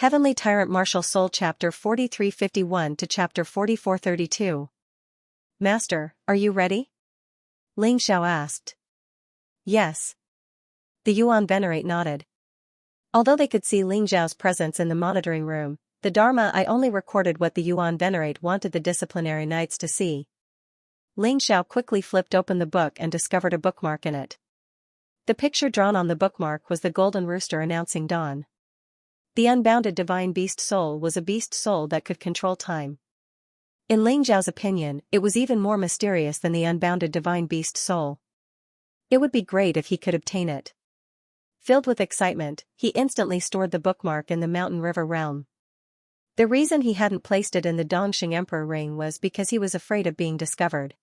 Heavenly Tyrant Martial Soul Chapter 4351 to Chapter 4432. Master, are you ready? Xianxia asked. Yes. The Yuan Venerate nodded. Although they could see Xiao's presence in the monitoring room, the Dharma I only recorded what the Yuan Venerate wanted the disciplinary knights to see. Xiao quickly flipped open the book and discovered a bookmark in it. The picture drawn on the bookmark was the golden rooster announcing dawn. The unbounded divine beast soul was a beast soul that could control time. In Xiao's opinion, it was even more mysterious than the unbounded divine beast soul. It would be great if he could obtain it. Filled with excitement, he instantly stored the bookmark in the Mountain River realm. The reason he hadn't placed it in the Dongxing Emperor ring was because he was afraid of being discovered.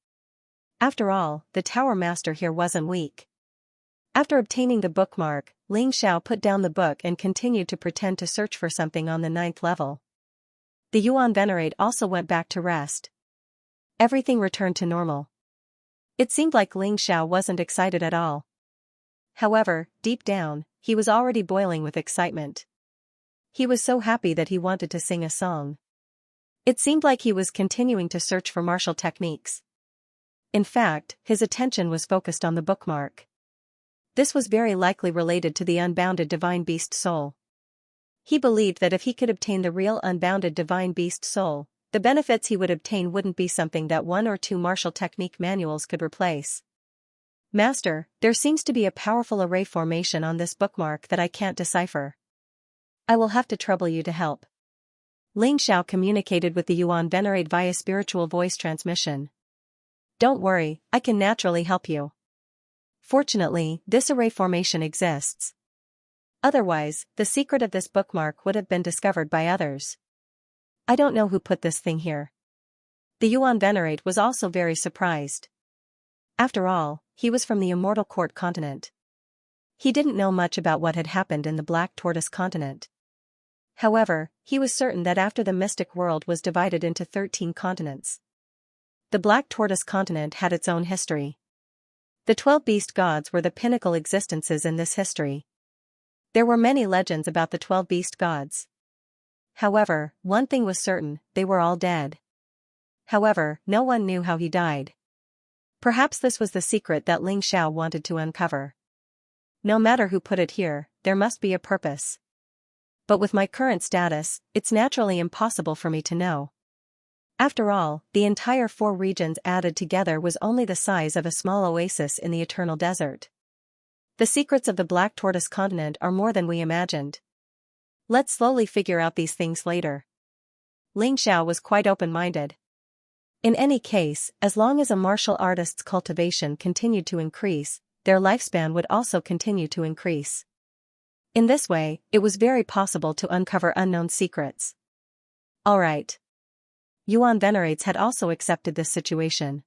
After all, the Tower Master here wasn't weak. After obtaining the bookmark, Xiao put down the book and continued to pretend to search for something on the 9th level. The Yuan Venerate also went back to rest. Everything returned to normal. It seemed like Xiao wasn't excited at all. However, deep down, he was already boiling with excitement. He was so happy that he wanted to sing a song. It seemed like he was continuing to search for martial techniques. In fact, his attention was focused on the bookmark. This was very likely related to the unbounded divine beast soul. He believed that if he could obtain the real unbounded divine beast soul, the benefits he would obtain wouldn't be something that one or two martial technique manuals could replace. Master, there seems to be a powerful array formation on this bookmark that I can't decipher. I will have to trouble you to help. Xiao communicated with the Yuan Venerate via spiritual voice transmission. Don't worry, I can naturally help you. Fortunately, this array formation exists. Otherwise, the secret of this bookmark would have been discovered by others. I don't know who put this thing here. The Yuan Venerate was also very surprised. After all, he was from the Immortal Court continent. He didn't know much about what had happened in the Black Tortoise continent. However, he was certain that after the mystic world was divided into 13 continents, the Black Tortoise continent had its own history. The 12 beast gods were the pinnacle existences in this history. There were many legends about the 12 beast gods. However, one thing was certain, they were all dead. However, no one knew how he died. Perhaps this was the secret that Xiao wanted to uncover. No matter who put it here, there must be a purpose. But with my current status, it's naturally impossible for me to know. After all, the entire 4 regions added together was only the size of a small oasis in the eternal desert. The secrets of the Black Tortoise continent are more than we imagined. Let's slowly figure out these things later. Xiao was quite open-minded. In any case, as long as a martial artist's cultivation continued to increase, their lifespan would also continue to increase. In this way, it was very possible to uncover unknown secrets. Alright. Yuan Venerates had also accepted this situation.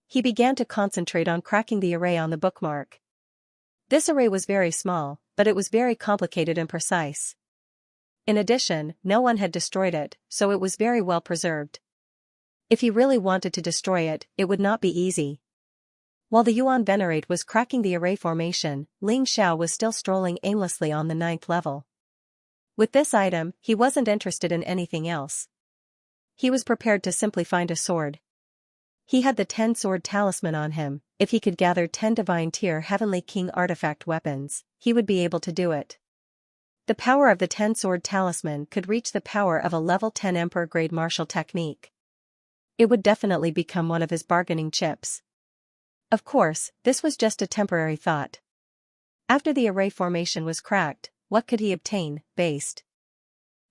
He began to concentrate on cracking the array on the bookmark. This array was very small, but it was very complicated and precise. In addition, no one had destroyed it, so it was very well preserved. If he really wanted to destroy it, it would not be easy. While the Yuan Venerate was cracking the array formation, Xiao was still strolling aimlessly on the 9th level. With this item, he wasn't interested in anything else. He was prepared to simply find a sword. He had the 10-sword talisman on him. If he could gather 10 divine tier Heavenly King artifact weapons, he would be able to do it. The power of the 10-sword talisman could reach the power of a level 10 Emperor grade martial technique. It would definitely become one of his bargaining chips. Of course, this was just a temporary thought. After the array formation was cracked, what could he obtain, based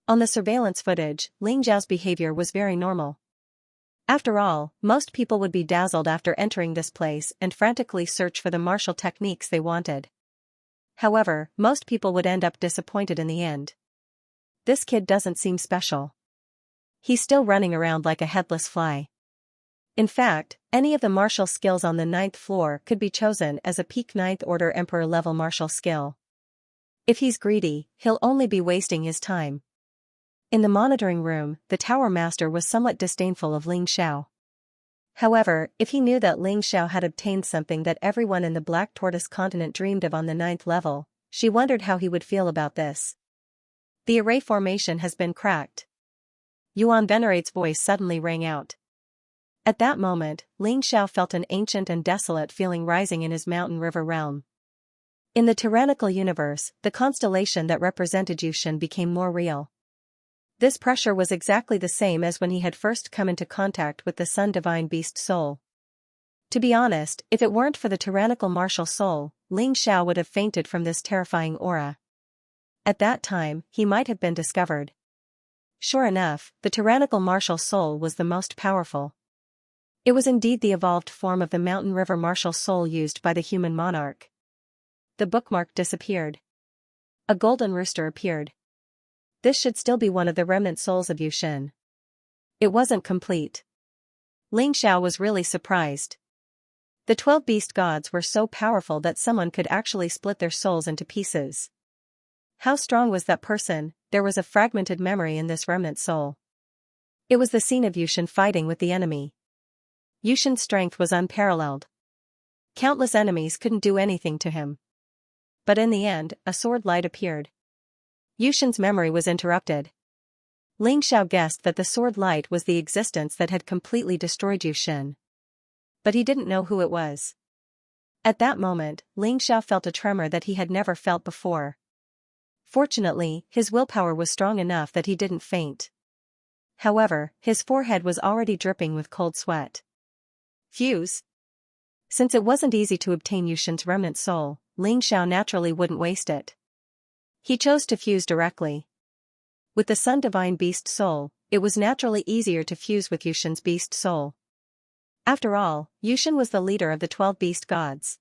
on the surveillance footage? Xiao's behavior was very normal. After all, most people would be dazzled after entering this place and frantically search for the martial techniques they wanted. However, most people would end up disappointed in the end. This kid doesn't seem special. He's still running around like a headless fly. In fact, any of the martial skills on the 9th floor could be chosen as a peak 9th order Emperor level martial skill. If he's greedy, he'll only be wasting his time. In the monitoring room, the Tower Master was somewhat disdainful of Xiao. However, if he knew that Xiao had obtained something that everyone in the Black Tortoise continent dreamed of on the 9th level, she wondered how he would feel about this. The array formation has been cracked. Yuan Venerate's voice suddenly rang out. At that moment, Ling Xiao felt an ancient and desolate feeling rising in his mountain river realm. In the tyrannical universe, the constellation that represented Yushin became more real. This pressure was exactly the same as when he had first come into contact with the Sun Divine Beast Soul. To be honest, if it weren't for the tyrannical martial soul, Ling Xiao would have fainted from this terrifying aura. At that time, he might have been discovered. Sure enough, the tyrannical martial soul was the most powerful. It was indeed the evolved form of the mountain river martial soul used by the human monarch. The bookmark disappeared. A golden rooster appeared. This should still be one of the remnant souls of Yushin. It wasn't complete. Ling Xiao was really surprised. The 12 beast gods were so powerful that someone could actually split their souls into pieces. How strong was that person? There was a fragmented memory in this remnant soul. It was the scene of Yushin fighting with the enemy. Yushin's strength was unparalleled. Countless enemies couldn't do anything to him. But in the end, a sword light appeared. Yushin's memory was interrupted. Ling Xiao guessed that the sword light was the existence that had completely destroyed Yushin. But he didn't know who it was. At that moment, Ling Xiao felt a tremor that he had never felt before. Fortunately, his willpower was strong enough that he didn't faint. However, his forehead was already dripping with cold sweat. Fuse. Since it wasn't easy to obtain Yushin's remnant soul, Ling Xiao naturally wouldn't waste it. He chose to fuse directly. With the Sun Divine Beast Soul, it was naturally easier to fuse with Yushin's Beast Soul. After all, Yushin was the leader of the 12 Beast Gods.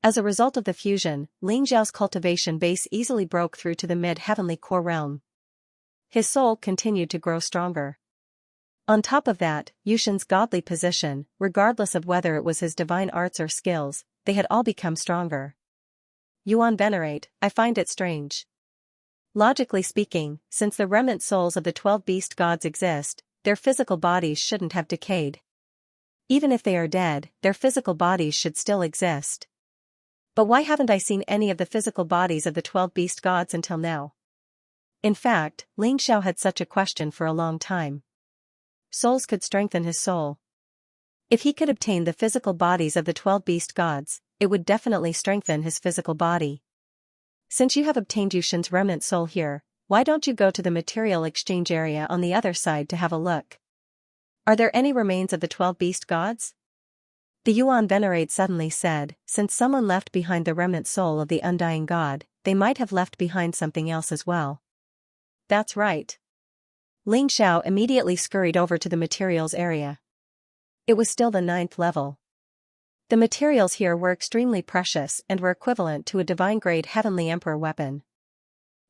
As a result of the fusion, Ling Xiao's cultivation base easily broke through to the mid-heavenly core realm. His soul continued to grow stronger. On top of that, Yushin's godly position, regardless of whether it was his divine arts or skills, they had all become stronger. Yuan Venerate, I find it strange. Logically speaking, since the remnant souls of the 12 beast gods exist, their physical bodies shouldn't have decayed. Even if they are dead, their physical bodies should still exist. But why haven't I seen any of the physical bodies of the 12 beast gods until now? In fact, Ling Xiao had such a question for a long time. Souls could strengthen his soul. If he could obtain the physical bodies of the 12 beast gods, it would definitely strengthen his physical body. Since you have obtained Yushin's remnant soul here, why don't you go to the material exchange area on the other side to have a look? Are there any remains of the 12 beast gods? The Yuan Venerate suddenly said, since someone left behind the remnant soul of the undying god, they might have left behind something else as well. That's right. Ling Xiao immediately scurried over to the materials area. It was still the 9th level. The materials here were extremely precious and were equivalent to a divine-grade Heavenly Emperor weapon.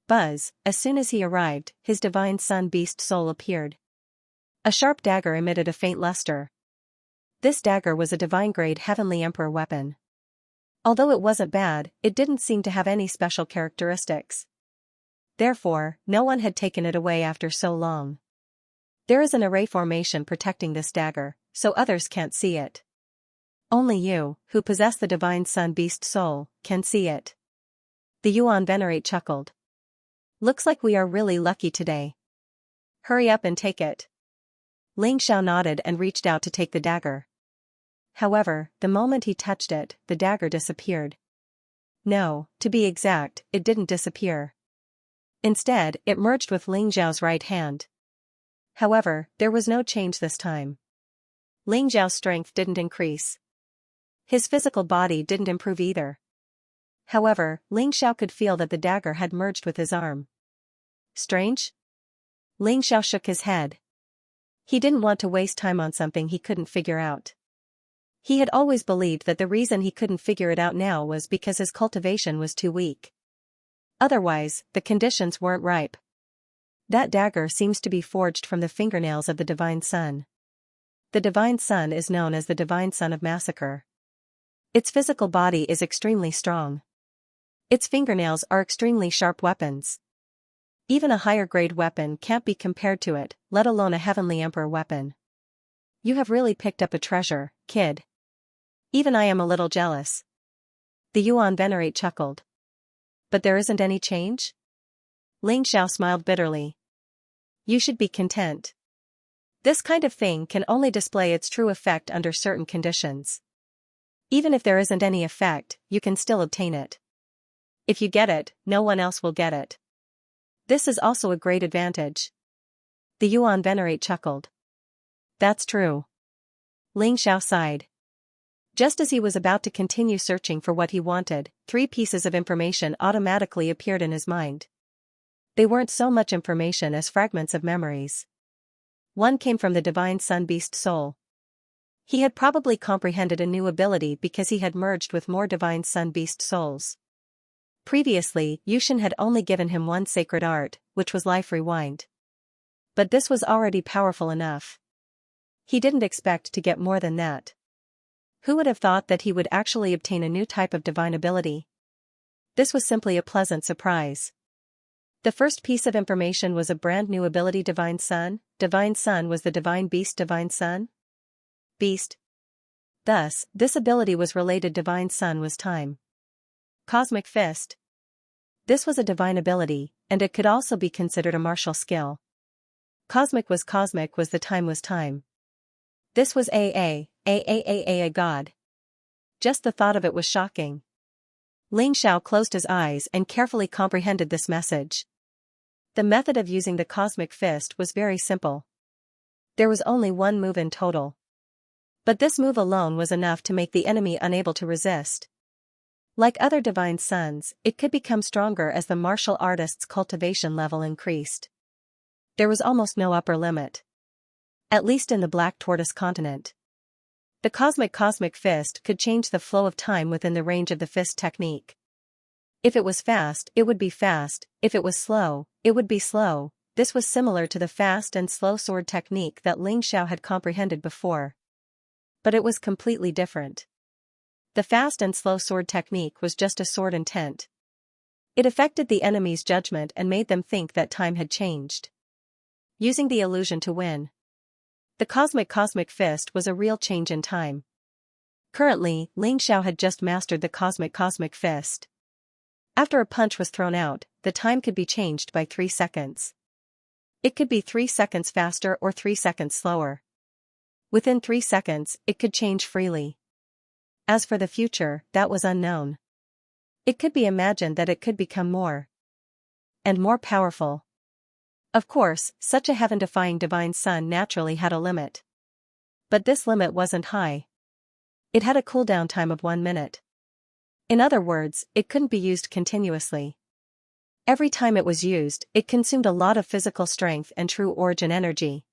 Buzz, as soon as he arrived, his divine sun beast soul appeared. A sharp dagger emitted a faint luster. This dagger was a divine-grade Heavenly Emperor weapon. Although it wasn't bad, it didn't seem to have any special characteristics. Therefore, no one had taken it away after so long. There is an array formation protecting this dagger, so others can't see it. Only you, who possess the divine sun beast soul, can see it. The Yuan Venerate chuckled. Looks like we are really lucky today. Hurry up and take it. Ling Xiao nodded and reached out to take the dagger. However, the moment he touched it, the dagger disappeared. No, to be exact, it didn't disappear. Instead, it merged with Ling Xiao's right hand. However, there was no change this time. Ling Xiao's strength didn't increase. His physical body didn't improve either. However, Ling Xiao could feel that the dagger had merged with his arm. Strange? Ling Xiao shook his head. He didn't want to waste time on something he couldn't figure out. He had always believed that the reason he couldn't figure it out now was because his cultivation was too weak. Otherwise, the conditions weren't ripe. That dagger seems to be forged from the fingernails of the Divine Sun. The Divine Sun is known as the Divine Sun of Massacre. Its physical body is extremely strong. Its fingernails are extremely sharp weapons. Even a higher-grade weapon can't be compared to it, let alone a Heavenly Emperor weapon. You have really picked up a treasure, kid. Even I am a little jealous. The Yuan Venerate chuckled. But there isn't any change? Ling Xiao smiled bitterly. You should be content. This kind of thing can only display its true effect under certain conditions. Even if there isn't any effect, you can still obtain it. If you get it, no one else will get it. This is also a great advantage. The Yuan Venerate chuckled. That's true. Ling Xiao sighed. Just as he was about to continue searching for what he wanted, 3 pieces of information automatically appeared in his mind. They weren't so much information as fragments of memories. One came from the Divine Sun Beast soul. He had probably comprehended a new ability because he had merged with more Divine Sun Beast souls. Previously, Yushin had only given him one sacred art, which was Life Rewind. But this was already powerful enough. He didn't expect to get more than that. Who would have thought that he would actually obtain a new type of divine ability? This was simply a pleasant surprise. The first piece of information was a brand new ability, Divine Sun. Divine Sun was the Divine Beast Divine Sun? Beast. Thus, this ability was related. Divine Sun was time. Cosmic Fist. This was a divine ability, and it could also be considered a martial skill. Cosmic was the time was time. This was a god. Just the thought of it was shocking. Ling Xiao closed his eyes and carefully comprehended this message. The method of using the Cosmic Fist was very simple. There was only one move in total. But this move alone was enough to make the enemy unable to resist. Like other Divine Suns, it could become stronger as the martial artist's cultivation level increased. There was almost no upper limit. At least in the Black Tortoise continent. The Cosmic Fist could change the flow of time within the range of the fist technique. If it was fast, it would be fast. If it was slow, it would be slow. This was similar to the fast and slow sword technique that Ling Xiao had comprehended before. But it was completely different. The fast and slow sword technique was just a sword intent. It affected the enemy's judgment and made them think that time had changed. Using the illusion to win. The Cosmic Fist was a real change in time. Currently, Ling Xiao had just mastered the Cosmic Fist. After a punch was thrown out, the time could be changed by 3 seconds. It could be 3 seconds faster or 3 seconds slower. Within 3 seconds, it could change freely. As for the future, that was unknown. It could be imagined that it could become more and more powerful. Of course, such a heaven-defying Divine Sun naturally had a limit. But this limit wasn't high. It had a cooldown time of 1 minute. In other words, it couldn't be used continuously. Every time it was used, it consumed a lot of physical strength and true origin energy.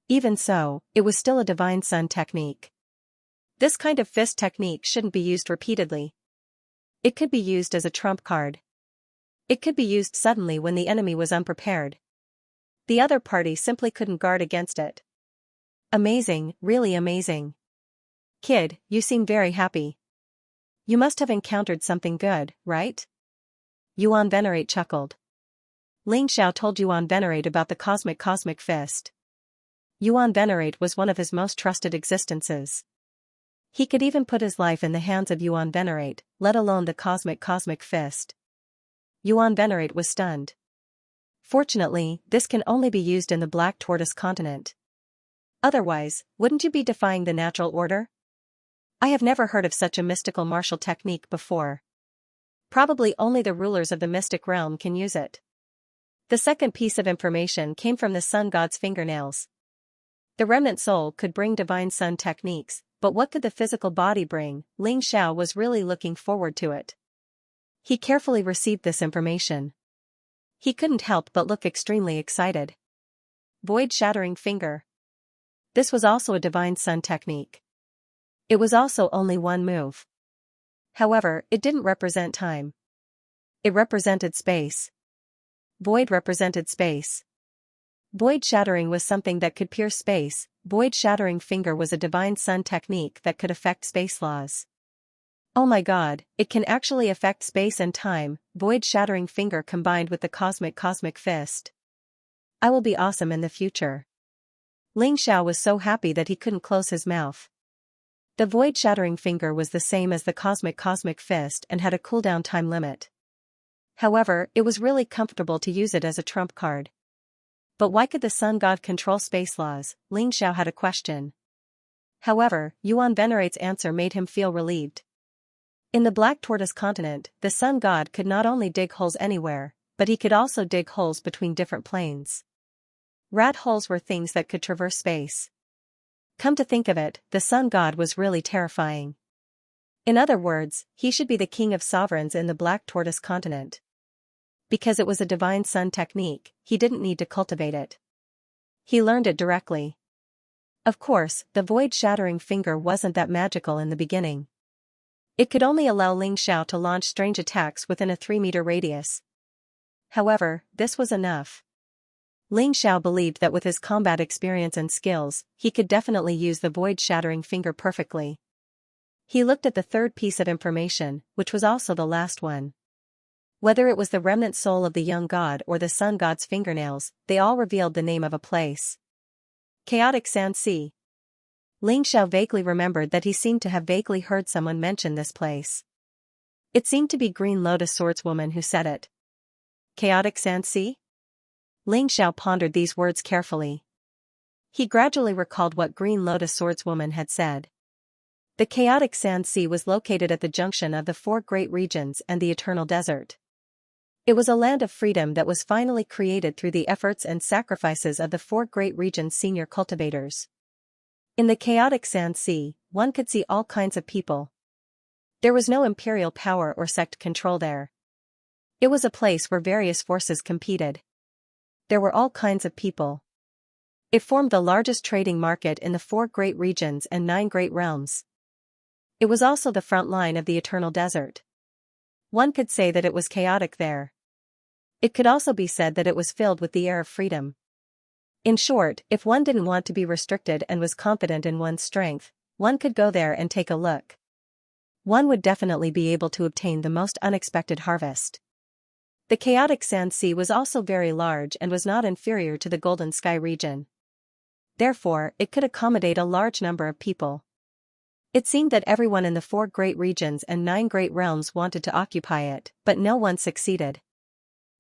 Even so, it was still a Divine Sun technique. This kind of fist technique shouldn't be used repeatedly. It could be used as a trump card. It could be used suddenly when the enemy was unprepared. The other party simply couldn't guard against it. Amazing, really amazing. Kid, you seem very happy. You must have encountered something good, right? Yuan Venerate chuckled. Ling Xiao told Yuan Venerate about the Cosmic Fist. Yuan Venerate was one of his most trusted existences. He could even put his life in the hands of Yuan Venerate, let alone the Cosmic Fist. Yuan Venerate was stunned. Fortunately, this can only be used in the Black Tortoise continent. Otherwise, wouldn't you be defying the natural order? I have never heard of such a mystical martial technique before. Probably only the rulers of the mystic realm can use it. The second piece of information came from the Sun God's fingernails. The remnant soul could bring Divine Sun techniques, but what could the physical body bring? Ling Xiao was really looking forward to it. He carefully received this information. He couldn't help but look extremely excited. Void-shattering finger. This was also a Divine Sun technique. It was also only one move. However, it didn't represent time. It represented space. Void represented space. Void-shattering was something that could pierce space. Void-shattering finger was a Divine Sun technique that could affect space laws. Oh my god, it can actually affect space and time. Void-shattering finger combined with the Cosmic Fist. I will be awesome in the future. Ling Xiao was so happy that he couldn't close his mouth. The void-shattering finger was the same as the Cosmic Fist and had a cooldown time limit. However, it was really comfortable to use it as a trump card. But why could the sun god control space laws? Ling Xiao had a question. However, Yuan Venerate's answer made him feel relieved. In the Black Tortoise continent, the sun god could not only dig holes anywhere, but he could also dig holes between different planes. Rat holes were things that could traverse space. Come to think of it, the sun god was really terrifying. In other words, he should be the king of sovereigns in the Black Tortoise continent. Because it was a divine sun technique, he didn't need to cultivate it. He learned it directly. Of course, the void-shattering finger wasn't that magical in the beginning. It could only allow Ling Xiao to launch strange attacks within a 3-meter radius. However, this was enough. Ling Xiao believed that with his combat experience and skills, he could definitely use the void-shattering finger perfectly. He looked at the third piece of information, which was also the last one. Whether it was the remnant soul of the young god or the sun god's fingernails, they all revealed the name of a place. Chaotic Xianxia. Ling Xiao vaguely remembered that he seemed to have vaguely heard someone mention this place. It seemed to be Green Lotus Swordswoman who said it. Chaotic Xianxia? Ling Xiao pondered these words carefully. He gradually recalled what Green Lotus Swordswoman had said. The Chaotic Xianxia was located at the junction of the 4 great regions and the Eternal Desert. It was a land of freedom that was finally created through the efforts and sacrifices of the 4 great regions' senior cultivators. In the Chaotic Xianxia, one could see all kinds of people. There was no imperial power or sect control there. It was a place where various forces competed. There were all kinds of people. It formed the largest trading market in the 4 great regions and 9 great realms. It was also the front line of the Eternal Desert. One could say that it was chaotic there. It could also be said that it was filled with the air of freedom. In short, if one didn't want to be restricted and was confident in one's strength, one could go there and take a look. One would definitely be able to obtain the most unexpected harvest. The Chaotic Xianxia was also very large and was not inferior to the Golden Sky region. Therefore, it could accommodate a large number of people. It seemed that everyone in the 4 great regions and 9 great realms wanted to occupy it, but no one succeeded.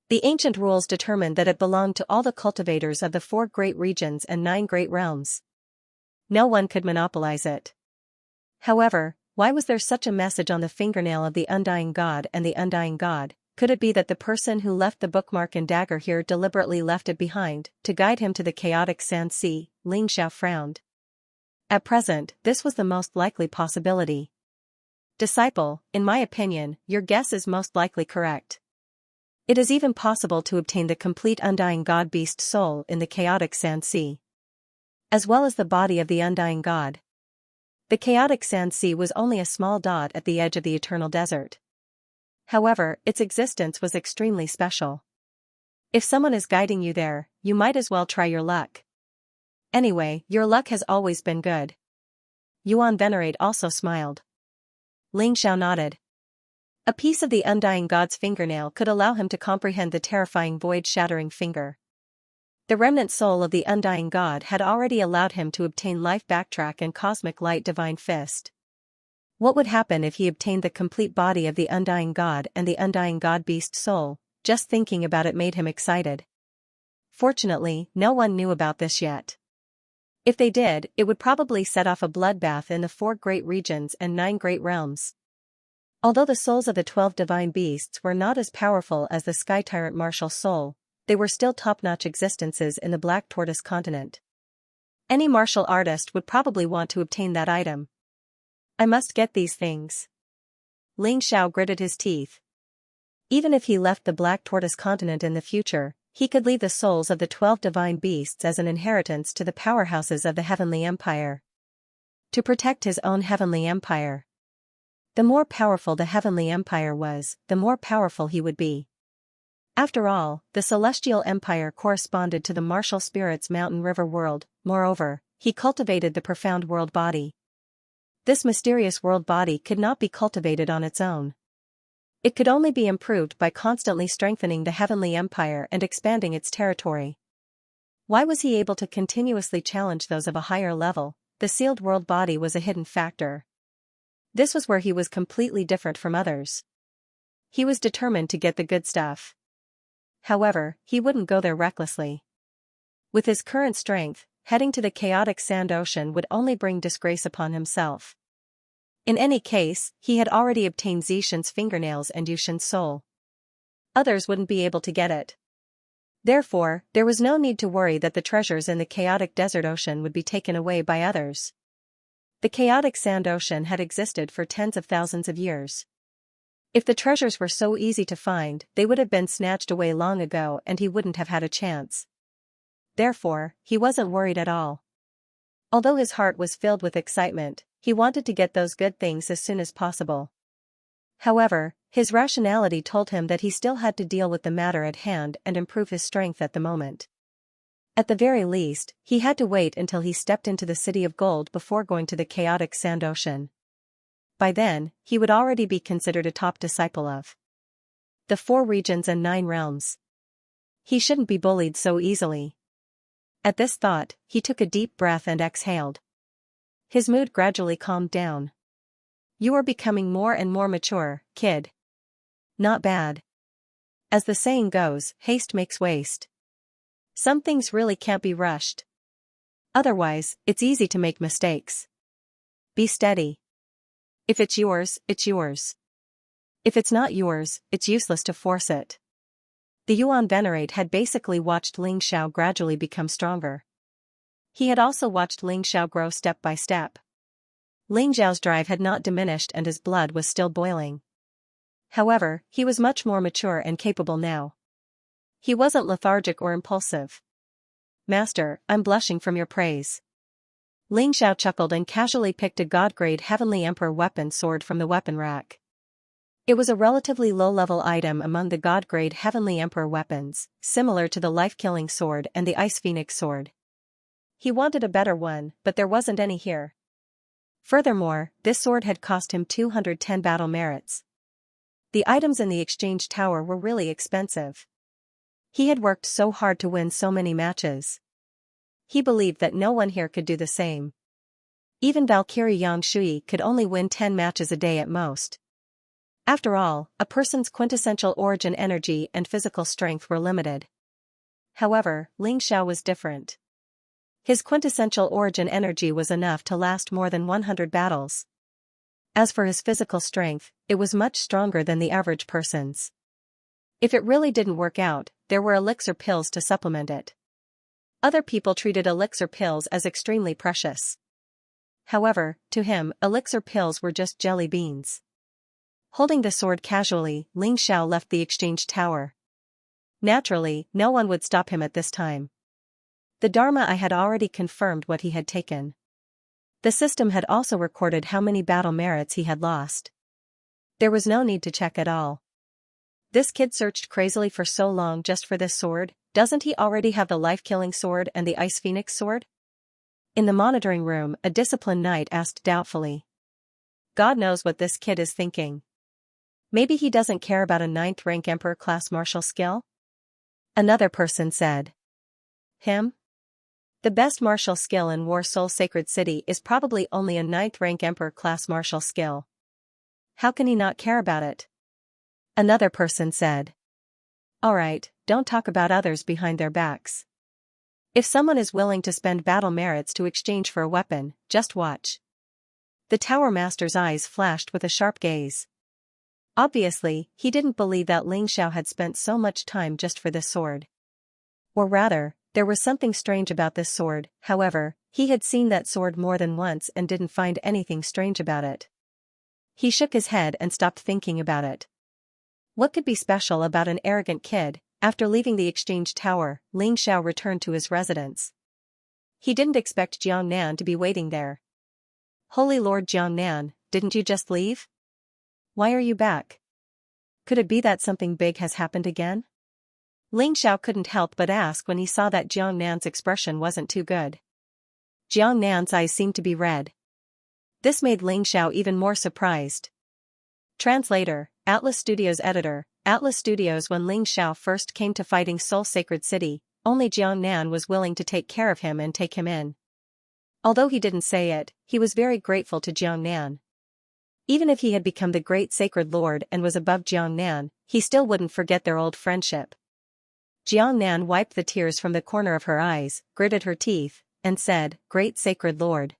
The ancient rules determined that it belonged to all the cultivators of the 4 great regions and 9 great realms. No one could monopolize it. However, why was there such a message on the fingernail of the Undying God and the Undying God? Could it be that the person who left the bookmark and dagger here deliberately left it behind, to guide him to the Chaotic Xianxia? Ling Xiao frowned. At present, this was the most likely possibility. Disciple, in my opinion, your guess is most likely correct. It is even possible to obtain the complete Undying God beast soul in the Chaotic Xianxia, as well as the body of the Undying God. The Chaotic Xianxia was only a small dot at the edge of the Eternal Desert. However, its existence was extremely special. If someone is guiding you there, you might as well try your luck. Anyway, your luck has always been good. Yuan Venerate also smiled. Ling Xiao nodded. A piece of the Undying God's fingernail could allow him to comprehend the terrifying void-shattering finger. The remnant soul of the Undying God had already allowed him to obtain life backtrack and cosmic light divine fist. What would happen if he obtained the complete body of the Undying God and the Undying God beast soul? Just thinking about it made him excited. Fortunately, no one knew about this yet. If they did, it would probably set off a bloodbath in the 4 great regions and 9 great realms. Although the souls of the 12 divine beasts were not as powerful as the Sky Tyrant martial soul, they were still top-notch existences in the Black Tortoise continent. Any martial artist would probably want to obtain that item. I must get these things. Ling Xiao gritted his teeth. Even if he left the Black Tortoise continent in the future, he could leave the souls of the 12 divine beasts as an inheritance to the powerhouses of the Heavenly Empire. To protect his own Heavenly Empire. The more powerful the Heavenly Empire was, the more powerful he would be. After all, the Celestial Empire corresponded to the martial spirit's mountain river world. Moreover, he cultivated the profound world body. This mysterious world body could not be cultivated on its own. It could only be improved by constantly strengthening the Heavenly Empire and expanding its territory. Why was he able to continuously challenge those of a higher level? The sealed world body was a hidden factor. This was where he was completely different from others. He was determined to get the good stuff. However, he wouldn't go there recklessly. With his current strength, heading to the chaotic sand ocean would only bring disgrace upon himself. In any case, he had already obtained Xianxia's fingernails and Yushin's soul. Others wouldn't be able to get it. Therefore, there was no need to worry that the treasures in the chaotic desert ocean would be taken away by others. The chaotic sand ocean had existed for tens of thousands of years. If the treasures were so easy to find, they would have been snatched away long ago and he wouldn't have had a chance. Therefore, he wasn't worried at all. Although his heart was filled with excitement, he wanted to get those good things as soon as possible. However, his rationality told him that he still had to deal with the matter at hand and improve his strength at the moment. At the very least, he had to wait until he stepped into the City of Gold before going to the chaotic sand ocean. By then, he would already be considered a top disciple of the 4 regions and 9 realms. He shouldn't be bullied so easily. At this thought, he took a deep breath and exhaled. His mood gradually calmed down. You are becoming more and more mature, kid. Not bad. As the saying goes, haste makes waste. Some things really can't be rushed. Otherwise, it's easy to make mistakes. Be steady. If it's yours, it's yours. If it's not yours, it's useless to force it. The Yuan Venerate had basically watched Ling Xiao gradually become stronger. He had also watched Ling Xiao grow step by step. Ling Xiao's drive had not diminished and his blood was still boiling. However, he was much more mature and capable now. He wasn't lethargic or impulsive. Master, I'm blushing from your praise. Ling Xiao chuckled and casually picked a god-grade Heavenly Emperor weapon sword from the weapon rack. It was a relatively low-level item among the god-grade Heavenly Emperor weapons, similar to the life-killing sword and the Ice Phoenix sword. He wanted a better one, but there wasn't any here. Furthermore, this sword had cost him 210 battle merits. The items in the exchange tower were really expensive. He had worked so hard to win so many matches. He believed that no one here could do the same. Even Valkyrie Yang Shui could only win 10 matches a day at most. After all, a person's quintessential origin energy and physical strength were limited. However, Ling Xiao was different. His quintessential origin energy was enough to last more than 100 battles. As for his physical strength, it was much stronger than the average person's. If it really didn't work out, there were elixir pills to supplement it. Other people treated elixir pills as extremely precious. However, to him, elixir pills were just jelly beans. Holding the sword casually, Ling Xiao left the exchange tower. Naturally, no one would stop him at this time. The Dharma Eye had already confirmed what he had taken. The system had also recorded how many battle merits he had lost. There was no need to check at all. This kid searched crazily for so long just for this sword, doesn't he already have the life-killing sword and the Ice Phoenix sword? In the monitoring room, a disciplined knight asked doubtfully. God knows what this kid is thinking. Maybe he doesn't care about a 9th rank Emperor class martial skill? Another person said. Him? The best martial skill in War Soul Sacred City is probably only a 9th rank Emperor class martial skill. How can he not care about it? Another person said. Alright, don't talk about others behind their backs. If someone is willing to spend battle merits to exchange for a weapon, just watch. The Tower Master's eyes flashed with a sharp gaze. Obviously, he didn't believe that Ling Xiao had spent so much time just for this sword. Or rather, there was something strange about this sword. However, he had seen that sword more than once and didn't find anything strange about it. He shook his head and stopped thinking about it. What could be special about an arrogant kid? After leaving the exchange tower, Ling Xiao returned to his residence. He didn't expect Jiangnan to be waiting there. Holy Lord Jiangnan, didn't you just leave? Why are you back? Could it be that something big has happened again? Ling Xiao couldn't help but ask when he saw that Jiangnan's expression wasn't too good. Jiangnan's eyes seemed to be red. This made Ling Xiao even more surprised. Translator, Atlas Studios editor, Atlas Studios. When Ling Xiao first came to fighting Soul Sacred City, only Jiangnan was willing to take care of him and take him in. Although he didn't say it, he was very grateful to Jiangnan. Even if he had become the great sacred lord and was above Jiangnan, he still wouldn't forget their old friendship. Jiangnan wiped the tears from the corner of her eyes, gritted her teeth, and said, "Great sacred lord.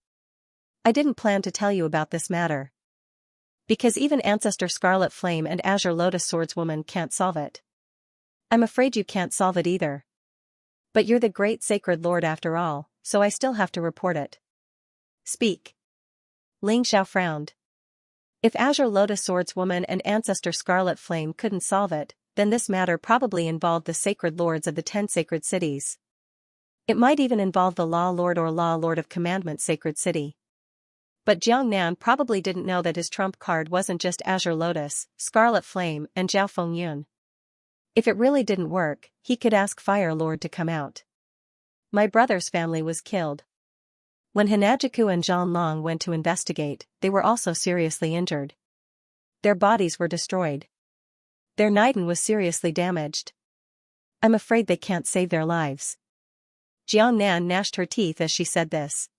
I didn't plan to tell you about this matter. Because even Ancestor Scarlet Flame and Azure Lotus Swordswoman can't solve it. I'm afraid you can't solve it either. But you're the great sacred lord after all, so I still have to report it. Speak." Ling Xiao frowned. If Azure Lotus Swordswoman and Ancestor Scarlet Flame couldn't solve it, then this matter probably involved the sacred lords of the 10 sacred cities. It might even involve the Law Lord or Law Lord of Commandment Sacred City. But Jiangnan probably didn't know that his trump card wasn't just Azure Lotus, Scarlet Flame, and Zhao Fengyun. If it really didn't work, he could ask Fire Lord to come out. My brother's family was killed. When Hanajiku and Zhang Long went to investigate, they were also seriously injured. Their bodies were destroyed. Their Niden was seriously damaged. I'm afraid they can't save their lives. Jiangnan gnashed her teeth as she said this.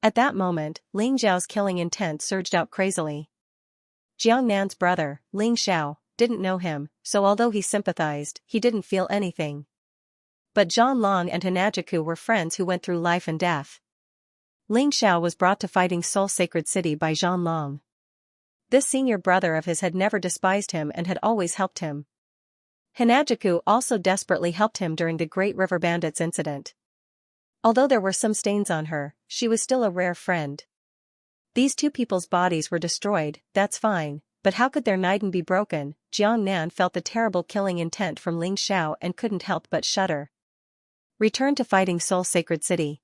At that moment, Ling Xiao's killing intent surged out crazily. Jiangnan's brother, Ling Xiao, didn't know him, so although he sympathized, he didn't feel anything. But Zhang Long and Hanajiku were friends who went through life and death. Ling Xiao was brought to Fighting Soul Sacred City by Zhang Long. This senior brother of his had never despised him and had always helped him. Hanajiku also desperately helped him during the Great River Bandits incident. Although there were some stains on her, she was still a rare friend. These two people's bodies were destroyed, that's fine, but how could their Niden be broken? Jiangnan felt the terrible killing intent from Ling Xiao and couldn't help but shudder. Return to Fighting Soul Sacred City.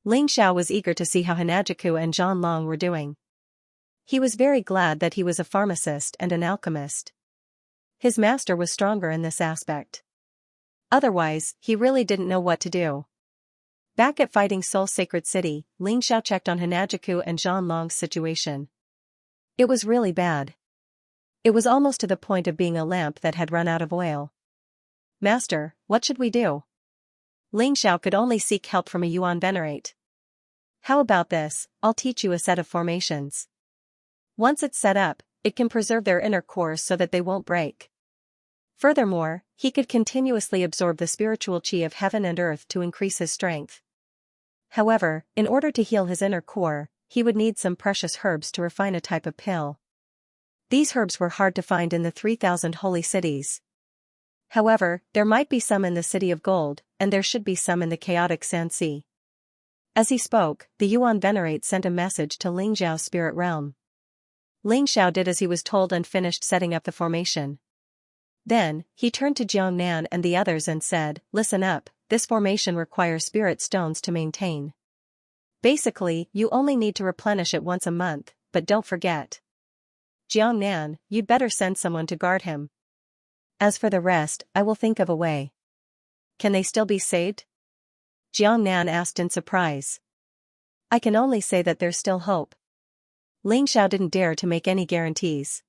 Ling Xiao was eager to see how Hanajiku and Zhang Long were doing. He was very glad that he was a pharmacist and an alchemist. His master was stronger in this aspect. Otherwise, he really didn't know what to do. Back at Fighting Soul Sacred City, Ling Xiao checked on Hanajiku and Zhang Long's situation. It was really bad. It was almost to the point of being a lamp that had run out of oil. Master, what should we do? Ling Xiao could only seek help from a Yuan Venerate. How about this, I'll teach you a set of formations. Once it's set up, it can preserve their inner cores so that they won't break. Furthermore, he could continuously absorb the spiritual chi of heaven and earth to increase his strength. However, in order to heal his inner core, he would need some precious herbs to refine a type of pill. These herbs were hard to find in the 3,000 holy cities. However, there might be some in the City of Gold, and there should be some in the chaotic Xianxia. As he spoke, the Yuan Venerate sent a message to Ling Xiao's spirit realm. Ling Xiao did as he was told and finished setting up the formation. Then, he turned to Jiangnan and the others and said, "Listen up, this formation requires spirit stones to maintain. Basically, you only need to replenish it once a month, but don't forget. Jiangnan, you'd better send someone to guard him. As for the rest, I will think of a way." "Can they still be saved?" Jiangnan asked in surprise. "I can only say that there's still hope." Ling Xiao didn't dare to make any guarantees.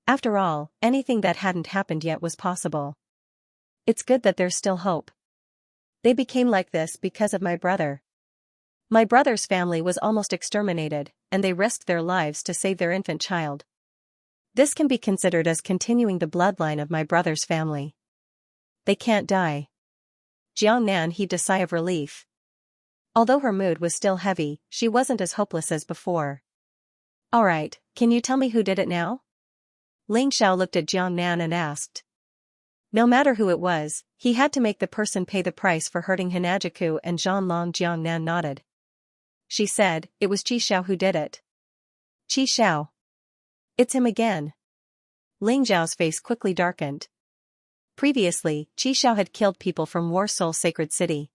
After all, anything that hadn't happened yet was possible. "It's good that there's still hope. They became like this because of my brother. My brother's family was almost exterminated, and they risked their lives to save their infant child. This can be considered as continuing the bloodline of my brother's family. They can't die." Jiangnan heaved a sigh of relief. Although her mood was still heavy, she wasn't as hopeless as before. "Alright, can you tell me who did it now?" Ling Xiao looked at Jiangnan and asked. No matter who it was, he had to make the person pay the price for hurting Hanajiku and Zhang Long. Jiangnan nodded. She said, "It was Qi Xiao who did it." "Qi Xiao? It's him again." Ling Xiao's face quickly darkened. Previously, Qi Xiao had killed people from War Soul Sacred City.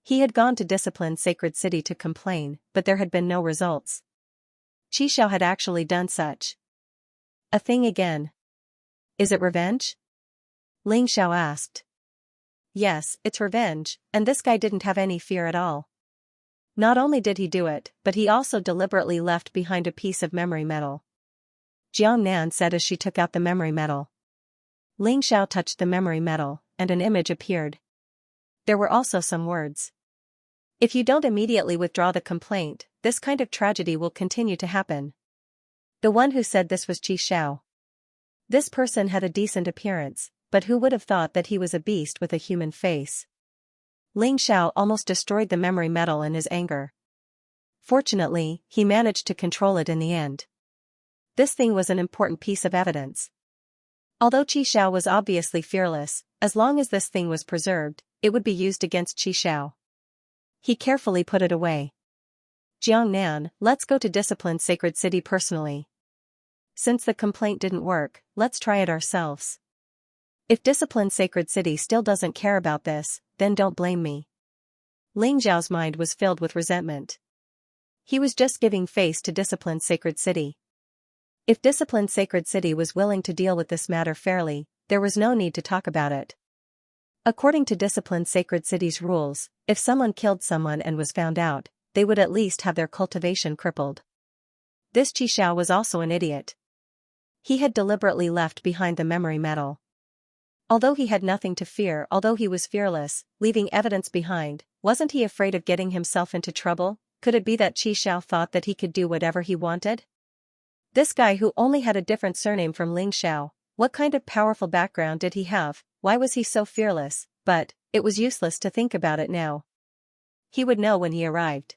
He had gone to Discipline Sacred City to complain, but there had been no results. Qi Xiao had actually done such a thing again. "Is it revenge?" Ling Xiao asked. "Yes, it's revenge, and this guy didn't have any fear at all. Not only did he do it, but he also deliberately left behind a piece of memory metal." Jiangnan said as she took out the memory metal. Ling Xiao touched the memory metal, and an image appeared. There were also some words. "If you don't immediately withdraw the complaint, this kind of tragedy will continue to happen. The one who said this was Xiao. This person had a decent appearance, but who would have thought that he was a beast with a human face? Ling Xiao almost destroyed the memory metal in his anger. Fortunately, he managed to control it in the end. This thing was an important piece of evidence. Although Xiao was obviously fearless, as long as this thing was preserved, it would be used against Xiao. He carefully put it away. Jiangnan, let's go to Discipline Sacred City personally. Since the complaint didn't work, let's try it ourselves. If Discipline Sacred City still doesn't care about this, then don't blame me. Ling Zhao's mind was filled with resentment. He was just giving face to Discipline Sacred City. If Discipline Sacred City was willing to deal with this matter fairly, there was no need to talk about it. According to Discipline Sacred City's rules, if someone killed someone and was found out, they would at least have their cultivation crippled. This Xiao was also an idiot. He had deliberately left behind the memory metal. Although he had nothing to fear, although he was fearless, leaving evidence behind, wasn't he afraid of getting himself into trouble? Could it be that Xiao thought that he could do whatever he wanted? This guy who only had a different surname from Ling Xiao, what kind of powerful background did he have? Why was he so fearless? But it was useless to think about it now. He would know when he arrived.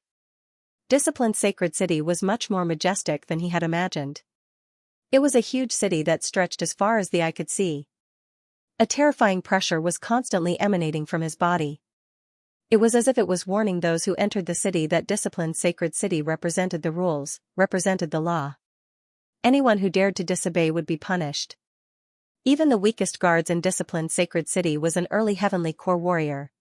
Discipline Sacred City was much more majestic than he had imagined. It was a huge city that stretched as far as the eye could see. A terrifying pressure was constantly emanating from his body. It was as if it was warning those who entered the city that Discipline Sacred City represented the rules, represented the law. Anyone who dared to disobey would be punished. Even the weakest guards in Discipline Sacred City was an early heavenly core warrior.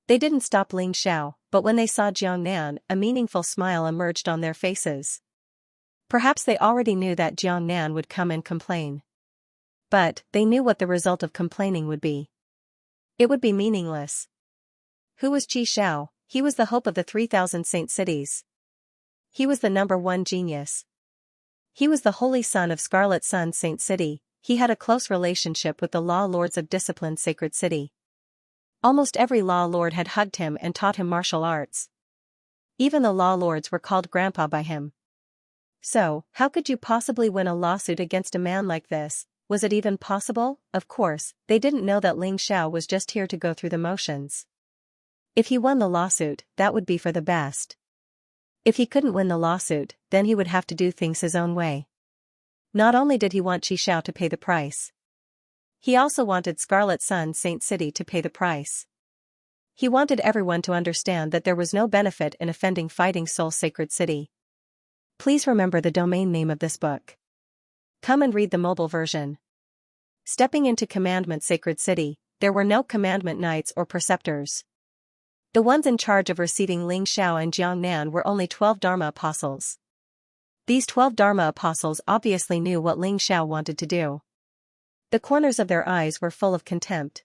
They didn't stop Ling Xiao, but when they saw Jiangnan, a meaningful smile emerged on their faces. Perhaps they already knew that Jiangnan would come and complain. But they knew what the result of complaining would be. It would be meaningless. Who was Xiao? He was the hope of the 3,000 saint cities. He was the #1 genius. He was the holy son of Scarlet Sun Saint City. He had a close relationship with the law lords of Discipline Sacred City. Almost every law lord had hugged him and taught him martial arts. Even the law lords were called grandpa by him. So, how could you possibly win a lawsuit against a man like this? Was it even possible? Of course, they didn't know that Ling Xiao was just here to go through the motions. If he won the lawsuit, that would be for the best. If he couldn't win the lawsuit, then he would have to do things his own way. Not only did he want Xiao to pay the price, he also wanted Scarlet Sun Saint City to pay the price. He wanted everyone to understand that there was no benefit in offending Fighting Soul Sacred City. Please remember the domain name of this book. Come and read the mobile version. Stepping into Commandment Sacred City, there were no Commandment Knights or Preceptors. The ones in charge of receiving Ling Xiao and Jiangnan were only 12 Dharma Apostles. These 12 Dharma Apostles obviously knew what Ling Xiao wanted to do. The corners of their eyes were full of contempt.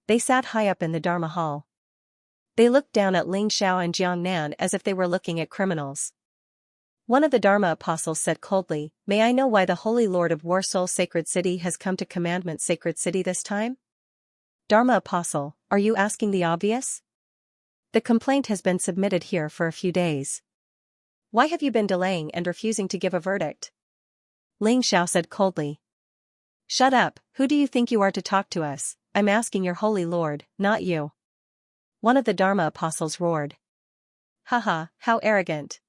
They sat high up in the Dharma Hall. They looked down at Ling Xiao and Jiangnan as if they were looking at criminals. One of the Dharma Apostles said coldly, "May I know why the Holy Lord of War Soul Sacred City has come to Commandment Sacred City this time?" Dharma Apostle, are you asking the obvious? The complaint has been submitted here for a few days. Why have you been delaying and refusing to give a verdict? Ling Xiao said coldly. Shut up, who do you think you are to talk to us? I'm asking your Holy Lord, not you. One of the Dharma Apostles roared. Haha, how arrogant.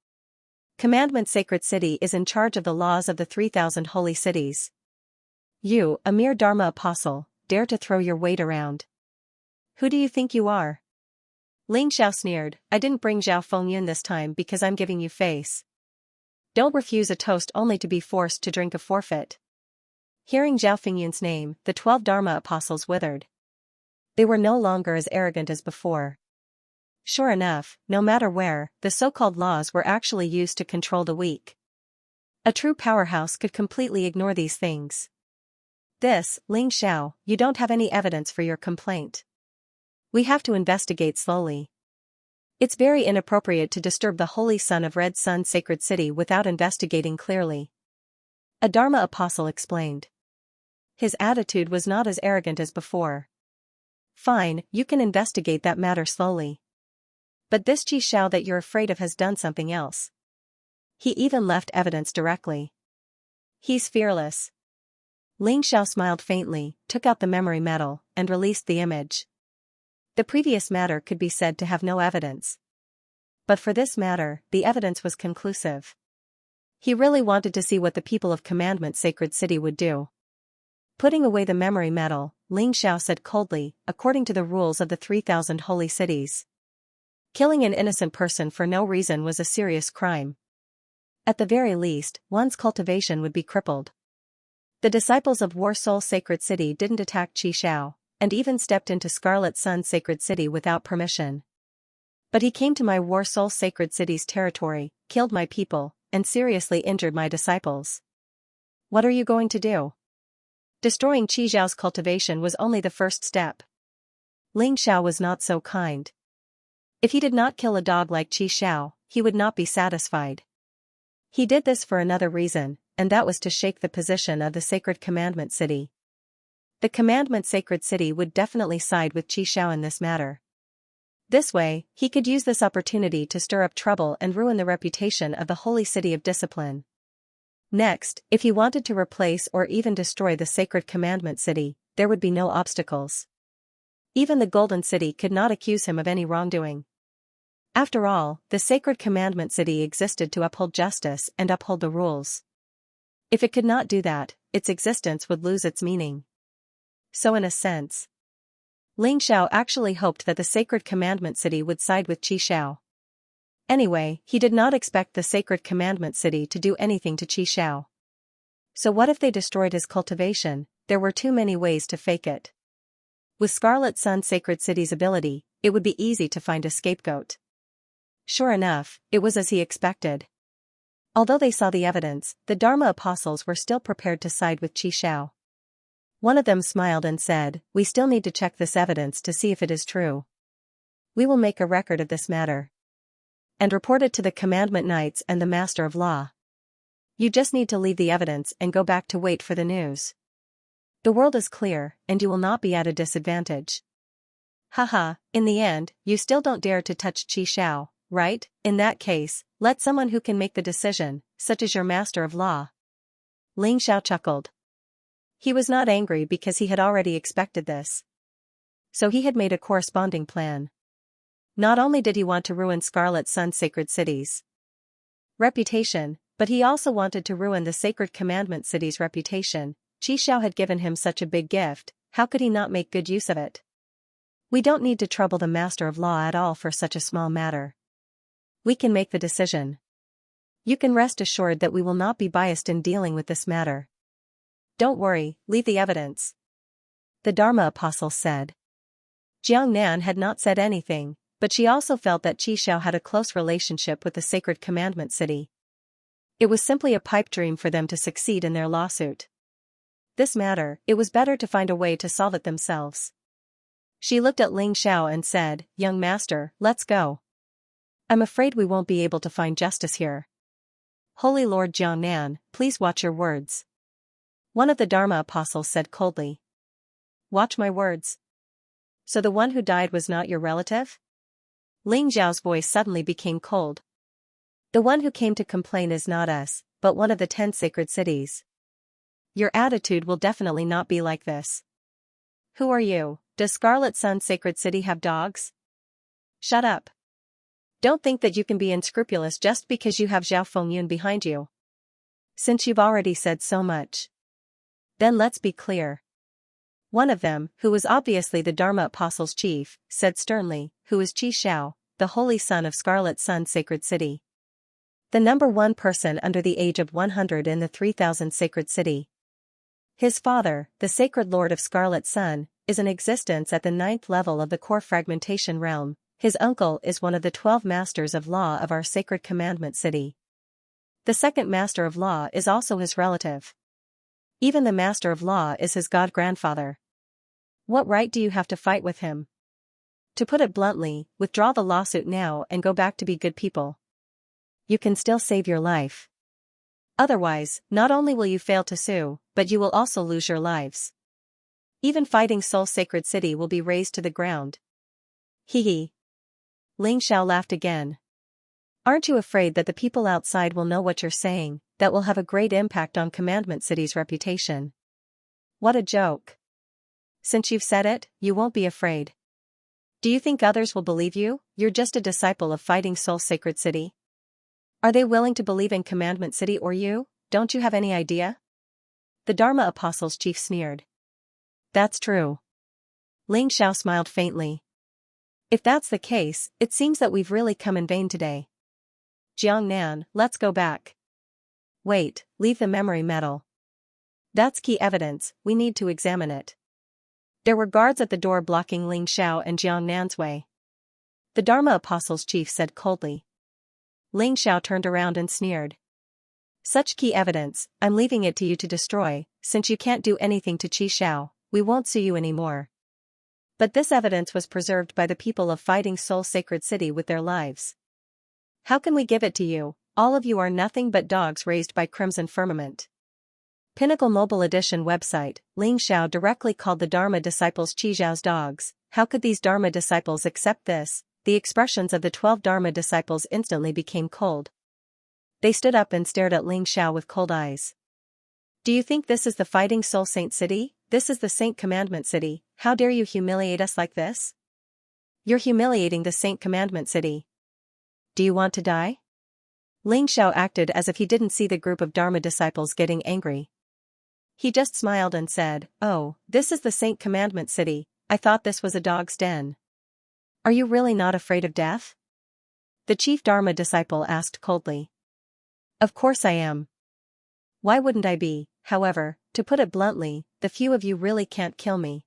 Commandment Sacred City is in charge of the laws of the 3,000 holy cities. You, a mere Dharma Apostle, dare to throw your weight around. Who do you think you are? Ling Xiao sneered, I didn't bring Zhao Fengyun this time because I'm giving you face. Don't refuse a toast only to be forced to drink a forfeit. Hearing Zhao Fengyun's name, the 12 Dharma Apostles withered. They were no longer as arrogant as before. Sure enough, no matter where, the so-called laws were actually used to control the weak. A true powerhouse could completely ignore these things. This, Ling Xiao, you don't have any evidence for your complaint. We have to investigate slowly. It's very inappropriate to disturb the Holy Son of Red Sun Sacred City without investigating clearly. A Dharma Apostle explained. His attitude was not as arrogant as before. Fine, you can investigate that matter slowly. But this Xiao that you're afraid of has done something else. He even left evidence directly. He's fearless. Ling Xiao smiled faintly, took out the memory metal, and released the image. The previous matter could be said to have no evidence. But for this matter, the evidence was conclusive. He really wanted to see what the people of Commandment Sacred City would do. Putting away the memory metal, Ling Xiao said coldly, according to the rules of the 3,000 holy cities, killing an innocent person for no reason was a serious crime. At the very least, one's cultivation would be crippled. The disciples of War Soul Sacred City didn't attack Xiao, and even stepped into Scarlet Sun Sacred City without permission. But he came to my War Soul Sacred City's territory, killed my people, and seriously injured my disciples. What are you going to do? Destroying Xiao's cultivation was only the first step. Ling Xiao was not so kind. If he did not kill a dog like Xiao, he would not be satisfied. He did this for another reason, and that was to shake the position of the Sacred Commandment City. The Commandment Sacred City would definitely side with Xiao in this matter. This way, he could use this opportunity to stir up trouble and ruin the reputation of the Holy City of Discipline. Next, if he wanted to replace or even destroy the Sacred Commandment City, there would be no obstacles. Even the Golden City could not accuse him of any wrongdoing. After all, the Sacred Commandment City existed to uphold justice and uphold the rules. If it could not do that, its existence would lose its meaning. So in a sense, Ling Xiao actually hoped that the Sacred Commandment City would side with Xiao. Anyway, he did not expect the Sacred Commandment City to do anything to Xiao. So what if they destroyed his cultivation? There were too many ways to fake it. With Scarlet Sun Sacred City's ability, it would be easy to find a scapegoat. Sure enough, it was as he expected. Although they saw the evidence, the Dharma apostles were still prepared to side with Xiao. One of them smiled and said, "We still need to check this evidence to see if it is true. We will make a record of this matter and report it to the Commandment Knights and the Master of Law. You just need to leave the evidence and go back to wait for the news. The world is clear, and you will not be at a disadvantage." Haha, in the end, you still don't dare to touch Xiao, right? In that case, let someone who can make the decision, such as your Master of Law. Ling Xiao chuckled. He was not angry because he had already expected this. So he had made a corresponding plan. Not only did he want to ruin Scarlet Sun Sacred City's reputation, but he also wanted to ruin the Sacred Commandment City's reputation. Xiao had given him such a big gift, how could he not make good use of it? We don't need to trouble the Master of Law at all for such a small matter. We can make the decision. You can rest assured that we will not be biased in dealing with this matter. Don't worry, leave the evidence. The Dharma Apostle said. Jiang Nan had not said anything, but she also felt that Xiao had a close relationship with the Sacred Commandment City. It was simply a pipe dream for them to succeed in their lawsuit. This matter, it was better to find a way to solve it themselves. She looked at Ling Xiao and said, "Young master, let's go. I'm afraid we won't be able to find justice here. Holy Lord Jiang Nan, please watch your words." One of the Dharma apostles said coldly. "Watch my words. So the one who died was not your relative?" Ling Xiao's voice suddenly became cold. "The one who came to complain is not us, but one of the 10 sacred cities. Your attitude will definitely not be like this. Who are you? Does Scarlet Sun Sacred City have dogs? Shut up. Don't think that you can be unscrupulous just because you have Zhao Fengyun behind you. Since you've already said so much, then let's be clear." One of them, who was obviously the Dharma Apostles' chief, said sternly, "Who is Xiao, the holy son of Scarlet Sun Sacred City? The number 1 person under the age of 100 in the 3,000 Sacred City. His father, the Sacred Lord of Scarlet Sun, is in existence at the 9th level of the core fragmentation realm. His uncle is one of the 12 Masters of Law of our Sacred Commandment City. The second Master of Law is also his relative. Even the Master of Law is his god-grandfather. What right do you have to fight with him? To put it bluntly, withdraw the lawsuit now and go back to be good people. You can still save your life. Otherwise, not only will you fail to sue, but you will also lose your lives. Even fighting Soul Sacred City will be razed to the ground." Hee. Ling Xiao laughed again. "Aren't you afraid that the people outside will know what you're saying, that will have a great impact on Commandment City's reputation. What a joke. Since you've said it, you won't be afraid. Do you think others will believe you? You're just a disciple of Fighting Soul Sacred City. Are they willing to believe in Commandment City or you? Don't you have any idea? The Dharma Apostles chief sneered. That's true. Ling Xiao smiled faintly. If that's the case, it seems that we've really come in vain today. Jiangnan, let's go back. Wait, leave the memory medal. That's key evidence, we need to examine it. There were guards at the door blocking Ling Xiao and Jiangnan's way. The Dharma Apostles chief said coldly. Ling Xiao turned around and sneered. Such key evidence, I'm leaving it to you to destroy, since you can't do anything to Qi Xiao, we won't sue you anymore. But this evidence was preserved by the people of Fighting Soul Sacred City with their lives. How can we give it to you? All of you are nothing but dogs raised by Crimson Firmament. Pinnacle Mobile Edition website, Ling Xiao directly called the Dharma disciples Qi Xiao's dogs. How could these Dharma disciples accept this? The expressions of the 12 Dharma disciples instantly became cold. They stood up and stared at Ling Xiao with cold eyes. Do you think this is the Fighting Soul Saint City? This is the Saint Commandment City. How dare you humiliate us like this? You're humiliating the Saint Commandment City. Do you want to die? Ling Xiao acted as if he didn't see the group of Dharma disciples getting angry. He just smiled and said, "Oh, this is the Saint Commandment City, I thought this was a dog's den. Are you really not afraid of death?" The chief Dharma disciple asked coldly. Of course I am. Why wouldn't I be? However, to put it bluntly, the few of you really can't kill me.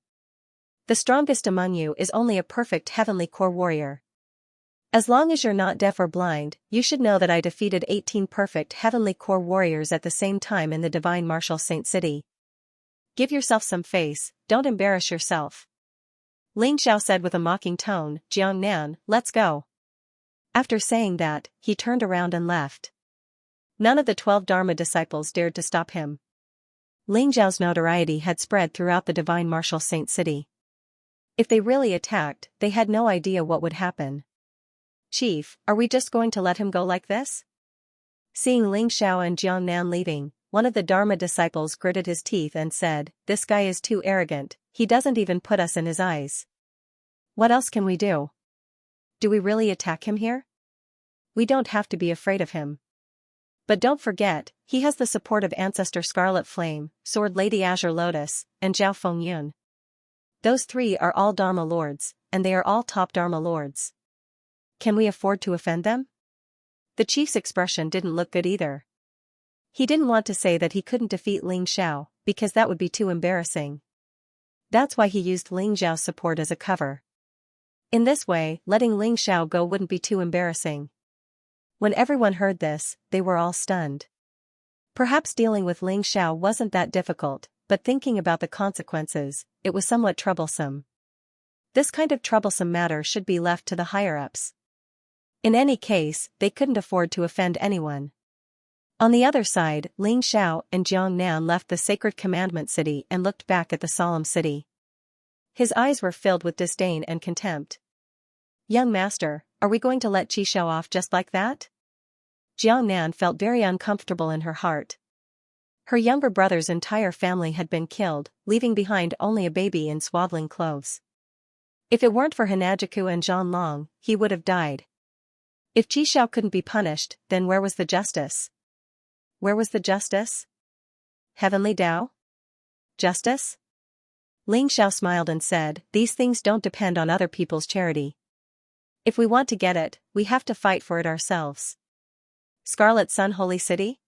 The strongest among you is only a perfect heavenly core warrior. As long as you're not deaf or blind, you should know that I defeated 18 perfect heavenly core warriors at the same time in the Divine Martial Saint City. Give yourself some face, don't embarrass yourself. Ling Xiao said with a mocking tone, Jiangnan, let's go. After saying that, he turned around and left. None of the 12 Dharma disciples dared to stop him. Ling Xiao's notoriety had spread throughout the Divine Martial Saint City. If they really attacked, they had no idea what would happen. Chief, are we just going to let him go like this? Seeing Ling Xiao and Jiangnan leaving, one of the Dharma disciples gritted his teeth and said, this guy is too arrogant, he doesn't even put us in his eyes. What else can we do? Do we really attack him here? We don't have to be afraid of him. But don't forget, he has the support of Ancestor Scarlet Flame, Sword Lady Azure Lotus, and Zhao Fengyun. Those three are all Dharma Lords, and they are all top Dharma Lords. Can we afford to offend them? The chief's expression didn't look good either. He didn't want to say that he couldn't defeat Ling Xiao, because that would be too embarrassing. That's why he used Ling Xiao's support as a cover. In this way, letting Ling Xiao go wouldn't be too embarrassing. When everyone heard this, they were all stunned. Perhaps dealing with Ling Xiao wasn't that difficult, but thinking about the consequences, it was somewhat troublesome. This kind of troublesome matter should be left to the higher-ups. In any case, they couldn't afford to offend anyone. On the other side, Ling Xiao and Jiangnan left the sacred commandment city and looked back at the solemn city. His eyes were filled with disdain and contempt. Young master, are we going to let Qi Xiao off just like that? Jiangnan felt very uncomfortable in her heart. Her younger brother's entire family had been killed, leaving behind only a baby in swaddling clothes. If it weren't for Hanajiku and Zhang Long, he would have died. If Qi Xiao couldn't be punished, then where was the justice? Where was the justice? Heavenly Tao? Justice? Ling Xiao smiled and said, these things don't depend on other people's charity. If we want to get it, we have to fight for it ourselves. Scarlet Sun Holy City?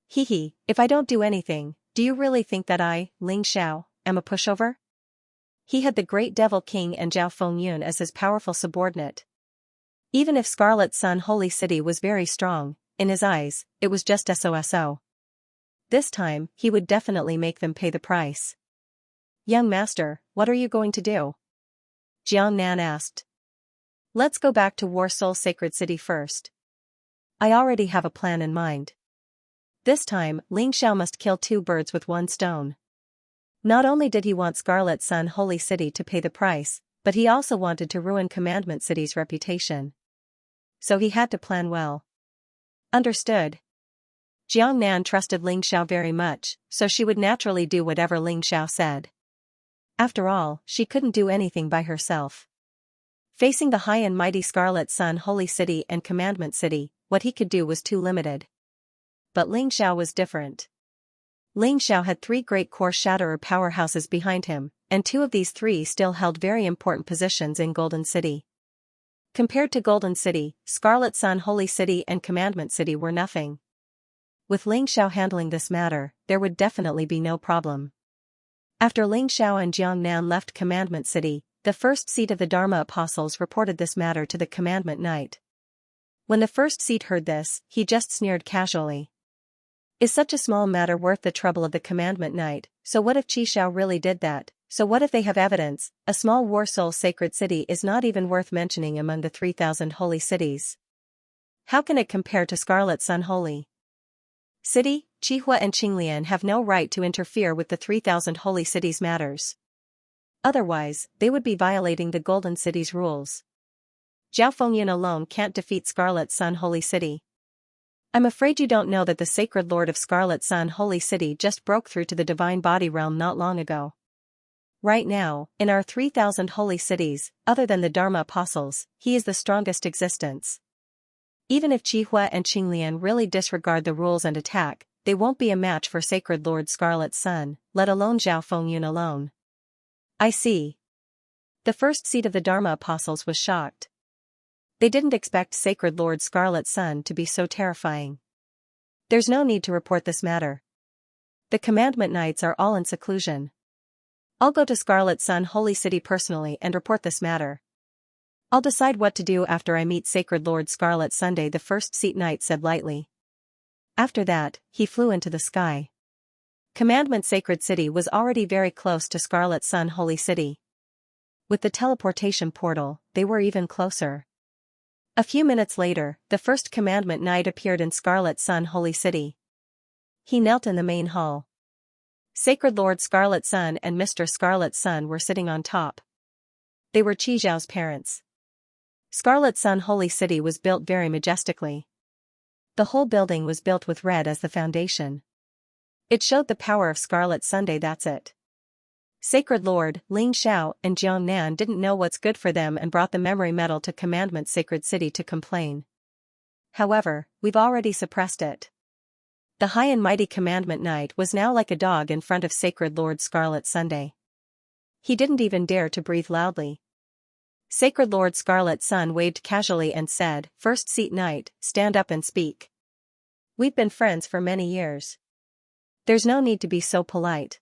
Hee, if I don't do anything, do you really think that I, Ling Xiao, am a pushover? He had the Great Devil King and Zhao Fengyun as his powerful subordinate. Even if Scarlet Sun Holy City was very strong, in his eyes, it was just SOSO. This time, he would definitely make them pay the price. Young master, what are you going to do? Jiangnan asked. Let's go back to War Soul Sacred City first. I already have a plan in mind. This time, Ling Xiao must kill two birds with one stone. Not only did he want Scarlet Sun Holy City to pay the price, but he also wanted to ruin Commandment City's reputation. So he had to plan well. Understood. Jiang Nan trusted Ling Xiao very much, so she would naturally do whatever Ling Xiao said. After all, she couldn't do anything by herself. Facing the high and mighty Scarlet Sun Holy City and Commandment City, what he could do was too limited. But Ling Xiao was different. Ling Xiao had 3 great core shatterer powerhouses behind him, and 2 of these 3 still held very important positions in Golden City. Compared to Golden City, Scarlet Sun Holy City and Commandment City were nothing. With Ling Xiao handling this matter, there would definitely be no problem. After Ling Xiao and Jiang Nan left Commandment City, the first seat of the Dharma Apostles reported this matter to the Commandment Knight. When the first seat heard this, he just sneered casually. Is such a small matter worth the trouble of the Commandment Knight? So what if Qi Xiao really did that? So what if they have evidence? A small war soul sacred city is not even worth mentioning among the 3,000 holy cities. How can it compare to Scarlet Sun Holy City? Qihua and Qinglian have no right to interfere with the 3,000 holy cities matters. Otherwise, they would be violating the Golden City's rules. Zhao Fengyan alone can't defeat Scarlet Sun Holy City. I'm afraid you don't know that the Sacred Lord of Scarlet Sun Holy City just broke through to the Divine Body realm not long ago. Right now, in our 3,000 holy cities, other than the Dharma Apostles, he is the strongest existence. Even if Qihua and Qinglian really disregard the rules and attack, they won't be a match for Sacred Lord Scarlet Sun, let alone Zhao Fengyun alone. I see. The first seat of the Dharma Apostles was shocked. They didn't expect Sacred Lord Scarlet Sun to be so terrifying. There's no need to report this matter. The Commandment Knights are all in seclusion. I'll go to Scarlet Sun Holy City personally and report this matter. I'll decide what to do after I meet Sacred Lord Scarlet Sunday, the first seat knight said lightly. After that, he flew into the sky. Commandment Sacred City was already very close to Scarlet Sun Holy City. With the teleportation portal, they were even closer. A few minutes later, the first Commandment Knight appeared in Scarlet Sun Holy City. He knelt in the main hall. Sacred Lord Scarlet Sun and Mr. Scarlet Sun were sitting on top. They were Qi Zhao's parents. Scarlet Sun Holy City was built very majestically. The whole building was built with red as the foundation. It showed the power of Scarlet Sunday, that's it. Sacred Lord, Ling Xiao and Jiang Nan didn't know what's good for them and brought the memory medal to Commandment Sacred City to complain. However, we've already suppressed it. The high and mighty Commandment Knight was now like a dog in front of Sacred Lord Scarlet Sunday. He didn't even dare to breathe loudly. Sacred Lord Scarlet Sun waved casually and said, "First seat knight, stand up and speak. We've been friends for many years. There's no need to be so polite.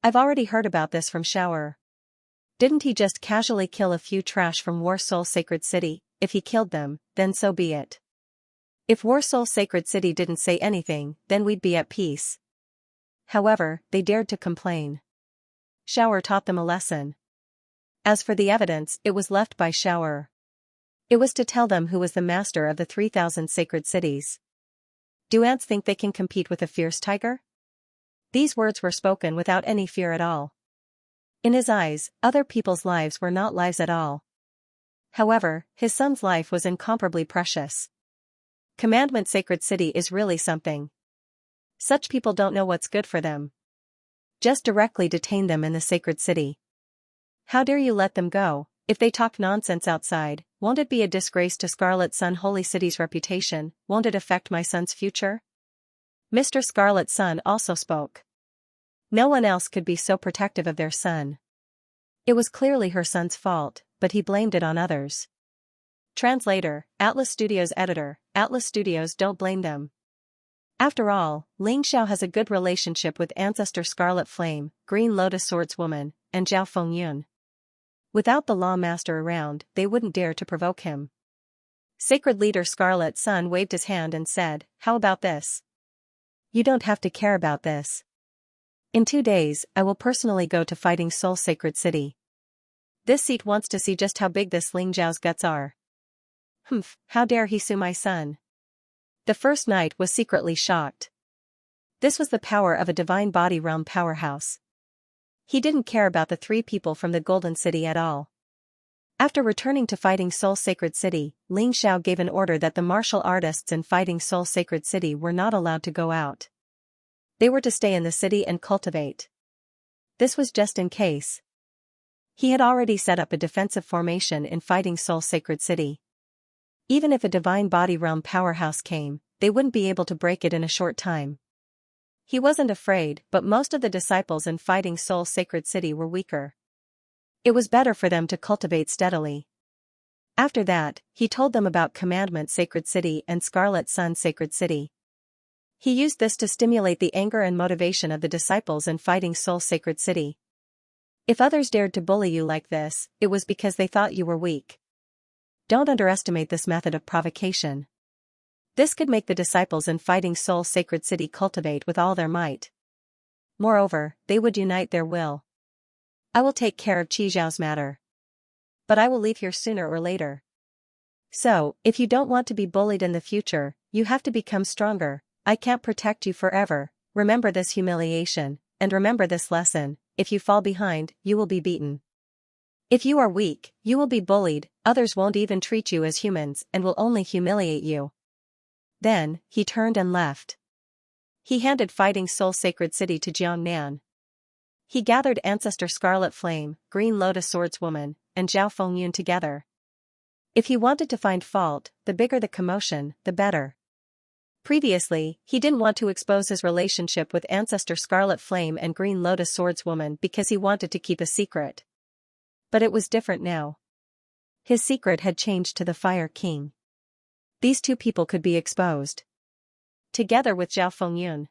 I've already heard about this from Shower. Didn't he just casually kill a few trash from War Soul Sacred City? If he killed them, then so be it. If War Soul Sacred City didn't say anything, then we'd be at peace." However, they dared to complain. Shower taught them a lesson. As for the evidence, it was left by Shower. It was to tell them who was the master of the 3,000 sacred cities. Do ants think they can compete with a fierce tiger? These words were spoken without any fear at all. In his eyes, other people's lives were not lives at all. However, his son's life was incomparably precious. Commandment Sacred City is really something. Such people don't know what's good for them. Just directly detain them in the sacred city. How dare you let them go? If they talk nonsense outside, won't it be a disgrace to Scarlet Sun Holy City's reputation? Won't it affect my son's future? Mr. Scarlet Sun also spoke. No one else could be so protective of their son. It was clearly her son's fault, but he blamed it on others. Translator, Atlas Studios editor, Atlas Studios don't blame them. After all, Ling Xiao has a good relationship with Ancestor Scarlet Flame, Green Lotus Swordswoman, and Zhao Fengyun. Without the Law Master around, they wouldn't dare to provoke him. Sacred Leader Scarlet Sun waved his hand and said, "How about this? You don't have to care about this. In 2 days, I will personally go to Fighting Soul Sacred City. This seat wants to see just how big this Ling Zhao's guts are. Humph, how dare he sue my son?" The first knight was secretly shocked. This was the power of a divine body realm powerhouse. He didn't care about the 3 people from the Golden City at all. After returning to Fighting Soul Sacred City, Xiao gave an order that the martial artists in Fighting Soul Sacred City were not allowed to go out. They were to stay in the city and cultivate. This was just in case. He had already set up a defensive formation in Fighting Soul Sacred City. Even if a divine body realm powerhouse came, they wouldn't be able to break it in a short time. He wasn't afraid, but most of the disciples in Fighting Soul Sacred City were weaker. It was better for them to cultivate steadily. After that, he told them about Commandment Sacred City and Scarlet Sun Sacred City. He used this to stimulate the anger and motivation of the disciples in Fighting Soul Sacred City. If others dared to bully you like this, it was because they thought you were weak. Don't underestimate this method of provocation. This could make the disciples in Fighting Soul Sacred City cultivate with all their might. Moreover, they would unite their will. I will take care of Xiao's matter. But I will leave here sooner or later. So, if you don't want to be bullied in the future, you have to become stronger. I can't protect you forever. Remember this humiliation, and remember this lesson: if you fall behind, you will be beaten. If you are weak, you will be bullied, others won't even treat you as humans and will only humiliate you. Then, he turned and left. He handed Fighting Soul Sacred City to Jiangnan. He gathered Ancestor Scarlet Flame, Green Lotus Swordswoman, and Zhao Fengyun together. If he wanted to find fault, the bigger the commotion, the better. Previously, he didn't want to expose his relationship with Ancestor Scarlet Flame and Green Lotus Swordswoman because he wanted to keep a secret. But it was different now. His secret had changed to the Fire King. These two people could be exposed. Together with Zhao Fengyun.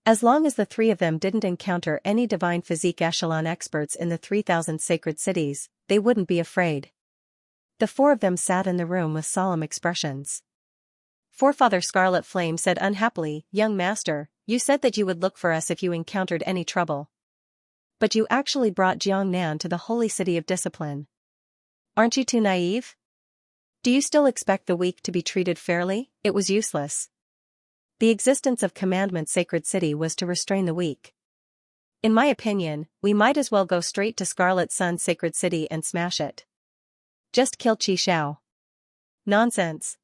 As long as the three of them didn't encounter any divine physique echelon experts in the 3,000 sacred cities, they wouldn't be afraid. The four of them sat in the room with solemn expressions. Forefather Scarlet Flame said unhappily, "Young master, you said that you would look for us if you encountered any trouble. But you actually brought Jiangnan to the holy city of discipline. Aren't you too naive? Do you still expect the weak to be treated fairly? It was useless. The existence of Commandment Sacred City was to restrain the weak. In my opinion, we might as well go straight to Scarlet Sun Sacred City and smash it. Just kill Xiao." "Nonsense."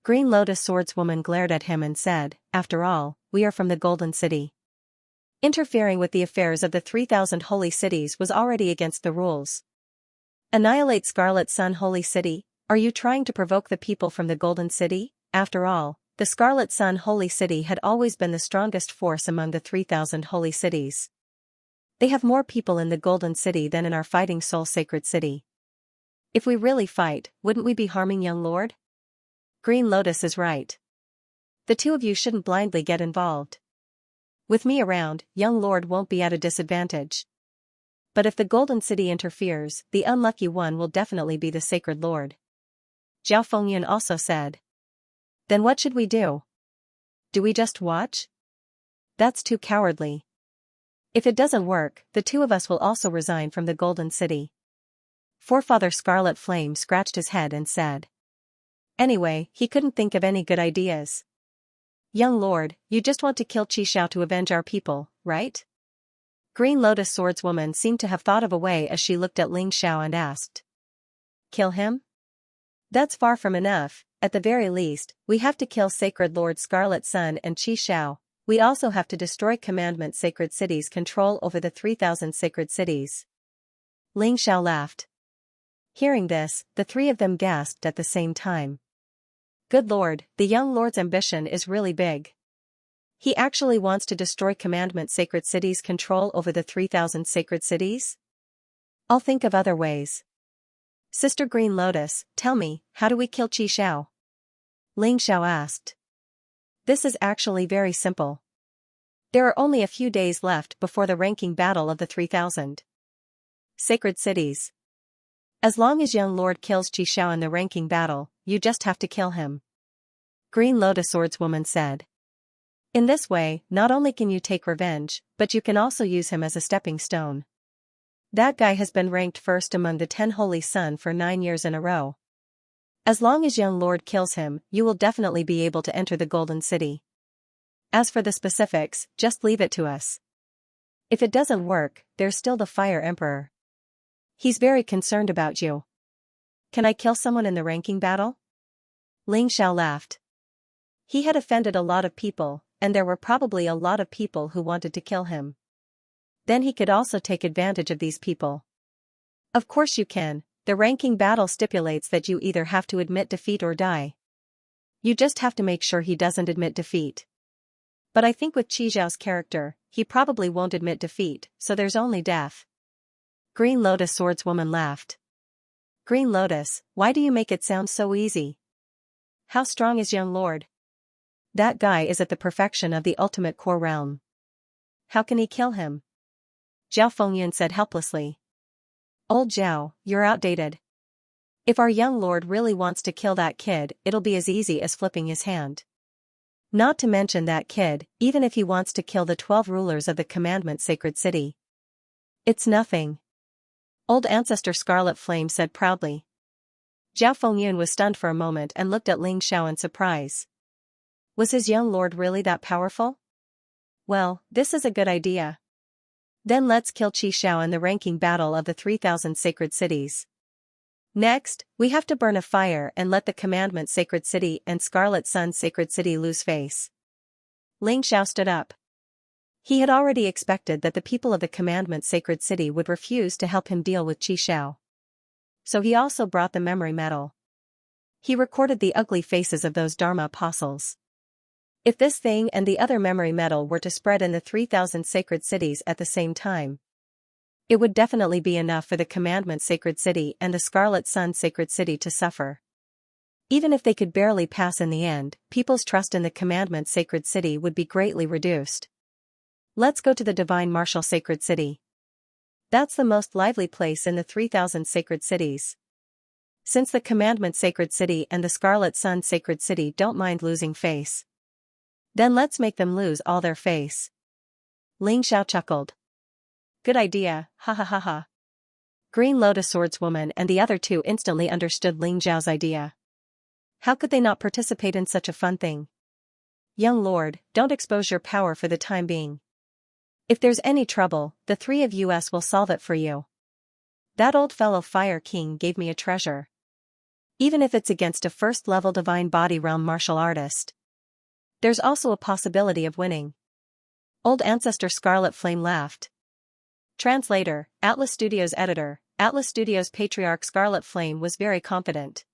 Green Lotus Swordswoman glared at him and said, "After all, we are from the Golden City. Interfering with the affairs of the 3,000 holy cities was already against the rules. Annihilate Scarlet Sun Holy City? Are you trying to provoke the people from the Golden City? After all, the Scarlet Sun Holy City had always been the strongest force among the 3,000 holy cities. They have more people in the Golden City than in our Fighting Soul Sacred City. If we really fight, wouldn't we be harming young Lord? Green Lotus is right. The two of you shouldn't blindly get involved. With me around, young Lord won't be at a disadvantage. But if the Golden City interferes, the unlucky one will definitely be the Sacred Lord." Zhao Fengyun also said. "Then what should we do? Do we just watch? That's too cowardly. If it doesn't work, the two of us will also resign from the Golden City." Forefather Scarlet Flame scratched his head and said. Anyway, he couldn't think of any good ideas. "Young Lord, you just want to kill Xiao to avenge our people, right?" Green Lotus Swordswoman seemed to have thought of a way as she looked at Xiao and asked. "Kill him? That's far from enough. At the very least, we have to kill Sacred Lord Scarlet Sun and Xiao. We also have to destroy Commandment Sacred City's control over the 3,000 sacred cities." Xiao laughed. Hearing this, the three of them gasped at the same time. Good Lord, the young Lord's ambition is really big. He actually wants to destroy Commandment Sacred City's control over the 3,000 sacred cities? I'll think of other ways. Sister Green Lotus, tell me, how do we kill Xiao? Xiao asked. This is actually very simple. There are only a few days left before the ranking battle of the 3,000 sacred cities. As long as young Lord kills Xiao in the ranking battle, you just have to kill him. Green Lotus Swordswoman said. In this way, not only can you take revenge, but you can also use him as a stepping stone. That guy has been ranked first among the 10 Holy Sun for 9 years in a row. As long as young Lord kills him, you will definitely be able to enter the Golden City. As for the specifics, just leave it to us. If it doesn't work, there's still the Fire Emperor. He's very concerned about you. Can I kill someone in the ranking battle? Ling Xiao laughed. He had offended a lot of people, and there were probably a lot of people who wanted to kill him. Then he could also take advantage of these people. Of course you can. The ranking battle stipulates that you either have to admit defeat or die. You just have to make sure he doesn't admit defeat. But I think with Qi Zhao's character, he probably won't admit defeat, so there's only death. Green Lotus Swordswoman laughed. Green Lotus, why do you make it sound so easy? How strong is young lord? That guy is at the perfection of the ultimate core realm. How can he kill him? Zhao Fengyun said helplessly. Old Zhao, you're outdated. If our young lord really wants to kill that kid, it'll be as easy as flipping his hand. Not to mention that kid, even if he wants to kill the 12 rulers of the Commandment Sacred City. It's nothing. Old Ancestor Scarlet Flame said proudly. Zhao Fengyun was stunned for a moment and looked at Ling Xiao in surprise. Was his young lord really that powerful? Well, this is a good idea. Then let's kill Qi Xiao in the ranking battle of the 3,000 sacred cities. Next, we have to burn a fire and let the Commandment Sacred City and Scarlet Sun Sacred City lose face. Ling Xiao stood up. He had already expected that the people of the Commandment Sacred City would refuse to help him deal with Qi Xiao. So he also brought the memory medal. He recorded the ugly faces of those Dharma apostles. If this thing and the other memory medal were to spread in the 3,000 sacred cities at the same time, it would definitely be enough for the Commandment Sacred City and the Scarlet Sun Sacred City to suffer. Even if they could barely pass in the end, people's trust in the Commandment Sacred City would be greatly reduced. Let's go to the Divine Martial Sacred City. That's the most lively place in the 3,000 sacred cities. Since the Commandment Sacred City and the Scarlet Sun Sacred City don't mind losing face, then let's make them lose all their face. Ling Xiao chuckled. Good idea, ha ha ha ha. Green Lotus Swordswoman and the other two instantly understood Ling Xiao's idea. How could they not participate in such a fun thing? Young lord, don't expose your power for the time being. If there's any trouble, the three of us will solve it for you. That old fellow Fire King gave me a treasure. Even if it's against a first-level Divine Body Realm martial artist, there's also a possibility of winning. Old Ancestor Scarlet Flame laughed. Translator, Atlas Studios editor, Atlas Studios Patriarch Scarlet Flame was very confident.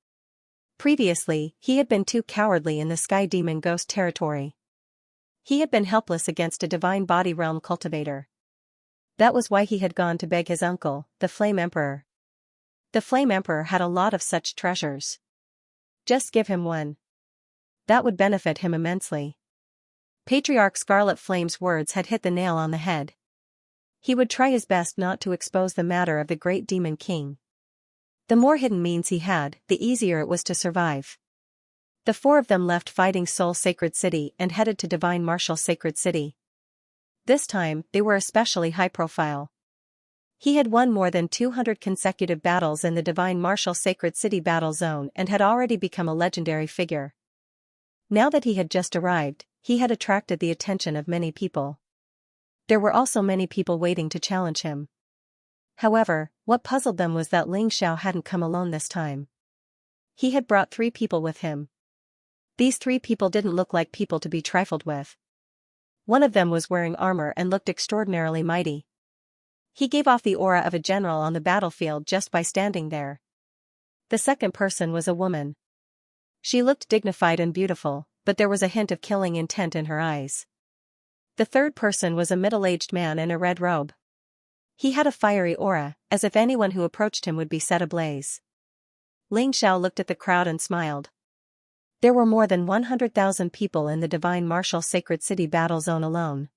Previously, he had been too cowardly in the Sky Demon Ghost territory. He had been helpless against a Divine Body Realm cultivator. That was why he had gone to beg his uncle, the Flame Emperor. The Flame Emperor had a lot of such treasures. Just give him one. That would benefit him immensely. Patriarch Scarlet Flame's words had hit the nail on the head. He would try his best not to expose the matter of the Great Demon King. The more hidden means he had, the easier it was to survive. The four of them left Fighting Soul Sacred City and headed to Divine Martial Sacred City. This time, they were especially high profile. He had won more than 200 consecutive battles in the Divine Martial Sacred City battle zone and had already become a legendary figure. Now that he had just arrived, he had attracted the attention of many people. There were also many people waiting to challenge him. However, what puzzled them was that Ling Xiao hadn't come alone this time. He had brought 3 people with him. These 3 people didn't look like people to be trifled with. One of them was wearing armor and looked extraordinarily mighty. He gave off the aura of a general on the battlefield just by standing there. The second person was a woman. She looked dignified and beautiful, but there was a hint of killing intent in her eyes. The third person was a middle-aged man in a red robe. He had a fiery aura, as if anyone who approached him would be set ablaze. Ling Xiao looked at the crowd and smiled. There were more than 100,000 people in the Divine Martial Sacred City battle zone alone.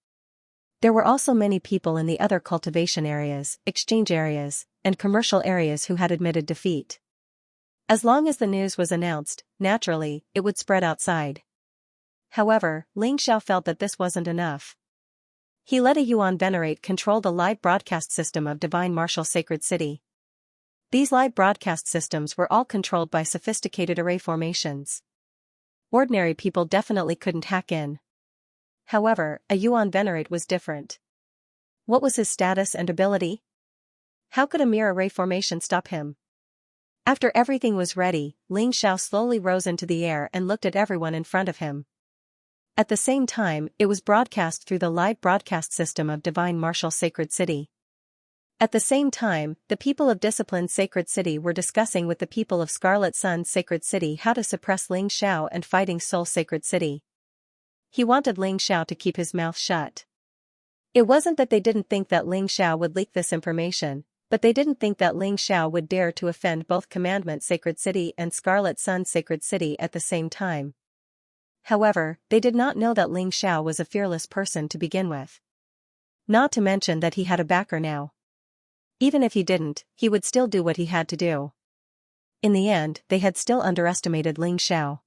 There were also many people in the other cultivation areas, exchange areas, and commercial areas who had admitted defeat. As long as the news was announced, naturally, it would spread outside. However, Ling Xiao felt that this wasn't enough. He let a Yuan Venerate control the live broadcast system of Divine Martial Sacred City. These live broadcast systems were all controlled by sophisticated array formations. Ordinary people definitely couldn't hack in. However, a Yuan Venerate was different. What was his status and ability? How could a mere array formation stop him? After everything was ready, Ling Xiao slowly rose into the air and looked at everyone in front of him. At the same time, it was broadcast through the live broadcast system of Divine Martial Sacred City. At the same time, the people of Disciplined Sacred City were discussing with the people of Scarlet Sun Sacred City how to suppress Ling Xiao and Fighting Soul Sacred City. He wanted Ling Xiao to keep his mouth shut. It wasn't that they didn't think that Ling Xiao would leak this information, but they didn't think that Ling Xiao would dare to offend both Commandment Sacred City and Scarlet Sun Sacred City at the same time. However, they did not know that Ling Xiao was a fearless person to begin with. Not to mention that he had a backer now. Even if he didn't, he would still do what he had to do. In the end, they had still underestimated Ling Xiao.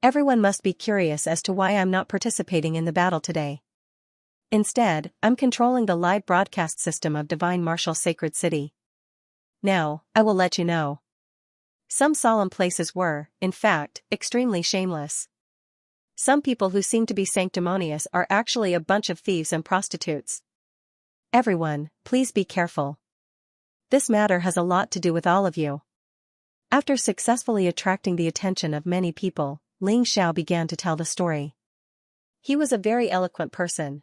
Everyone must be curious as to why I'm not participating in the battle today. Instead, I'm controlling the live broadcast system of Divine Martial Sacred City. Now, I will let you know. Some solemn places were, in fact, extremely shameless. Some people who seem to be sanctimonious are actually a bunch of thieves and prostitutes. Everyone, please be careful. This matter has a lot to do with all of you. After successfully attracting the attention of many people, Ling Xiao began to tell the story. He was a very eloquent person.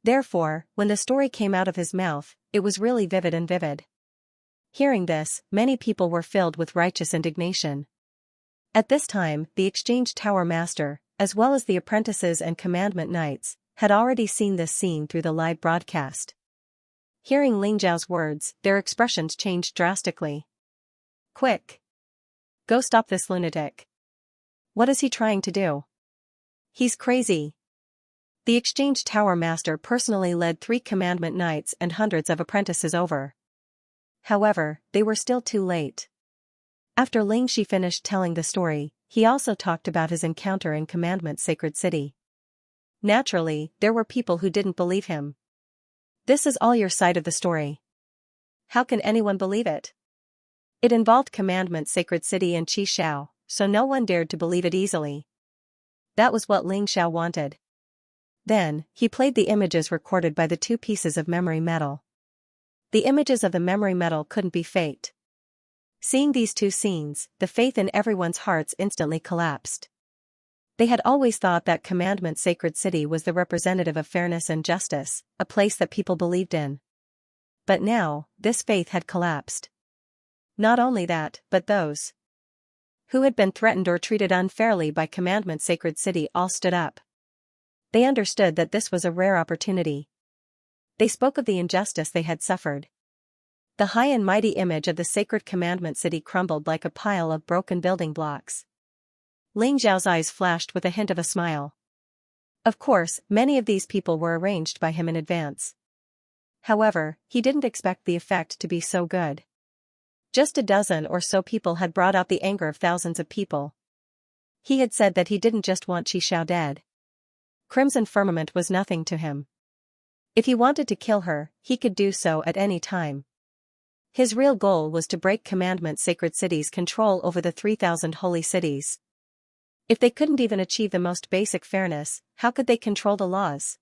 Therefore, when the story came out of his mouth, it was really vivid and vivid. Hearing this, many people were filled with righteous indignation. At this time, the Exchange Tower Master, as well as the apprentices and Commandment Knights, had already seen this scene through the live broadcast. Hearing Ling Xiao's words, their expressions changed drastically. Quick! Go stop this lunatic. What is he trying to do? He's crazy. The Exchange Tower Master personally led 3 Commandment Knights and hundreds of apprentices over. However, they were still too late. After Ling Xi finished telling the story, he also talked about his encounter in Commandment Sacred City. Naturally, there were people who didn't believe him. This is all your side of the story. How can anyone believe it? It involved Commandment Sacred City and Qi Xiao, so no one dared to believe it easily. That was what Ling Xiao wanted. Then, he played the images recorded by the 2 pieces of memory metal. The images of the memory metal couldn't be faked. Seeing these 2 scenes, the faith in everyone's hearts instantly collapsed. They had always thought that Commandment Sacred City was the representative of fairness and justice, a place that people believed in. But now, this faith had collapsed. Not only that, but those who had been threatened or treated unfairly by Commandment Sacred City all stood up. They understood that this was a rare opportunity. They spoke of the injustice they had suffered. The high and mighty image of the sacred Commandment City crumbled like a pile of broken building blocks. Ling Xiao's eyes flashed with a hint of a smile. Of course, many of these people were arranged by him in advance. However, he didn't expect the effect to be so good. Just a dozen or so people had brought out the anger of thousands of people. He had said that he didn't just want Qi Xiao dead. Crimson Firmament was nothing to him. If he wanted to kill her, he could do so at any time. His real goal was to break Commandment Sacred City's control over the 3,000 holy cities. If they couldn't even achieve the most basic fairness, how could they control the laws?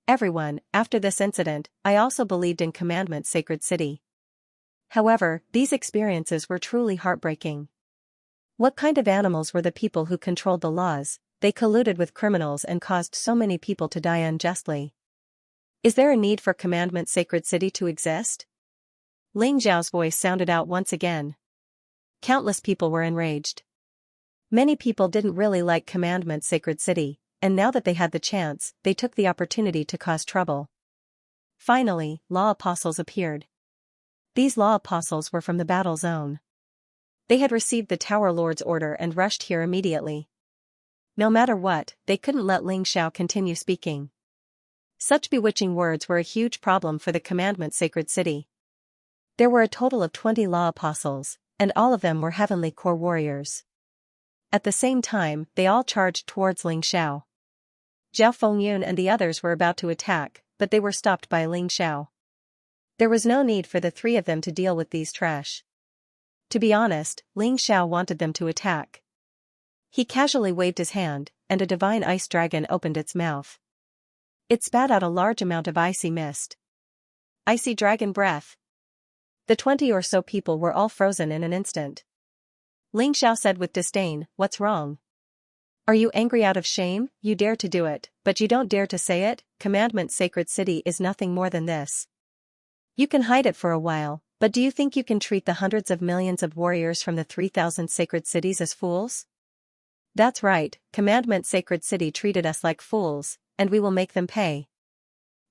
Everyone, after this incident, I also believed in Commandment Sacred City. However, these experiences were truly heartbreaking. What kind of animals were the people who controlled the laws? They colluded with criminals and caused so many people to die unjustly. Is there a need for Commandment Sacred City to exist? Ling Xiao's voice sounded out once again. Countless people were enraged. Many people didn't really like Commandment Sacred City, and now that they had the chance, they took the opportunity to cause trouble. Finally, Law Apostles appeared. These Law Apostles were from the battle zone. They had received the Tower Lord's order and rushed here immediately. No matter what, they couldn't let Ling Xiao continue speaking. Such bewitching words were a huge problem for the Commandment Sacred City. There were a total of 20 Law Apostles, and all of them were Heavenly Core warriors. At the same time, they all charged towards Ling Xiao. Zhao Fengyun and the others were about to attack, but they were stopped by Ling Xiao. There was no need for the 3 of them to deal with these trash. To be honest, Ling Xiao wanted them to attack. He casually waved his hand, and a divine ice dragon opened its mouth. It spat out a large amount of icy mist. Icy dragon breath. The 20 or so people were all frozen in an instant. Ling Xiao said with disdain, "What's wrong? Are you angry out of shame? You dare to do it, but you don't dare to say it. Commandment Sacred City is nothing more than this. You can hide it for a while, but do you think you can treat the hundreds of millions of warriors from the 3,000 sacred cities as fools? That's right, Commandment Sacred City treated us like fools, and we will make them pay.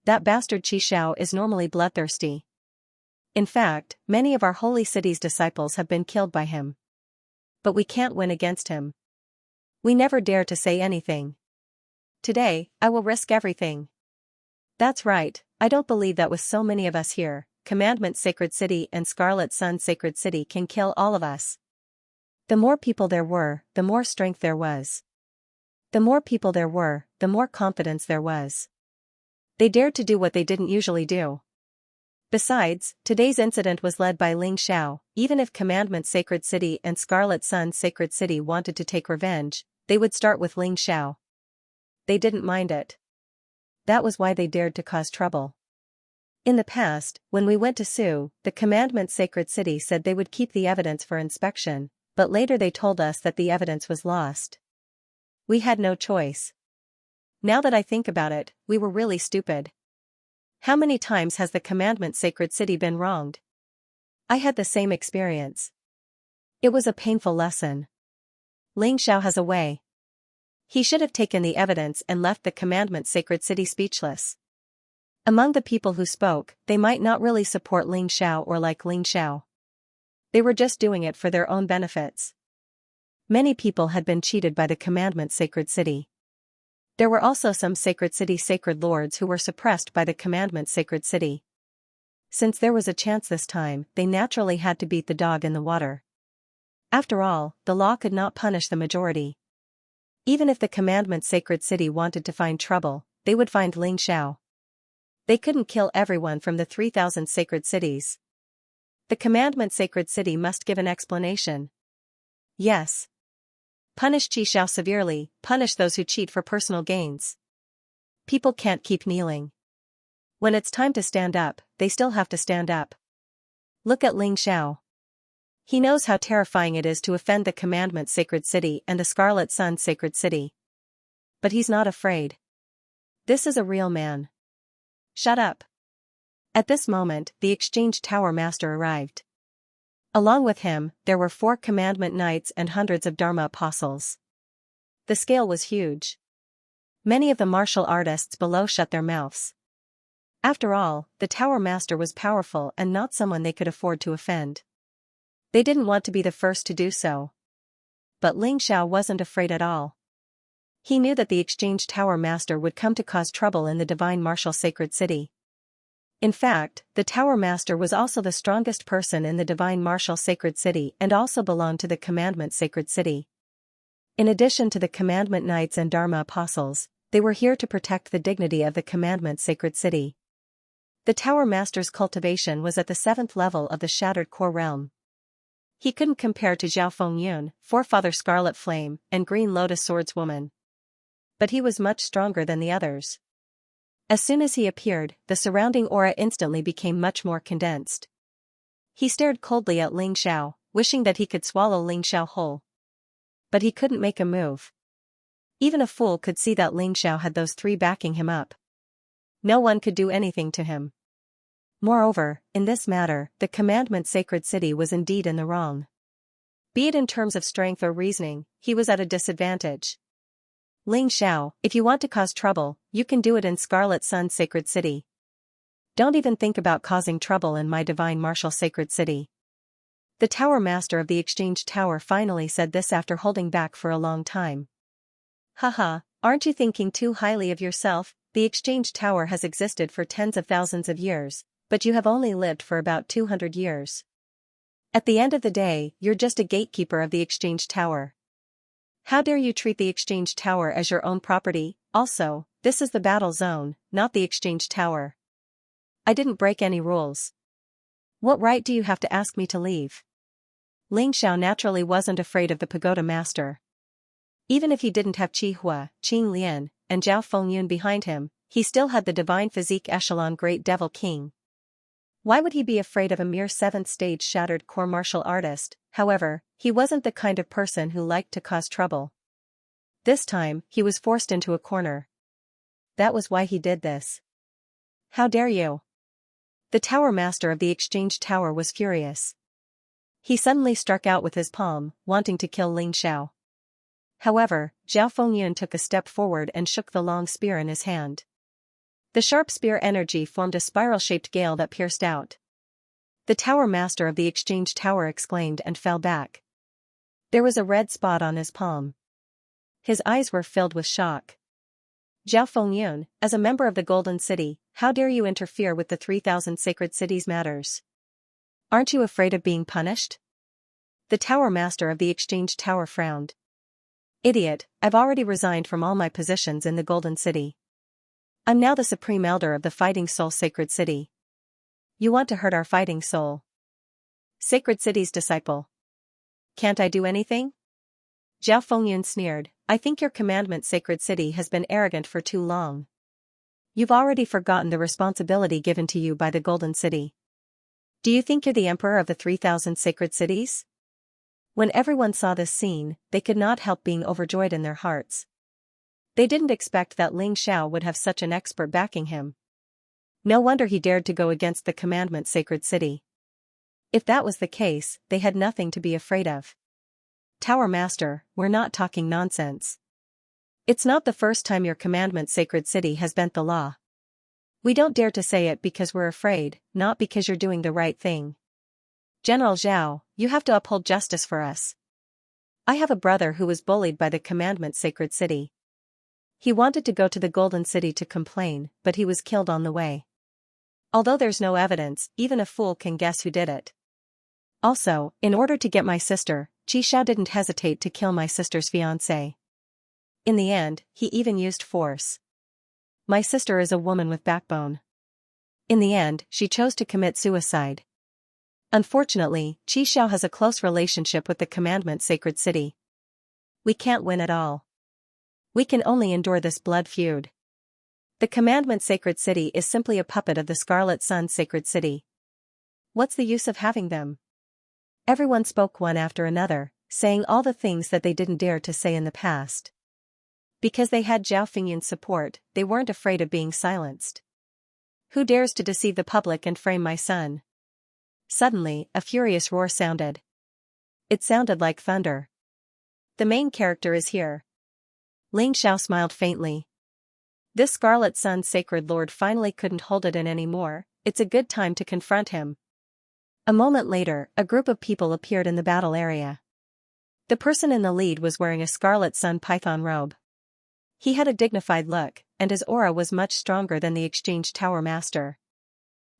That bastard Qi Xiao is normally bloodthirsty. In fact, many of our holy city's disciples have been killed by him. But we can't win against him. We never dare to say anything. Today, I will risk everything." "That's right, I don't believe that with so many of us here, Commandment Sacred City and Scarlet Sun Sacred City can kill all of us." The more people there were, the more strength there was. The more people there were, the more confidence there was. They dared to do what they didn't usually do. Besides, today's incident was led by Ling Xiao. Even if Commandment Sacred City and Scarlet Sun Sacred City wanted to take revenge, they would start with Ling Xiao. They didn't mind it. That was why they dared to cause trouble. In the past, when we went to sue, the Commandment Sacred City said they would keep the evidence for inspection, but later they told us that the evidence was lost. We had no choice. Now that I think about it, we were really stupid. How many times has the Commandment Sacred City been wronged? I had the same experience. It was a painful lesson. Ling Xiao has a way. He should have taken the evidence and left the Commandment Sacred City speechless. Among the people who spoke, they might not really support Ling Xiao or like Ling Xiao. They were just doing it for their own benefits. Many people had been cheated by the Commandment Sacred City. There were also some Sacred City sacred lords who were suppressed by the Commandment Sacred City. Since there was a chance this time, they naturally had to beat the dog in the water. After all, the law could not punish the majority. Even if the Commandment Sacred City wanted to find trouble, they would find Ling Xiao. They couldn't kill everyone from the 3,000 sacred cities. The Commandment Sacred City must give an explanation. Yes. Punish Qi Xiao severely, punish those who cheat for personal gains. People can't keep kneeling. When it's time to stand up, they still have to stand up. Look at Ling Xiao. He knows how terrifying it is to offend the Commandment Sacred City and the Scarlet Sun Sacred City. But he's not afraid. This is a real man. Shut up. At this moment, the Exchange Tower Master arrived. Along with him, there were 4 Commandment Knights and hundreds of Dharma Apostles. The scale was huge. Many of the martial artists below shut their mouths. After all, the Tower Master was powerful and not someone they could afford to offend. They didn't want to be the first to do so. But Ling Xiao wasn't afraid at all. He knew that the Exchange Tower Master would come to cause trouble in the Divine Martial Sacred City. In fact, the Tower Master was also the strongest person in the Divine Martial Sacred City and also belonged to the Commandment Sacred City. In addition to the Commandment Knights and Dharma Apostles, they were here to protect the dignity of the Commandment Sacred City. The Tower Master's cultivation was at the 7th level of the Shattered Core Realm. He couldn't compare to Zhao Fengyun, Forefather Scarlet Flame, and Green Lotus Swordswoman. But he was much stronger than the others. As soon as he appeared, the surrounding aura instantly became much more condensed. He stared coldly at Ling Xiao, wishing that he could swallow Ling Xiao whole. But he couldn't make a move. Even a fool could see that Ling Xiao had those 3 backing him up. No one could do anything to him. Moreover, in this matter, the Commandment Sacred City was indeed in the wrong. Be it in terms of strength or reasoning, he was at a disadvantage. Ling Xiao, if you want to cause trouble, you can do it in Scarlet Sun Sacred City. Don't even think about causing trouble in my Divine Martial Sacred City. The Tower Master of the Exchange Tower finally said this after holding back for a long time. Haha, aren't you thinking too highly of yourself? The Exchange Tower has existed for tens of thousands of years, but you have only lived for about 200 years. At the end of the day, you're just a gatekeeper of the Exchange Tower. How dare you treat the Exchange Tower as your own property? Also, this is the battle zone, not the Exchange Tower. I didn't break any rules. What right do you have to ask me to leave? Ling Xiao naturally wasn't afraid of the Pagoda Master. Even if he didn't have Qi Hua, Qing Lian, and Zhao Fengyun behind him, he still had the Divine Physique Echelon Great Devil King. Why would he be afraid of a mere 7th stage shattered core martial artist? However, he wasn't the kind of person who liked to cause trouble. This time, he was forced into a corner. That was why he did this. How dare you? The tower master of the exchange tower was furious. He suddenly struck out with his palm, wanting to kill Ling Xiao. However, Zhao Fengyun took a step forward and shook the long spear in his hand. The sharp spear energy formed a spiral-shaped gale that pierced out. The tower master of the exchange tower exclaimed and fell back. There was a red spot on his palm. His eyes were filled with shock. Zhao Fengyun, as a member of the Golden City, how dare you interfere with the 3,000 sacred cities' matters? Aren't you afraid of being punished? The tower master of the exchange tower frowned. Idiot, I've already resigned from all my positions in the Golden City. I'm now the supreme elder of the Fighting Soul Sacred City. You want to hurt our Fighting Soul? Sacred City's disciple. Can't I do anything? Zhao Fengyun sneered, I think your commandment Sacred City has been arrogant for too long. You've already forgotten the responsibility given to you by the Golden City. Do you think you're the emperor of the 3,000 sacred cities? When everyone saw this scene, they could not help being overjoyed in their hearts. They didn't expect that Ling Xiao would have such an expert backing him. No wonder he dared to go against the commandment Sacred City. If that was the case, they had nothing to be afraid of. Tower Master, we're not talking nonsense. It's not the first time your commandment Sacred City has bent the law. We don't dare to say it because we're afraid, not because you're doing the right thing. General Zhao, you have to uphold justice for us. I have a brother who was bullied by the commandment Sacred City. He wanted to go to the Golden City to complain, but he was killed on the way. Although there's no evidence, even a fool can guess who did it. Also, in order to get my sister, Xiao didn't hesitate to kill my sister's fiancé. In the end, he even used force. My sister is a woman with backbone. In the end, she chose to commit suicide. Unfortunately, Xiao has a close relationship with the commandment Sacred City. We can't win at all. We can only endure this blood feud. The commandment Sacred City is simply a puppet of the Scarlet Sun Sacred City. What's the use of having them? Everyone spoke one after another, saying all the things that they didn't dare to say in the past. Because they had Zhao Fengyun's support, they weren't afraid of being silenced. Who dares to deceive the public and frame my son? Suddenly, a furious roar sounded. It sounded like thunder. The main character is here. Ling Xiao smiled faintly. This Scarlet Sun Sacred Lord finally couldn't hold it in anymore. It's a good time to confront him. A moment later, a group of people appeared in the battle area. The person in the lead was wearing a Scarlet Sun Python robe. He had a dignified look, and his aura was much stronger than the exchange tower master.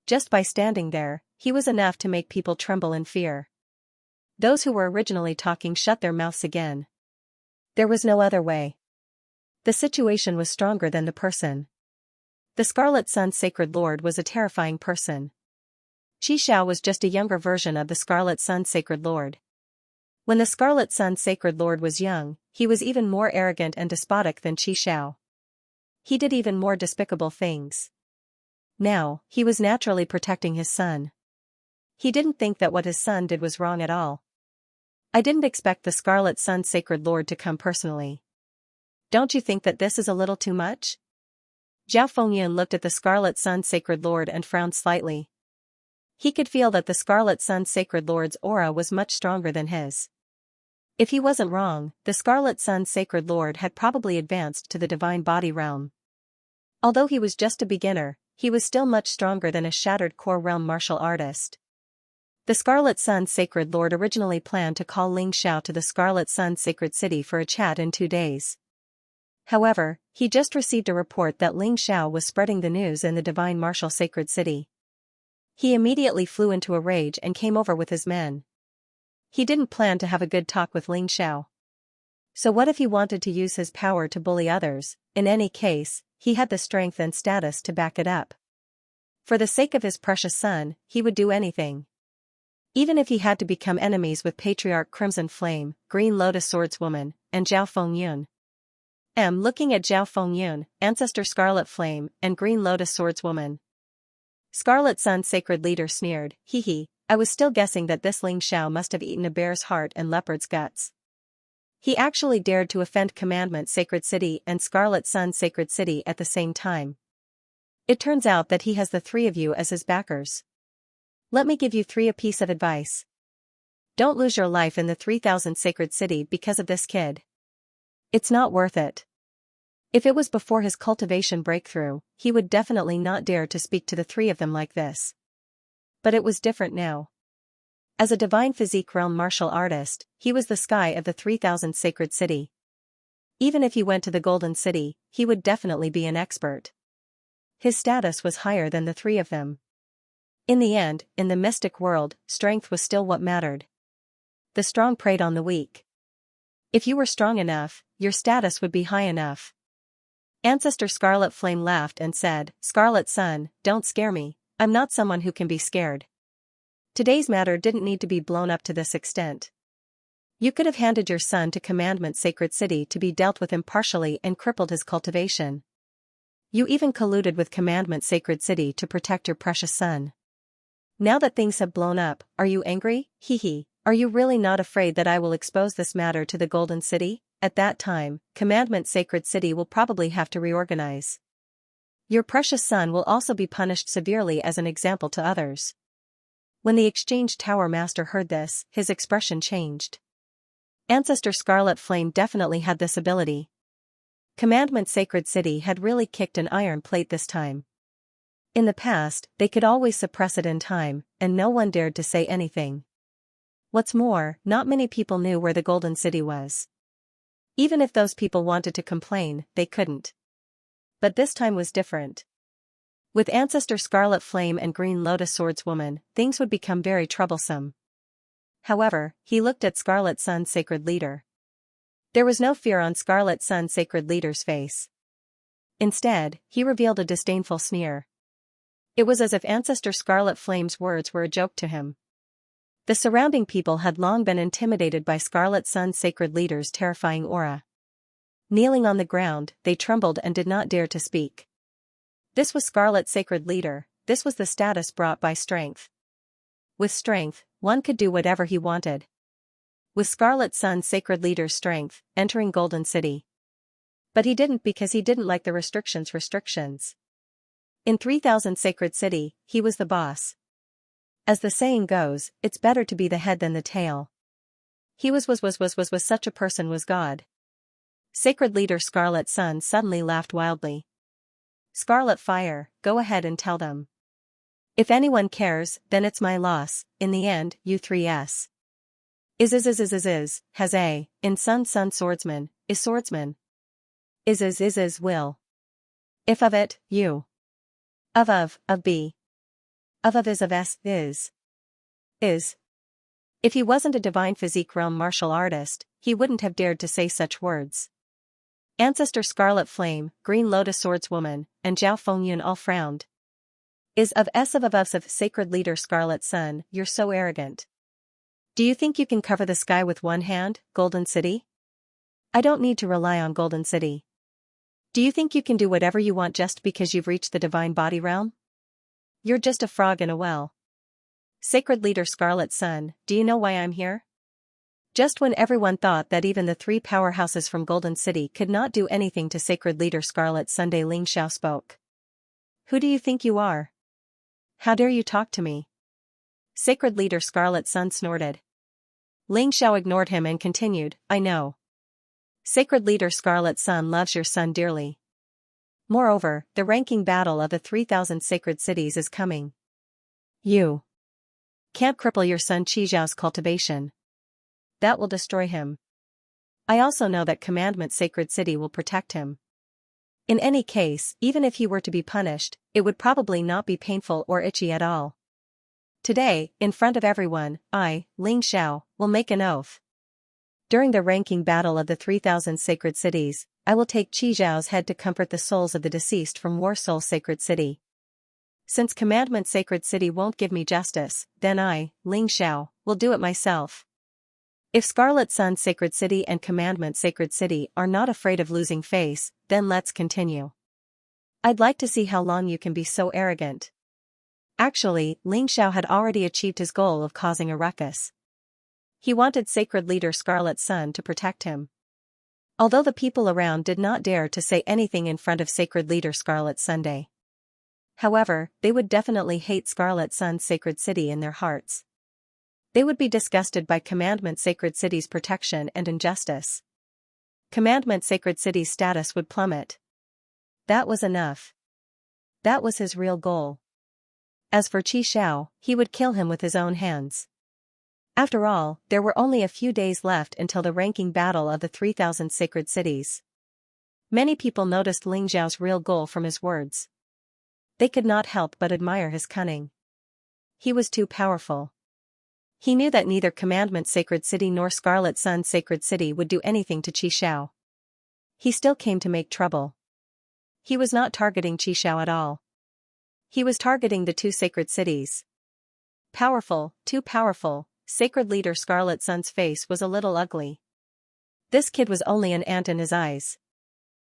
Just by standing there, he was enough to make people tremble in fear. Those who were originally talking shut their mouths again. There was no other way. The situation was stronger than the person. The Scarlet Sun Sacred Lord was a terrifying person. Xiao was just a younger version of the Scarlet Sun Sacred Lord. When the Scarlet Sun Sacred Lord was young, he was even more arrogant and despotic than Xiao. He did even more despicable things. Now, he was naturally protecting his son. He didn't think that what his son did was wrong at all. I didn't expect the Scarlet Sun Sacred Lord to come personally. Don't you think that this is a little too much? Zhao Fengyun looked at the Scarlet Sun Sacred Lord and frowned slightly. He could feel that the Scarlet Sun Sacred Lord's aura was much stronger than his. If he wasn't wrong, the Scarlet Sun Sacred Lord had probably advanced to the Divine Body realm. Although he was just a beginner, he was still much stronger than a Shattered Core realm martial artist. The Scarlet Sun Sacred Lord originally planned to call Ling Xiao to the Scarlet Sun Sacred City for a chat in 2 days. However, he just received a report that Ling Xiao was spreading the news in the Divine Martial Sacred City. He immediately flew into a rage and came over with his men. He didn't plan to have a good talk with Ling Xiao. So what if he wanted to use his power to bully others? In any case, he had the strength and status to back it up. For the sake of his precious son, he would do anything. Even if he had to become enemies with Patriarch Crimson Flame, Green Lotus Swordswoman, and Zhao Fengyun. Looking at Zhao Fengyun, Ancestor Scarlet Flame, and Green Lotus Swordswoman. Scarlet Sun Sacred Leader sneered, hee hee, I was still guessing that this Ling Xiao must have eaten a bear's heart and leopard's guts. He actually dared to offend Commandment Sacred City and Scarlet Sun Sacred City at the same time. It turns out that he has the three of you as his backers. Let me give you three a piece of advice. Don't lose your life in the 3000 Sacred City because of this kid. It's not worth it. If it was before his cultivation breakthrough, he would definitely not dare to speak to the three of them like this. But it was different now. As a divine physique realm martial artist, he was the sky of the 3000 Sacred City. Even if he went to the Golden City, he would definitely be an expert. His status was higher than the three of them. In the end, in the mystic world, strength was still what mattered. The strong preyed on the weak. If you were strong enough, your status would be high enough. Ancestor Scarlet Flame laughed and said, Scarlet Sun, don't scare me, I'm not someone who can be scared. Today's matter didn't need to be blown up to this extent. You could have handed your son to Commandment Sacred City to be dealt with impartially and crippled his cultivation. You even colluded with Commandment Sacred City to protect your precious son. Now that things have blown up, are you angry? Hee hee, are you really not afraid that I will expose this matter to the Golden City? At that time, Commandment Sacred City will probably have to reorganize. Your precious son will also be punished severely as an example to others. When the Exchange Tower Master heard this, his expression changed. Ancestor Scarlet Flame definitely had this ability. Commandment Sacred City had really kicked an iron plate this time. In the past, they could always suppress it in time, and no one dared to say anything. What's more, not many people knew where the Golden City was. Even if those people wanted to complain, they couldn't. But this time was different. With Ancestor Scarlet Flame and Green Lotus Swordswoman, things would become very troublesome. However, he looked at Scarlet Sun Sacred Leader. There was no fear on Scarlet Sun Sacred Leader's face. Instead, he revealed a disdainful sneer. It was as if Ancestor Scarlet Flame's words were a joke to him. The surrounding people had long been intimidated by Scarlet Sun Sacred Leader's terrifying aura. Kneeling on the ground, they trembled and did not dare to speak. This was Scarlet Sacred Leader, this was the status brought by strength. With strength, one could do whatever he wanted. With Scarlet Sun Sacred Leader's strength, entering Golden City. But he didn't because he didn't like the restrictions. In 3000 Sacred City, he was the boss. As the saying goes, it's better to be the head than the tail. He was such a person was God. Sacred Leader Scarlet Sun suddenly laughed wildly. Scarlet Fire, go ahead and tell them. If anyone cares, then it's my loss, in the end, you 3s. Has a, in Sun Swordsman, is swordsman. Is will. If of it, you. Of be. Of is of s, is. If he wasn't a divine physique realm martial artist, he wouldn't have dared to say such words. Ancestor Scarlet Flame, Green Lotus Swordswoman, and Zhao Fengyun all frowned. Is of Sacred Leader Scarlet Sun, you're so arrogant. Do you think you can cover the sky with one hand, Golden City? I don't need to rely on Golden City. Do you think you can do whatever you want just because you've reached the divine body realm? You're just a frog in a well. Sacred Leader Scarlet Sun, do you know why I'm here? Just when everyone thought that even the three powerhouses from Golden City could not do anything to Sacred Leader Scarlet Sunday, Ling Xiao spoke. Who do you think you are? How dare you talk to me? Sacred Leader Scarlet Sun snorted. Ling Xiao ignored him and continued, I know. Sacred Leader Scarlet Sun loves your son dearly. Moreover, the ranking battle of the 3000 sacred cities is coming. You can't cripple your son Qijiao's cultivation. That will destroy him. I also know that Commandment Sacred City will protect him. In any case, even if he were to be punished, it would probably not be painful or itchy at all. Today, in front of everyone, I, Ling Xiao, will make an oath. During the ranking battle of the 3000 sacred cities, I will take Qijiao's head to comfort the souls of the deceased from War Soul Sacred City. Since Commandment Sacred City won't give me justice, then I, Ling Xiao, will do it myself. If Scarlet Sun Sacred City and Commandment Sacred City are not afraid of losing face, then let's continue. I'd like to see how long you can be so arrogant. Actually, Ling Xiao had already achieved his goal of causing a ruckus. He wanted Sacred Leader Scarlet Sun to protect him. Although the people around did not dare to say anything in front of Sacred Leader Scarlet Sunday. However, they would definitely hate Scarlet Sun's sacred city in their hearts. They would be disgusted by Commandment Sacred City's protection and injustice. Commandment Sacred City's status would plummet. That was enough. That was his real goal. As for Qi Xiao, he would kill him with his own hands. After all, there were only a few days left until the ranking battle of the 3,000 sacred cities. Many people noticed Ling Xiao's real goal from his words. They could not help but admire his cunning. He was too powerful. He knew that neither Commandment Sacred City nor Scarlet Sun Sacred City would do anything to Qi Xiao. He still came to make trouble. He was not targeting Qi Xiao at all. He was targeting the two sacred cities. Powerful, too powerful, Sacred Leader Scarlet Sun's face was a little ugly. This kid was only an ant in his eyes.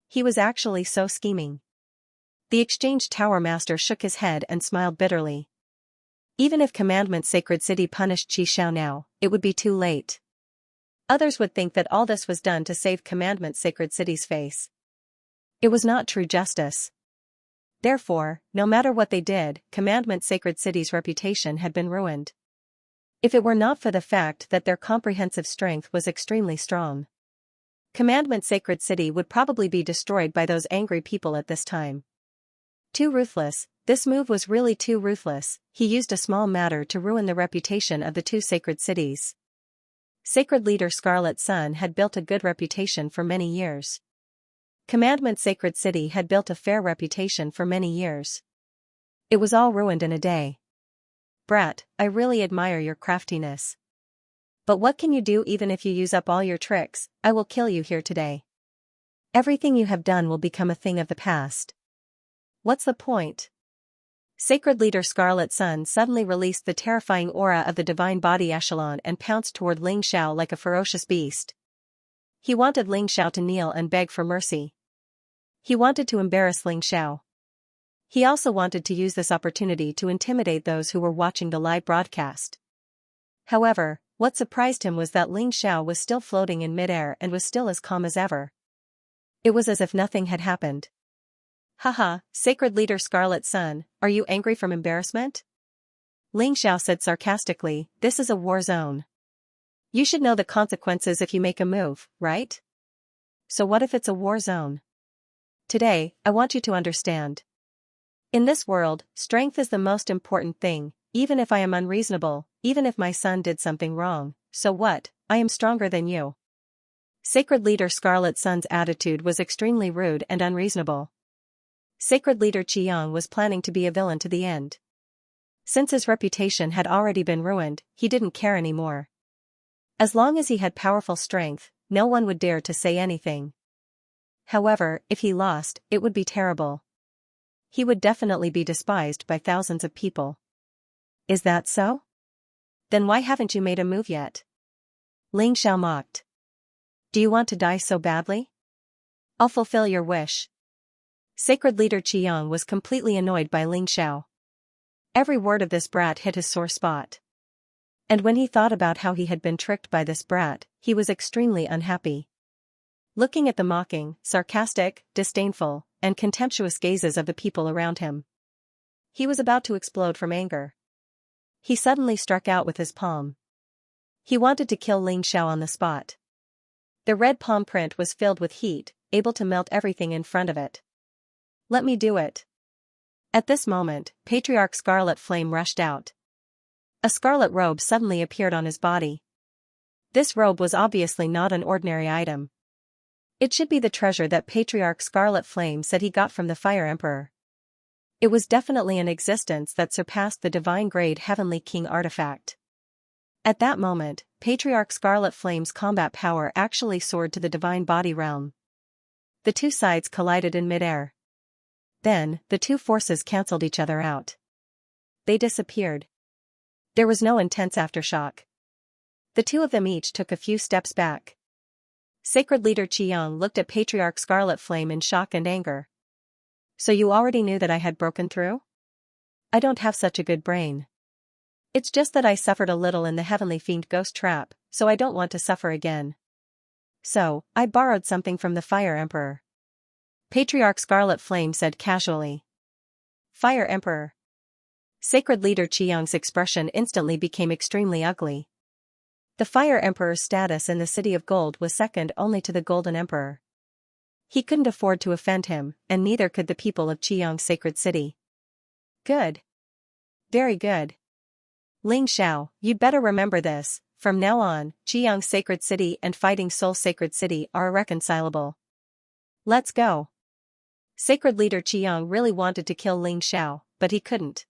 He was actually so scheming. The Exchange Tower Master shook his head and smiled bitterly. Even if Commandment Sacred City punished Qi Xiao now, it would be too late. Others would think that all this was done to save Commandment Sacred City's face. It was not true justice. Therefore, no matter what they did, Commandment Sacred City's reputation had been ruined. If it were not for the fact that their comprehensive strength was extremely strong. Commandment Sacred City would probably be destroyed by those angry people at this time. Too ruthless, this move was really too ruthless. He used a small matter to ruin the reputation of the two sacred cities. Sacred Leader Scarlet Sun had built a good reputation for many years. Commandment Sacred City had built a fair reputation for many years. It was all ruined in a day. Brat, I really admire your craftiness. But what can you do? Even if you use up all your tricks, I will kill you here today. Everything you have done will become a thing of the past. What's the point? Sacred Leader Scarlet Sun suddenly released the terrifying aura of the Divine Body Echelon and pounced toward Ling Xiao like a ferocious beast. He wanted Ling Xiao to kneel and beg for mercy. He wanted to embarrass Ling Xiao. He also wanted to use this opportunity to intimidate those who were watching the live broadcast. However, what surprised him was that Ling Xiao was still floating in midair and was still as calm as ever. It was as if nothing had happened. Haha, Sacred Leader Scarlet Sun, are you angry from embarrassment? Ling Xiao said sarcastically, this is a war zone. You should know the consequences if you make a move, right? So what if it's a war zone? Today, I want you to understand. In this world, strength is the most important thing, even if I am unreasonable, even if my son did something wrong, so what, I am stronger than you. Sacred Leader Scarlet Sun's attitude was extremely rude and unreasonable. Sacred Leader Qiang was planning to be a villain to the end. Since his reputation had already been ruined, he didn't care anymore. As long as he had powerful strength, no one would dare to say anything. However, if he lost, it would be terrible. He would definitely be despised by thousands of people. Is that so? Then why haven't you made a move yet? Ling Xiao mocked. Do you want to die so badly? I'll fulfill your wish. Sacred Leader Qiang was completely annoyed by Ling Xiao. Every word of this brat hit his sore spot. And when he thought about how he had been tricked by this brat, he was extremely unhappy. Looking at the mocking, sarcastic, disdainful, and contemptuous gazes of the people around him, he was about to explode from anger. He suddenly struck out with his palm. He wanted to kill Ling Xiao on the spot. The red palm print was filled with heat, able to melt everything in front of it. Let me do it. At this moment, Patriarch Scarlet Flame rushed out. A scarlet robe suddenly appeared on his body. This robe was obviously not an ordinary item. It should be the treasure that Patriarch Scarlet Flame said he got from the Fire Emperor. It was definitely an existence that surpassed the divine grade Heavenly King artifact. At that moment, Patriarch Scarlet Flame's combat power actually soared to the divine body realm. The two sides collided in midair. Then, the two forces cancelled each other out. They disappeared. There was no intense aftershock. The two of them each took a few steps back. Sacred Leader Qiang looked at Patriarch Scarlet Flame in shock and anger. So you already knew that I had broken through? I don't have such a good brain. It's just that I suffered a little in the Heavenly Fiend ghost trap, so I don't want to suffer again. So, I borrowed something from the Fire Emperor. Patriarch Scarlet Flame said casually. Fire Emperor. Sacred Leader Qiang's expression instantly became extremely ugly. The Fire Emperor's status in the City of Gold was second only to the Golden Emperor. He couldn't afford to offend him, and neither could the people of Qiang's sacred city. Good. Very good. Ling Xiao, you'd better remember this, from now on, Qiang's sacred city and Fighting Soul sacred city are irreconcilable. Let's go. Sacred Leader Qiang really wanted to kill Ling Xiao, but he couldn't.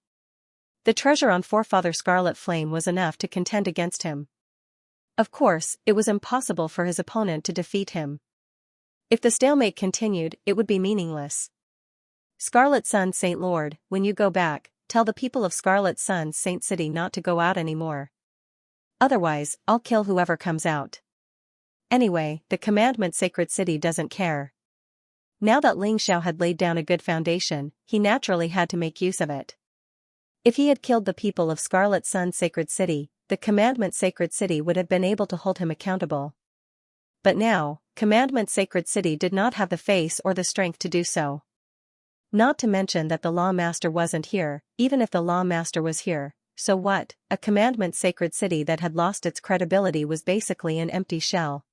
The treasure on Forefather Scarlet Flame was enough to contend against him. Of course, it was impossible for his opponent to defeat him. If the stalemate continued, it would be meaningless. Scarlet Sun Saint Lord, when you go back, tell the people of Scarlet Sun Saint City not to go out anymore. Otherwise, I'll kill whoever comes out. Anyway, the Commandment Sacred City doesn't care. Now that Ling Xiao had laid down a good foundation, he naturally had to make use of it. If he had killed the people of Scarlet Sun Sacred City, the Commandment Sacred City would have been able to hold him accountable. But now, Commandment Sacred City did not have the face or the strength to do so. Not to mention that the Law Master wasn't here. Even if the Law Master was here, so what? A Commandment Sacred City that had lost its credibility was basically an empty shell.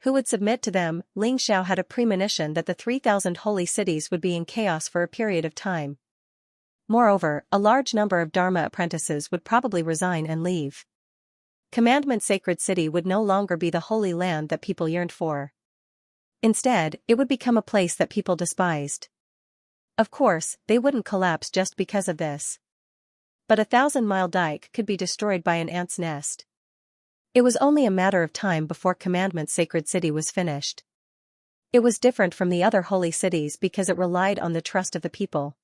Who would submit to them? Ling Xiao had a premonition that the 3,000 holy cities would be in chaos for a period of time. Moreover, a large number of Dharma apprentices would probably resign and leave. Commandment Sacred City would no longer be the holy land that people yearned for. Instead, it would become a place that people despised. Of course, they wouldn't collapse just because of this. But a 1,000-mile dike could be destroyed by an ant's nest. It was only a matter of time before Commandment Sacred City was finished. It was different from the other holy cities because it relied on the trust of the people.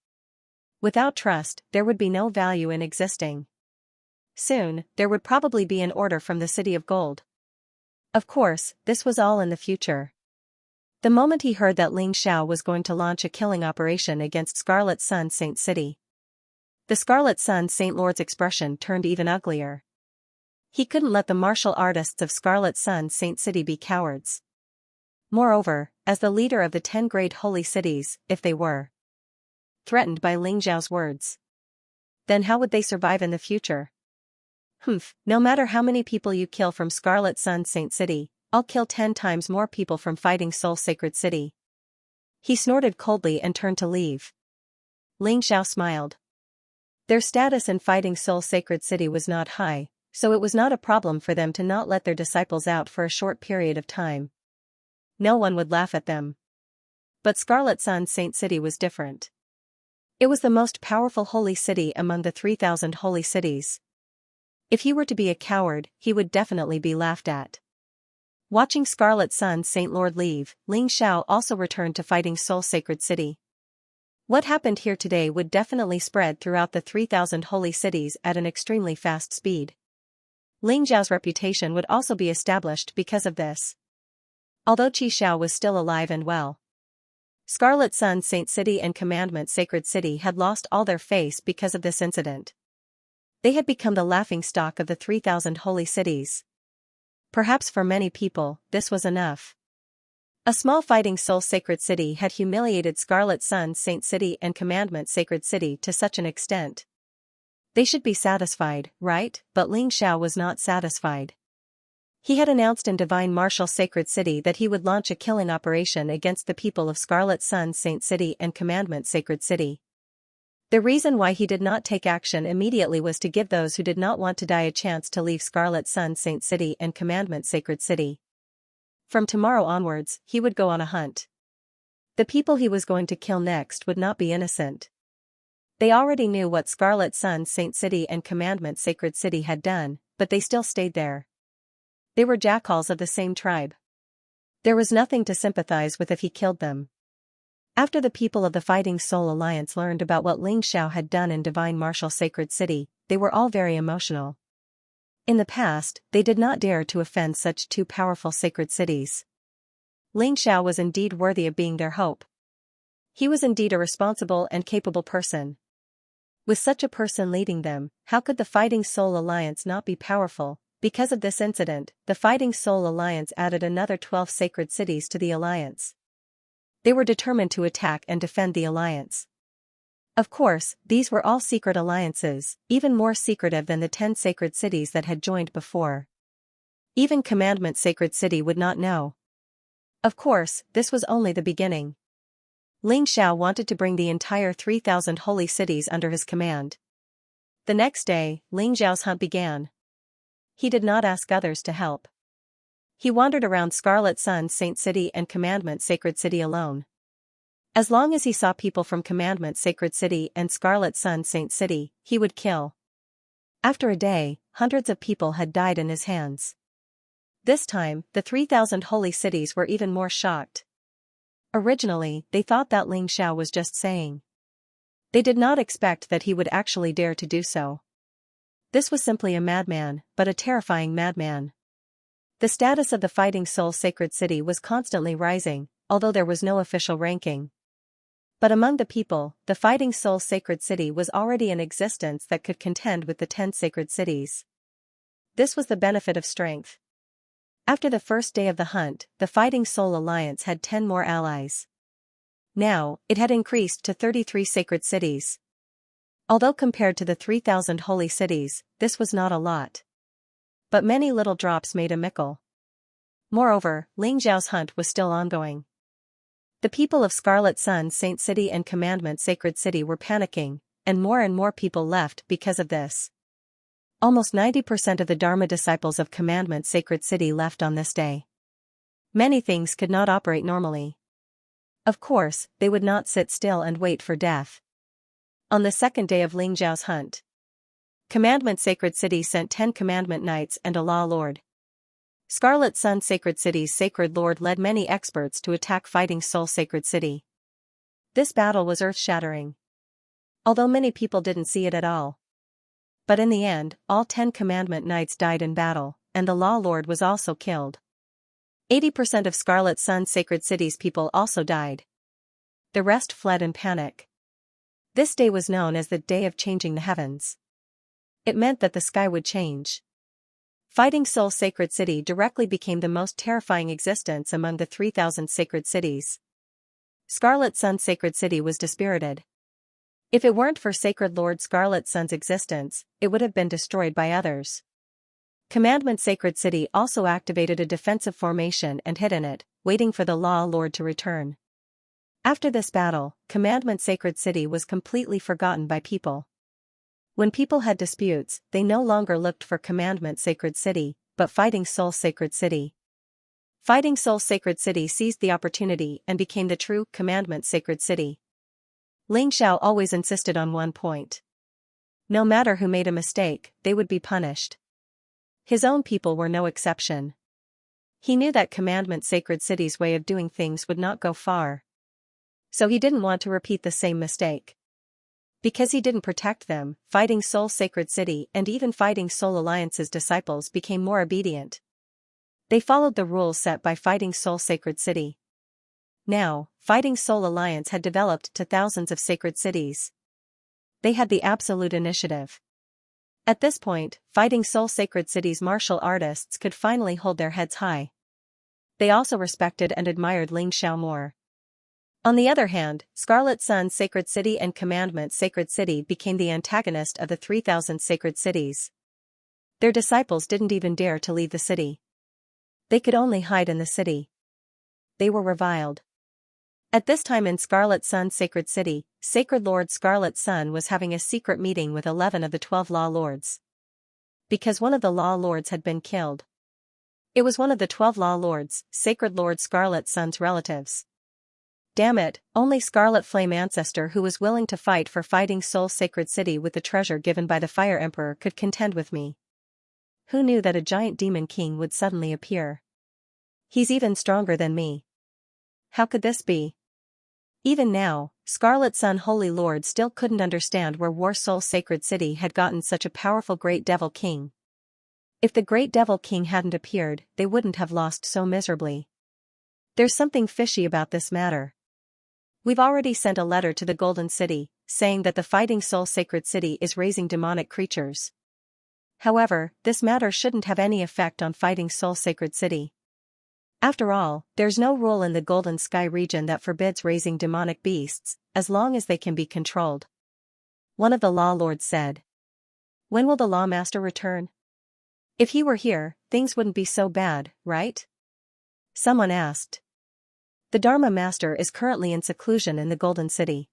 Without trust, there would be no value in existing. Soon, there would probably be an order from the City of Gold. Of course, this was all in the future. The moment he heard that Ling Xiao was going to launch a killing operation against Scarlet Sun Saint City, the Scarlet Sun Saint Lord's expression turned even uglier. He couldn't let the martial artists of Scarlet Sun Saint City be cowards. Moreover, as the leader of the 10 great holy cities, if they were threatened by Ling Xiao's words, then how would they survive in the future? No matter how many people you kill from Scarlet Sun Saint City, I'll kill 10 times more people from Fighting Soul Sacred City. He snorted coldly and turned to leave. Ling Xiao smiled. Their status in Fighting Soul Sacred City was not high, so it was not a problem for them to not let their disciples out for a short period of time. No one would laugh at them. But Scarlet Sun Saint City was different. It was the most powerful holy city among the 3,000 holy cities. If he were to be a coward, he would definitely be laughed at. Watching Scarlet Sun Saint Lord leave, Ling Xiao also returned to Fighting Soul Sacred City. What happened here today would definitely spread throughout the 3,000 holy cities at an extremely fast speed. Ling Xiao's reputation would also be established because of this. Although Qi Xiao was still alive and well, Scarlet Sun Saint City and Commandment Sacred City had lost all their face because of this incident. They had become the laughingstock of the 3,000 holy cities. Perhaps for many people, this was enough. A small Fighting Soul Sacred City had humiliated Scarlet Sun Saint City and Commandment Sacred City to such an extent. They should be satisfied, right? But Ling Xiao was not satisfied. He had announced in Divine Martial Sacred City that he would launch a killing operation against the people of Scarlet Sun Saint City and Commandment Sacred City. The reason why he did not take action immediately was to give those who did not want to die a chance to leave Scarlet Sun Saint City and Commandment Sacred City. From tomorrow onwards, he would go on a hunt. The people he was going to kill next would not be innocent. They already knew what Scarlet Sun Saint City and Commandment Sacred City had done, but they still stayed there. They were jackals of the same tribe. There was nothing to sympathize with if he killed them. After the people of the Fighting Soul Alliance learned about what Ling Xiao had done in Divine Martial Sacred City, they were all very emotional. In the past, they did not dare to offend such two powerful sacred cities. Ling Xiao was indeed worthy of being their hope. He was indeed a responsible and capable person. With such a person leading them, how could the Fighting Soul Alliance not be powerful? Because of this incident, the Fighting Soul Alliance added another 12 sacred cities to the alliance. They were determined to attack and defend the alliance. Of course, these were all secret alliances, even more secretive than the 10 sacred cities that had joined before. Even Commandment Sacred City would not know. Of course, this was only the beginning. Ling Xiao wanted to bring the entire 3,000 holy cities under his command. The next day, Ling Xiao's hunt began. He did not ask others to help. He wandered around Scarlet Sun Saint City and Commandment Sacred City alone. As long as he saw people from Commandment Sacred City and Scarlet Sun Saint City, he would kill. After a day, hundreds of people had died in his hands. This time, the 3,000 holy cities were even more shocked. Originally, they thought that Ling Xiao was just saying. They did not expect that he would actually dare to do so. This was simply a madman, but a terrifying madman. The status of the Fighting Soul Sacred City was constantly rising, although there was no official ranking. But among the people, the Fighting Soul Sacred City was already in existence that could contend with the 10 sacred cities. This was the benefit of strength. After the first day of the hunt, the Fighting Soul Alliance had 10 more allies. Now, it had increased to 33 sacred cities. Although compared to the 3,000 holy cities, this was not a lot. But many little drops made a mickle. Moreover, Ling Xiao's hunt was still ongoing. The people of Scarlet Sun Saint City and Commandment Sacred City were panicking, and more people left because of this. Almost 90% of the Dharma disciples of Commandment Sacred City left on this day. Many things could not operate normally. Of course, they would not sit still and wait for death. On the second day of Ling Xiao's hunt, Commandment Sacred City sent 10 Commandment Knights and a Law Lord. Scarlet Sun Sacred City's Sacred Lord led many experts to attack Fighting Soul Sacred City. This battle was earth-shattering. Although many people didn't see it at all. But in the end, all 10 Commandment Knights died in battle, and the Law Lord was also killed. 80% of Scarlet Sun Sacred City's people also died. The rest fled in panic. This day was known as the Day of Changing the Heavens. It meant that the sky would change. Fighting Soul Sacred City directly became the most terrifying existence among the 3,000 sacred cities. Scarlet Sun Sacred City was dispirited. If it weren't for Sacred Lord Scarlet Sun's existence, it would have been destroyed by others. Commandment Sacred City also activated a defensive formation and hid in it, waiting for the Law Lord to return. After this battle, Commandment Sacred City was completely forgotten by people. When people had disputes, they no longer looked for Commandment Sacred City, but Fighting Soul Sacred City. Fighting Soul Sacred City seized the opportunity and became the true Commandment Sacred City. Ling Xiao always insisted on one point. No matter who made a mistake, they would be punished. His own people were no exception. He knew that Commandment Sacred City's way of doing things would not go far. So he didn't want to repeat the same mistake. Because he didn't protect them, Fighting Soul Sacred City and even Fighting Soul Alliance's disciples became more obedient. They followed the rules set by Fighting Soul Sacred City. Now, Fighting Soul Alliance had developed to thousands of sacred cities. They had the absolute initiative. At this point, Fighting Soul Sacred City's martial artists could finally hold their heads high. They also respected and admired Ling Xiao more. On the other hand, Scarlet Sun Sacred City and Commandment Sacred City became the antagonist of the 3,000 sacred cities. Their disciples didn't even dare to leave the city. They could only hide in the city. They were reviled. At this time in Scarlet Sun Sacred City, Sacred Lord Scarlet Sun was having a secret meeting with 11 of the 12 Law Lords. Because one of the Law Lords had been killed. It was one of the 12 Law Lords, Sacred Lord Scarlet Sun's relatives. Damn it, only Scarlet Flame Ancestor who was willing to fight for Fighting Soul Sacred City with the treasure given by the Fire Emperor could contend with me. Who knew that a giant demon king would suddenly appear? He's even stronger than me. How could this be? Even now, Scarlet Sun Holy Lord still couldn't understand where War Soul Sacred City had gotten such a powerful Great Devil King. If the Great Devil King hadn't appeared, they wouldn't have lost so miserably. There's something fishy about this matter. We've already sent a letter to the Golden City, saying that the Fighting Soul Sacred City is raising demonic creatures. However, this matter shouldn't have any effect on Fighting Soul Sacred City. After all, there's no rule in the Golden Sky region that forbids raising demonic beasts, as long as they can be controlled. One of the Law Lords said. When will the Lawmaster return? If he were here, things wouldn't be so bad, right? Someone asked. The Dharma Master is currently in seclusion in the Golden City.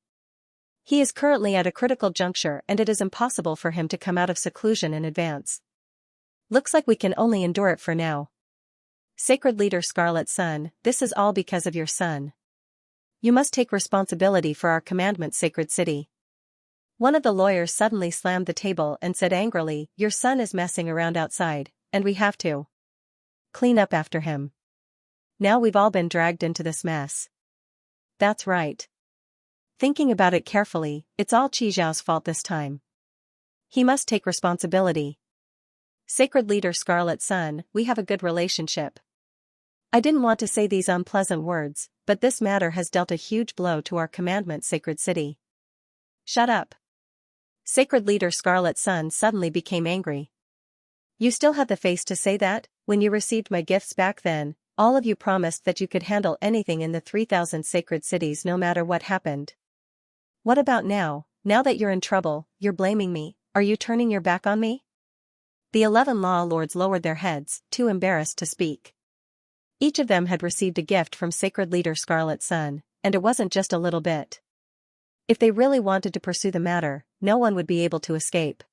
He is currently at a critical juncture and it is impossible for him to come out of seclusion in advance. Looks like we can only endure it for now. Sacred Leader Scarlet Sun, this is all because of your son. You must take responsibility for our commandment, Sacred City. One of the lawyers suddenly slammed the table and said angrily, your son is messing around outside, and we have to clean up after him. Now we've all been dragged into this mess. That's right. Thinking about it carefully, it's all Qi Zhao's fault this time. He must take responsibility. Sacred Leader Scarlet Sun, we have a good relationship. I didn't want to say these unpleasant words, but this matter has dealt a huge blow to our commandment, Sacred City. Shut up. Sacred Leader Scarlet Sun suddenly became angry. You still have the face to say that? When you received my gifts back then, all of you promised that you could handle anything in the 3,000 sacred cities no matter what happened. What about now? Now that you're in trouble, you're blaming me, are you turning your back on me? The 11 Law Lords lowered their heads, too embarrassed to speak. Each of them had received a gift from Sacred Leader Scarlet Sun, and it wasn't just a little bit. If they really wanted to pursue the matter, no one would be able to escape.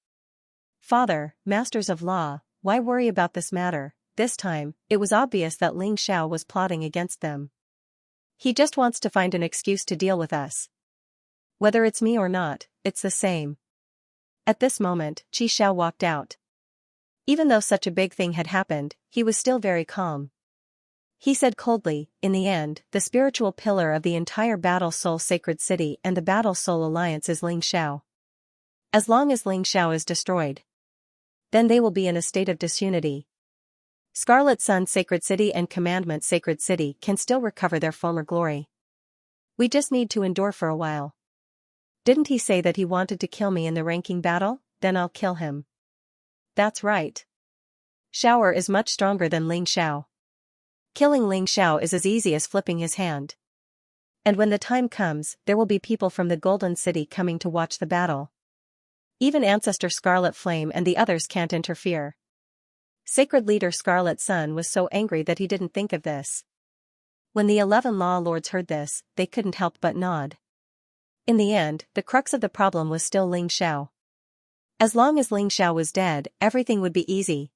Father, Masters of Law, why worry about this matter? This time, it was obvious that Ling Xiao was plotting against them. He just wants to find an excuse to deal with us. Whether it's me or not, it's the same. At this moment, Qi Xiao walked out. Even though such a big thing had happened, he was still very calm. He said coldly, in the end, the spiritual pillar of the entire Battle Soul Sacred City and the Battle Soul Alliance is Ling Xiao. As long as Ling Xiao is destroyed, then they will be in a state of disunity. Scarlet Sun Sacred City and Commandment Sacred City can still recover their former glory. We just need to endure for a while. Didn't he say that he wanted to kill me in the ranking battle? Then I'll kill him. That's right. Xiaoer is much stronger than Ling Xiao. Killing Ling Xiao is as easy as flipping his hand. And when the time comes, there will be people from the Golden City coming to watch the battle. Even Ancestor Scarlet Flame and the others can't interfere. Sacred Leader Scarlet Sun was so angry that he didn't think of this. When the 11 Law Lords heard this, they couldn't help but nod. In the end, the crux of the problem was still Ling Xiao. As long as Ling Xiao was dead, everything would be easy.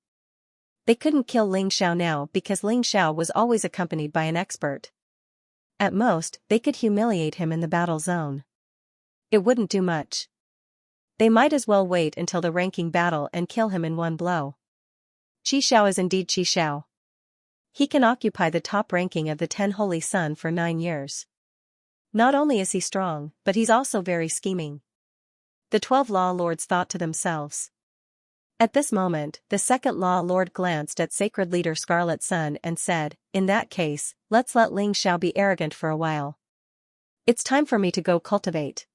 They couldn't kill Ling Xiao now because Ling Xiao was always accompanied by an expert. At most, they could humiliate him in the battle zone. It wouldn't do much. They might as well wait until the ranking battle and kill him in one blow. Qi Xiao is indeed Qi Xiao. He can occupy the top ranking of the 10 Holy Sun for 9 years. Not only is he strong, but he's also very scheming. The 12 Law Lords thought to themselves. At this moment, the second Law Lord glanced at Sacred Leader Scarlet Sun and said, in that case, let's let Ling Xiao be arrogant for a while. It's time for me to go cultivate.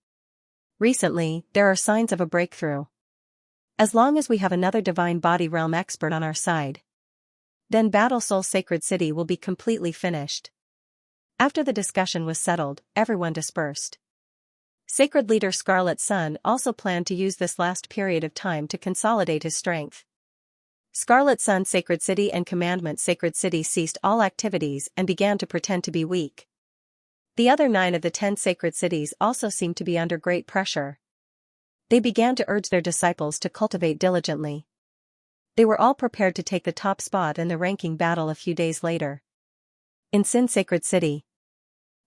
Recently, there are signs of a breakthrough. As long as we have another Divine Body Realm expert on our side, then Battle Soul Sacred City will be completely finished. After the discussion was settled, everyone dispersed. Sacred Leader Scarlet Sun also planned to use this last period of time to consolidate his strength. Scarlet Sun Sacred City and Commandment Sacred City ceased all activities and began to pretend to be weak. The other 9 of the 10 sacred cities also seemed to be under great pressure. They began to urge their disciples to cultivate diligently. They were all prepared to take the top spot in the ranking battle a few days later. In Sin Sacred City,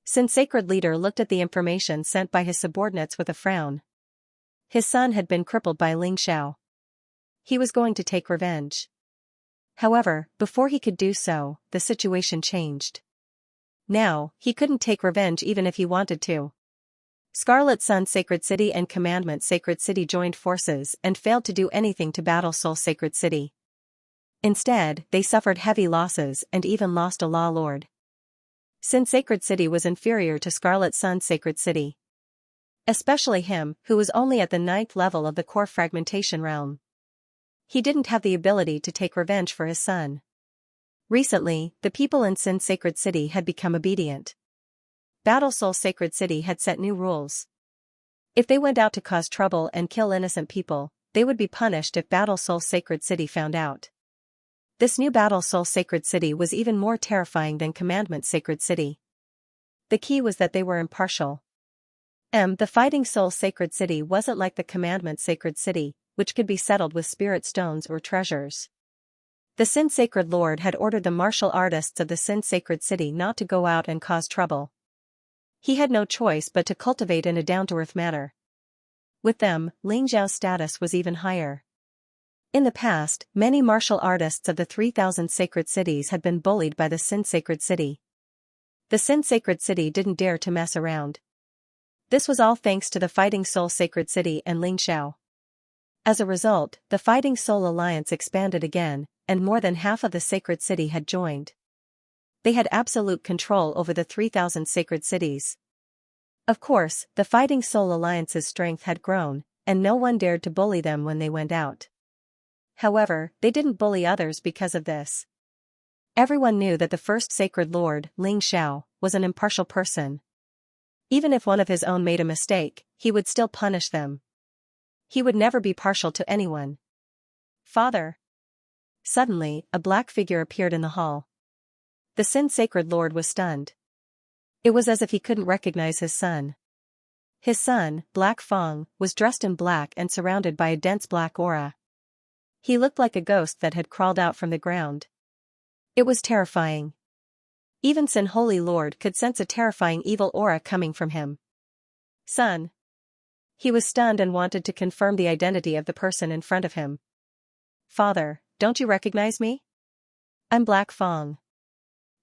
Sin Sacred Leader looked at the information sent by his subordinates with a frown. His son had been crippled by Ling Xiao. He was going to take revenge. However, before he could do so, the situation changed. Now, he couldn't take revenge even if he wanted to. Scarlet Sun Sacred City and Commandment Sacred City joined forces and failed to do anything to Battle Soul Sacred City. Instead, they suffered heavy losses and even lost a Law Lord. Sin Sacred City was inferior to Scarlet Sun Sacred City. Especially him, who was only at the 9th level of the core fragmentation realm. He didn't have the ability to take revenge for his son. Recently, the people in Sin Sacred City had become obedient. Battle Soul Sacred City had set new rules. If they went out to cause trouble and kill innocent people, they would be punished if Battle Soul Sacred City found out. This new Battle Soul Sacred City was even more terrifying than Commandment Sacred City. The key was that they were impartial. The Fighting Soul Sacred City wasn't like the Commandment Sacred City, which could be settled with spirit stones or treasures. The Sin Sacred Lord had ordered the martial artists of the Sin Sacred City not to go out and cause trouble. He had no choice but to cultivate in a down-to-earth manner. With them, Xianxia's status was even higher. In the past, many martial artists of the 3,000 sacred cities had been bullied by the Sin Sacred City. The Sin Sacred City didn't dare to mess around. This was all thanks to the Fighting Soul Sacred City and Xianxia. As a result, the Fighting Soul Alliance expanded again, and more than half of the Sacred City had joined. They had absolute control over the 3,000 sacred cities. Of course, the Fighting Soul Alliance's strength had grown, and no one dared to bully them when they went out. However, they didn't bully others because of this. Everyone knew that the first Sacred Lord, Xianxia, was an impartial person. Even if one of his own made a mistake, he would still punish them. He would never be partial to anyone. Father. Suddenly, a black figure appeared in the hall. The Sin Sacred Lord was stunned. It was as if he couldn't recognize his son. His son, Black Fong, was dressed in black and surrounded by a dense black aura. He looked like a ghost that had crawled out from the ground. It was terrifying. Even Sin Holy Lord could sense a terrifying evil aura coming from him. Son. He was stunned and wanted to confirm the identity of the person in front of him. Father, don't you recognize me? I'm Black Fong.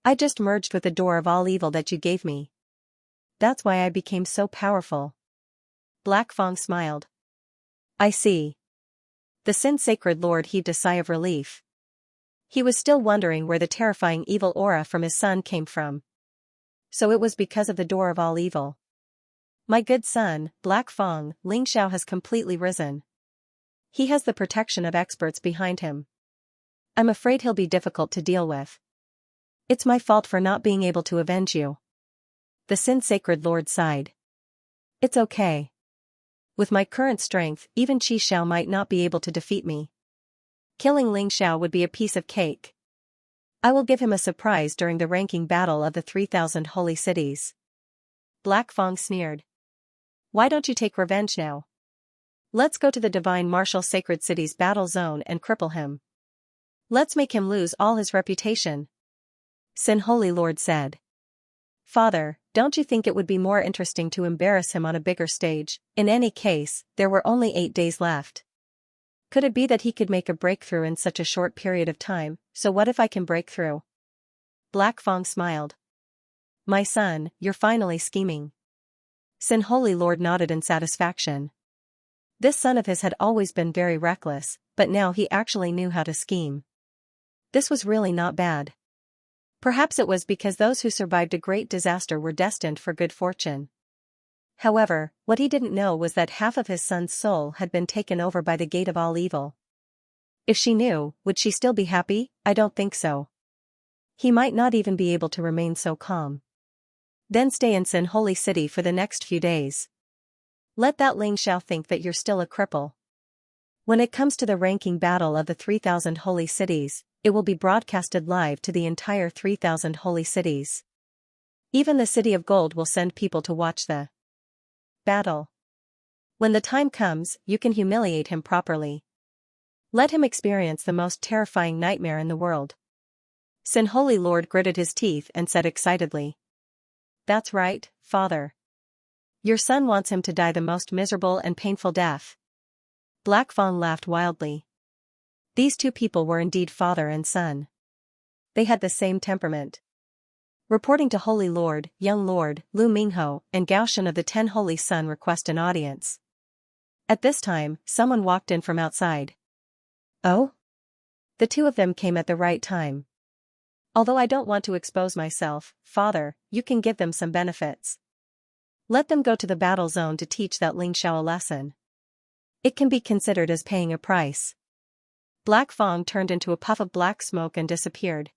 I just merged with the door of all evil that you gave me. That's why I became so powerful. Black Fong smiled. I see. The Sin Sacred Lord heaved a sigh of relief. He was still wondering where the terrifying evil aura from his son came from. So it was because of the door of all evil. My good son, Black Fong, Xianxia has completely risen. He has the protection of experts behind him. I'm afraid he'll be difficult to deal with. It's my fault for not being able to avenge you. The Sin Sacred Lord sighed. It's okay. With my current strength, even Qi Xiao might not be able to defeat me. Killing Xianxia would be a piece of cake. I will give him a surprise during the ranking battle of the 3,000 holy cities. Black Fong sneered. Why don't you take revenge now? Let's go to the Divine Martial Sacred City's battle zone and cripple him. Let's make him lose all his reputation. Sin Holy Lord said. Father, don't you think it would be more interesting to embarrass him on a bigger stage? In any case, there were only 8 days left. Could it be that he could make a breakthrough in such a short period of time? So what if I can break through? Black Fong smiled. My son, you're finally scheming. Sin Holy Lord nodded in satisfaction. This son of his had always been very reckless, but now he actually knew how to scheme. This was really not bad. Perhaps it was because those who survived a great disaster were destined for good fortune. However, what he didn't know was that half of his son's soul had been taken over by the gate of all evil. If she knew, would she still be happy? I don't think so. He might not even be able to remain so calm. Then stay in Sin Holy City for the next few days. Let that Xianxia think that you're still a cripple. When it comes to the ranking battle of the 3,000 holy cities, it will be broadcasted live to the entire 3,000 holy cities. Even the City of Gold will send people to watch the battle. When the time comes, you can humiliate him properly. Let him experience the most terrifying nightmare in the world. Sin Holy Lord gritted his teeth and said excitedly. That's right, Father. Your son wants him to die the most miserable and painful death. Black Fong laughed wildly. These two people were indeed father and son. They had the same temperament. Reporting to Holy Lord, Young Lord, Lu Mingho, and Gaoshan of the 10 Holy Sun request an audience. At this time, someone walked in from outside. Oh? The two of them came at the right time. Although I don't want to expose myself, Father, you can give them some benefits. Let them go to the battle zone to teach that Xianxia a lesson. It can be considered as paying a price. Black Fong turned into a puff of black smoke and disappeared.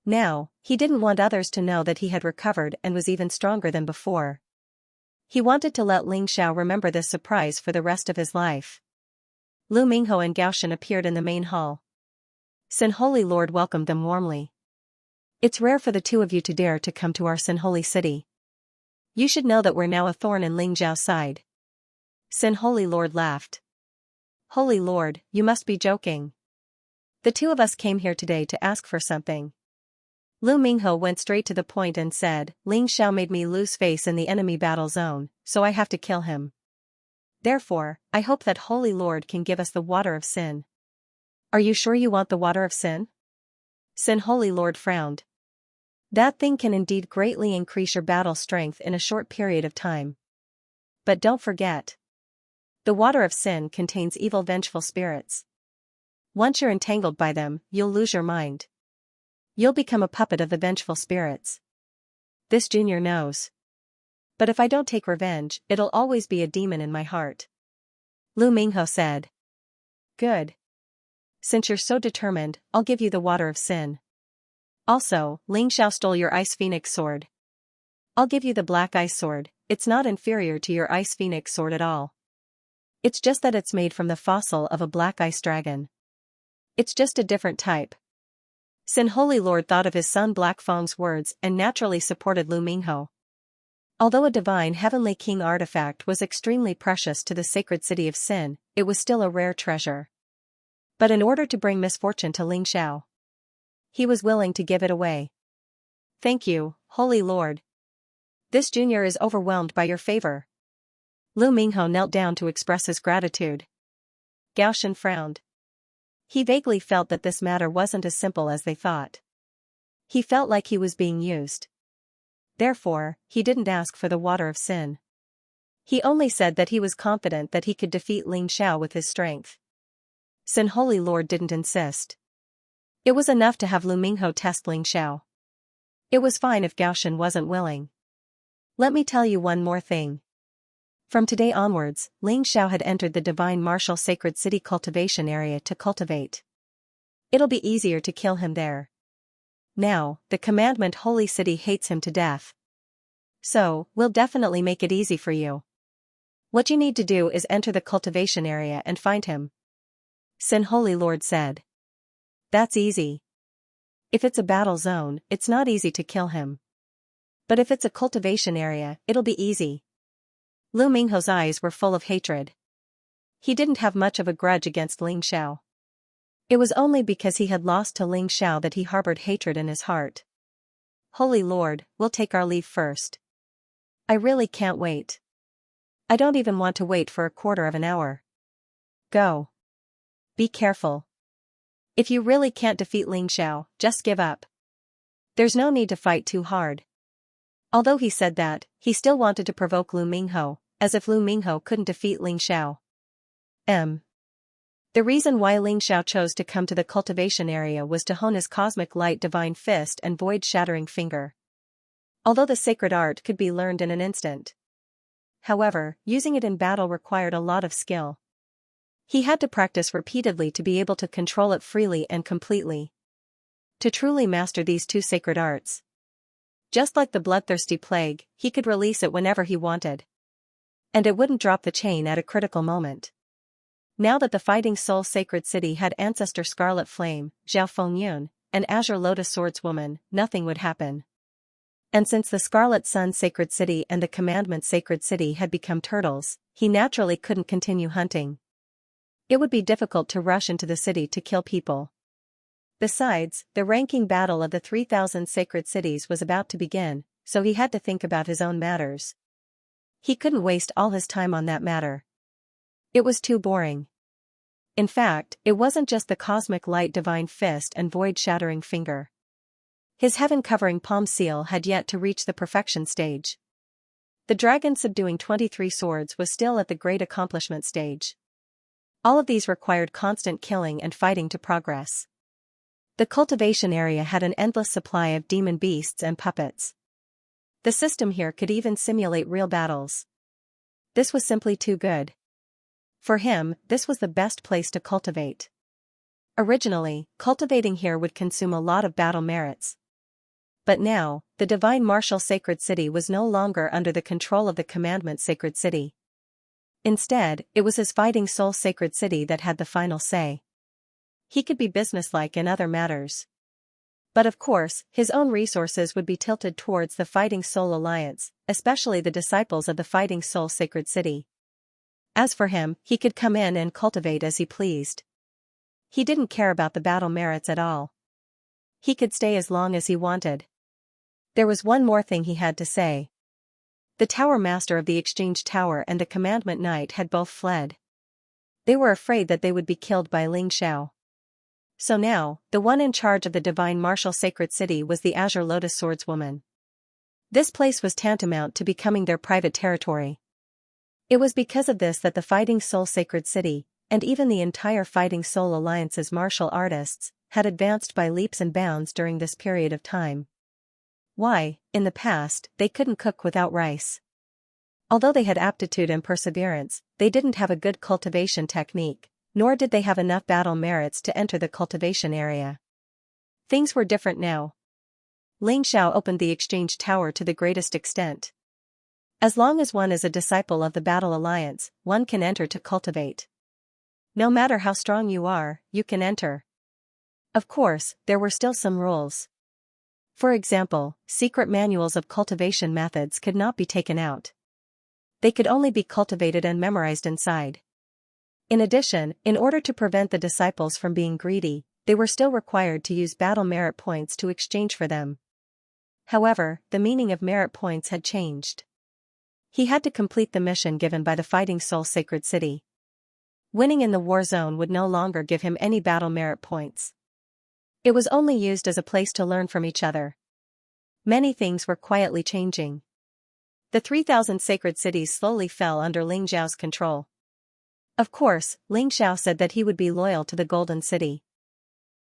Now, he didn't want others to know that he had recovered and was even stronger than before. He wanted to let Xianxia remember this surprise for the rest of his life. Lu Mingho and Gaoshan appeared in the main hall. Sin Holy Lord welcomed them warmly. It's rare for the two of you to dare to come to our Sin Holy City. You should know that we're now a thorn in Xiao's side. Sin Holy Lord laughed. Holy Lord, you must be joking. The two of us came here today to ask for something. Lu Mingho went straight to the point and said, Xiao made me lose face in the enemy battle zone, so I have to kill him. Therefore, I hope that Holy Lord can give us the water of sin. Are you sure you want the water of sin? Sin Holy Lord frowned. That thing can indeed greatly increase your battle strength in a short period of time. But don't forget. The water of sin contains evil vengeful spirits. Once you're entangled by them, you'll lose your mind. You'll become a puppet of the vengeful spirits. This junior knows. But if I don't take revenge, it'll always be a demon in my heart. Lu Mingho said. Good. Since you're so determined, I'll give you the water of sin. Also, Xiao stole your Ice Phoenix sword. I'll give you the Black Ice sword. It's not inferior to your Ice Phoenix sword at all. It's just that it's made from the fossil of a black ice dragon. It's just a different type. Sin Holy Lord thought of his son Black Fong's words and naturally supported Lu Mingho. Although a divine heavenly king artifact was extremely precious to the sacred city of Sin, it was still a rare treasure. But in order to bring misfortune to Xiao, he was willing to give it away. Thank you, Holy Lord. This junior is overwhelmed by your favor. Lu Mingho knelt down to express his gratitude. Gaoshan frowned. He vaguely felt that this matter wasn't as simple as they thought. He felt like he was being used. Therefore, he didn't ask for the water of sin. He only said that he was confident that he could defeat Xiao with his strength. Sin Holy Lord didn't insist. It was enough to have Lu Mingho test Xiao. It was fine if Gaoshan wasn't willing. Let me tell you one more thing. From today onwards, Xiao had entered the Divine Martial Sacred City Cultivation area to cultivate. It'll be easier to kill him there. Now, the Commandment Holy City hates him to death. So, we'll definitely make it easy for you. What you need to do is enter the cultivation area and find him. Sin Holy Lord said. That's easy. If it's a battle zone, it's not easy to kill him. But if it's a cultivation area, it'll be easy. Lu Mingho's eyes were full of hatred. He didn't have much of a grudge against Xiao. It was only because he had lost to Xiao that he harbored hatred in his heart. Holy Lord, we'll take our leave first. I really can't wait. I don't even want to wait for a quarter of an hour. Go. Be careful. If you really can't defeat Xiao, just give up. There's no need to fight too hard. Although he said that, he still wanted to provoke Lu Mingho, as if Lu Mingho couldn't defeat Xiao. The reason why Xiao chose to come to the cultivation area was to hone his cosmic light divine fist and void-shattering finger. Although the sacred art could be learned in an instant. However, using it in battle required a lot of skill. He had to practice repeatedly to be able to control it freely and completely. To truly master these two sacred arts. Just like the bloodthirsty plague, he could release it whenever he wanted. And it wouldn't drop the chain at a critical moment. Now that the Fighting Soul Sacred City had Ancestor Scarlet Flame, Zhao Fengyun, and Azure Lotus Swordswoman, nothing would happen. And since the Scarlet Sun Sacred City and the Commandment Sacred City had become turtles, he naturally couldn't continue hunting. It would be difficult to rush into the city to kill people. Besides, the ranking battle of the 3,000 sacred cities was about to begin, so he had to think about his own matters. He couldn't waste all his time on that matter. It was too boring. In fact, it wasn't just the cosmic light divine fist and void-shattering finger. His heaven-covering palm seal had yet to reach the perfection stage. The dragon subduing 23 swords was still at the great accomplishment stage. All of these required constant killing and fighting to progress. The cultivation area had an endless supply of demon beasts and puppets. The system here could even simulate real battles. This was simply too good. For him, this was the best place to cultivate. Originally, cultivating here would consume a lot of battle merits. But now, the divine martial sacred city was no longer under the control of the commandment sacred city. Instead, it was his fighting soul sacred city that had the final say. He could be businesslike in other matters. But of course, his own resources would be tilted towards the Fighting Soul Alliance, especially the disciples of the Fighting Soul Sacred City. As for him, he could come in and cultivate as he pleased. He didn't care about the battle merits at all. He could stay as long as he wanted. There was one more thing he had to say. The Tower Master of the Exchange Tower and the Commandment Knight had both fled. They were afraid that they would be killed by Xianxia. So now, the one in charge of the Divine Martial Sacred City was the Azure Lotus Swordswoman. This place was tantamount to becoming their private territory. It was because of this that the Fighting Soul Sacred City, and even the entire Fighting Soul Alliance's martial artists, had advanced by leaps and bounds during this period of time. Why, in the past, they couldn't cook without rice. Although they had aptitude and perseverance, they didn't have a good cultivation technique, nor did they have enough battle merits to enter the cultivation area. Things were different now. Xianxia opened the exchange tower to the greatest extent. As long as one is a disciple of the Battle Alliance, one can enter to cultivate. No matter how strong you are, you can enter. Of course, there were still some rules. For example, secret manuals of cultivation methods could not be taken out. They could only be cultivated and memorized inside. In addition, in order to prevent the disciples from being greedy, they were still required to use battle merit points to exchange for them. However, the meaning of merit points had changed. He had to complete the mission given by the Fighting Soul Sacred City. Winning in the war zone would no longer give him any battle merit points. It was only used as a place to learn from each other. Many things were quietly changing. The 3,000 sacred cities slowly fell under Xiao's control. Of course, Xiao said that he would be loyal to the Golden City.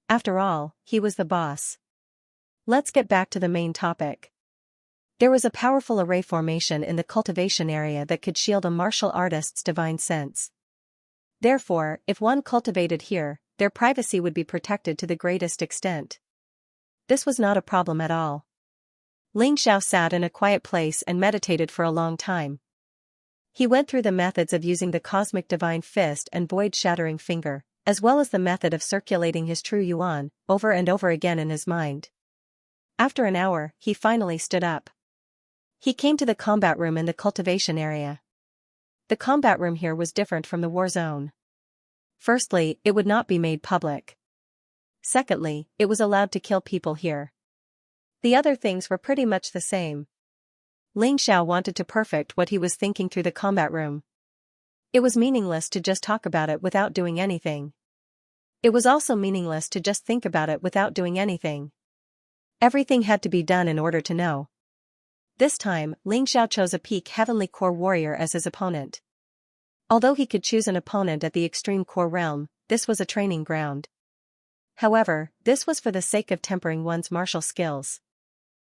After all, he was the boss. Let's get back to the main topic. There was a powerful array formation in the cultivation area that could shield a martial artist's divine sense. Therefore, if one cultivated here, their privacy would be protected to the greatest extent. This was not a problem at all. Xiao sat in a quiet place and meditated for a long time. He went through the methods of using the Cosmic Divine Fist and Void-Shattering Finger, as well as the method of circulating his true yuan, over and over again in his mind. After an hour, he finally stood up. He came to the combat room in the cultivation area. The combat room here was different from the war zone. Firstly, it would not be made public. Secondly, it was allowed to kill people here. The other things were pretty much the same. Xiao wanted to perfect what he was thinking through the combat room. It was meaningless to just talk about it without doing anything. It was also meaningless to just think about it without doing anything. Everything had to be done in order to know. This time, Xiao chose a peak Heavenly Core warrior as his opponent. Although he could choose an opponent at the Extreme Core realm, this was a training ground. However, this was for the sake of tempering one's martial skills.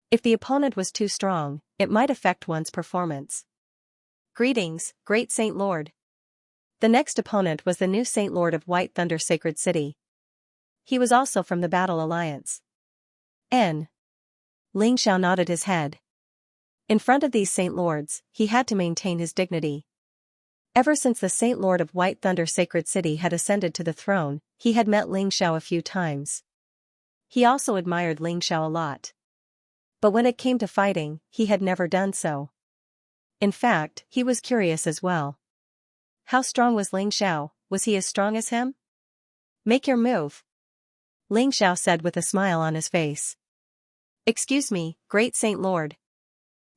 If the opponent was too strong, it might affect one's performance. Greetings, Great Saint Lord. The next opponent was the new Saint Lord of White Thunder Sacred City. He was also from the Battle Alliance. Xiao nodded his head. In front of these Saint Lords, he had to maintain his dignity. Ever since the Saint Lord of White Thunder Sacred City had ascended to the throne, he had met Xiao a few times. He also admired Xiao a lot. But when it came to fighting, he had never done so. In fact, he was curious as well. How strong was Xiao? Was he as strong as him? Make your move. Xiao said with a smile on his face. Excuse me, Great Saint Lord.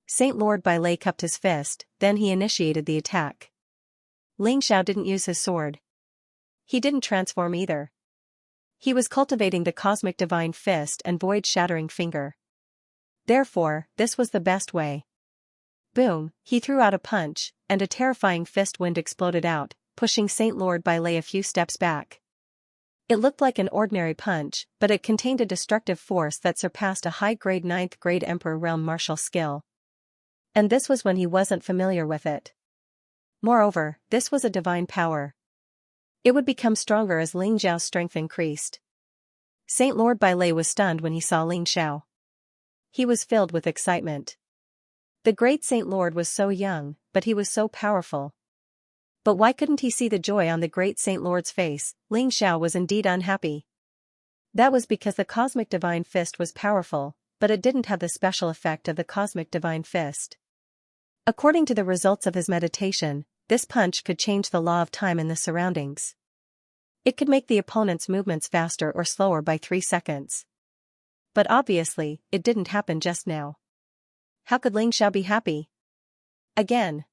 Saint Lord Bailey cupped his fist, then he initiated the attack. Xiao didn't use his sword. He didn't transform either. He was cultivating the Cosmic Divine Fist and Void-Shattering Finger. Therefore, this was the best way. Boom, he threw out a punch, and a terrifying fist wind exploded out, pushing Saint Lord Bailey a few steps back. It looked like an ordinary punch, but it contained a destructive force that surpassed a high-grade 9th grade Emperor realm martial skill. And this was when he wasn't familiar with it. Moreover, this was a divine power. It would become stronger as Ling Xiao's strength increased. Saint Lord Bai Lei was stunned when he saw Ling Xiao. He was filled with excitement. The great Saint Lord was so young, but he was so powerful. But why couldn't he see the joy on the great Saint Lord's face? Ling Xiao was indeed unhappy. That was because the Cosmic Divine Fist was powerful, but it didn't have the special effect of the Cosmic Divine Fist. According to the results of his meditation, this punch could change the law of time in the surroundings. It could make the opponent's movements faster or slower by 3 seconds. But obviously, it didn't happen just now. How could Ling Xiao be happy? Again.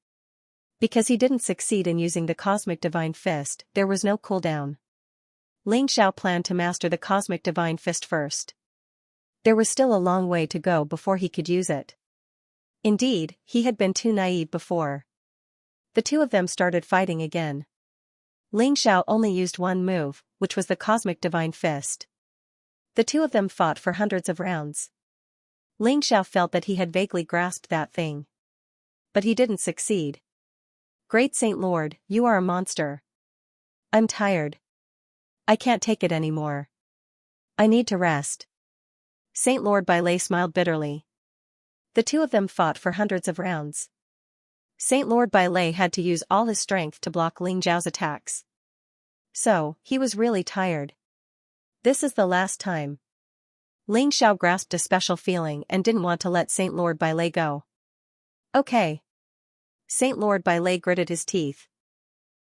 Because he didn't succeed in using the Cosmic Divine Fist, there was no cooldown. Ling Xiao planned to master the Cosmic Divine Fist first. There was still a long way to go before he could use it. Indeed, he had been too naive before. The two of them started fighting again. Ling Xiao only used one move, which was the Cosmic Divine Fist. The two of them fought for hundreds of rounds. Ling Xiao felt that he had vaguely grasped that thing. But he didn't succeed. Great Saint Lord, you are a monster. I'm tired. I can't take it anymore. I need to rest. Saint Lord Bai Lei smiled bitterly. The two of them fought for hundreds of rounds. Saint Lord Bai Lei had to use all his strength to block Ling Xiao's attacks. So, he was really tired. This is the last time. Ling Xiao grasped a special feeling and didn't want to let Saint Lord Bai Lei go. Okay. Saint Lord Bai Lei gritted his teeth.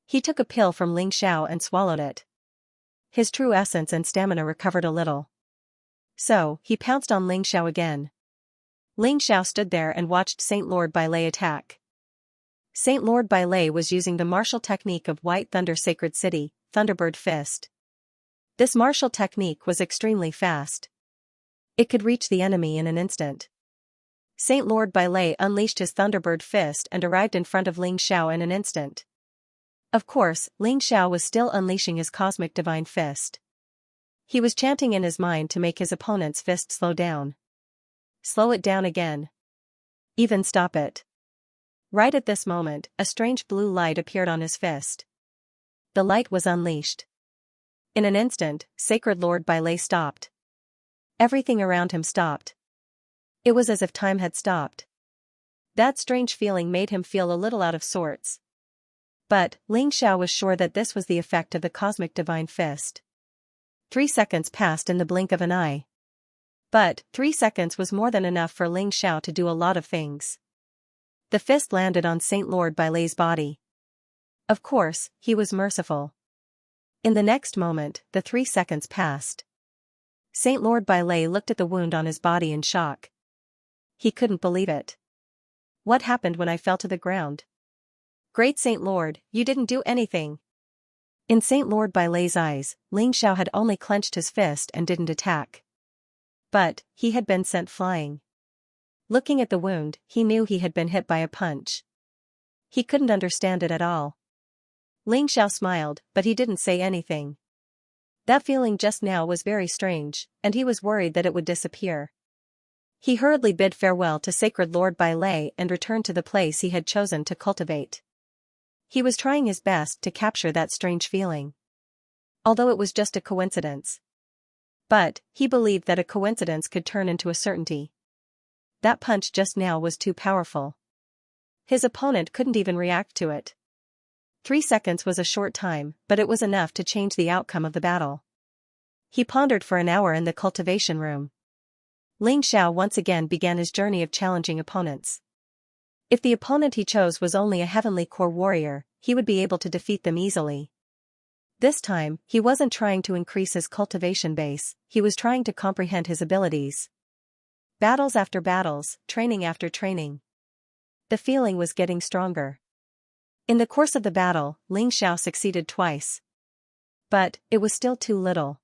He took a pill from Ling Xiao and swallowed it. His true essence and stamina recovered a little. So, he pounced on Ling Xiao again. Ling Xiao stood there and watched Saint Lord Bai Lei attack. Saint Lord Bai Lei was using the martial technique of White Thunder Sacred City, Thunderbird Fist. This martial technique was extremely fast. It could reach the enemy in an instant. Saint Lord Bai Lei unleashed his Thunderbird Fist and arrived in front of Ling Xiao in an instant. Of course, Ling Xiao was still unleashing his Cosmic Divine Fist. He was chanting in his mind to make his opponent's fist slow down. Slow it down again. Even stop it. Right at this moment, a strange blue light appeared on his fist. The light was unleashed. In an instant, Sacred Lord Bai Lei stopped. Everything around him stopped. It was as if time had stopped. That strange feeling made him feel a little out of sorts. But, Ling Xiao was sure that this was the effect of the Cosmic Divine Fist. 3 seconds passed in the blink of an eye. But, 3 seconds was more than enough for Ling Xiao to do a lot of things. The fist landed on Saint Lord Bai Lei's body. Of course, he was merciful. In the next moment, the 3 seconds passed. Saint Lord Bai Lei looked at the wound on his body in shock. He couldn't believe it. What happened when I fell to the ground? Great Saint Lord, you didn't do anything. In Saint Lord Bai Lei's eyes, Ling Xiao had only clenched his fist and didn't attack. But, he had been sent flying. Looking at the wound, he knew he had been hit by a punch. He couldn't understand it at all. Ling Xiao smiled, but he didn't say anything. That feeling just now was very strange, and he was worried that it would disappear. He hurriedly bid farewell to Sacred Lord Bai Lei and returned to the place he had chosen to cultivate. He was trying his best to capture that strange feeling. Although it was just a coincidence. But, he believed that a coincidence could turn into a certainty. That punch just now was too powerful. His opponent couldn't even react to it. 3 seconds was a short time, but it was enough to change the outcome of the battle. He pondered for an hour in the cultivation room. Ling Xiao once again began his journey of challenging opponents. If the opponent he chose was only a heavenly core warrior, he would be able to defeat them easily. This time, he wasn't trying to increase his cultivation base, he was trying to comprehend his abilities. Battles after battles, training after training. The feeling was getting stronger. In the course of the battle, Ling Xiao succeeded twice. But, it was still too little.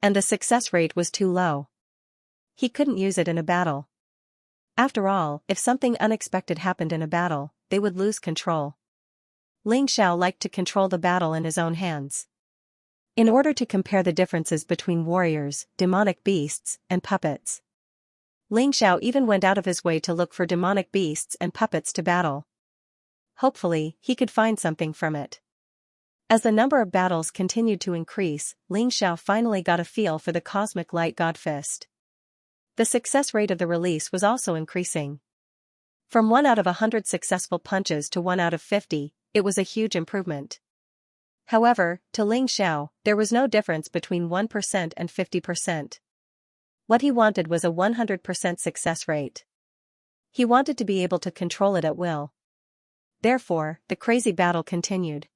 And the success rate was too low. He couldn't use it in a battle. After all, if something unexpected happened in a battle, they would lose control. Ling Xiao liked to control the battle in his own hands. In order to compare the differences between warriors, demonic beasts, and puppets. Ling Xiao even went out of his way to look for demonic beasts and puppets to battle. Hopefully, he could find something from it. As the number of battles continued to increase, Ling Xiao finally got a feel for the cosmic light god fist. The success rate of the release was also increasing. From 1 out of 100 successful punches to 1 out of 50, it was a huge improvement. However, to Ling Xiao, there was no difference between 1% and 50%. What he wanted was a 100% success rate. He wanted to be able to control it at will. Therefore, the crazy battle continued.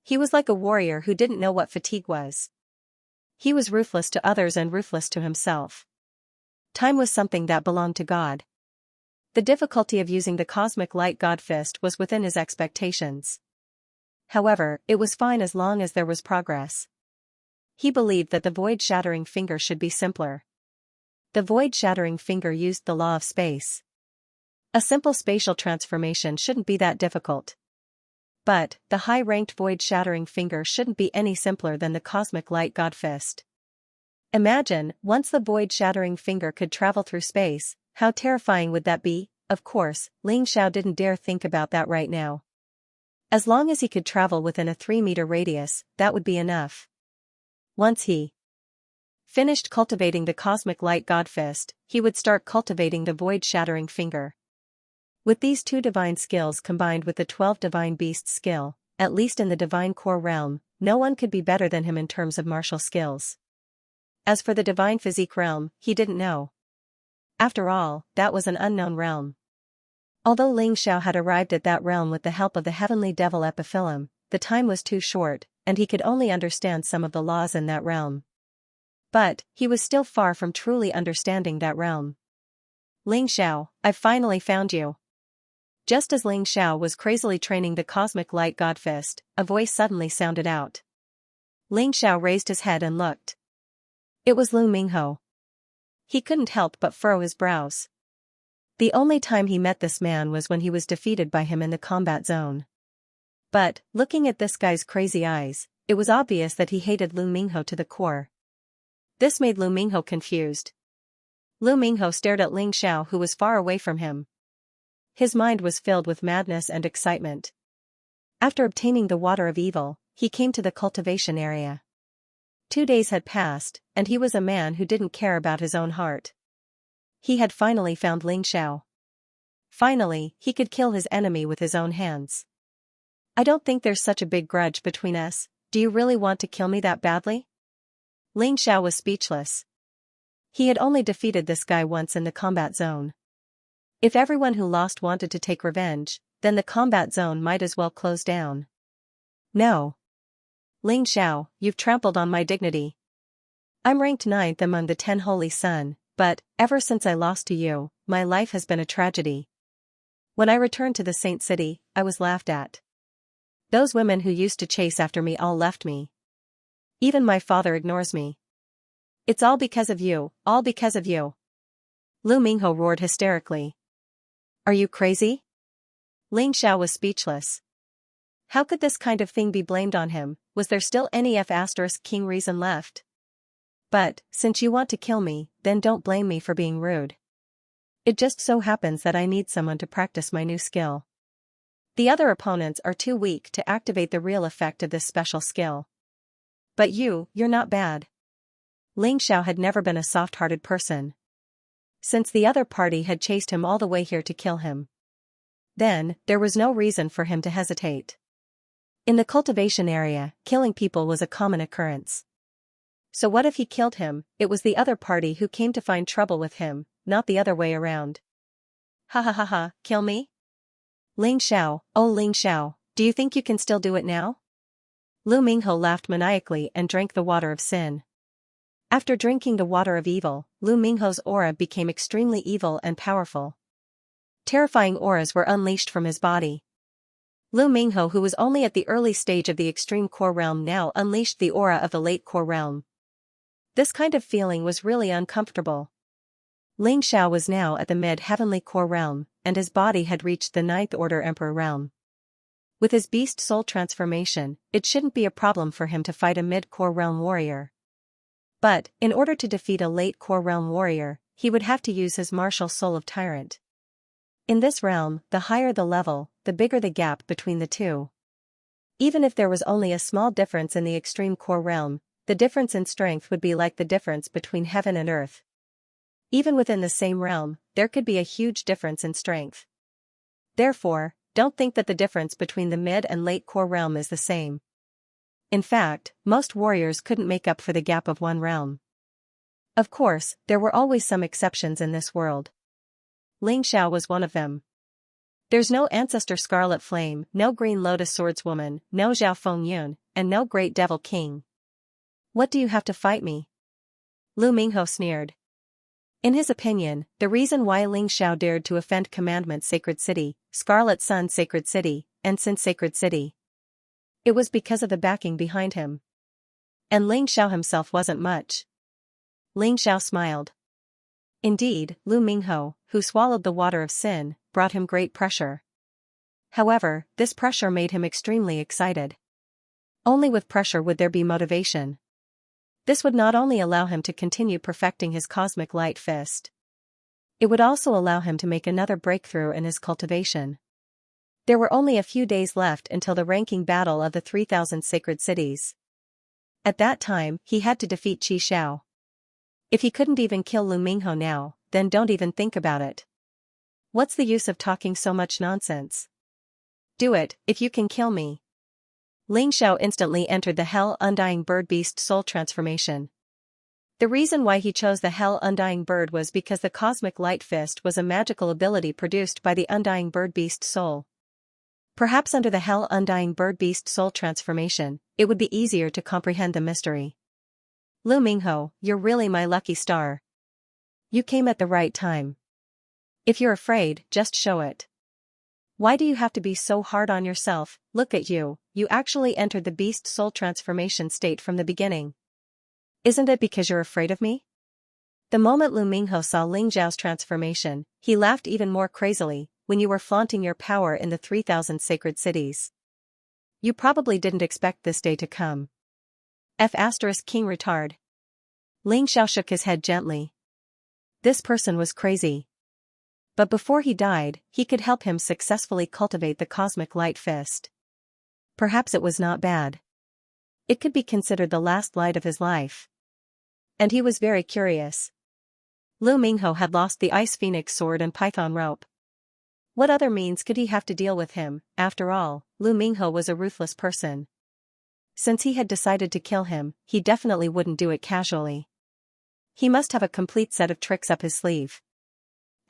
He was like a warrior who didn't know what fatigue was. He was ruthless to others and ruthless to himself. Time was something that belonged to God. The difficulty of using the cosmic light god fist was within his expectations. However, it was fine as long as there was progress. He believed that the void-shattering finger should be simpler. The void-shattering finger used the law of space. A simple spatial transformation shouldn't be that difficult. But, the high-ranked void-shattering finger shouldn't be any simpler than the cosmic light god fist. Imagine, once the void-shattering finger could travel through space, how terrifying would that be? Of course, Ling Xiao didn't dare think about that right now. As long as he could travel within a 3-meter radius, that would be enough. Once he finished cultivating the cosmic light god fist, he would start cultivating the void-shattering finger. With these 2 divine skills combined with the 12 divine beasts skill, at least in the divine core realm, no one could be better than him in terms of martial skills. As for the divine physique realm, he didn't know. After all, that was an unknown realm. Although Ling Xiao had arrived at that realm with the help of the heavenly devil Epiphyllum, the time was too short, and he could only understand some of the laws in that realm. But, he was still far from truly understanding that realm. Ling Xiao, I've finally found you. Just as Ling Xiao was crazily training the cosmic light god fist, a voice suddenly sounded out. Ling Xiao raised his head and looked. It was Lu Mingho. He couldn't help but furrow his brows. The only time he met this man was when he was defeated by him in the combat zone. But, looking at this guy's crazy eyes, it was obvious that he hated Lu Mingho to the core. This made Lu Mingho confused. Lu Mingho stared at Ling Xiao, who was far away from him. His mind was filled with madness and excitement. After obtaining the water of evil, he came to the cultivation area. 2 days had passed, and he was a man who didn't care about his own heart. He had finally found Ling Xiao. Finally, he could kill his enemy with his own hands. I don't think there's such a big grudge between us. Do you really want to kill me that badly? Ling Xiao was speechless. He had only defeated this guy once in the combat zone. If everyone who lost wanted to take revenge, then the combat zone might as well close down. No. Ling Xiao, you've trampled on my dignity. I'm ranked 9th among the 10 Holy Sun, but, ever since I lost to you, my life has been a tragedy. When I returned to the Saint City, I was laughed at. Those women who used to chase after me all left me. Even my father ignores me. It's all because of you, all because of you. Lu Mingho roared hysterically. Are you crazy? Ling Xiao was speechless. How could this kind of thing be blamed on him? Was there still any F***king reason left? But, since you want to kill me, then don't blame me for being rude. It just so happens that I need someone to practice my new skill. The other opponents are too weak to activate the real effect of this special skill. But you're not bad. Ling Xiao had never been a soft-hearted person. Since the other party had chased him all the way here to kill him. Then, there was no reason for him to hesitate. In the cultivation area, killing people was a common occurrence. So what if he killed him? It was the other party who came to find trouble with him, not the other way around. Ha ha ha ha, kill me? Ling Xiao, oh Ling Xiao, do you think you can still do it now? Lu Mingho laughed maniacally and drank the water of sin. After drinking the water of evil, Lu Mingho's aura became extremely evil and powerful. Terrifying auras were unleashed from his body. Lu Mingho, who was only at the early stage of the extreme core realm, now unleashed the aura of the late core realm. This kind of feeling was really uncomfortable. Ling Xiao was now at the mid-heavenly core realm, and his body had reached the 9th order emperor realm. With his beast soul transformation, it shouldn't be a problem for him to fight a mid-core realm warrior. But, in order to defeat a late core realm warrior, he would have to use his martial soul of Tyrant. In this realm, the higher the level, the bigger the gap between the two. Even if there was only a small difference in the extreme core realm, the difference in strength would be like the difference between heaven and earth. Even within the same realm, there could be a huge difference in strength. Therefore, don't think that the difference between the mid and late core realm is the same. In fact, most warriors couldn't make up for the gap of one realm. Of course, there were always some exceptions in this world. Xianxia was one of them. There's no Ancestor Scarlet Flame, no Green Lotus Swordswoman, no Zhao Fengyun, and no Great Devil King. What do you have to fight me? Lu Mingho sneered. In his opinion, the reason why Xianxia dared to offend Commandment Sacred City, Scarlet Sun Sacred City, and Sin Sacred City, it was because of the backing behind him. And Xianxia himself wasn't much. Xianxia smiled. Indeed, Lu Mingho, who swallowed the water of sin, brought him great pressure. However, this pressure made him extremely excited. Only with pressure would there be motivation. This would not only allow him to continue perfecting his cosmic light fist, it would also allow him to make another breakthrough in his cultivation. There were only a few days left until the ranking battle of the 3,000 sacred cities. At that time, he had to defeat Qi Xiao. If he couldn't even kill Lu Mingho now, then don't even think about it. What's the use of talking so much nonsense? Do it, if you can kill me. Xianxia instantly entered the Hell Undying Bird Beast Soul transformation. The reason why he chose the Hell Undying Bird was because the Cosmic Light Fist was a magical ability produced by the Undying Bird Beast Soul. Perhaps under the Hell Undying Bird Beast Soul transformation, it would be easier to comprehend the mystery. Lu Mingho, you're really my lucky star. You came at the right time. If you're afraid, just show it. Why do you have to be so hard on yourself? Look at you, you actually entered the Beast Soul transformation state from the beginning. Isn't it because you're afraid of me? The moment Lu Mingho saw Xiao's transformation, he laughed even more crazily. When you were flaunting your power in the 3,000 sacred cities, you probably didn't expect this day to come. King retard. Xiao shook his head gently. This person was crazy. But before he died, he could help him successfully cultivate the cosmic light fist. Perhaps it was not bad. It could be considered the last light of his life. And he was very curious. Lu Mingho had lost the Ice Phoenix sword and Python rope. What other means could he have to deal with him? After all, Lu Mingho was a ruthless person. Since he had decided to kill him, he definitely wouldn't do it casually. He must have a complete set of tricks up his sleeve.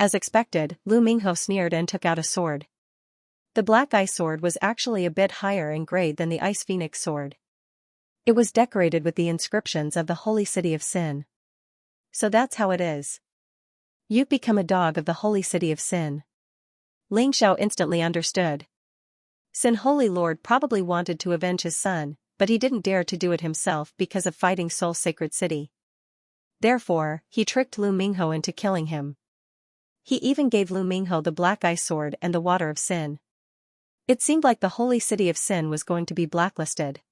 As expected, Lu Mingho sneered and took out a sword. The Black Ice sword was actually a bit higher in grade than the Ice Phoenix sword. It was decorated with the inscriptions of the Holy City of Sin. So that's how it is. You've become a dog of the Holy City of Sin. Xiao instantly understood. Sin Holy Lord probably wanted to avenge his son, but he didn't dare to do it himself because of fighting Soul Sacred City. Therefore, he tricked Lu Mingho into killing him. He even gave Lu Mingho the Black Ice sword and the Water of Sin. It seemed like the Holy City of Sin was going to be blacklisted.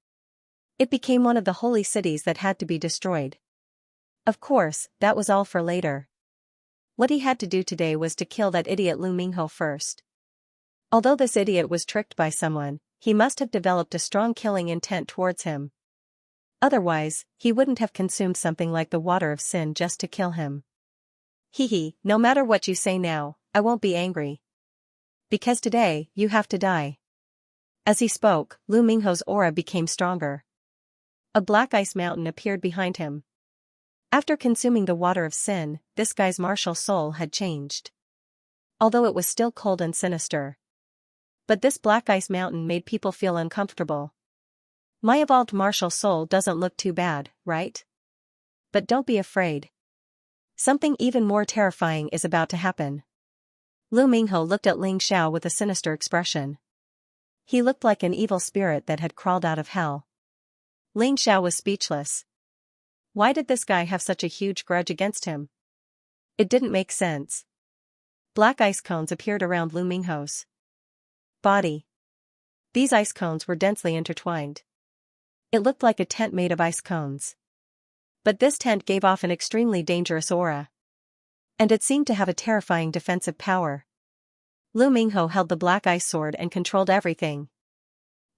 It became one of the holy cities that had to be destroyed. Of course, that was all for later. What he had to do today was to kill that idiot Lu Mingho first. Although this idiot was tricked by someone, he must have developed a strong killing intent towards him. Otherwise, he wouldn't have consumed something like the Water of Sin just to kill him. Hehe, no matter what you say now, I won't be angry. Because today, you have to die. As he spoke, Lu Mingho's aura became stronger. A black ice mountain appeared behind him. After consuming the Water of Sin, this guy's martial soul had changed. Although it was still cold and sinister. But this black ice mountain made people feel uncomfortable. My evolved martial soul doesn't look too bad, right? But don't be afraid. Something even more terrifying is about to happen. Lu Mingho looked at Xiao with a sinister expression. He looked like an evil spirit that had crawled out of hell. Xiao was speechless. Why did this guy have such a huge grudge against him? It didn't make sense. Black ice cones appeared around Lu Mingho's body. These ice cones were densely intertwined. It looked like a tent made of ice cones. But this tent gave off an extremely dangerous aura. And it seemed to have a terrifying defensive power. Lu Mingho held the black ice sword and controlled everything.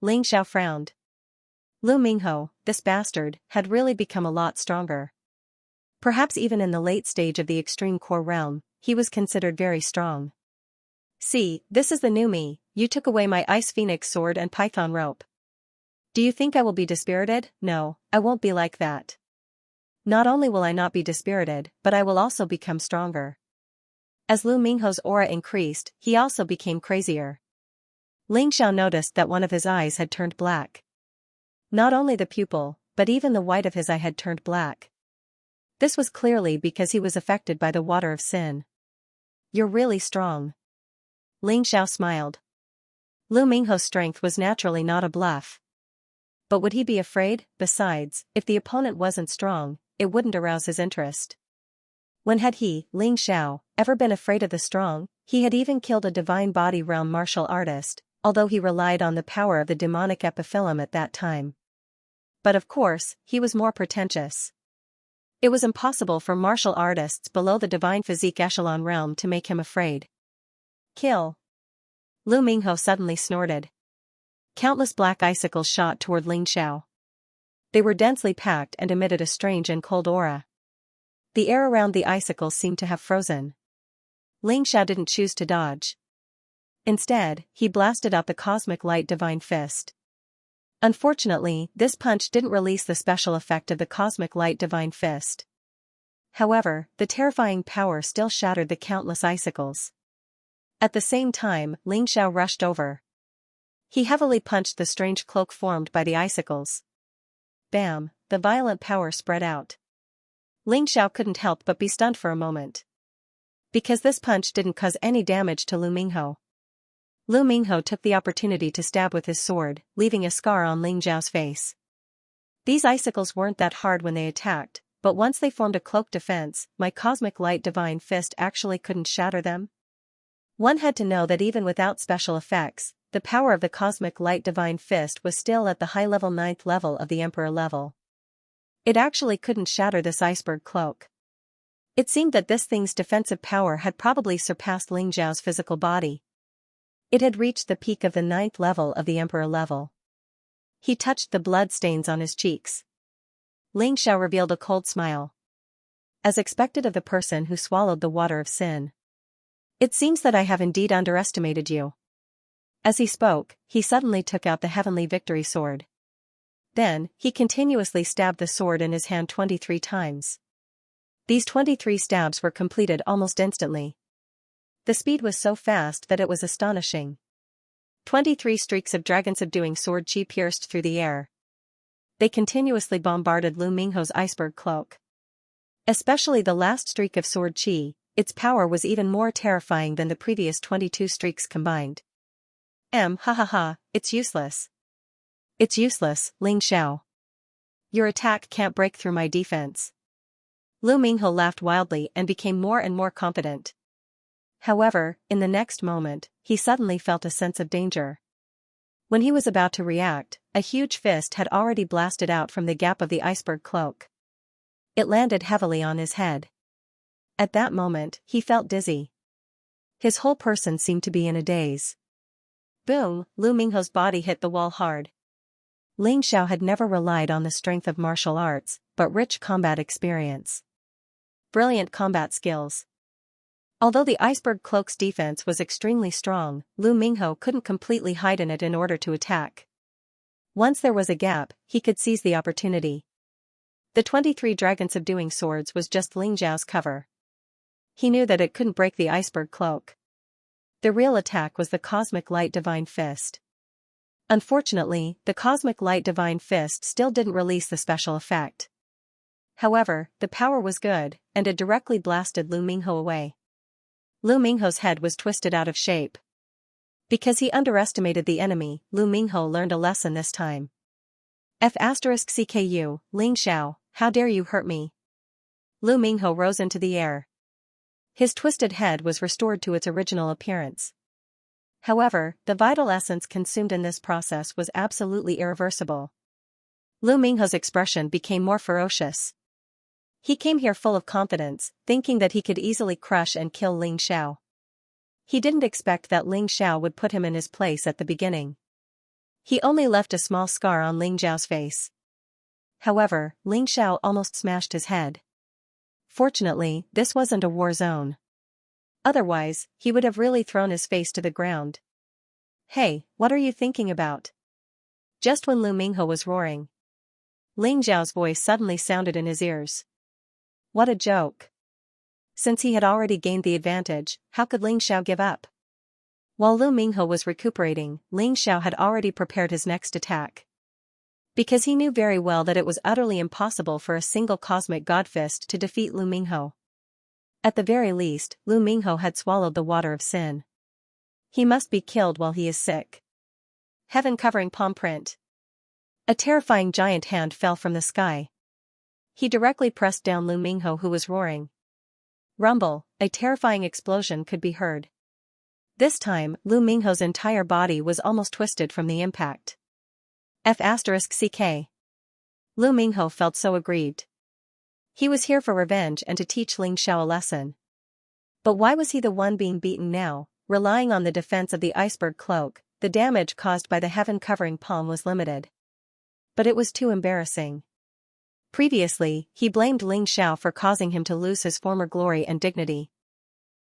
Ling Xiao frowned. Lu Mingho, this bastard, had really become a lot stronger. Perhaps even in the late stage of the extreme core realm, he was considered very strong. See, this is the new me. You took away my ice phoenix sword and python rope. Do you think I will be dispirited? No, I won't be like that. Not only will I not be dispirited, but I will also become stronger. As Lu Mingho's aura increased, he also became crazier. Ling Xiao noticed that one of his eyes had turned black. Not only the pupil, but even the white of his eye had turned black. This was clearly because he was affected by the water of sin. You're really strong. Ling Xiao smiled. Lu Mingho's strength was naturally not a bluff. But would he be afraid? Besides, if the opponent wasn't strong, it wouldn't arouse his interest. When had he, Ling Xiao, ever been afraid of the strong? He had even killed a divine body realm martial artist, although he relied on the power of the demonic epiphyllum at that time. But of course, he was more pretentious. It was impossible for martial artists below the divine physique echelon realm to make him afraid. Kill. Lu Mingho suddenly snorted. Countless black icicles shot toward Ling Xiao. They were densely packed and emitted a strange and cold aura. The air around the icicles seemed to have frozen. Ling Xiao didn't choose to dodge. Instead, he blasted out the cosmic light divine fist. Unfortunately, this punch didn't release the special effect of the cosmic light divine fist. However, the terrifying power still shattered the countless icicles. At the same time, Ling Xiao rushed over. He heavily punched the strange cloak formed by the icicles. Bam, the violent power spread out. Ling Xiao couldn't help but be stunned for a moment. Because this punch didn't cause any damage to Lu Mingho. Lu Mingho took the opportunity to stab with his sword, leaving a scar on Ling Xiao's face. These icicles weren't that hard when they attacked, but once they formed a cloak defense, my cosmic light divine fist actually couldn't shatter them. One had to know that even without special effects, the power of the cosmic light divine fist was still at the high-level 9th level of the Emperor level. It actually couldn't shatter this iceberg cloak. It seemed that this thing's defensive power had probably surpassed Ling Xiao's physical body. It had reached the peak of the 9th level of the Emperor level. He touched the blood stains on his cheeks. Ling Xiao revealed a cold smile. As expected of the person who swallowed the water of sin. It seems that I have indeed underestimated you. As he spoke, he suddenly took out the heavenly victory sword. Then, he continuously stabbed the sword in his hand 23 times. These 23 stabs were completed almost instantly. The speed was so fast that it was astonishing. 23 streaks of dragon-subduing sword chi pierced through the air. They continuously bombarded Lu Mingho's iceberg cloak. Especially the last streak of sword chi, its power was even more terrifying than the previous 22 streaks combined. Ha ha ha, it's useless. It's useless, Ling Xiao. Your attack can't break through my defense. Lu Mingho laughed wildly and became more and more confident. However, in the next moment, he suddenly felt a sense of danger. When he was about to react, a huge fist had already blasted out from the gap of the iceberg cloak. It landed heavily on his head. At that moment, he felt dizzy. His whole person seemed to be in a daze. Boom, Lu Mingho's body hit the wall hard. Ling Xiao had never relied on the strength of martial arts, but rich combat experience. Brilliant combat skills. Although the iceberg cloak's defense was extremely strong, Lu Mingho couldn't completely hide in it in order to attack. Once there was a gap, he could seize the opportunity. The 23 dragon-subduing swords was just Ling Xiao's cover. He knew that it couldn't break the iceberg cloak. The real attack was the cosmic light divine fist. Unfortunately, the cosmic light divine fist still didn't release the special effect. However, the power was good, and it directly blasted Lu Mingho away. Lu Mingho's head was twisted out of shape. Because he underestimated the enemy, Lu Mingho learned a lesson this time. *CKU, Ling Xiao, how dare you hurt me? Lu Mingho rose into the air. His twisted head was restored to its original appearance. However, the vital essence consumed in this process was absolutely irreversible. Lu Mingho's expression became more ferocious. He came here full of confidence, thinking that he could easily crush and kill Ling Xiao. He didn't expect that Ling Xiao would put him in his place at the beginning. He only left a small scar on Ling Xiao's face. However, Ling Xiao almost smashed his head. Fortunately, this wasn't a war zone. Otherwise, he would have really thrown his face to the ground. "Hey, what are you thinking about?" Just when Lu Minghe was roaring, Ling Xiao's voice suddenly sounded in his ears. What a joke. Since he had already gained the advantage, how could Ling Xiao give up? While Lu Minghe was recuperating, Ling Xiao had already prepared his next attack. Because he knew very well that it was utterly impossible for a single cosmic god fist to defeat Lu Minghe. At the very least, Lu Minghe had swallowed the water of sin. He must be killed while he is sick. Heaven-covering palm print. A terrifying giant hand fell from the sky. He directly pressed down Lu Minghe, who was roaring. Rumble, a terrifying explosion could be heard. This time, Lu Minghe's entire body was almost twisted from the impact. F***ck. Lu Minghe felt so aggrieved. He was here for revenge and to teach Ling Xiao a lesson. But why was he the one being beaten now? Relying on the defense of the iceberg cloak, the damage caused by the heaven-covering palm was limited. But it was too embarrassing. Previously, he blamed Ling Xiao for causing him to lose his former glory and dignity.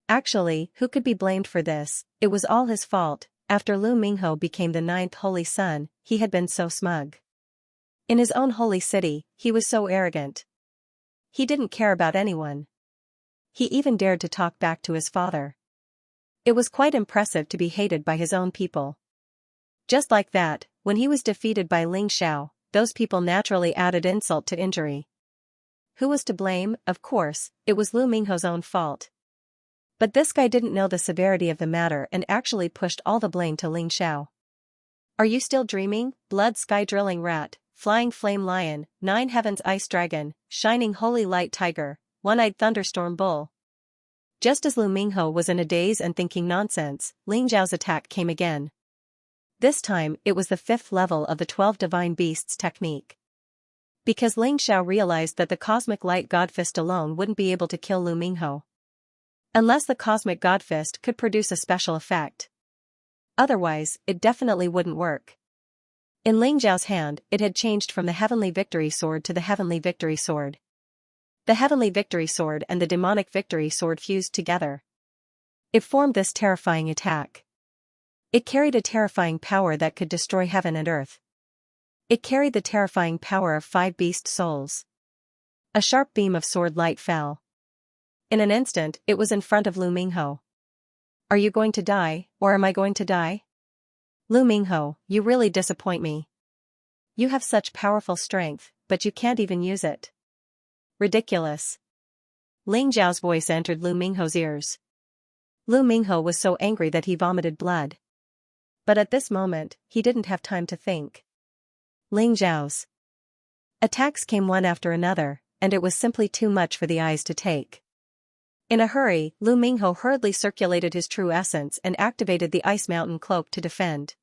Actually, who could be blamed for this? It was all his fault. After Lu Minghe became the 9th holy son, he had been so smug. In his own holy city, he was so arrogant. He didn't care about anyone. He even dared to talk back to his father. It was quite impressive to be hated by his own people. Just like that, when he was defeated by Ling Xiao, those people naturally added insult to injury. Who was to blame? Of course, it was Lu Minghe's own fault. But this guy didn't know the severity of the matter and actually pushed all the blame to Ling Xiao. Are you still dreaming? Blood sky drilling rat, flying flame lion, 9 heavens ice dragon, shining holy light tiger, one-eyed thunderstorm bull. Just as Lu Minghe was in a daze and thinking nonsense, Ling Xiao's attack came again. This time, it was the 5th level of the 12 divine beasts technique. Because Ling Xiao realized that the cosmic light god fist alone wouldn't be able to kill Lu Minghe. Unless the cosmic god fist could produce a special effect. Otherwise, it definitely wouldn't work. In Ling Xiao's hand, it had changed from the heavenly victory sword to the heavenly victory sword. The heavenly victory sword and the demonic victory sword fused together. It formed this terrifying attack. It carried a terrifying power that could destroy heaven and earth. It carried the terrifying power of 5 beast souls. A sharp beam of sword light fell. In an instant, it was in front of Lu Minghe. Are you going to die, or am I going to die? Lu Minghe, you really disappoint me. You have such powerful strength, but you can't even use it. Ridiculous. Ling Xiao's voice entered Lu Minghe's ears. Lu Minghe was so angry that he vomited blood. But at this moment, he didn't have time to think. Ling Xiao's attacks came one after another, and it was simply too much for the eyes to take. In a hurry, Lu Minghe hurriedly circulated his true essence and activated the Ice Mountain Cloak to defend.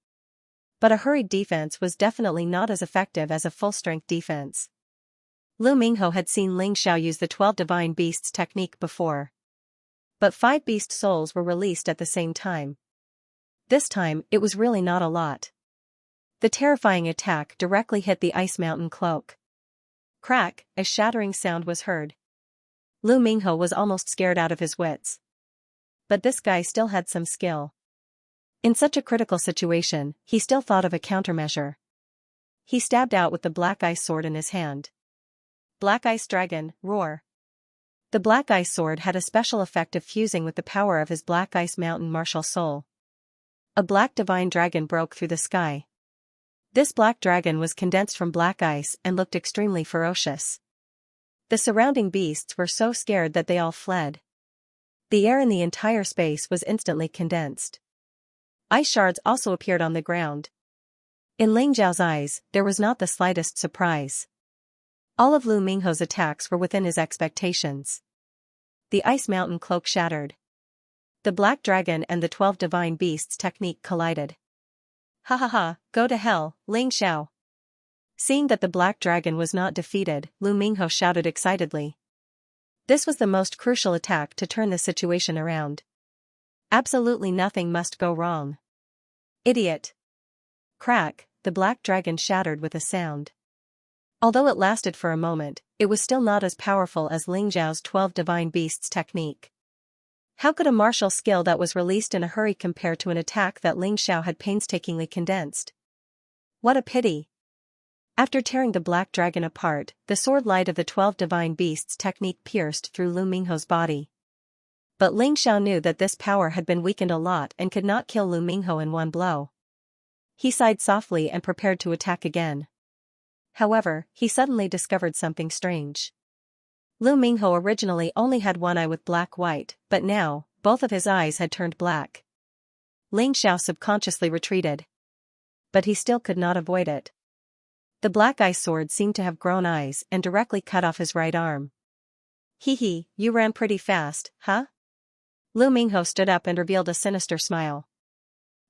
But a hurried defense was definitely not as effective as a full-strength defense. Lu Minghe had seen Ling Xiao use the 12 divine beasts technique before. But 5 beast souls were released at the same time. This time, it was really not a lot. The terrifying attack directly hit the Ice Mountain Cloak. Crack, a shattering sound was heard. Lu Minghe was almost scared out of his wits. But this guy still had some skill. In such a critical situation, he still thought of a countermeasure. He stabbed out with the black ice sword in his hand. Black Ice Dragon, roar. The black ice sword had a special effect of fusing with the power of his black ice mountain martial soul. A black divine dragon broke through the sky. This black dragon was condensed from black ice and looked extremely ferocious. The surrounding beasts were so scared that they all fled. The air in the entire space was instantly condensed. Ice shards also appeared on the ground. In Ling Xiao's eyes, there was not the slightest surprise. All of Lu Minghe's attacks were within his expectations. The Ice Mountain Cloak shattered. The Black Dragon and the 12 Divine Beasts technique collided. Ha ha ha, go to hell, Ling Xiao. Seeing that the Black Dragon was not defeated, Lu Minghe shouted excitedly. This was the most crucial attack to turn the situation around. Absolutely nothing must go wrong. Idiot. Crack, the black dragon shattered with a sound. Although it lasted for a moment, it was still not as powerful as Ling Xiao's 12 divine beasts technique. How could a martial skill that was released in a hurry compare to an attack that Ling Xiao had painstakingly condensed? What a pity. After tearing the black dragon apart, the sword light of the 12 divine beasts technique pierced through Lu Mingho's body. But Ling Xiao knew that this power had been weakened a lot and could not kill Lu Mingho in one blow. He sighed softly and prepared to attack again. However, he suddenly discovered something strange. Lu Mingho originally only had one eye with black-white, but now, both of his eyes had turned black. Ling Xiao subconsciously retreated. But he still could not avoid it. The black eye sword seemed to have grown eyes and directly cut off his right arm. Hee, you ran pretty fast, huh? Lu Mingho stood up and revealed a sinister smile.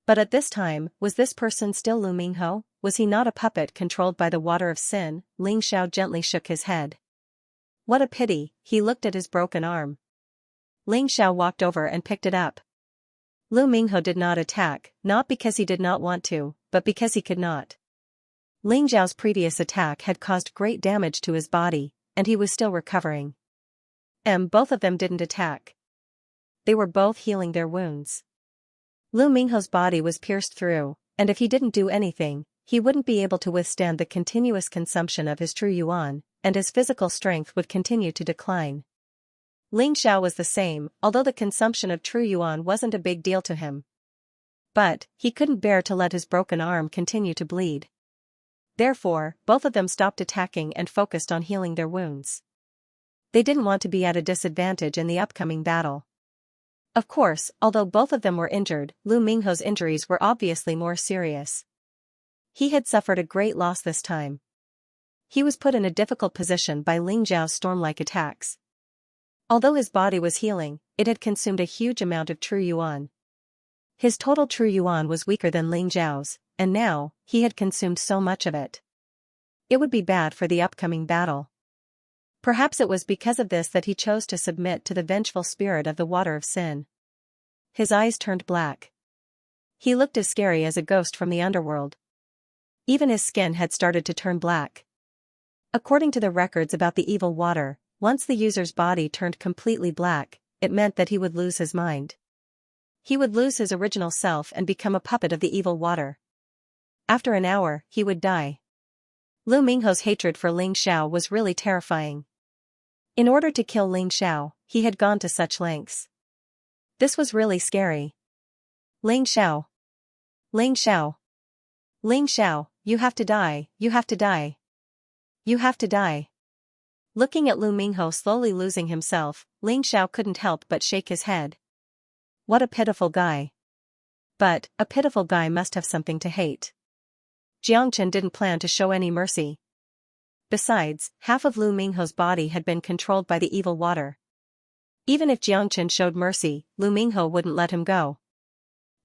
But at this time, was this person still Lu Mingho? Was he not a puppet controlled by the water of sin? Ling Xiao gently shook his head. What a pity, he looked at his broken arm. Ling Xiao walked over and picked it up. Lu Mingho did not attack, not because he did not want to, but because he could not. Ling Xiao's previous attack had caused great damage to his body, and he was still recovering. Both of them didn't attack. They were both healing their wounds. Lu Mingho's body was pierced through, and if he didn't do anything, he wouldn't be able to withstand the continuous consumption of his true yuan, and his physical strength would continue to decline. Ling Xiao was the same, although the consumption of true yuan wasn't a big deal to him. But, he couldn't bear to let his broken arm continue to bleed. Therefore, both of them stopped attacking and focused on healing their wounds. They didn't want to be at a disadvantage in the upcoming battle. Of course, although both of them were injured, Lu Mingho's injuries were obviously more serious. He had suffered a great loss this time. He was put in a difficult position by Ling Xiao's storm-like attacks. Although his body was healing, it had consumed a huge amount of true yuan. His total true yuan was weaker than Ling Xiao's, and now, he had consumed so much of it. It would be bad for the upcoming battle. Perhaps it was because of this that he chose to submit to the vengeful spirit of the water of sin. His eyes turned black. He looked as scary as a ghost from the underworld. Even his skin had started to turn black. According to the records about the evil water, once the user's body turned completely black, it meant that he would lose his mind. He would lose his original self and become a puppet of the evil water. After an hour, he would die. Lu Mingho's hatred for Ling Xiao was really terrifying. In order to kill Ling Xiao, he had gone to such lengths. This was really scary. Ling Xiao. Ling Xiao. Ling Xiao, you have to die, you have to die. You have to die. Looking at Lu Mingho slowly losing himself, Ling Xiao couldn't help but shake his head. What a pitiful guy. But, a pitiful guy must have something to hate. Xianxia didn't plan to show any mercy. Besides, half of Lu Mingho's body had been controlled by the evil water. Even if Xianxia showed mercy, Lu Mingho wouldn't let him go.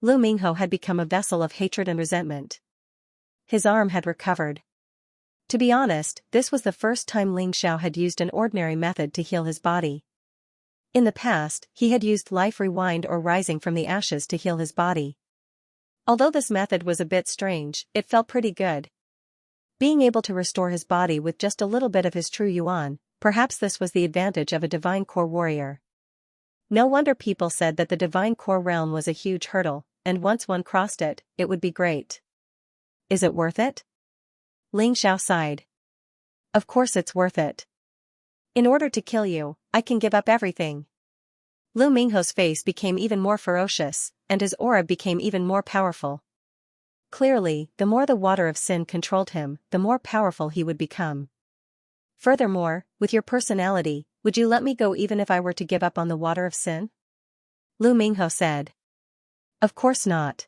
Lu Mingho had become a vessel of hatred and resentment. His arm had recovered. To be honest, this was the first time Ling Xiao had used an ordinary method to heal his body. In the past, he had used life rewind or rising from the ashes to heal his body. Although this method was a bit strange, it felt pretty good. Being able to restore his body with just a little bit of his true yuan, perhaps this was the advantage of a divine core warrior. No wonder people said that the divine core realm was a huge hurdle, and once one crossed it, it would be great. Is it worth it? Ling Xiao sighed. Of course it's worth it. In order to kill you, I can give up everything. Lu Mingho's face became even more ferocious, and his aura became even more powerful. Clearly, the more the water of sin controlled him, the more powerful he would become. Furthermore, with your personality, would you let me go even if I were to give up on the water of sin? Lu Mingho said. Of course not.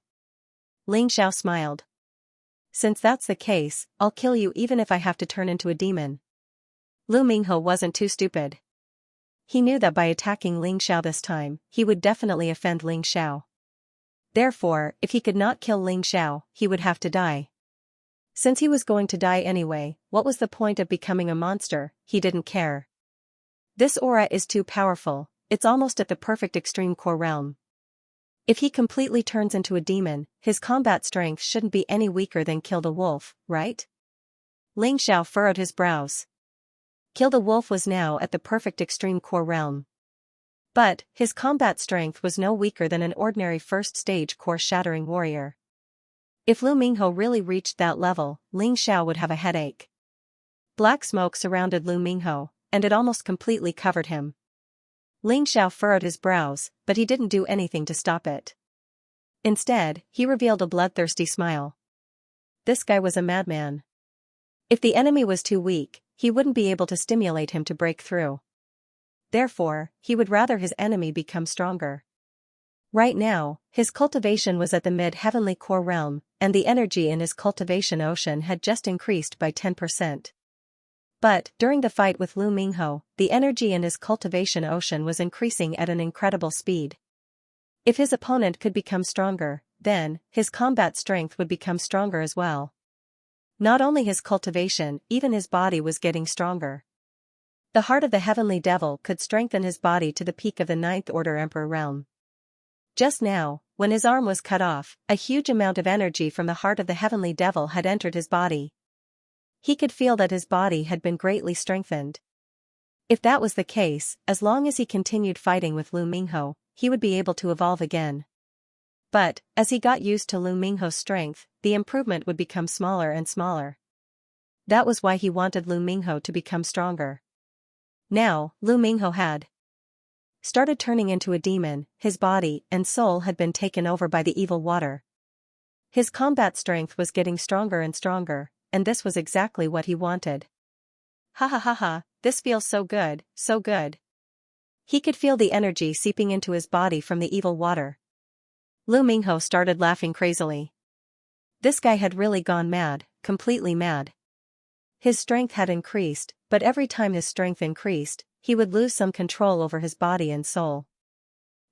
Ling Xiao smiled. Since that's the case, I'll kill you even if I have to turn into a demon. Lu Mingho wasn't too stupid. He knew that by attacking Ling Xiao this time, he would definitely offend Ling Xiao. Therefore, if he could not kill Ling Xiao, he would have to die. Since he was going to die anyway, what was the point of becoming a monster? He didn't care. This aura is too powerful, it's almost at the perfect extreme core realm. If he completely turns into a demon, his combat strength shouldn't be any weaker than Kill the Wolf, right? Ling Xiao furrowed his brows. Kill the Wolf was now at the perfect extreme core realm. But, his combat strength was no weaker than an ordinary first-stage core-shattering warrior. If Lu Mingho really reached that level, Ling Xiao would have a headache. Black smoke surrounded Lu Mingho, and it almost completely covered him. Ling Xiao furrowed his brows, but he didn't do anything to stop it. Instead, he revealed a bloodthirsty smile. This guy was a madman. If the enemy was too weak, he wouldn't be able to stimulate him to break through. Therefore, he would rather his enemy become stronger. Right now, his cultivation was at the mid-heavenly core realm, and the energy in his cultivation ocean had just increased by 10%. But, during the fight with Lu Mingho, the energy in his cultivation ocean was increasing at an incredible speed. If his opponent could become stronger, then, his combat strength would become stronger as well. Not only his cultivation, even his body was getting stronger. The heart of the heavenly devil could strengthen his body to the peak of the Ninth Order Emperor realm. Just now, when his arm was cut off, a huge amount of energy from the heart of the heavenly devil had entered his body. He could feel that his body had been greatly strengthened. If that was the case, as long as he continued fighting with Lu Mingho, he would be able to evolve again. But, as he got used to Lu Mingho's strength, the improvement would become smaller and smaller. That was why he wanted Lu Mingho to become stronger. Now, Lu Mingho had started turning into a demon, his body and soul had been taken over by the evil water. His combat strength was getting stronger and stronger, and this was exactly what he wanted. Ha ha ha ha, this feels so good, so good. He could feel the energy seeping into his body from the evil water. Lu Mingho started laughing crazily. This guy had really gone mad, completely mad. His strength had increased, but every time his strength increased, he would lose some control over his body and soul.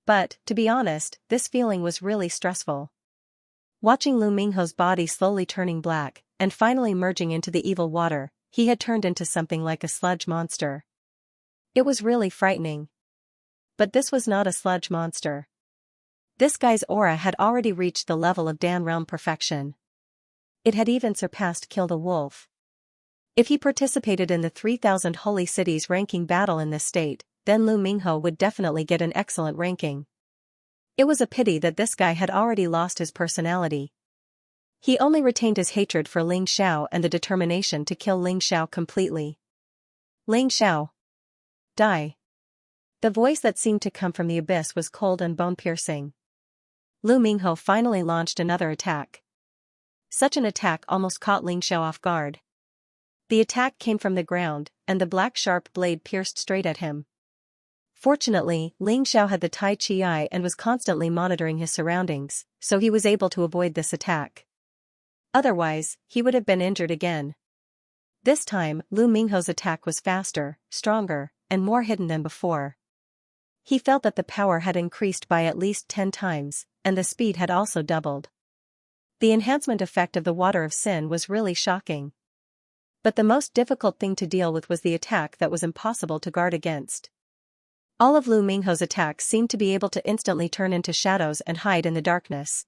But, to be honest, this feeling was really stressful. Watching Lu Mingho's body slowly turning black, and finally merging into the evil water, he had turned into something like a sludge monster. It was really frightening. But this was not a sludge monster. This guy's aura had already reached the level of Dan realm perfection. It had even surpassed Kill the Wolf. If he participated in the 3,000 Holy Cities ranking battle in this state, then Lu Mingho would definitely get an excellent ranking. It was a pity that this guy had already lost his personality. He only retained his hatred for Ling Xiao and the determination to kill Ling Xiao completely. Ling Xiao. Die. The voice that seemed to come from the abyss was cold and bone-piercing. Lu Mingho finally launched another attack. Such an attack almost caught Ling Xiao off guard. The attack came from the ground, and the black sharp blade pierced straight at him. Fortunately, Ling Xiao had the Tai Chi Eye and was constantly monitoring his surroundings, so he was able to avoid this attack. Otherwise, he would have been injured again. This time, Lu Mingho's attack was faster, stronger, and more hidden than before. He felt that the power had increased by at least 10 times, and the speed had also doubled. The enhancement effect of the Water of Sin was really shocking. But the most difficult thing to deal with was the attack that was impossible to guard against. All of Lu Mingho's attacks seemed to be able to instantly turn into shadows and hide in the darkness.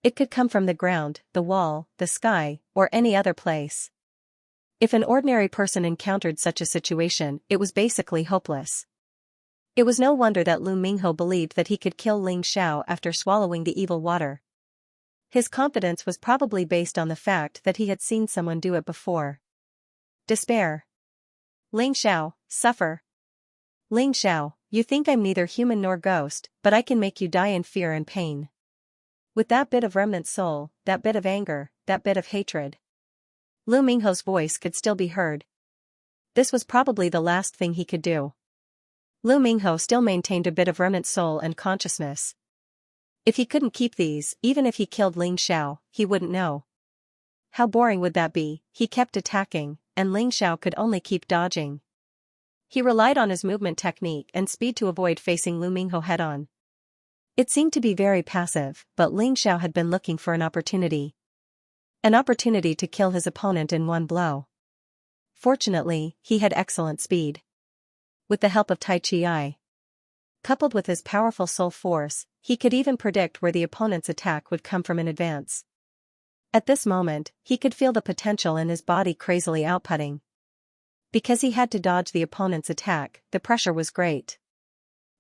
It could come from the ground, the wall, the sky, or any other place. If an ordinary person encountered such a situation, it was basically hopeless. It was no wonder that Lu Mingho believed that he could kill Ling Xiao after swallowing the evil water. His confidence was probably based on the fact that he had seen someone do it before. Despair. Ling Xiao, suffer. Ling Xiao, you think I'm neither human nor ghost, but I can make you die in fear and pain. With that bit of remnant soul, that bit of anger, that bit of hatred. Lu Mingho's voice could still be heard. This was probably the last thing he could do. Lu Mingho still maintained a bit of remnant soul and consciousness. If he couldn't keep these, even if he killed Ling Xiao, he wouldn't know. How boring would that be? He kept attacking, and Ling Xiao could only keep dodging. He relied on his movement technique and speed to avoid facing Lu Mingho head-on. It seemed to be very passive, but Ling Xiao had been looking for an opportunity. An opportunity to kill his opponent in one blow. Fortunately, he had excellent speed. with the help of Tai Chi. Coupled with his powerful soul force, he could even predict where the opponent's attack would come from in advance. At this moment, he could feel the potential in his body crazily outputting. Because he had to dodge the opponent's attack, the pressure was great.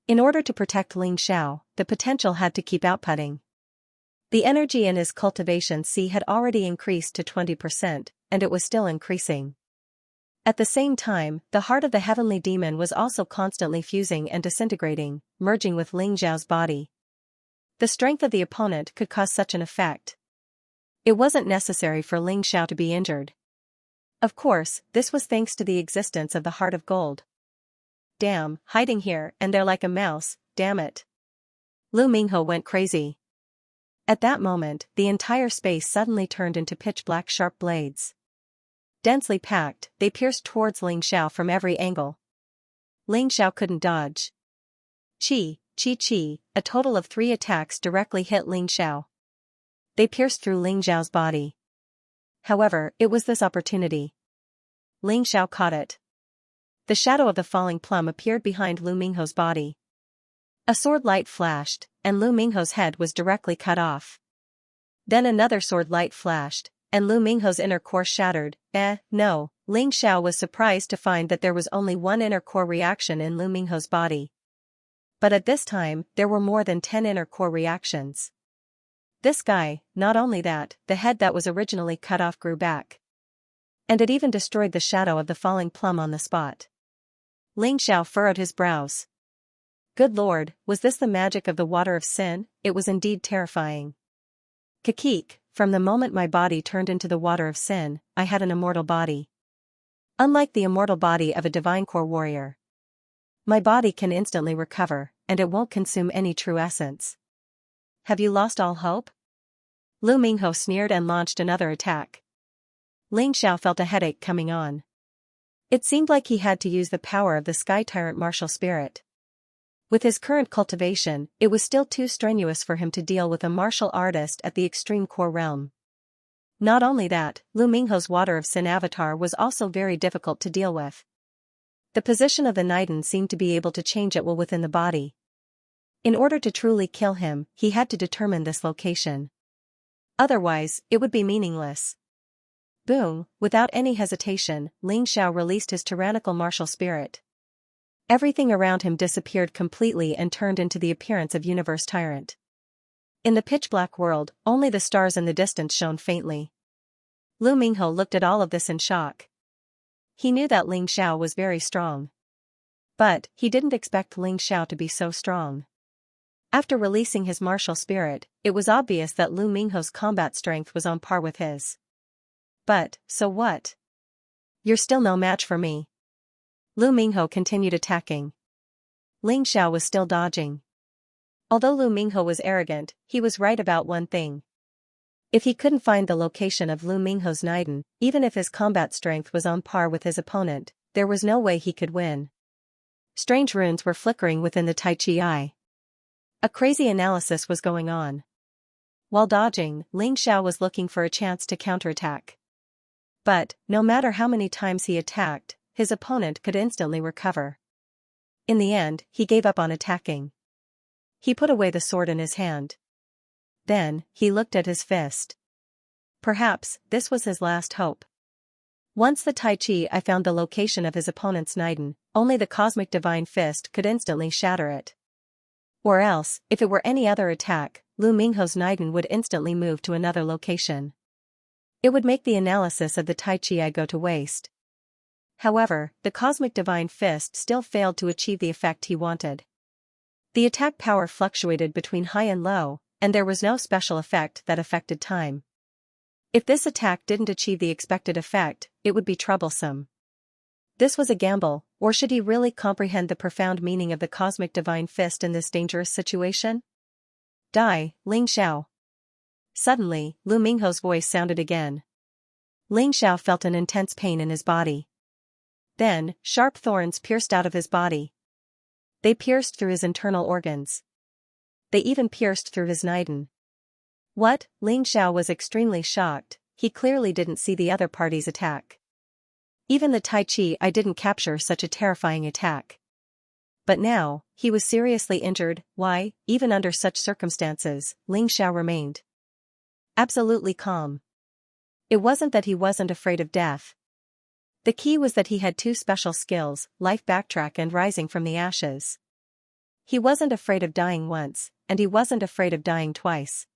In order to protect Ling Xiao, the potential had to keep outputting. The energy in his cultivation C had already increased to 20%, and it was still increasing. At the same time, the heart of the heavenly demon was also constantly fusing and disintegrating, merging with Ling Xiao's body. The strength of the opponent could cause such an effect. It wasn't necessary for Ling Xiao to be injured. Of course, this was thanks to the existence of the heart of gold. Damn, hiding here and there like a mouse, damn it. Lu Minghe went crazy. At that moment, the entire space suddenly turned into pitch-black sharp blades. Densely packed, they pierced towards Ling Xiao from every angle. Ling Xiao couldn't dodge. Chi, a total of 3 attacks directly hit Ling Xiao. They pierced through Ling Xiao's body. However, it was this opportunity. Ling Xiao caught it. The shadow of the falling plum appeared behind Lu Minghe's body. A sword light flashed, and Lu Minghe's head was directly cut off. Then another sword light flashed, and Lu Minghe's inner core shattered. No, Ling Xiao was surprised to find that there was only one inner core reaction in Lu Minghe's body. But at this time, there were more than 10 inner core reactions. This guy, not only that, the head that was originally cut off grew back. And it even destroyed the shadow of the falling plum on the spot. Ling Xiao furrowed his brows. Good lord, was this the magic of the water of sin? It was indeed terrifying. Kakik, from the moment my body turned into the water of sin, I had an immortal body. Unlike the immortal body of a divine core warrior. My body can instantly recover, and it won't consume any true essence. Have you lost all hope? Lu Minghe sneered and launched another attack. Ling Xiao felt a headache coming on. It seemed like he had to use the power of the Sky Tyrant martial spirit. With his current cultivation, it was still too strenuous for him to deal with a martial artist at the extreme core realm. Not only that, Lu Minghe's Water of Sin avatar was also very difficult to deal with. The position of the Niden seemed to be able to change at will within the body. In order to truly kill him, he had to determine this location. Otherwise, it would be meaningless. Boom, without any hesitation, Ling Xiao released his tyrannical martial spirit. Everything around him disappeared completely and turned into the appearance of Universe Tyrant. In the pitch-black world, only the stars in the distance shone faintly. Lu Minghe looked at all of this in shock. He knew that Ling Xiao was very strong. But, he didn't expect Ling Xiao to be so strong. After releasing his martial spirit, it was obvious that Lu Minghe's combat strength was on par with his. But, so what? You're still no match for me. Lu Minghe continued attacking. Ling Xiao was still dodging. Although Lu Minghe was arrogant, he was right about one thing. If he couldn't find the location of Lu Minghe's Niden, even if his combat strength was on par with his opponent, there was no way he could win. Strange runes were flickering within the Tai Chi eye. A crazy analysis was going on. While dodging, Ling Xiao was looking for a chance to counterattack. But, no matter how many times he attacked, his opponent could instantly recover. In the end, he gave up on attacking. He put away the sword in his hand. Then, he looked at his fist. Perhaps, this was his last hope. Once the Tai Chi I found the location of his opponent's Niden, only the cosmic divine fist could instantly shatter it. Or else, if it were any other attack, Lu Minghe's Niden would instantly move to another location. It would make the analysis of the Tai Chi I go to waste. However, the cosmic divine fist still failed to achieve the effect he wanted. The attack power fluctuated between high and low, and there was no special effect that affected time. If this attack didn't achieve the expected effect, it would be troublesome. This was a gamble, or should he really comprehend the profound meaning of the cosmic divine fist in this dangerous situation? Die, Ling Xiao. Suddenly, Lu Minghe's voice sounded again. Ling Xiao felt an intense pain in his body. Then, sharp thorns pierced out of his body. They pierced through his internal organs. They even pierced through his Niden. What? Ling Xiao was extremely shocked. He clearly didn't see the other party's attack. Even the Tai Chi I didn't capture such a terrifying attack. But now, he was seriously injured. Why, even under such circumstances, Ling Xiao remained absolutely calm. It wasn't that he wasn't afraid of death. The key was that he had two special skills, life backtrack and rising from the ashes. He wasn't afraid of dying once, and he wasn't afraid of dying twice.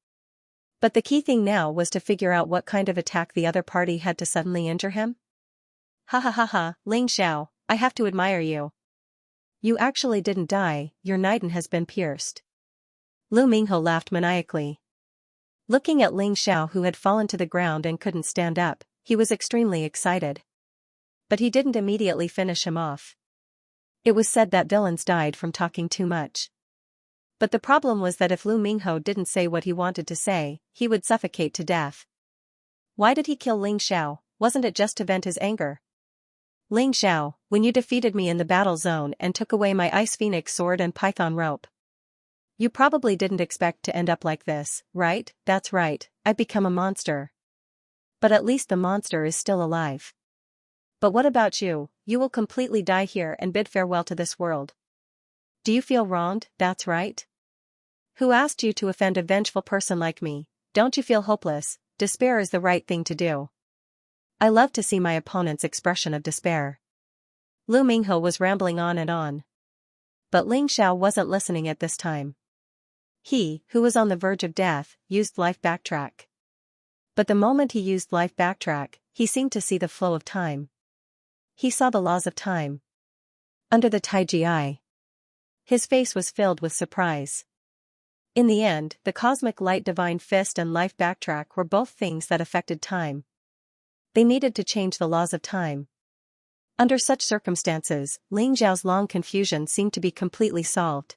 But the key thing now was to figure out what kind of attack the other party had to suddenly injure him. Ha ha ha ha, Ling Xiao, I have to admire you. You actually didn't die, your Niden has been pierced. Lu Minghe laughed maniacally. Looking at Ling Xiao, who had fallen to the ground and couldn't stand up, he was extremely excited. But he didn't immediately finish him off. It was said that villains died from talking too much. But the problem was that if Lu Minghe didn't say what he wanted to say, he would suffocate to death. Why did he kill Ling Xiao? Wasn't it just to vent his anger? Ling Xiao, when you defeated me in the battle zone and took away my Ice Phoenix sword and python rope, you probably didn't expect to end up like this, right? That's right, I've become a monster. But at least the monster is still alive. But what about you? You will completely die here and bid farewell to this world. Do you feel wronged? That's right. Who asked you to offend a vengeful person like me? Don't you feel hopeless? Despair is the right thing to do. I love to see my opponent's expression of despair. Lu Minghe was rambling on and on. But Ling Xiao wasn't listening at this time. He, who was on the verge of death, used life backtrack. But the moment he used life backtrack, he seemed to see the flow of time. He saw the laws of time. Under the Taiji eye. His face was filled with surprise. In the end, the cosmic light divine fist and life backtrack were both things that affected time. They needed to change the laws of time. Under such circumstances, Ling Xiao's long confusion seemed to be completely solved.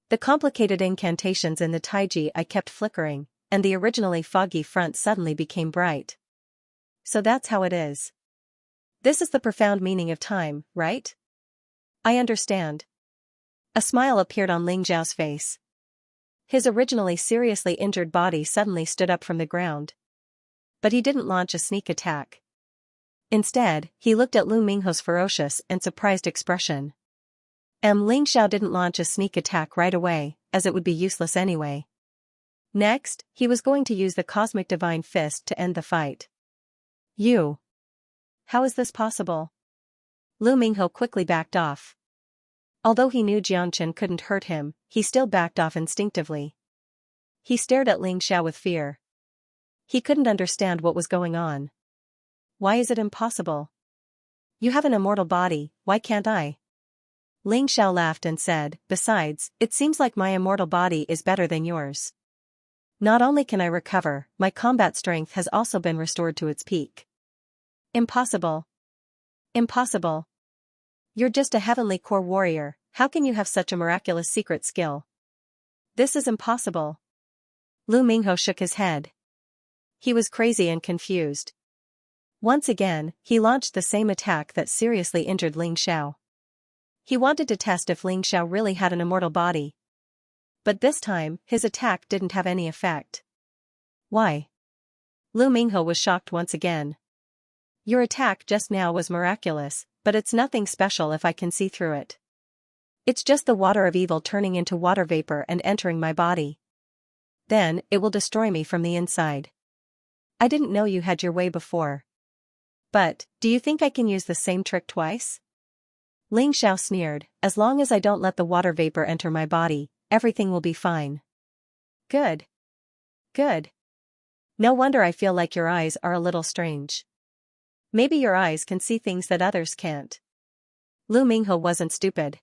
The complicated incantations in the Taiji eye kept flickering, and the originally foggy front suddenly became bright. So that's how it is. This is the profound meaning of time, right? I understand. A smile appeared on Ling Xiao's face. His originally seriously injured body suddenly stood up from the ground. But he didn't launch a sneak attack. Instead, he looked at Lu Minghe's ferocious and surprised expression. Ling Xiao didn't launch a sneak attack right away, as it would be useless anyway. Next, he was going to use the cosmic divine fist to end the fight. You. How is this possible? Lu Minghe quickly backed off. Although he knew Xianxia couldn't hurt him, he still backed off instinctively. He stared at Ling Xiao with fear. He couldn't understand what was going on. Why is it impossible? You have an immortal body, why can't I? Ling Xiao laughed and said, besides, it seems like my immortal body is better than yours. Not only can I recover, my combat strength has also been restored to its peak. Impossible. Impossible. You're just a heavenly core warrior, how can you have such a miraculous secret skill? This is impossible. Lu Minghe shook his head. He was crazy and confused. Once again, he launched the same attack that seriously injured Ling Xiao. He wanted to test if Ling Xiao really had an immortal body. But this time, his attack didn't have any effect. Why? Lu Minghe was shocked once again. Your attack just now was miraculous, but it's nothing special if I can see through it. It's just the water of evil turning into water vapor and entering my body. Then, it will destroy me from the inside. I didn't know you had your way before. But, do you think I can use the same trick twice? Ling Xiao sneered, as long as I don't let the water vapor enter my body, everything will be fine. Good. Good. No wonder I feel like your eyes are a little strange. Maybe your eyes can see things that others can't. Lu Minghe wasn't stupid.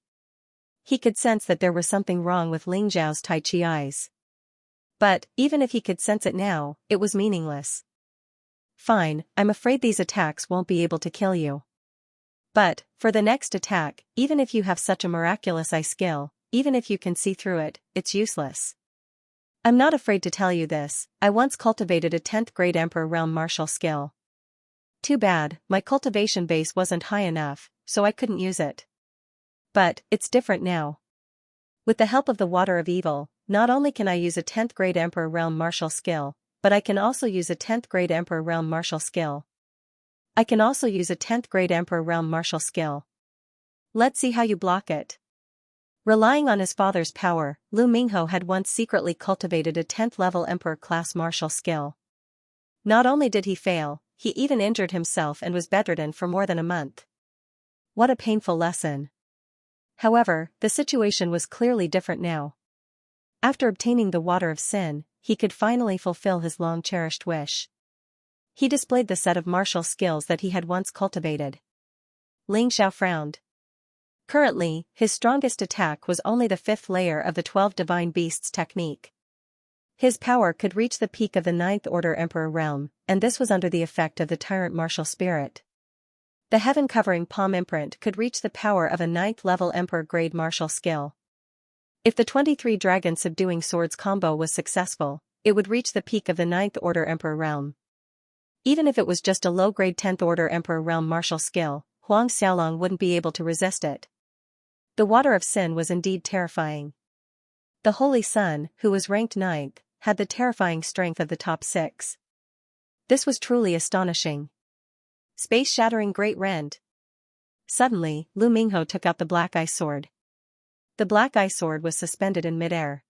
He could sense that there was something wrong with Ling Xiao's Tai Chi eyes. But, even if he could sense it now, it was meaningless. Fine, I'm afraid these attacks won't be able to kill you. But, for the next attack, even if you have such a miraculous eye skill, even if you can see through it, it's useless. I'm not afraid to tell you this, I once cultivated a 10th grade Emperor realm martial skill. Too bad, my cultivation base wasn't high enough, so I couldn't use it. But, it's different now. With the help of the water of evil, not only can I use a 10th grade Emperor realm martial skill, but I can also use a 10th grade Emperor realm martial skill. I can also use a 10th grade Emperor realm martial skill. Let's see how you block it. Relying on his father's power, Lu Mingho had once secretly cultivated a 10th-level emperor-class martial skill. Not only did he fail, he even injured himself and was bedridden for more than a month. What a painful lesson. However, the situation was clearly different now. After obtaining the water of sin, he could finally fulfill his long-cherished wish. He displayed the set of martial skills that he had once cultivated. Ling Xiao frowned. Currently, his strongest attack was only the 5th layer of the 12 Divine Beasts technique. His power could reach the peak of the 9th Order Emperor realm, and this was under the effect of the Tyrant martial spirit. The heaven-covering palm imprint could reach the power of a 9th-level Emperor-grade martial skill. If the 23 Dragon Subduing Swords combo was successful, it would reach the peak of the 9th Order Emperor realm. Even if it was just a low-grade 10th Order Emperor realm martial skill, Huang Xiaolong wouldn't be able to resist it. The water of sin was indeed terrifying. The Holy Sun, who was ranked 9th, had the terrifying strength of the top 6. This was truly astonishing. Space-shattering Great Rend. Suddenly, Lu Mingho took out the Black Eye Sword. The Black Eye Sword was suspended in midair.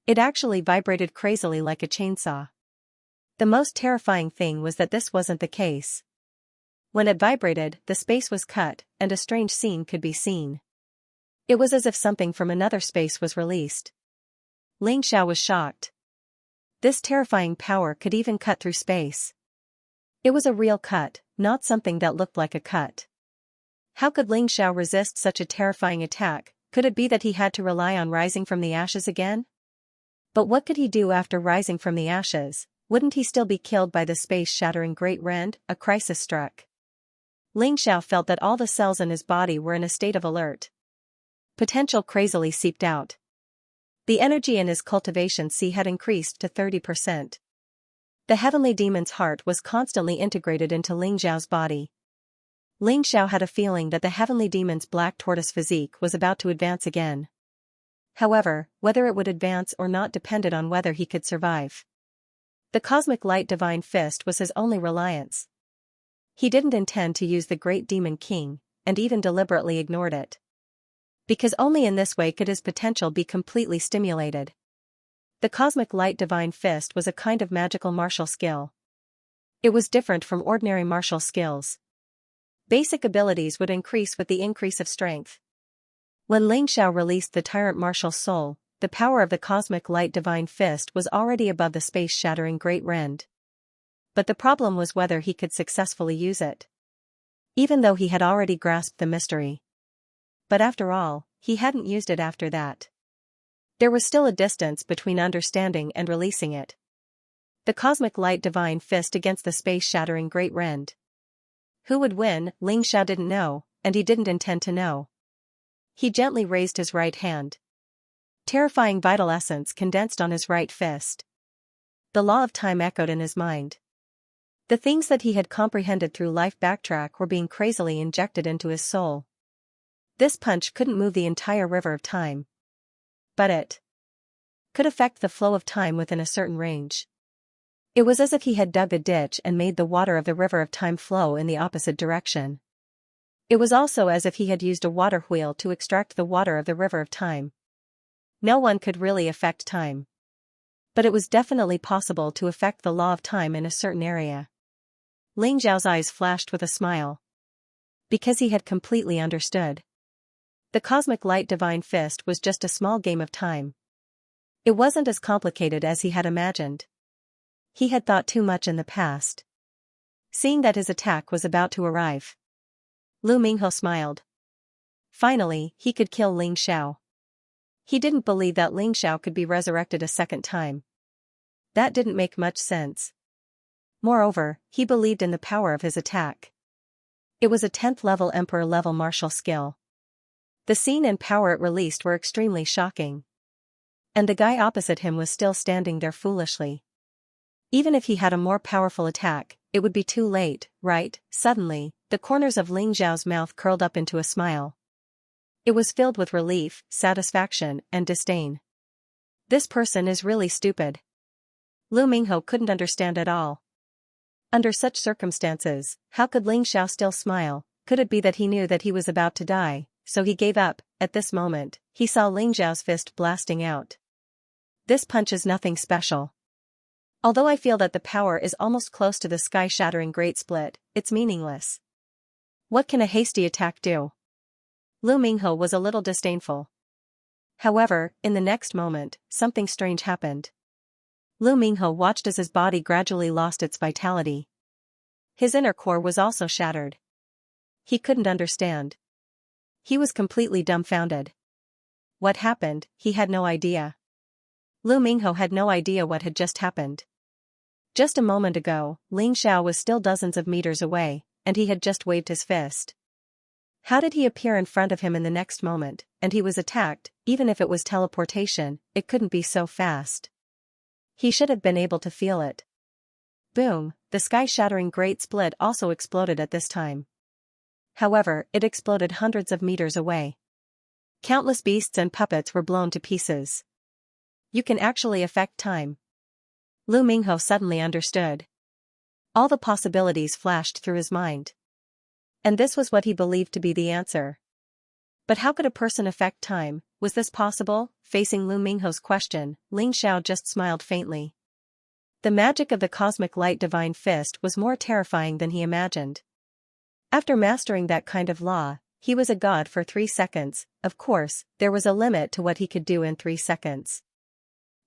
It actually vibrated crazily like a chainsaw. The most terrifying thing was that this wasn't the case. When it vibrated, the space was cut, and a strange scene could be seen. It was as if something from another space was released. Ling Xiao was shocked. This terrifying power could even cut through space. It was a real cut, not something that looked like a cut. How could Ling Xiao resist such a terrifying attack? Could it be that he had to rely on rising from the ashes again? But what could he do after rising from the ashes? Wouldn't he still be killed by the space-shattering Great Rend? A crisis struck. Ling Xiao felt that all the cells in his body were in a state of alert. Potential crazily seeped out. The energy in his cultivation sea had increased to 30%. The heavenly demon's heart was constantly integrated into Ling Xiao's body. Ling Xiao had a feeling that the heavenly demon's black tortoise physique was about to advance again. However, whether it would advance or not depended on whether he could survive. The cosmic light divine fist was his only reliance. He didn't intend to use the great demon king, and even deliberately ignored it. Because only in this way could his potential be completely stimulated. The cosmic light divine fist was a kind of magical martial skill. It was different from ordinary martial skills. Basic abilities would increase with the increase of strength. When Ling Xiao released the Tyrant martial soul, the power of the cosmic light divine fist was already above the space-shattering Great Rend. But the problem was whether he could successfully use it. Even though he had already grasped the mystery. But after all, he hadn't used it after that. There was still a distance between understanding and releasing it. The cosmic light divine fist against the space-shattering Great Rend. Who would win? Ling Xiao didn't know, and he didn't intend to know. He gently raised his right hand. Terrifying vital essence condensed on his right fist. The law of time echoed in his mind. The things that he had comprehended through life backtrack were being crazily injected into his soul. This punch couldn't move the entire river of time. But it could affect the flow of time within a certain range. It was as if he had dug a ditch and made the water of the river of time flow in the opposite direction. It was also as if he had used a water wheel to extract the water of the river of time. No one could really affect time. But it was definitely possible to affect the law of time in a certain area. Ling Xiao's eyes flashed with a smile. Because he had completely understood. The cosmic light divine fist was just a small game of time. It wasn't as complicated as he had imagined. He had thought too much in the past. Seeing that his attack was about to arrive, Lu Mingho smiled. Finally, he could kill Ling Xiao. He didn't believe that Ling Xiao could be resurrected a second time. That didn't make much sense. Moreover, he believed in the power of his attack. It was a 10th level emperor level martial skill. The scene and power it released were extremely shocking. And the guy opposite him was still standing there foolishly. Even if he had a more powerful attack, it would be too late, right? Suddenly, the corners of Ling Xiao's mouth curled up into a smile. It was filled with relief, satisfaction, and disdain. This person is really stupid. Lu Mingho couldn't understand at all. Under such circumstances, how could Ling Xiao still smile? Could it be that he knew that he was about to die, so he gave up. At this moment, he saw Ling Xiao's fist blasting out. This punch is nothing special. Although I feel that the power is almost close to the sky-shattering great split, it's meaningless. What can a hasty attack do? Lu Minghe was a little disdainful. However, in the next moment, something strange happened. Lu Minghe watched as his body gradually lost its vitality. His inner core was also shattered. He couldn't understand. He was completely dumbfounded. What happened, he had no idea. Lu Minghe had no idea what had just happened. Just a moment ago, Ling Xiao was still dozens of meters away, and he had just waved his fist. How did he appear in front of him in the next moment, and he was attacked? Even if it was teleportation, it couldn't be so fast. He should have been able to feel it. Boom, the sky-shattering great split also exploded at this time. However, it exploded hundreds of meters away. Countless beasts and puppets were blown to pieces. You can actually affect time. Lu Minghe suddenly understood. All the possibilities flashed through his mind. And this was what he believed to be the answer. But how could a person affect time? Was this possible? Facing Lu Minghe's question, Ling Xiao just smiled faintly. The magic of the cosmic light divine fist was more terrifying than he imagined. After mastering that kind of law, he was a god for 3 seconds. Of course, there was a limit to what he could do in 3 seconds.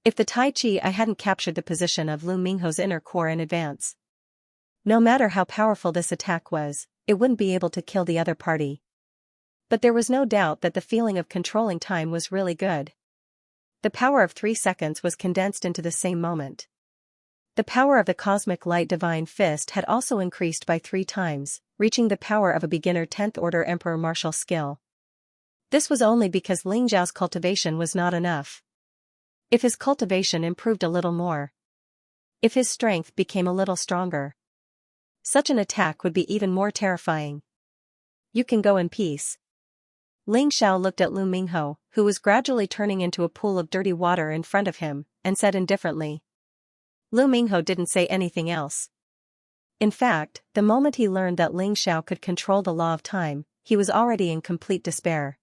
If the Tai Chi I hadn't captured the position of Lu Minghe's inner core in advance. No matter how powerful this attack was, it wouldn't be able to kill the other party. But there was no doubt that the feeling of controlling time was really good. The power of 3 seconds was condensed into the same moment. The power of the cosmic light divine fist had also increased by 3 times, reaching the power of a beginner 10th order emperor martial skill. This was only because Ling Xiao's cultivation was not enough. If his cultivation improved a little more. If his strength became a little stronger. Such an attack would be even more terrifying. You can go in peace. Ling Xiao looked at Lu Minghe, who was gradually turning into a pool of dirty water in front of him, and said indifferently. Lu Minghe didn't say anything else. In fact, the moment he learned that Ling Xiao could control the law of time, he was already in complete despair.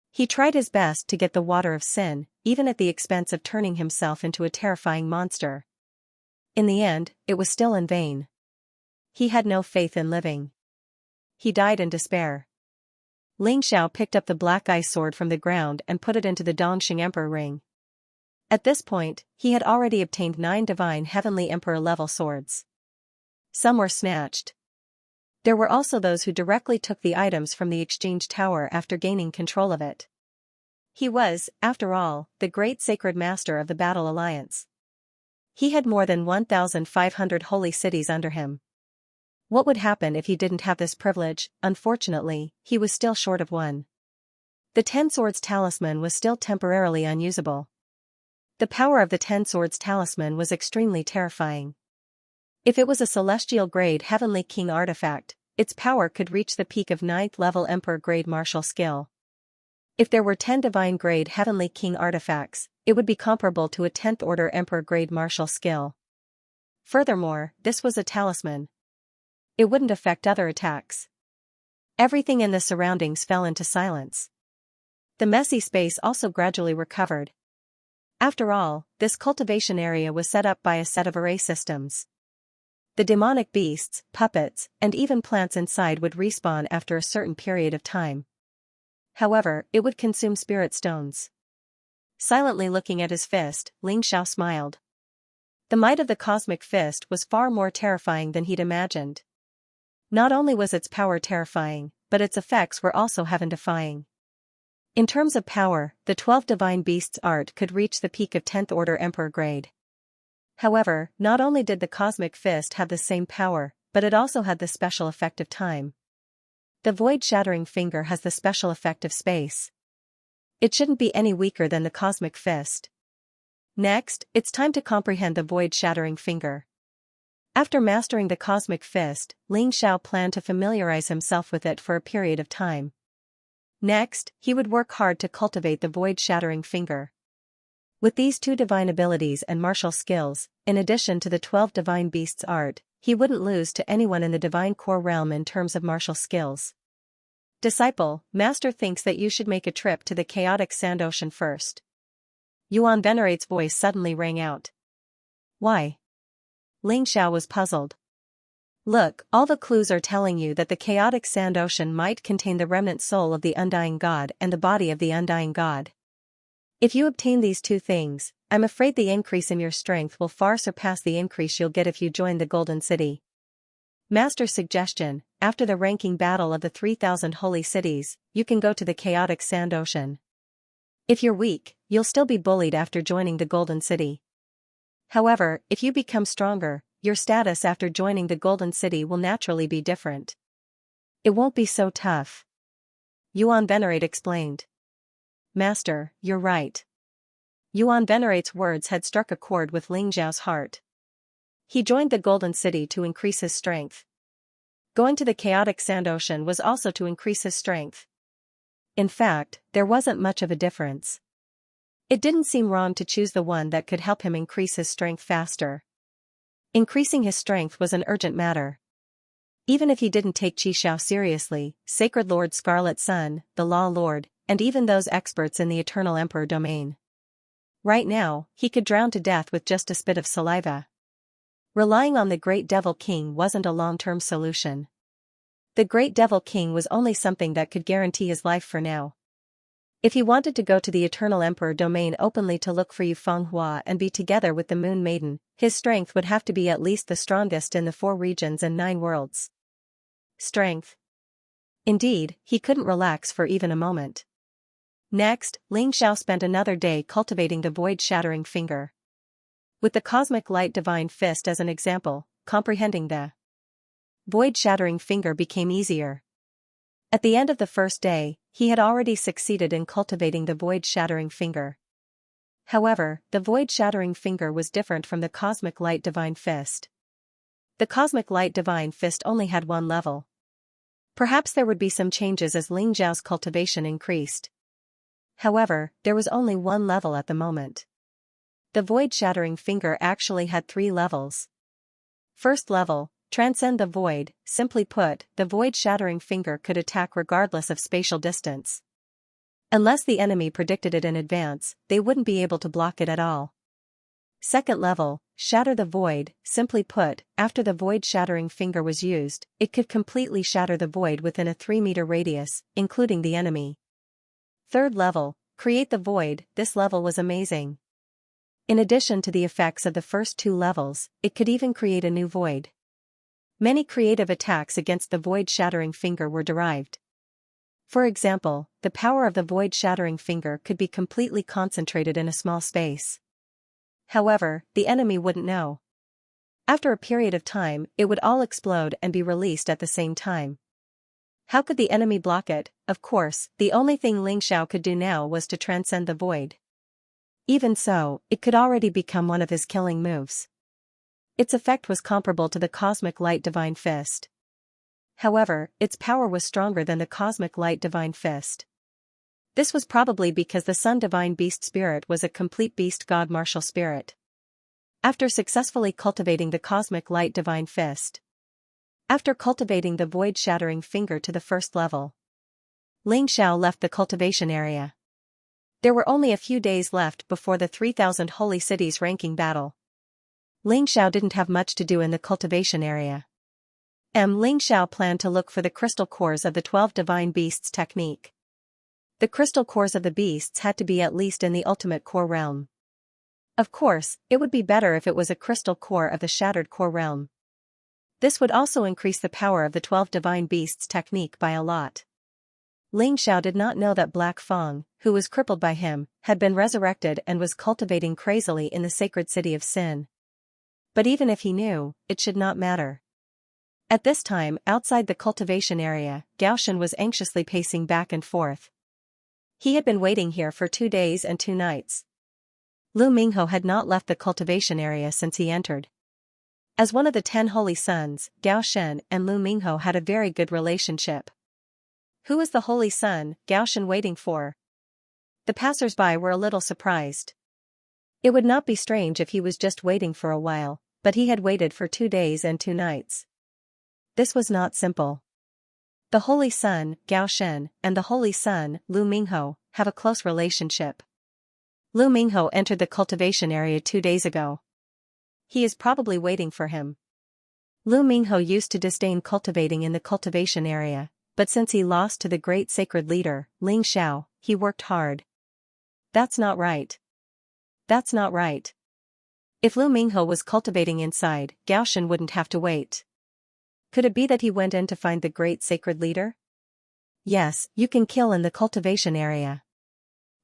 He tried his best to get the water of sin, even at the expense of turning himself into a terrifying monster. In the end, it was still in vain. He had no faith in living. He died in despair. Ling Xiao picked up the black ice sword from the ground and put it into the Dongxing Emperor ring. At this point, he had already obtained 9 divine heavenly emperor-level swords. Some were snatched. There were also those who directly took the items from the exchange tower after gaining control of it. He was, after all, the great sacred master of the Battle Alliance. He had more than 1,500 holy cities under him. What would happen if he didn't have this privilege? Unfortunately, he was still short of one. The 10 Swords Talisman was still temporarily unusable. The power of the 10 Swords Talisman was extremely terrifying. If it was a celestial grade Heavenly King artifact, its power could reach the peak of 9th level Emperor grade martial skill. If there were 10 divine grade Heavenly King artifacts, it would be comparable to a 10th order Emperor grade martial skill. Furthermore, this was a talisman. It wouldn't affect other attacks. Everything in the surroundings fell into silence. The messy space also gradually recovered. After all, this cultivation area was set up by a set of array systems. The demonic beasts, puppets, and even plants inside would respawn after a certain period of time. However, it would consume spirit stones. Silently looking at his fist, Ling Xiao smiled. The might of the cosmic fist was far more terrifying than he'd imagined. Not only was its power terrifying, but its effects were also heaven-defying. In terms of power, the 12 Divine Beasts art could reach the peak of 10th Order Emperor grade. However, not only did the Cosmic Fist have the same power, but it also had the special effect of time. The Void-Shattering Finger has the special effect of space. It shouldn't be any weaker than the Cosmic Fist. Next, it's time to comprehend the Void-Shattering Finger. After mastering the Cosmic Fist, Ling Xiao planned to familiarize himself with it for a period of time. Next, he would work hard to cultivate the Void-Shattering Finger. With these 2 divine abilities and martial skills, in addition to the 12 Divine Beasts art, he wouldn't lose to anyone in the Divine Core realm in terms of martial skills. Disciple, Master thinks that you should make a trip to the chaotic sand ocean first. Yuan Venerate's voice suddenly rang out. Why? Ling Xiao was puzzled. Look, all the clues are telling you that the chaotic sand ocean might contain the remnant soul of the undying god and the body of the undying god. If you obtain these two things, I'm afraid the increase in your strength will far surpass the increase you'll get if you join the Golden City. Master's suggestion, after the ranking battle of the 3,000 holy cities, you can go to the chaotic sand ocean. If you're weak, you'll still be bullied after joining the Golden City. However, if you become stronger, your status after joining the Golden City will naturally be different. It won't be so tough. Yuan Venerate explained. Master, you're right. Yuan Venerate's words had struck a chord with Ling Xiao's heart. He joined the Golden City to increase his strength. Going to the chaotic sand ocean was also to increase his strength. In fact, there wasn't much of a difference. It didn't seem wrong to choose the one that could help him increase his strength faster. Increasing his strength was an urgent matter. Even if he didn't take Qi Xiao seriously, Sacred Lord Scarlet Sun, the Law Lord, and even those experts in the Eternal Emperor domain. Right now, he could drown to death with just a spit of saliva. Relying on the Great Devil King wasn't a long-term solution. The Great Devil King was only something that could guarantee his life for now. If he wanted to go to the Eternal Emperor domain openly to look for Yufeng Hua and be together with the Moon Maiden, his strength would have to be at least the strongest in the 4 regions and 9 worlds. Strength. Indeed, he couldn't relax for even a moment. Next, Ling Xiao spent another day cultivating the void-shattering finger. With the cosmic light divine fist as an example, comprehending the void-shattering finger became easier. At the end of the first day, he had already succeeded in cultivating the void-shattering finger. However, the void-shattering finger was different from the cosmic light divine fist. The cosmic light divine fist only had 1 level. Perhaps there would be some changes as Ling Xiao's cultivation increased. However, there was only 1 level at the moment. The void-shattering finger actually had 3 levels. First level, transcend the void. Simply put, the void-shattering finger could attack regardless of spatial distance. Unless the enemy predicted it in advance, they wouldn't be able to block it at all. Second level, shatter the void. Simply put, after the void-shattering finger was used, it could completely shatter the void within a 3-meter radius, including the enemy. Third level, create the void. This level was amazing. In addition to the effects of the first 2 levels, it could even create a new void. Many creative attacks against the void-shattering finger were derived. For example, the power of the void-shattering finger could be completely concentrated in a small space. However, the enemy wouldn't know. After a period of time, it would all explode and be released at the same time. How could the enemy block it? Of course, the only thing Ling Xiao could do now was to transcend the void. Even so, it could already become one of his killing moves. Its effect was comparable to the cosmic light divine fist. However, its power was stronger than the cosmic light divine fist. This was probably because the Sun Divine Beast Spirit was a complete beast god martial spirit. After successfully cultivating the cosmic light divine fist. After cultivating the void-shattering finger to the first level, Ling Xiao left the cultivation area. There were only a few days left before the 3,000 holy cities ranking battle. Ling Xiao didn't have much to do in the cultivation area. Ling Xiao planned to look for the crystal cores of the 12 divine beasts technique. The crystal cores of the beasts had to be at least in the ultimate core realm. Of course, it would be better if it was a crystal core of the shattered core realm. This would also increase the power of the 12 divine beasts technique by a lot. Ling Xiao did not know that Black Fang, who was crippled by him, had been resurrected and was cultivating crazily in the sacred city of Sin. But even if he knew, it should not matter. At this time, outside the cultivation area, Gaoshan was anxiously pacing back and forth. He had been waiting here for 2 days and 2 nights. Lu Mingho had not left the cultivation area since he entered. As one of the 10 holy sons, Gao Shen and Lu Mingho had a very good relationship. Who was the holy son Gao Shen waiting for? The passers-by were a little surprised. It would not be strange if he was just waiting for a while, but he had waited for 2 days and 2 nights. This was not simple. The Holy Sun, Gao Shen, and the Holy Sun, Lu Mingho, have a close relationship. Lu Mingho entered the cultivation area 2 days ago. He is probably waiting for him. Lu Mingho used to disdain cultivating in the cultivation area, but since he lost to the great sacred leader, Ling Xiao, he worked hard. That's not right. That's not right. If Lu Mingho was cultivating inside, Gao Shen wouldn't have to wait. Could it be that he went in to find the great sacred leader? Yes, you can kill in the cultivation area.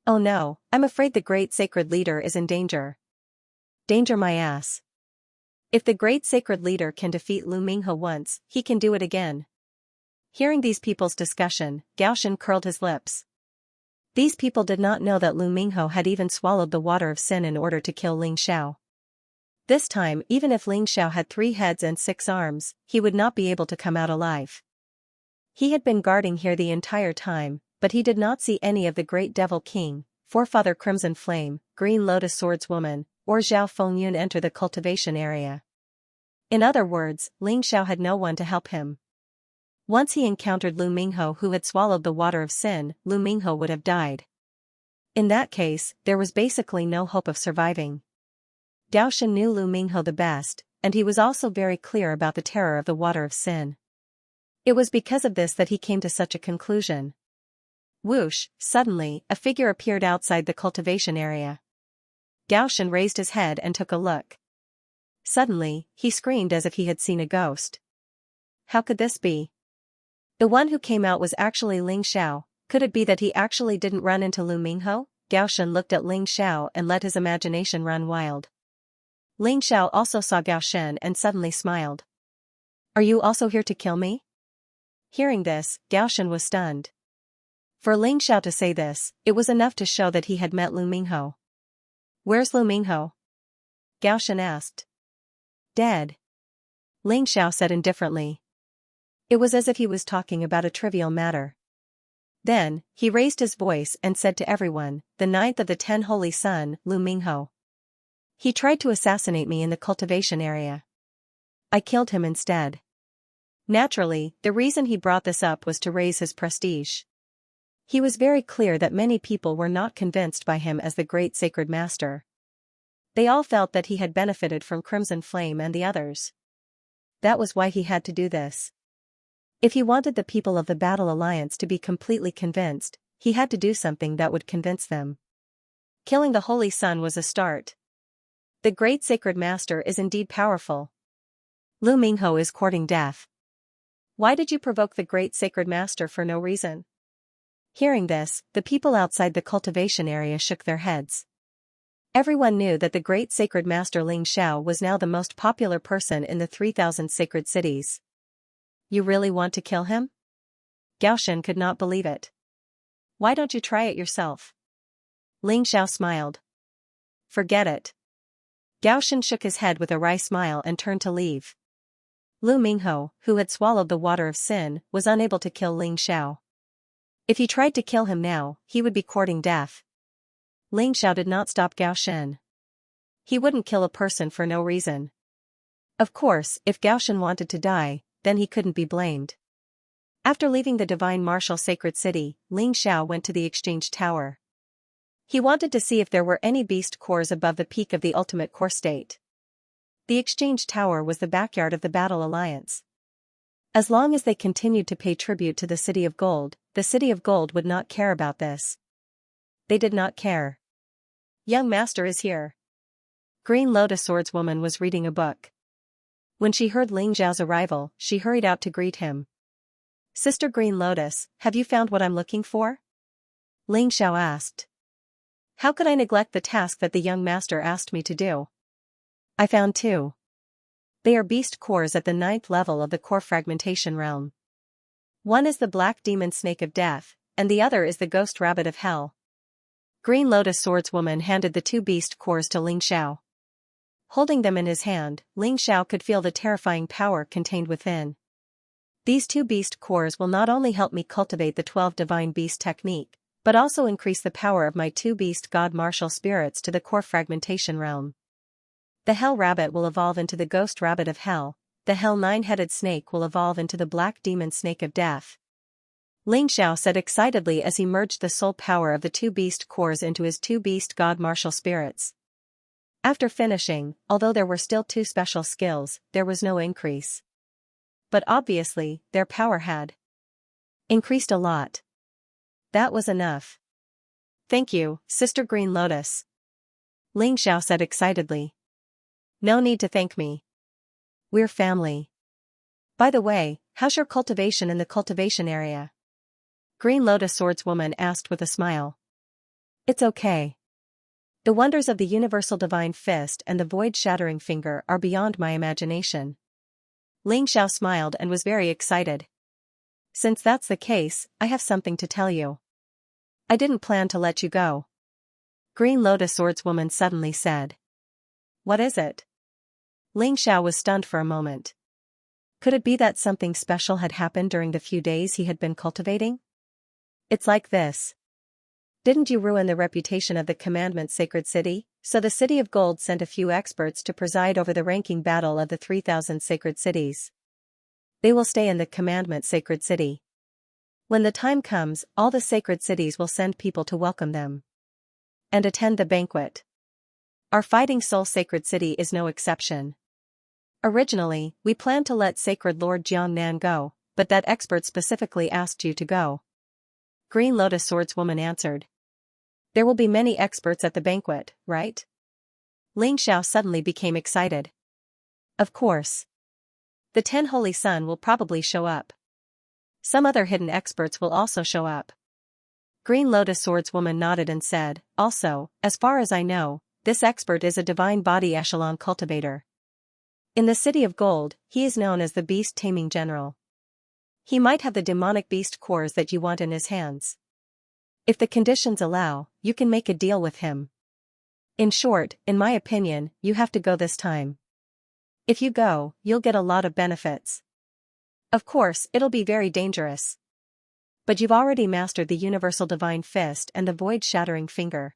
Oh no, I'm afraid the great sacred leader is in danger. Danger my ass. If the great sacred leader can defeat Lu Mingho once, he can do it again. Hearing these people's discussion, Gao Shen curled his lips. These people did not know that Lu Mingho had even swallowed the water of sin in order to kill Ling Xiao. This time, even if Ling Xiao had 3 heads and 6 arms, he would not be able to come out alive. He had been guarding here the entire time, but he did not see any of the great devil king, forefather Crimson Flame, Green Lotus Swordswoman, or Zhao Fengyun enter the cultivation area. In other words, Ling Xiao had no one to help him. Once he encountered Lu Mingho who had swallowed the water of sin, Lu Mingho would have died. In that case, there was basically no hope of surviving. Gao Shen knew Lu Mingho the best, and he was also very clear about the terror of the water of sin. It was because of this that he came to such a conclusion. Whoosh, suddenly, a figure appeared outside the cultivation area. Gao Shen raised his head and took a look. Suddenly, he screamed as if he had seen a ghost. How could this be? The one who came out was actually Ling Xiao. Could it be that he actually didn't run into Lu Mingho? Gao Shen looked at Ling Xiao and let his imagination run wild. Ling Xiao also saw Gao Shen and suddenly smiled. Are you also here to kill me? Hearing this, Gao Shen was stunned. For Ling Xiao to say this, it was enough to show that he had met Lu Mingho. Where's Lu Mingho? Gao Shen asked. Dead. Ling Xiao said indifferently. It was as if he was talking about a trivial matter. Then, he raised his voice and said to everyone, the 9th of the 10 Holy Sun, Lu Mingho. He tried to assassinate me in the cultivation area. I killed him instead. Naturally, the reason he brought this up was to raise his prestige. He was very clear that many people were not convinced by him as the great sacred master. They all felt that he had benefited from Crimson Flame and the others. That was why he had to do this. If he wanted the people of the Battle Alliance to be completely convinced, he had to do something that would convince them. Killing the Holy Sun was a start. The great sacred master is indeed powerful. Lu Mingho is courting death. Why did you provoke the great sacred master for no reason? Hearing this, the people outside the cultivation area shook their heads. Everyone knew that the great sacred master Ling Xiao was now the most popular person in the 3,000 sacred cities. You really want to kill him? Gao Shen could not believe it. Why don't you try it yourself? Ling Xiao smiled. Forget it. Gao Shen shook his head with a wry smile and turned to leave. Lu Mingho, who had swallowed the water of sin, was unable to kill Ling Xiao. If he tried to kill him now, he would be courting death. Ling Xiao did not stop Gao Shen. He wouldn't kill a person for no reason. Of course, if Gao Shen wanted to die, then he couldn't be blamed. After leaving the Divine Martial Sacred City, Ling Xiao went to the Exchange Tower. He wanted to see if there were any beast cores above the peak of the Ultimate Core State. The Exchange Tower was the backyard of the Battle Alliance. As long as they continued to pay tribute to the City of Gold, the City of Gold would not care about this. They did not care. Young Master is here. Green Lotus Swordswoman was reading a book. When she heard Ling Xiao's arrival, she hurried out to greet him. Sister Green Lotus, have you found what I'm looking for? Ling Xiao asked. How could I neglect the task that the young master asked me to do? I found 2. They are beast cores at the 9th level of the core fragmentation realm. One is the black demon snake of death, and the other is the ghost rabbit of hell. Green Lotus Swordswoman handed the 2 beast cores to Ling Xiao. Holding them in his hand, Ling Xiao could feel the terrifying power contained within. These 2 beast cores will not only help me cultivate the 12 divine beast technique, but also increase the power of my 2 beast god martial spirits to the core fragmentation realm. The hell rabbit will evolve into the ghost rabbit of hell, the hell 9-headed snake will evolve into the black demon snake of death, Ling Xiao said excitedly as he merged the soul power of the two beast cores into his two beast god martial spirits. After finishing, although there were still two special skills, there was no increase. But obviously, their power had increased a lot. That was enough. Thank you, Sister Green Lotus. Ling Xiao said excitedly. No need to thank me. We're family. By the way, how's your cultivation in the cultivation area? Green Lotus Swordswoman asked with a smile. It's okay. The wonders of the Universal Divine Fist and the Void-Shattering Finger are beyond my imagination. Ling Xiao smiled and was very excited. Since that's the case, I have something to tell you. I didn't plan to let you go. Green Lotus Swordswoman suddenly said. What is it? Ling Xiao was stunned for a moment. Could it be that something special had happened during the few days he had been cultivating? It's like this. Didn't you ruin the reputation of the Commandment Sacred City? So the City of Gold sent a few experts to preside over the ranking battle of the 3,000 sacred cities. They will stay in the Commandment Sacred City. When the time comes, all the sacred cities will send people to welcome them and attend the banquet. Our Fighting Soul Sacred City is no exception. Originally, we planned to let Sacred Lord Jiangnan go, but that expert specifically asked you to go. Green Lotus Swordswoman answered. There will be many experts at the banquet, right? Ling Xiao suddenly became excited. Of course. The 10 Holy Sun will probably show up. Some other hidden experts will also show up. Green Lotus Swordswoman nodded and said, also, as far as I know, this expert is a divine body echelon cultivator. In the City of Gold, he is known as the Beast Taming General. He might have the demonic beast cores that you want in his hands. If the conditions allow, you can make a deal with him. In short, in my opinion, you have to go this time. If you go, you'll get a lot of benefits. Of course, it'll be very dangerous. But you've already mastered the Universal Divine Fist and the Void-Shattering Finger.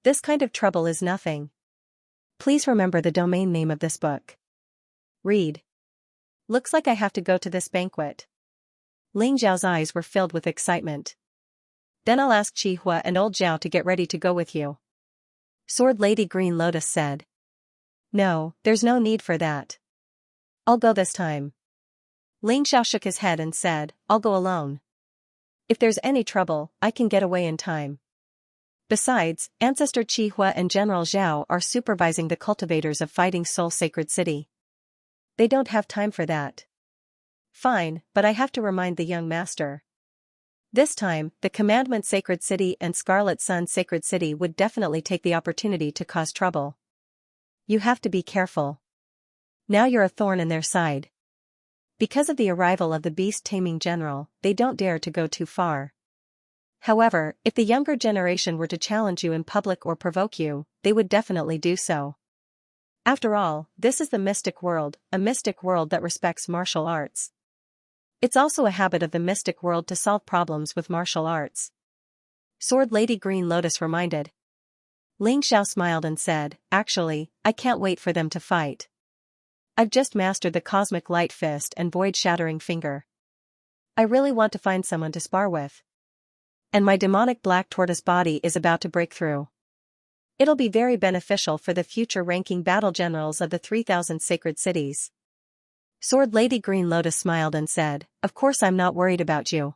This kind of trouble is nothing. Please remember the domain name of this book. Read. Looks like I have to go to this banquet. Ling Zhao's eyes were filled with excitement. Then I'll ask Qihua and old Zhao to get ready to go with you. Sword Lady Green Lotus said. No, there's no need for that. I'll go this time. Ling Xiao shook his head and said, I'll go alone. If there's any trouble, I can get away in time. Besides, Ancestor Qihua and General Zhao are supervising the cultivators of Fighting Soul Sacred City. They don't have time for that. Fine, but I have to remind the young master. This time, the Commandment Sacred City and Scarlet Sun Sacred City would definitely take the opportunity to cause trouble. You have to be careful. Now you're a thorn in their side. Because of the arrival of the Beast Taming General, they don't dare to go too far. However, if the younger generation were to challenge you in public or provoke you, they would definitely do so. After all, this is the mystic world, a mystic world that respects martial arts. It's also a habit of the mystic world to solve problems with martial arts. Sword Lady Green Lotus reminded. Ling Xiao smiled and said, actually, I can't wait for them to fight. I've just mastered the Cosmic Light Fist and Void-Shattering Finger. I really want to find someone to spar with. And my demonic black tortoise body is about to break through. It'll be very beneficial for the future ranking battle generals of the 3,000 sacred cities. Sword Lady Green Lotus smiled and said, of course I'm not worried about you.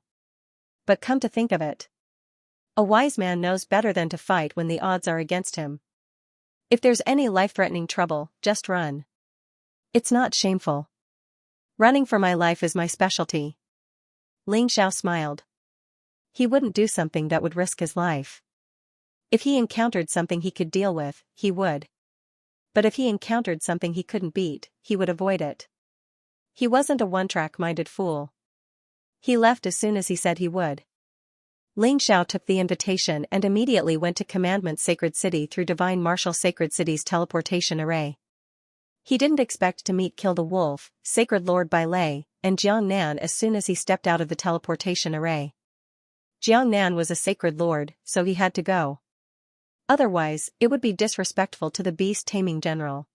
But come to think of it. A wise man knows better than to fight when the odds are against him. If there's any life-threatening trouble, just run. It's not shameful. Running for my life is my specialty. Ling Xiao smiled. He wouldn't do something that would risk his life. If he encountered something he could deal with, he would. But if he encountered something he couldn't beat, he would avoid it. He wasn't a one-track-minded fool. He left as soon as he said he would. Ling Xiao took the invitation and immediately went to Commandment Sacred City through Divine Martial Sacred City's teleportation array. He didn't expect to meet Kill the Wolf, Sacred Lord Bai Lei, and Jiangnan as soon as he stepped out of the teleportation array. Jiangnan was a sacred lord, so he had to go. Otherwise, it would be disrespectful to the Beast Taming General.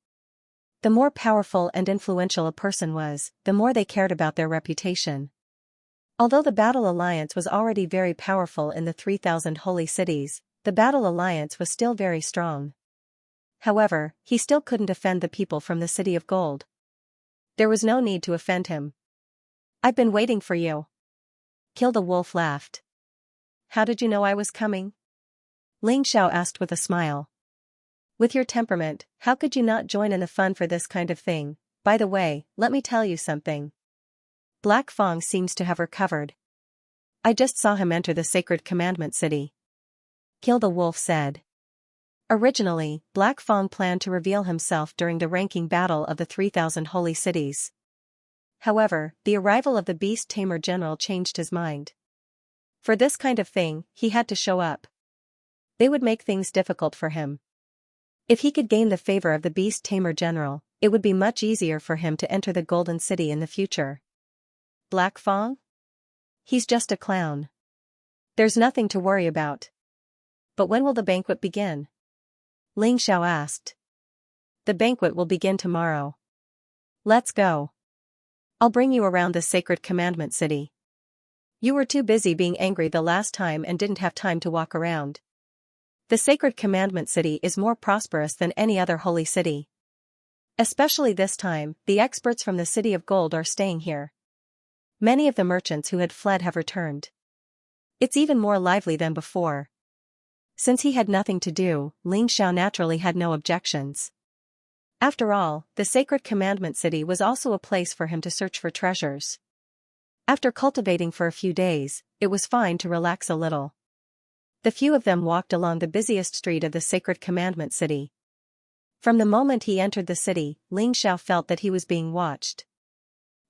The more powerful and influential a person was, the more they cared about their reputation. Although the Battle Alliance was already very powerful in the 3,000 holy cities, the Battle Alliance was still very strong. However, he still couldn't defend the people from the City of Gold. There was no need to offend him. "I've been waiting for you." Kill the Wolf laughed. "How did you know I was coming?" Ling Xiao asked with a smile. "With your temperament, how could you not join in the fun for this kind of thing? By the way, let me tell you something. Black Fang seems to have recovered. I just saw him enter the Sacred Commandment City." Kill the Wolf said. Originally, Black Fang planned to reveal himself during the ranking battle of the 3,000 holy cities. However, the arrival of the Beast Tamer General changed his mind. For this kind of thing, he had to show up. They would make things difficult for him. If he could gain the favor of the Beast Tamer General, it would be much easier for him to enter the Golden City in the future. Black Fang? He's just a clown. There's nothing to worry about. But when will the banquet begin? Ling Xiao asked. The banquet will begin tomorrow. Let's go. I'll bring you around the Sacred Commandment City. You were too busy being angry the last time and didn't have time to walk around. The Sacred Commandment City is more prosperous than any other holy city. Especially this time, the experts from the City of Gold are staying here. Many of the merchants who had fled have returned. It's even more lively than before. Since he had nothing to do, Ling Xiao naturally had no objections. After all, the Sacred Commandment City was also a place for him to search for treasures. After cultivating for a few days, it was fine to relax a little. The few of them walked along the busiest street of the Sacred Commandment City. From the moment he entered the city, Ling Xiao felt that he was being watched.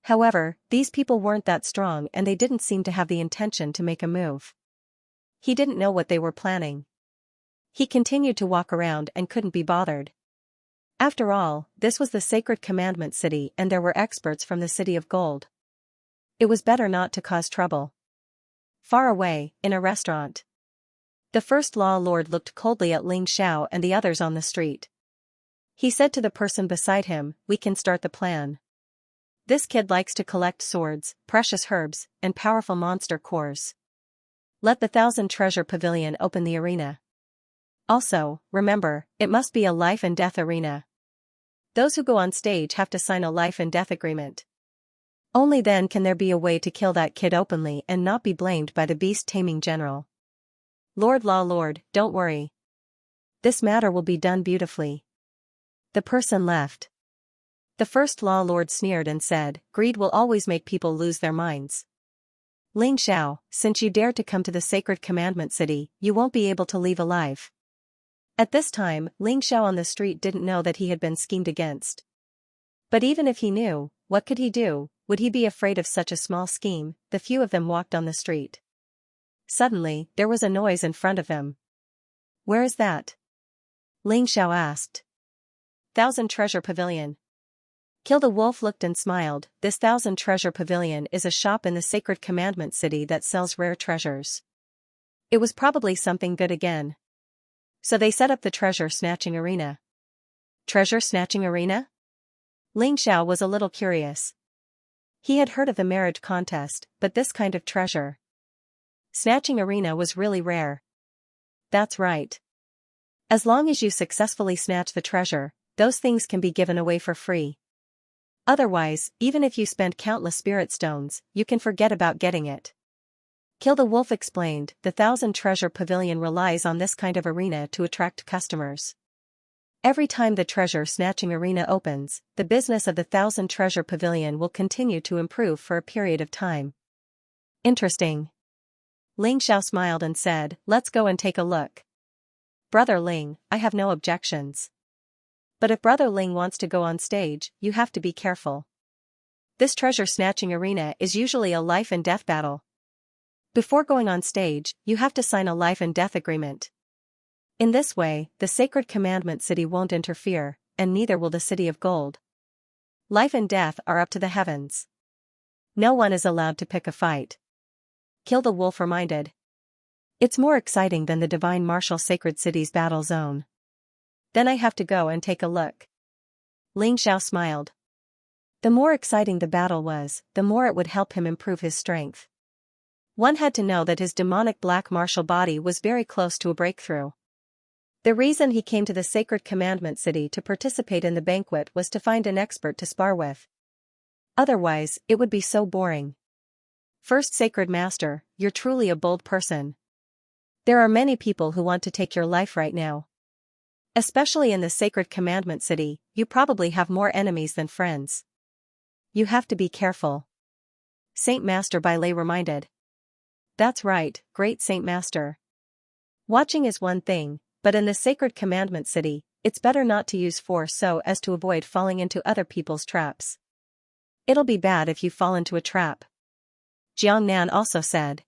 However, these people weren't that strong and they didn't seem to have the intention to make a move. He didn't know what they were planning. He continued to walk around and couldn't be bothered. After all, this was the Sacred Commandment City and there were experts from the City of Gold. It was better not to cause trouble. Far away, in a restaurant. The First Law Lord looked coldly at Ling Xiao and the others on the street. He said to the person beside him, "We can start the plan. This kid likes to collect swords, precious herbs, and powerful monster cores. Let the 1,000 Treasure Pavilion open the arena. Also, remember, it must be a life and death arena. Those who go on stage have to sign a life and death agreement. Only then can there be a way to kill that kid openly and not be blamed by the Beast Taming General. Lord Law Lord, don't worry. This matter will be done beautifully." The person left. The First Law Lord sneered and said, "Greed will always make people lose their minds. Ling Xiao, since you dared to come to the Sacred Commandment City, you won't be able to leave alive." At this time, Ling Xiao on the street didn't know that he had been schemed against. But even if he knew, what could he do? Would he be afraid of such a small scheme? The few of them walked on the street. Suddenly, there was a noise in front of him. "Where is that?" Ling Xiao asked. 1,000 Treasure Pavilion. Kill the Wolf looked and smiled. This 1,000 Treasure Pavilion is a shop in the Sacred Commandment City that sells rare treasures. It was probably something good again. So they set up the treasure snatching arena. Treasure snatching arena? Ling Xiao was a little curious. He had heard of the marriage contest, but this kind of treasure snatching arena was really rare. That's right. As long as you successfully snatch the treasure, those things can be given away for free. Otherwise, even if you spend countless spirit stones, you can forget about getting it. Kill the Wolf explained, the 1,000 Treasure Pavilion relies on this kind of arena to attract customers. Every time the treasure snatching arena opens, the business of the 1,000 Treasure Pavilion will continue to improve for a period of time. Interesting. Ling Xiao smiled and said, "Let's go and take a look." Brother Ling, I have no objections. But if Brother Ling wants to go on stage, you have to be careful. This treasure snatching arena is usually a life and death battle. Before going on stage, you have to sign a life and death agreement. In this way, the Sacred Commandment City won't interfere, and neither will the City of Gold. Life and death are up to the heavens. No one is allowed to pick a fight. Kill the Wolf reminded. It's more exciting than the Divine Martial Sacred City's battle zone. Then I have to go and take a look. Ling Xiao smiled. The more exciting the battle was, the more it would help him improve his strength. One had to know that his demonic black martial body was very close to a breakthrough. The reason he came to the sacred commandment city to participate in the banquet was to find an expert to spar with. Otherwise, it would be so boring. First Sacred Master, you're truly a bold person. There are many people who want to take your life right now. Especially in the sacred commandment city, you probably have more enemies than friends. You have to be careful. Saint Master Bailey reminded. That's right, great Saint Master. Watching is one thing, but in the sacred commandment city, it's better not to use force so as to avoid falling into other people's traps. It'll be bad if you fall into a trap. Jiangnan also said.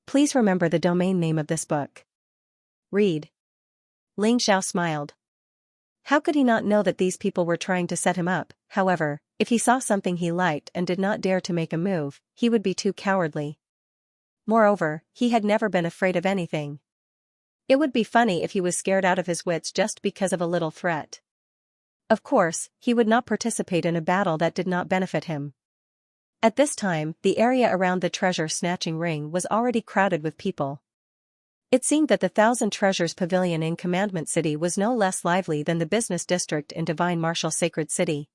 Please remember the domain name of this book. Read. Ling Xiao smiled. How could he not know that these people were trying to set him up? However, if he saw something he liked and did not dare to make a move, he would be too cowardly. Moreover, he had never been afraid of anything. It would be funny if he was scared out of his wits just because of a little threat. Of course, he would not participate in a battle that did not benefit him. At this time, the area around the treasure-snatching ring was already crowded with people. It seemed that the Thousand Treasures Pavilion in Commandment City was no less lively than the business district in Divine Martial Sacred City.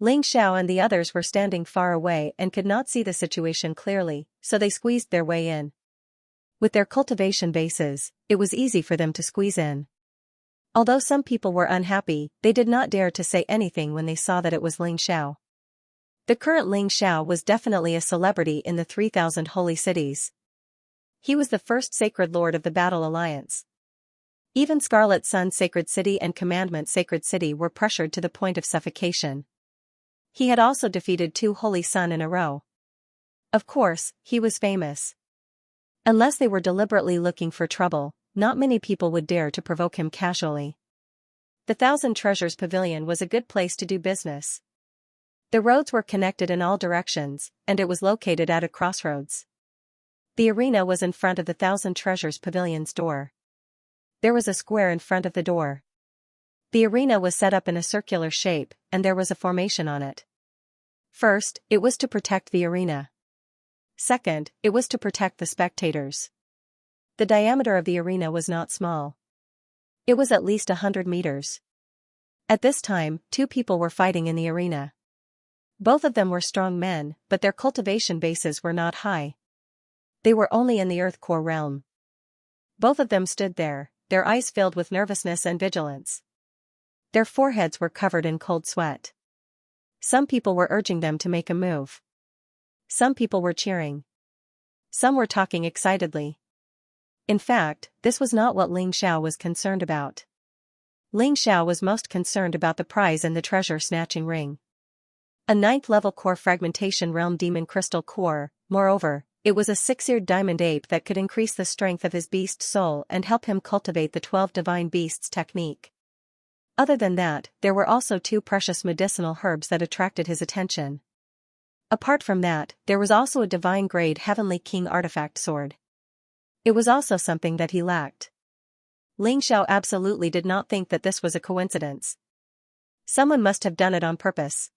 Ling Xiao and the others were standing far away and could not see the situation clearly, so they squeezed their way in. With their cultivation bases, it was easy for them to squeeze in. Although some people were unhappy, they did not dare to say anything when they saw that it was Ling Xiao. The current Ling Xiao was definitely a celebrity in the 3,000 holy cities. He was the first Sacred Lord of the Battle Alliance. Even Scarlet Sun Sacred City and Commandment Sacred City were pressured to the point of suffocation. He had also defeated 2 Holy Sun in a row. Of course, he was famous. Unless they were deliberately looking for trouble, not many people would dare to provoke him casually. The Thousand Treasures Pavilion was a good place to do business. The roads were connected in all directions, and it was located at a crossroads. The arena was in front of the Thousand Treasures Pavilion's door. There was a square in front of the door. The arena was set up in a circular shape, and there was a formation on it. First, it was to protect the arena. Second, it was to protect the spectators. The diameter of the arena was not small. It was at least 100 meters. At this time, 2 people were fighting in the arena. Both of them were strong men, but their cultivation bases were not high. They were only in the earth core realm. Both of them stood there, their eyes filled with nervousness and vigilance. Their foreheads were covered in cold sweat. Some people were urging them to make a move. Some people were cheering. Some were talking excitedly. In fact, this was not what Ling Xiao was concerned about. Ling Xiao was most concerned about the prize in the treasure-snatching ring. A 9th-level core fragmentation realm demon crystal core. Moreover, it was a 6-eared diamond ape that could increase the strength of his beast soul and help him cultivate the 12 divine beasts technique. Other than that, there were also 2 precious medicinal herbs that attracted his attention. Apart from that, there was also a divine-grade Heavenly King artifact sword. It was also something that he lacked. Ling Xiao absolutely did not think that this was a coincidence. Someone must have done it on purpose.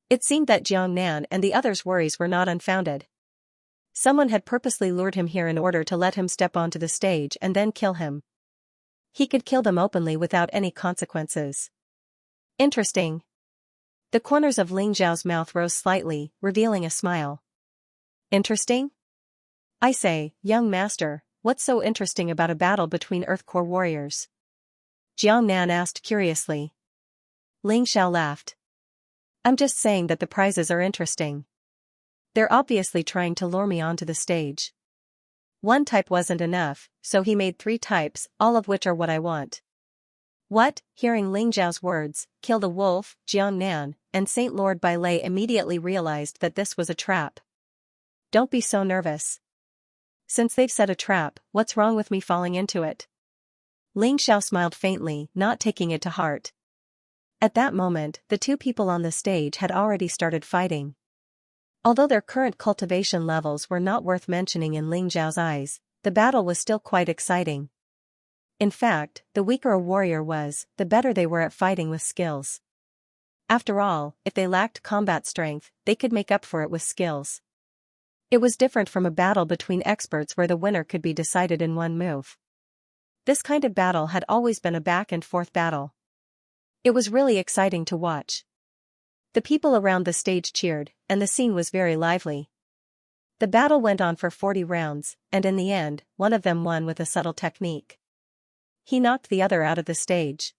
It seemed that Jiangnan and the others' worries were not unfounded. Someone had purposely lured him here in order to let him step onto the stage and then kill him. He could kill them openly without any consequences. Interesting. The corners of Ling Xiao's mouth rose slightly, revealing a smile. Interesting? I say, young master, what's so interesting about a battle between Earth Core warriors? Jiangnan asked curiously. Ling Xiao laughed. I'm just saying that the prizes are interesting. They're obviously trying to lure me onto the stage. 1 type wasn't enough, so he made 3 types, all of which are what I want. What? Hearing Ling Xiao's words, Kill the Wolf, Jiangnan, and Saint Lord Bailey immediately realized that this was a trap. Don't be so nervous. Since they've set a trap, what's wrong with me falling into it? Ling Xiao smiled faintly, not taking it to heart. At that moment, the 2 people on the stage had already started fighting. Although their current cultivation levels were not worth mentioning in Ling Xiao's eyes, the battle was still quite exciting. In fact, the weaker a warrior was, the better they were at fighting with skills. After all, if they lacked combat strength, they could make up for it with skills. It was different from a battle between experts where the winner could be decided in one move. This kind of battle had always been a back-and-forth battle. It was really exciting to watch. The people around the stage cheered, and the scene was very lively. The battle went on for 40 rounds, and in the end, one of them won with a subtle technique. He knocked the other out of the stage.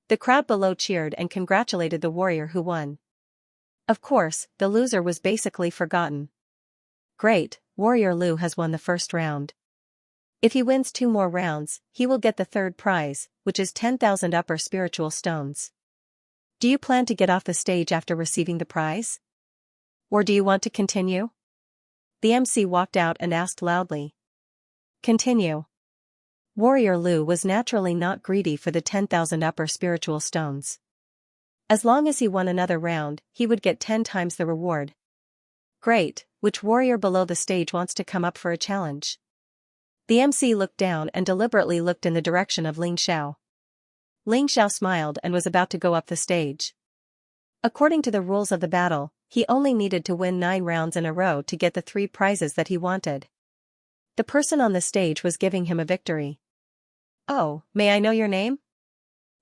The crowd below cheered and congratulated the warrior who won. Of course, the loser was basically forgotten. Great, Warrior Lu has won the first round. If he wins 2 more rounds, he will get the third prize, which is 10,000 upper spiritual stones. Do you plan to get off the stage after receiving the prize? Or do you want to continue? The MC walked out and asked loudly. Continue. Warrior Lu was naturally not greedy for the 10,000 upper spiritual stones. As long as he won another round, he would get 10 times the reward. Great, which warrior below the stage wants to come up for a challenge? The MC looked down and deliberately looked in the direction of Ling Xiao. Ling Xiao smiled and was about to go up the stage. According to the rules of the battle, he only needed to win 9 rounds in a row to get the 3 prizes that he wanted. The person on the stage was giving him a victory. Oh, may I know your name?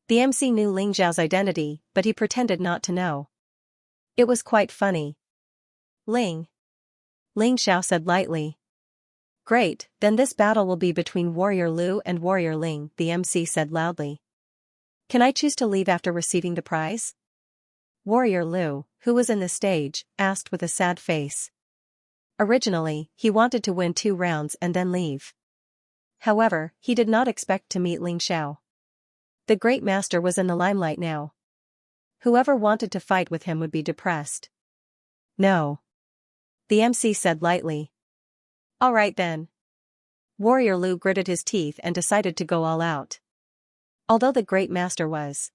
The MC knew Ling Xiao's identity, but he pretended not to know. It was quite funny. Ling Xiao said lightly. Great, then this battle will be between Warrior Lu and Warrior Ling, the MC said loudly. Can I choose to leave after receiving the prize? Warrior Lu, who was in the stage, asked with a sad face. Originally, he wanted to win 2 rounds and then leave. However, he did not expect to meet Ling Xiao. The great master was in the limelight now. Whoever wanted to fight with him would be depressed. No. The MC said lightly. All right then. Warrior Lu gritted his teeth and decided to go all out. Although the great master was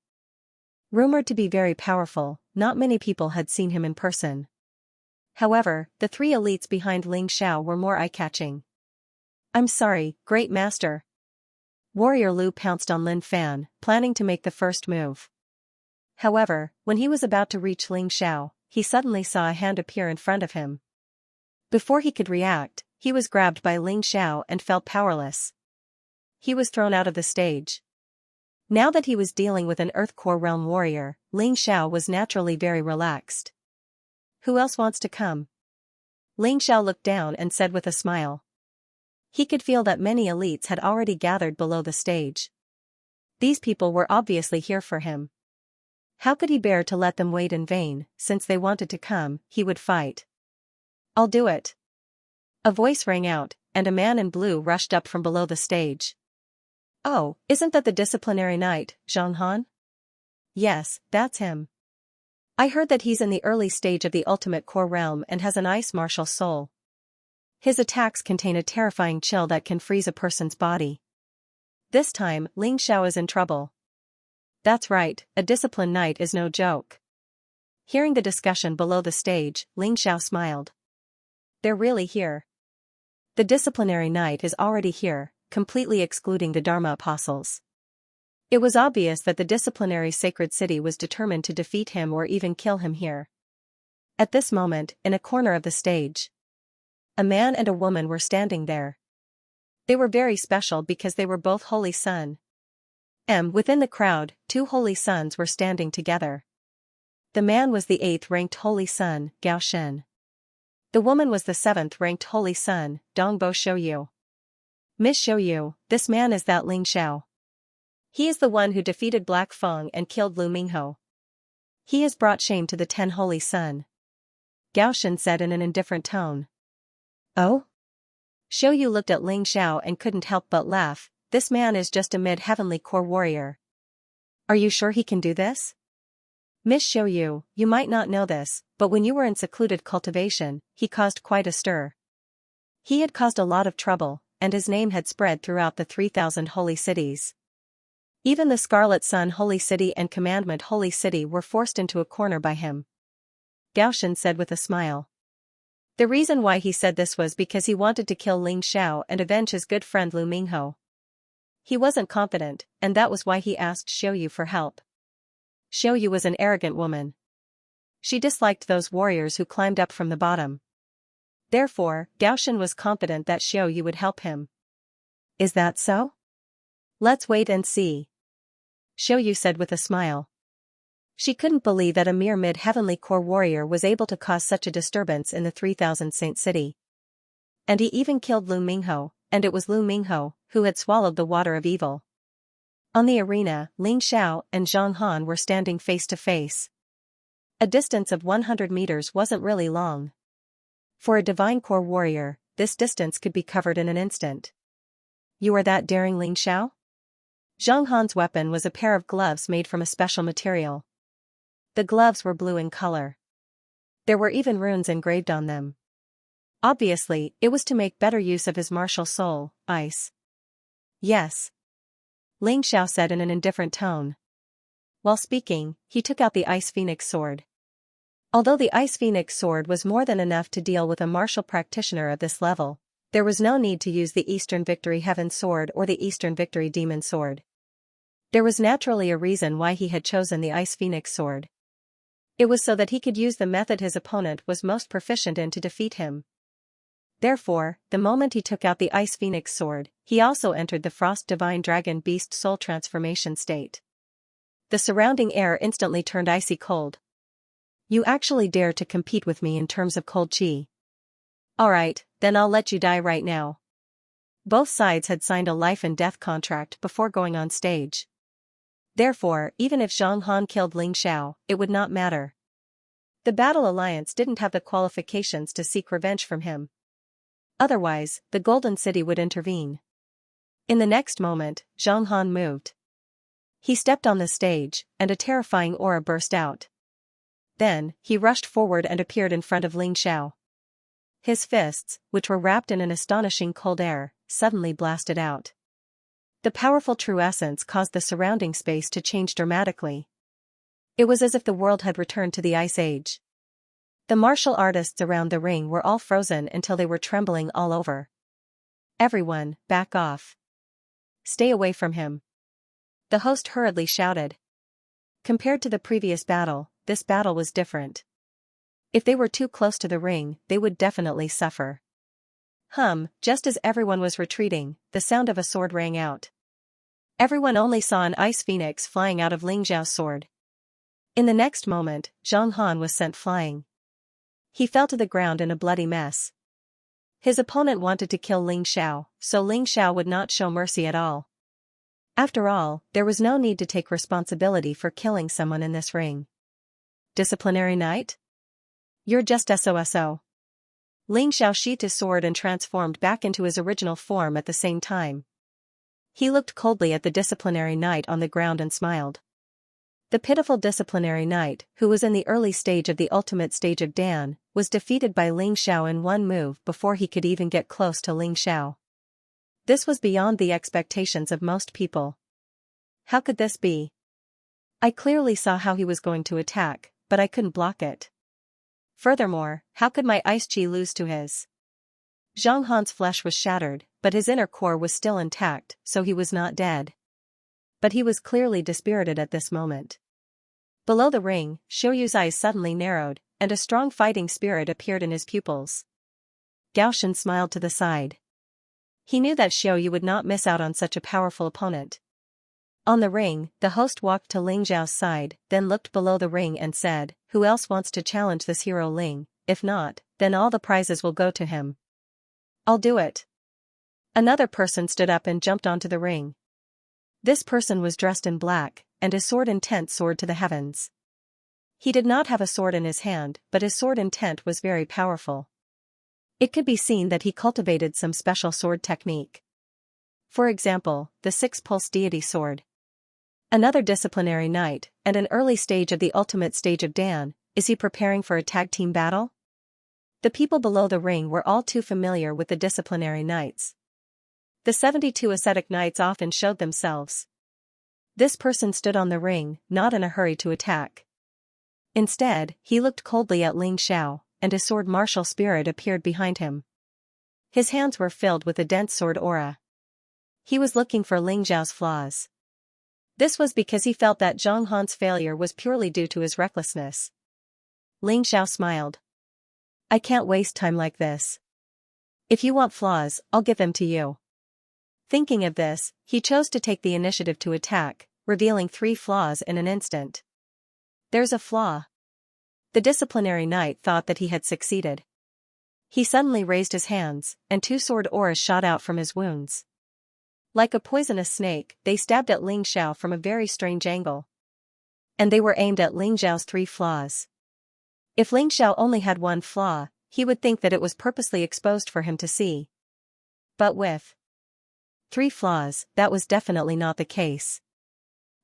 rumored to be very powerful, not many people had seen him in person. However, the 3 elites behind Ling Xiao were more eye-catching. I'm sorry, great master. Warrior Lu pounced on Lin Fan, planning to make the first move. However, when he was about to reach Ling Xiao, he suddenly saw a hand appear in front of him. Before he could react, he was grabbed by Ling Xiao and felt powerless. He was thrown out of the stage. Now that he was dealing with an Earth Core Realm warrior, Ling Xiao was naturally very relaxed. Who else wants to come? Ling Xiao looked down and said with a smile. He could feel that many elites had already gathered below the stage. These people were obviously here for him. How could he bear to let them wait in vain? Since they wanted to come, he would fight. I'll do it. A voice rang out, and a man in blue rushed up from below the stage. Oh, isn't that the disciplinary knight, Zhang Han? Yes, that's him. I heard that he's in the early stage of the ultimate core realm and has an ice martial soul. His attacks contain a terrifying chill that can freeze a person's body. This time, Ling Xiao is in trouble. That's right, a disciplined knight is no joke. Hearing the discussion below the stage, Ling Xiao smiled. They're really here. The disciplinary knight is already here, completely excluding the Dharma apostles. It was obvious that the disciplinary sacred city was determined to defeat him or even kill him here. At this moment, in a corner of the stage, a man and a woman were standing there. They were very special because they were both Holy Sun. Within the crowd, 2 Holy Sons were standing together. The man was the 8th-ranked Holy Sun, Gao Shen. The woman was the 7th-ranked Holy Sun, Dongbo Shouyu. Miss Shouyu, this man is that Ling Xiao. He is the one who defeated Black Feng and killed Lu Mingho. He has brought shame to the 10 Holy Sun. Gao Shen said in an indifferent tone. Oh? Shouyu looked at Ling Xiao and couldn't help but laugh. This man is just a mid-heavenly core warrior. Are you sure he can do this? Miss Shouyu, you might not know this, but when you were in secluded cultivation, he caused quite a stir. He had caused a lot of trouble, and his name had spread throughout the 3,000 holy cities. Even the Scarlet Sun Holy City and Commandment Holy City were forced into a corner by him. Gao Shen said with a smile. The reason why he said this was because he wanted to kill Ling Xiao and avenge his good friend Lu Mingho. He wasn't confident, and that was why he asked Shouyu for help. Shouyu was an arrogant woman. She disliked those warriors who climbed up from the bottom. Therefore, Gaoshan was confident that Xiao Yu would help him. Is that so? Let's wait and see. Xiao Yu said with a smile. She couldn't believe that a mere mid-heavenly core warrior was able to cause such a disturbance in the 3000 Saint City. And he even killed Lu Mingho, and it was Lu Mingho who had swallowed the water of evil. On the arena, Ling Xiao and Zhang Han were standing face to face. A distance of 100 meters wasn't really long. For a divine core warrior, this distance could be covered in an instant. You are that daring, Ling Xiao? Zhang Han's weapon was a pair of gloves made from a special material. The gloves were blue in color. There were even runes engraved on them. Obviously, it was to make better use of his martial soul, ice. Yes. Ling Xiao said in an indifferent tone. While speaking, he took out the Ice Phoenix sword. Although the Ice Phoenix sword was more than enough to deal with a martial practitioner of this level, there was no need to use the Eastern Victory Heaven sword or the Eastern Victory Demon sword. There was naturally a reason why he had chosen the Ice Phoenix sword. It was so that he could use the method his opponent was most proficient in to defeat him. Therefore, the moment he took out the Ice Phoenix sword, he also entered the Frost Divine Dragon Beast Soul transformation state. The surrounding air instantly turned icy cold. You actually dare to compete with me in terms of cold chi. Alright, then I'll let you die right now. Both sides had signed a life and death contract before going on stage. Therefore, even if Zhang Han killed Ling Xiao, it would not matter. The Battle Alliance didn't have the qualifications to seek revenge from him. Otherwise, the Golden City would intervene. In the next moment, Zhang Han moved. He stepped on the stage, and a terrifying aura burst out. Then, he rushed forward and appeared in front of Ling Xiao. His fists, which were wrapped in an astonishing cold air, suddenly blasted out. The powerful true essence caused the surrounding space to change dramatically. It was as if the world had returned to the Ice Age. The martial artists around the ring were all frozen until they were trembling all over. Everyone, back off. Stay away from him. The host hurriedly shouted. Compared to the previous battle, this battle was different. If they were too close to the ring, they would definitely suffer. Just as everyone was retreating, the sound of a sword rang out. Everyone only saw an ice phoenix flying out of Ling Xiao's sword. In the next moment, Zhang Han was sent flying. He fell to the ground in a bloody mess. His opponent wanted to kill Ling Xiao, so Ling Xiao would not show mercy at all. After all, there was no need to take responsibility for killing someone in this ring. Disciplinary Knight? You're just SOSO. Ling Xiao sheathed his sword and transformed back into his original form at the same time. He looked coldly at the disciplinary knight on the ground and smiled. The pitiful disciplinary knight, who was in the early stage of the ultimate stage of Dan, was defeated by Ling Xiao in one move before he could even get close to Ling Xiao. This was beyond the expectations of most people. How could this be? I clearly saw how he was going to attack, but I couldn't block it. Furthermore, how could my ice chi lose to his? Zhang Han's flesh was shattered, but his inner core was still intact, so he was not dead. But he was clearly dispirited at this moment. Below the ring, Xiaoyu's eyes suddenly narrowed, and a strong fighting spirit appeared in his pupils. Gaoshan smiled to the side. He knew that Xiaoyu would not miss out on such a powerful opponent. On the ring, the host walked to Ling Zhao's side, then looked below the ring and said, "Who else wants to challenge this hero Ling? If not, then all the prizes will go to him." "I'll do it." Another person stood up and jumped onto the ring. This person was dressed in black, and his sword intent soared to the heavens. He did not have a sword in his hand, but his sword intent was very powerful. It could be seen that he cultivated some special sword technique. For example, the six-pulse deity sword. Another disciplinary knight, and an early stage of the ultimate stage of Dan, is he preparing for a tag team battle? The people below the ring were all too familiar with the disciplinary knights. The 72 ascetic knights often showed themselves. This person stood on the ring, not in a hurry to attack. Instead, he looked coldly at Ling Xiao, and his sword martial spirit appeared behind him. His hands were filled with a dense sword aura. He was looking for Ling Xiao's flaws. This was because he felt that Zhang Han's failure was purely due to his recklessness. Ling Xiao smiled. I can't waste time like this. If you want flaws, I'll give them to you. Thinking of this, he chose to take the initiative to attack, revealing 3 flaws in an instant. There's a flaw. The disciplinary knight thought that he had succeeded. He suddenly raised his hands, and 2 sword auras shot out from his wounds. Like a poisonous snake, they stabbed at Ling Xiao from a very strange angle. And they were aimed at Ling Xiao's 3 flaws. If Ling Xiao only had 1 flaw, he would think that it was purposely exposed for him to see. But with 3 flaws, that was definitely not the case.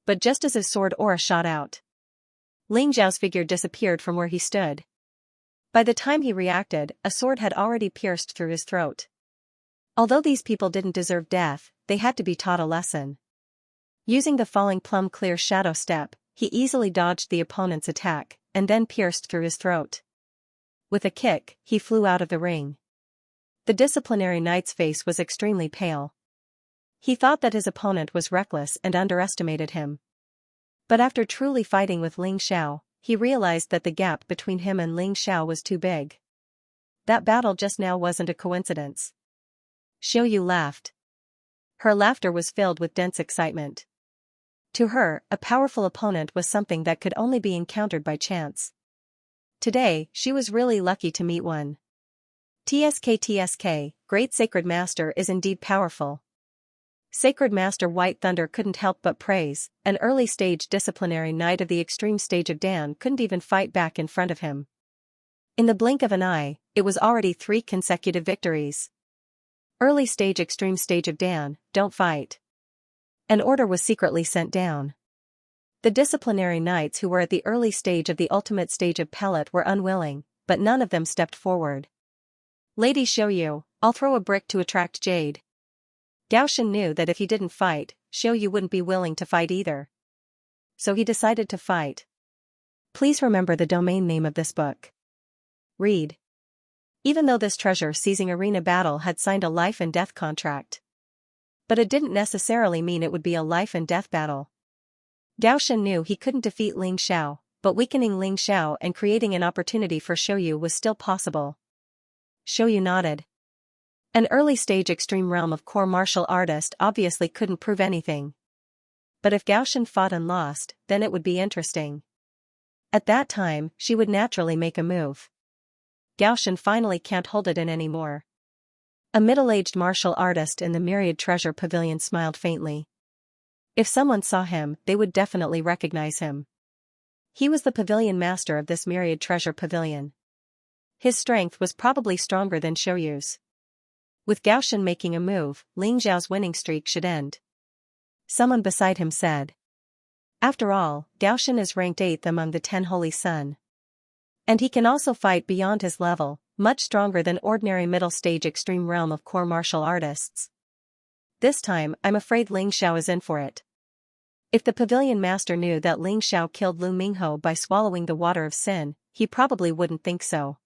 But just as his sword aura shot out, Ling Xiao's figure disappeared from where he stood. By the time he reacted, a sword had already pierced through his throat. Although these people didn't deserve death, they had to be taught a lesson. Using the falling plum clear shadow step, he easily dodged the opponent's attack, and then pierced through his throat. With a kick, he flew out of the ring. The disciplinary knight's face was extremely pale. He thought that his opponent was reckless and underestimated him. But after truly fighting with Ling Xiao, he realized that the gap between him and Ling Xiao was too big. That battle just now wasn't a coincidence. Xiaoyu laughed. Her laughter was filled with dense excitement. To her, a powerful opponent was something that could only be encountered by chance. Today, she was really lucky to meet one. TSK, Great Sacred Master is indeed powerful. Sacred Master White Thunder couldn't help but praise, an early-stage disciplinary knight of the extreme stage of Dan couldn't even fight back in front of him. In the blink of an eye, it was already 3 consecutive victories. Early stage extreme stage of Dan, don't fight. An order was secretly sent down. The disciplinary knights who were at the early stage of the ultimate stage of Pellet were unwilling, but none of them stepped forward. Lady Xiaoyu, I'll throw a brick to attract Jade. Gaoshan knew that if he didn't fight, Xiaoyu wouldn't be willing to fight either. So he decided to fight. Please remember the domain name of this book. Read. Even though this treasure-seizing arena battle had signed a life and death contract. But it didn't necessarily mean it would be a life and death battle. Gaoshan knew he couldn't defeat Ling Xiao, but weakening Ling Xiao and creating an opportunity for Xiaoyu was still possible. Xiaoyu nodded. An early-stage extreme realm of core martial artist obviously couldn't prove anything. But if Gaoshan fought and lost, then it would be interesting. At that time, she would naturally make a move. Gaoshan finally can't hold it in anymore. A middle-aged martial artist in the Myriad Treasure Pavilion smiled faintly. If someone saw him, they would definitely recognize him. He was the pavilion master of this Myriad Treasure Pavilion. His strength was probably stronger than Xiaoyu's. With Gaoshan making a move, Ling Xiao's winning streak should end. Someone beside him said. After all, Gaoshan is ranked 8th among the 10 Holy Sun. And he can also fight beyond his level, much stronger than ordinary middle-stage extreme realm of core martial artists. This time, I'm afraid Ling Xiao is in for it. If the pavilion master knew that Ling Xiao killed Lu Mingho by swallowing the water of sin, he probably wouldn't think so.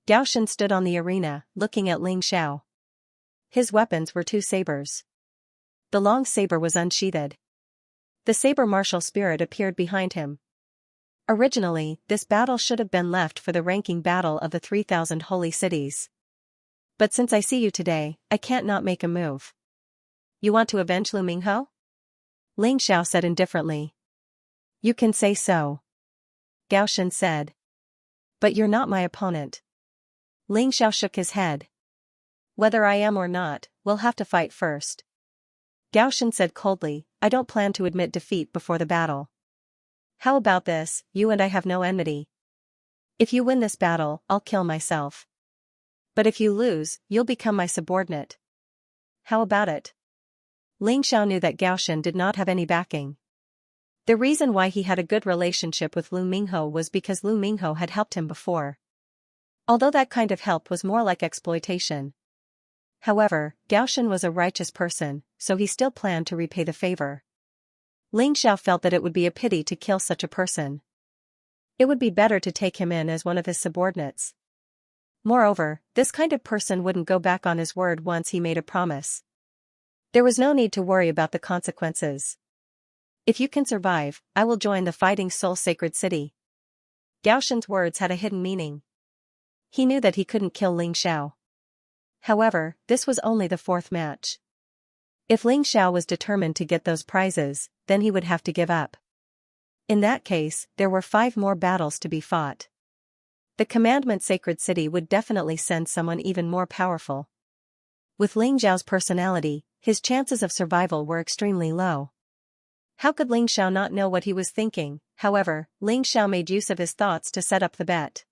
Gaoshan stood on the arena, looking at Ling Xiao. His weapons were 2 sabers. The long saber was unsheathed. The saber martial spirit appeared behind him. Originally, this battle should have been left for the ranking battle of the 3,000 holy cities. But since I see you today, I can't not make a move. You want to avenge Lu Mingho? Ling Xiao said indifferently. You can say so. Gaoshan said. But you're not my opponent. Ling Xiao shook his head. Whether I am or not, we'll have to fight first. Gaoshan said coldly, I don't plan to admit defeat before the battle. How about this, you and I have no enmity. If you win this battle, I'll kill myself. But if you lose, you'll become my subordinate. How about it? Ling Xiao knew that Gaoshan did not have any backing. The reason why he had a good relationship with Lu Mingho was because Lu Mingho had helped him before. Although that kind of help was more like exploitation. However, Gaoshan was a righteous person, so he still planned to repay the favor. Ling Xiao felt that it would be a pity to kill such a person. It would be better to take him in as one of his subordinates. Moreover, this kind of person wouldn't go back on his word once he made a promise. There was no need to worry about the consequences. If you can survive, I will join the Fighting Soul Sacred City. Gaoshan's words had a hidden meaning. He knew that he couldn't kill Ling Xiao. However, this was only the fourth match. If Ling Xiao was determined to get those prizes, then he would have to give up. In that case, there were 5 more battles to be fought. The Commandment Sacred City would definitely send someone even more powerful. With Ling Xiao's personality, his chances of survival were extremely low. How could Ling Xiao not know what he was thinking? However, Ling Xiao made use of his thoughts to set up the bet.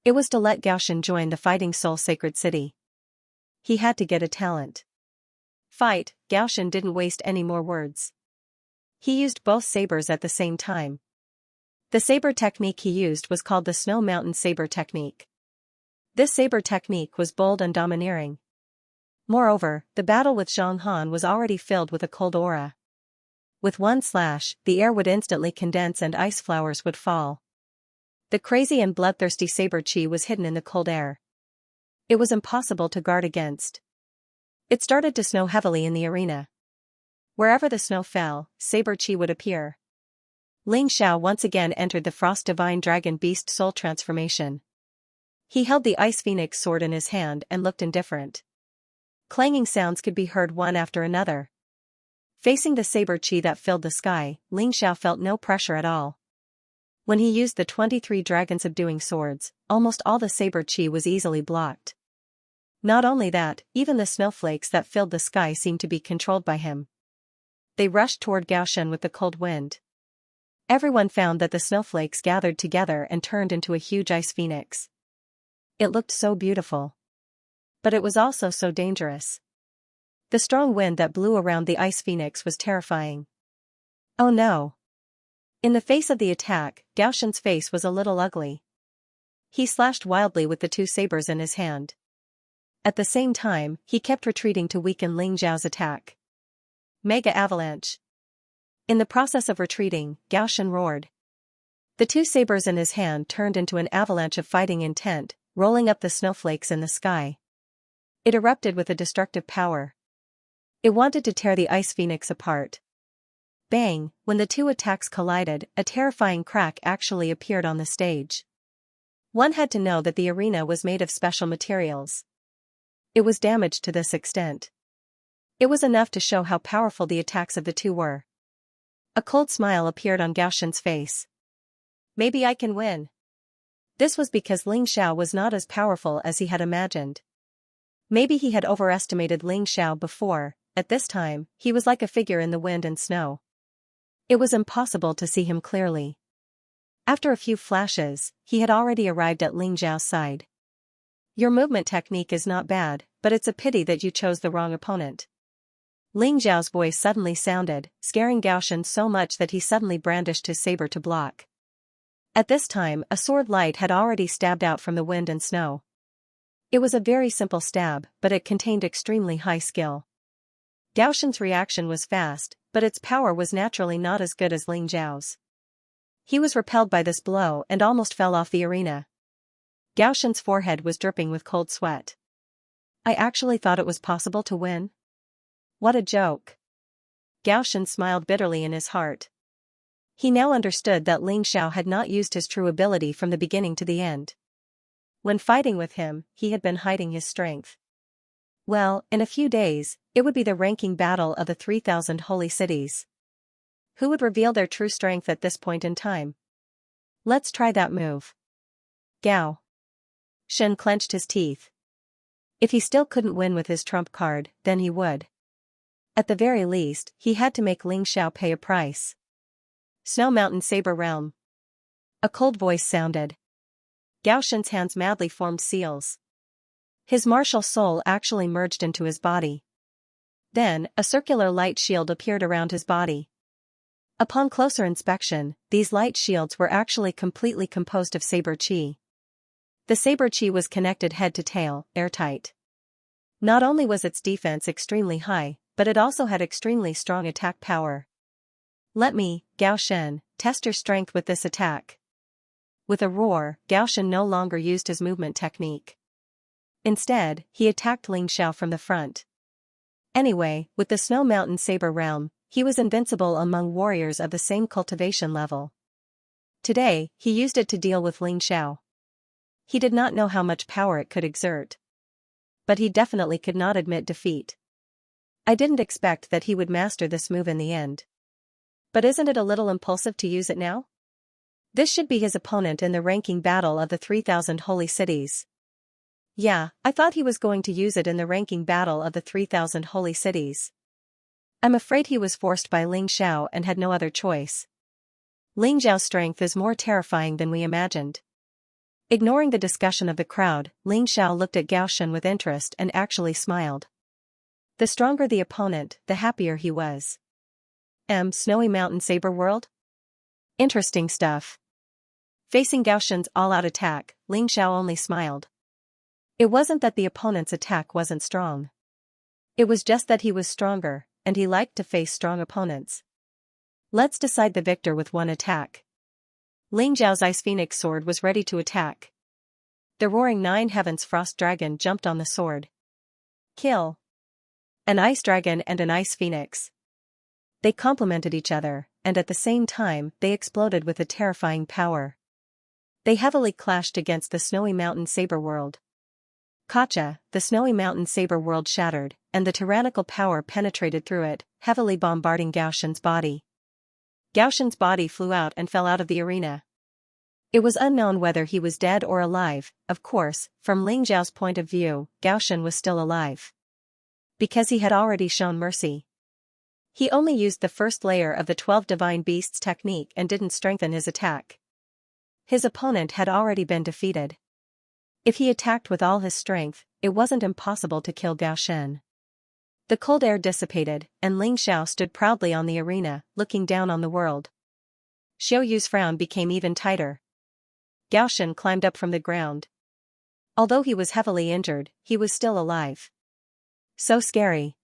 It was to let Gaoshan join the Fighting Soul Sacred City. He had to get a talent. Fight. Gaoshan didn't waste any more words. He used both sabers at the same time. The saber technique he used was called the Snow Mountain Saber Technique. This saber technique was bold and domineering. Moreover, the battle with Zhang Han was already filled with a cold aura. With one slash, the air would instantly condense and ice flowers would fall. The crazy and bloodthirsty saber chi was hidden in the cold air. It was impossible to guard against. It started to snow heavily in the arena. Wherever the snow fell, saber chi would appear. Ling Xiao once again entered the Frost Divine Dragon Beast Soul transformation. He held the Ice Phoenix sword in his hand and looked indifferent. Clanging sounds could be heard one after another. Facing the saber chi that filled the sky, Ling Xiao felt no pressure at all. When he used the 23 dragon subduing swords, almost all the saber chi was easily blocked. Not only that, even the snowflakes that filled the sky seemed to be controlled by him. They rushed toward Gaoshan with the cold wind. Everyone found that the snowflakes gathered together and turned into a huge ice phoenix. It looked so beautiful. But it was also so dangerous. The strong wind that blew around the ice phoenix was terrifying. Oh no! In the face of the attack, Gaoshan's face was a little ugly. He slashed wildly with the 2 sabers in his hand. At the same time, he kept retreating to weaken Ling Xiao's attack. Mega Avalanche. In the process of retreating, Gaoshan roared. The 2 sabers in his hand turned into an avalanche of fighting intent, rolling up the snowflakes in the sky. It erupted with a destructive power. It wanted to tear the ice phoenix apart. Bang! When the 2 attacks collided, a terrifying crack actually appeared on the stage. One had to know that the arena was made of special materials. It was damaged to this extent. It was enough to show how powerful the attacks of the 2 were. A cold smile appeared on Gaoshan's face. Maybe I can win. This was because Ling Xiao was not as powerful as he had imagined. Maybe he had overestimated Ling Xiao before. At this time, he was like a figure in the wind and snow. It was impossible to see him clearly. After a few flashes, he had already arrived at Ling Xiao's side. Your movement technique is not bad, but it's a pity that you chose the wrong opponent. Ling Xiao's voice suddenly sounded, scaring Gaoshan so much that he suddenly brandished his saber to block. At this time, a sword light had already stabbed out from the wind and snow. It was a very simple stab, but it contained extremely high skill. Gaoshan's reaction was fast, but its power was naturally not as good as Ling Xiao's. He was repelled by this blow and almost fell off the arena. Gaoshan's forehead was dripping with cold sweat. I actually thought it was possible to win? What a joke. Gaoshan smiled bitterly in his heart. He now understood that Ling Xiao had not used his true ability from the beginning to the end. When fighting with him, he had been hiding his strength. Well, in a few days, it would be the ranking battle of the 3,000 holy cities. Who would reveal their true strength at this point in time? Let's try that move. Gao. Shen clenched his teeth. If he still couldn't win with his trump card, then he would. At the very least, he had to make Ling Xiao pay a price. Snow Mountain Saber Realm. A cold voice sounded. Gaoshan's hands madly formed seals. His martial soul actually merged into his body. Then, a circular light shield appeared around his body. Upon closer inspection, these light shields were actually completely composed of saber chi. The saber chi was connected head to tail, airtight. Not only was its defense extremely high, but it also had extremely strong attack power. Let me, Gaoshan, test your strength with this attack. With a roar, Gaoshan no longer used his movement technique. Instead, he attacked Ling Xiao from the front. Anyway, with the Snow Mountain Saber Realm, he was invincible among warriors of the same cultivation level. Today, he used it to deal with Ling Xiao. He did not know how much power it could exert. But he definitely could not admit defeat. I didn't expect that he would master this move in the end. But isn't it a little impulsive to use it now? This should be his opponent in the ranking battle of the 3,000 holy cities. Yeah, I thought he was going to use it in the ranking battle of the 3,000 holy cities. I'm afraid he was forced by Ling Xiao and had no other choice. Ling Xiao's strength is more terrifying than we imagined. Ignoring the discussion of the crowd, Ling Xiao looked at Gao Shen with interest and actually smiled. The stronger the opponent, the happier he was. Snowy Mountain Saber World? Interesting stuff. Facing Gao Shen's all-out attack, Ling Xiao only smiled. It wasn't that the opponent's attack wasn't strong. It was just that he was stronger, and he liked to face strong opponents. Let's decide the victor with one attack. Ling Xiao's Ice Phoenix sword was ready to attack. The roaring Nine Heavens Frost Dragon jumped on the sword. Kill. An Ice Dragon and an Ice Phoenix. They complemented each other, and at the same time they exploded with a terrifying power. They heavily clashed against the Snowy Mountain Saber World. Gotcha, the Snowy Mountain Saber World shattered, and the tyrannical power penetrated through it, heavily bombarding Gao Shen's body. Gao Shen's body flew out and fell out of the arena. It was unknown whether he was dead or alive. Of course, from Ling Xiao's point of view, Gao Shen was still alive. Because he had already shown mercy. He only used the first layer of the 12 Divine Beasts technique and didn't strengthen his attack. His opponent had already been defeated. If he attacked with all his strength, it wasn't impossible to kill Gao Shen. The cold air dissipated, and Ling Xiao stood proudly on the arena, looking down on the world. Xiao Yu's frown became even tighter. Gao Shen climbed up from the ground. Although he was heavily injured, he was still alive. So scary.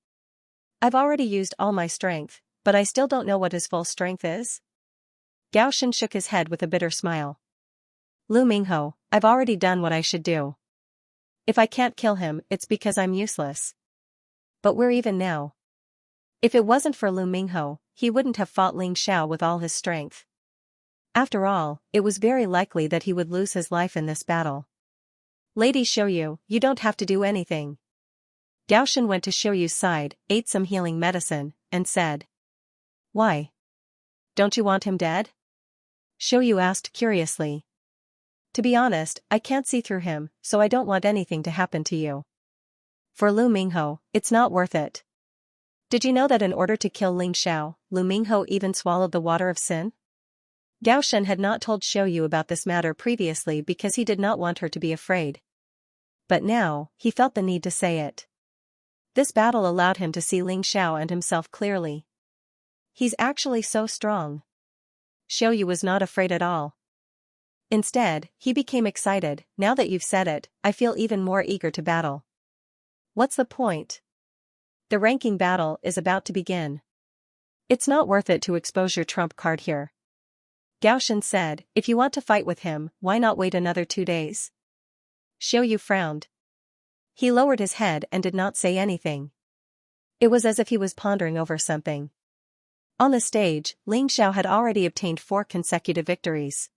I've already used all my strength, but I still don't know what his full strength is. Gao Shen shook his head with a bitter smile. Lu Mingho, I've already done what I should do. If I can't kill him, it's because I'm useless. But we're even now. If it wasn't for Lu Mingho, he wouldn't have fought Ling Xiao with all his strength. After all, it was very likely that he would lose his life in this battle. Lady Xiaoyu, you don't have to do anything. Gao Shen went to Xiaoyu's side, ate some healing medicine, and said. Why? Don't you want him dead? Xiaoyu asked curiously. To be honest, I can't see through him, so I don't want anything to happen to you. For Lu Mingho, it's not worth it. Did you know that in order to kill Ling Xiao, Lu Mingho even swallowed the water of sin? Gao Shen had not told Xiaoyu about this matter previously because he did not want her to be afraid. But now, he felt the need to say it. This battle allowed him to see Ling Xiao and himself clearly. He's actually so strong. Xiaoyu was not afraid at all. Instead, he became excited. Now that you've said it, I feel even more eager to battle. What's the point? The ranking battle is about to begin. It's not worth it to expose your trump card here. Gao Shen said, if you want to fight with him, why not wait another 2 days? Xiaoyu frowned. He lowered his head and did not say anything. It was as if he was pondering over something. On the stage, Ling Xiao had already obtained 4 consecutive victories.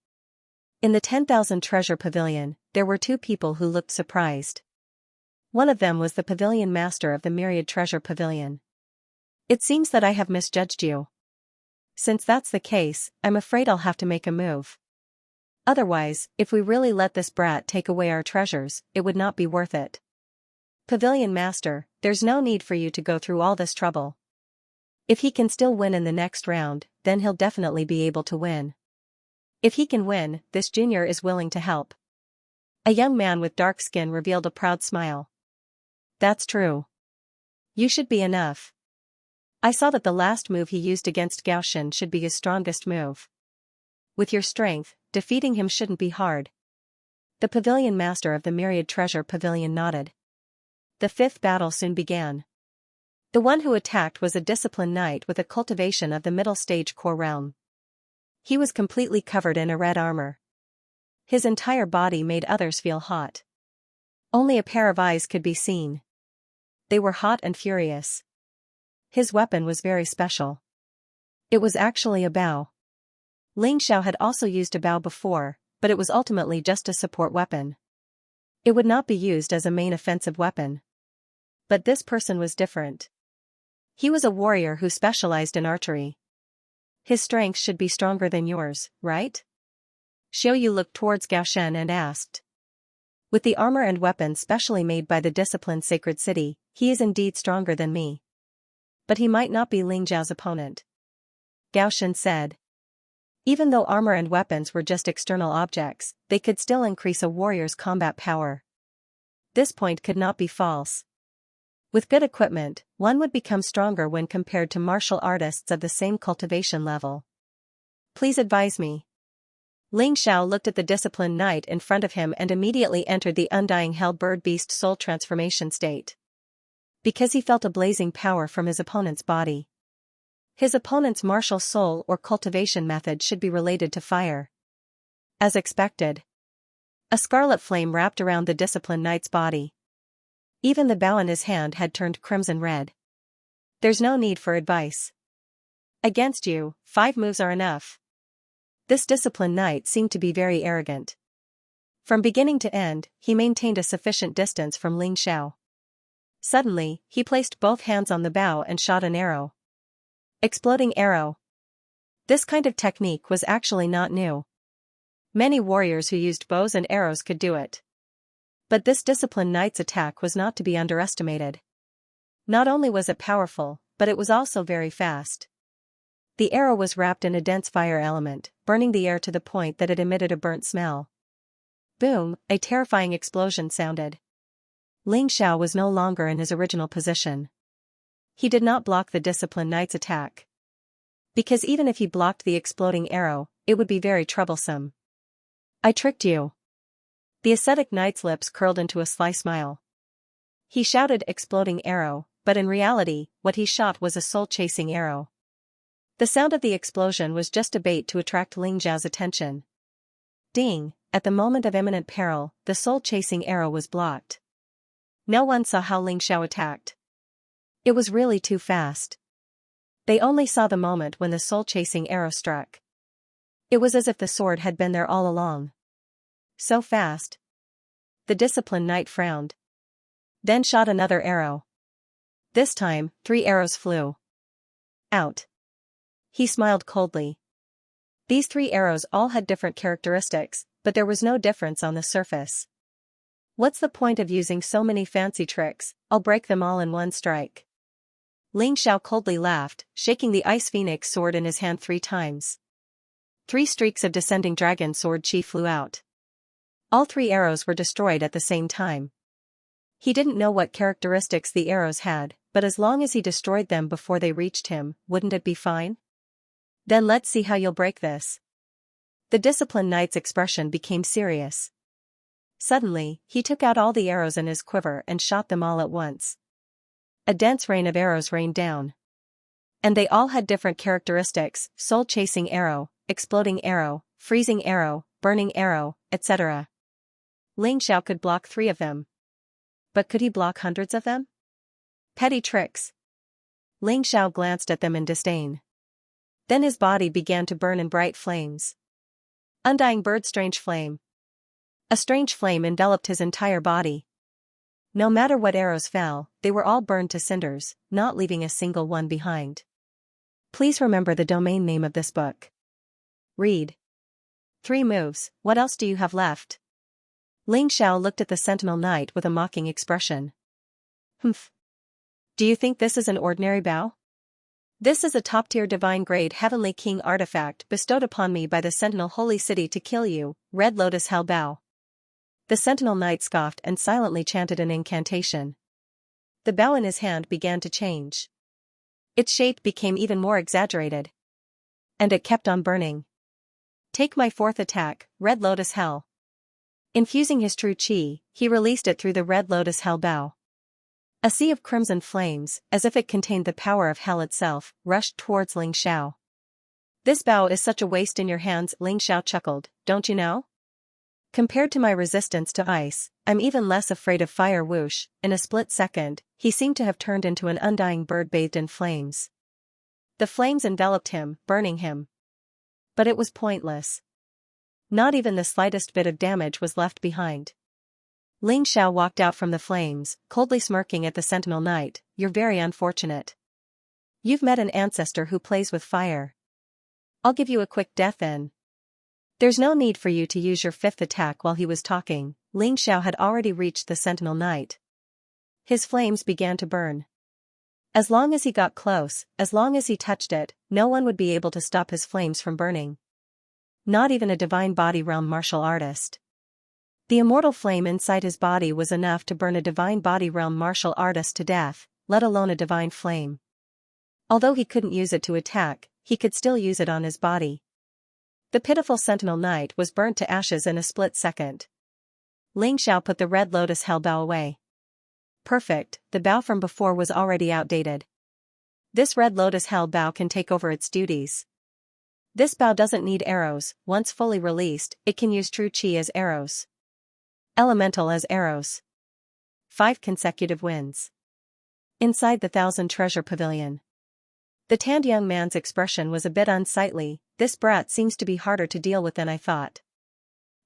In the 10,000 treasure pavilion, there were 2 people who looked surprised. One of them was the pavilion master of the myriad treasure pavilion. It seems that I have misjudged you. Since that's the case, I'm afraid I'll have to make a move. Otherwise, if we really let this brat take away our treasures, it would not be worth it. Pavilion master, there's no need for you to go through all this trouble. If he can still win in the next round, then he'll definitely be able to win. If he can win, this junior is willing to help. A young man with dark skin revealed a proud smile. That's true. You should be enough. I saw that the last move he used against Gao Shen should be his strongest move. With your strength, defeating him shouldn't be hard. The pavilion master of the myriad treasure pavilion nodded. The 5th battle soon began. The one who attacked was a disciplined knight with a cultivation of the middle stage core realm. He was completely covered in a red armor. His entire body made others feel hot. Only a pair of eyes could be seen. They were hot and furious. His weapon was very special. It was actually a bow. Ling Xiao had also used a bow before, but it was ultimately just a support weapon. It would not be used as a main offensive weapon. But this person was different. He was a warrior who specialized in archery. His strength should be stronger than yours, right? Xiaoyu looked towards Gao Shen and asked. With the armor and weapons specially made by the disciplined sacred city, he is indeed stronger than me. But he might not be Ling Zhao's opponent. Gao Shen said. Even though armor and weapons were just external objects, they could still increase a warrior's combat power. This point could not be false. With good equipment, one would become stronger when compared to martial artists of the same cultivation level. Please advise me. Ling Xiao looked at the disciplined knight in front of him and immediately entered the undying hell bird beast soul transformation state. Because he felt a blazing power from his opponent's body. His opponent's martial soul or cultivation method should be related to fire. As expected. A scarlet flame wrapped around the disciplined knight's body. Even the bow in his hand had turned crimson red. There's no need for advice. Against you, 5 moves are enough. This disciplined knight seemed to be very arrogant. From beginning to end, he maintained a sufficient distance from Ling Xiao. Suddenly, he placed both hands on the bow and shot an arrow. Exploding arrow. This kind of technique was actually not new. Many warriors who used bows and arrows could do it. But this disciplined knight's attack was not to be underestimated. Not only was it powerful, but it was also very fast. The arrow was wrapped in a dense fire element, burning the air to the point that it emitted a burnt smell. Boom, a terrifying explosion sounded. Ling Xiao was no longer in his original position. He did not block the disciplined knight's attack. Because even if he blocked the exploding arrow, it would be very troublesome. I tricked you. The ascetic knight's lips curled into a sly smile. He shouted exploding arrow, but in reality, what he shot was a soul-chasing arrow. The sound of the explosion was just a bait to attract Ling Zhao's attention. Ding, at the moment of imminent peril, the soul-chasing arrow was blocked. No one saw how Ling Xiao attacked. It was really too fast. They only saw the moment when the soul-chasing arrow struck. It was as if the sword had been there all along. So fast. The disciplined knight frowned. Then shot another arrow. This time, 3 arrows flew out. He smiled coldly. These 3 arrows all had different characteristics, but there was no difference on the surface. What's the point of using so many fancy tricks? I'll break them all in one strike. Ling Xiao coldly laughed, shaking the ice phoenix sword in his hand 3 times. 3 streaks of descending dragon sword chi flew out. All 3 arrows were destroyed at the same time. He didn't know what characteristics the arrows had, but as long as he destroyed them before they reached him, wouldn't it be fine? Then let's see how you'll break this. The disciplined knight's expression became serious. Suddenly, he took out all the arrows in his quiver and shot them all at once. A dense rain of arrows rained down. And they all had different characteristics: soul-chasing arrow, exploding arrow, freezing arrow, burning arrow, etc. Ling Xiao could block 3 of them. But could he block hundreds of them? Petty tricks. Ling Xiao glanced at them in disdain. Then his body began to burn in bright flames. Undying bird strange flame. A strange flame enveloped his entire body. No matter what arrows fell, they were all burned to cinders, not leaving a single one behind. Please remember the domain name of this book. Read. 3 moves, what else do you have left? Ling Xiao looked at the sentinel knight with a mocking expression. Humph. Do you think this is an ordinary bow? This is a top-tier divine-grade heavenly king artifact bestowed upon me by the Sentinel Holy City to kill you, Red Lotus Hell Bow. The sentinel knight scoffed and silently chanted an incantation. The bow in his hand began to change. Its shape became even more exaggerated. And it kept on burning. Take my 4th attack, Red Lotus Hell. Infusing his true chi, he released it through the Red Lotus Hell Bow. A sea of crimson flames, as if it contained the power of hell itself, rushed towards Ling Xiao. This bow is such a waste in your hands, Ling Xiao chuckled, don't you know? Compared to my resistance to ice, I'm even less afraid of fire. Whoosh. In a split second, he seemed to have turned into an undying bird bathed in flames. The flames enveloped him, burning him. But it was pointless. Not even the slightest bit of damage was left behind. Ling Xiao walked out from the flames, coldly smirking at the Sentinel Knight. You're very unfortunate. You've met an ancestor who plays with fire. I'll give you a quick death in. There's no need for you to use your fifth attack. While he was talking, Ling Xiao had already reached the Sentinel Knight. His flames began to burn. As long as he got close, as long as he touched it, no one would be able to stop his flames from burning. Not even a divine body realm martial artist. The immortal flame inside his body was enough to burn a divine body realm martial artist to death, let alone a divine flame. Although he couldn't use it to attack, he could still use it on his body. The pitiful Sentinel Knight was burnt to ashes in a split second. Ling Xiao put the red lotus hell bow away. Perfect, the bow from before was already outdated. This red lotus hell bow can take over its duties. This bow doesn't need arrows. Once fully released, it can use true chi as arrows. Elemental as arrows. 5 consecutive wins. Inside the 1,000 Treasure Pavilion. The tanned young man's expression was a bit unsightly. This brat seems to be harder to deal with than I thought.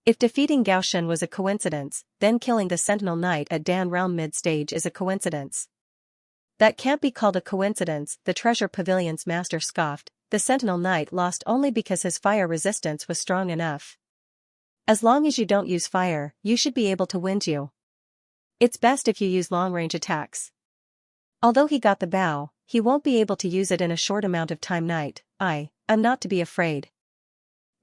If defeating Gao Shen was a coincidence, then killing the Sentinel Knight at Dan Realm mid-stage is a coincidence. That can't be called a coincidence, the Treasure Pavilion's master scoffed. The Sentinel Knight lost only because his fire resistance was strong enough. As long as you don't use fire, you should be able to win you. It's best if you use long-range attacks. Although he got the bow, he won't be able to use it in a short amount of time. Knight, I'm not to be afraid.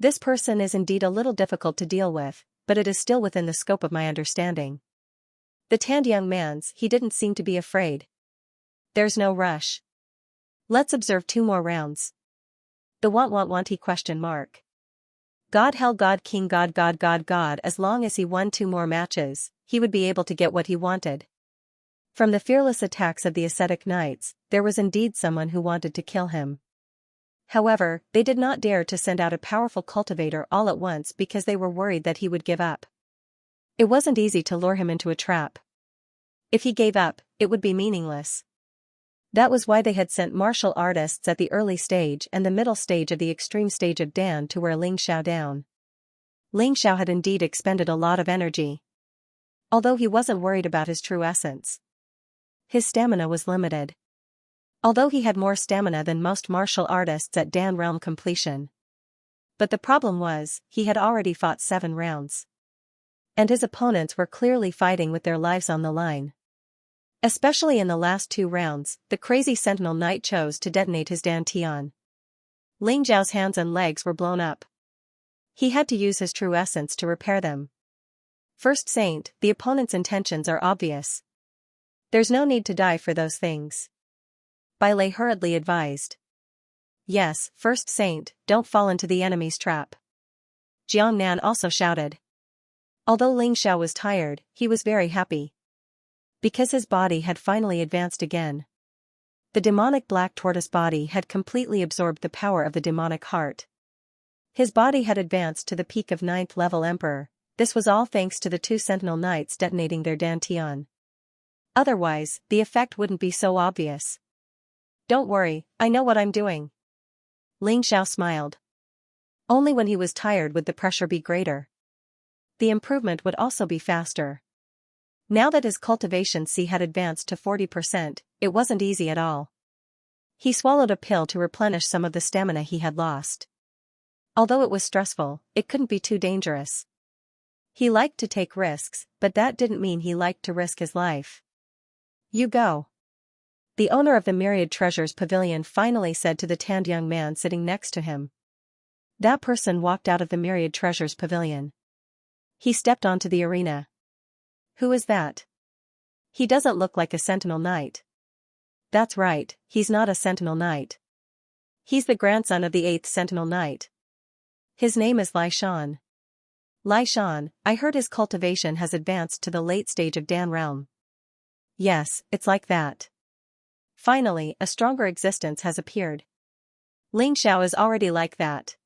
This person is indeed a little difficult to deal with, but it is still within the scope of my understanding. The tanned young man's, he didn't seem to be afraid. There's no rush. Let's observe 2 more rounds. The want he question mark. God hell God king God. As long as he won 2 more matches, he would be able to get what he wanted. From the fearless attacks of the ascetic knights, there was indeed someone who wanted to kill him. However, they did not dare to send out a powerful cultivator all at once because they were worried that he would give up. It wasn't easy to lure him into a trap. If he gave up, it would be meaningless. That was why they had sent martial artists at the early stage and the middle stage of the extreme stage of Dan to wear Ling Xiao down. Ling Xiao had indeed expended a lot of energy. Although he wasn't worried about his true essence. His stamina was limited. Although he had more stamina than most martial artists at Dan Realm completion. But the problem was, he had already fought 7 rounds. And his opponents were clearly fighting with their lives on the line. Especially in the last 2 rounds, the crazy Sentinel Knight chose to detonate his dantian. Ling Xiao's hands and legs were blown up. He had to use his true essence to repair them. First Saint, the opponent's intentions are obvious. There's no need to die for those things. Bai Lei hurriedly advised. Yes, First Saint, don't fall into the enemy's trap. Jiang Nan also shouted. Although Ling Xiao was tired, he was very happy. Because his body had finally advanced again. The demonic black tortoise body had completely absorbed the power of the demonic heart. His body had advanced to the peak of 9th level Emperor. This was all thanks to the 2 Sentinel Knights detonating their dantian. Otherwise, the effect wouldn't be so obvious. Don't worry, I know what I'm doing. Ling Xiao smiled. Only when he was tired would the pressure be greater. The improvement would also be faster. Now that his cultivation C had advanced to 40%, it wasn't easy at all. He swallowed a pill to replenish some of the stamina he had lost. Although it was stressful, it couldn't be too dangerous. He liked to take risks, but that didn't mean he liked to risk his life. You go. The owner of the Myriad Treasures Pavilion finally said to the tanned young man sitting next to him. That person walked out of the Myriad Treasures Pavilion. He stepped onto the arena. Who is that? He doesn't look like a Sentinel Knight. That's right, he's not a Sentinel Knight. He's the grandson of the 8th Sentinel Knight. His name is Lai Shan. Lai Shan, I heard his cultivation has advanced to the late stage of Dan Realm. Yes, it's like that. Finally, a stronger existence has appeared. Ling Xiao is already like that.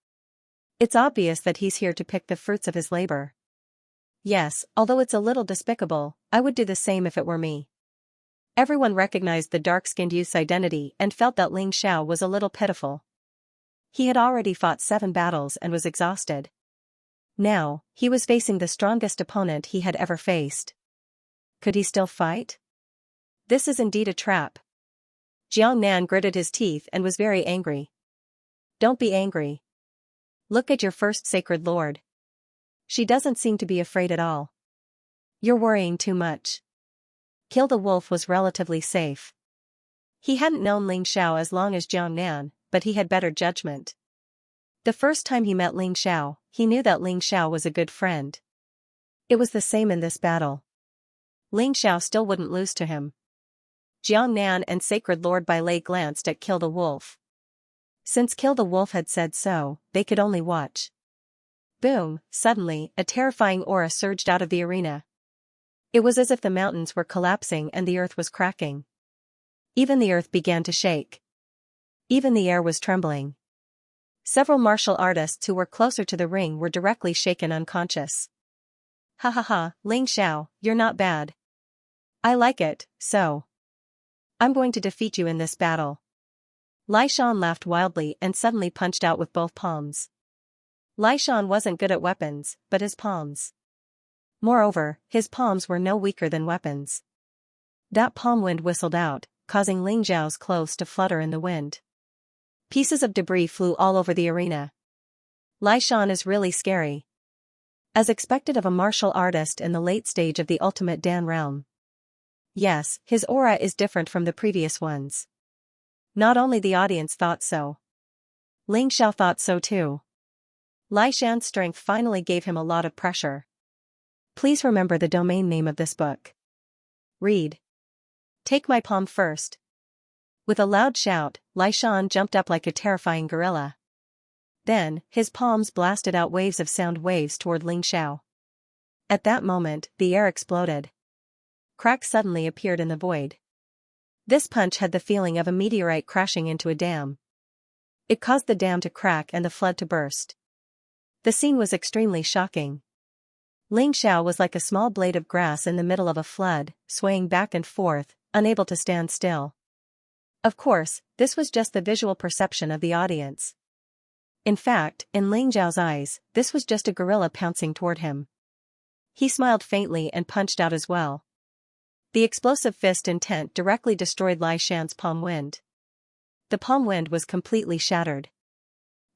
It's obvious that he's here to pick the fruits of his labor. Yes, although it's a little despicable, I would do the same if it were me. Everyone recognized the dark-skinned youth's identity and felt that Ling Xiao was a little pitiful. He had already fought 7 battles and was exhausted. Now, he was facing the strongest opponent he had ever faced. Could he still fight? This is indeed a trap. Jiang Nan gritted his teeth and was very angry. Don't be angry. Look at your first sacred lord. She doesn't seem to be afraid at all. You're worrying too much. Kill the wolf was relatively safe. He hadn't known Ling Xiao as long as Jiang Nan, but he had better judgment. The first time he met Ling Xiao, he knew that Ling Xiao was a good friend. It was the same in this battle. Ling Xiao still wouldn't lose to him. Jiang Nan and Sacred Lord Bai Lei glanced at Kill the Wolf. Since Kill the Wolf had said so, they could only watch. Boom, suddenly, a terrifying aura surged out of the arena. It was as if the mountains were collapsing and the earth was cracking. Even the earth began to shake. Even the air was trembling. Several martial artists who were closer to the ring were directly shaken unconscious. Ha ha ha, Ling Xiao, you're not bad. I like it, so. I'm going to defeat you in this battle. Lai Shan laughed wildly and suddenly punched out with both palms. Lai Shan wasn't good at weapons, but his palms. Moreover, his palms were no weaker than weapons. That palm wind whistled out, causing Ling Xiao's clothes to flutter in the wind. Pieces of debris flew all over the arena. Lai Shan is really scary. As expected of a martial artist in the late stage of the Ultimate Dan realm. Yes, his aura is different from the previous ones. Not only the audience thought so. Ling Xiao thought so too. Lai Shan's strength finally gave him a lot of pressure. Please remember the domain name of this book. Read. Take my palm first. With a loud shout, Lai Shan jumped up like a terrifying gorilla. Then, his palms blasted out waves of sound waves toward Ling Xiao. At that moment, the air exploded. Cracks suddenly appeared in the void. This punch had the feeling of a meteorite crashing into a dam. It caused the dam to crack and the flood to burst. The scene was extremely shocking. Ling Xiao was like a small blade of grass in the middle of a flood, swaying back and forth, unable to stand still. Of course, this was just the visual perception of the audience. In fact, in Ling Xiao's eyes, this was just a gorilla pouncing toward him. He smiled faintly and punched out as well. The explosive fist intent directly destroyed Lai Shan's palm wind. The palm wind was completely shattered.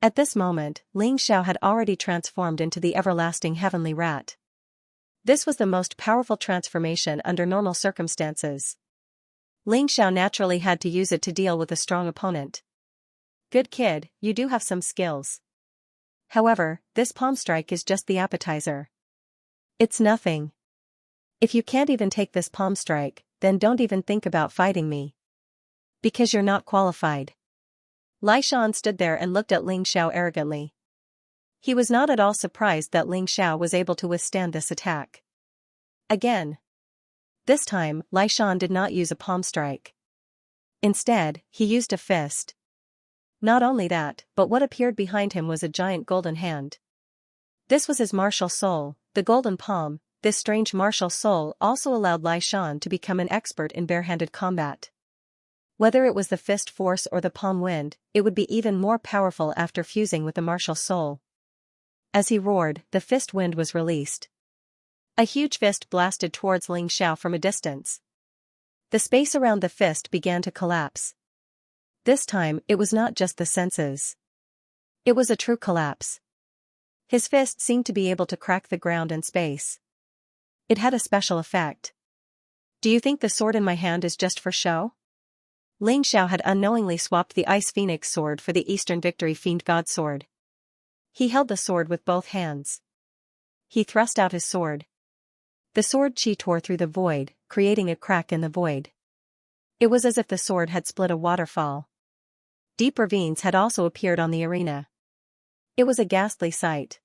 At this moment, Ling Xiao had already transformed into the everlasting heavenly rat. This was the most powerful transformation under normal circumstances. Ling Xiao naturally had to use it to deal with a strong opponent. Good kid, you do have some skills. However, this palm strike is just the appetizer. It's nothing. If you can't even take this palm strike, then don't even think about fighting me. Because you're not qualified. Lai Shan stood there and looked at Ling Xiao arrogantly. He was not at all surprised that Ling Xiao was able to withstand this attack. Again. This time, Lai Shan did not use a palm strike. Instead, he used a fist. Not only that, but what appeared behind him was a giant golden hand. This was his martial soul, the golden palm. This strange martial soul also allowed Lai Shan to become an expert in barehanded combat. Whether it was the fist force or the palm wind, it would be even more powerful after fusing with the martial soul. As he roared, the fist wind was released. A huge fist blasted towards Ling Xiao from a distance. The space around the fist began to collapse. This time, it was not just the senses. It was a true collapse. His fist seemed to be able to crack the ground and space. It had a special effect. Do you think the sword in my hand is just for show? Ling Xiao had unknowingly swapped the Ice Phoenix sword for the Eastern Victory Fiend God sword. He held the sword with both hands. He thrust out his sword. The sword chi tore through the void, creating a crack in the void. It was as if the sword had split a waterfall. Deep ravines had also appeared on the arena. It was a ghastly sight.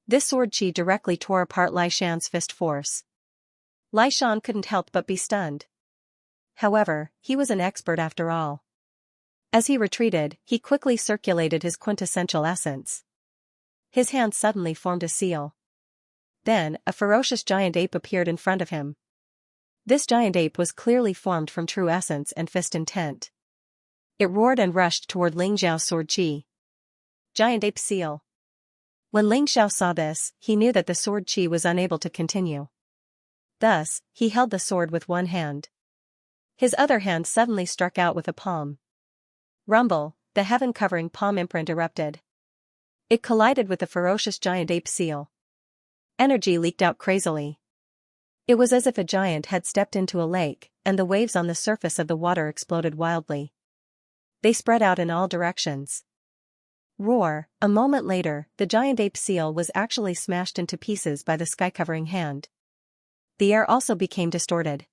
This sword chi directly tore apart Lai Shan's fist force. Lai Shan couldn't help but be stunned. However, he was an expert after all. As he retreated, he quickly circulated his quintessential essence. His hand suddenly formed a seal. Then, a ferocious giant ape appeared in front of him. This giant ape was clearly formed from true essence and fist intent. It roared and rushed toward Ling Xiao's sword chi. Giant ape seal. When Ling Xiao saw this, he knew that the sword chi was unable to continue. Thus, he held the sword with one hand. His other hand suddenly struck out with a palm. Rumble, the heaven-covering palm imprint erupted. It collided with the ferocious giant ape seal. Energy leaked out crazily. It was as if a giant had stepped into a lake, and the waves on the surface of the water exploded wildly. They spread out in all directions. Roar! A moment later, the giant ape seal was actually smashed into pieces by the sky-covering hand. The air also became distorted.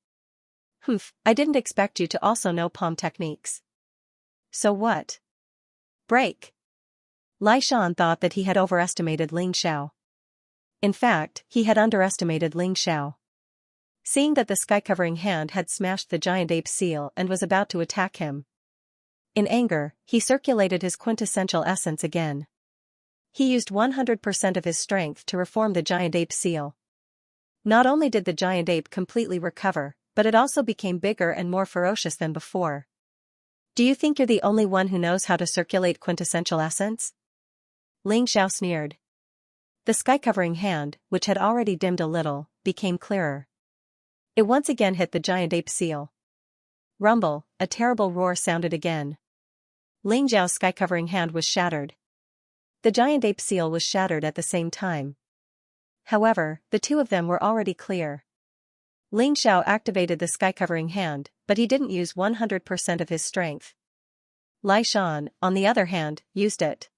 Humph, I didn't expect you to also know palm techniques. So what? Break! Xian thought that he had overestimated Ling Xiao. In fact, he had underestimated Ling Xiao. Seeing that the sky-covering hand had smashed the giant ape seal and was about to attack him. In anger, he circulated his quintessential essence again. He used 100% of his strength to reform the giant ape seal. Not only did the giant ape completely recover, but it also became bigger and more ferocious than before. Do you think you're the only one who knows how to circulate quintessential essence? Ling Xiao sneered. The sky-covering hand, which had already dimmed a little, became clearer. It once again hit the giant ape seal. Rumble, a terrible roar sounded again. Ling Xiao's sky-covering hand was shattered. The giant ape seal was shattered at the same time. However, the two of them were already clear. Ling Xiao activated the sky-covering hand, but he didn't use 100% of his strength. Xian, on the other hand, used it.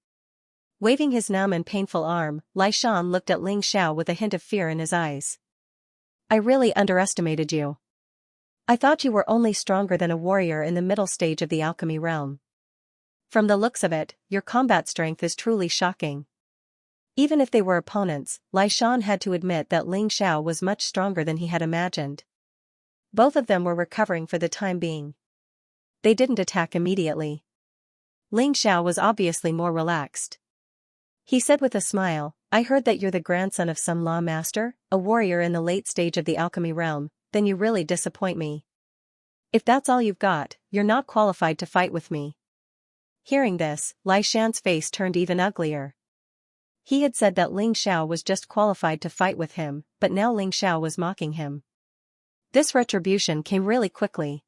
Waving his numb and painful arm, Xian looked at Ling Xiao with a hint of fear in his eyes. I really underestimated you. I thought you were only stronger than a warrior in the middle stage of the alchemy realm. From the looks of it, your combat strength is truly shocking. Even if they were opponents, Xian had to admit that Ling Xiao was much stronger than he had imagined. Both of them were recovering for the time being. They didn't attack immediately. Ling Xiao was obviously more relaxed. He said with a smile, I heard that you're the grandson of some law master, a warrior in the late stage of the alchemy realm, then you really disappoint me. If that's all you've got, you're not qualified to fight with me. Hearing this, Xian's face turned even uglier. He had said that Ling Xiao was just qualified to fight with him, but now Ling Xiao was mocking him. This retribution came really quickly.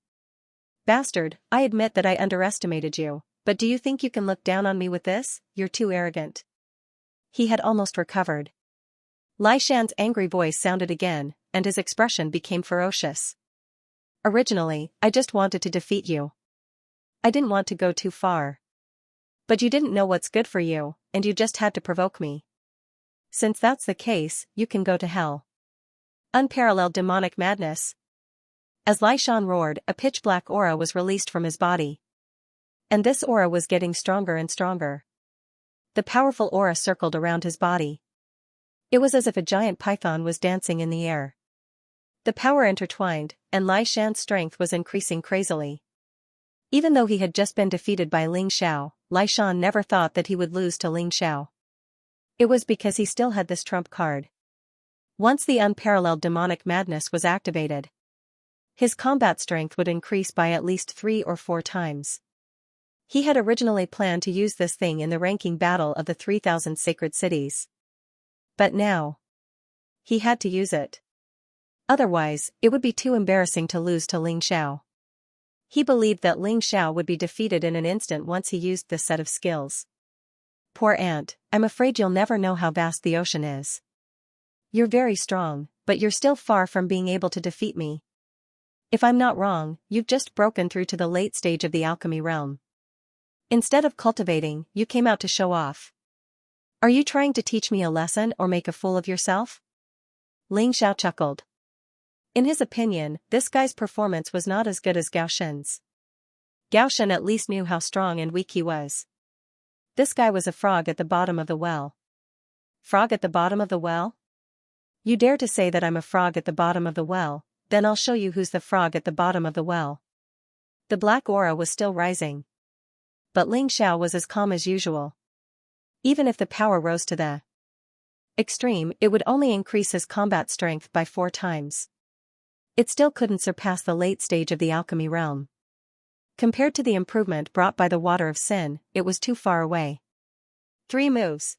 Bastard, I admit that I underestimated you, but do you think you can look down on me with this? You're too arrogant. He had almost recovered. Xian's angry voice sounded again, and his expression became ferocious. Originally, I just wanted to defeat you. I didn't want to go too far. But you didn't know what's good for you, and you just had to provoke me. Since that's the case, you can go to hell. Unparalleled demonic madness. As Xian roared, a pitch-black aura was released from his body. And this aura was getting stronger and stronger. The powerful aura circled around his body. It was as if a giant python was dancing in the air. The power intertwined, and Xian's strength was increasing crazily. Even though he had just been defeated by Ling Xiao, Xian never thought that he would lose to Ling Xiao. It was because he still had this trump card. Once the unparalleled demonic madness was activated, his combat strength would increase by at least 3 or 4 times. He had originally planned to use this thing in the ranking battle of the 3,000 sacred cities. But now, he had to use it. Otherwise, it would be too embarrassing to lose to Ling Xiao. He believed that Ling Xiao would be defeated in an instant once he used this set of skills. Poor ant, I'm afraid you'll never know how vast the ocean is. You're very strong, but you're still far from being able to defeat me. If I'm not wrong, you've just broken through to the late stage of the alchemy realm. Instead of cultivating, you came out to show off. Are you trying to teach me a lesson or make a fool of yourself? Ling Xiao chuckled. In his opinion, this guy's performance was not as good as Gao Shen's. Gao Shen at least knew how strong and weak he was. This guy was a frog at the bottom of the well. Frog at the bottom of the well? You dare to say that I'm a frog at the bottom of the well, then I'll show you who's the frog at the bottom of the well. The black aura was still rising. But Ling Xiao was as calm as usual. Even if the power rose to the extreme, it would only increase his combat strength by 4 times. It still couldn't surpass the late stage of the alchemy realm. Compared to the improvement brought by the water of sin, it was too far away. 3 moves.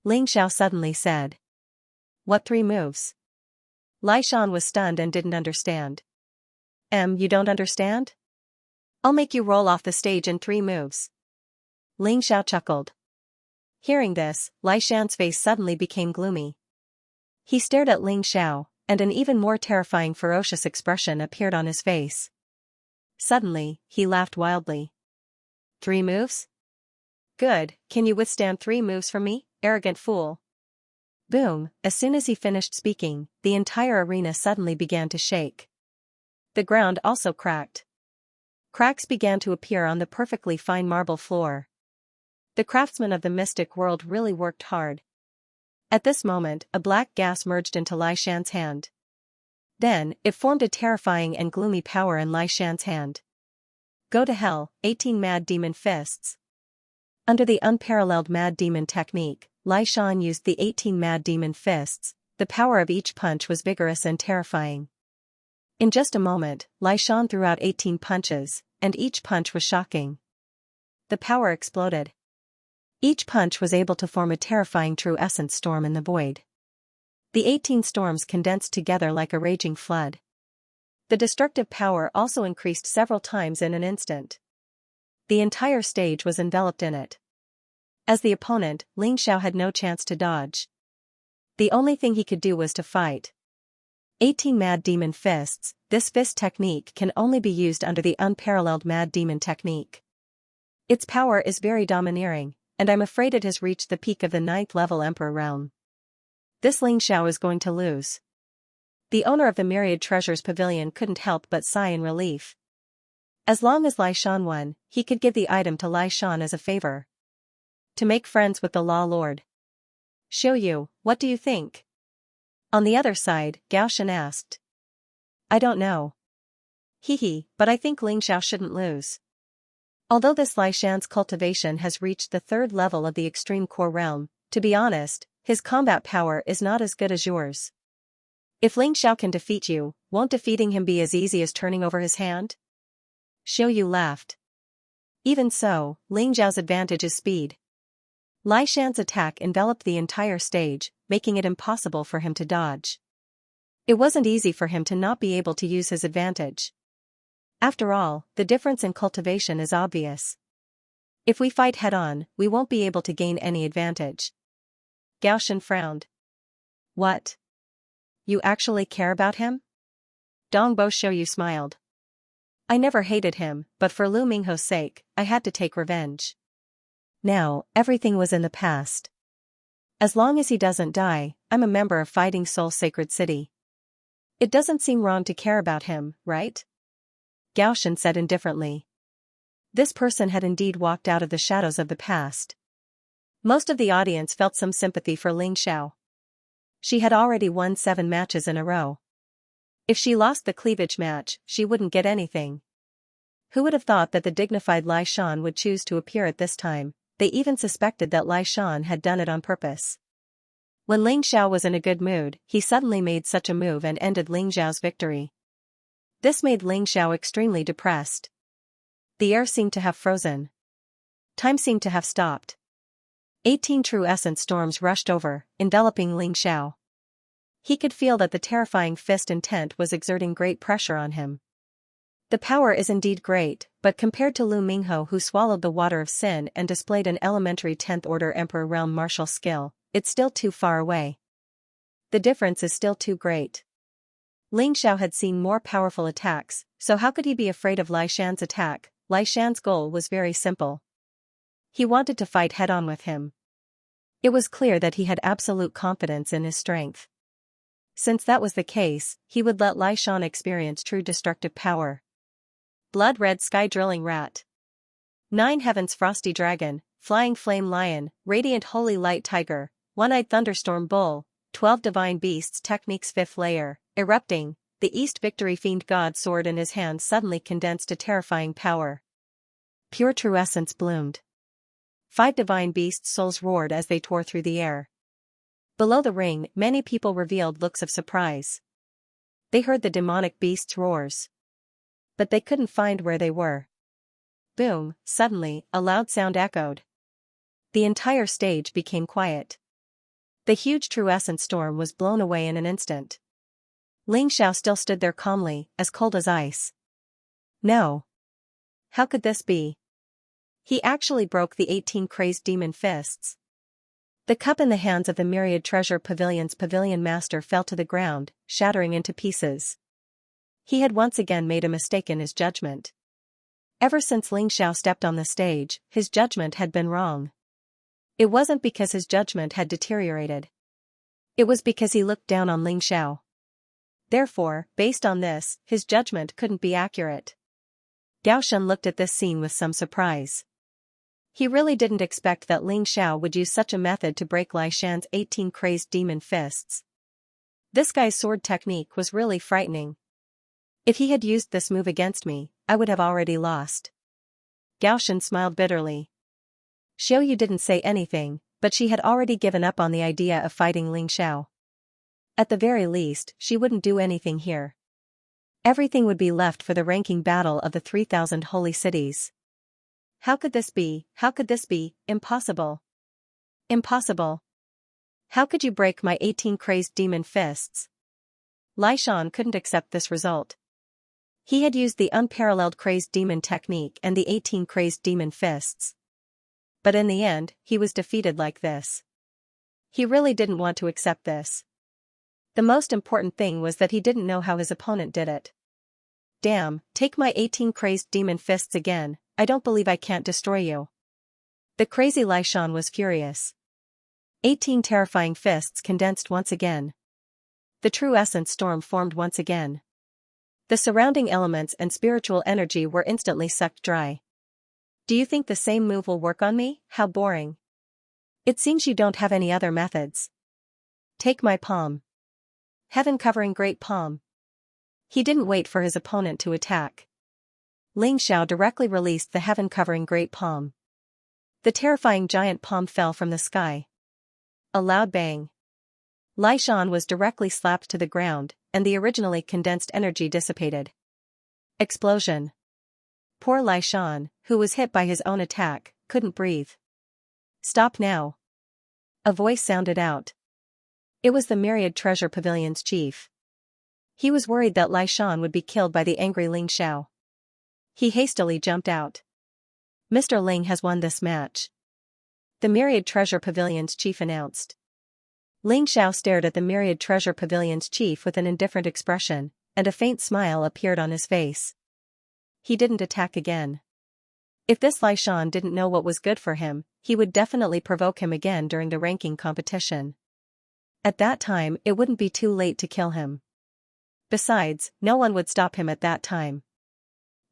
Ling Xiao suddenly said. What 3 moves? Lai Shan was stunned and didn't understand. You don't understand? I'll make you roll off the stage in 3 moves. Ling Xiao chuckled. Hearing this, Lai Shan's face suddenly became gloomy. He stared at Ling Xiao, and an even more terrifying ferocious expression appeared on his face. Suddenly, he laughed wildly. 3 moves? Good, can you withstand 3 moves from me, arrogant fool? Boom, as soon as he finished speaking, the entire arena suddenly began to shake. The ground also cracked. Cracks began to appear on the perfectly fine marble floor. The craftsmen of the mystic world really worked hard. At this moment, a black gas merged into Lai Shan's hand. Then, it formed a terrifying and gloomy power in Lai Shan's hand. Go to hell, 18 Mad Demon Fists. Under the unparalleled Mad Demon technique, Lai Shan used the 18 Mad Demon Fists. The power of each punch was vigorous and terrifying. In just a moment, Lai Shan threw out 18 punches, and each punch was shocking. The power exploded. Each punch was able to form a terrifying true essence storm in the void. The 18 storms condensed together like a raging flood. The destructive power also increased several times in an instant. The entire stage was enveloped in it. As the opponent, Ling Xiao had no chance to dodge. The only thing he could do was to fight. 18 Mad Demon Fists. This fist technique can only be used under the unparalleled Mad Demon technique. Its power is very domineering, and I'm afraid it has reached the peak of the 9th level Emperor realm. This Ling Xiao is going to lose. The owner of the Myriad Treasures Pavilion couldn't help but sigh in relief. As long as Lai Shan won, he could give the item to Lai Shan as a favor. To make friends with the Law Lord. Xiu Yu, what do you think? On the other side, Gao Shen asked. I don't know. But I think Ling Xiao shouldn't lose. Although this Lai Shan's cultivation has reached the 3rd level of the extreme core realm, to be honest, his combat power is not as good as yours. If Ling Xiao can defeat you, won't defeating him be as easy as turning over his hand? Xiu Yu laughed. Even so, Ling Xiao's advantage is speed. Lai Shan's attack enveloped the entire stage, making it impossible for him to dodge. It wasn't easy for him to not be able to use his advantage. After all, the difference in cultivation is obvious. If we fight head-on, we won't be able to gain any advantage. Gao Shen frowned. What? You actually care about him? Dong Bo Xiu Yu smiled. I never hated him, but for Lu Mingho's sake, I had to take revenge. Now, everything was in the past. As long as he doesn't die, I'm a member of Fighting Soul Sacred City. It doesn't seem wrong to care about him, right? Gao Shen said indifferently. This person had indeed walked out of the shadows of the past. Most of the audience felt some sympathy for Ling Xiao. She had already won 7 matches in a row. If she lost the cleavage match, she wouldn't get anything. Who would have thought that the dignified Lai Shan would choose to appear at this time? They even suspected that Lai Shan had done it on purpose. When Ling Xiao was in a good mood, he suddenly made such a move and ended Ling Xiao's victory. This made Ling Xiao extremely depressed. The air seemed to have frozen. Time seemed to have stopped. 18 true essence storms rushed over, enveloping Ling Xiao. He could feel that the terrifying fist intent was exerting great pressure on him. The power is indeed great, but compared to Lu Mingho, who swallowed the water of sin and displayed an elementary 10th order Emperor realm martial skill, it's still too far away. The difference is still too great. Ling Xiao had seen more powerful attacks, so how could he be afraid of Lai Shan's attack? Lai Shan's goal was very simple. He wanted to fight head-on with him. It was clear that he had absolute confidence in his strength. Since that was the case, he would let Lai Shan experience true destructive power. Blood-red sky drilling rat. 9 heavens frosty dragon, flying flame lion, radiant holy light tiger, one-eyed thunderstorm bull, 12 divine beasts techniques 5th layer, erupting, the East victory fiend god sword in his hand suddenly condensed to terrifying power. Pure true essence bloomed. 5 divine beasts' souls roared as they tore through the air. Below the ring, many people revealed looks of surprise. They heard the demonic beasts' roars. But they couldn't find where they were. Boom, suddenly, a loud sound echoed. The entire stage became quiet. The huge true essence storm was blown away in an instant. Ling Xiao still stood there calmly, as cold as ice. No. How could this be? He actually broke the 18 crazed demon fists. The cup in the hands of the myriad treasure pavilion's pavilion master fell to the ground, shattering into pieces. He had once again made a mistake in his judgment. Ever since Ling Xiao stepped on the stage, his judgment had been wrong. It wasn't because his judgment had deteriorated. It was because he looked down on Ling Xiao. Therefore, based on this, his judgment couldn't be accurate. Gao Shen looked at this scene with some surprise. He really didn't expect that Ling Xiao would use such a method to break Lai Shan's 18 crazed demon fists. This guy's sword technique was really frightening. If he had used this move against me, I would have already lost. Gao Shen smiled bitterly. Xiao Yu didn't say anything, but she had already given up on the idea of fighting Ling Xiao. At the very least, she wouldn't do anything here. Everything would be left for the ranking battle of the 3,000 holy cities. How could this be? How could this be? Impossible. Impossible. How could you break my 18 crazed demon fists? Lai Shan couldn't accept this result. He had used the unparalleled crazed demon technique and the 18 crazed demon fists. But in the end, he was defeated like this. He really didn't want to accept this. The most important thing was that he didn't know how his opponent did it. Damn, take my 18 crazed demon fists again, I don't believe I can't destroy you. The crazy Lai Shan was furious. 18 terrifying fists condensed once again. The true essence storm formed once again. The surrounding elements and spiritual energy were instantly sucked dry. Do you think the same move will work on me? How boring. It seems you don't have any other methods. Take my palm. Heaven-covering great palm. He didn't wait for his opponent to attack. Ling Xiao directly released the heaven-covering great palm. The terrifying giant palm fell from the sky. A loud bang. Lai Shan was directly slapped to the ground, and the originally condensed energy dissipated. Explosion. Poor Lai Shan, who was hit by his own attack, couldn't breathe. Stop now. A voice sounded out. It was the Myriad Treasure Pavilion's chief. He was worried that Lai Shan would be killed by the angry Ling Xiao. He hastily jumped out. Mr. Ling has won this match. The Myriad Treasure Pavilion's chief announced. Ling Xiao stared at the Myriad Treasure Pavilion's chief with an indifferent expression, and a faint smile appeared on his face. He didn't attack again. If this Lai Shan didn't know what was good for him, he would definitely provoke him again during the ranking competition. At that time, it wouldn't be too late to kill him. Besides, no one would stop him at that time.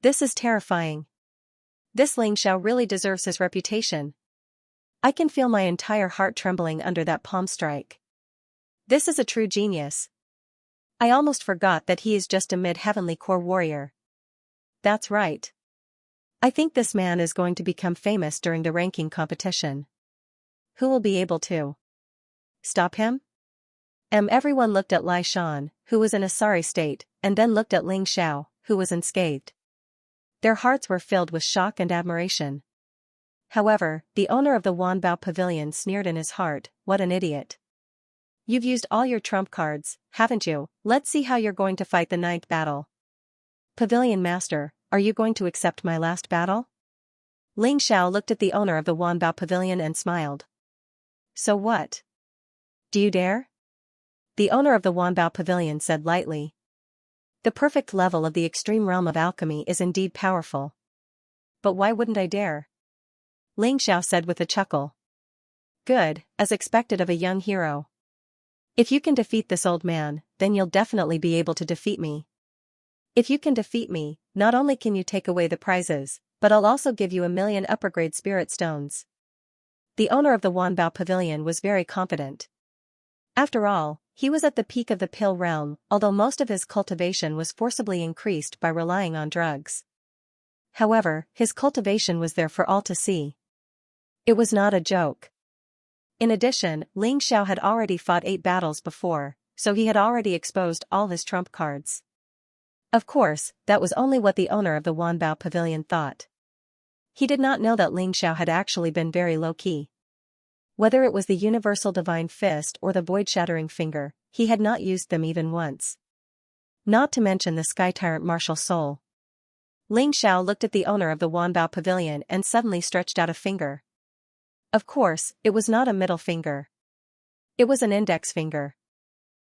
This is terrifying. This Ling Xiao really deserves his reputation. I can feel my entire heart trembling under that palm strike. This is a true genius. I almost forgot that he is just a mid-heavenly core warrior. That's right. I think this man is going to become famous during the ranking competition. Who will be able to stop him? Everyone looked at Lai Shan, who was in a sorry state, and then looked at Ling Xiao, who was unscathed. Their hearts were filled with shock and admiration. However, the owner of the Wanbao Pavilion sneered in his heart, what an idiot. You've used all your trump cards, haven't you? Let's see how you're going to fight the 9th battle. Pavilion Master, are you going to accept my last battle? Ling Xiao looked at the owner of the Wanbao Pavilion and smiled. So what? Do you dare? The owner of the Wanbao Pavilion said lightly. The perfect level of the extreme realm of alchemy is indeed powerful. But why wouldn't I dare? Ling Xiao said with a chuckle. Good, as expected of a young hero. If you can defeat this old man, then you'll definitely be able to defeat me. If you can defeat me, not only can you take away the prizes, but I'll also give you 1,000,000 upper-grade spirit stones. The owner of the Wanbao Pavilion was very confident. After all, he was at the peak of the pill realm, although most of his cultivation was forcibly increased by relying on drugs. However, his cultivation was there for all to see. It was not a joke. In addition, Ling Xiao had already fought 8 battles before, so he had already exposed all his trump cards. Of course, that was only what the owner of the Wanbao Pavilion thought. He did not know that Ling Xiao had actually been very low-key. Whether it was the Universal Divine Fist or the Void-Shattering Finger, he had not used them even once. Not to mention the Sky Tyrant martial soul. Ling Xiao looked at the owner of the Wanbao Pavilion and suddenly stretched out a finger. Of course, it was not a middle finger. It was an index finger.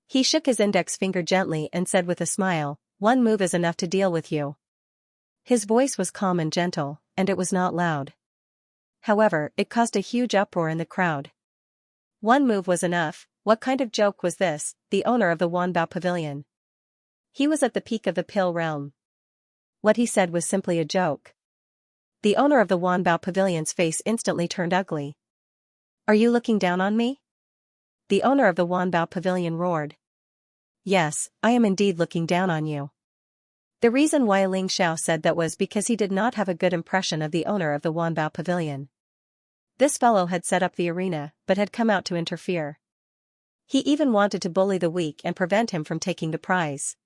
He shook his index finger gently and said with a smile, "One move is enough to deal with you." His voice was calm and gentle, and it was not loud. However, it caused a huge uproar in the crowd. One move was enough. What kind of joke was this? The owner of the Wanbao Pavilion. He was at the peak of the pill realm. What he said was simply a joke. The owner of the Wanbao Pavilion's face instantly turned ugly. "Are you looking down on me?" The owner of the Wanbao Pavilion roared. "Yes, I am indeed looking down on you." The reason why Ling Xiao said that was because he did not have a good impression of the owner of the Wanbao Pavilion. This fellow had set up the arena, but had come out to interfere. He even wanted to bully the weak and prevent him from taking the prize.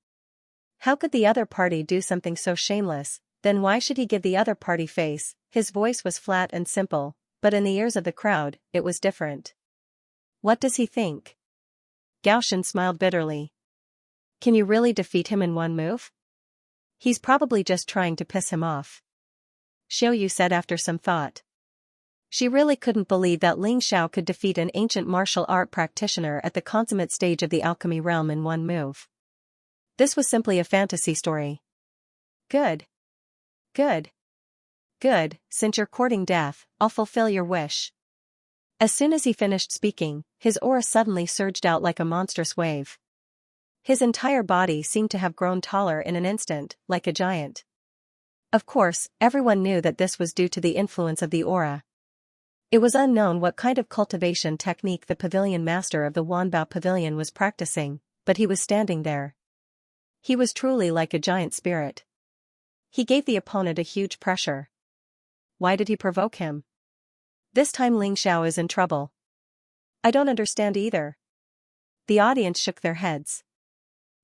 How could the other party do something so shameless? Then why should he give the other party face? His voice was flat and simple, but in the ears of the crowd, it was different. What does he think? Gao Shen smiled bitterly. Can you really defeat him in one move? He's probably just trying to piss him off. Xiao Yu said after some thought. She really couldn't believe that Ling Xiao could defeat an ancient martial art practitioner at the consummate stage of the alchemy realm in one move. This was simply a fantasy story. Good. Good. Good, since you're courting death, I'll fulfill your wish. As soon as he finished speaking, his aura suddenly surged out like a monstrous wave. His entire body seemed to have grown taller in an instant, like a giant. Of course, everyone knew that this was due to the influence of the aura. It was unknown what kind of cultivation technique the pavilion master of the Wanbao Pavilion was practicing, but he was standing there. He was truly like a giant spirit. He gave the opponent a huge pressure. Why did he provoke him? This time Ling Xiao is in trouble. I don't understand either. The audience shook their heads.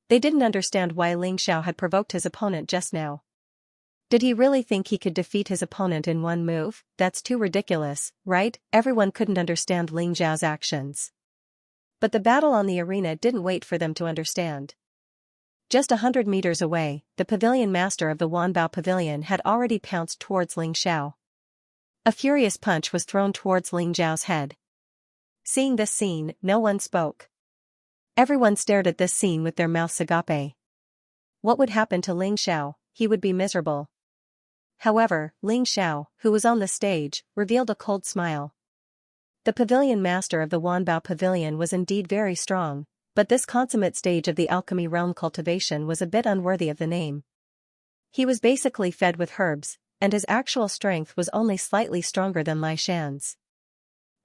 They didn't understand why Ling Xiao had provoked his opponent just now. Did he really think he could defeat his opponent in one move? That's too ridiculous, right? Everyone couldn't understand Ling Xiao's actions. But the battle on the arena didn't wait for them to understand. Just 100 meters away, the pavilion master of the Wanbao Pavilion had already pounced towards Ling Xiao. A furious punch was thrown towards Ling Xiao's head. Seeing this scene, no one spoke. Everyone stared at this scene with their mouths agape. What would happen to Ling Xiao? He would be miserable. However, Ling Xiao, who was on the stage, revealed a cold smile. The pavilion master of the Wanbao Pavilion was indeed very strong, but this consummate stage of the alchemy realm cultivation was a bit unworthy of the name. He was basically fed with herbs, and his actual strength was only slightly stronger than Lai Shan's.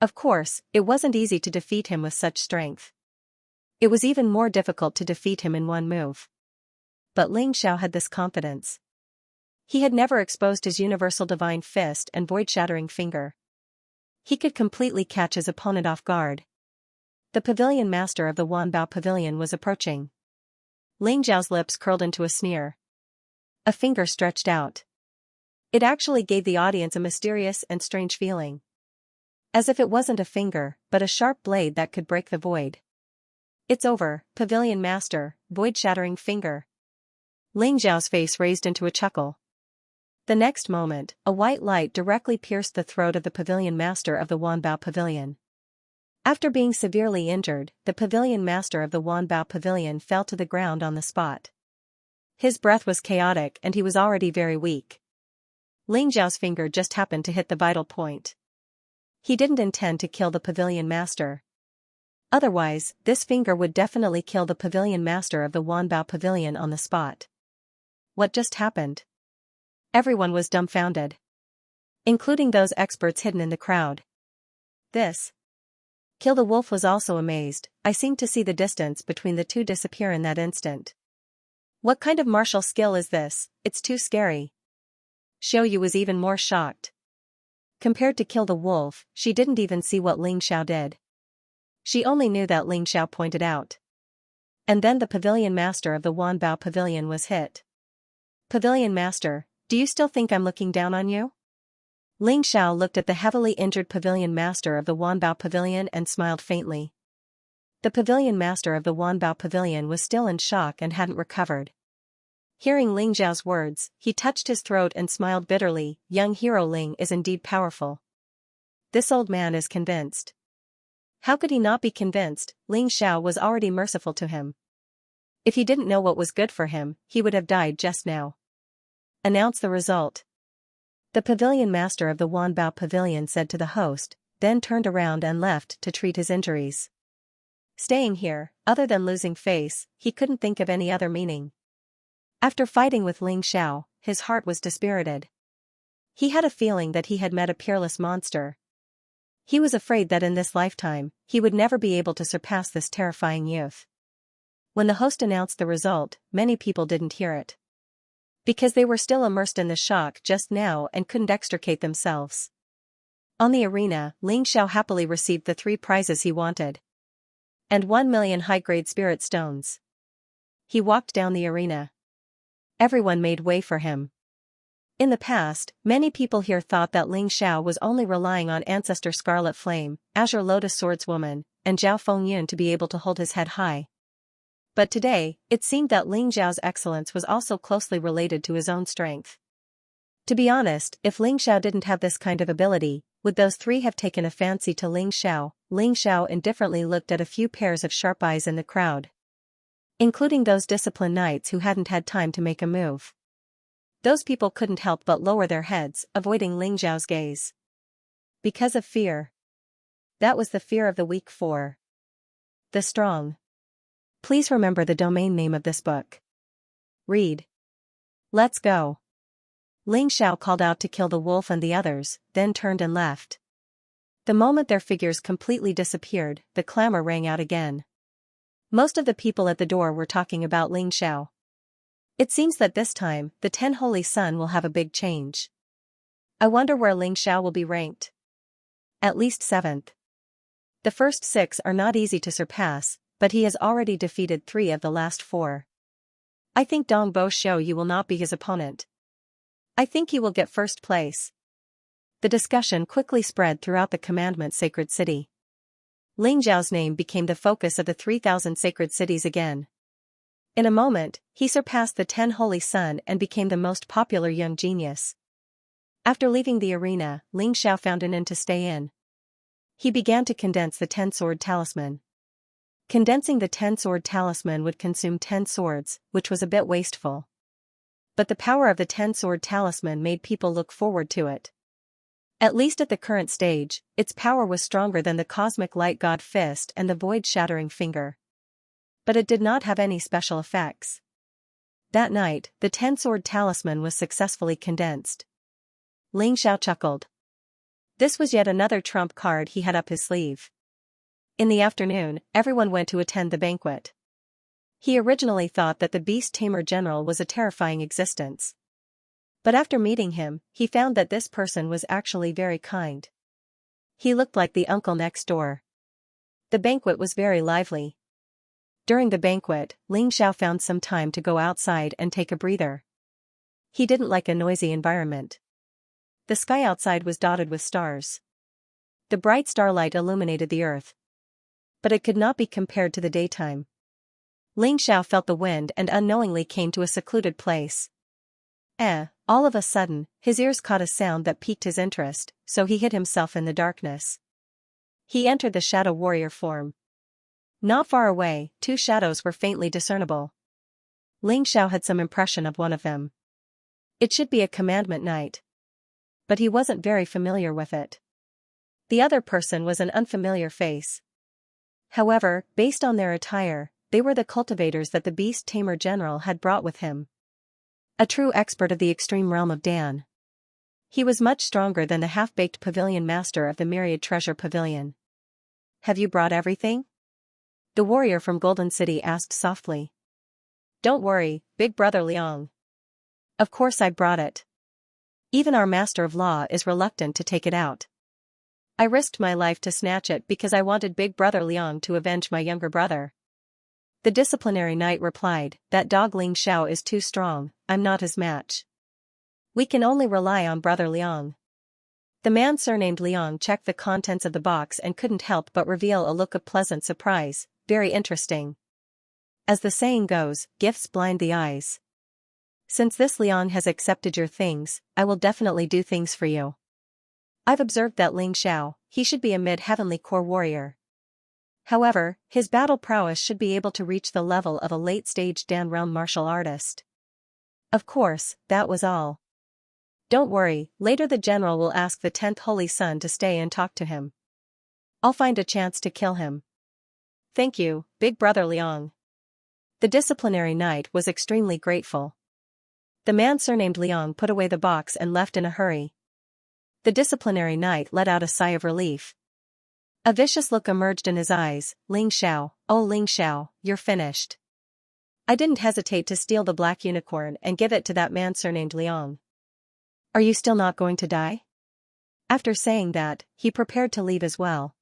Of course, it wasn't easy to defeat him with such strength. It was even more difficult to defeat him in one move. But Ling Xiao had this confidence. He had never exposed his universal divine fist and void-shattering finger. He could completely catch his opponent off guard. The pavilion master of the Wanbao Pavilion was approaching. Ling Xiao's lips curled into a sneer. A finger stretched out. It actually gave the audience a mysterious and strange feeling. As if it wasn't a finger, but a sharp blade that could break the void. It's over, pavilion master, void-shattering finger. Ling Xiao's face raised into a chuckle. The next moment, a white light directly pierced the throat of the pavilion master of the Wanbao Pavilion. After being severely injured, the pavilion master of the Wanbao Pavilion fell to the ground on the spot. His breath was chaotic and he was already very weak. Ling Xiao's finger just happened to hit the vital point. He didn't intend to kill the pavilion master. Otherwise, this finger would definitely kill the pavilion master of the Wanbao Pavilion on the spot. What just happened? Everyone was dumbfounded. Including those experts hidden in the crowd. This. Kill the Wolf was also amazed. I seemed to see the distance between the two disappear in that instant. What kind of martial skill is this? It's too scary. Xiao Yu was even more shocked. Compared to Kill the Wolf, she didn't even see what Ling Xiao did. She only knew that Ling Xiao pointed out. And then the pavilion master of the Wanbao Pavilion was hit. Pavilion master, do you still think I'm looking down on you? Ling Xiao looked at the heavily injured pavilion master of the Wanbao Pavilion and smiled faintly. The pavilion master of the Wanbao Pavilion was still in shock and hadn't recovered. Hearing Ling Xiao's words, he touched his throat and smiled bitterly. Young hero Ling is indeed powerful. This old man is convinced. How could he not be convinced? Ling Xiao was already merciful to him. If he didn't know what was good for him, he would have died just now. Announce the result. The pavilion master of the Wanbao Pavilion said to the host, then turned around and left to treat his injuries. Staying here, other than losing face, he couldn't think of any other meaning. After fighting with Ling Xiao, his heart was dispirited. He had a feeling that he had met a peerless monster. He was afraid that in this lifetime, he would never be able to surpass this terrifying youth. When the host announced the result, many people didn't hear it. Because they were still immersed in the shock just now and couldn't extricate themselves. On the arena, Ling Xiao happily received the 3 prizes he wanted. And 1 million high-grade spirit stones. He walked down the arena. Everyone made way for him. In the past, many people here thought that Ling Xiao was only relying on Ancestor Scarlet Flame, Azure Lotus Swordswoman, and Zhao Fengyun to be able to hold his head high. But today, it seemed that Ling Xiao's excellence was also closely related to his own strength. To be honest, if Ling Xiao didn't have this kind of ability, would those 3 have taken a fancy to Ling Xiao? Ling Xiao indifferently looked at a few pairs of sharp eyes in the crowd. Including those disciplined knights who hadn't had time to make a move. Those people couldn't help but lower their heads, avoiding Ling Xiao's gaze. Because of fear. That was the fear of the weak for the strong. Please remember the domain name of this book. Read. Let's go. Ling Xiao called out to kill the wolf and the others, then turned and left. The moment their figures completely disappeared, the clamor rang out again. Most of the people at the door were talking about Ling Xiao. It seems that this time, the 10 Holy Sun will have a big change. I wonder where Ling Xiao will be ranked. At least 7th. The first 6 are not easy to surpass, but he has already defeated 3 of the last 4. I think Dong Bo Xiu will not be his opponent. I think he will get first place. The discussion quickly spread throughout the Commandment Sacred City. Ling Xiao's name became the focus of the 3,000 sacred cities again. In a moment, he surpassed the 10 Holy Sun and became the most popular young genius. After leaving the arena, Ling Xiao found an inn to stay in. He began to condense the 10-sword talisman. Condensing the 10-sword talisman would consume 10 swords, which was a bit wasteful. But the power of the 10-sword talisman made people look forward to it. At least at the current stage, its power was stronger than the cosmic light god fist and the void-shattering finger. But it did not have any special effects. That night, the 10-sword talisman was successfully condensed. Ling Xiao chuckled. This was yet another trump card he had up his sleeve. In the afternoon, everyone went to attend the banquet. He originally thought that the Beast Tamer General was a terrifying existence. But after meeting him, he found that this person was actually very kind. He looked like the uncle next door. The banquet was very lively. During the banquet, Ling Xiao found some time to go outside and take a breather. He didn't like a noisy environment. The sky outside was dotted with stars. The bright starlight illuminated the earth. But it could not be compared to the daytime. Ling Xiao felt the wind and unknowingly came to a secluded place. All of a sudden, his ears caught a sound that piqued his interest, so he hid himself in the darkness. He entered the shadow warrior form. Not far away, 2 shadows were faintly discernible. Ling Xiao had some impression of one of them. It should be a commandment knight. But he wasn't very familiar with it. The other person was an unfamiliar face. However, based on their attire, they were the cultivators that the Beast Tamer General had brought with him. A true expert of the extreme realm of Dan. He was much stronger than the half-baked pavilion master of the Myriad Treasure Pavilion. Have you brought everything? The warrior from Golden City asked softly. Don't worry, big brother Liang. Of course I brought it. Even our master of law is reluctant to take it out. I risked my life to snatch it because I wanted big brother Liang to avenge my younger brother. The disciplinary knight replied, that dog Ling Xiao is too strong, I'm not his match. We can only rely on brother Liang. The man surnamed Liang checked the contents of the box and couldn't help but reveal a look of pleasant surprise. very interesting. As the saying goes, gifts blind the eyes. Since this Liang has accepted your things, I will definitely do things for you. I've observed that Ling Xiao, he should be a mid-heavenly core warrior. However, his battle prowess should be able to reach the level of a late-stage Dan realm martial artist. Of course, that was all. Don't worry, later the general will ask the 10th Holy Son to stay and talk to him. I'll find a chance to kill him. Thank you, Big Brother Liang. The disciplinary knight was extremely grateful. The man surnamed Liang put away the box and left in a hurry. The disciplinary knight let out a sigh of relief. A vicious look emerged in his eyes. Ling Xiao, oh Ling Xiao, you're finished. I didn't hesitate to steal the black unicorn and give it to that man surnamed Liang. Are you still not going to die? After saying that, he prepared to leave as well.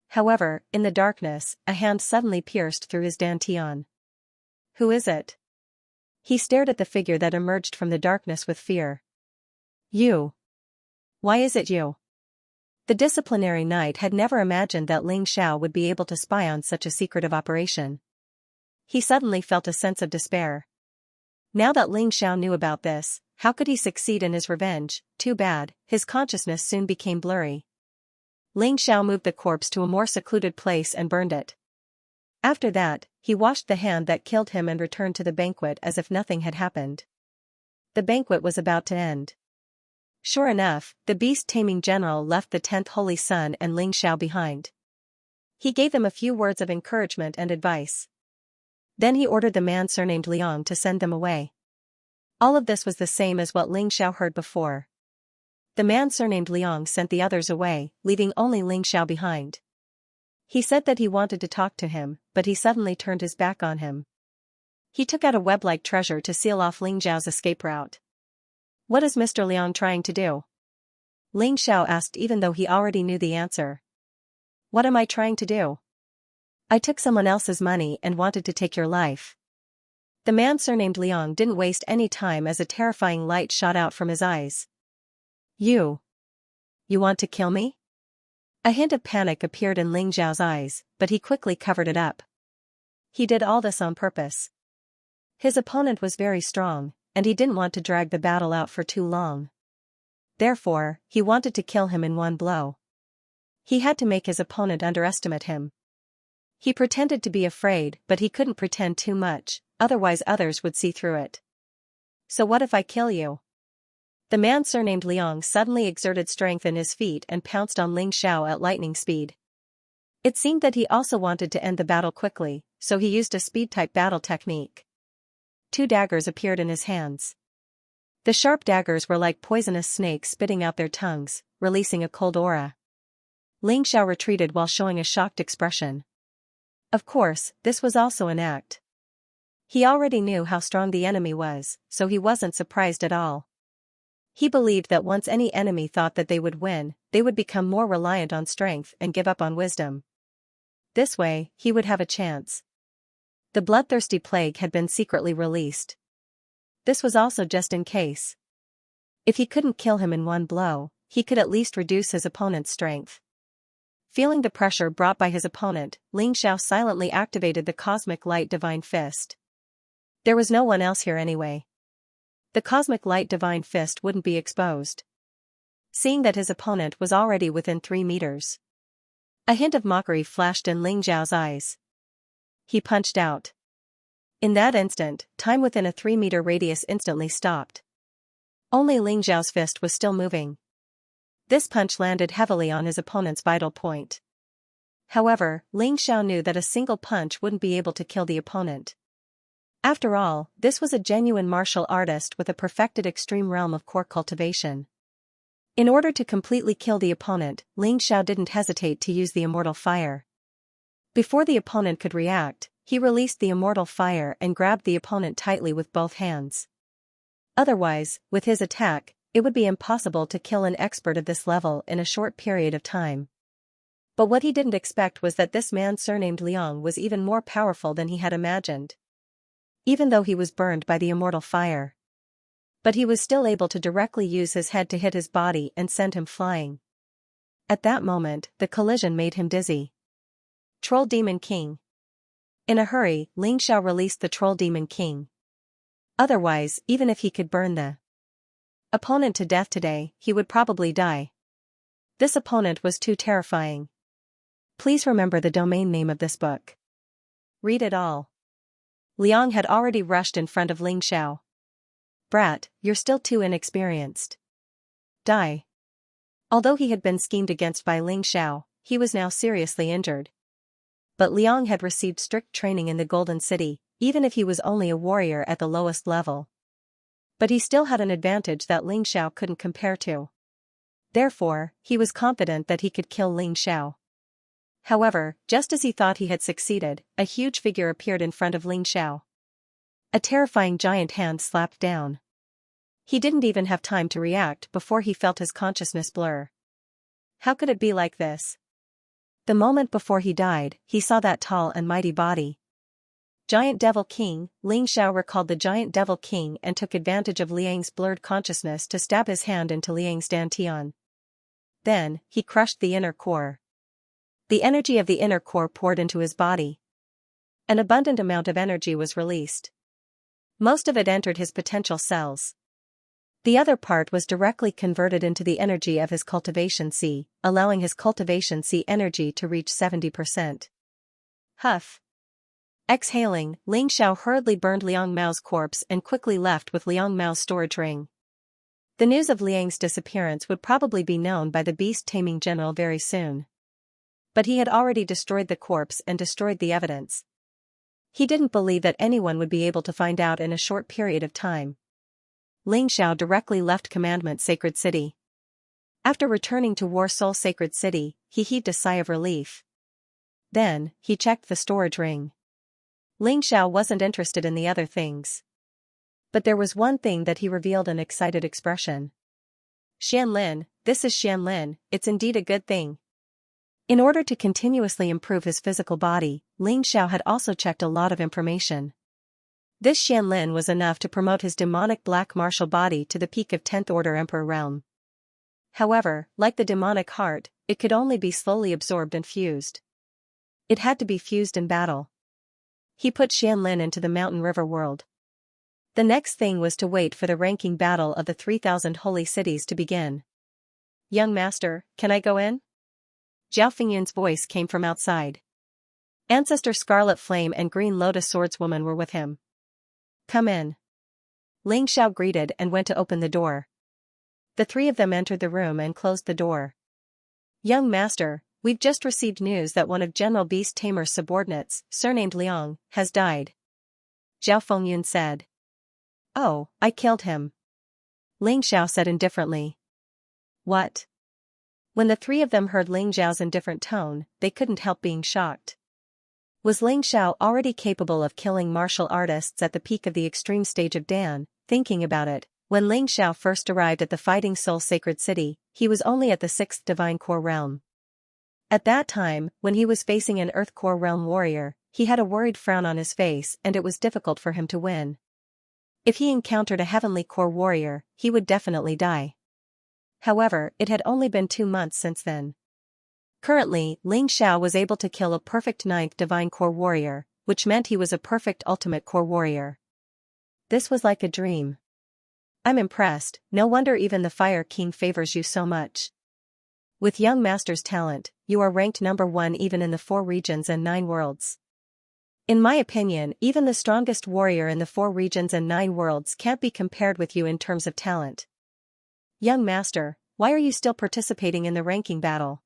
However, in the darkness, a hand suddenly pierced through his dantian. Who is it? He stared at the figure that emerged from the darkness with fear. You. Why is it you? The disciplinary knight had never imagined that Ling Xiao would be able to spy on such a secretive operation. He suddenly felt a sense of despair. Now that Ling Xiao knew about this, how could he succeed in his revenge? Too bad, his consciousness soon became blurry. Ling Xiao moved the corpse to a more secluded place and burned it. After that, he washed the hand that killed him and returned to the banquet as if nothing had happened. The banquet was about to end. Sure enough, the beast-taming general left the 10th Holy Son and Ling Xiao behind. He gave them a few words of encouragement and advice. Then he ordered the man surnamed Liang to send them away. All of this was the same as what Ling Xiao heard before. The man surnamed Liang sent the others away, leaving only Ling Xiao behind. He said that he wanted to talk to him, but he suddenly turned his back on him. He took out a web-like treasure to seal off Ling Xiao's escape route. What is Mr. Liang trying to do? Ling Xiao asked even though he already knew the answer. What am I trying to do? I took someone else's money and wanted to take your life. The man surnamed Liang didn't waste any time as a terrifying light shot out from his eyes. You want to kill me? A hint of panic appeared in Ling Xiao's eyes, but he quickly covered it up. He did all this on purpose. His opponent was very strong, and he didn't want to drag the battle out for too long. Therefore, he wanted to kill him in one blow. He had to make his opponent underestimate him. He pretended to be afraid, but he couldn't pretend too much, otherwise others would see through it. So what if I kill you? The man surnamed Liang suddenly exerted strength in his feet and pounced on Ling Xiao at lightning speed. It seemed that he also wanted to end the battle quickly, so he used a speed-type battle technique. 2 daggers appeared in his hands. The sharp daggers were like poisonous snakes spitting out their tongues, releasing a cold aura. Ling Xiao retreated while showing a shocked expression. Of course, this was also an act. He already knew how strong the enemy was, so he wasn't surprised at all. He believed that once any enemy thought that they would win, they would become more reliant on strength and give up on wisdom. This way, he would have a chance. The bloodthirsty plague had been secretly released. This was also just in case. If he couldn't kill him in one blow, he could at least reduce his opponent's strength. Feeling the pressure brought by his opponent, Ling Xiao silently activated the Cosmic Light Divine Fist. There was no one else here anyway. The Cosmic Light Divine Fist wouldn't be exposed. Seeing that his opponent was already within 3 meters. A hint of mockery flashed in Ling Xiao's eyes. He punched out. In that instant, time within a 3-meter radius instantly stopped. Only Ling Xiao's fist was still moving. This punch landed heavily on his opponent's vital point. However, Ling Xiao knew that a single punch wouldn't be able to kill the opponent. After all, this was a genuine martial artist with a perfected extreme realm of core cultivation. In order to completely kill the opponent, Ling Xiao didn't hesitate to use the immortal fire. Before the opponent could react, he released the immortal fire and grabbed the opponent tightly with both hands. Otherwise, with his attack, it would be impossible to kill an expert of this level in a short period of time. But what he didn't expect was that this man surnamed Liang was even more powerful than he had imagined. Even though he was burned by the immortal fire. But he was still able to directly use his head to hit his body and send him flying. At that moment, the collision made him dizzy. Troll Demon King. In a hurry, Ling Xiao released the troll demon king. Otherwise, even if he could burn the opponent to death today, he would probably die. This opponent was too terrifying. Please remember the domain name of this book. Read it all. Liang had already rushed in front of Ling Xiao. Brat, you're still too inexperienced. Die. Although he had been schemed against by Ling Xiao, he was now seriously injured. But Liang had received strict training in the Golden City, even if he was only a warrior at the lowest level. But he still had an advantage that Ling Xiao couldn't compare to. Therefore, he was confident that he could kill Ling Xiao. However, just as he thought he had succeeded, a huge figure appeared in front of Ling Xiao. A terrifying giant hand slapped down. He didn't even have time to react before he felt his consciousness blur. How could it be like this? The moment before he died, he saw that tall and mighty body. Giant Devil King. Ling Xiao recalled the Giant Devil King and took advantage of Liang's blurred consciousness to stab his hand into Liang's dantian. Then, he crushed the inner core. The energy of the inner core poured into his body. An abundant amount of energy was released. Most of it entered his potential cells. The other part was directly converted into the energy of his cultivation C, allowing his cultivation C energy to reach 70%. Huff. Exhaling, Ling Xiao hurriedly burned Liang Mao's corpse and quickly left with Liang Mao's storage ring. The news of Liang's disappearance would probably be known by the beast-taming general very soon. But he had already destroyed the corpse and destroyed the evidence. He didn't believe that anyone would be able to find out in a short period of time. Ling Xiao directly left Commandment Sacred City. After returning to War Soul Sacred City, he heaved a sigh of relief. Then, he checked the storage ring. Ling Xiao wasn't interested in the other things. But there was one thing that he revealed an excited expression. Xianlin, this is Xianlin, it's indeed a good thing. In order to continuously improve his physical body, Ling Xiao had also checked a lot of information. This Xianlin was enough to promote his demonic black martial body to the peak of 10th Order Emperor realm. However, like the demonic heart, it could only be slowly absorbed and fused. It had to be fused in battle. He put Xianlin into the mountain river world. The next thing was to wait for the ranking battle of the 3,000 holy cities to begin. Young master, can I go in? Zhao Fingyun's voice came from outside. Ancestor Scarlet Flame and Green Lotus Swordswoman were with him. Come in. Ling Xiao greeted and went to open the door. The three of them entered the room and closed the door. Young master, we've just received news that one of General Beast Tamer's subordinates, surnamed Liang, has died. Zhao Fengyun said. Oh, I killed him. Ling Xiao said indifferently. What? When the three of them heard Ling Xiao's indifferent tone, they couldn't help being shocked. Was Ling Xiao already capable of killing martial artists at the peak of the extreme stage of Dan? Thinking about it, when Ling Xiao first arrived at the Fighting Soul Sacred City, he was only at the 6th Divine Core realm. At that time, when he was facing an Earth Core realm warrior, he had a worried frown on his face and it was difficult for him to win. If he encountered a Heavenly Core warrior, he would definitely die. However, it had only been 2 months since then. Currently, Ling Xiao was able to kill a perfect 9th Divine Core warrior, which meant he was a perfect Ultimate Core warrior. This was like a dream. I'm impressed, no wonder even the Fire King favors you so much. With young master's talent, you are ranked number 1 even in the 4 regions and 9 worlds. In my opinion, even the strongest warrior in the 4 regions and 9 worlds can't be compared with you in terms of talent. Young master, why are you still participating in the ranking battle?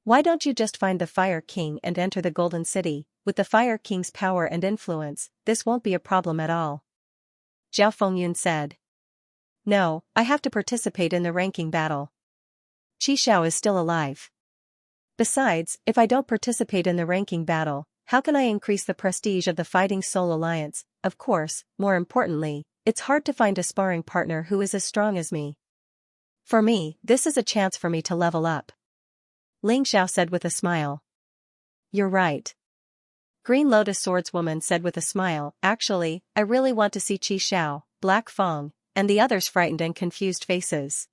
Why don't you just find the Fire King and enter the Golden City? With the Fire King's power and influence, this won't be a problem at all. Zhao Fengyun said. No, I have to participate in the ranking battle. Qi Xiao is still alive. Besides, if I don't participate in the ranking battle, how can I increase the prestige of the Fighting Soul Alliance? Of course, more importantly, it's hard to find a sparring partner who is as strong as me. For me, this is a chance for me to level up. Ling Xiao said with a smile. You're right. Green Lotus Swordswoman said with a smile. Actually, I really want to see Qi Xiao, Black Fong, and the others' frightened and confused faces.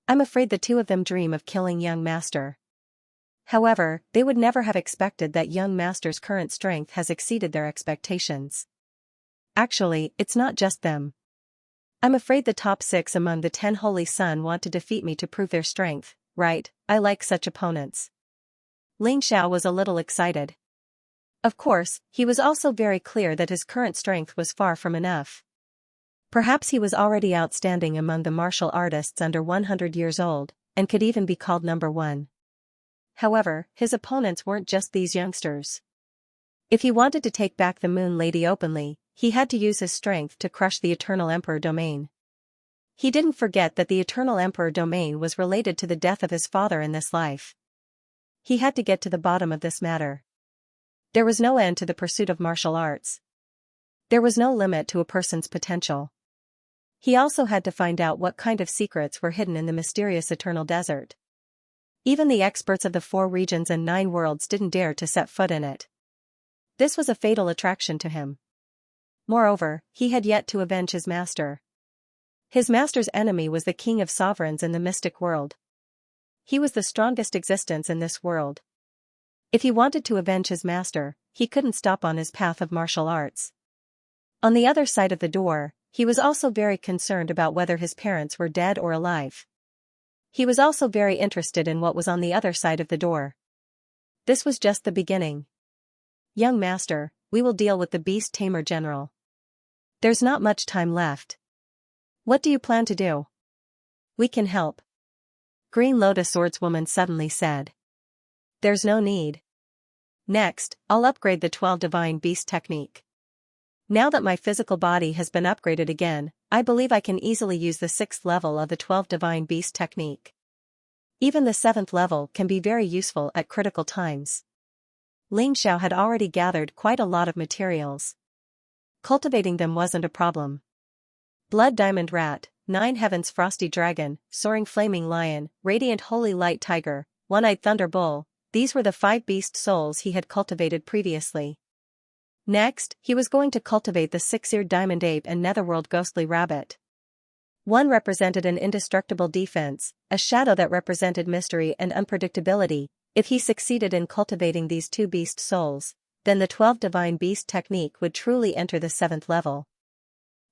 I'm afraid the 2 of them dream of killing young master. However, they would never have expected that young master's current strength has exceeded their expectations. Actually, it's not just them. I'm afraid the top 6 among the 10 Holy Sun want to defeat me to prove their strength, right? I like such opponents. Ling Xiao was a little excited. Of course, he was also very clear that his current strength was far from enough. Perhaps he was already outstanding among the martial artists under 100 years old, and could even be called number 1. However, his opponents weren't just these youngsters. If he wanted to take back the Moon Lady openly, he had to use his strength to crush the Eternal Emperor domain. He didn't forget that the Eternal Emperor domain was related to the death of his father in this life. He had to get to the bottom of this matter. There was no end to the pursuit of martial arts. There was no limit to a person's potential. He also had to find out what kind of secrets were hidden in the mysterious Eternal Desert. Even the experts of the 4 regions and 9 worlds didn't dare to set foot in it. This was a fatal attraction to him. Moreover, he had yet to avenge his master. His master's enemy was the king of sovereigns in the mystic world. He was the strongest existence in this world. If he wanted to avenge his master, he couldn't stop on his path of martial arts. On the other side of the door, he was also very concerned about whether his parents were dead or alive. He was also very interested in what was on the other side of the door. This was just the beginning. Young master, we will deal with the beast tamer general. There's not much time left. What do you plan to do? We can help. Green Lotus Swordswoman suddenly said. There's no need. Next, I'll upgrade the 12 Divine Beast technique. Now that my physical body has been upgraded again, I believe I can easily use the 6th level of the 12 Divine Beast technique. Even the 7th level can be very useful at critical times. Ling Xiao had already gathered quite a lot of materials. Cultivating them wasn't a problem. Blood Diamond Rat, 9 Heavens Frosty Dragon, Soaring Flaming Lion, Radiant Holy Light Tiger, One-Eyed Thunder Bull, these were the 5 beast souls he had cultivated previously. Next, he was going to cultivate the 6-eared Diamond Ape and Netherworld Ghostly Rabbit. One represented an indestructible defense, a shadow that represented mystery and unpredictability. If he succeeded in cultivating these 2 beast souls, then the 12 Divine Beast technique would truly enter the 7th level.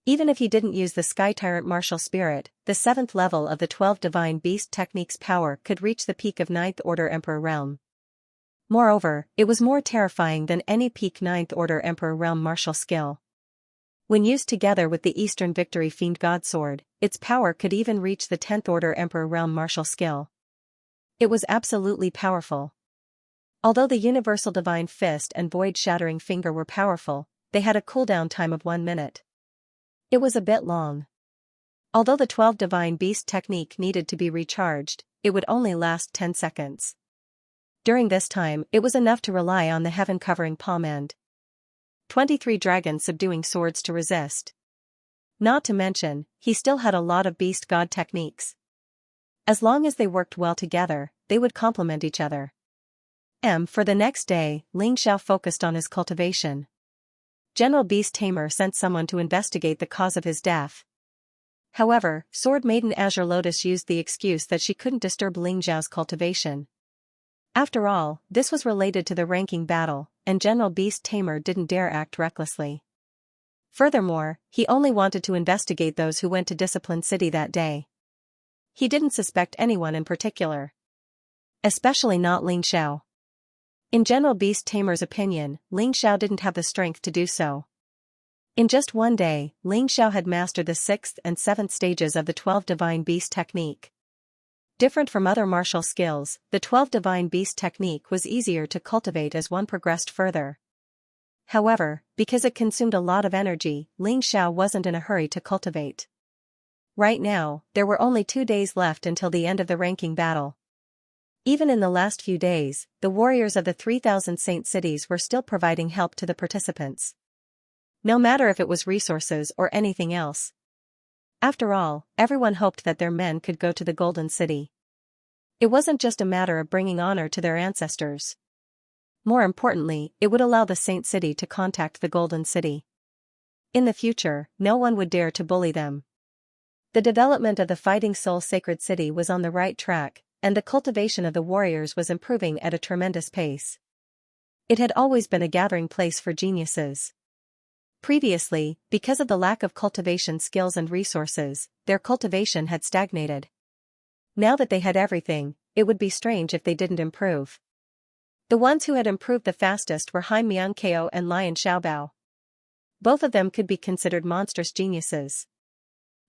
Even if he didn't use the Sky Tyrant Martial Spirit, the 7th level of the 12 Divine Beast technique's power could reach the peak of 9th Order Emperor Realm. Moreover, it was more terrifying than any peak 9th Order Emperor Realm martial skill. When used together with the Eastern Victory Fiend God Sword, its power could even reach the 10th Order Emperor Realm martial skill. It was absolutely powerful. Although the Universal Divine Fist and Void Shattering Finger were powerful, they had a cooldown time of 1 minute. It was a bit long. Although the 12 Divine Beast technique needed to be recharged, it would only last 10 seconds. During this time, it was enough to rely on the heaven-covering palm and 23 dragons subduing swords to resist. Not to mention, he still had a lot of beast god techniques. As long as they worked well together, they would complement each other. For the next day, Ling Xiao focused on his cultivation. General Beast Tamer sent someone to investigate the cause of his death. However, Sword Maiden Azure Lotus used the excuse that she couldn't disturb Ling Xiao's cultivation. After all, this was related to the ranking battle, and General Beast Tamer didn't dare act recklessly. Furthermore, he only wanted to investigate those who went to Discipline City that day. He didn't suspect anyone in particular. Especially not Ling Xiao. In General Beast Tamer's opinion, Ling Xiao didn't have the strength to do so. In just one day, Ling Xiao had mastered the 6th and 7th stages of the 12 Divine Beast technique. Different from other martial skills, the 12 Divine Beast technique was easier to cultivate as one progressed further. However, because it consumed a lot of energy, Ling Xiao wasn't in a hurry to cultivate. Right now, there were only 2 days left until the end of the ranking battle. Even in the last few days, the warriors of the 3,000 saint cities were still providing help to the participants. No matter if it was resources or anything else. After all, everyone hoped that their men could go to the Golden City. It wasn't just a matter of bringing honor to their ancestors. More importantly, it would allow the Saint City to contact the Golden City. In the future, no one would dare to bully them. The development of the Fighting Soul Sacred City was on the right track, and the cultivation of the warriors was improving at a tremendous pace. It had always been a gathering place for geniuses. Previously, because of the lack of cultivation skills and resources, their cultivation had stagnated. Now that they had everything, it would be strange if they didn't improve. The ones who had improved the fastest were Xianxia and Lian Xiaobao. Both of them could be considered monstrous geniuses.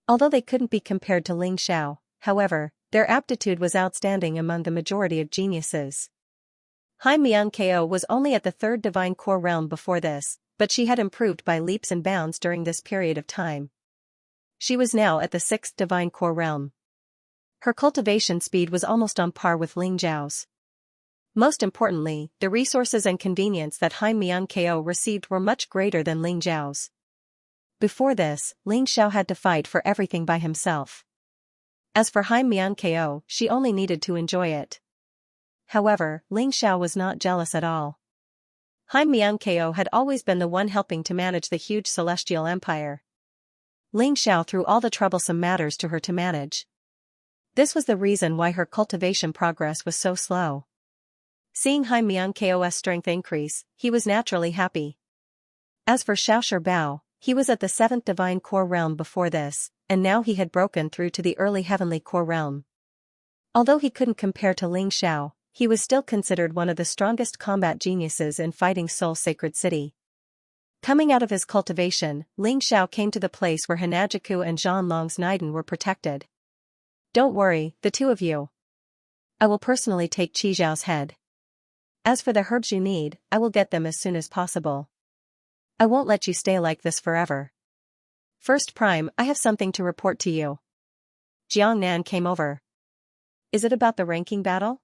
Although they couldn't be compared to Ling Xiao, however, their aptitude was outstanding among the majority of geniuses. Xianxia was only at the third divine core realm before this, but she had improved by leaps and bounds during this period of time. She was now at the sixth divine core realm. Her cultivation speed was almost on par with Ling Zhao's. Most importantly, the resources and convenience that Xianxia received were much greater than Ling Zhao's. Before this, Ling Xiao had to fight for everything by himself. As for Xianxia, she only needed to enjoy it. However, Ling Xiao was not jealous at all. Xianxia had always been the one helping to manage the huge celestial empire. Ling Xiao threw all the troublesome matters to her to manage. This was the reason why her cultivation progress was so slow. Seeing Xianxia's strength increase, he was naturally happy. As for Xiaoshi Bao, he was at the seventh divine core realm before this, and now he had broken through to the early heavenly core realm. Although he couldn't compare to Ling Xiao, he was still considered one of the strongest combat geniuses in fighting Soul Sacred City. Coming out of his cultivation, Ling Xiao came to the place where Hanajiku and Zhanlong's Naiden were protected. Don't worry, the two of you. I will personally take Qi Zhao's head. As for the herbs you need, I will get them as soon as possible. I won't let you stay like this forever. First Prime, I have something to report to you. Jiang Nan came over. Is it about the ranking battle?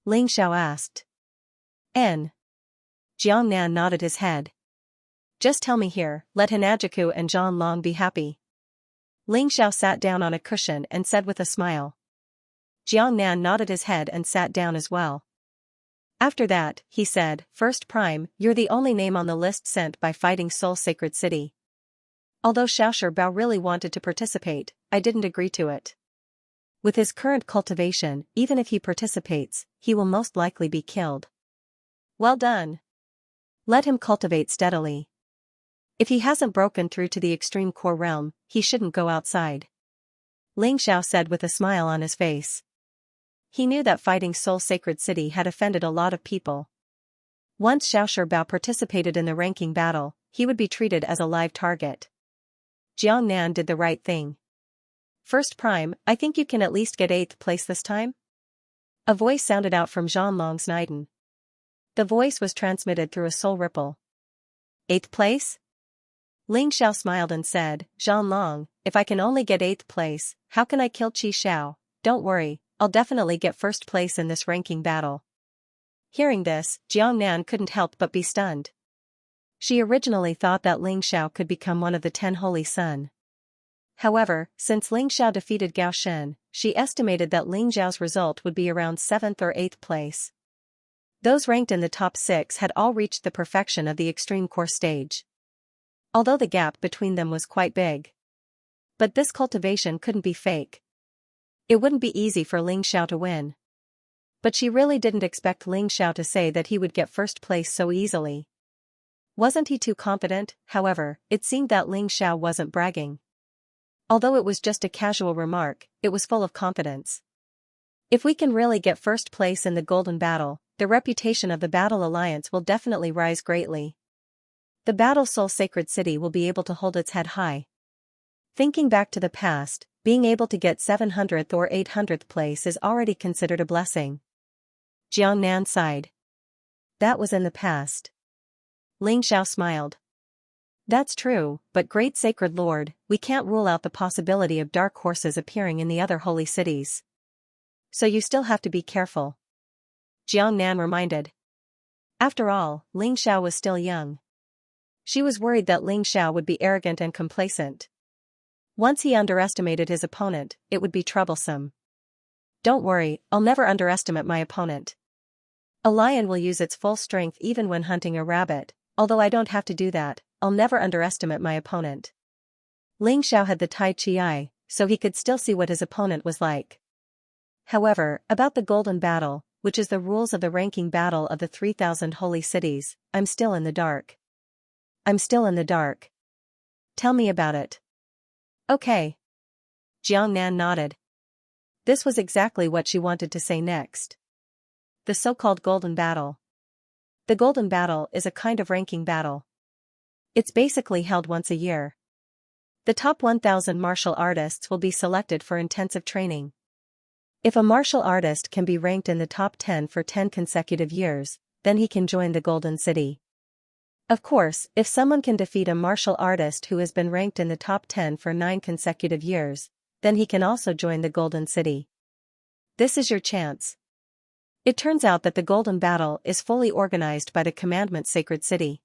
Ling Xiao asked. N. Jiang Nan nodded his head. Just tell me here, let Hanajiku and Zhanlong be happy. Ling Xiao sat down on a cushion and said with a smile. Jiang Nan nodded his head and sat down as well. After that, he said, First Prime, you're the only name on the list sent by Fighting Soul Sacred City. Although Xiaoshi Bao really wanted to participate, I didn't agree to it. With his current cultivation, even if he participates, he will most likely be killed. Well done. Let him cultivate steadily. If he hasn't broken through to the extreme core realm, he shouldn't go outside. Ling Xiao said with a smile on his face. He knew that fighting Soul Sacred City had offended a lot of people. Once Xiaoshi Bao participated in the ranking battle, he would be treated as a live target. Jiang Nan did the right thing. First Prime, I think you can at least get 8th place this time? A voice sounded out from Zhanlong's Naiden. The voice was transmitted through a soul ripple. 8th place? Ling Xiao smiled and said, Zhanlong, if I can only get 8th place, how can I kill Qi Xiao? Don't worry, I'll definitely get first place in this ranking battle. Hearing this, Jiang Nan couldn't help but be stunned. She originally thought that Ling Xiao could become one of the 10 Holy Sun. However, since Ling Xiao defeated Gao Shen, she estimated that Ling Zhao's result would be around 7th or 8th place. Those ranked in the top 6 had all reached the perfection of the extreme core stage. Although the gap between them was quite big. But this cultivation couldn't be fake. It wouldn't be easy for Ling Xiao to win. But she really didn't expect Ling Xiao to say that he would get first place so easily. Wasn't he too confident? However, it seemed that Ling Xiao wasn't bragging. Although it was just a casual remark, it was full of confidence. If we can really get first place in the Golden Battle, the reputation of the Battle Alliance will definitely rise greatly. The Battle Soul Sacred City will be able to hold its head high. Thinking back to the past, being able to get 700th or 800th place is already considered a blessing. Jiang Nan sighed. That was in the past. Ling Xiao smiled. That's true, but Great Sacred Lord, we can't rule out the possibility of dark horses appearing in the other holy cities. So you still have to be careful. Jiang Nan reminded. After all, Ling Xiao was still young. She was worried that Ling Xiao would be arrogant and complacent. Once he underestimated his opponent, it would be troublesome. Don't worry, I'll never underestimate my opponent. A lion will use its full strength even when hunting a rabbit, although I don't have to do that, I'll never underestimate my opponent. Ling Xiao had the Tai Chi eye, so he could still see what his opponent was like. However, about the Golden Battle, which is the rules of the ranking battle of the 3,000 holy cities, I'm still in the dark. I'm still in the dark. Tell me about it. Okay. Jiangnan nodded. This was exactly what she wanted to say next. The so-called Golden Battle. The Golden Battle is a kind of ranking battle. It's basically held once a year. The top 1,000 martial artists will be selected for intensive training. If a martial artist can be ranked in the top 10 for 10 consecutive years, then he can join the Golden City. Of course, if someone can defeat a martial artist who has been ranked in the top 10 for 9 consecutive years, then he can also join the Golden City. This is your chance. It turns out that the Golden Battle is fully organized by the Commandment Sacred City.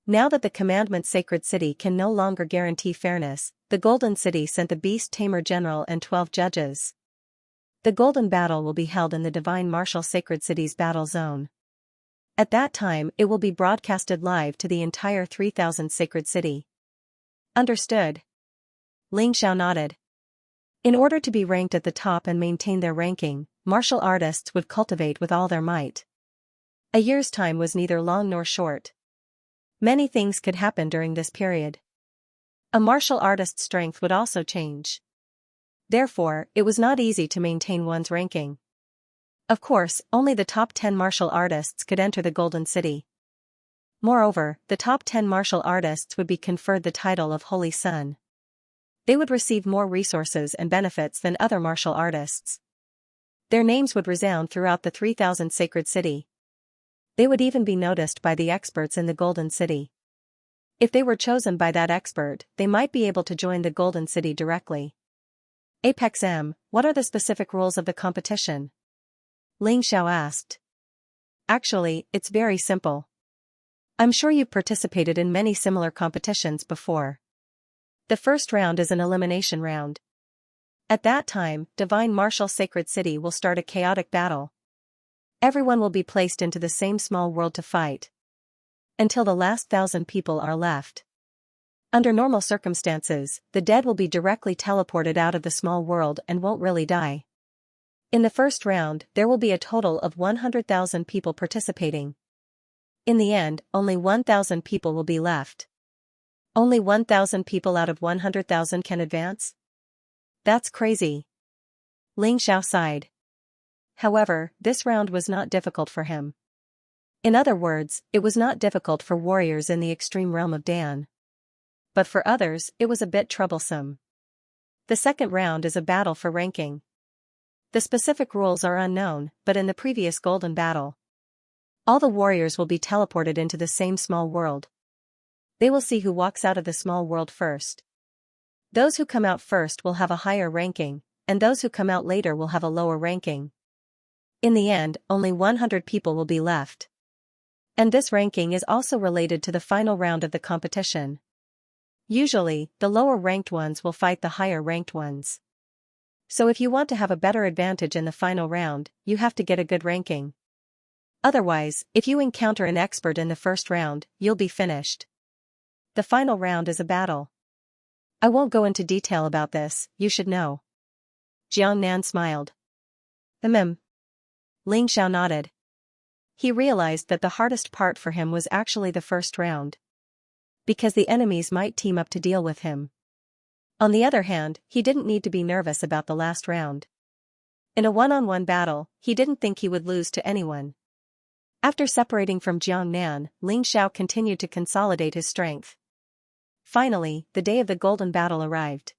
Now that the Commandment Sacred City can no longer guarantee fairness, the Golden City sent the Beast Tamer General and 12 judges. The Golden Battle will be held in the Divine Martial Sacred City's battle zone. At that time, it will be broadcasted live to the entire 3,000 Sacred City. Understood. Ling Xiao nodded. In order to be ranked at the top and maintain their ranking, martial artists would cultivate with all their might. A year's time was neither long nor short. Many things could happen during this period. A martial artist's strength would also change. Therefore, it was not easy to maintain one's ranking. Of course, only the top 10 martial artists could enter the Golden City. Moreover, the top 10 martial artists would be conferred the title of Holy Sun. They would receive more resources and benefits than other martial artists. Their names would resound throughout the 3,000 Sacred City. They would even be noticed by the experts in the Golden City. If they were chosen by that expert, they might be able to join the Golden City directly. Apex M, what are the specific rules of the competition? Ling Xiao asked. Actually, it's very simple. I'm sure you've participated in many similar competitions before. The first round is an elimination round. At that time, Divine Martial Sacred City will start a chaotic battle. Everyone will be placed into the same small world to fight. Until the last 1,000 people are left. Under normal circumstances, the dead will be directly teleported out of the small world and won't really die. In the first round, there will be a total of 100,000 people participating. In the end, only 1,000 people will be left. Only 1,000 people out of 100,000 can advance? That's crazy. Ling Xiao sighed. However, this round was not difficult for him. In other words, it was not difficult for warriors in the extreme realm of Dan. But for others, it was a bit troublesome. The second round is a battle for ranking. The specific rules are unknown, but in the previous Golden Battle, all the warriors will be teleported into the same small world. They will see who walks out of the small world first. Those who come out first will have a higher ranking, and those who come out later will have a lower ranking. In the end, only 100 people will be left. And this ranking is also related to the final round of the competition. Usually, the lower-ranked ones will fight the higher-ranked ones. So if you want to have a better advantage in the final round, you have to get a good ranking. Otherwise, if you encounter an expert in the first round, you'll be finished. The final round is a battle. I won't go into detail about this, you should know. Jiangnan smiled. Ling Xiao nodded. He realized that the hardest part for him was actually the first round. Because the enemies might team up to deal with him. On the other hand, he didn't need to be nervous about the last round. In a one-on-one battle, he didn't think he would lose to anyone. After separating from Jiangnan, Ling Xiao continued to consolidate his strength. Finally, the day of the Golden Battle arrived.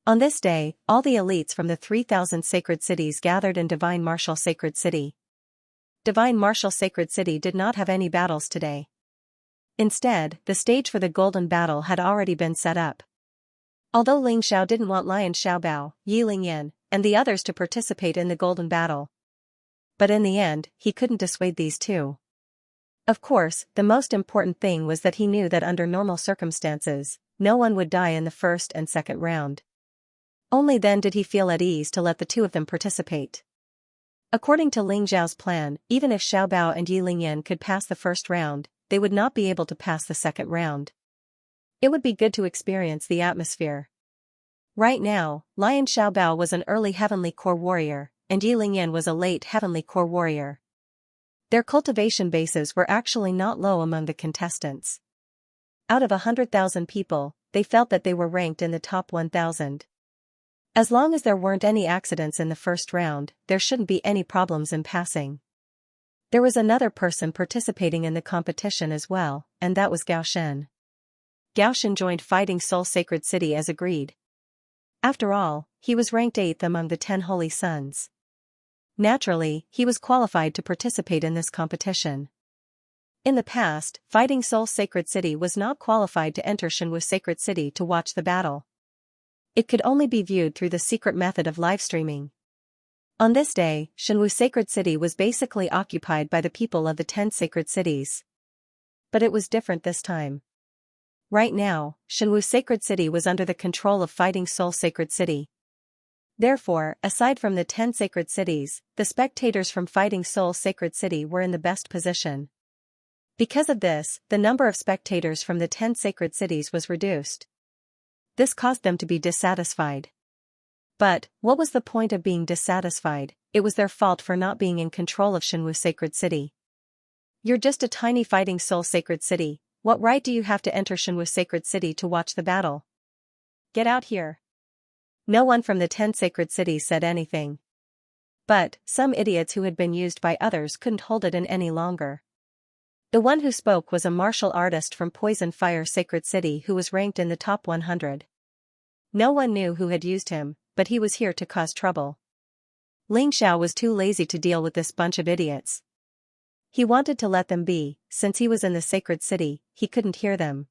On this day, all the elites from the 3,000 sacred cities gathered in Divine Martial Sacred City. Divine Martial Sacred City did not have any battles today. Instead, the stage for the Golden Battle had already been set up. Although Ling Xiao didn't want Lion Xiaobao, Yi Lingyan, and the others to participate in the Golden Battle. But in the end, he couldn't dissuade these two. Of course, the most important thing was that he knew that under normal circumstances, no one would die in the first and second round. Only then did he feel at ease to let the two of them participate. According to Ling Xiao's plan, even if Xiaobao and Yi Lingyan could pass the first round, they would not be able to pass the second round. It would be good to experience the atmosphere. Right now, Lion Xiaobao was an early heavenly core warrior, and Yi Lingyan was a late heavenly core warrior. Their cultivation bases were actually not low among the contestants. Out of 100,000 people, they felt that they were ranked in the top 1,000. As long as there weren't any accidents in the first round, there shouldn't be any problems in passing. There was another person participating in the competition as well, and that was Gao Shen. Gao Shen joined Fighting Soul Sacred City as agreed. After all, he was ranked 8th among the 10 Holy Sons. Naturally, he was qualified to participate in this competition. In the past, Fighting Soul Sacred City was not qualified to enter Shenwu Sacred City to watch the battle. It could only be viewed through the secret method of live streaming. On this day, Shenwu Sacred City was basically occupied by the people of the 10 sacred cities. But it was different this time. Right now, Shenwu Sacred City was under the control of Fighting Soul Sacred City. Therefore, aside from the 10 sacred cities, the spectators from Fighting Soul Sacred City were in the best position. Because of this, the number of spectators from the 10 sacred cities was reduced. This caused them to be dissatisfied. But, what was the point of being dissatisfied? It was their fault for not being in control of Shenwu Sacred City. You're just a tiny Fighting Soul Sacred City. What right do you have to enter Shenwu Sacred City to watch the battle? Get out here. No one from the 10 sacred cities said anything. But, some idiots who had been used by others couldn't hold it in any longer. The one who spoke was a martial artist from Poison Fire Sacred City who was ranked in the top 100. No one knew who had used him, but he was here to cause trouble. Ling Xiao was too lazy to deal with this bunch of idiots. He wanted to let them be, since he was in the sacred city, he couldn't hear them.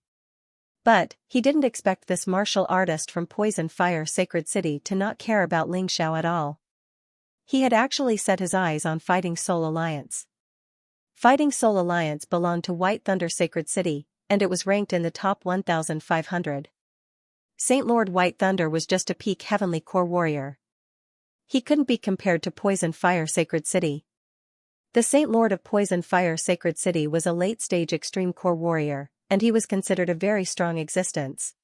But, he didn't expect this martial artist from Poison Fire Sacred City to not care about Ling Xiao at all. He had actually set his eyes on Fighting Soul Alliance. Fighting Soul Alliance belonged to White Thunder Sacred City, and it was ranked in the top 1,500. Saint Lord White Thunder was just a peak heavenly core warrior. He couldn't be compared to Poison Fire Sacred City. The Saint Lord of Poison Fire Sacred City was a late-stage extreme core warrior, and he was considered a very strong existence.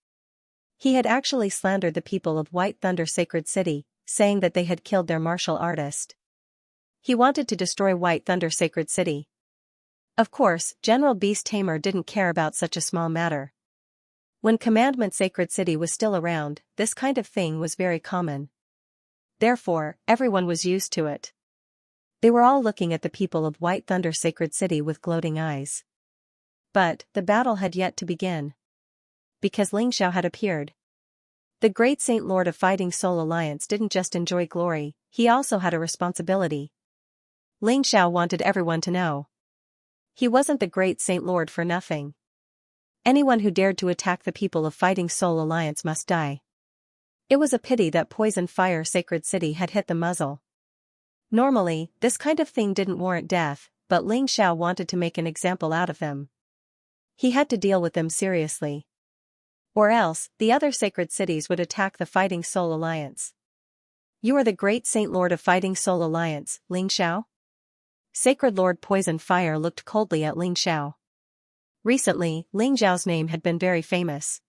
He had actually slandered the people of White Thunder Sacred City, saying that they had killed their martial artist. He wanted to destroy White Thunder Sacred City. Of course, General Beast Tamer didn't care about such a small matter. When Commandment Sacred City was still around, this kind of thing was very common. Therefore, everyone was used to it. They were all looking at the people of White Thunder Sacred City with gloating eyes. But, the battle had yet to begin. Because Ling Xiao had appeared. The great Saint Lord of Fighting Soul Alliance didn't just enjoy glory, he also had a responsibility. Ling Xiao wanted everyone to know. He wasn't the great Saint Lord for nothing. Anyone who dared to attack the people of Fighting Soul Alliance must die. It was a pity that Poison Fire Sacred City had hit the muzzle. Normally, this kind of thing didn't warrant death, but Ling Xiao wanted to make an example out of them. He had to deal with them seriously. Or else, the other sacred cities would attack the Fighting Soul Alliance. You are the great Saint Lord of Fighting Soul Alliance, Ling Xiao? Sacred Lord Poison Fire looked coldly at Ling Xiao. Recently, Ling Xiao's name had been very famous.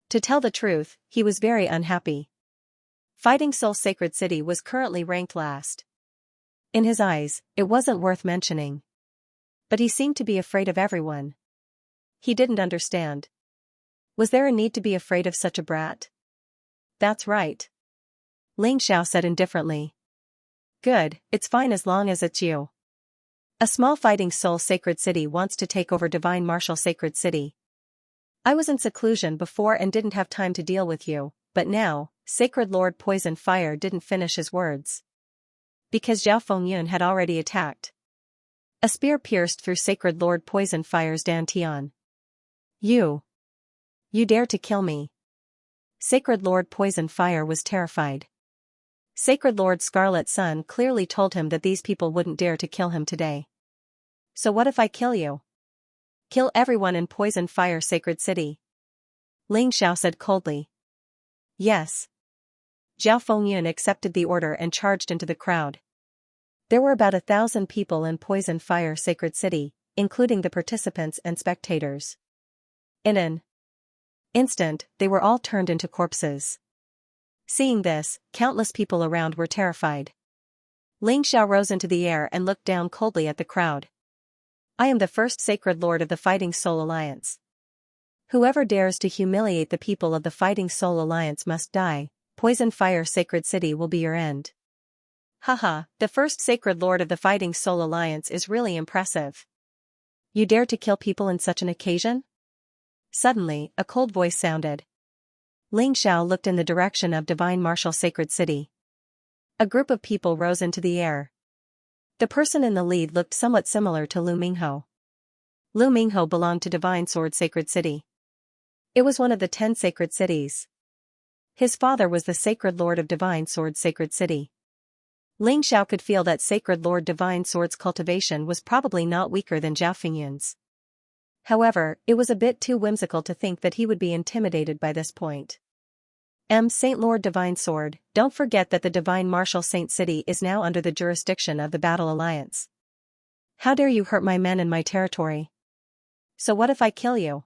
To tell the truth, he was very unhappy. Fighting Soul Sacred City was currently ranked last. In his eyes, it wasn't worth mentioning. But he seemed to be afraid of everyone. He didn't understand. Was there a need to be afraid of such a brat? That's right. Ling Xiao said indifferently. Good, it's fine as long as it's you. A small Fighting Soul Sacred City wants to take over Divine Martial Sacred City. I was in seclusion before and didn't have time to deal with you, but now, Sacred Lord Poison Fire didn't finish his words. Because Zhao Fengyun had already attacked. A spear pierced through Sacred Lord Poison Fire's dantian. You dare to kill me. Sacred Lord Poison Fire was terrified. Sacred Lord Scarlet Sun clearly told him that these people wouldn't dare to kill him today. So what if I kill you? Kill everyone in Poison Fire Sacred City. Ling Xiao said coldly. Yes. Zhao Fengyun accepted the order and charged into the crowd. There were about 1,000 people in Poison Fire Sacred City, including the participants and spectators. In an instant, they were all turned into corpses. Seeing this, countless people around were terrified. Ling Xiao rose into the air and looked down coldly at the crowd. I am the first sacred lord of the Fighting Soul Alliance. Whoever dares to humiliate the people of the Fighting Soul Alliance must die. Poison Fire Sacred City will be your end. Haha, the first sacred lord of the Fighting Soul Alliance is really impressive. You dare to kill people in such an occasion? Suddenly, a cold voice sounded. Ling Xiao looked in the direction of Divine Martial Sacred City. A group of people rose into the air. The person in the lead looked somewhat similar to Lu Mingho. Lu Mingho belonged to Divine Sword Sacred City. It was one of the 10 sacred cities. His father was the Sacred Lord of Divine Sword Sacred City. Ling Xiao could feel that Sacred Lord Divine Sword's cultivation was probably not weaker than Zhao Fingyun's. However, it was a bit too whimsical to think that he would be intimidated by this point. Saint Lord Divine Sword, don't forget that the Divine Martial Saint City is now under the jurisdiction of the Battle Alliance. How dare you hurt my men in my territory? So what if I kill you?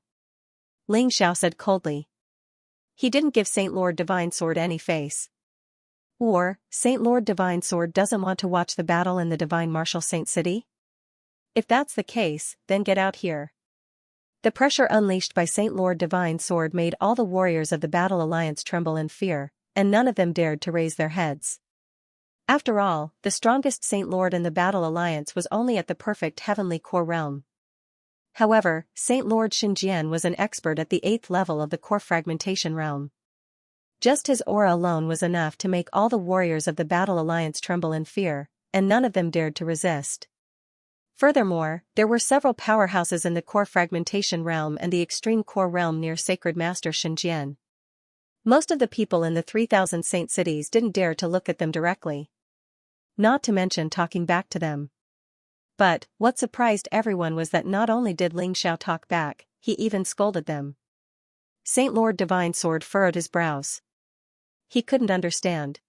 Ling Xiao said coldly. He didn't give Saint Lord Divine Sword any face. Or, Saint Lord Divine Sword doesn't want to watch the battle in the Divine Martial Saint City? If that's the case, then get out here. The pressure unleashed by Saint Lord Divine Sword made all the warriors of the Battle Alliance tremble in fear, and none of them dared to raise their heads. After all, the strongest Saint Lord in the Battle Alliance was only at the perfect heavenly core realm. However, Saint Lord Xinjian was an expert at the 8th level of the core fragmentation realm. Just his aura alone was enough to make all the warriors of the Battle Alliance tremble in fear, and none of them dared to resist. Furthermore, there were several powerhouses in the core fragmentation realm and the extreme core realm near Sacred Master Xinjian. Most of the people in the 3,000 saint cities didn't dare to look at them directly. Not to mention talking back to them. But, what surprised everyone was that not only did Ling Xiao talk back, he even scolded them. Saint Lord Divine Sword furrowed his brows. He couldn't understand.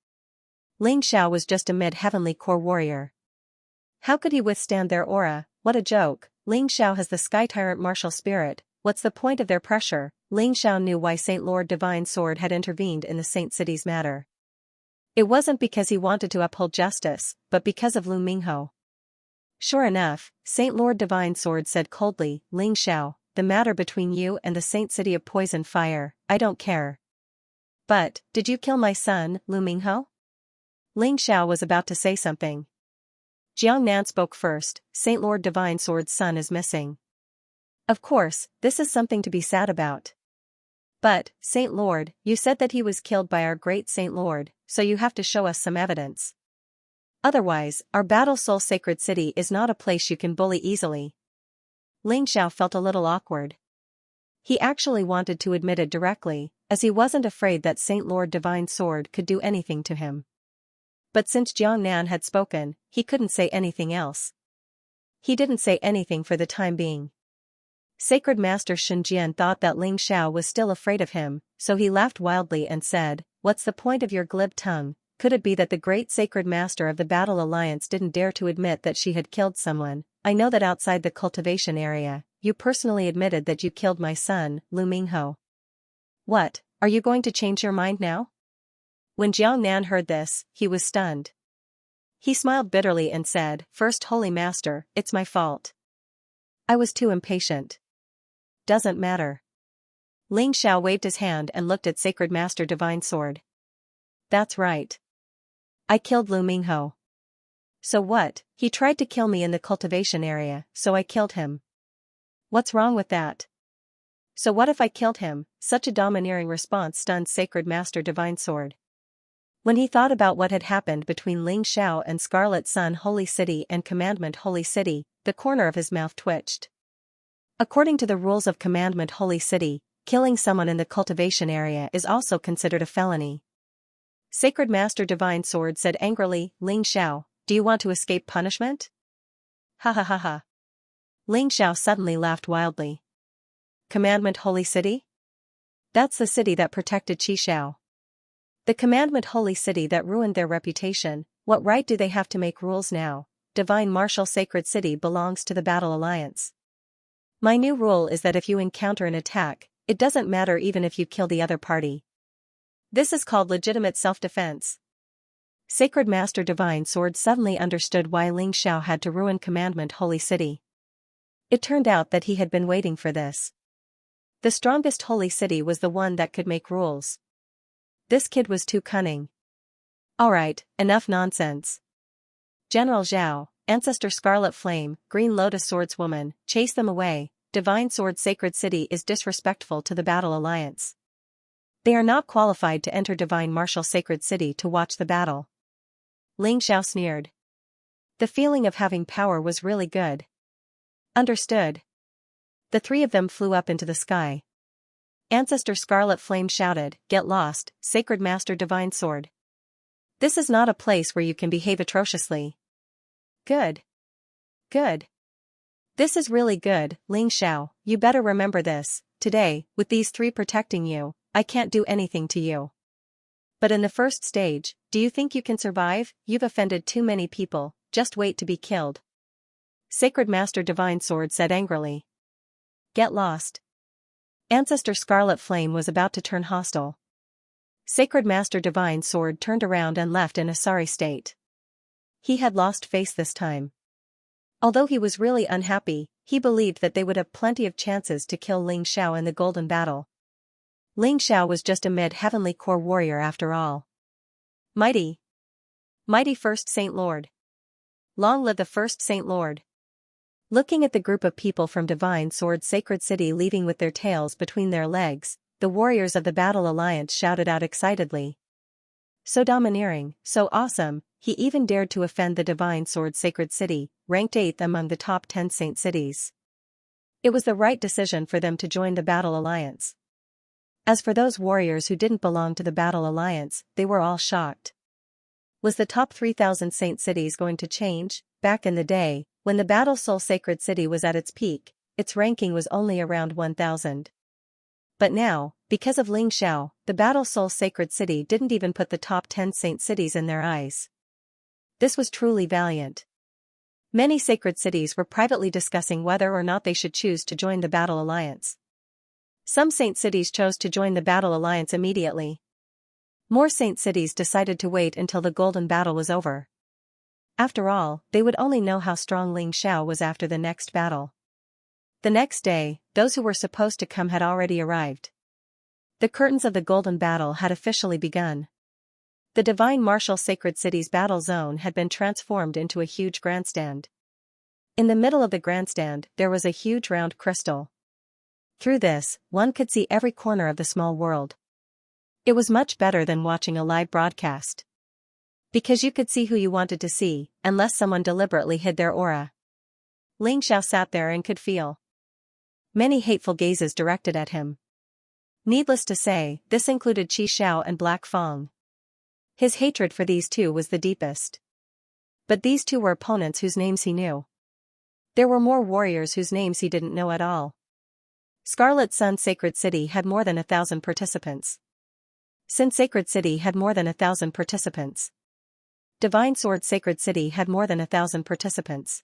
Ling Xiao was just a mid-heavenly core warrior. How could he withstand their aura? What a joke. Ling Xiao has the Sky Tyrant martial spirit. What's the point of their pressure? Ling Xiao knew why Saint Lord Divine Sword had intervened in the Saint City's matter. It wasn't because he wanted to uphold justice, but because of Lu Mingho. Sure enough, Saint Lord Divine Sword said coldly, Ling Xiao, the matter between you and the Saint City of Poison Fire, I don't care. But, did you kill my son, Lu Mingho? Ling Xiao was about to say something. Jiang Nan spoke first. Saint Lord Divine Sword's son is missing. Of course, this is something to be sad about. But, Saint Lord, you said that he was killed by our great Saint Lord, so you have to show us some evidence. Otherwise, our Battle Soul Sacred City is not a place you can bully easily. Ling Xiao felt a little awkward. He actually wanted to admit it directly, as he wasn't afraid that Saint Lord Divine Sword could do anything to him. But since Jiang Nan had spoken, he couldn't say anything else. He didn't say anything for the time being. Sacred Master Xinjian thought that Ling Xiao was still afraid of him, so he laughed wildly and said, What's the point of your glib tongue? Could it be that the great Sacred Master of the Battle Alliance didn't dare to admit that she had killed someone? I know that outside the cultivation area, you personally admitted that you killed my son, Lu Mingho. What, are you going to change your mind now? When Jiang Nan heard this, he was stunned. He smiled bitterly and said, First Holy Master, it's my fault. I was too impatient. Doesn't matter. Ling Xiao waved his hand and looked at Sacred Master Divine Sword. That's right. I killed Lu Mingho. So what? He tried to kill me in the cultivation area, so I killed him. What's wrong with that? So what if I killed him? Such a domineering response stunned Sacred Master Divine Sword. When he thought about what had happened between Ling Xiao and Scarlet Sun Holy City and Commandment Holy City, the corner of his mouth twitched. According to the rules of Commandment Holy City, killing someone in the cultivation area is also considered a felony. Sacred Master Divine Sword said angrily, Ling Xiao, do you want to escape punishment? Ha ha ha ha. Ling Xiao suddenly laughed wildly. Commandment Holy City? That's the city that protected Qishao. The Commandment Holy City that ruined their reputation. What right do they have to make rules now? Divine Martial Sacred City belongs to the Battle Alliance. My new rule is that if you encounter an attack, it doesn't matter even if you kill the other party. This is called legitimate self-defense. Sacred Master Divine Sword suddenly understood why Ling Xiao had to ruin Commandment Holy City. It turned out that he had been waiting for this. The strongest holy city was the one that could make rules. This kid was too cunning. Alright, enough nonsense. General Zhao, Ancestor Scarlet Flame, Green Lotus Swordswoman, chase them away. Divine Sword Sacred City is disrespectful to the Battle Alliance. They are not qualified to enter Divine Martial Sacred City to watch the battle. Ling Xiao sneered. The feeling of having power was really good. Understood. The three of them flew up into the sky. Ancestor Scarlet Flame shouted, "Get lost, Sacred Master Divine Sword. This is not a place where you can behave atrociously." Good. Good. This is really good, Ling Xiao, you better remember this. Today, with these three protecting you, I can't do anything to you. But in the first stage, do you think you can survive? You've offended too many people, just wait to be killed. Sacred Master Divine Sword said angrily. Get lost. Ancestor Scarlet Flame was about to turn hostile. Sacred Master Divine Sword turned around and left in a sorry state. He had lost face this time. Although he was really unhappy, he believed that they would have plenty of chances to kill Ling Xiao in the Golden Battle. Ling Xiao was just a mid-heavenly core warrior after all. Mighty. Mighty First Saint Lord. Long live the First Saint Lord. Looking at the group of people from Divine Sword Sacred City leaving with their tails between their legs, the warriors of the Battle Alliance shouted out excitedly. So domineering, so awesome, he even dared to offend the Divine Sword Sacred City, ranked 8th among the top 10 saint cities. It was the right decision for them to join the Battle Alliance. As for those warriors who didn't belong to the Battle Alliance, they were all shocked. Was the top 3,000 saint cities going to change? Back in the day, when the Battle Soul Sacred City was at its peak, its ranking was only around 1,000. But now, because of Ling Xiao, the Battle Soul Sacred City didn't even put the top 10 saint cities in their eyes. This was truly valiant. Many sacred cities were privately discussing whether or not they should choose to join the Battle Alliance. Some saint cities chose to join the Battle Alliance immediately. More saint cities decided to wait until the Golden Battle was over. After all, they would only know how strong Ling Xiao was after the next battle. The next day, those who were supposed to come had already arrived. The curtains of the Golden Battle had officially begun. The Divine Martial Sacred City's battle zone had been transformed into a huge grandstand. In the middle of the grandstand, there was a huge round crystal. Through this, one could see every corner of the small world. It was much better than watching a live broadcast. Because you could see who you wanted to see, unless someone deliberately hid their aura. Ling Xiao sat there and could feel many hateful gazes directed at him. Needless to say, this included Qi Xiao and Black Fang. His hatred for these two was the deepest. But these two were opponents whose names he knew. There were more warriors whose names he didn't know at all. Scarlet Sun Sacred City had more than 1,000 participants. Sin Sacred City had more than 1,000 participants. Divine Sword Sacred City had more than 1,000 participants.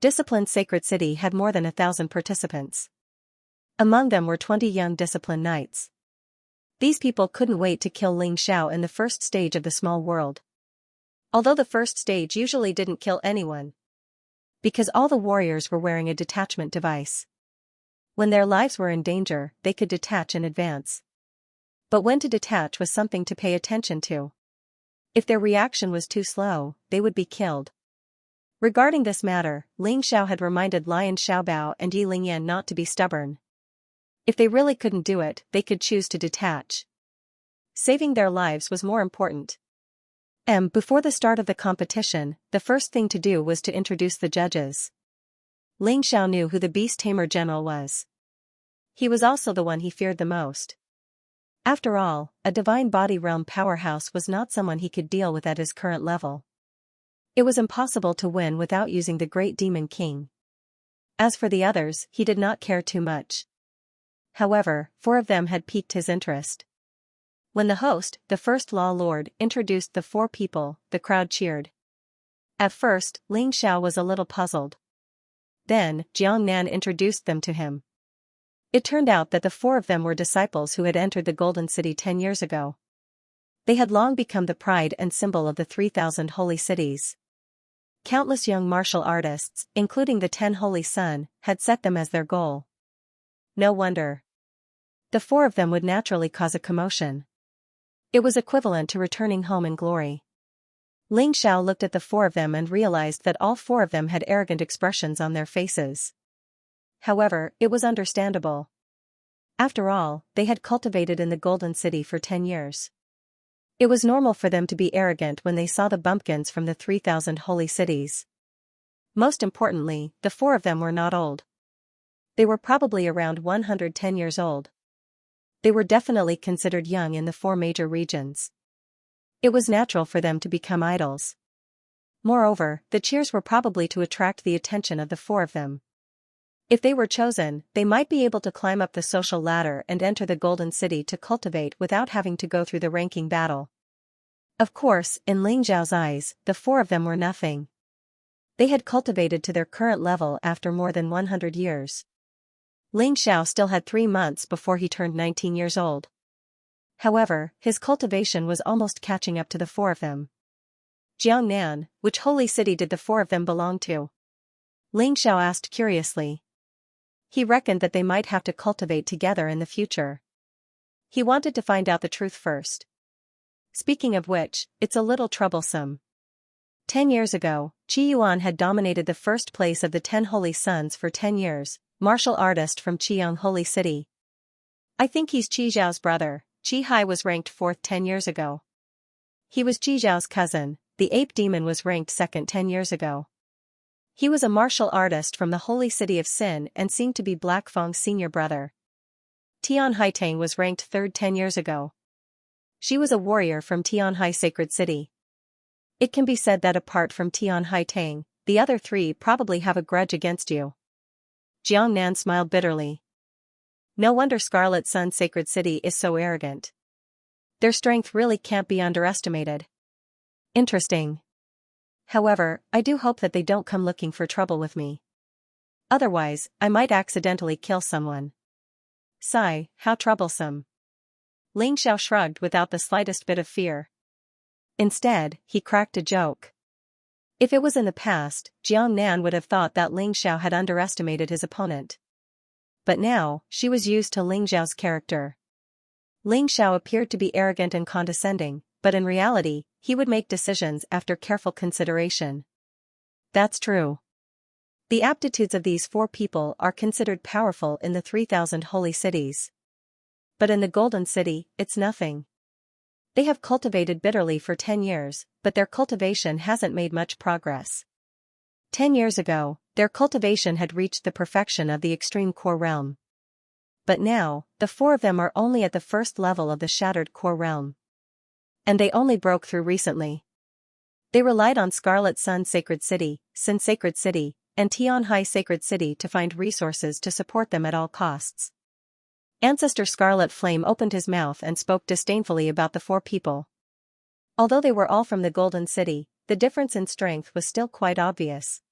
Disciplined Sacred City had more than 1,000 participants. Among them were 20 young disciplined knights. These people couldn't wait to kill Ling Xiao in the first stage of the small world. Although the first stage usually didn't kill anyone. Because all the warriors were wearing a detachment device. When their lives were in danger, they could detach in advance. But when to detach was something to pay attention to. If their reaction was too slow, they would be killed. Regarding this matter, Ling Xiao had reminded Lion Xiaobao and Yi Lingyan not to be stubborn. If they really couldn't do it, they could choose to detach. Saving their lives was more important. Before the start of the competition, the first thing to do was to introduce the judges. Ling Xiao knew who the Beast Tamer General was. He was also the one he feared the most. After all, a Divine Body Realm powerhouse was not someone he could deal with at his current level. It was impossible to win without using the Great Demon King. As for the others, he did not care too much. However, 4 of them had piqued his interest. When the host, the First Law Lord, introduced the 4 people, the crowd cheered. At first, Ling Xiao was a little puzzled. Then, Jiang Nan introduced them to him. It turned out that the 4 of them were disciples who had entered the Golden City 10 years ago. They had long become the pride and symbol of the 3,000 holy cities. Countless young martial artists, including the 10 Holy Sun, had set them as their goal. No wonder. The four of them would naturally cause a commotion. It was equivalent to returning home in glory. Ling Xiao looked at the four of them and realized that all four of them had arrogant expressions on their faces. However, it was understandable. After all, they had cultivated in the Golden City for 10 years. It was normal for them to be arrogant when they saw the bumpkins from the 3,000 holy cities. Most importantly, the four of them were not old. They were probably around 110 years old. They were definitely considered young in the four major regions. It was natural for them to become idols. Moreover, the cheers were probably to attract the attention of the four of them. If they were chosen, they might be able to climb up the social ladder and enter the Golden City to cultivate without having to go through the ranking battle. Of course, in Ling Xiao's eyes, the four of them were nothing. They had cultivated to their current level after more than 100 years. Ling Xiao still had 3 months before he turned 19 years old. However, his cultivation was almost catching up to the four of them. Jiangnan, which holy city did the four of them belong to? Ling Xiao asked curiously. He reckoned that they might have to cultivate together in the future. He wanted to find out the truth first. Speaking of which, it's a little troublesome. 10 years ago, Qi Yuan had dominated the first place of the 10 Holy Sons for 10 years, martial artist from Qiang Holy City. I think he's Qi Zhao's brother. Qi Hai was ranked 4th 10 years ago. He was Qi Zhao's cousin. The ape demon was ranked 2nd 10 years ago. He was a martial artist from the holy city of Sin and seemed to be Black Feng's senior brother. Tian Haitang was ranked 3rd 10 years ago. She was a warrior from Tianhai Sacred City. It can be said that apart from Tian Haitang, the other 3 probably have a grudge against you. Jiangnan smiled bitterly. No wonder Scarlet Sun Sacred City is so arrogant. Their strength really can't be underestimated. Interesting. However, I do hope that they don't come looking for trouble with me. Otherwise, I might accidentally kill someone. Sigh, how troublesome. Ling Xiao shrugged without the slightest bit of fear. Instead, he cracked a joke. If it was in the past, Jiangnan would have thought that Ling Xiao had underestimated his opponent. But now, she was used to Ling Xiao's character. Ling Xiao appeared to be arrogant and condescending, but in reality, he would make decisions after careful consideration. That's true. The aptitudes of these 4 people are considered powerful in the 3,000 holy cities. But in the Golden City, it's nothing. They have cultivated bitterly for 10 years, but their cultivation hasn't made much progress. 10 years ago, their cultivation had reached the perfection of the extreme core realm. But now, the 4 of them are only at the first level of the shattered core realm. And they only broke through recently. They relied on Scarlet Sun Sacred City, Sin Sacred City, and Tianhai Sacred City to find resources to support them at all costs. Ancestor Scarlet Flame opened his mouth and spoke disdainfully about the 4 people. Although they were all from the Golden City, the difference in strength was still quite obvious.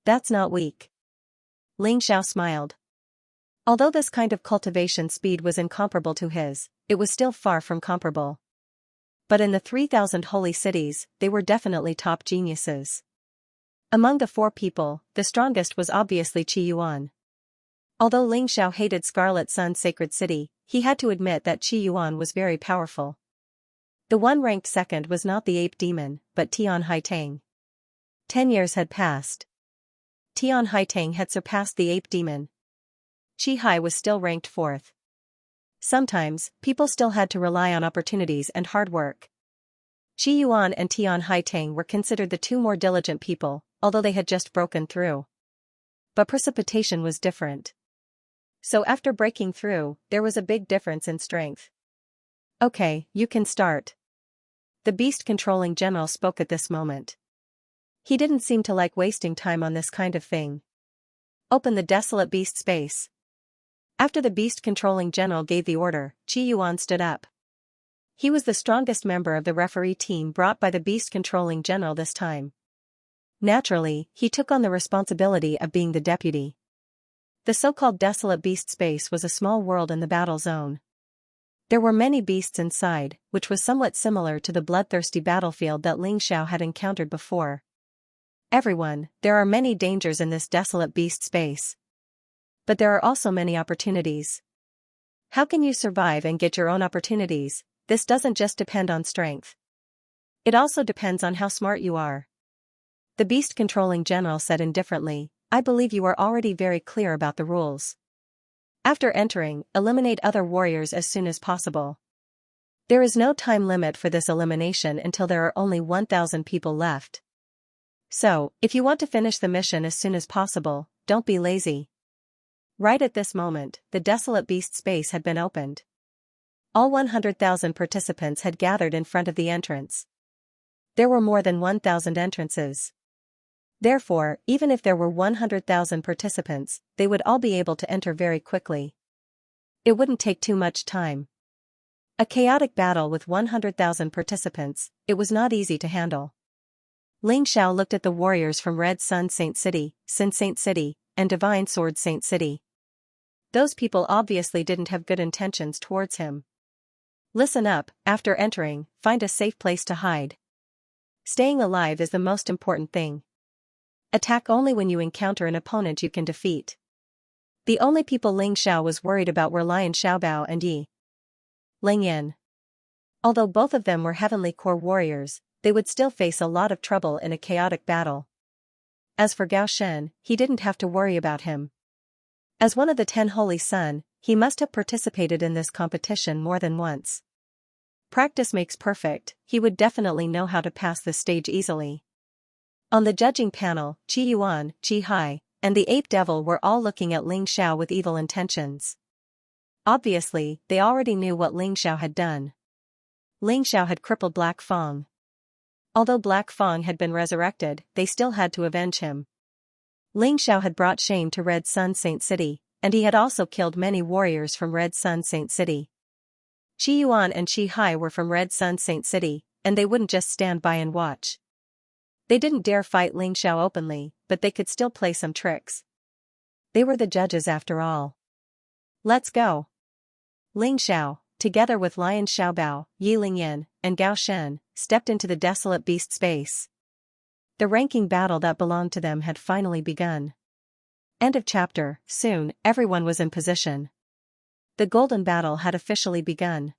That's not weak. Ling Xiao smiled. Although this kind of cultivation speed was incomparable to his, it was still far from comparable. But in the 3,000 holy cities, they were definitely top geniuses. Among the 4 people, the strongest was obviously Qi Yuan. Although Ling Xiao hated Scarlet Sun Sacred City, he had to admit that Qi Yuan was very powerful. The one ranked second was not the ape demon, but Tian Haitang. 10 years had passed. Tian Haitang had surpassed the ape demon. Qi Hai was still ranked 4th. Sometimes, people still had to rely on opportunities and hard work. Qi Yuan and Tian Haitang were considered the 2 more diligent people, although they had just broken through. But precipitation was different. So after breaking through, there was a big difference in strength. Okay, you can start. The beast-controlling general spoke at this moment. He didn't seem to like wasting time on this kind of thing. Open the desolate beast space. After the beast-controlling general gave the order, Qi Yuan stood up. He was the strongest member of the referee team brought by the beast-controlling general this time. Naturally, he took on the responsibility of being the deputy. The so-called desolate beast space was a small world in the battle zone. There were many beasts inside, which was somewhat similar to the bloodthirsty battlefield that Xiao had encountered before. Everyone, there are many dangers in this desolate beast space. But there are also many opportunities. How can you survive and get your own opportunities? This doesn't just depend on strength. It also depends on how smart you are. The beast-controlling general said indifferently, I believe you are already very clear about the rules. After entering, eliminate other warriors as soon as possible. There is no time limit for this elimination until there are only 1,000 people left. So, if you want to finish the mission as soon as possible, don't be lazy. Right at this moment, the desolate beast space had been opened. All 100,000 participants had gathered in front of the entrance. There were more than 1,000 entrances. Therefore, even if there were 100,000 participants, they would all be able to enter very quickly. It wouldn't take too much time. A chaotic battle with 100,000 participants, it was not easy to handle. Xiao looked at the warriors from Red Sun Saint City, Sin Saint City, and Divine Sword Saint City. Those people obviously didn't have good intentions towards him. Listen up, after entering, find a safe place to hide. Staying alive is the most important thing. Attack only when you encounter an opponent you can defeat. The only people Xiao was worried about were Lion Xiaobao and Yi Lingyan. Although both of them were heavenly core warriors, they would still face a lot of trouble in a chaotic battle. As for Gao Shen, he didn't have to worry about him. As one of the 10 Holy Sun, he must have participated in this competition more than once. Practice makes perfect, he would definitely know how to pass this stage easily. On the judging panel, Qi Yuan, Qi Hai, and the Ape Devil were all looking at Xiao with evil intentions. Obviously, they already knew what Xiao had done. Xiao had crippled Black Fang. Although Black Fang had been resurrected, they still had to avenge him. Xiao had brought shame to Red Sun Saint City, and he had also killed many warriors from Red Sun Saint City. Qi Yuan and Qi Hai were from Red Sun Saint City, and they wouldn't just stand by and watch. They didn't dare fight Xiao openly, but they could still play some tricks. They were the judges after all. Let's go. Xiao, together with Lion Xiaobao, Yi Lingyan, and Gao Shen, stepped into the desolate beast space. The ranking battle that belonged to them had finally begun. End of chapter. Soon, everyone was in position. The golden battle had officially begun.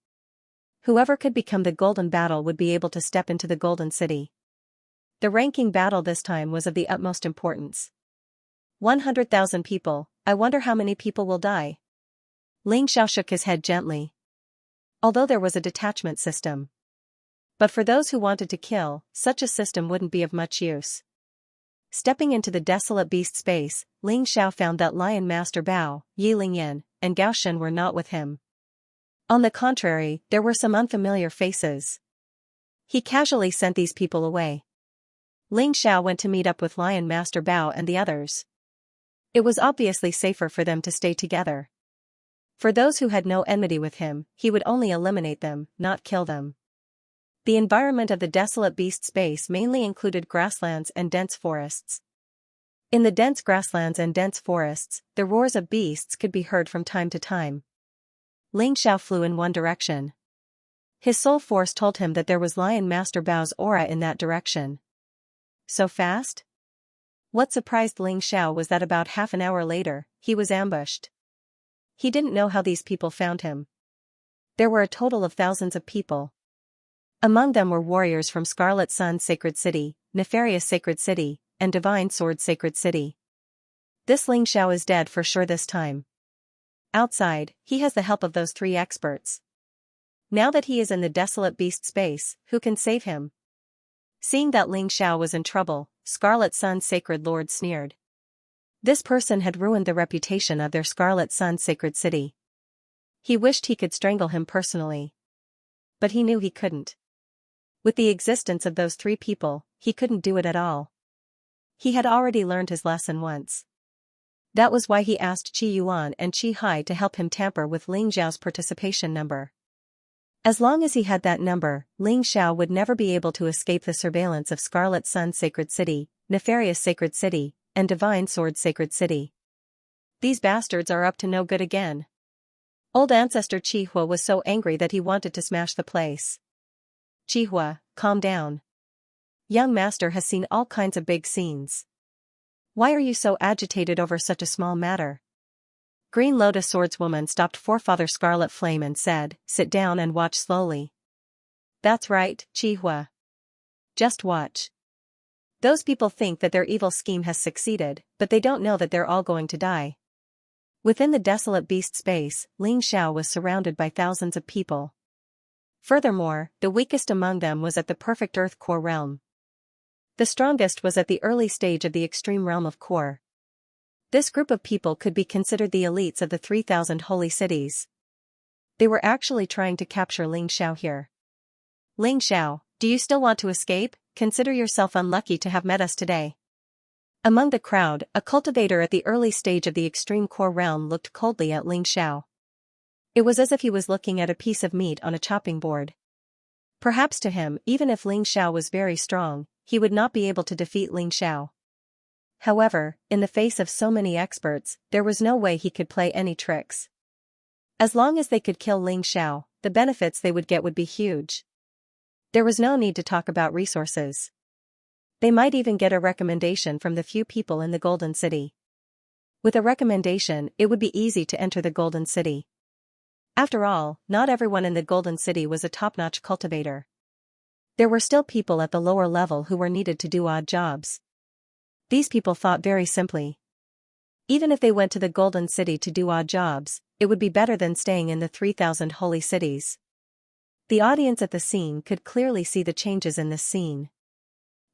Whoever could become the golden battle would be able to step into the golden city. The ranking battle this time was of the utmost importance. 100,000 people, I wonder how many people will die. Xiao shook his head gently. Although there was a detachment system. But for those who wanted to kill, such a system wouldn't be of much use. Stepping into the desolate beast space, Xiao found that Lion Master Bao, Yi Lingyan, and Gao Shen were not with him. On the contrary, there were some unfamiliar faces. He casually sent these people away. Xiao went to meet up with Lion Master Bao and the others. It was obviously safer for them to stay together. For those who had no enmity with him, he would only eliminate them, not kill them. The environment of the desolate beast space mainly included grasslands and dense forests. In the dense grasslands and dense forests, the roars of beasts could be heard from time to time. Xiao flew in one direction. His soul force told him that there was Lion Master Bao's aura in that direction. So fast? What surprised Xiao was that about half an hour later, he was ambushed. He didn't know how these people found him. There were a total of thousands of people. Among them were warriors from Scarlet Sun Sacred City, Nefarious Sacred City, and Divine Sword Sacred City. This Xiao is dead for sure this time. Outside, he has the help of those 3 experts. Now that he is in the desolate beast space, who can save him? Seeing that Xiao was in trouble, Scarlet Sun Sacred Lord sneered. This person had ruined the reputation of their Scarlet Sun Sacred City. He wished he could strangle him personally. But he knew he couldn't. With the existence of those 3 people, he couldn't do it at all. He had already learned his lesson once. That was why he asked Qi Yuan and Qi Hai to help him tamper with Xiao's participation number. As long as he had that number, Xiao would never be able to escape the surveillance of Scarlet Sun Sacred City, Nefarious Sacred City, and Divine Sword Sacred City. These bastards are up to no good again. Old ancestor Chihua was so angry that he wanted to smash the place. Chihua, calm down. Young master has seen all kinds of big scenes. Why are you so agitated over such a small matter? Green Lotus swordswoman stopped Forefather Scarlet Flame and said, sit down and watch slowly. That's right, Chihua. Just watch. Those people think that their evil scheme has succeeded, but they don't know that they're all going to die. Within the desolate beast space, Ling Xiao was surrounded by thousands of people. Furthermore, the weakest among them was at the perfect Earth Core realm. The strongest was at the early stage of the extreme realm of Core. This group of people could be considered the elites of the 3,000 holy cities. They were actually trying to capture Ling Xiao here. Ling Xiao, do you still want to escape? Consider yourself unlucky to have met us today. Among the crowd, a cultivator at the early stage of the extreme core realm looked coldly at Ling Xiao. It was as if he was looking at a piece of meat on a chopping board. Perhaps to him, even if Ling Xiao was very strong, he would not be able to defeat Ling Xiao. However, in the face of so many experts, there was no way he could play any tricks. As long as they could kill Ling Xiao, the benefits they would get would be huge. There was no need to talk about resources. They might even get a recommendation from the few people in the Golden City. With a recommendation, it would be easy to enter the Golden City. After all, not everyone in the Golden City was a top-notch cultivator. There were still people at the lower level who were needed to do odd jobs. These people thought very simply. Even if they went to the Golden City to do odd jobs, it would be better than staying in the 3,000 holy cities. The audience at the scene could clearly see the changes in this scene.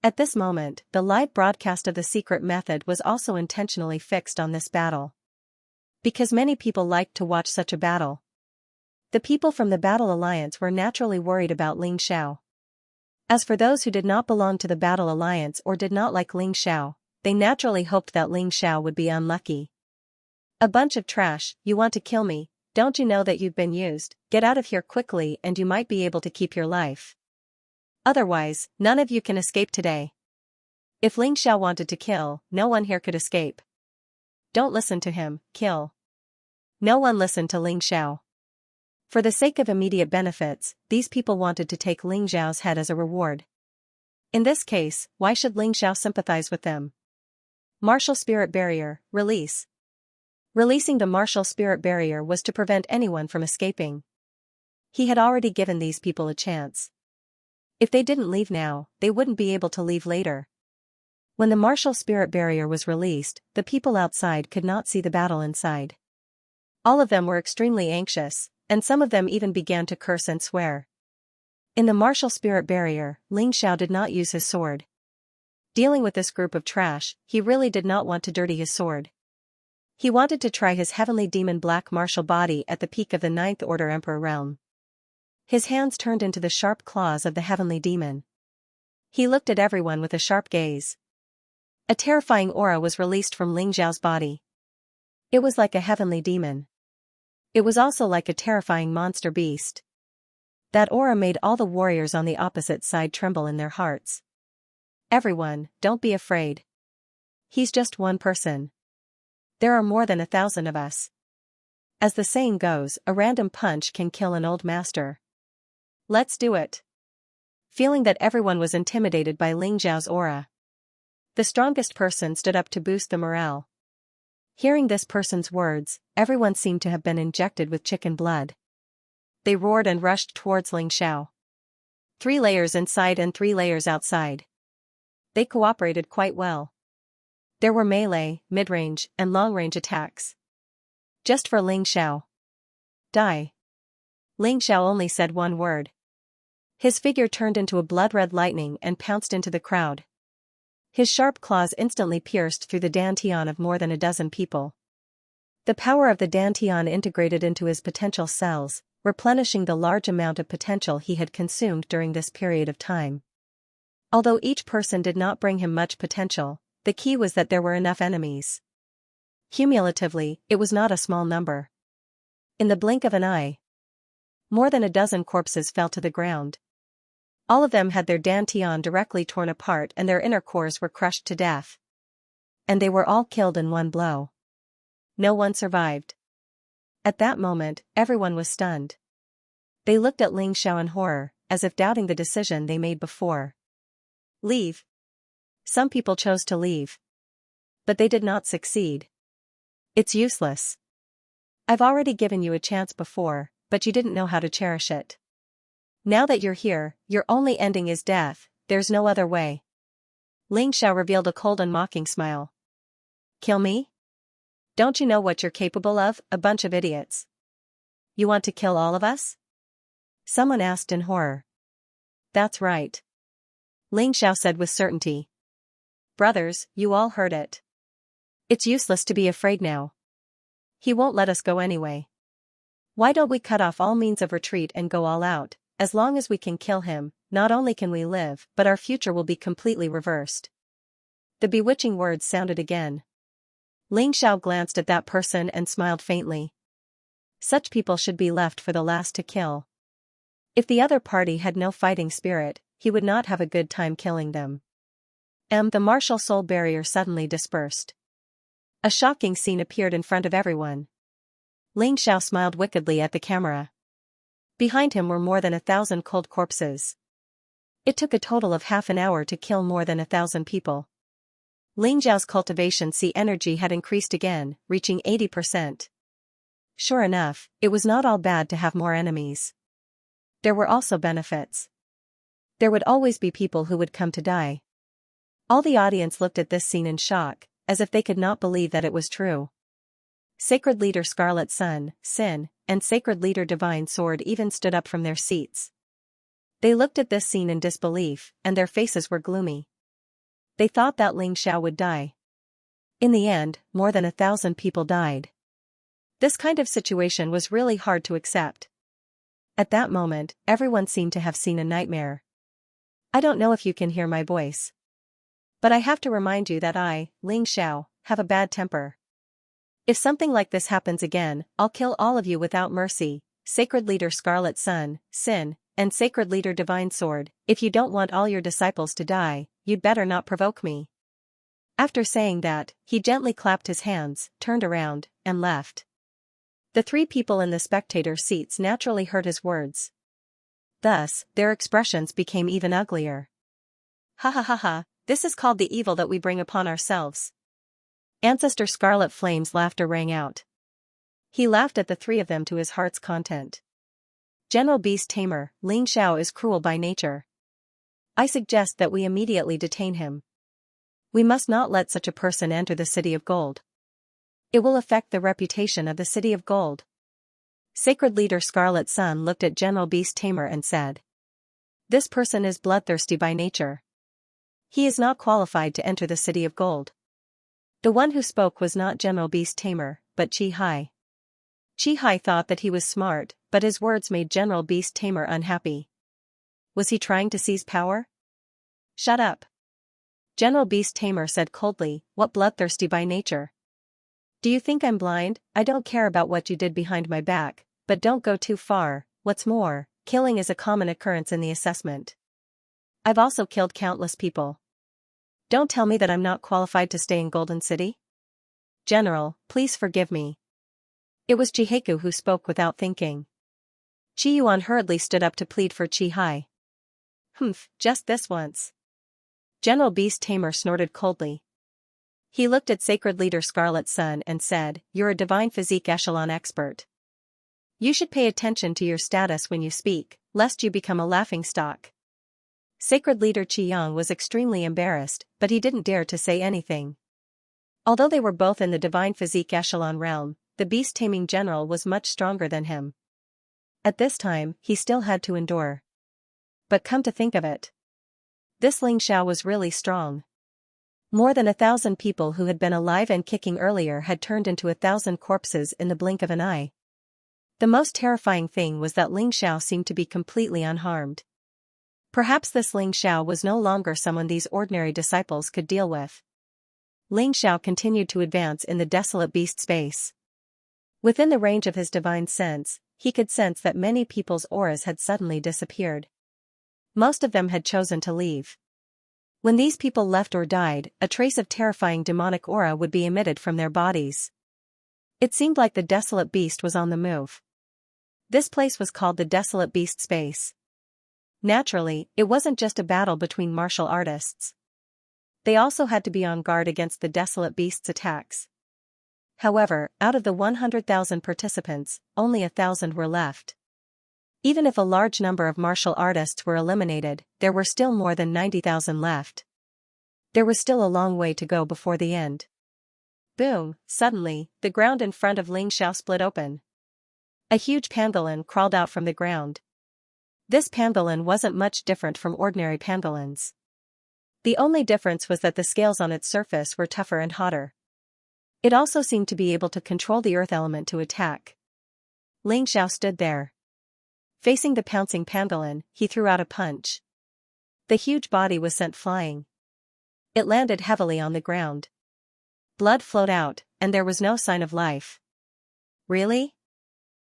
At this moment, the live broadcast of the secret method was also intentionally fixed on this battle. Because many people liked to watch such a battle. The people from the Battle Alliance were naturally worried about Ling Xiao. As for those who did not belong to the Battle Alliance or did not like Ling Xiao, they naturally hoped that Ling Xiao would be unlucky. A bunch of trash, you want to kill me, don't you know that you've been used? Get out of here quickly and you might be able to keep your life. Otherwise, none of you can escape today. If Ling Xiao wanted to kill, no one here could escape. Don't listen to him, kill. No one listened to Ling Xiao. For the sake of immediate benefits, these people wanted to take Ling Xiao's head as a reward. In this case, why should Ling Xiao sympathize with them? Martial Spirit Barrier, release. Releasing the Martial Spirit Barrier was to prevent anyone from escaping. He had already given these people a chance. If they didn't leave now, they wouldn't be able to leave later. When the Martial Spirit Barrier was released, the people outside could not see the battle inside. All of them were extremely anxious, and some of them even began to curse and swear. In the Martial Spirit Barrier, Ling Xiao did not use his sword. Dealing with this group of trash, he really did not want to dirty his sword. He wanted to try his heavenly demon black martial body at the peak of the Ninth Order Emperor realm. His hands turned into the sharp claws of the heavenly demon. He looked at everyone with a sharp gaze. A terrifying aura was released from Ling Xiao's body. It was like a heavenly demon. It was also like a terrifying monster beast. That aura made all the warriors on the opposite side tremble in their hearts. Everyone, don't be afraid. He's just one person. There are more than 1,000 of us. As the saying goes, a random punch can kill an old master. Let's do it. Feeling that everyone was intimidated by Ling Xiao's aura, the strongest person stood up to boost the morale. Hearing this person's words, everyone seemed to have been injected with chicken blood. They roared and rushed towards Ling Xiao. 3 layers inside and 3 layers outside. They cooperated quite well. There were melee, mid-range, and long-range attacks. Just for Ling Xiao. Die. Ling Xiao only said one word. His figure turned into a blood-red lightning and pounced into the crowd. His sharp claws instantly pierced through the dantian of more than a dozen people. The power of the dantian integrated into his potential cells, replenishing the large amount of potential he had consumed during this period of time. Although each person did not bring him much potential, the key was that there were enough enemies. Cumulatively, it was not a small number. In the blink of an eye, more than a dozen corpses fell to the ground. All of them had their dantian directly torn apart and their inner cores were crushed to death. And they were all killed in one blow. No one survived. At that moment, everyone was stunned. They looked at Ling Xiao in horror, as if doubting the decision they made before. Leave. Some people chose to leave. But they did not succeed. It's useless. I've already given you a chance before, but you didn't know how to cherish it. Now that you're here, your only ending is death, there's no other way. Ling Xiao revealed a cold and mocking smile. Kill me? Don't you know what you're capable of, a bunch of idiots? You want to kill all of us? Someone asked in horror. That's right. Ling Xiao said with certainty. Brothers, you all heard it. It's useless to be afraid now. He won't let us go anyway. Why don't we cut off all means of retreat and go all out? As long as we can kill him, not only can we live, but our future will be completely reversed. The bewitching words sounded again. Ling Xiao glanced at that person and smiled faintly. Such people should be left for the last to kill. If the other party had no fighting spirit, he would not have a good time killing them. The martial soul barrier suddenly dispersed. A shocking scene appeared in front of everyone. Ling Xiao smiled wickedly at the camera. Behind him were more than 1,000 cold corpses. It took a total of half an hour to kill more than 1,000 people. Ling Xiao's cultivation C energy had increased again, reaching 80%. Sure enough, it was not all bad to have more enemies. There were also benefits. There would always be people who would come to die. All the audience looked at this scene in shock, as if they could not believe that it was true. Sacred Leader Scarlet Sun, Sin, and Sacred Leader Divine Sword even stood up from their seats. They looked at this scene in disbelief, and their faces were gloomy. They thought that Ling Xiao would die. In the end, more than 1,000 people died. This kind of situation was really hard to accept. At that moment, everyone seemed to have seen a nightmare. I don't know if you can hear my voice. But I have to remind you that I, Ling Xiao, have a bad temper. If something like this happens again, I'll kill all of you without mercy. Sacred Leader Scarlet Sun, Sin, and Sacred Leader Divine Sword, if you don't want all your disciples to die, you'd better not provoke me. After saying that, he gently clapped his hands, turned around, and left. The three people in the spectator seats naturally heard his words. Thus, their expressions became even uglier. Ha ha ha ha, this is called the evil that we bring upon ourselves. Ancestor Scarlet Flame's laughter rang out. He laughed at the three of them to his heart's content. General Beast Tamer, Ling Xiao is cruel by nature. I suggest that we immediately detain him. We must not let such a person enter the City of Gold. It will affect the reputation of the City of Gold. Sacred Leader Scarlet Sun looked at General Beast Tamer and said. This person is bloodthirsty by nature. He is not qualified to enter the City of Gold. The one who spoke was not General Beast Tamer, but Chi Hai. Chi Hai thought that he was smart, but his words made General Beast Tamer unhappy. Was he trying to seize power? Shut up. General Beast Tamer said coldly, what bloodthirsty by nature? Do you think I'm blind? I don't care about what you did behind my back, but don't go too far. What's more, killing is a common occurrence in the assessment. I've also killed countless people. Don't tell me that I'm not qualified to stay in Golden City. General, please forgive me. It was Chiheku who spoke without thinking. Chi Yuan hurriedly stood up to plead for Chi Hai. Humph, just this once. General Beast Tamer snorted coldly. He looked at Sacred Leader Scarlet Sun and said, you're a divine physique echelon expert. You should pay attention to your status when you speak, lest you become a laughingstock. Sacred Leader Qiyang was extremely embarrassed, but he didn't dare to say anything. Although they were both in the divine physique echelon realm, the beast-taming general was much stronger than him. At this time, he still had to endure. But come to think of it, this Ling Xiao was really strong. More than 1,000 people who had been alive and kicking earlier had turned into 1,000 corpses in the blink of an eye. The most terrifying thing was that Ling Xiao seemed to be completely unharmed. Perhaps this Ling Xiao was no longer someone these ordinary disciples could deal with. Ling Xiao continued to advance in the desolate beast space. Within the range of his divine sense, he could sense that many people's auras had suddenly disappeared. Most of them had chosen to leave. When these people left or died, a trace of terrifying demonic aura would be emitted from their bodies. It seemed like the desolate beast was on the move. This place was called the Desolate Beast Space. Naturally, it wasn't just a battle between martial artists. They also had to be on guard against the Desolate Beast's attacks. However, out of the 100,000 participants, only 1,000 were left. Even if a large number of martial artists were eliminated, there were still more than 90,000 left. There was still a long way to go before the end. Boom! Suddenly, the ground in front of Ling Xiao split open. A huge pangolin crawled out from the ground. This pangolin wasn't much different from ordinary pangolins. The only difference was that the scales on its surface were tougher and hotter. It also seemed to be able to control the earth element to attack. Ling Xiao stood there. Facing the pouncing pangolin, he threw out a punch. The huge body was sent flying. It landed heavily on the ground. Blood flowed out, and there was no sign of life. Really?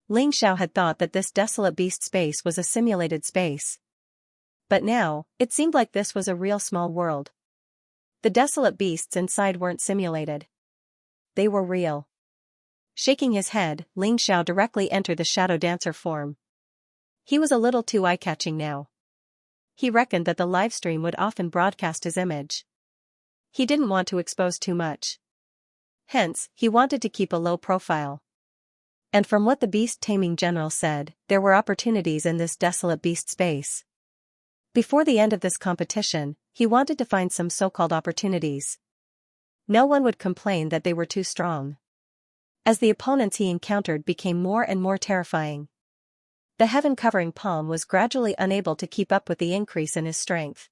Ling Xiao had thought that this desolate beast space was a simulated space. But now, it seemed like this was a real small world. The desolate beasts inside weren't simulated. They were real. Shaking his head, Ling Xiao directly entered the shadow dancer form. He was a little too eye-catching now. He reckoned that the livestream would often broadcast his image. He didn't want to expose too much. Hence, he wanted to keep a low profile. And from what the beast-taming general said, there were opportunities in this desolate beast space. Before the end of this competition, he wanted to find some so-called opportunities. No one would complain that they were too strong. As the opponents he encountered became more and more terrifying. The heaven-covering palm was gradually unable to keep up with the increase in his strength.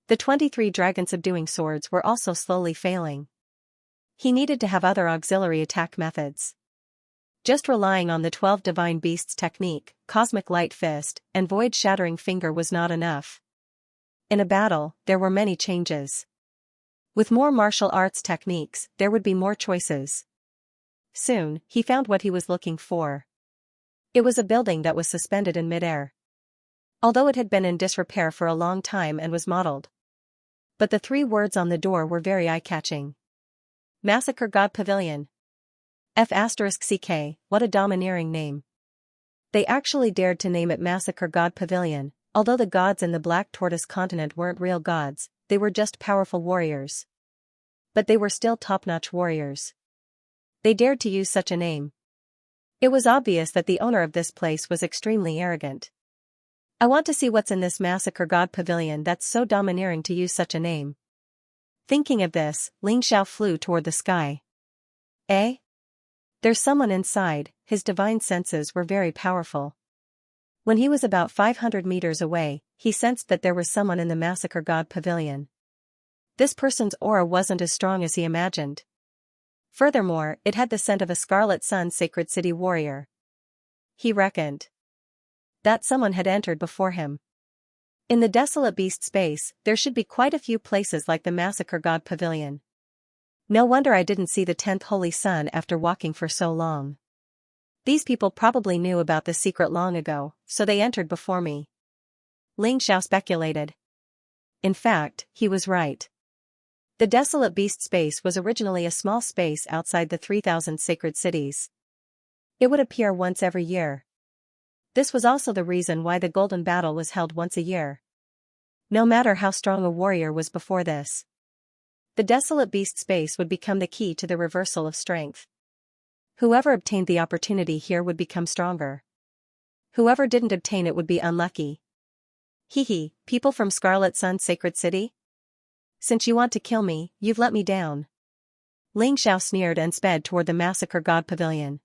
The 23 dragon-subduing swords were also slowly failing. He needed to have other auxiliary attack methods. Just relying on the 12 divine beasts technique, cosmic light fist, and void-shattering finger was not enough. In a battle, there were many changes. With more martial arts techniques, there would be more choices. Soon, he found what he was looking for. It was a building that was suspended in midair. Although it had been in disrepair for a long time and was modeled. But the 3 words on the door were very eye-catching. Massacre God Pavilion. F*CK, what a domineering name. They actually dared to name it Massacre God Pavilion. Although the gods in the Black Tortoise continent weren't real gods, they were just powerful warriors. But they were still top-notch warriors. They dared to use such a name. It was obvious that the owner of this place was extremely arrogant. I want to see what's in this Massacre God Pavilion that's so domineering to use such a name. Thinking of this, Ling Xiao flew toward the sky. Eh? There's someone inside. His divine senses were very powerful. When he was about 500 meters away, he sensed that there was someone in the Massacre God Pavilion. This person's aura wasn't as strong as he imagined. Furthermore, it had the scent of a Scarlet Sun Sacred City warrior. He reckoned that someone had entered before him. In the desolate beast space, there should be quite a few places like the Massacre God Pavilion. No wonder I didn't see the 10th Holy Sun after walking for so long. These people probably knew about the secret long ago, so they entered before me. Ling Xiao speculated. In fact, he was right. The desolate beast space was originally a small space outside the 3,000 sacred cities. It would appear once every year. This was also the reason why the Golden Battle was held once a year. No matter how strong a warrior was before this, the desolate beast space would become the key to the reversal of strength. Whoever obtained the opportunity here would become stronger. Whoever didn't obtain it would be unlucky. Hee, people from Scarlet Sun Sacred City? Since you want to kill me, you've let me down. Ling Xiao sneered and sped toward the Massacre God Pavilion.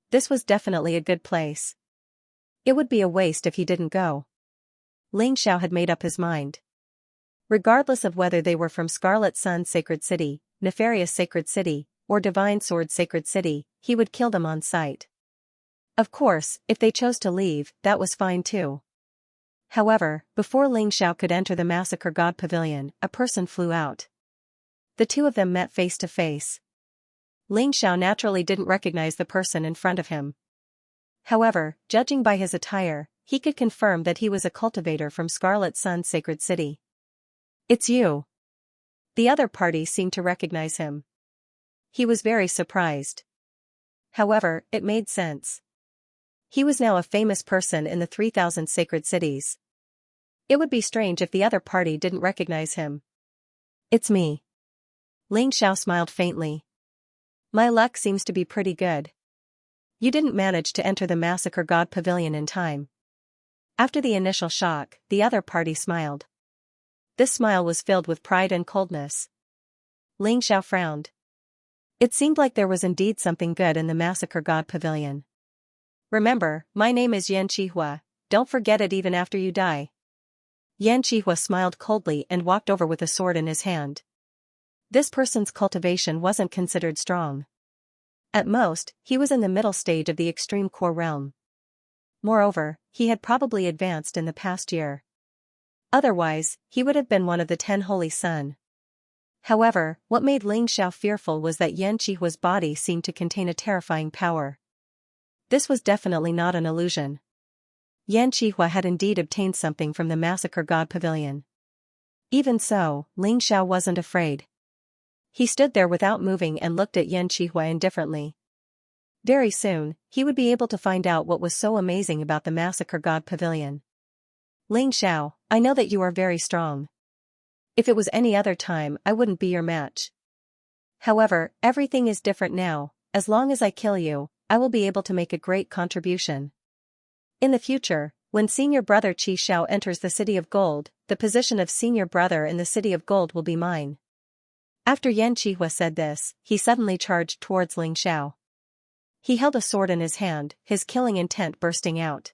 This was definitely a good place. It would be a waste if he didn't go. Ling Xiao had made up his mind. Regardless of whether they were from Scarlet Sun Sacred City, Nefarious Sacred City, or Divine Sword Sacred City, he would kill them on sight. Of course, if they chose to leave, that was fine too. However, before Ling Xiao could enter the Massacre God Pavilion, a person flew out. The two of them met face to face. Ling Xiao naturally didn't recognize the person in front of him. However, judging by his attire, he could confirm that he was a cultivator from Scarlet Sun Sacred City. It's you. The other party seemed to recognize him. He was very surprised. However, it made sense. He was now a famous person in the 3,000 sacred cities. It would be strange if the other party didn't recognize him. "It's me." Ling Xiao smiled faintly. "My luck seems to be pretty good. You didn't manage to enter the Massacre God Pavilion in time." After the initial shock, the other party smiled. This smile was filled with pride and coldness. Ling Xiao frowned. It seemed like there was indeed something good in the Massacre God Pavilion. "Remember, my name is Xianxia, don't forget it even after you die." Xianxia smiled coldly and walked over with a sword in his hand. This person's cultivation wasn't considered strong. At most, he was in the middle stage of the extreme core realm. Moreover, he had probably advanced in the past year. Otherwise, he would have been one of the 10 Holy Sun. However, what made Ling Xiao fearful was that Xianxia's body seemed to contain a terrifying power. This was definitely not an illusion. Xianxia had indeed obtained something from the Massacre God Pavilion. Even so, Ling Xiao wasn't afraid. He stood there without moving and looked at Xianxia indifferently. Very soon, he would be able to find out what was so amazing about the Massacre God Pavilion. "Ling Xiao, I know that you are very strong. If it was any other time, I wouldn't be your match. However, everything is different now. As long as I kill you, I will be able to make a great contribution. In the future, when senior brother Qi Xiao enters the City of Gold, the position of senior brother in the City of Gold will be mine." After Xianxia said this, he suddenly charged towards Ling Xiao. He held a sword in his hand, his killing intent bursting out.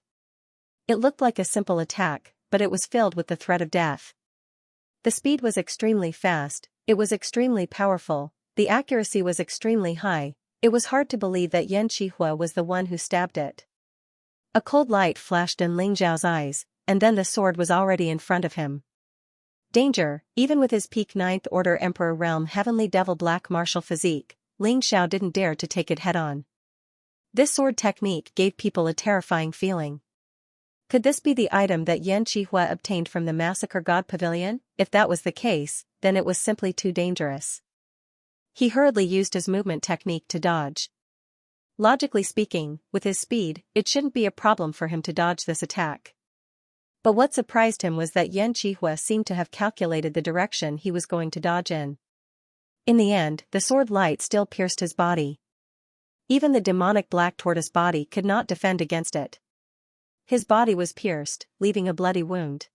It looked like a simple attack, but it was filled with the threat of death. The speed was extremely fast, it was extremely powerful, the accuracy was extremely high. It was hard to believe that Xianxia was the one who stabbed it. A cold light flashed in Ling Xiao's eyes, and then the sword was already in front of him. Danger, even with his peak 9th Order Emperor Realm Heavenly Devil Black martial physique, Ling Xiao didn't dare to take it head-on. This sword technique gave people a terrifying feeling. Could this be the item that Xianxia obtained from the Massacre God Pavilion? If that was the case, then it was simply too dangerous. He hurriedly used his movement technique to dodge. Logically speaking, with his speed, it shouldn't be a problem for him to dodge this attack. But what surprised him was that Xianxia seemed to have calculated the direction he was going to dodge in. In the end, the sword light still pierced his body. Even the demonic black tortoise body could not defend against it. His body was pierced, leaving a bloody wound.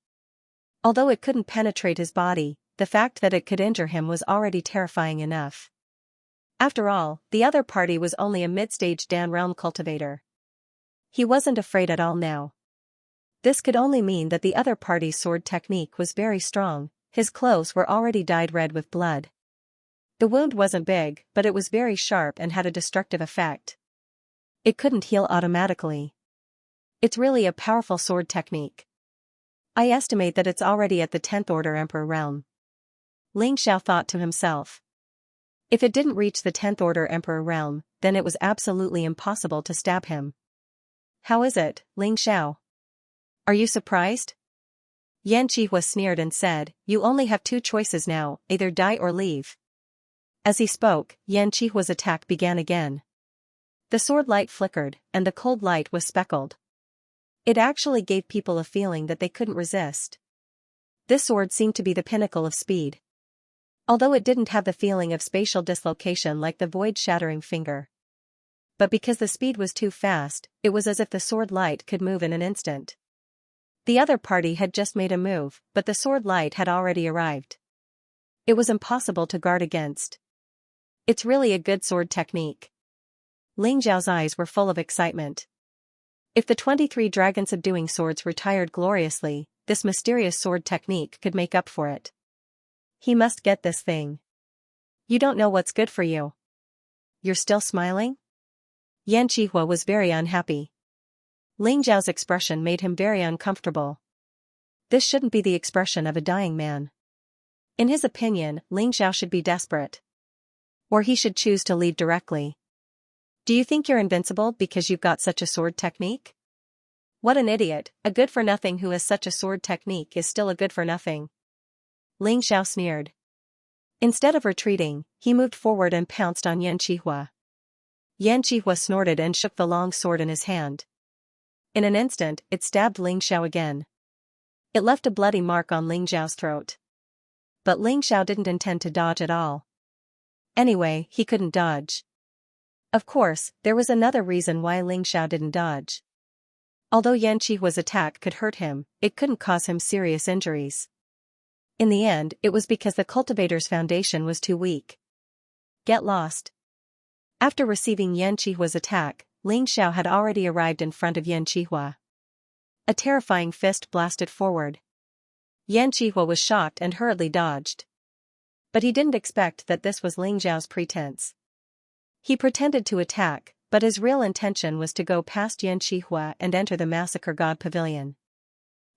Although it couldn't penetrate his body, the fact that it could injure him was already terrifying enough. After all, the other party was only a mid-stage Dan realm cultivator. He wasn't afraid at all now. This could only mean that the other party's sword technique was very strong. His clothes were already dyed red with blood. The wound wasn't big, but it was very sharp and had a destructive effect. It couldn't heal automatically. It's really a powerful sword technique. I estimate that it's already at the 10th Order Emperor realm. Ling Xiao thought to himself. If it didn't reach the 10th Order Emperor realm, then it was absolutely impossible to stab him. "How is it, Ling Xiao? Are you surprised?" Xianxia sneered and said, "You only have 2 choices now, either die or leave." As he spoke, Xianxia's attack began again. The sword light flickered, and the cold light was speckled. It actually gave people a feeling that they couldn't resist. This sword seemed to be the pinnacle of speed. Although it didn't have the feeling of spatial dislocation like the void-shattering finger. But because the speed was too fast, it was as if the sword light could move in an instant. The other party had just made a move, but the sword light had already arrived. It was impossible to guard against. It's really a good sword technique. Ling Xiao's eyes were full of excitement. If the 23 dragon subduing swords retired gloriously, this mysterious sword technique could make up for it. He must get this thing. "You don't know what's good for you. You're still smiling?" Xianxia was very unhappy. Ling Xiao's expression made him very uncomfortable. This shouldn't be the expression of a dying man. In his opinion, Ling Xiao should be desperate. Or he should choose to leave directly. "Do you think you're invincible because you've got such a sword technique? What an idiot, a good-for-nothing who has such a sword technique is still a good-for-nothing." Ling Xiao sneered. Instead of retreating, he moved forward and pounced on Xianxia. Xianxia snorted and shook the long sword in his hand. In an instant, it stabbed Ling Xiao again. It left a bloody mark on Ling Xiao's throat. But Ling Xiao didn't intend to dodge at all. Anyway, he couldn't dodge. Of course, there was another reason why Ling Xiao didn't dodge. Although Xianxia's attack could hurt him, it couldn't cause him serious injuries. In the end, it was because the cultivator's foundation was too weak. Get lost. After receiving Xianxia's attack, Ling Xiao had already arrived in front of Xianxia. A terrifying fist blasted forward. Xianxia was shocked and hurriedly dodged. But he didn't expect that this was Ling Xiao's pretense. He pretended to attack, but his real intention was to go past Xianxia and enter the Massacre God Pavilion.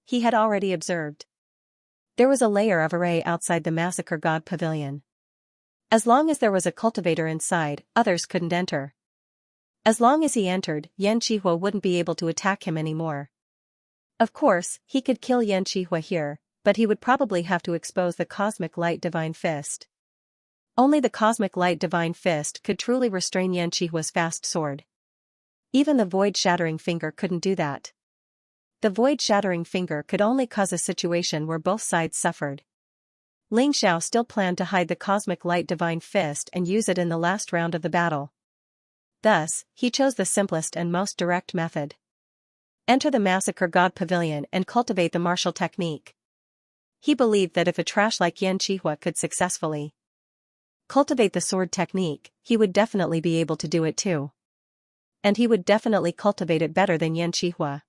He had already observed. There was a layer of array outside the Massacre God Pavilion. As long as there was a cultivator inside, others couldn't enter. As long as he entered, Xianxia wouldn't be able to attack him anymore. Of course, he could kill Xianxia here, but he would probably have to expose the Cosmic Light Divine Fist. Only the Cosmic Light Divine Fist could truly restrain Xianxia's fast sword. Even the Void-Shattering Finger couldn't do that. The Void-Shattering Finger could only cause a situation where both sides suffered. Ling Xiao still planned to hide the Cosmic Light Divine Fist and use it in the last round of the battle. Thus, he chose the simplest and most direct method. Enter the Massacre God Pavilion and cultivate the martial technique. He believed that if a trash like Xianxia could successfully cultivate the sword technique, he would definitely be able to do it too. And he would definitely cultivate it better than Xianxia.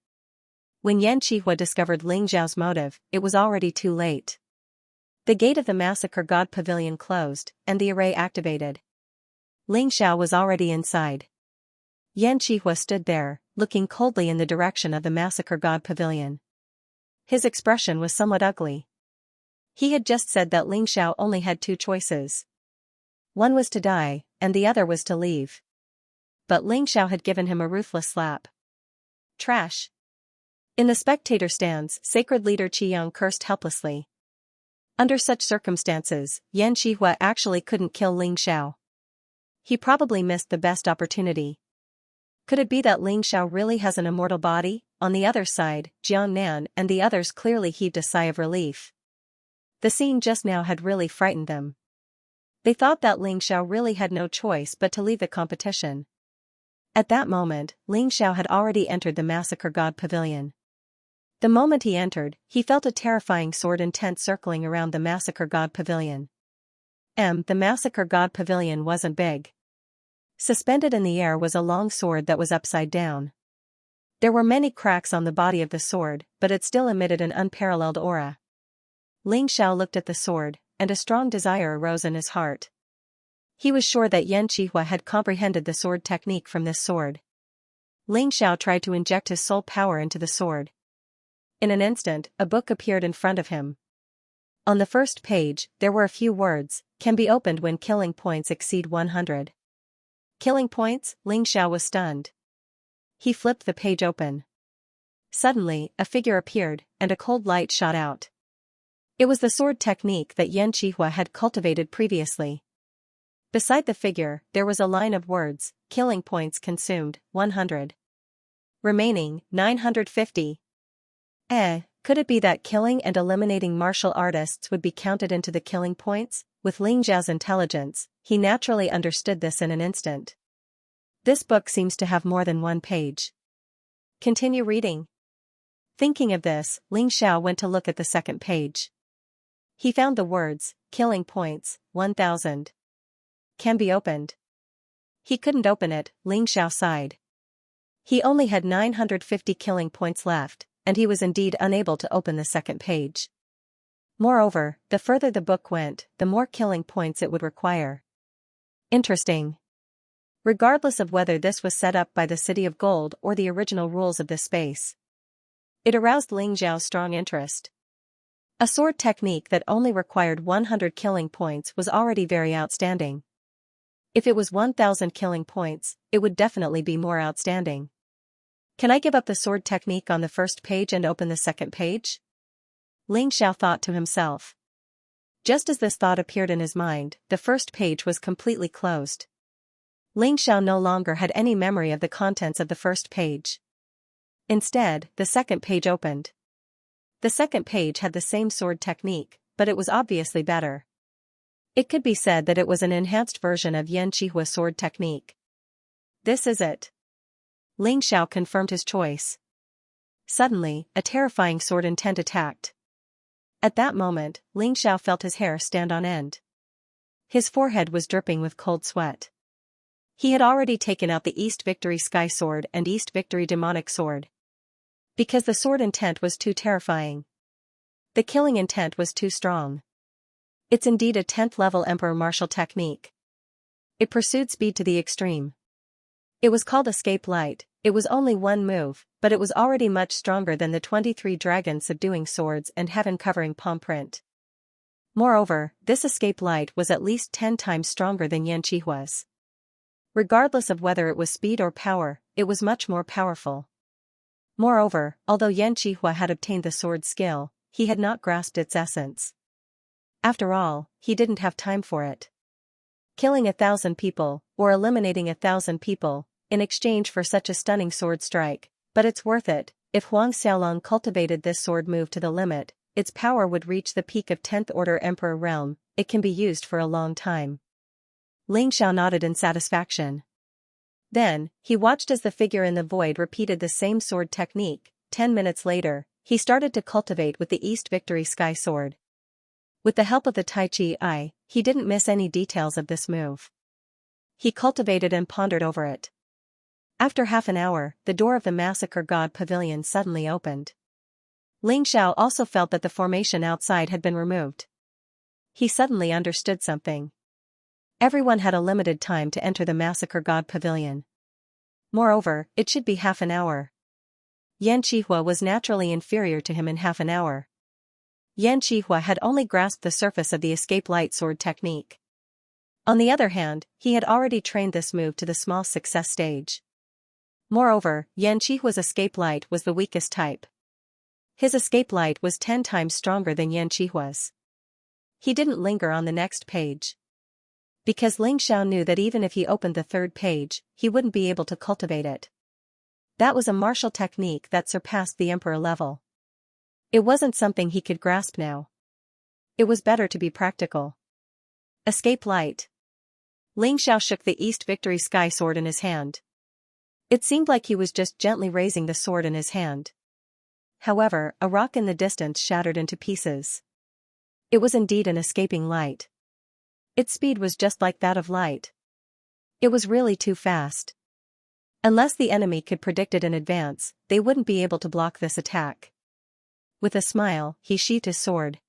When Xianxia discovered Ling Xiao's motive, it was already too late. The gate of the Massacre God Pavilion closed, and the array activated. Ling Xiao was already inside. Xianxia stood there, looking coldly in the direction of the Massacre God Pavilion. His expression was somewhat ugly. He had just said that Ling Xiao only had two choices. One was to die, and the other was to leave. But Ling Xiao had given him a ruthless slap. Trash. In the spectator stands, Sacred Leader Qiyang cursed helplessly. Under such circumstances, Xianxia actually couldn't kill Ling Xiao. He probably missed the best opportunity. Could it be that Ling Xiao really has an immortal body? On the other side, Jiang Nan and the others clearly heaved a sigh of relief. The scene just now had really frightened them. They thought that Ling Xiao really had no choice but to leave the competition. At that moment, Ling Xiao had already entered the Massacre God Pavilion. The moment he entered, he felt a terrifying sword intent circling around the Massacre God Pavilion. The Massacre God Pavilion wasn't big. Suspended in the air was a long sword that was upside down. There were many cracks on the body of the sword, but it still emitted an unparalleled aura. Ling Xiao looked at the sword, and a strong desire arose in his heart. He was sure that Xianxia had comprehended the sword technique from this sword. Ling Xiao tried to inject his soul power into the sword. In an instant, a book appeared in front of him. On the first page, there were a few words: can be opened when killing points exceed 100. Killing points? Ling Xiao was stunned. He flipped the page open. Suddenly, a figure appeared, and a cold light shot out. It was the sword technique that Xianxia had cultivated previously. Beside the figure, there was a line of words: killing points consumed, 100. Remaining, 950. Could it be that killing and eliminating martial artists would be counted into the killing points? With Ling Xiao's intelligence, he naturally understood this in an instant. This book seems to have more than one page. Continue reading. Thinking of this, Ling Xiao went to look at the second page. He found the words, killing points, 1000. Can be opened. He couldn't open it, Ling Xiao sighed. He only had 950 killing points left, and he was indeed unable to open the second page. Moreover, the further the book went, the more killing points it would require. Interesting. Regardless of whether this was set up by the City of Gold or the original rules of this space, it aroused Ling Xiao's strong interest. A sword technique that only required 100 killing points was already very outstanding. If it was 1000 killing points, it would definitely be more outstanding. Can I give up the sword technique on the first page and open the second page? Ling Xiao thought to himself. Just as this thought appeared in his mind, the first page was completely closed. Ling Xiao no longer had any memory of the contents of the first page. Instead, the second page opened. The second page had the same sword technique, but it was obviously better. It could be said that it was an enhanced version of Xianxia sword technique. This is it. Ling Xiao confirmed his choice. Suddenly, a terrifying sword intent attacked. At that moment, Ling Xiao felt his hair stand on end. His forehead was dripping with cold sweat. He had already taken out the East Victory Sky Sword and East Victory Demonic Sword. Because the sword intent was too terrifying. The killing intent was too strong. It's indeed a 10th level Emperor martial technique. It pursued speed to the extreme. It was called Escape Light. It was only one move, but it was already much stronger than the 23 dragon subduing swords and heaven covering palm print. Moreover, this Escape Light was at least 10 times stronger than Xianxia's. Regardless of whether it was speed or power, it was much more powerful. Moreover, although Xianxia had obtained the sword skill, he had not grasped its essence. After all, he didn't have time for it. Killing 1,000 people, or eliminating 1,000 people, in exchange for such a stunning sword strike, but it's worth it. If Huang Xiaolong cultivated this sword move to the limit, its power would reach the peak of 10th Order Emperor realm. It can be used for a long time. Ling Xiao nodded in satisfaction. Then, he watched as the figure in the void repeated the same sword technique. 10 minutes later, he started to cultivate with the East Victory Sky Sword. With the help of the Tai Chi Eye, he didn't miss any details of this move. He cultivated and pondered over it. After half an hour, the door of the Massacre God Pavilion suddenly opened. Ling Xiao also felt that the formation outside had been removed. He suddenly understood something. Everyone had a limited time to enter the Massacre God Pavilion. Moreover, it should be half an hour. Xianxia was naturally inferior to him in half an hour. Xianxia had only grasped the surface of the Escape Light sword technique. On the other hand, he had already trained this move to the small success stage. Moreover, Xianxia's Escape Light was the weakest type. His Escape Light was 10 times stronger than Xianxia's. He didn't linger on the next page. Because Ling Xiao knew that even if he opened the third page, he wouldn't be able to cultivate it. That was a martial technique that surpassed the Emperor level. It wasn't something he could grasp now. It was better to be practical. Escape Light. Ling Xiao shook the East Victory Sky Sword in his hand. It seemed like he was just gently raising the sword in his hand. However, a rock in the distance shattered into pieces. It was indeed an escaping light. Its speed was just like that of light. It was really too fast. Unless the enemy could predict it in advance, they wouldn't be able to block this attack. With a smile, he sheathed his sword.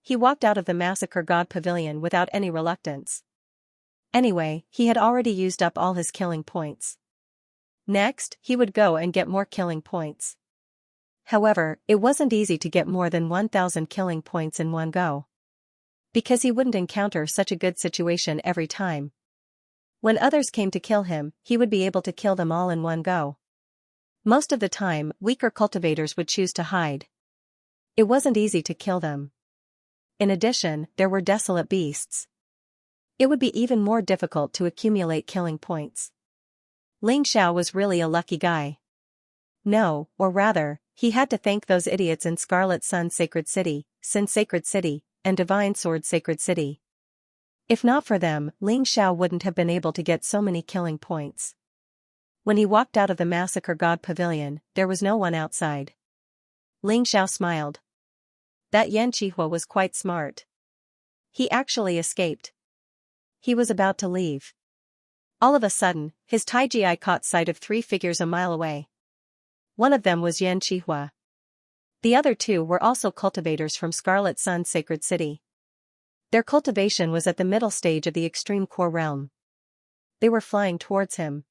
He walked out of the Massacre God Pavilion without any reluctance. Anyway, he had already used up all his killing points. Next, he would go and get more killing points. However, it wasn't easy to get more than 1,000 killing points in one go. Because he wouldn't encounter such a good situation every time. When others came to kill him, he would be able to kill them all in one go. Most of the time, weaker cultivators would choose to hide. It wasn't easy to kill them. In addition, there were desolate beasts. It would be even more difficult to accumulate killing points. Ling Xiao was really a lucky guy. No, or rather, he had to thank those idiots in Scarlet Sun Sacred City, Sin Sacred City, and Divine Sword Sacred City. If not for them, Ling Xiao wouldn't have been able to get so many killing points. When he walked out of the Massacre God Pavilion, there was no one outside. Ling Xiao smiled. That Xianxia was quite smart. He actually escaped. He was about to leave. All of a sudden, his Taiji eye caught sight of 3 figures a mile away. One of them was Xianxia. The other 2 were also cultivators from Scarlet Sun Sacred City. Their cultivation was at the middle stage of the extreme core realm. They were flying towards him.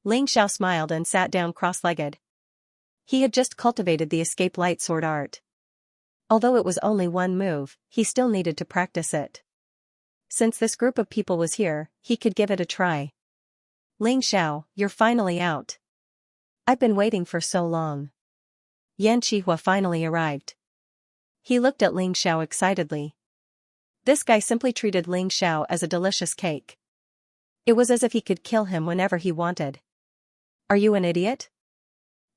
Ling Xiao smiled and sat down cross-legged. He had just cultivated the Escape Light sword art. Although it was only one move, he still needed to practice it. Since this group of people was here, he could give it a try. Ling Xiao, you're finally out. I've been waiting for so long. Xianxia finally arrived. He looked at Ling Xiao excitedly. This guy simply treated Ling Xiao as a delicious cake. It was as if he could kill him whenever he wanted. Are you an idiot?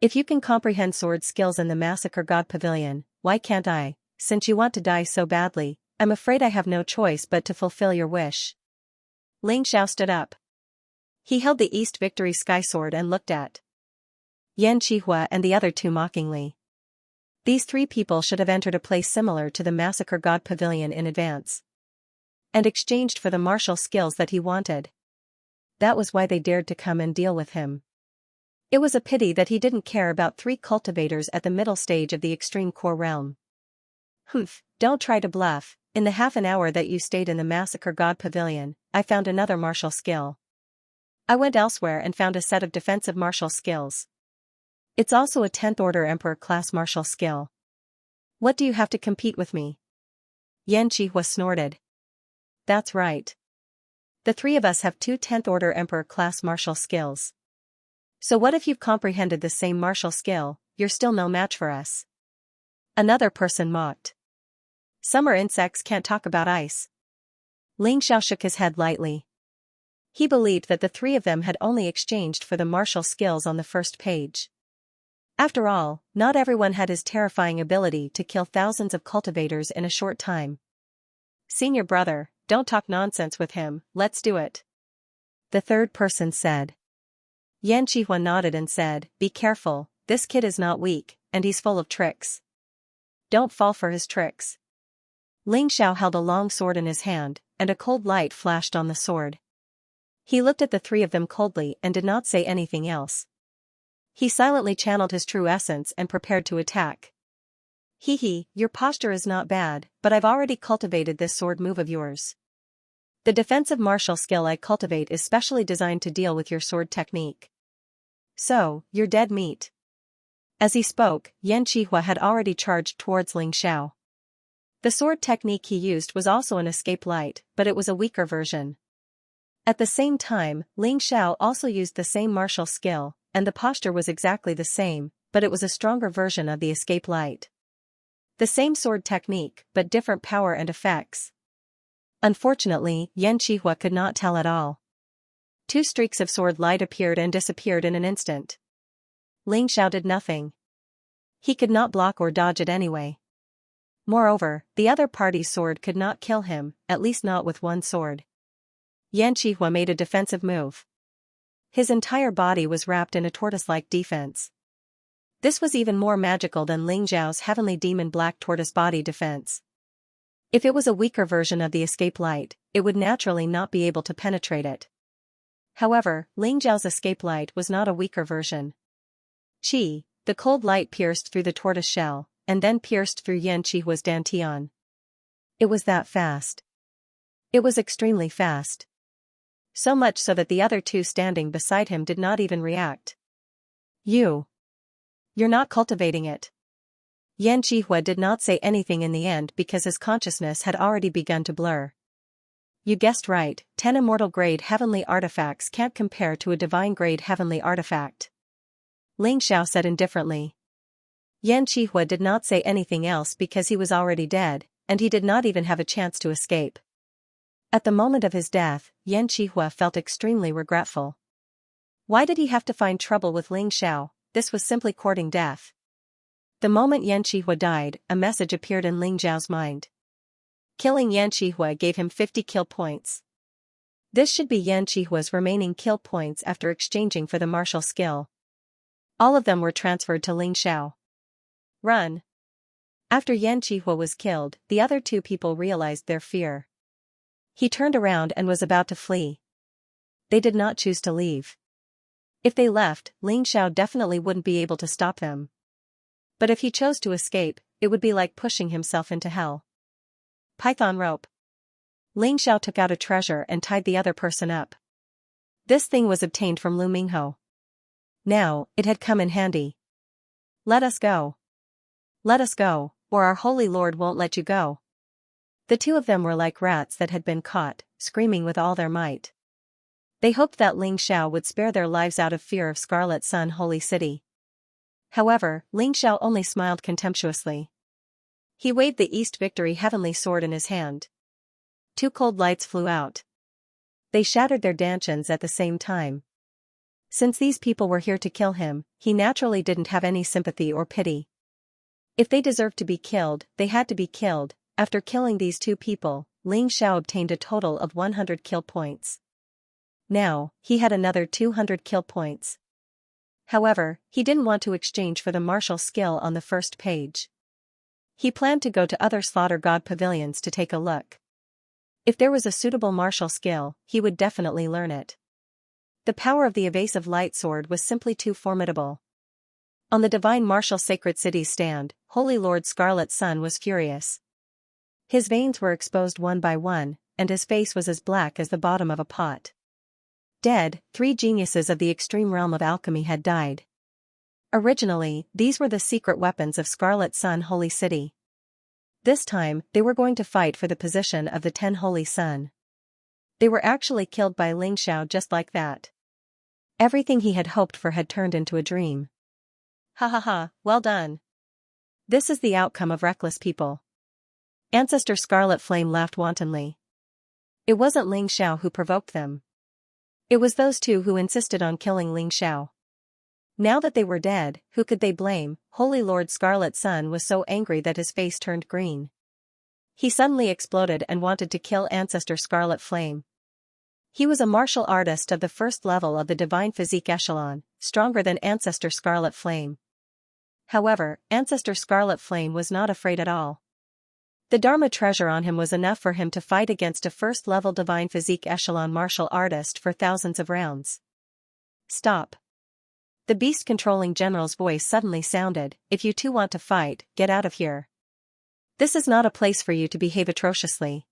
If you can comprehend sword skills in the Massacre God Pavilion, why can't I? Since you want to die so badly, I'm afraid I have no choice but to fulfill your wish. Ling Xiao stood up. He held the East Victory Sky Sword and looked at Yan Qihua and the other two mockingly. These three people should have entered a place similar to the Massacre God Pavilion in advance, and exchanged for the martial skills that he wanted. That was why they dared to come and deal with him. It was a pity that he didn't care about three cultivators at the middle stage of the extreme core realm. Humph, don't try to bluff. In the half an hour that you stayed in the Massacre God Pavilion, I found another martial skill. I went elsewhere and found a set of defensive martial skills. It's also a 10th Order Emperor class martial skill. What do you have to compete with me? Yan Qihua snorted. That's right. The three of us have two 10th Order Emperor class martial skills. So what if you've comprehended the same martial skill, you're still no match for us? Another person mocked. Summer insects can't talk about ice. Ling Xiao shook his head lightly. He believed that the three of them had only exchanged for the martial skills on the first page. After all, not everyone had his terrifying ability to kill thousands of cultivators in a short time. Senior brother, don't talk nonsense with him, let's do it. The third person said. Yan Qihua nodded and said, be careful, this kid is not weak, and he's full of tricks. Don't fall for his tricks. Ling Xiao held a long sword in his hand, and a cold light flashed on the sword. He looked at the three of them coldly and did not say anything else. He silently channeled his true essence and prepared to attack. Hee, your posture is not bad, but I've already cultivated this sword move of yours. The defensive martial skill I cultivate is specially designed to deal with your sword technique. So, you're dead meat. As he spoke, Yan Qihua had already charged towards Ling Xiao. The sword technique he used was also an escape light, but it was a weaker version. At the same time, Ling Xiao also used the same martial skill, and the posture was exactly the same, but it was a stronger version of the escape light. The same sword technique, but different power and effects. Unfortunately, Yan Qihua could not tell at all. Two streaks of sword light appeared and disappeared in an instant. Ling Xiao did nothing. He could not block or dodge it anyway. Moreover, the other party's sword could not kill him, at least not with one sword. Yan Qihua made a defensive move. His entire body was wrapped in a tortoise-like defense. This was even more magical than Ling Xiao's heavenly demon black tortoise body defense. If it was a weaker version of the escape light, it would naturally not be able to penetrate it. However, Ling Xiao's escape light was not a weaker version. The cold light pierced through the tortoise shell, and then pierced through Yan Qihua's dantian. It was that fast. It was extremely fast. So much so that the other two standing beside him did not even react. You're not cultivating it. Yan Qihua did not say anything in the end because his consciousness had already begun to blur. You guessed right, 10 immortal grade heavenly artifacts can't compare to a divine grade heavenly artifact. Ling Xiao said indifferently. Yan Qihua did not say anything else because he was already dead, and he did not even have a chance to escape. At the moment of his death, Yan Qihua felt extremely regretful. Why did he have to find trouble with Ling Xiao? This was simply courting death. The moment Yan Qihua died, a message appeared in Ling Xiao's mind. Killing Yan Qihua gave him 50 kill points. This should be Yan Qihua's remaining kill points after exchanging for the martial skill. All of them were transferred to Ling Xiao. Run! After Yan Qihua was killed, the other two people realized their fear. He turned around and was about to flee. They did not choose to leave. If they left, Ling Xiao definitely wouldn't be able to stop them. But if he chose to escape, it would be like pushing himself into hell. Python rope. Ling Xiao took out a treasure and tied the other person up. This thing was obtained from Lu Mingho. Now, it had come in handy. Let us go. Let us go, or our holy lord won't let you go. The two of them were like rats that had been caught, screaming with all their might. They hoped that Ling Xiao would spare their lives out of fear of Scarlet Sun Holy City. However, Ling Xiao only smiled contemptuously. He waved the East Victory Heavenly Sword in his hand. Two cold lights flew out. They shattered their dantians at the same time. Since these people were here to kill him, he naturally didn't have any sympathy or pity. If they deserved to be killed, they had to be killed. After killing these two people, Ling Xiao obtained a total of 100 kill points. Now, he had another 200 kill points. However, he didn't want to exchange for the martial skill on the first page. He planned to go to other slaughter god pavilions to take a look. If there was a suitable martial skill, he would definitely learn it. The power of the evasive light sword was simply too formidable. On the divine martial sacred city's stand, Holy Lord Scarlet Sun was furious. His veins were exposed one by one, and his face was as black as the bottom of a pot. Dead, 3 geniuses of the extreme realm of alchemy had died. Originally, these were the secret weapons of Scarlet Sun Holy City. This time, they were going to fight for the position of the 10 Holy Sun. They were actually killed by Ling Xiao just like that. Everything he had hoped for had turned into a dream. Ha ha ha, well done. This is the outcome of reckless people. Ancestor Scarlet Flame laughed wantonly. It wasn't Ling Xiao who provoked them. It was those two who insisted on killing Ling Xiao. Now that they were dead, who could they blame? Holy Lord Scarlet Sun was so angry that his face turned green. He suddenly exploded and wanted to kill Ancestor Scarlet Flame. He was a martial artist of the first level of the Divine Physique Echelon, stronger than Ancestor Scarlet Flame. However, Ancestor Scarlet Flame was not afraid at all. The Dharma treasure on him was enough for him to fight against a first-level Divine Physique Echelon martial artist for thousands of rounds. Stop. The beast-controlling general's voice suddenly sounded, if you two want to fight, get out of here. This is not a place for you to behave atrociously.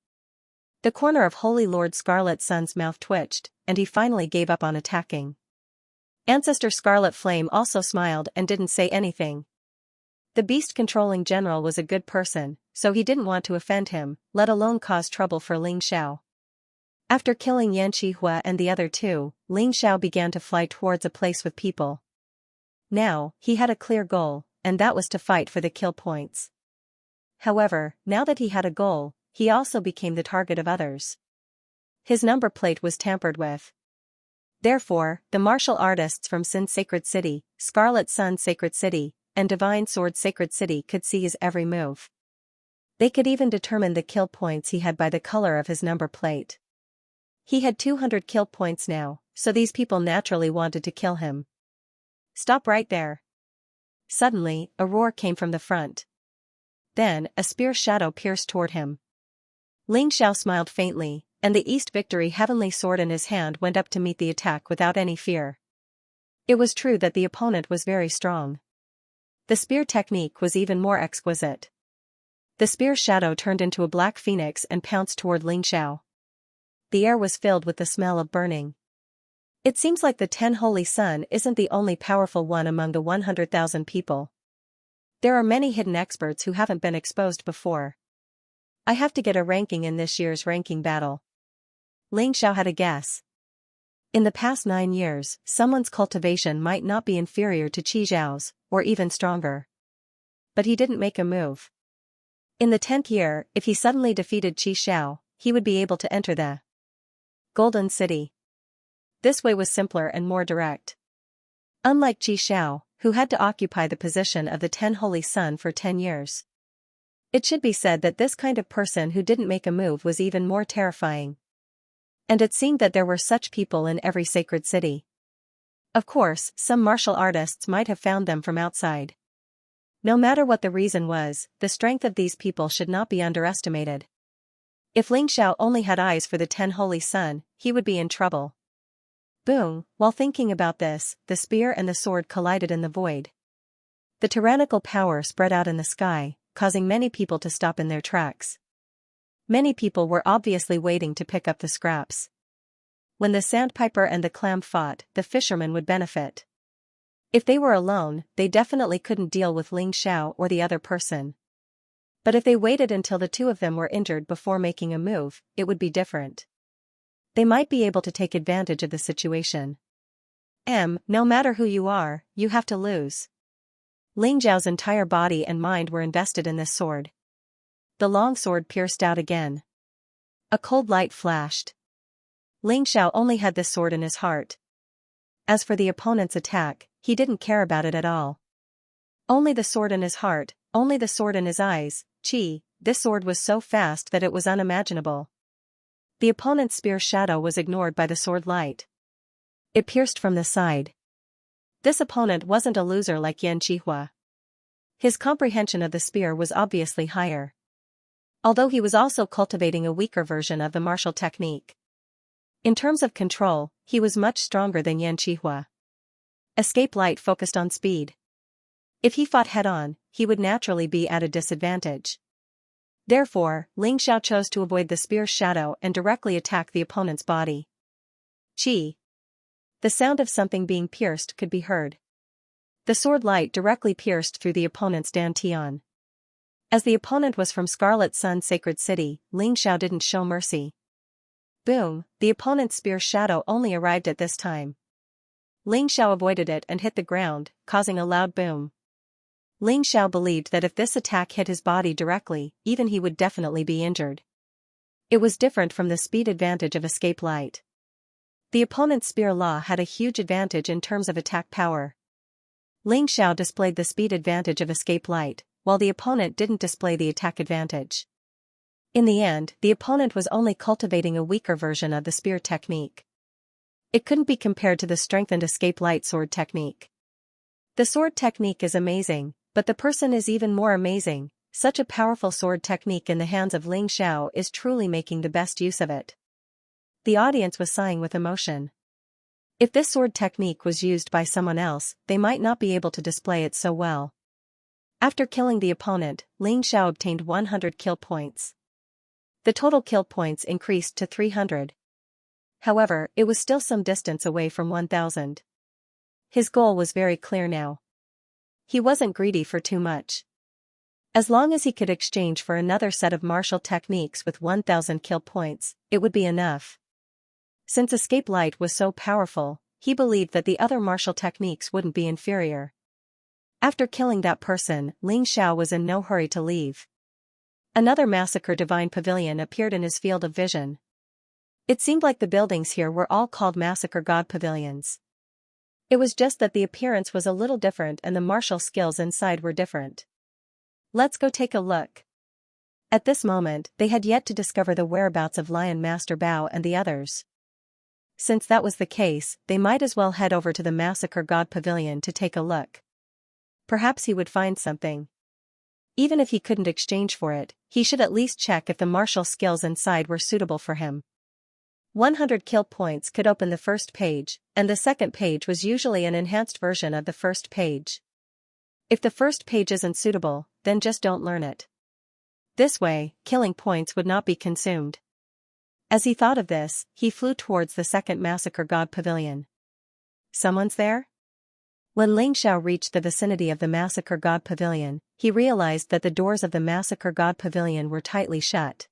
The corner of Holy Lord Scarlet Sun's mouth twitched, and he finally gave up on attacking. Ancestor Scarlet Flame also smiled and didn't say anything. The beast-controlling general was a good person, so he didn't want to offend him, let alone cause trouble for Ling Xiao. After killing Yan Qihua and the other two, Ling Xiao began to fly towards a place with people. Now, he had a clear goal, and that was to fight for the kill points. However, now that he had a goal, he also became the target of others. His number plate was tampered with. Therefore, the martial artists from Sin Sacred City, Scarlet Sun Sacred City, and Divine Sword Sacred City could see his every move. They could even determine the kill points he had by the color of his number plate. He had 200 kill points now, so these people naturally wanted to kill him. Stop right there. Suddenly, a roar came from the front. Then, a spear shadow pierced toward him. Ling Xiao smiled faintly, and the East Victory Heavenly Sword in his hand went up to meet the attack without any fear. It was true that the opponent was very strong. The spear technique was even more exquisite. The spear shadow turned into a black phoenix and pounced toward Ling Xiao. The air was filled with the smell of burning. It seems like the 10 Holy Sun isn't the only powerful one among the 100,000 people. There are many hidden experts who haven't been exposed before. I have to get a ranking in this year's ranking battle. Ling Xiao had a guess. In the past 9 years, someone's cultivation might not be inferior to Qi Zhao's, or even stronger. But he didn't make a move. In the 10th year, if he suddenly defeated Qi Xiao, he would be able to enter the Golden City. This way was simpler and more direct. Unlike Qi Xiao, who had to occupy the position of the 10 Holy Sun for 10 years. It should be said that this kind of person who didn't make a move was even more terrifying. And it seemed that there were such people in every sacred city. Of course, some martial artists might have found them from outside. No matter what the reason was, the strength of these people should not be underestimated. If Ling Xiao only had eyes for the 10 Holy Sun, he would be in trouble. Boom! While thinking about this, the spear and the sword collided in the void. The tyrannical power spread out in the sky, causing many people to stop in their tracks. Many people were obviously waiting to pick up the scraps. When the sandpiper and the clam fought, the fishermen would benefit. If they were alone, they definitely couldn't deal with Ling Xiao or the other person. But if they waited until the two of them were injured before making a move, it would be different. They might be able to take advantage of the situation. No matter who you are, you have to lose. Ling Zhao's entire body and mind were invested in this sword. The long sword pierced out again. A cold light flashed. Ling Xiao only had this sword in his heart. As for the opponent's attack, he didn't care about it at all. Only the sword in his heart, only the sword in his eyes. This sword was so fast that it was unimaginable. The opponent's spear shadow was ignored by the sword light. It pierced from the side. This opponent wasn't a loser like Xianxia. His comprehension of the spear was obviously higher. Although he was also cultivating a weaker version of the martial technique. In terms of control, he was much stronger than Xianxia. Escape light focused on speed. If he fought head-on, he would naturally be at a disadvantage. Therefore, Ling Xiao chose to avoid the spear's shadow and directly attack the opponent's body. Chi. The sound of something being pierced could be heard. The sword light directly pierced through the opponent's dantian. As the opponent was from Scarlet Sun's sacred city, Ling Xiao didn't show mercy. Boom, the opponent's spear shadow only arrived at this time. Ling Xiao avoided it and hit the ground, causing a loud boom. Ling Xiao believed that if this attack hit his body directly, even he would definitely be injured. It was different from the speed advantage of escape light. The opponent's spear law had a huge advantage in terms of attack power. Ling Xiao displayed the speed advantage of escape light, while the opponent didn't display the attack advantage. In the end, the opponent was only cultivating a weaker version of the spear technique. It couldn't be compared to the strengthened escape light sword technique. The sword technique is amazing, but the person is even more amazing. Such a powerful sword technique in the hands of Ling Xiao is truly making the best use of it. The audience was sighing with emotion. If this sword technique was used by someone else, they might not be able to display it so well. After killing the opponent, Ling Xiao obtained 100 kill points. The total kill points increased to 300. However, it was still some distance away from 1000. His goal was very clear now. He wasn't greedy for too much. As long as he could exchange for another set of martial techniques with 1000 kill points, it would be enough. Since escape light was so powerful, he believed that the other martial techniques wouldn't be inferior. After killing that person, Ling Xiao was in no hurry to leave. Another Massacre Divine Pavilion appeared in his field of vision. It seemed like the buildings here were all called Massacre God Pavilions. It was just that the appearance was a little different and the martial skills inside were different. Let's go take a look. At this moment, they had yet to discover the whereabouts of Lion Master Bao and the others. Since that was the case, they might as well head over to the Massacre God Pavilion to take a look. Perhaps he would find something. Even if he couldn't exchange for it, he should at least check if the martial skills inside were suitable for him. 100 kill points could open the first page, and the second page was usually an enhanced version of the first page. If the first page isn't suitable, then just don't learn it. This way, killing points would not be consumed. As he thought of this, he flew towards the second Massacre God Pavilion. Someone's there? When Ling Xiao reached the vicinity of the Massacre God Pavilion, he realized that the doors of the Massacre God Pavilion were tightly shut.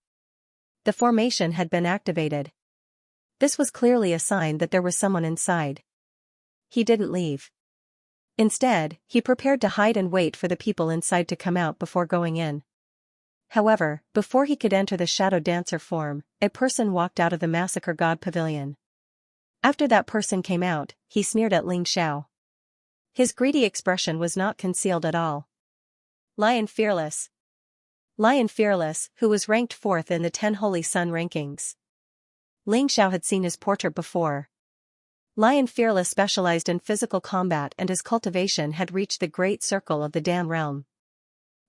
The formation had been activated. This was clearly a sign that there was someone inside. He didn't leave. Instead, he prepared to hide and wait for the people inside to come out before going in. However, before he could enter the shadow dancer form, a person walked out of the Massacre God Pavilion. After that person came out, he sneered at Ling Xiao. His greedy expression was not concealed at all. Lion Fearless. Lion Fearless, who was ranked 4th in the 10 Holy Sun rankings. Ling Xiao had seen his portrait before. Lion Fearless specialized in physical combat and his cultivation had reached the great circle of the Dan realm.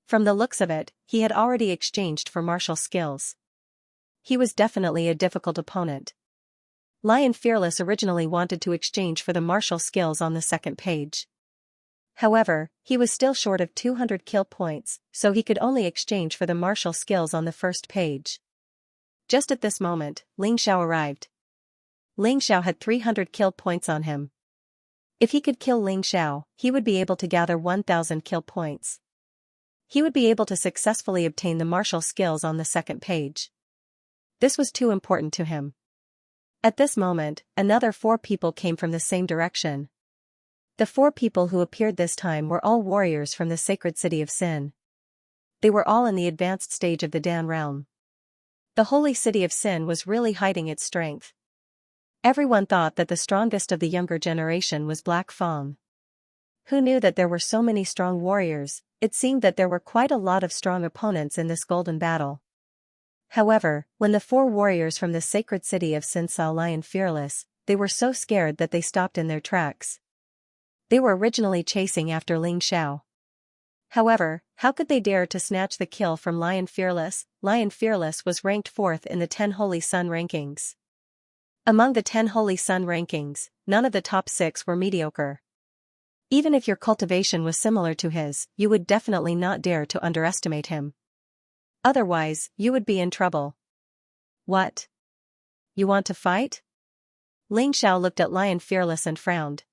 From the looks of it, he had already exchanged for martial skills. He was definitely a difficult opponent. Lion Fearless originally wanted to exchange for the martial skills on the second page. However, he was still short of 200 kill points, so he could only exchange for the martial skills on the first page. Just at this moment, Ling Xiao arrived. Ling Xiao had 300 kill points on him. If he could kill Ling Xiao, he would be able to gather 1000 kill points. He would be able to successfully obtain the martial skills on the second page. This was too important to him. At this moment, another 4 people came from the same direction. The 4 people who appeared this time were all warriors from the sacred city of Sin. They were all in the advanced stage of the Dan realm. The holy city of Sin was really hiding its strength. Everyone thought that the strongest of the younger generation was Black Fong. Who knew that there were so many strong warriors? It seemed that there were quite a lot of strong opponents in this golden battle. However, when the 4 warriors from the sacred city of Sin saw Lion Fearless, they were so scared that they stopped in their tracks. They were originally chasing after Ling Xiao. However, how could they dare to snatch the kill from Lion Fearless? Lion Fearless was ranked 4th in the 10 Holy Sun rankings. Among the 10 Holy Sun rankings, none of the top 6 were mediocre. Even if your cultivation was similar to his, you would definitely not dare to underestimate him. Otherwise, you would be in trouble. What? You want to fight? Ling Xiao looked at Lion Fearless and frowned.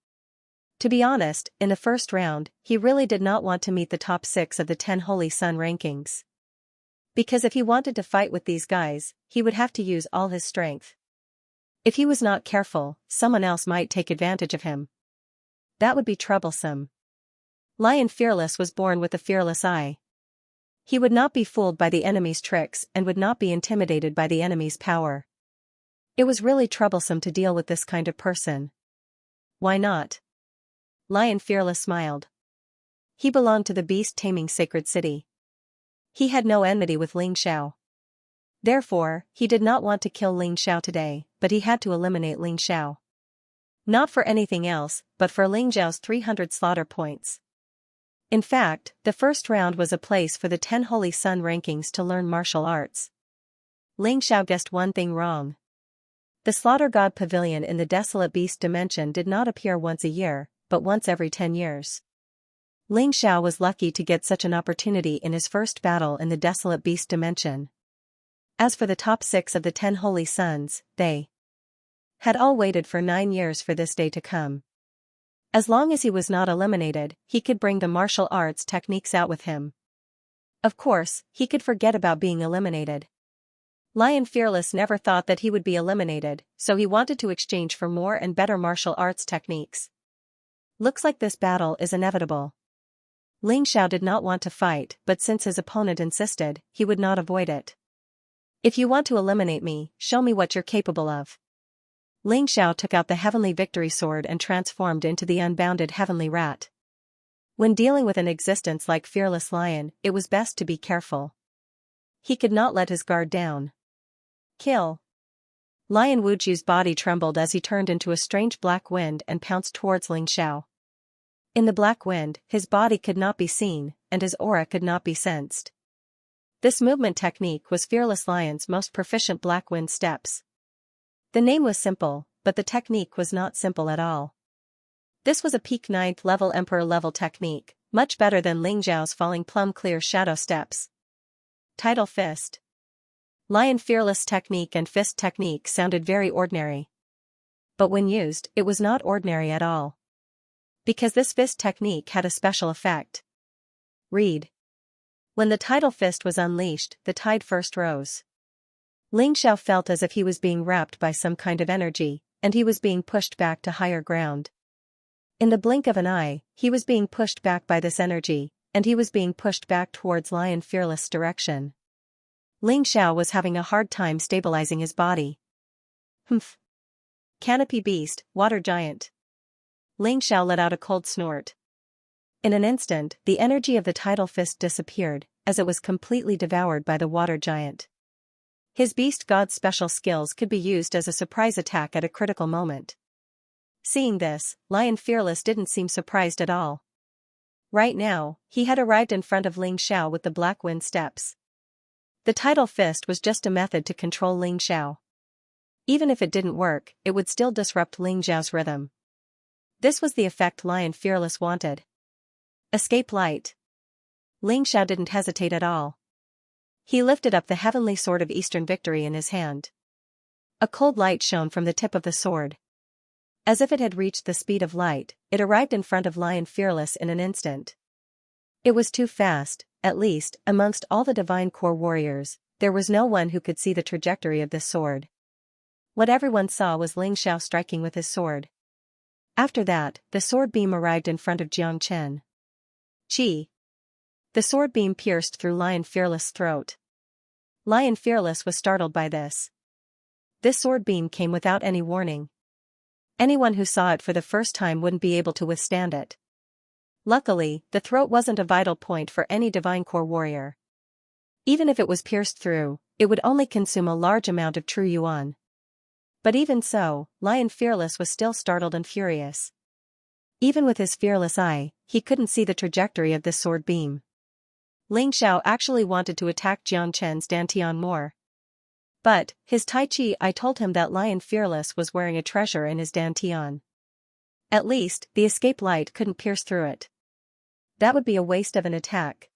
To be honest, in the first round, he really did not want to meet the top 6 of the 10 Holy Sun rankings. Because if he wanted to fight with these guys, he would have to use all his strength. If he was not careful, someone else might take advantage of him. That would be troublesome. Lion Fearless was born with a fearless eye. He would not be fooled by the enemy's tricks and would not be intimidated by the enemy's power. It was really troublesome to deal with this kind of person. Why not? Lion Fearless smiled. He belonged to the beast-taming sacred city. He had no enmity with Ling Xiao. Therefore, he did not want to kill Ling Xiao today, but he had to eliminate Ling Xiao. Not for anything else, but for Ling Xiao's 300 slaughter points. In fact, the first round was a place for the 10 Holy Sun rankings to learn martial arts. Ling Xiao guessed one thing wrong. The Slaughter God Pavilion in the Desolate Beast Dimension did not appear once a year, but once every 10 years. Ling Xiao was lucky to get such an opportunity in his first battle in the Desolate Beast Dimension. As for the top 6 of the 10 Holy Suns, they had all waited for 9 years for this day to come. As long as he was not eliminated, he could bring the martial arts techniques out with him. Of course, he could forget about being eliminated. Lion Fearless never thought that he would be eliminated, so he wanted to exchange for more and better martial arts techniques. Looks like this battle is inevitable. Ling Xiao did not want to fight, but since his opponent insisted, he would not avoid it. If you want to eliminate me, show me what you're capable of. Ling Xiao took out the Heavenly Victory Sword and transformed into the unbounded Heavenly Rat. When dealing with an existence like Fearless Lion, it was best to be careful. He could not let his guard down. Kill. Lion Wuju's body trembled as he turned into a strange black wind and pounced towards Ling Xiao. In the black wind, his body could not be seen, and his aura could not be sensed. This movement technique was Fearless Lion's most proficient black wind steps. The name was simple, but the technique was not simple at all. This was a peak 9th level Emperor level technique, much better than Ling Xiao's falling plum clear shadow steps. Tidal Fist. Lion Fearless technique and fist technique sounded very ordinary. But when used, it was not ordinary at all. Because this fist technique had a special effect. Read. When the tidal fist was unleashed, the tide first rose. Ling Xiao felt as if he was being wrapped by some kind of energy, and he was being pushed back to higher ground. In the blink of an eye, he was being pushed back by this energy, and he was being pushed back towards Lion Fearless' direction. Ling Xiao was having a hard time stabilizing his body. Humph. Canopy Beast, Water Giant. Ling Xiao let out a cold snort. In an instant, the energy of the tidal fist disappeared, as it was completely devoured by the water giant. His beast god's special skills could be used as a surprise attack at a critical moment. Seeing this, Lion Fearless didn't seem surprised at all. Right now, he had arrived in front of Ling Xiao with the black wind steps. The tidal fist was just a method to control Ling Xiao. Even if it didn't work, it would still disrupt Ling Xiao's rhythm. This was the effect Lion Fearless wanted. Escape light. Ling Xiao didn't hesitate at all. He lifted up the heavenly sword of Eastern Victory in his hand. A cold light shone from the tip of the sword. As if it had reached the speed of light, it arrived in front of Lion Fearless in an instant. It was too fast, at least, amongst all the Divine Core warriors, there was no one who could see the trajectory of this sword. What everyone saw was Ling Xiao striking with his sword. After that, the sword beam arrived in front of Jiang Chen. Chi. The sword beam pierced through Lion Fearless' throat. Lion Fearless was startled by this. This sword beam came without any warning, Anyone who saw it for the first time wouldn't be able to withstand it. Luckily, the throat wasn't a vital point for any divine core warrior. Even if it was pierced through, it would only consume a large amount of true yuan. But even so, Lion Fearless was still startled and furious. Even with his fearless eye, he couldn't see the trajectory of this sword beam. Ling Xiao actually wanted to attack Jiang Chen's Dantian more. But, his Tai Chi I told him that Lion Fearless was wearing a treasure in his Dantian. At least, the escape light couldn't pierce through it. That would be a waste of an attack.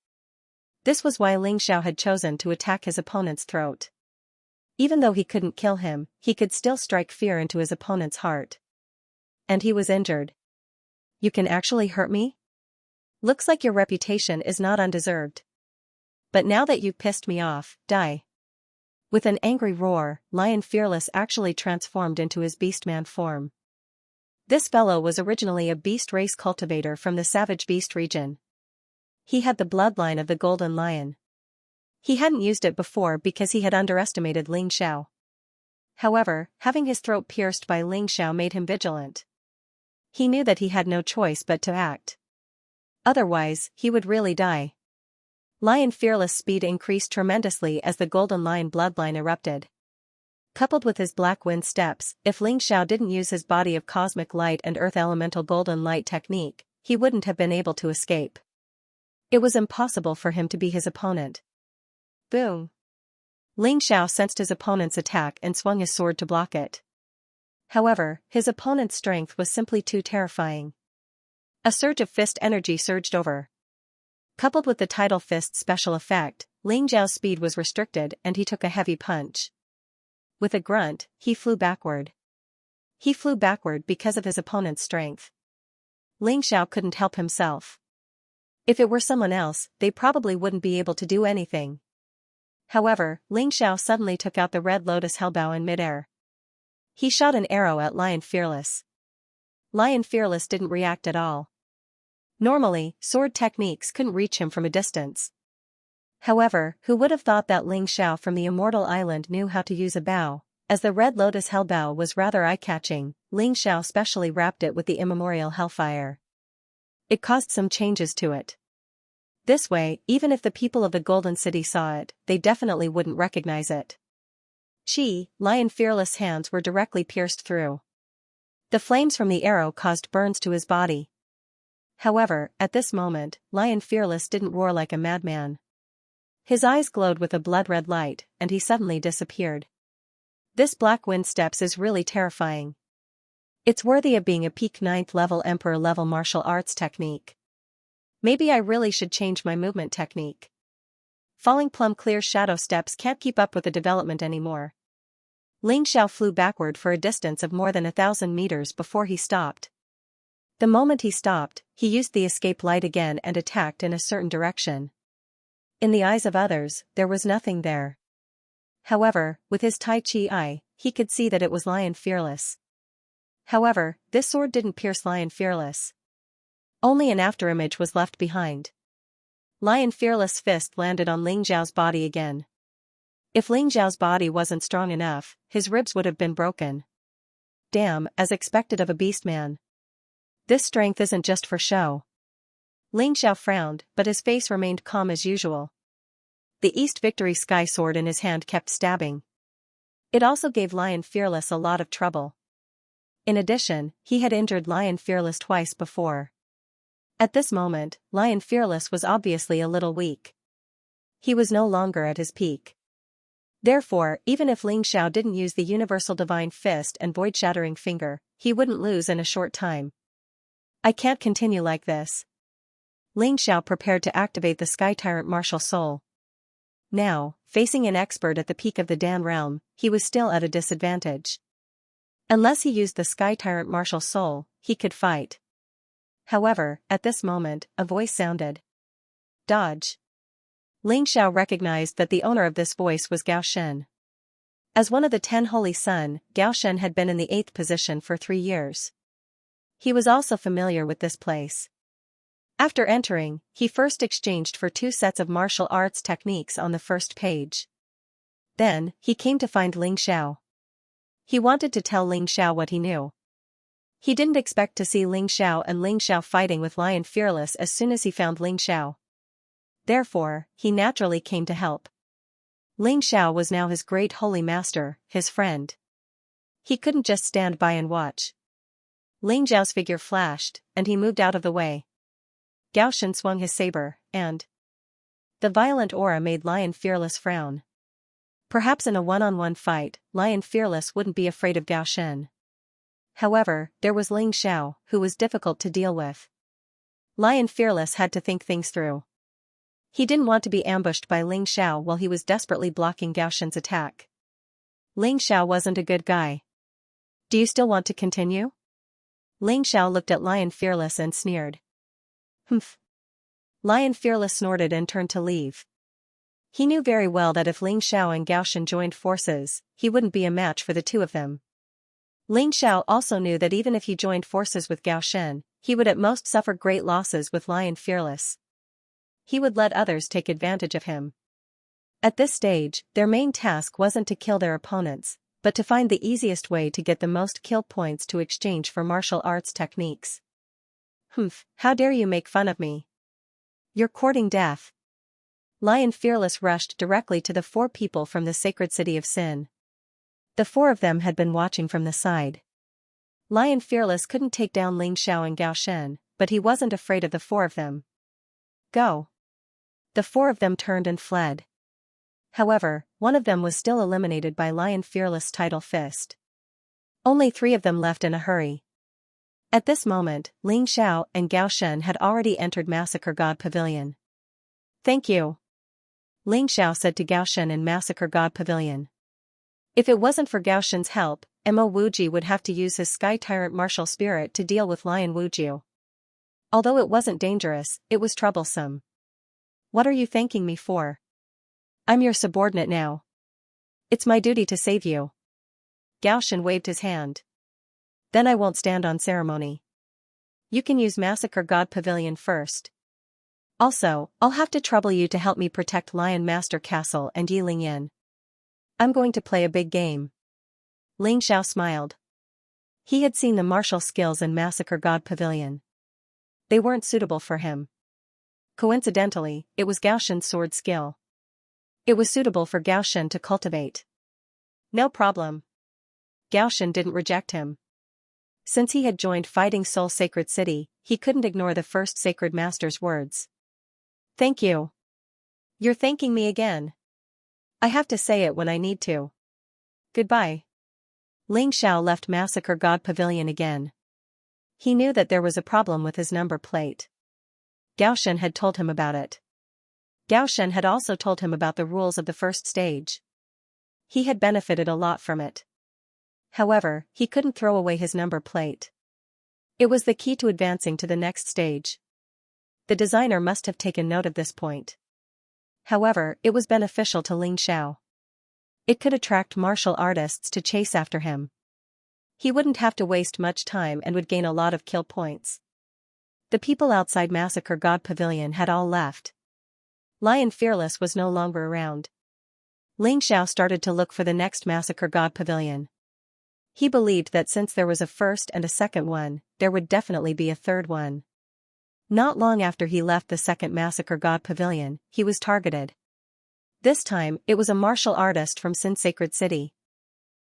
This was why Ling Xiao had chosen to attack his opponent's throat. Even though he couldn't kill him, he could still strike fear into his opponent's heart. And he was injured. You can actually hurt me? Looks like your reputation is not undeserved. But now that you've pissed me off, die. With an angry roar, Lion Fearless actually transformed into his beastman form. This fellow was originally a beast race cultivator from the Savage Beast region. He had the bloodline of the Golden Lion. He hadn't used it before because he had underestimated Ling Xiao. However, having his throat pierced by Ling Xiao made him vigilant. He knew that he had no choice but to act. Otherwise, he would really die. Lion Fearless' speed increased tremendously as the Golden Lion bloodline erupted. Coupled with his black wind steps, if Ling Xiao didn't use his body of cosmic light and earth elemental golden light technique, he wouldn't have been able to escape. It was impossible for him to be his opponent. Boom! Ling Xiao sensed his opponent's attack and swung his sword to block it. However, his opponent's strength was simply too terrifying. A surge of fist energy surged over. Coupled with the Tidal Fist special effect, Ling Xiao's speed was restricted and he took a heavy punch. With a grunt, he flew backward. He flew backward because of his opponent's strength. Ling Xiao couldn't help himself. If it were someone else, they probably wouldn't be able to do anything. However, Ling Xiao suddenly took out the Red Lotus Hellbow in midair. He shot an arrow at Lion Fearless. Lion Fearless didn't react at all. Normally, sword techniques couldn't reach him from a distance. However, who would have thought that Ling Xiao from the Immortal Island knew how to use a bow? As the Red Lotus Hellbow was rather eye-catching, Ling Xiao specially wrapped it with the immemorial hellfire. It caused some changes to it. This way, even if the people of the Golden City saw it, they definitely wouldn't recognize it. Lion Fearless' hands were directly pierced through. The flames from the arrow caused burns to his body. However, at this moment, Lion Fearless didn't roar like a madman. His eyes glowed with a blood-red light, and he suddenly disappeared. This Black Wind Steps is really terrifying. It's worthy of being a peak 9th level Emperor level martial arts technique. Maybe I really should change my movement technique. Falling plumb clear shadow steps can't keep up with the development anymore. Ling Xiao flew backward for a distance of more than 1,000 meters before he stopped. The moment he stopped, he used the escape light again and attacked in a certain direction. In the eyes of others, there was nothing there. However, with his Tai Chi eye, he could see that it was Lion Fearless. However, this sword didn't pierce Lion Fearless. Only an afterimage was left behind. Lion Fearless' fist landed on Ling Xiao's body again. If Ling Xiao's body wasn't strong enough, his ribs would have been broken. Damn, as expected of a beastman. This strength isn't just for show. Ling Xiao frowned, but his face remained calm as usual. The East Victory Sky Sword in his hand kept stabbing. It also gave Lion Fearless a lot of trouble. In addition, he had injured Lion Fearless twice before. At this moment, Lion Fearless was obviously a little weak. He was no longer at his peak. Therefore, even if Ling Xiao didn't use the Universal Divine Fist and Void-Shattering Finger, he wouldn't lose in a short time. I can't continue like this. Ling Xiao prepared to activate the Sky Tyrant Martial Soul. Now, facing an expert at the peak of the Dan realm, he was still at a disadvantage. Unless he used the Sky Tyrant Martial Soul, he could fight. However, at this moment, a voice sounded. Dodge. Ling Xiao recognized that the owner of this voice was Gao Shen. As one of the 10 Holy Sun, Gao Shen had been in the 8th position for 3 years. He was also familiar with this place. After entering, he first exchanged for 2 sets of martial arts techniques on the first page. Then, he came to find Ling Xiao. He wanted to tell Ling Xiao what he knew. He didn't expect to see Ling Xiao and Ling Xiao fighting with Lion Fearless as soon as he found Ling Xiao. Therefore, he naturally came to help. Ling Xiao was now his great holy master, his friend. He couldn't just stand by and watch. Ling Xiao's figure flashed, and he moved out of the way. Gao Shen swung his saber, and the violent aura made Lion Fearless frown. Perhaps in a one-on-one fight, Lion Fearless wouldn't be afraid of Gao Shen. However, there was Ling Xiao, who was difficult to deal with. Lion Fearless had to think things through. He didn't want to be ambushed by Ling Xiao while he was desperately blocking Gao Shen's attack. Ling Xiao wasn't a good guy. Do you still want to continue? Ling Xiao looked at Lion Fearless and sneered. Humph. Lion Fearless snorted and turned to leave. He knew very well that if Ling Xiao and Gao Shen joined forces, he wouldn't be a match for the two of them. Ling Xiao also knew that even if he joined forces with Gao Shen, he would at most suffer great losses with Lion Fearless. He would let others take advantage of him. At this stage, their main task wasn't to kill their opponents, but to find the easiest way to get the most kill points to exchange for martial arts techniques. Humph, how dare you make fun of me? You're courting death. Lion Fearless rushed directly to the 4 people from the sacred city of Sin. The 4 of them had been watching from the side. Lion Fearless couldn't take down Ling Xiao and Gao Shen, but he wasn't afraid of the 4 of them. Go. The 4 of them turned and fled. However, one of them was still eliminated by Lion Fearless' tidal fist. Only 3 of them left in a hurry. At this moment, Ling Xiao and Gao Shen had already entered Massacre God Pavilion. Thank you. Ling Xiao said to Gao Shen in Massacre God Pavilion. If it wasn't for Gao Shen's help, Mo Wuji would have to use his Sky Tyrant martial spirit to deal with Lion Wujiu. Although it wasn't dangerous, it was troublesome. What are you thanking me for? I'm your subordinate now. It's my duty to save you. Gao Shen waved his hand. Then I won't stand on ceremony. You can use Massacre God Pavilion first. Also, I'll have to trouble you to help me protect Lion Master Castle and Yiling Yin. I'm going to play a big game. Ling Xiao smiled. He had seen the martial skills in Massacre God Pavilion. They weren't suitable for him. Coincidentally, it was Gao Shen's sword skill. It was suitable for Gao Shen to cultivate. No problem. Gao Shen didn't reject him. Since he had joined Fighting Soul Sacred City, he couldn't ignore the first Sacred Master's words. Thank you. You're thanking me again. I have to say it when I need to. Goodbye. Ling Xiao left Massacre God Pavilion again. He knew that there was a problem with his number plate. Gao Shen had told him about it. Gao Shen had also told him about the rules of the first stage. He had benefited a lot from it. However, he couldn't throw away his number plate. It was the key to advancing to the next stage. The designer must have taken note of this point. However, it was beneficial to Ling Xiao. It could attract martial artists to chase after him. He wouldn't have to waste much time and would gain a lot of kill points. The people outside Massacre God Pavilion had all left. Lion Fearless was no longer around. Ling Xiao started to look for the next Massacre God Pavilion. He believed that since there was a first and a second one, there would definitely be a third one. Not long after he left the second Massacre God Pavilion, he was targeted. This time, it was a martial artist from Sin Sacred City.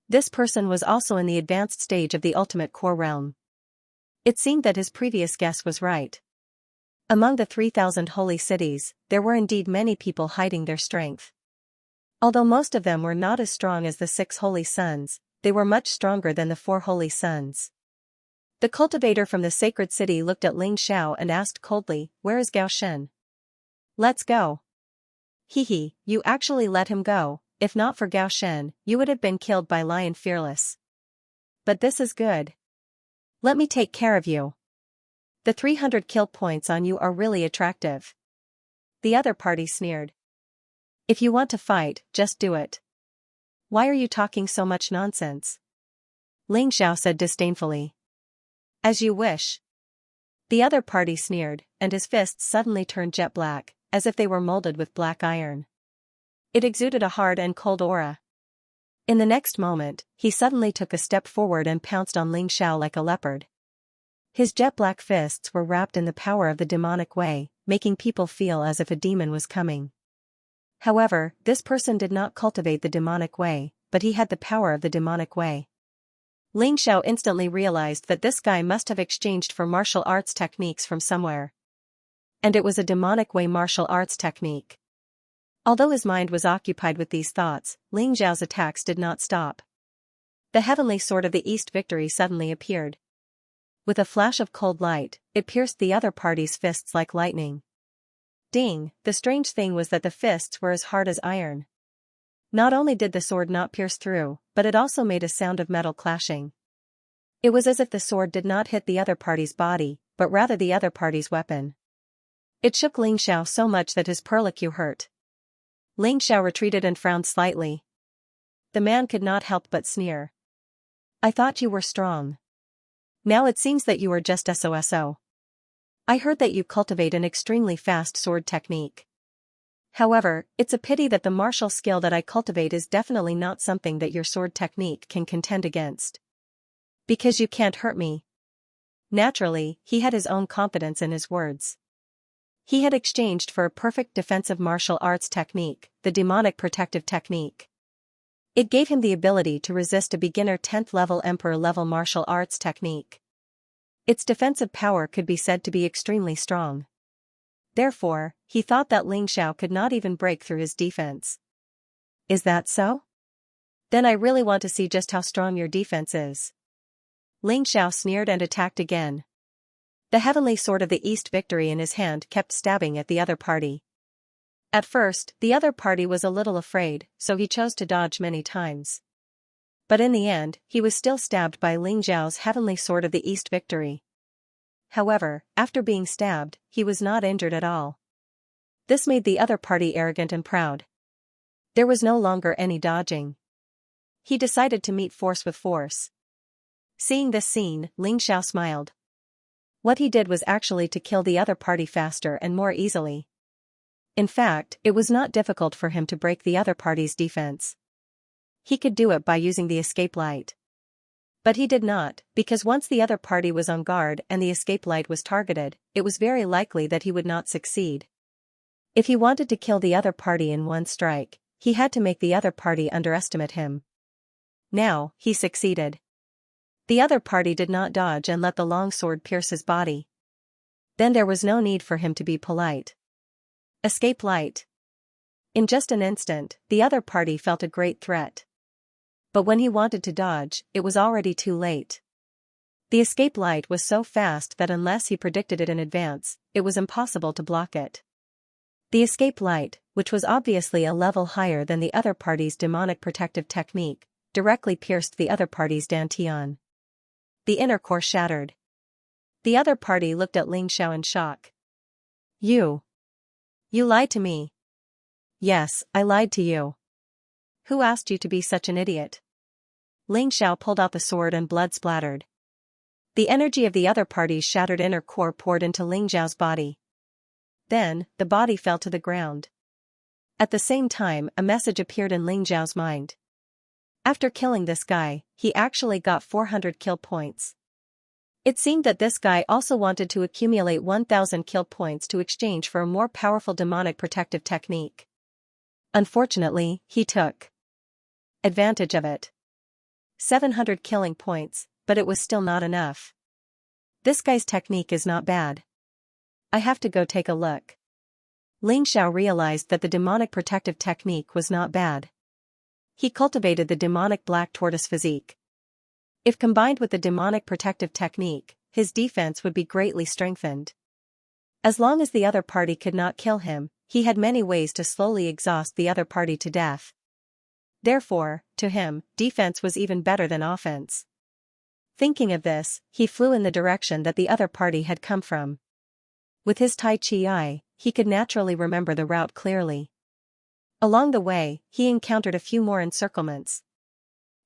This person was also in the advanced stage of the Ultimate Core Realm. It seemed that his previous guess was right. Among the 3,000 holy cities, there were indeed many people hiding their strength. Although most of them were not as strong as the 6 holy sons, they were much stronger than the 4 holy sons. The cultivator from the sacred city looked at Ling Xiao and asked coldly, "Where is Gao Shen?" "Let's go." "Hee, you actually let him go. If not for Gao Shen, you would have been killed by Lion Fearless. But this is good. Let me take care of you. The 300 kill points on you are really attractive." The other party sneered. "If you want to fight, just do it. Why are you talking so much nonsense?" Ling Xiao said disdainfully. "As you wish." The other party sneered, and his fists suddenly turned jet black, as if they were molded with black iron. It exuded a hard and cold aura. In the next moment, he suddenly took a step forward and pounced on Ling Xiao like a leopard. His jet-black fists were wrapped in the power of the demonic way, making people feel as if a demon was coming. However, this person did not cultivate the demonic way, but he had the power of the demonic way. Ling Xiao instantly realized that this guy must have exchanged for martial arts techniques from somewhere. And it was a demonic way martial arts technique. Although his mind was occupied with these thoughts, Ling Xiao's attacks did not stop. The heavenly sword of the East Victory suddenly appeared. With a flash of cold light, it pierced the other party's fists like lightning. Ding! The strange thing was that the fists were as hard as iron. Not only did the sword not pierce through, but it also made a sound of metal clashing. It was as if the sword did not hit the other party's body, but rather the other party's weapon. It shook Ling Xiao so much that his perlicue hurt. Ling Xiao retreated and frowned slightly. The man could not help but sneer. "I thought you were strong. Now it seems that you are just SOSO. I heard that you cultivate an extremely fast sword technique. However, it's a pity that the martial skill that I cultivate is definitely not something that your sword technique can contend against. Because you can't hurt me." Naturally, he had his own confidence in his words. He had exchanged for a perfect defensive martial arts technique, the demonic protective technique. It gave him the ability to resist a beginner 10th level emperor level martial arts technique. Its defensive power could be said to be extremely strong. Therefore, he thought that Ling Xiao could not even break through his defense. "Is that so? Then I really want to see just how strong your defense is." Ling Xiao sneered and attacked again. The heavenly sword of the East Victory in his hand kept stabbing at the other party. At first, the other party was a little afraid, so he chose to dodge many times. But in the end, he was still stabbed by Ling Xiao's heavenly sword of the East Victory. However, after being stabbed, he was not injured at all. This made the other party arrogant and proud. There was no longer any dodging. He decided to meet force with force. Seeing this scene, Ling Xiao smiled. What he did was actually to kill the other party faster and more easily. In fact, it was not difficult for him to break the other party's defense. He could do it by using the escape light. But he did not, because once the other party was on guard and the escape light was targeted, it was very likely that he would not succeed. If he wanted to kill the other party in one strike, he had to make the other party underestimate him. Now, he succeeded. The other party did not dodge and let the long sword pierce his body. Then there was no need for him to be polite. Escape light. In just an instant, the other party felt a great threat. But when he wanted to dodge, it was already too late. The escape light was so fast that unless he predicted it in advance, it was impossible to block it. The escape light, which was obviously a level higher than the other party's demonic protective technique, directly pierced the other party's dantian. The inner core shattered. The other party looked at Ling Xiao in shock. You lied to me." "Yes, I lied to you. Who asked you to be such an idiot?" Ling Xiao pulled out the sword and blood splattered. The energy of the other party's shattered inner core poured into Ling Xiao's body. Then, the body fell to the ground. At the same time, a message appeared in Ling Xiao's mind. After killing this guy, he actually got 400 kill points. It seemed that this guy also wanted to accumulate 1,000 kill points to exchange for a more powerful demonic protective technique. Unfortunately, he took advantage of it. 700 killing points, but it was still not enough. This guy's technique is not bad. I have to go take a look. Ling Xiao realized that the demonic protective technique was not bad. He cultivated the demonic black tortoise physique. If combined with the demonic protective technique, his defense would be greatly strengthened. As long as the other party could not kill him, he had many ways to slowly exhaust the other party to death. Therefore, to him, defense was even better than offense. Thinking of this, he flew in the direction that the other party had come from. With his Tai Chi eye, he could naturally remember the route clearly. Along the way, he encountered a few more encirclements.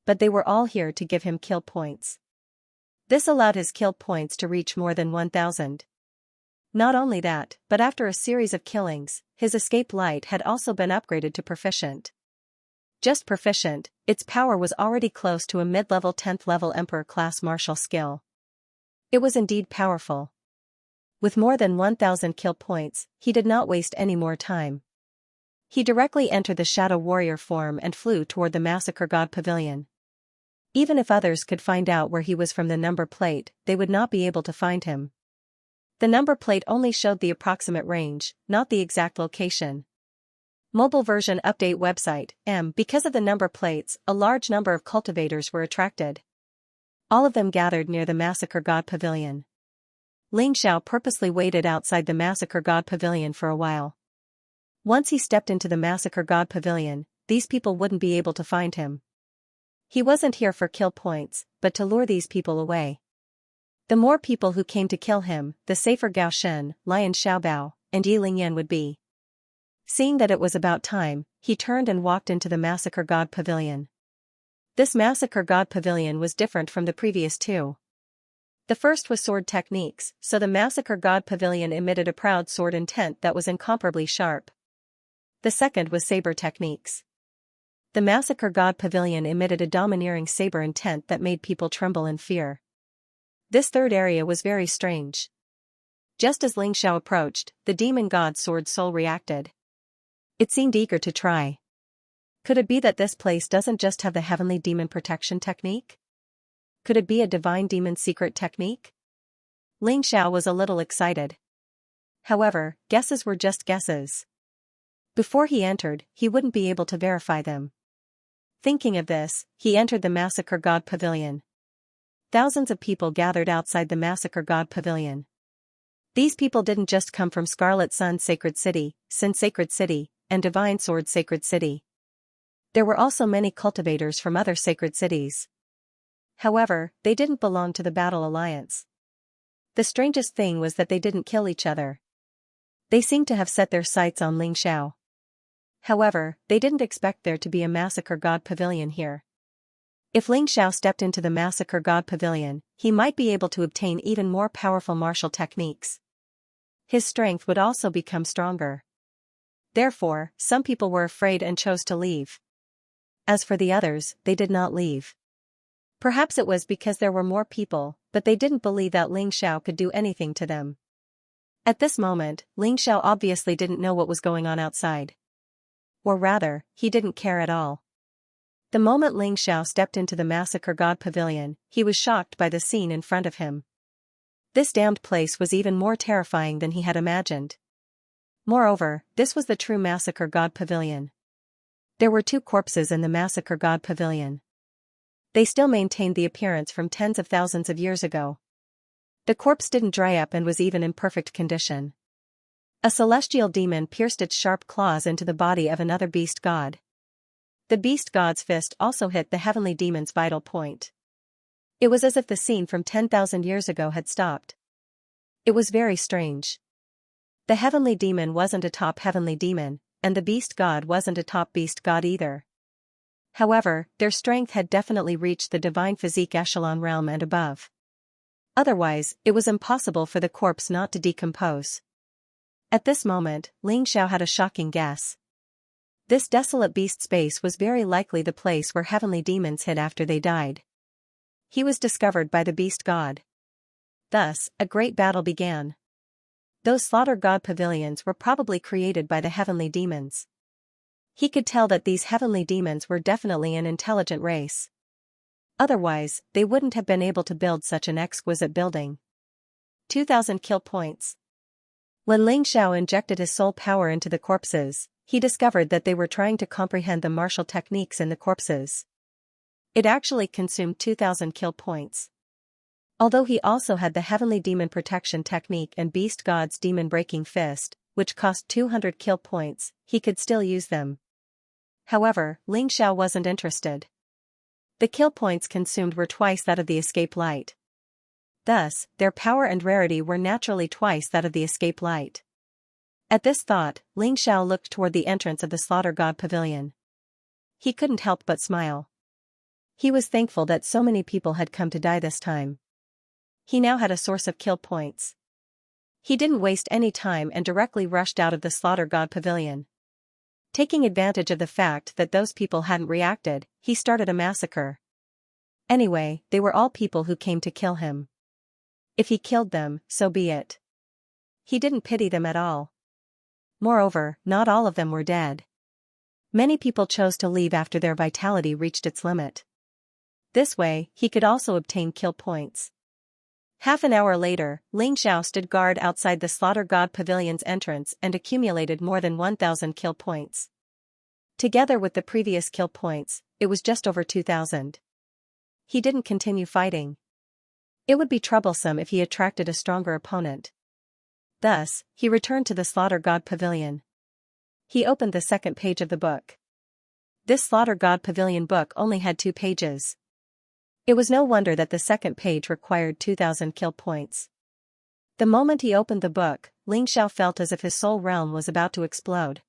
But they were all here to give him kill points. This allowed his kill points to reach more than 1,000. Not only that, but after a series of killings, his escape light had also been upgraded to proficient. Just proficient, its power was already close to a mid-level 10th level Emperor class martial skill. It was indeed powerful. With more than 1,000 kill points, he did not waste any more time. He directly entered the Shadow Warrior form and flew toward the Massacre God Pavilion. Even if others could find out where he was from the number plate, they would not be able to find him. The number plate only showed the approximate range, not the exact location. Mobile version update website, Because of the number plates, a large number of cultivators were attracted. All of them gathered near the Massacre God Pavilion. Ling Xiao purposely waited outside the Massacre God Pavilion for a while. Once he stepped into the Massacre God Pavilion, these people wouldn't be able to find him. He wasn't here for kill points, but to lure these people away. The more people who came to kill him, the safer Gao Shen, Lion Xiaobao, and Yi Lingyan would be. Seeing that it was about time, he turned and walked into the Massacre God Pavilion. This Massacre God Pavilion was different from the previous two. The first was sword techniques, so the Massacre God Pavilion emitted a proud sword intent that was incomparably sharp. The second was saber techniques. The Massacre God Pavilion emitted a domineering saber intent that made people tremble in fear. This third area was very strange. Just as Ling Xiao approached, the demon god's sword soul reacted. It seemed eager to try. Could it be that this place doesn't just have the heavenly demon protection technique? Could it be a divine demon secret technique? Ling Xiao was a little excited. However, guesses were just guesses. Before he entered, he wouldn't be able to verify them. Thinking of this, he entered the Massacre God Pavilion. Thousands of people gathered outside the Massacre God Pavilion. These people didn't just come from Scarlet Sun Sacred City, Sin Sacred City, and Divine Sword Sacred City. There were also many cultivators from other sacred cities. However, they didn't belong to the Battle Alliance. The strangest thing was that they didn't kill each other. They seemed to have set their sights on Ling Xiao. However, they didn't expect there to be a Massacre God Pavilion here. If Ling Xiao stepped into the Massacre God Pavilion, he might be able to obtain even more powerful martial techniques. His strength would also become stronger. Therefore, some people were afraid and chose to leave. As for the others, they did not leave. Perhaps it was because there were more people, but they didn't believe that Ling Xiao could do anything to them. At this moment, Ling Xiao obviously didn't know what was going on outside. Or rather, he didn't care at all. The moment Ling Xiao stepped into the Massacre God Pavilion, he was shocked by the scene in front of him. This damned place was even more terrifying than he had imagined. Moreover, this was the true Massacre God Pavilion. There were 2 corpses in the Massacre God Pavilion. They still maintained the appearance from tens of thousands of years ago. The corpse didn't dry up and was even in perfect condition. A celestial demon pierced its sharp claws into the body of another beast god. The beast god's fist also hit the heavenly demon's vital point. It was as if the scene from 10,000 years ago had stopped. It was very strange. The heavenly demon wasn't a top heavenly demon, and the beast god wasn't a top beast god either. However, their strength had definitely reached the divine physique echelon realm and above. Otherwise, it was impossible for the corpse not to decompose. At this moment, Ling Xiao had a shocking guess. This desolate beast space was very likely the place where heavenly demons hid after they died. He was discovered by the beast god. Thus, a great battle began. Those slaughter god pavilions were probably created by the heavenly demons. He could tell that these heavenly demons were definitely an intelligent race. Otherwise, they wouldn't have been able to build such an exquisite building. 2,000 kill points. When Ling Xiao injected his soul power into the corpses, he discovered that they were trying to comprehend the martial techniques in the corpses. It actually consumed 2,000 kill points. Although he also had the heavenly demon protection technique and beast god's demon breaking fist, which cost 200 kill points, he could still use them. However, Ling Xiao wasn't interested. The kill points consumed were twice that of the escape light. Thus, their power and rarity were naturally twice that of the escape light. At this thought, Ling Xiao looked toward the entrance of the Slaughter God Pavilion. He couldn't help but smile. He was thankful that so many people had come to die this time. He now had a source of kill points. He didn't waste any time and directly rushed out of the Slaughter God Pavilion. Taking advantage of the fact that those people hadn't reacted, he started a massacre. Anyway, they were all people who came to kill him. If he killed them, so be it. He didn't pity them at all. Moreover, not all of them were dead. Many people chose to leave after their vitality reached its limit. This way, he could also obtain kill points. Half an hour later, Ling Xiao stood guard outside the Slaughter God Pavilion's entrance and accumulated more than 1,000 kill points. Together with the previous kill points, it was just over 2,000. He didn't continue fighting. It would be troublesome if he attracted a stronger opponent. Thus, he returned to the Slaughter God Pavilion. He opened the second page of the book. This Slaughter God Pavilion book only had 2 pages. It was no wonder that the second page required 2,000 kill points. The moment he opened the book, Ling Xiao felt as if his soul realm was about to explode.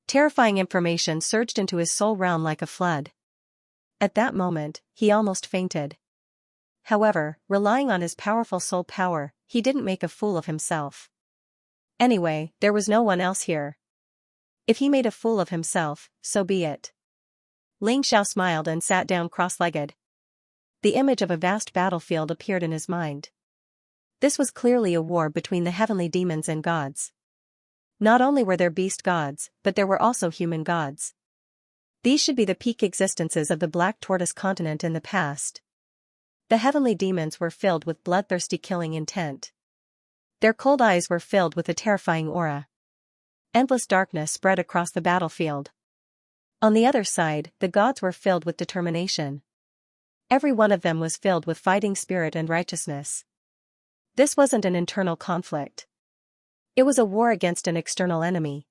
Terrifying information surged into his soul realm like a flood. At that moment, he almost fainted. However, relying on his powerful soul power, he didn't make a fool of himself. Anyway, there was no one else here. If he made a fool of himself, so be it. Ling Xiao smiled and sat down cross-legged. The image of a vast battlefield appeared in his mind. This was clearly a war between the heavenly demons and gods. Not only were there beast gods, but there were also human gods. These should be the peak existences of the Black Tortoise continent in the past. The heavenly demons were filled with bloodthirsty killing intent. Their cold eyes were filled with a terrifying aura. Endless darkness spread across the battlefield. On the other side, the gods were filled with determination. Every one of them was filled with fighting spirit and righteousness. This wasn't an internal conflict. It was a war against an external enemy.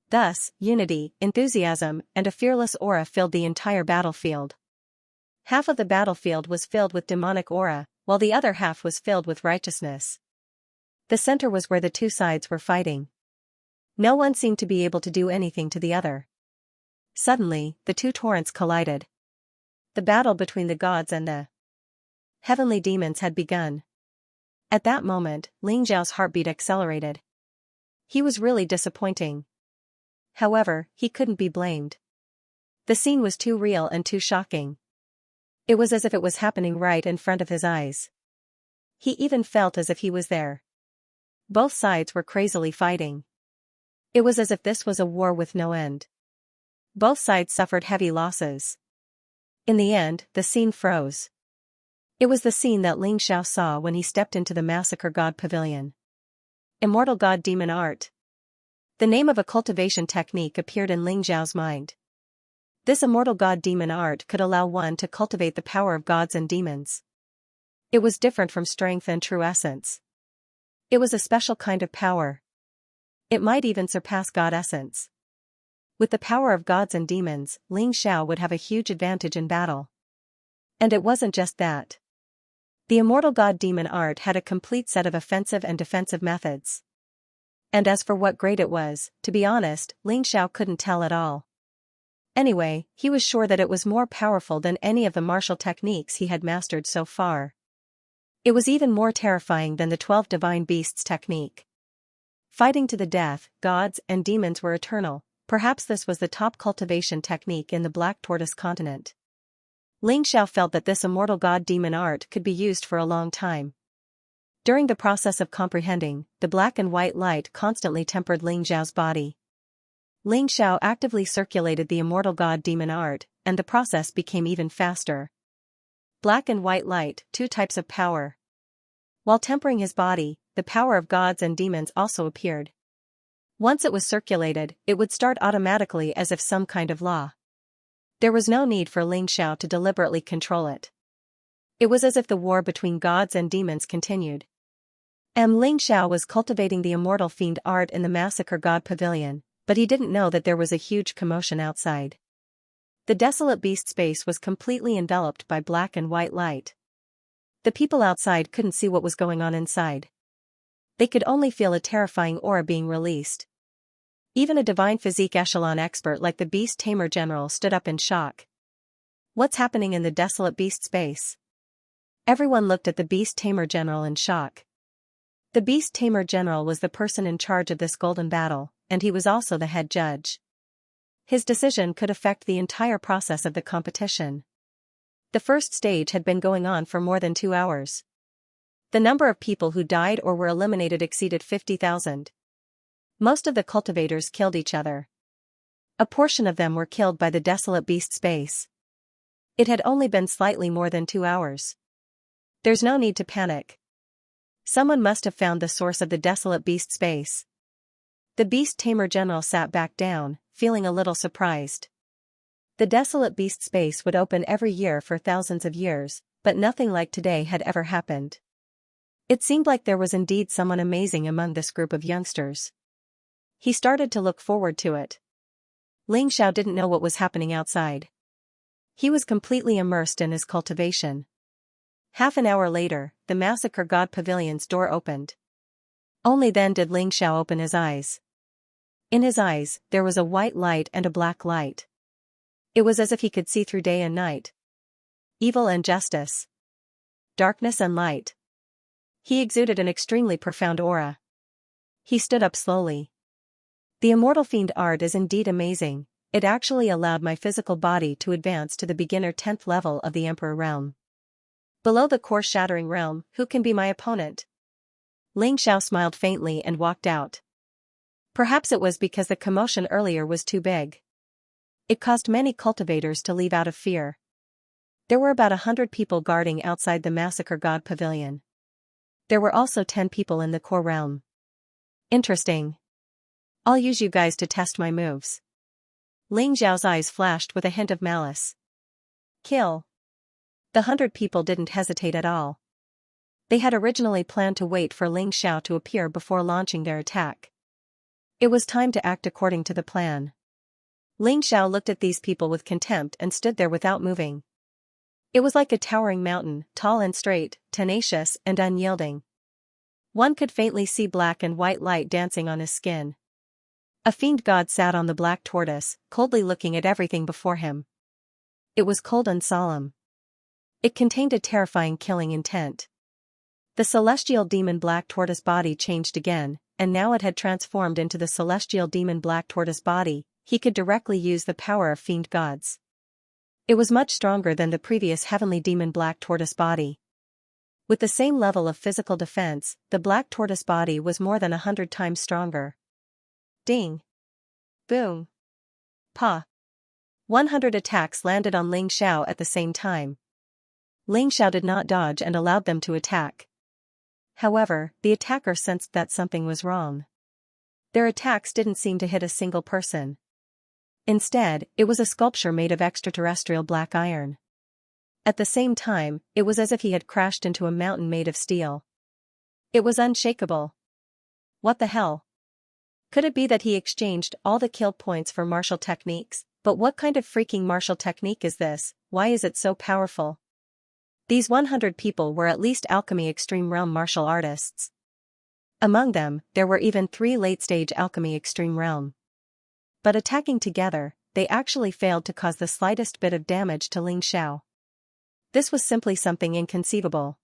Thus, unity, enthusiasm, and a fearless aura filled the entire battlefield. Half of the battlefield was filled with demonic aura, while the other half was filled with righteousness. The center was where the two sides were fighting. No one seemed to be able to do anything to the other. Suddenly, the two torrents collided. The battle between the gods and the heavenly demons had begun. At that moment, Ling Xiao's heartbeat accelerated. He was really disappointing. However, he couldn't be blamed. The scene was too real and too shocking. It was as if it was happening right in front of his eyes. He even felt as if he was there. Both sides were crazily fighting. It was as if this was a war with no end. Both sides suffered heavy losses. In the end, the scene froze. It was the scene that Ling Xiao saw when he stepped into the Massacre God Pavilion. Immortal God Demon Art. The name of a cultivation technique appeared in Ling Xiao's mind. This Immortal God Demon Art could allow one to cultivate the power of gods and demons. It was different from strength and true essence. It was a special kind of power. It might even surpass God essence. With the power of gods and demons, Ling Xiao would have a huge advantage in battle. And it wasn't just that. The Immortal God Demon Art had a complete set of offensive and defensive methods. And as for what grade it was, to be honest, Ling Xiao couldn't tell at all. Anyway, he was sure that it was more powerful than any of the martial techniques he had mastered so far. It was even more terrifying than the 12 Divine Beasts technique. Fighting to the death, gods and demons were eternal. Perhaps this was the top cultivation technique in the Black Tortoise continent. Ling Xiao felt that this Immortal God Demon Art could be used for a long time. During the process of comprehending, the black and white light constantly tempered Ling Xiao's body. Ling Xiao actively circulated the Immortal God Demon Art, and the process became even faster. Black and white light, 2 types of power. While tempering his body, the power of gods and demons also appeared. Once it was circulated, it would start automatically as if some kind of law. There was no need for Ling Xiao to deliberately control it. It was as if the war between gods and demons continued. Ling Xiao was cultivating the Immortal Fiend Art in the Massacre God Pavilion, but he didn't know that there was a huge commotion outside. The desolate beast space was completely enveloped by black and white light. The people outside couldn't see what was going on inside. They could only feel a terrifying aura being released. Even a divine physique echelon expert like the Beast Tamer General stood up in shock. What's happening in the desolate beast space? Everyone looked at the Beast Tamer General in shock. The Beast Tamer General was the person in charge of this golden battle, and he was also the head judge. His decision could affect the entire process of the competition. The first stage had been going on for more than 2 hours. The number of people who died or were eliminated exceeded 50,000. Most of the cultivators killed each other. A portion of them were killed by the desolate beast space. It had only been slightly more than 2 hours. There's no need to panic. Someone must have found the source of the desolate beast space. The beast tamer general sat back down, feeling a little surprised. The desolate beast space would open every year for thousands of years, but nothing like today had ever happened. It seemed like there was indeed someone amazing among this group of youngsters. He started to look forward to it. Xianxia didn't know what was happening outside. He was completely immersed in his cultivation. Half an hour later, the Massacre God Pavilion's door opened. Only then did Xianxia open his eyes. In his eyes, there was a white light and a black light. It was as if he could see through day and night. Evil and justice. Darkness and light. He exuded an extremely profound aura. He stood up slowly. The immortal fiend art is indeed amazing. It actually allowed my physical body to advance to the beginner 10th level of the Emperor realm. Below the core-shattering realm, who can be my opponent? Xianxia smiled faintly and walked out. Perhaps it was because the commotion earlier was too big. It caused many cultivators to leave out of fear. There were about 100 people guarding outside the Massacre God Pavilion. There were also 10 people in the core realm. Interesting. I'll use you guys to test my moves. Xiao's eyes flashed with a hint of malice. Kill. The 100 people didn't hesitate at all. They had originally planned to wait for Xiao to appear before launching their attack. It was time to act according to the plan. Xiao looked at these people with contempt and stood there without moving. It was like a towering mountain, tall and straight, tenacious and unyielding. One could faintly see black and white light dancing on his skin. A fiend god sat on the black tortoise, coldly looking at everything before him. It was cold and solemn. It contained a terrifying killing intent. The celestial demon black tortoise body changed again, and now it had transformed into the celestial demon black tortoise body. He could directly use the power of fiend gods. It was much stronger than the previous heavenly demon black tortoise body. With the same level of physical defense, the black tortoise body was more than 100 times stronger. Ding. Boom. Pa. 100 attacks landed on Xiao at the same time. Xiao did not dodge and allowed them to attack. However, the attacker sensed that something was wrong. Their attacks didn't seem to hit a single person. Instead, it was a sculpture made of extraterrestrial black iron. At the same time, it was as if he had crashed into a mountain made of steel. It was unshakable. What the hell? Could it be that he exchanged all the kill points for martial techniques? But what kind of freaking martial technique is this? Why is it so powerful? These 100 people were at least alchemy extreme realm martial artists. Among them, there were even 3 late-stage alchemy extreme realm. But attacking together, they actually failed to cause the slightest bit of damage to Xiao. This was simply something inconceivable.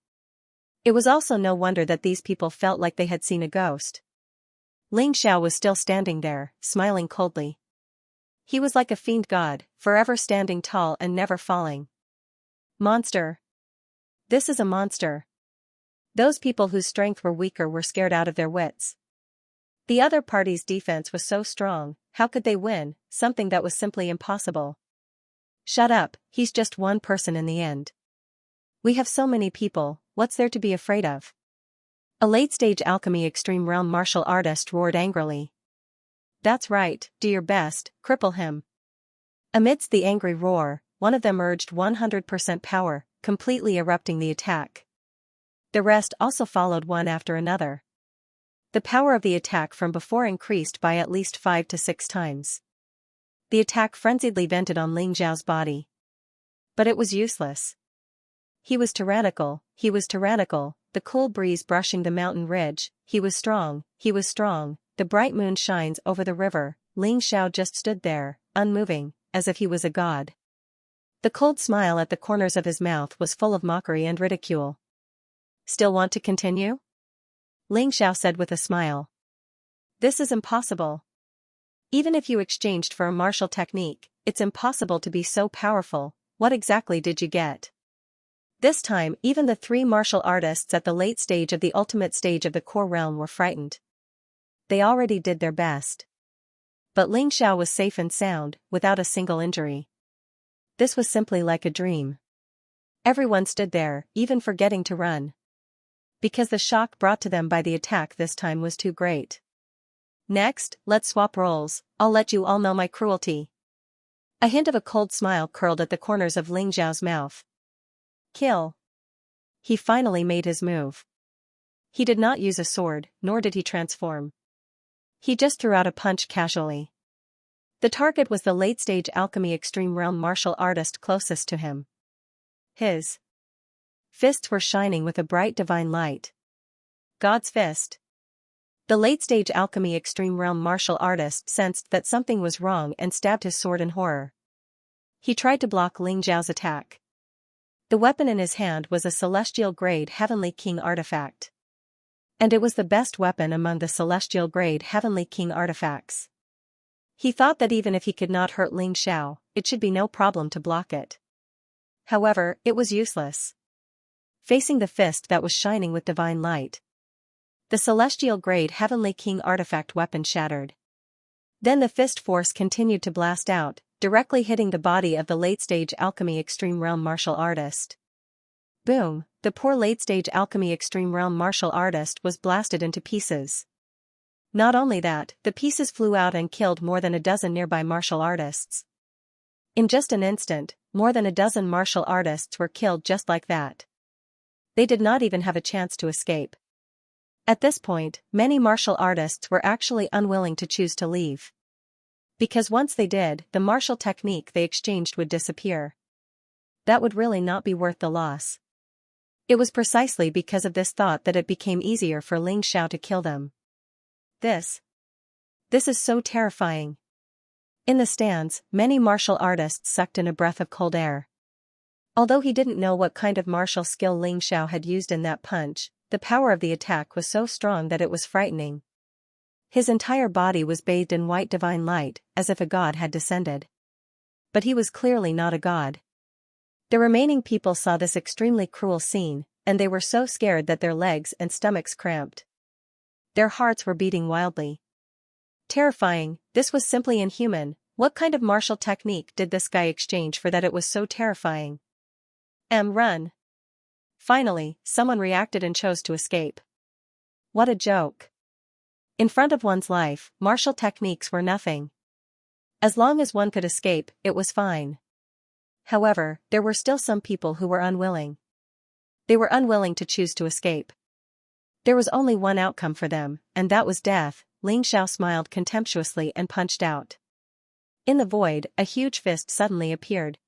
It was also no wonder that these people felt like they had seen a ghost. Xiao was still standing there, smiling coldly. He was like a fiend god, forever standing tall and never falling. Monster. This is a monster. Those people whose strength were weaker were scared out of their wits. The other party's defense was so strong, how could they win, something that was simply impossible? Shut up, he's just one person in the end. We have so many people, what's there to be afraid of? A late-stage alchemy extreme realm martial artist roared angrily. That's right, do your best, cripple him. Amidst the angry roar, one of them urged 100% power, completely erupting the attack. The rest also followed one after another. The power of the attack from before increased by at least 5 to 6 times. The attack frenziedly vented on Xiao's body. But it was useless. He was tyrannical, the cool breeze brushing the mountain ridge, he was strong, the bright moon shines over the river, Xiao just stood there, unmoving, as if he was a god. The cold smile at the corners of his mouth was full of mockery and ridicule. Still want to continue? Xiao said with a smile. This is impossible. Even if you exchanged for a martial technique, it's impossible to be so powerful. What exactly did you get? This time, even the three martial artists at the late stage of the ultimate stage of the core realm were frightened. They already did their best. But Xianxia was safe and sound, without a single injury. This was simply like a dream. Everyone stood there, even forgetting to run. Because the shock brought to them by the attack this time was too great. Next, let's swap roles, I'll let you all know my cruelty. A hint of a cold smile curled at the corners of Xiao's mouth. Kill. He finally made his move. He did not use a sword, nor did he transform. He just threw out a punch casually. The target was the late-stage alchemy extreme realm martial artist closest to him. His fists were shining with a bright divine light. God's fist. The late-stage alchemy extreme realm martial artist sensed that something was wrong and stabbed his sword in horror. He tried to block Xiao's attack. The weapon in his hand was a celestial-grade Heavenly King artifact. And it was the best weapon among the celestial-grade Heavenly King artifacts. He thought that even if he could not hurt Xiao, it should be no problem to block it. However, it was useless. Facing the fist that was shining with divine light, the celestial-grade Heavenly King artifact weapon shattered. Then the fist force continued to blast out, directly hitting the body of the late-stage alchemy extreme realm martial artist. Boom, the poor late-stage alchemy extreme realm martial artist was blasted into pieces. Not only that, the pieces flew out and killed more than a dozen nearby martial artists. In just an instant, more than a dozen martial artists were killed just like that. They did not even have a chance to escape. At this point, many martial artists were actually unwilling to choose to leave. Because once they did, the martial technique they exchanged would disappear. That would really not be worth the loss. It was precisely because of this thought that it became easier for Xiao to kill them. This is so terrifying. In the stands, many martial artists sucked in a breath of cold air. Although he didn't know what kind of martial skill Xiao had used in that punch, the power of the attack was so strong that it was frightening. His entire body was bathed in white divine light, as if a god had descended. But he was clearly not a god. The remaining people saw this extremely cruel scene, and they were so scared that their legs and stomachs cramped. Their hearts were beating wildly. Terrifying, this was simply inhuman. What kind of martial technique did this guy exchange for that it was so terrifying? Run. Finally, someone reacted and chose to escape. What a joke. In front of one's life, martial techniques were nothing. As long as one could escape, it was fine. However, there were still some people who were unwilling. They were unwilling to choose to escape. There was only one outcome for them, and that was death. Xiao smiled contemptuously and punched out. In the void, a huge fist suddenly appeared.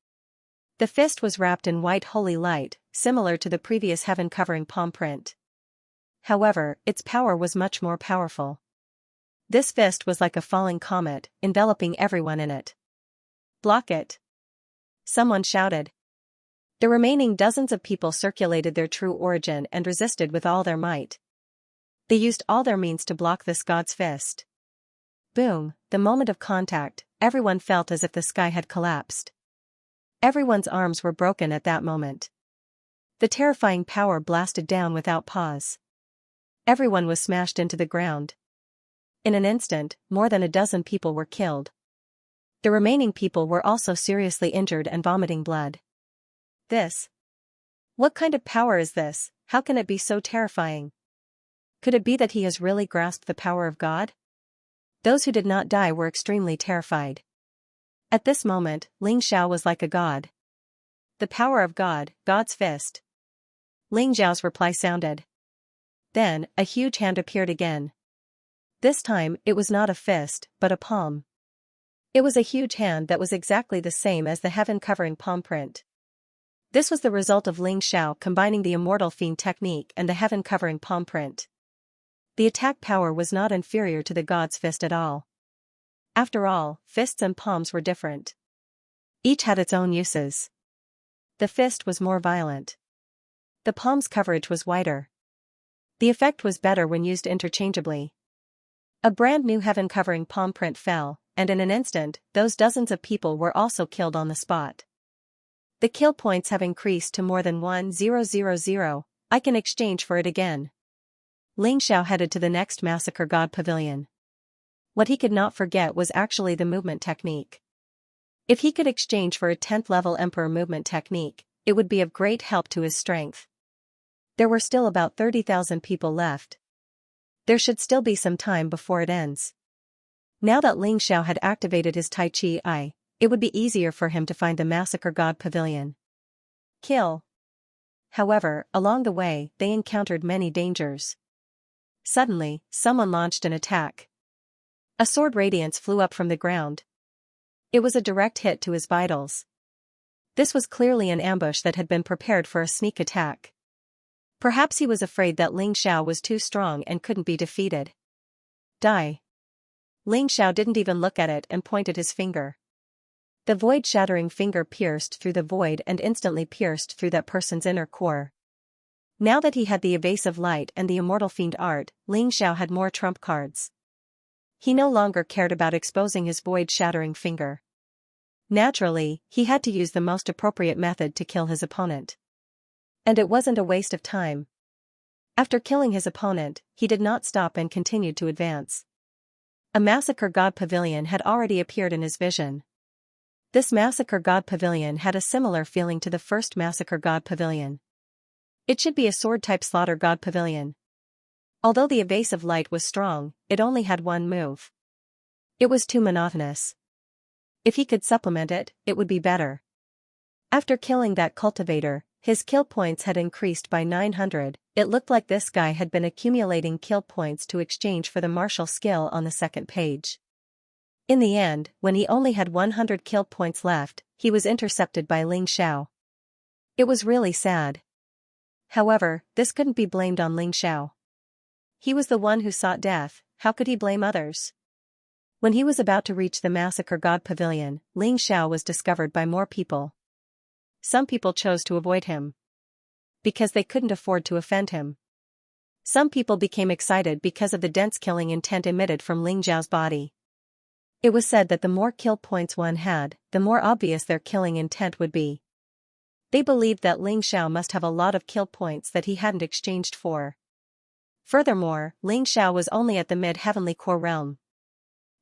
The fist was wrapped in white holy light, similar to the previous heaven-covering palm print. However, its power was much more powerful. This fist was like a falling comet, enveloping everyone in it. Block it. Someone shouted. The remaining dozens of people circulated their true origin and resisted with all their might. They used all their means to block this god's fist. Boom, the moment of contact, everyone felt as if the sky had collapsed. Everyone's arms were broken at that moment. The terrifying power blasted down without pause. Everyone was smashed into the ground. In an instant, more than a dozen people were killed. The remaining people were also seriously injured and vomiting blood. What kind of power is this? How can it be so terrifying? Could it be that he has really grasped the power of God? Those who did not die were extremely terrified. At this moment, Xiao was like a god. The power of God, God's fist. Xiao's reply sounded. Then, a huge hand appeared again. This time, it was not a fist, but a palm. It was a huge hand that was exactly the same as the heaven-covering palm print. This was the result of Xiao combining the immortal fiend technique and the heaven-covering palm print. The attack power was not inferior to the god's fist at all. After all, fists and palms were different. Each had its own uses. The fist was more violent. The palm's coverage was wider. The effect was better when used interchangeably. A brand new heaven-covering palm print fell, and in an instant, those dozens of people were also killed on the spot. The kill points have increased to more than 1000. I can exchange for it again. Ling Xiao headed to the next Massacre God Pavilion. What he could not forget was actually the movement technique. If he could exchange for a 10th level Emperor movement technique, it would be of great help to his strength. There were still about 30,000 people left. There should still be some time before it ends. Now that Ling Xiao had activated his Tai Chi Eye, it would be easier for him to find the Massacre God Pavilion. Kill. However, along the way, they encountered many dangers. Suddenly, someone launched an attack. A sword radiance flew up from the ground. It was a direct hit to his vitals. This was clearly an ambush that had been prepared for a sneak attack. Perhaps he was afraid that Ling Xiao was too strong and couldn't be defeated. Die. Ling Xiao didn't even look at it and pointed his finger. The void-shattering finger pierced through the void and instantly pierced through that person's inner core. Now that he had the evasive light and the immortal fiend art, Ling Xiao had more trump cards. He no longer cared about exposing his void-shattering finger. Naturally, he had to use the most appropriate method to kill his opponent. And it wasn't a waste of time. After killing his opponent, he did not stop and continued to advance. A Massacre God Pavilion had already appeared in his vision. This Massacre God Pavilion had a similar feeling to the first Massacre God Pavilion. It should be a sword-type Slaughter God Pavilion. Although the evasive light was strong, it only had one move. It was too monotonous. If he could supplement it, it would be better. After killing that cultivator, his kill points had increased by 900, it looked like this guy had been accumulating kill points to exchange for the martial skill on the second page. In the end, when he only had 100 kill points left, he was intercepted by Ling Xiao. It was really sad. However, this couldn't be blamed on Ling Xiao. He was the one who sought death, how could he blame others? When he was about to reach the Massacre God Pavilion, Ling Xiao was discovered by more people. Some people chose to avoid him because they couldn't afford to offend him. Some people became excited because of the dense killing intent emitted from Ling Xiao's body. It was said that the more kill points one had, the more obvious their killing intent would be. They believed that Ling Xiao must have a lot of kill points that he hadn't exchanged for. Furthermore, Ling Xiao was only at the mid-heavenly core realm.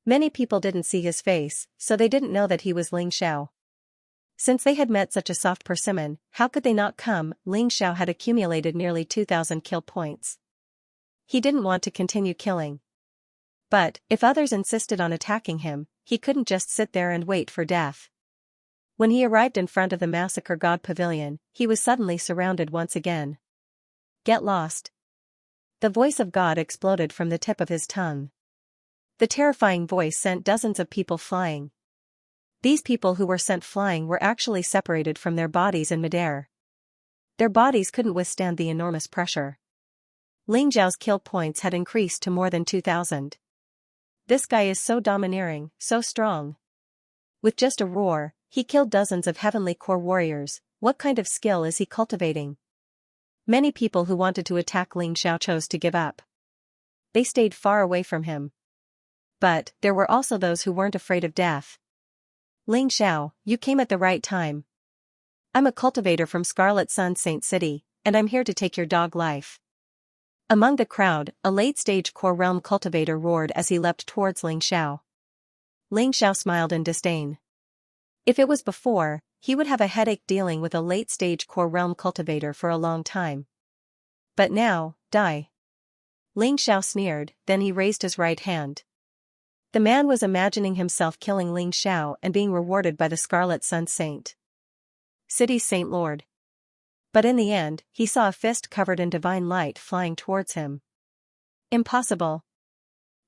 Many people didn't see his face, so they didn't know that he was Ling Xiao. Since they had met such a soft persimmon, how could they not come? Ling Xiao had accumulated nearly 2,000 kill points. He didn't want to continue killing. But, if others insisted on attacking him, he couldn't just sit there and wait for death. When he arrived in front of the Massacre God Pavilion, he was suddenly surrounded once again. Get lost. The voice of God exploded from the tip of his tongue. The terrifying voice sent dozens of people flying. These people who were sent flying were actually separated from their bodies in midair. Their bodies couldn't withstand the enormous pressure. Ling Xiao's kill points had increased to more than 2,000. This guy is so domineering, so strong. With just a roar, he killed dozens of heavenly core warriors. What kind of skill is he cultivating? Many people who wanted to attack Ling Xiao chose to give up. They stayed far away from him. But, there were also those who weren't afraid of death. Ling Xiao, you came at the right time. I'm a cultivator from Scarlet Sun Saint City, and I'm here to take your dog life. Among the crowd, a late-stage core realm cultivator roared as he leapt towards Ling Xiao. Ling Xiao smiled in disdain. If it was before, he would have a headache dealing with a late-stage core realm cultivator for a long time. But now, die. Ling Xiao sneered, then he raised his right hand. The man was imagining himself killing Ling Xiao and being rewarded by the Scarlet Sun Saint City's Saint Lord. But in the end, he saw a fist covered in divine light flying towards him. Impossible.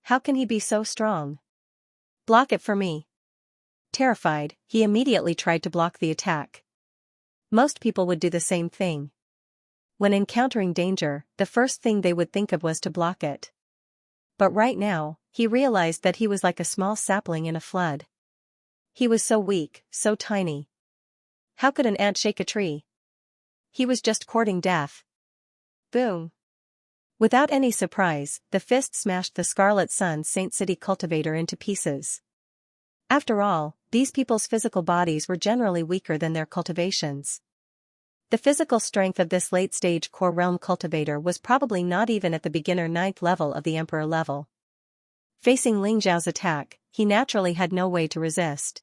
How can he be so strong? Block it for me. Terrified, he immediately tried to block the attack. Most people would do the same thing. When encountering danger, the first thing they would think of was to block it. But right now, he realized that he was like a small sapling in a flood. He was so weak, so tiny. How could an ant shake a tree? He was just courting death. Boom. Without any surprise, the fist smashed the Scarlet Sun Saint City cultivator into pieces. After all, these people's physical bodies were generally weaker than their cultivations. The physical strength of this late-stage core realm cultivator was probably not even at the beginner 9th level of the Emperor level. Facing Ling Xiao's attack, he naturally had no way to resist.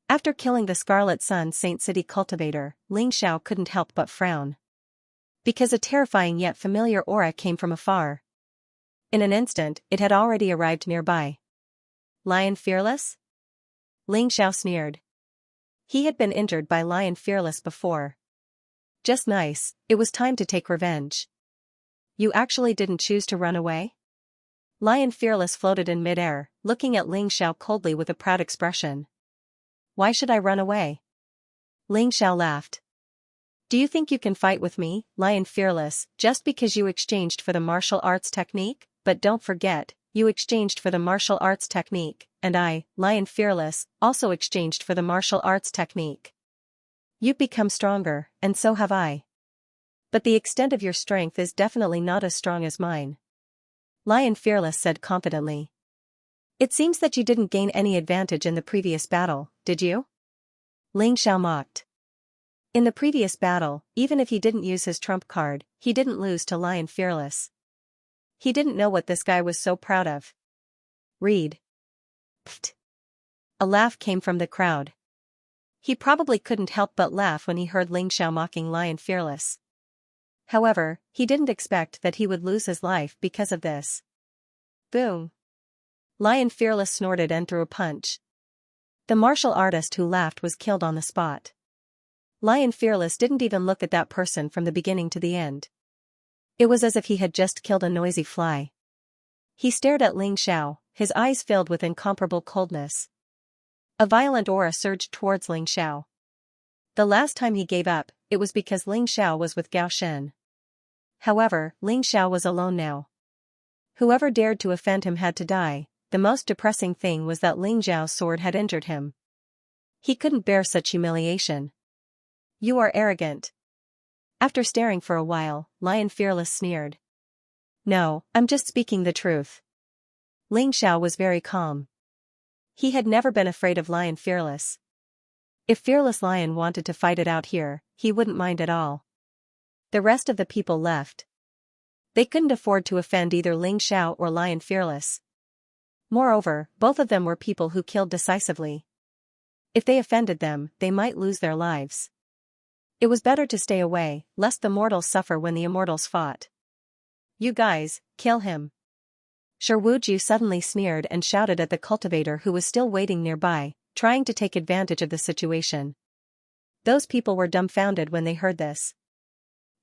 After killing the Scarlet Sun Saint City cultivator, Ling Xiao couldn't help but frown. Because a terrifying yet familiar aura came from afar. In an instant, it had already arrived nearby. Lion Fearless? Ling Xiao sneered. He had been injured by Lion Fearless before. Just nice, it was time to take revenge. You actually didn't choose to run away? Lion Fearless floated in midair, looking at Ling Xiao coldly with a proud expression. Why should I run away? Ling Xiao laughed. Do you think you can fight with me, Lion Fearless, just because you exchanged for the martial arts technique? But don't forget, you exchanged for the martial arts technique, and I, Lion Fearless, also exchanged for the martial arts technique. You've become stronger, and so have I. But the extent of your strength is definitely not as strong as mine. Lion Fearless said confidently. It seems that you didn't gain any advantage in the previous battle, did you? Ling Xiao mocked. In the previous battle, even if he didn't use his trump card, he didn't lose to Lion Fearless. He didn't know what this guy was so proud of. Read. Pfft. A laugh came from the crowd. He probably couldn't help but laugh when he heard Ling Xiao mocking Lion Fearless. However, he didn't expect that he would lose his life because of this. Boom. Lion Fearless snorted and threw a punch. The martial artist who laughed was killed on the spot. Lion Fearless didn't even look at that person from the beginning to the end. It was as if he had just killed a noisy fly. He stared at Ling Xiao, his eyes filled with incomparable coldness. A violent aura surged towards Ling Xiao. The last time he gave up, it was because Ling Xiao was with Gao Shen. However, Ling Xiao was alone now. Whoever dared to offend him had to die. The most depressing thing was that Ling Xiao's sword had injured him. He couldn't bear such humiliation. You are arrogant. After staring for a while, Lion Fearless sneered. No, I'm just speaking the truth. Ling Xiao was very calm. He had never been afraid of Lion Fearless. If Fearless Lion wanted to fight it out here, he wouldn't mind at all. The rest of the people left. They couldn't afford to offend either Ling Xiao or Lion Fearless. Moreover, both of them were people who killed decisively. If they offended them, they might lose their lives. It was better to stay away, lest the mortals suffer when the immortals fought. You guys, kill him. Sherwuju suddenly sneered and shouted at the cultivator who was still waiting nearby, trying to take advantage of the situation. Those people were dumbfounded when they heard this.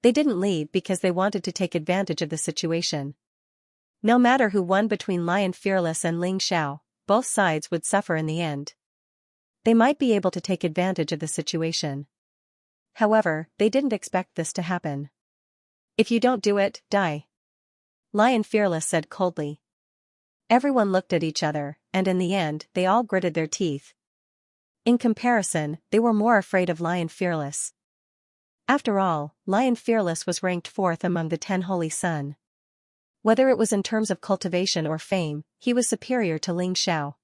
They didn't leave because they wanted to take advantage of the situation. No matter who won between Lion Fearless and Ling Xiao, both sides would suffer in the end. They might be able to take advantage of the situation. However, they didn't expect this to happen. If you don't do it, die. Lion Fearless said coldly. Everyone looked at each other, and in the end, they all gritted their teeth. In comparison, they were more afraid of Lion Fearless. After all, Lion Fearless was ranked 4th among the 10 Holy Sun. Whether it was in terms of cultivation or fame, he was superior to Ling Xiao.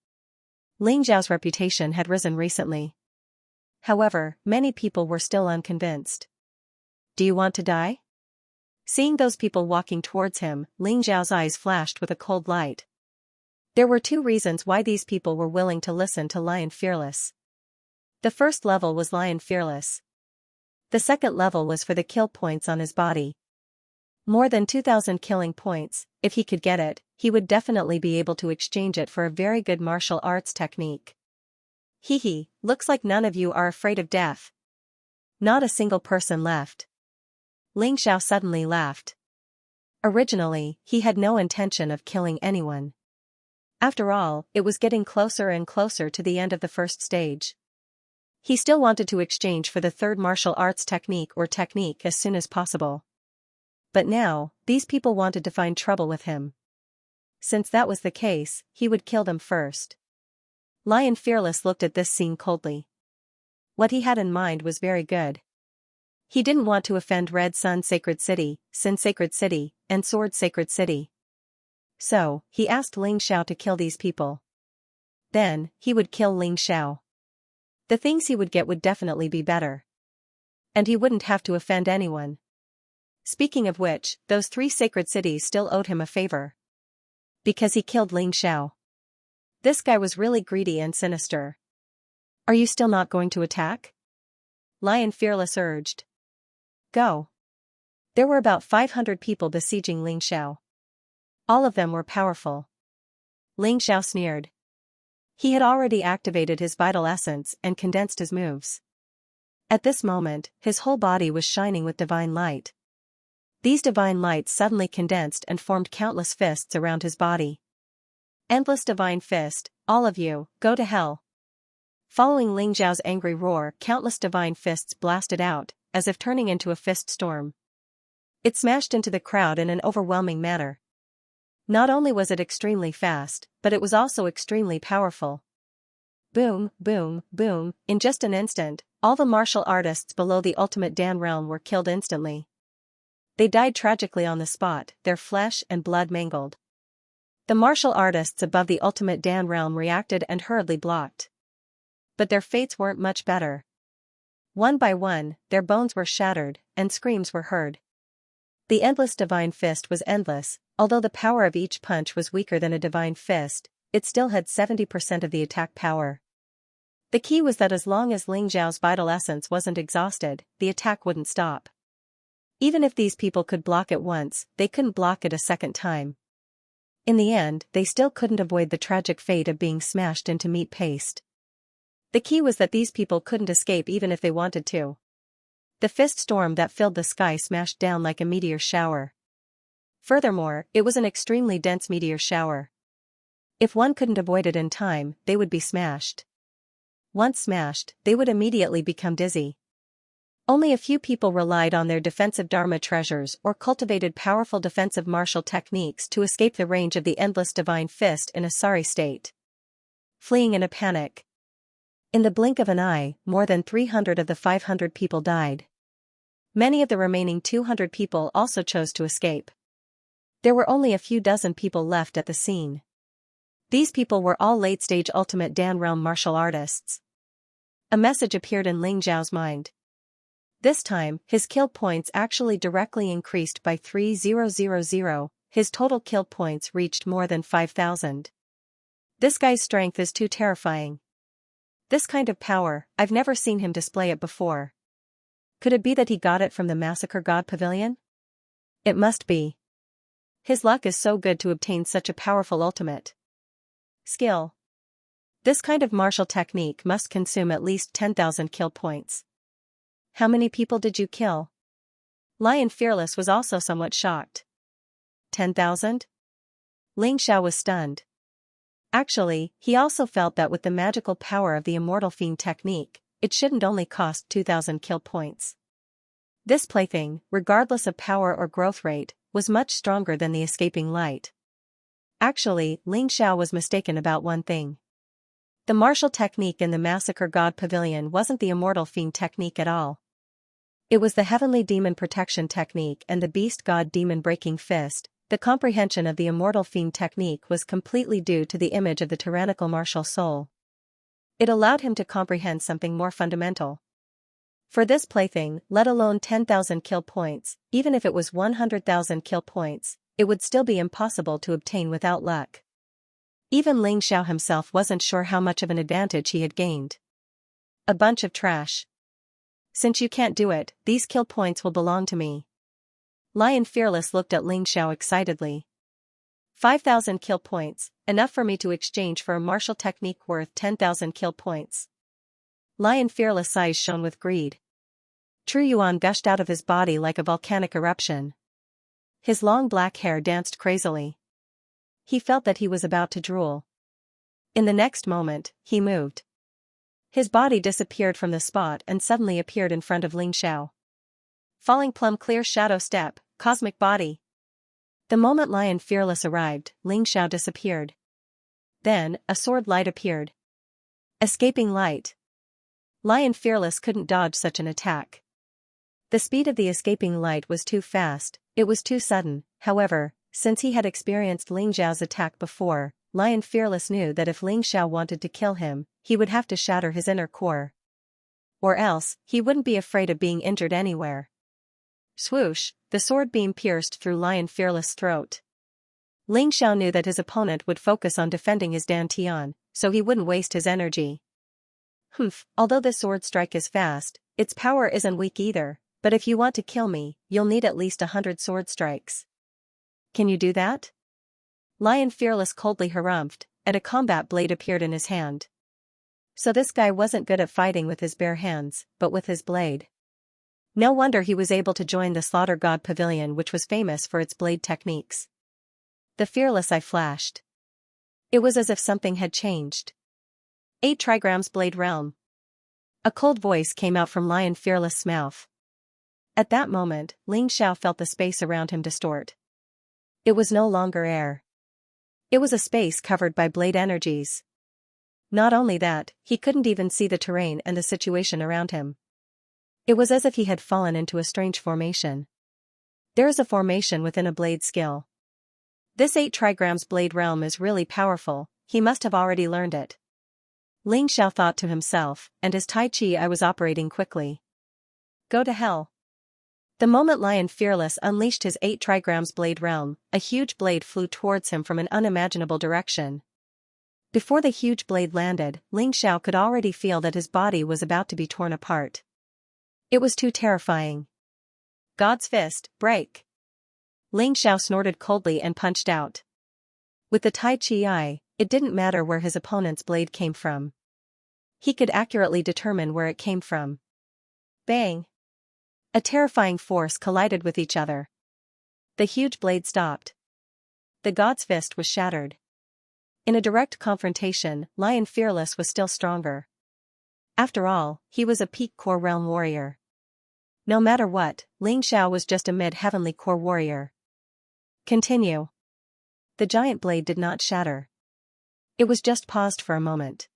Ling Xiao's reputation had risen recently. However, many people were still unconvinced. Do you want to die? Seeing those people walking towards him, Ling Xiao's eyes flashed with a cold light. There were 2 reasons why these people were willing to listen to Lion Fearless. The first level was Lion Fearless. The second level was for the kill points on his body. More than 2,000 killing points. If he could get it, he would definitely be able to exchange it for a very good martial arts technique. Hee, looks like none of you are afraid of death. Not a single person left. Ling Xiao suddenly laughed. Originally, he had no intention of killing anyone. After all, it was getting closer and closer to the end of the first stage. He still wanted to exchange for the third martial arts technique as soon as possible. But now, these people wanted to find trouble with him. Since that was the case, he would kill them first. Lion Fearless looked at this scene coldly. What he had in mind was very good. He didn't want to offend Red Sun Sacred City, Sin Sacred City, and Sword Sacred City. So, he asked Ling Xiao to kill these people. Then, he would kill Ling Xiao. The things he would get would definitely be better. And he wouldn't have to offend anyone. Speaking of which, those 3 sacred cities still owed him a favor. Because he killed Ling Xiao. This guy was really greedy and sinister. Are you still not going to attack? Lion Fearless urged. Go. There were about 500 people besieging Ling Xiao. All of them were powerful. Ling Xiao sneered. He had already activated his vital essence and condensed his moves. At this moment, his whole body was shining with divine light. These divine lights suddenly condensed and formed countless fists around his body. Endless divine fist, all of you, go to hell. Following Ling Xiao's angry roar, countless divine fists blasted out, as if turning into a fist storm. It smashed into the crowd in an overwhelming manner. Not only was it extremely fast, but it was also extremely powerful. Boom, boom, boom, in just an instant, all the martial artists below the ultimate Dan realm were killed instantly. They died tragically on the spot, their flesh and blood mangled. The martial artists above the ultimate Dan realm reacted and hurriedly blocked. But their fates weren't much better. One by one, their bones were shattered, and screams were heard. The endless divine fist was endless, although the power of each punch was weaker than a divine fist, it still had 70% of the attack power. The key was that as long as Ling Xiao's vital essence wasn't exhausted, the attack wouldn't stop. Even if these people could block it once, they couldn't block it a second time. In the end, they still couldn't avoid the tragic fate of being smashed into meat paste. The key was that these people couldn't escape even if they wanted to. The fist storm that filled the sky smashed down like a meteor shower. Furthermore, it was an extremely dense meteor shower. If one couldn't avoid it in time, they would be smashed. Once smashed, they would immediately become dizzy. Only a few people relied on their defensive Dharma treasures or cultivated powerful defensive martial techniques to escape the range of the endless divine fist in a sorry state. Fleeing in a panic. In the blink of an eye, more than 300 of the 500 people died. Many of the remaining 200 people also chose to escape. There were only a few dozen people left at the scene. These people were all late-stage Ultimate Dan Realm martial artists. A message appeared in Ling Xiao's mind. This time, his kill points actually directly increased by 3000, his total kill points reached more than 5,000. This guy's strength is too terrifying. This kind of power, I've never seen him display it before. Could it be that he got it from the Massacre God Pavilion? It must be. His luck is so good to obtain such a powerful ultimate skill. This kind of martial technique must consume at least 10,000 kill points. How many people did you kill? Lion Fearless was also somewhat shocked. 10,000? Ling Xiao was stunned. Actually, he also felt that with the magical power of the Immortal Fiend technique, it shouldn't only cost 2,000 kill points. This plaything, regardless of power or growth rate, was much stronger than the escaping light. Actually, Ling Xiao was mistaken about one thing. The martial technique in the Massacre God Pavilion wasn't the Immortal Fiend technique at all. It was the Heavenly Demon Protection technique and the Beast God Demon Breaking Fist. The comprehension of the Immortal Fiend technique was completely due to the image of the tyrannical martial soul. It allowed him to comprehend something more fundamental. For this plaything, let alone 10,000 kill points, even if it was 100,000 kill points, it would still be impossible to obtain without luck. Even Ling Xiao himself wasn't sure how much of an advantage he had gained. A bunch of trash. Since you can't do it, these kill points will belong to me. Lion Fearless looked at Ling Xiao excitedly. 5,000 kill points, enough for me to exchange for a martial technique worth 10,000 kill points. Lion Fearless' eyes shone with greed. True Yuan gushed out of his body like a volcanic eruption. His long black hair danced crazily. He felt that he was about to drool. In the next moment, he moved. His body disappeared from the spot and suddenly appeared in front of Ling Xiao. Falling plumb clear shadow step, cosmic body. The moment Lion Fearless arrived, Ling Xiao disappeared. Then, a sword light appeared. Escaping light. Lion Fearless couldn't dodge such an attack. The speed of the escaping light was too fast, it was too sudden, however, since he had experienced Ling Xiao's attack before, Lion Fearless knew that if Ling Xiao wanted to kill him, he would have to shatter his inner core. Or else, he wouldn't be afraid of being injured anywhere. Swoosh, the sword beam pierced through Lion Fearless' throat. Ling Xiao knew that his opponent would focus on defending his dantian, so he wouldn't waste his energy. Although this sword strike is fast, its power isn't weak either, but if you want to kill me, you'll need at least 100 sword strikes. Can you do that? Lion Fearless coldly harumphed, and a combat blade appeared in his hand. So this guy wasn't good at fighting with his bare hands, but with his blade. No wonder he was able to join the Slaughter God Pavilion, which was famous for its blade techniques. The fearless eye flashed. It was as if something had changed. 8 trigrams blade realm. A cold voice came out from Lion Fearless' mouth. At that moment, Ling Xiao felt the space around him distort. It was no longer air. It was a space covered by blade energies. Not only that, he couldn't even see the terrain and the situation around him. It was as if he had fallen into a strange formation. There is a formation within a blade skill. This 8 trigrams blade realm is really powerful, he must have already learned it. Ling Xiao thought to himself, and his Tai Chi eye was operating quickly. Go to hell. The moment Lion Fearless unleashed his 8 trigrams blade realm, a huge blade flew towards him from an unimaginable direction. Before the huge blade landed, Ling Xiao could already feel that his body was about to be torn apart. It was too terrifying. God's fist, break! Ling Xiao snorted coldly and punched out. With the Tai Chi eye, it didn't matter where his opponent's blade came from. He could accurately determine where it came from. Bang! A terrifying force collided with each other. The huge blade stopped. The God's fist was shattered. In a direct confrontation, Lion Fearless was still stronger. After all, he was a peak core realm warrior. No matter what, Ling Xiao was just a mid-heavenly core warrior. Continue. The giant blade did not shatter. It was just paused for a moment.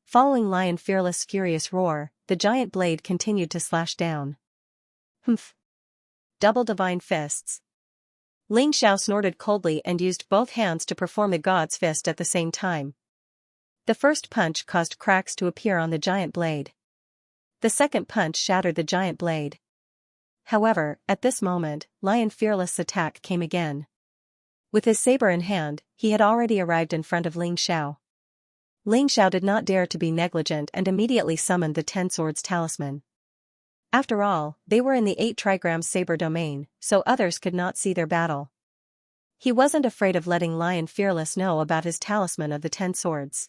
Following Lion Fearless' furious roar, the giant blade continued to slash down. Double divine fists. Ling Xiao snorted coldly and used both hands to perform the God's fist at the same time. The first punch caused cracks to appear on the giant blade. The second punch shattered the giant blade. However, at this moment, Lion Fearless' attack came again. With his saber in hand, he had already arrived in front of Ling Xiao. Ling Xiao did not dare to be negligent and immediately summoned the 10 Swords Talisman. After all, they were in the 8 trigrams saber domain, so others could not see their battle. He wasn't afraid of letting Lion Fearless know about his talisman of the 10 swords.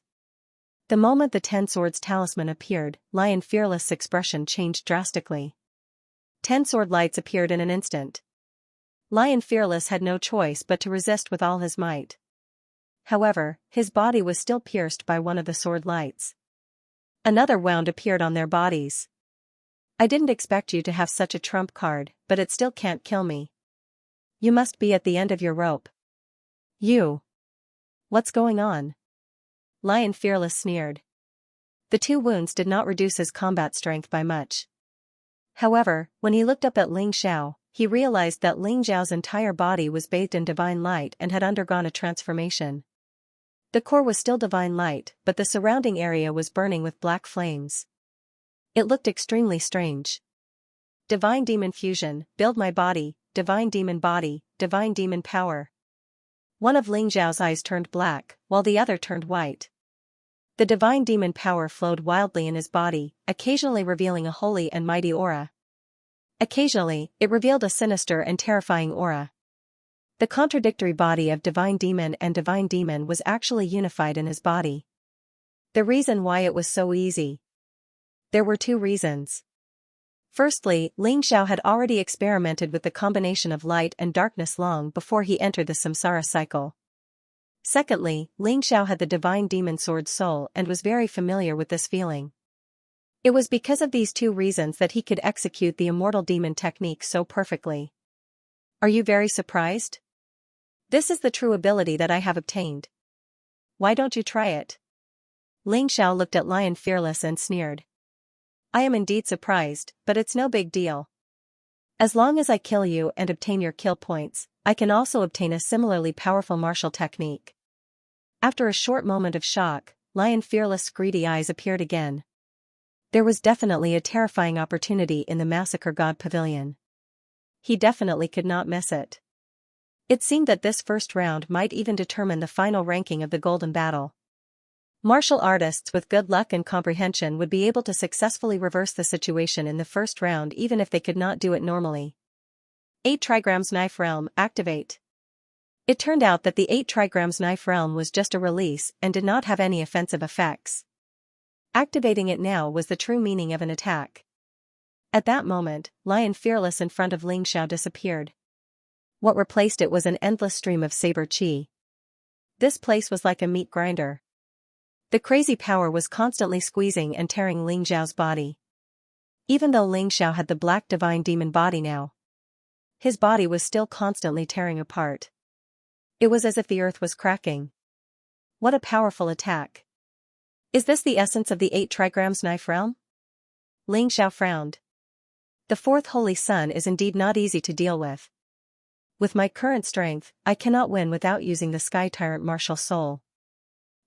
The moment the 10 Swords Talisman appeared, Lion Fearless' expression changed drastically. 10 sword lights appeared in an instant. Lion Fearless had no choice but to resist with all his might. However, his body was still pierced by one of the sword lights. Another wound appeared on their bodies. I didn't expect you to have such a trump card, but it still can't kill me. You must be at the end of your rope. You. What's going on? Lion Fearless sneered. The 2 wounds did not reduce his combat strength by much. However, when he looked up at Ling Xiao, he realized that Ling Xiao's entire body was bathed in divine light and had undergone a transformation. The core was still divine light, but the surrounding area was burning with black flames. It looked extremely strange. Divine Demon Fusion, build my body, Divine Demon Body, Divine Demon Power. One of Ling Xiao's eyes turned black, while the other turned white. The Divine Demon Power flowed wildly in his body, occasionally revealing a holy and mighty aura. Occasionally, it revealed a sinister and terrifying aura. The contradictory body of Divine Demon and Divine Demon was actually unified in his body. The reason why it was so easy. There were 2 reasons. Firstly, Ling Xiao had already experimented with the combination of light and darkness long before he entered the samsara cycle. Secondly, Ling Xiao had the Divine Demon Sword Soul and was very familiar with this feeling. It was because of these 2 reasons that he could execute the Immortal Demon technique so perfectly. Are you very surprised? This is the true ability that I have obtained. Why don't you try it? Ling Xiao looked at Lion Fearless and sneered. I am indeed surprised, but it's no big deal. As long as I kill you and obtain your kill points, I can also obtain a similarly powerful martial technique. After a short moment of shock, Lion Fearless' greedy eyes appeared again. There was definitely a terrifying opportunity in the Massacre God Pavilion. He definitely could not miss it. It seemed that this first round might even determine the final ranking of the Golden Battle. Martial artists with good luck and comprehension would be able to successfully reverse the situation in the first round even if they could not do it normally. 8 Trigrams Knife Realm, activate. It turned out that the 8 Trigrams Knife Realm was just a release and did not have any offensive effects. Activating it now was the true meaning of an attack. At that moment, Lion Fearless in front of Xianxia disappeared. What replaced it was an endless stream of saber chi. This place was like a meat grinder. The crazy power was constantly squeezing and tearing Xiao's body. Even though Xiao had the black divine demon body now, his body was still constantly tearing apart. It was as if the earth was cracking. What a powerful attack. Is this the essence of the 8 Trigrams Knife Realm? Xiao frowned. The fourth holy sun is indeed not easy to deal with. With my current strength, I cannot win without using the Sky Tyrant Martial Soul.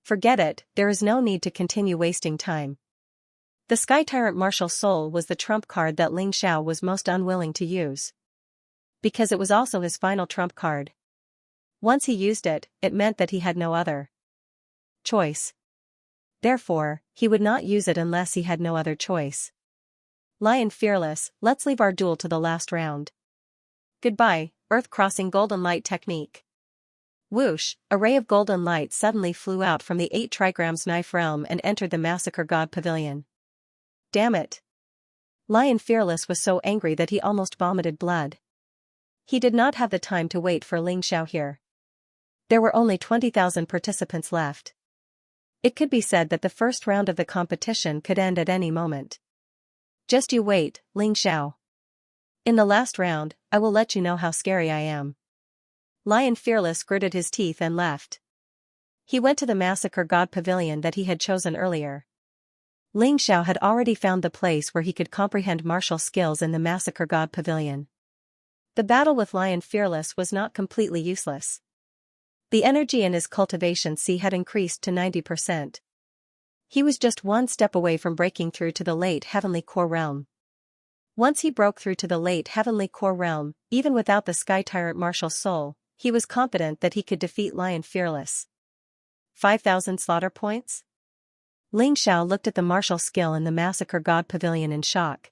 Forget it, there is no need to continue wasting time. The Sky Tyrant Martial Soul was the trump card that Xiao was most unwilling to use. Because it was also his final trump card. Once he used it, it meant that he had no other choice. Therefore, he would not use it unless he had no other choice. Lion Fearless, let's leave our duel to the last round. Goodbye, Earth-crossing golden light technique. Whoosh, a ray of golden light suddenly flew out from the 8 Trigrams Knife Realm and entered the Massacre God Pavilion. Damn it. Lion Fearless was so angry that he almost vomited blood. He did not have the time to wait for Xiao here. There were only 20,000 participants left. It could be said that the first round of the competition could end at any moment. Just you wait, Xiao. In the last round, I will let you know how scary I am. Lion Fearless gritted his teeth and left. He went to the Massacre God Pavilion that he had chosen earlier. Xiao had already found the place where he could comprehend martial skills in the Massacre God Pavilion. The battle with Lion Fearless was not completely useless. The energy in his cultivation C had increased to 90%. He was just one step away from breaking through to the late Heavenly Core Realm. Once he broke through to the late Heavenly Core Realm, even without the Sky Tyrant Martial Soul, he was confident that he could defeat Lion Fearless. 5,000 slaughter points? Xiao looked at the martial skill in the Massacre God Pavilion in shock.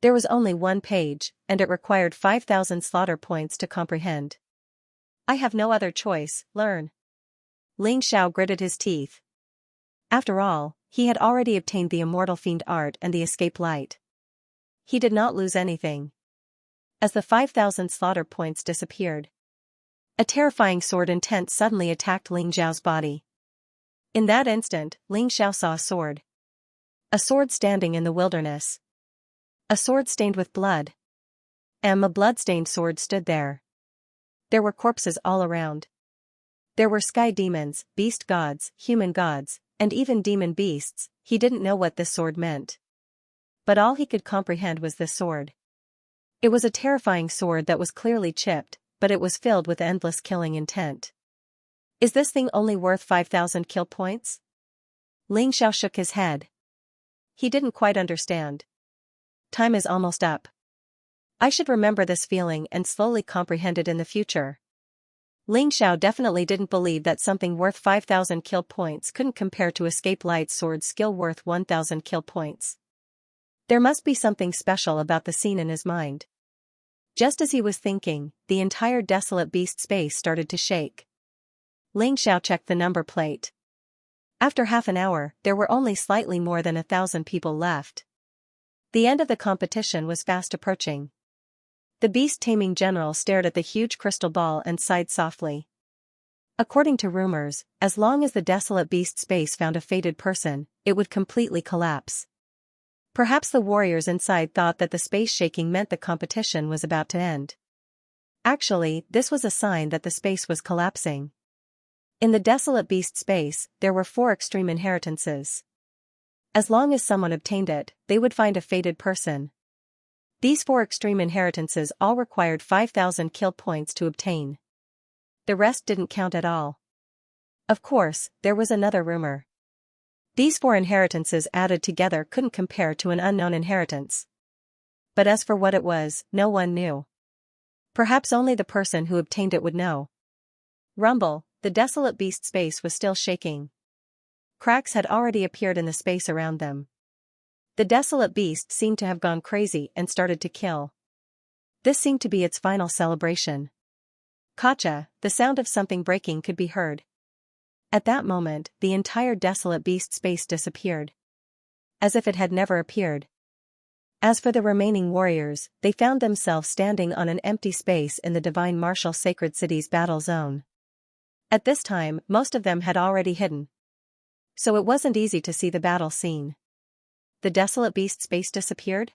There was only one page, and it required 5,000 slaughter points to comprehend. I have no other choice, learn. Xiao gritted his teeth. After all, he had already obtained the Immortal Fiend Art and the Escape Light. He did not lose anything. As the 5,000 slaughter points disappeared, a terrifying sword intent suddenly attacked Xiao's body. In that instant, Xiao saw a sword. A sword standing in the wilderness. A sword stained with blood. A blood-stained sword stood there. There were corpses all around. There were sky demons, beast gods, human gods, and even demon beasts. He didn't know what this sword meant. But all he could comprehend was this sword. It was a terrifying sword that was clearly chipped, but it was filled with endless killing intent. Is this thing only worth 5,000 kill points? Xiao shook his head. He didn't quite understand. Time is almost up. I should remember this feeling and slowly comprehend it in the future. Xiao definitely didn't believe that something worth 5,000 kill points couldn't compare to Escape Light's sword skill worth 1,000 kill points. There must be something special about the scene in his mind. Just as he was thinking, the entire desolate beast space started to shake. Xiao checked the number plate. After half an hour, there were only slightly more than 1,000 people left. The end of the competition was fast approaching. The beast-taming general stared at the huge crystal ball and sighed softly. According to rumors, as long as the desolate beast space found a fated person, it would completely collapse. Perhaps the warriors inside thought that the space shaking meant the competition was about to end. Actually, this was a sign that the space was collapsing. In the desolate beast space, there were 4 extreme inheritances. As long as someone obtained it, they would find a fated person. These 4 extreme inheritances all required 5,000 kill points to obtain. The rest didn't count at all. Of course, there was another rumor. These 4 inheritances added together couldn't compare to an unknown inheritance. But as for what it was, no one knew. Perhaps only the person who obtained it would know. Rumble, the desolate beast space was still shaking. Cracks had already appeared in the space around them. The desolate beast seemed to have gone crazy and started to kill. This seemed to be its final celebration. Kacha, the sound of something breaking could be heard. At that moment, the entire desolate beast space disappeared. As if it had never appeared. As for the remaining warriors, they found themselves standing on an empty space in the divine martial sacred city's battle zone. At this time, most of them had already hidden. So it wasn't easy to see the battle scene. The desolate beast space disappeared?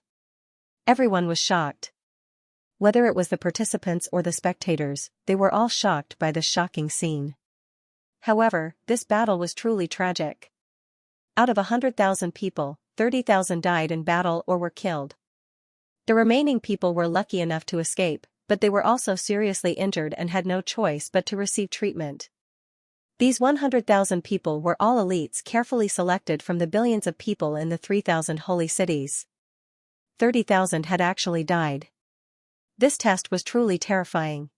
Everyone was shocked. Whether it was the participants or the spectators, they were all shocked by this shocking scene. However, this battle was truly tragic. Out of 100,000 people, 30,000 died in battle or were killed. The remaining people were lucky enough to escape, but they were also seriously injured and had no choice but to receive treatment. These 100,000 people were all elites carefully selected from the billions of people in the 3,000 holy cities. 30,000 had actually died. This test was truly terrifying.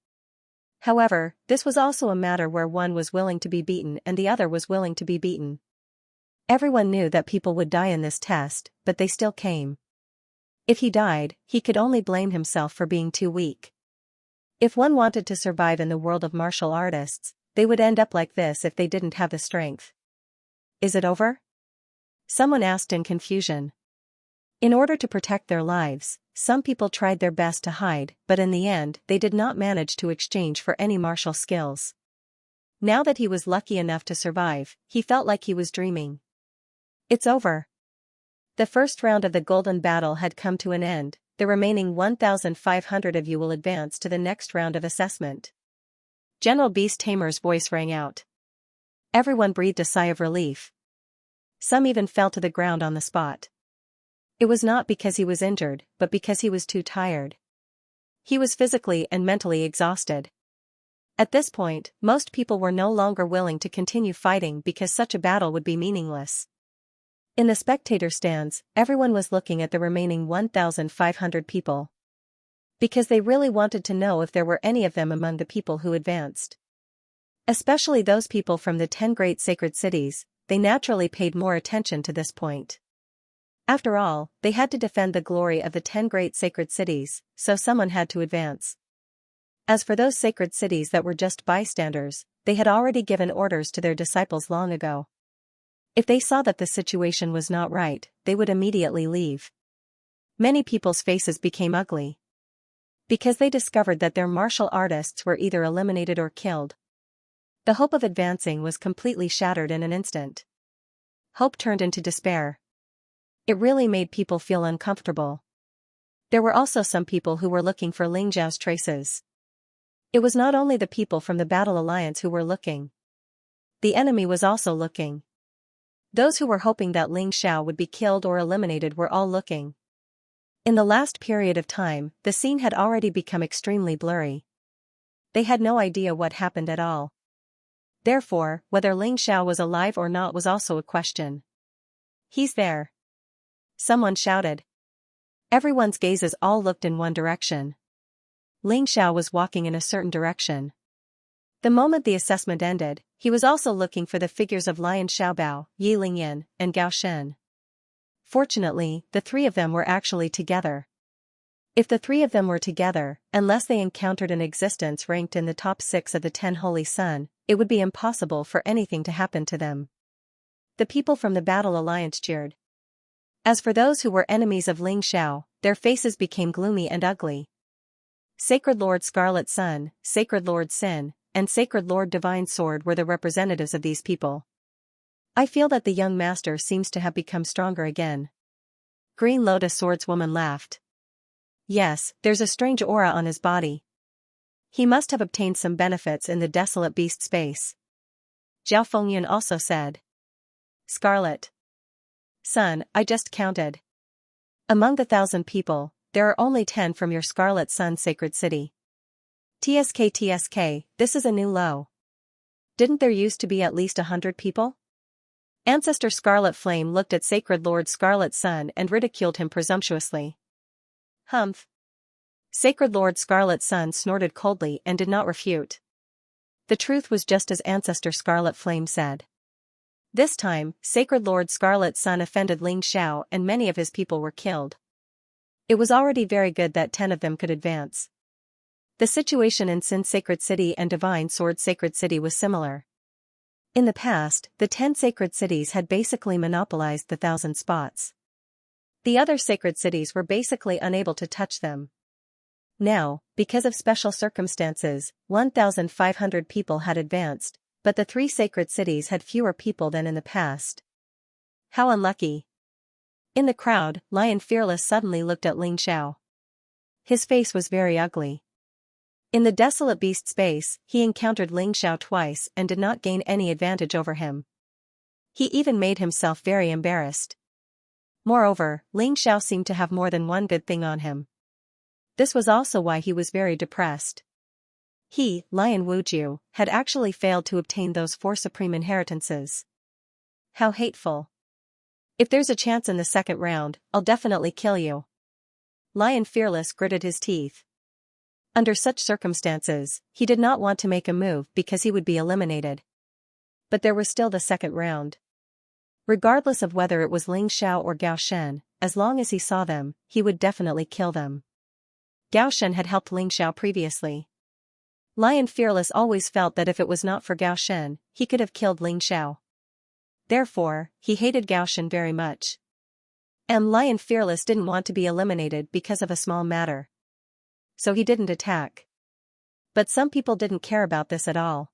However, this was also a matter where one was willing to be beaten and the other was willing to be beaten. Everyone knew that people would die in this test, but they still came. If he died, he could only blame himself for being too weak. If one wanted to survive in the world of martial artists, they would end up like this if they didn't have the strength. Is it over? Someone asked in confusion. In order to protect their lives, some people tried their best to hide, but in the end, they did not manage to exchange for any martial skills. Now that he was lucky enough to survive, he felt like he was dreaming. It's over. The first round of the golden battle had come to an end. The remaining 1,500 of you will advance to the next round of assessment. General Beast Tamer's voice rang out. Everyone breathed a sigh of relief. Some even fell to the ground on the spot. It was not because he was injured, but because he was too tired. He was physically and mentally exhausted. At this point, most people were no longer willing to continue fighting because such a battle would be meaningless. In the spectator stands, everyone was looking at the remaining 1,500 people. Because they really wanted to know if there were any of them among the people who advanced. Especially those people from the 10 great sacred cities, they naturally paid more attention to this point. After all, they had to defend the glory of the 10 great sacred cities, so someone had to advance. As for those sacred cities that were just bystanders, they had already given orders to their disciples long ago. If they saw that the situation was not right, they would immediately leave. Many people's faces became ugly. Because they discovered that their martial artists were either eliminated or killed. The hope of advancing was completely shattered in an instant. Hope turned into despair. It really made people feel uncomfortable. There were also some people who were looking for Ling Xiao's traces. It was not only the people from the Battle Alliance who were looking. The enemy was also looking. Those who were hoping that Ling Xiao would be killed or eliminated were all looking. In the last period of time, the scene had already become extremely blurry. They had no idea what happened at all. Therefore, whether Ling Xiao was alive or not was also a question. He's there. Someone shouted. Everyone's gazes all looked in one direction. Ling Xiao was walking in a certain direction. The moment the assessment ended, he was also looking for the figures of Lion Xiaobao, Yi Lingyan, and Gao Shen. Fortunately, the 3 of them were actually together. If the 3 of them were together, unless they encountered an existence ranked in the top 6 of the 10 Holy Sun, it would be impossible for anything to happen to them. The people from the Battle Alliance cheered. As for those who were enemies of Ling Xiao, their faces became gloomy and ugly. Sacred Lord Scarlet Sun, Sacred Lord Sin, and Sacred Lord Divine Sword were the representatives of these people. I feel that the young master seems to have become stronger again. Green Lotus Swordswoman laughed. Yes, there's a strange aura on his body. He must have obtained some benefits in the desolate beast space. Zhao Fengyun also said. Scarlet Sun, I just counted. Among the 1,000 people, there are only 10 from your Scarlet Sun sacred city. TSK, this is a new low. Didn't there used to be at least 100 people? Ancestor Scarlet Flame looked at Sacred Lord Scarlet Sun and ridiculed him presumptuously. Humph. Sacred Lord Scarlet Sun snorted coldly and did not refute. The truth was just as Ancestor Scarlet Flame said. This time, Sacred Lord Scarlet Sun offended Xianxia and many of his people were killed. It was already very good that 10 of them could advance. The situation in Sin Sacred City and Divine Sword Sacred City was similar. In the past, the 10 sacred cities had basically monopolized the 1,000 spots. The other sacred cities were basically unable to touch them. Now, because of special circumstances, 1,500 people had advanced, but the 3 sacred cities had fewer people than in the past. How unlucky. In the crowd, Lion Fearless suddenly looked at Xianxia. His face was very ugly. In the desolate beast space, he encountered Xianxia twice and did not gain any advantage over him. He even made himself very embarrassed. Moreover, Xianxia seemed to have more than one good thing on him. This was also why he was very depressed. He, Lion Wuju, had actually failed to obtain those 4 supreme inheritances. How hateful. If there's a chance in the second round, I'll definitely kill you. Lion Fearless gritted his teeth. Under such circumstances, he did not want to make a move because he would be eliminated. But there was still the second round. Regardless of whether it was Xianxia or Gao Shen, as long as he saw them, he would definitely kill them. Gao Shen had helped Xianxia previously. Lion Fearless always felt that if it was not for Gao Shen, he could have killed Xianxia. Therefore, he hated Gao Shen very much. Lion Fearless didn't want to be eliminated because of a small matter. So he didn't attack. But some people didn't care about this at all.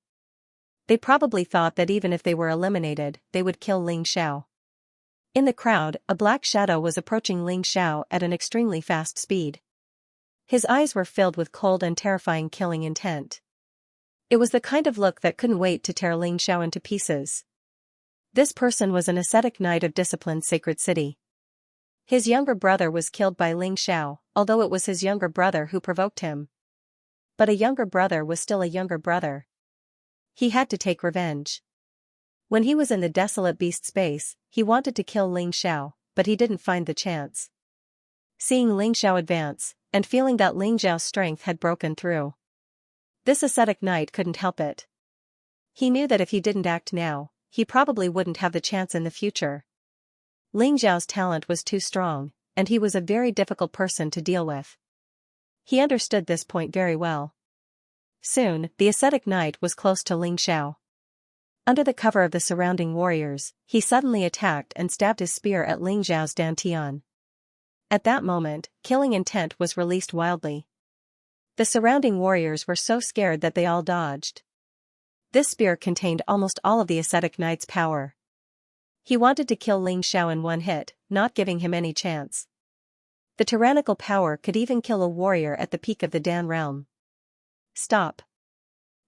They probably thought that even if they were eliminated, they would kill Xianxia. In the crowd, a black shadow was approaching Xianxia at an extremely fast speed. His eyes were filled with cold and terrifying killing intent. It was the kind of look that couldn't wait to tear Xianxia into pieces. This person was an ascetic knight of disciplined sacred city. His younger brother was killed by Xianxia, although it was his younger brother who provoked him. But a younger brother was still a younger brother. He had to take revenge. When he was in the desolate beast space, he wanted to kill Xianxia, but he didn't find the chance. Seeing Xianxia advance, and feeling that Xiao's strength had broken through, this ascetic knight couldn't help it. He knew that if he didn't act now, he probably wouldn't have the chance in the future. Xiao's talent was too strong, and he was a very difficult person to deal with. He understood this point very well. Soon, the ascetic knight was close to Xianxia. Under the cover of the surrounding warriors, he suddenly attacked and stabbed his spear at Xiao's dantian. At that moment, killing intent was released wildly. The surrounding warriors were so scared that they all dodged. This spear contained almost all of the ascetic knight's power. He wanted to kill Xianxia in one hit, not giving him any chance. The tyrannical power could even kill a warrior at the peak of the Dan realm. Stop.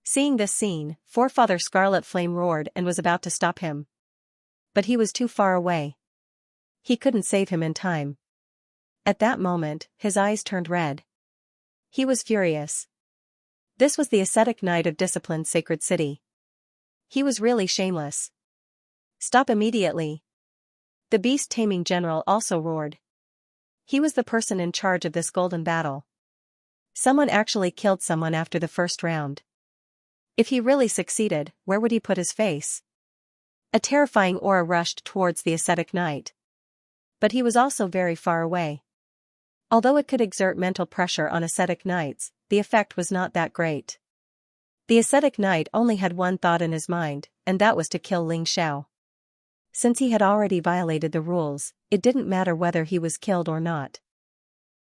Seeing this scene, Forefather Scarlet Flame roared and was about to stop him. But he was too far away. He couldn't save him in time. At that moment, his eyes turned red. He was furious. This was the ascetic knight of disciplined sacred city. He was really shameless. Stop immediately. The beast-taming general also roared. He was the person in charge of this golden battle. Someone actually killed someone after the first round. If he really succeeded, where would he put his face? A terrifying aura rushed towards the ascetic knight. But he was also very far away. Although it could exert mental pressure on ascetic knights, the effect was not that great. The ascetic knight only had one thought in his mind, and that was to kill Xianxia. Since he had already violated the rules, it didn't matter whether he was killed or not.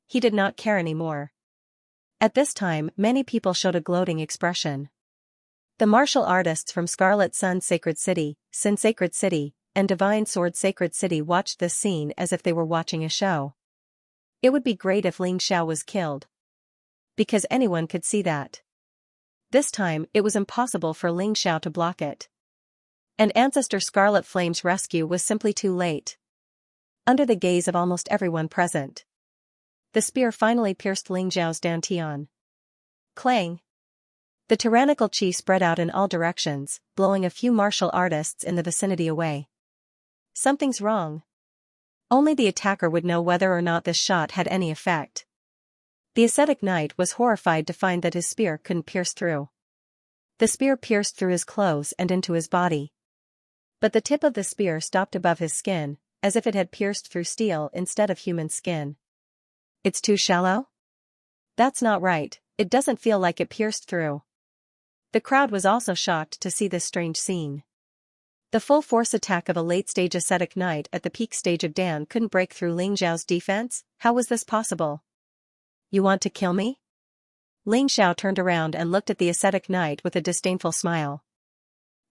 He did not care anymore. At this time, many people showed a gloating expression. The martial artists from Scarlet Sun Sacred City, Sin Sacred City, and Divine Sword Sacred City watched this scene as if they were watching a show. It would be great if Xianxia was killed. Because anyone could see that. This time, it was impossible for Xianxia to block it. And Ancestor Scarlet Flame's rescue was simply too late. Under the gaze of almost everyone present, the spear finally pierced Xiao's dantian. Clang! The tyrannical chi spread out in all directions, blowing a few martial artists in the vicinity away. Something's wrong. Only the attacker would know whether or not this shot had any effect. The ascetic knight was horrified to find that his spear couldn't pierce through. The spear pierced through his clothes and into his body. But the tip of the spear stopped above his skin, as if it had pierced through steel instead of human skin. It's too shallow? That's not right, it doesn't feel like it pierced through. The crowd was also shocked to see this strange scene. The full-force attack of a late-stage ascetic knight at the peak stage of Dan couldn't break through Ling Xiao's defense. How was this possible? You want to kill me? Ling Xiao turned around and looked at the ascetic knight with a disdainful smile.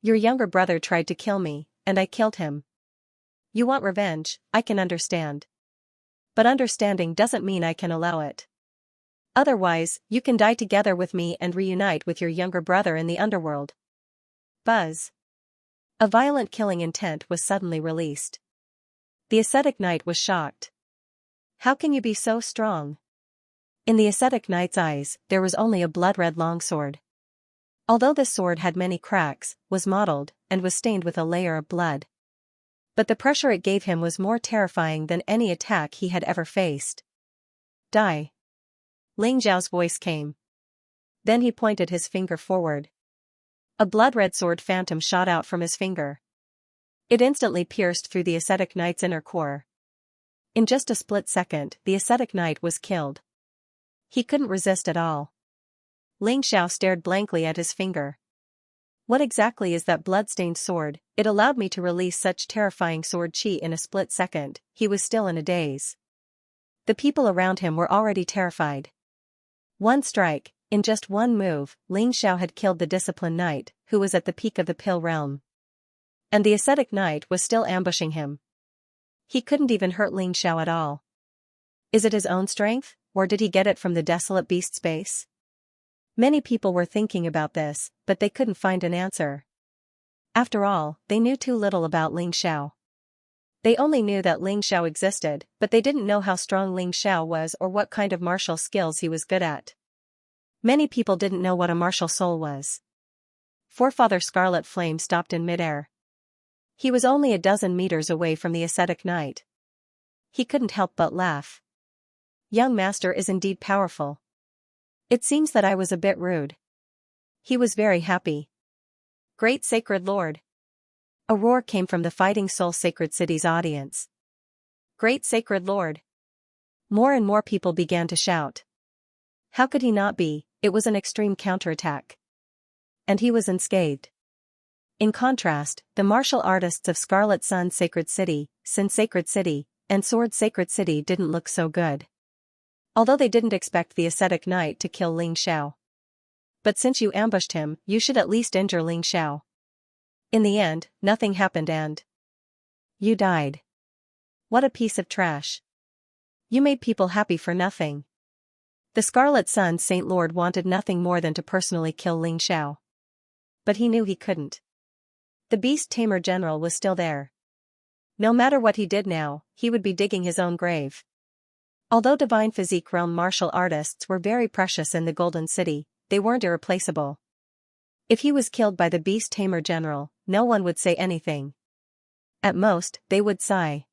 Your younger brother tried to kill me, and I killed him. You want revenge, I can understand. But understanding doesn't mean I can allow it. Otherwise, you can die together with me and reunite with your younger brother in the underworld. Buzz. A violent killing intent was suddenly released. The ascetic knight was shocked. How can you be so strong? In the ascetic knight's eyes, there was only a blood-red longsword. Although this sword had many cracks, was mottled, and was stained with a layer of blood. But the pressure it gave him was more terrifying than any attack he had ever faced. Die. Ling Xiao's voice came. Then he pointed his finger forward. A blood-red sword phantom shot out from his finger. It instantly pierced through the ascetic knight's inner core. In just a split second, the ascetic knight was killed. He couldn't resist at all. Ling Xiao stared blankly at his finger. What exactly is that blood-stained sword? It allowed me to release such terrifying sword chi in a split second. He was still in a daze. The people around him were already terrified. One strike, in just one move, Ling Xiao had killed the disciplined knight, who was at the peak of the pill realm. And the ascetic knight was still ambushing him. He couldn't even hurt Ling Xiao at all. Is it his own strength, or did he get it from the desolate beast space? Many people were thinking about this, but they couldn't find an answer. After all, they knew too little about Ling Xiao. They only knew that Ling Xiao existed, but they didn't know how strong Ling Xiao was or what kind of martial skills he was good at. Many people didn't know what a martial soul was. Forefather Scarlet Flame stopped in midair. He was only a dozen meters away from the ascetic knight. He couldn't help but laugh. Young master is indeed powerful. It seems that I was a bit rude. He was very happy. Great Sacred Lord. A roar came from the Fighting Soul Sacred City's audience. Great Sacred Lord. More and more people began to shout. How could he not be? It was an extreme counterattack. And he was unscathed. In contrast, the martial artists of Scarlet Sun Sacred City, Sin Sacred City, and Sword Sacred City didn't look so good. Although they didn't expect the ascetic knight to kill Ling Xiao. But since you ambushed him, you should at least injure Ling Xiao. In the end, nothing happened and you died. What a piece of trash. You made people happy for nothing. The Scarlet Sun Saint Lord wanted nothing more than to personally kill Ling Xiao. But he knew he couldn't. The Beast Tamer General was still there. No matter what he did now, he would be digging his own grave. Although Divine Physique Realm martial artists were very precious in the Golden City, they weren't irreplaceable. If he was killed by the Beast Tamer General, no one would say anything. At most, they would sigh.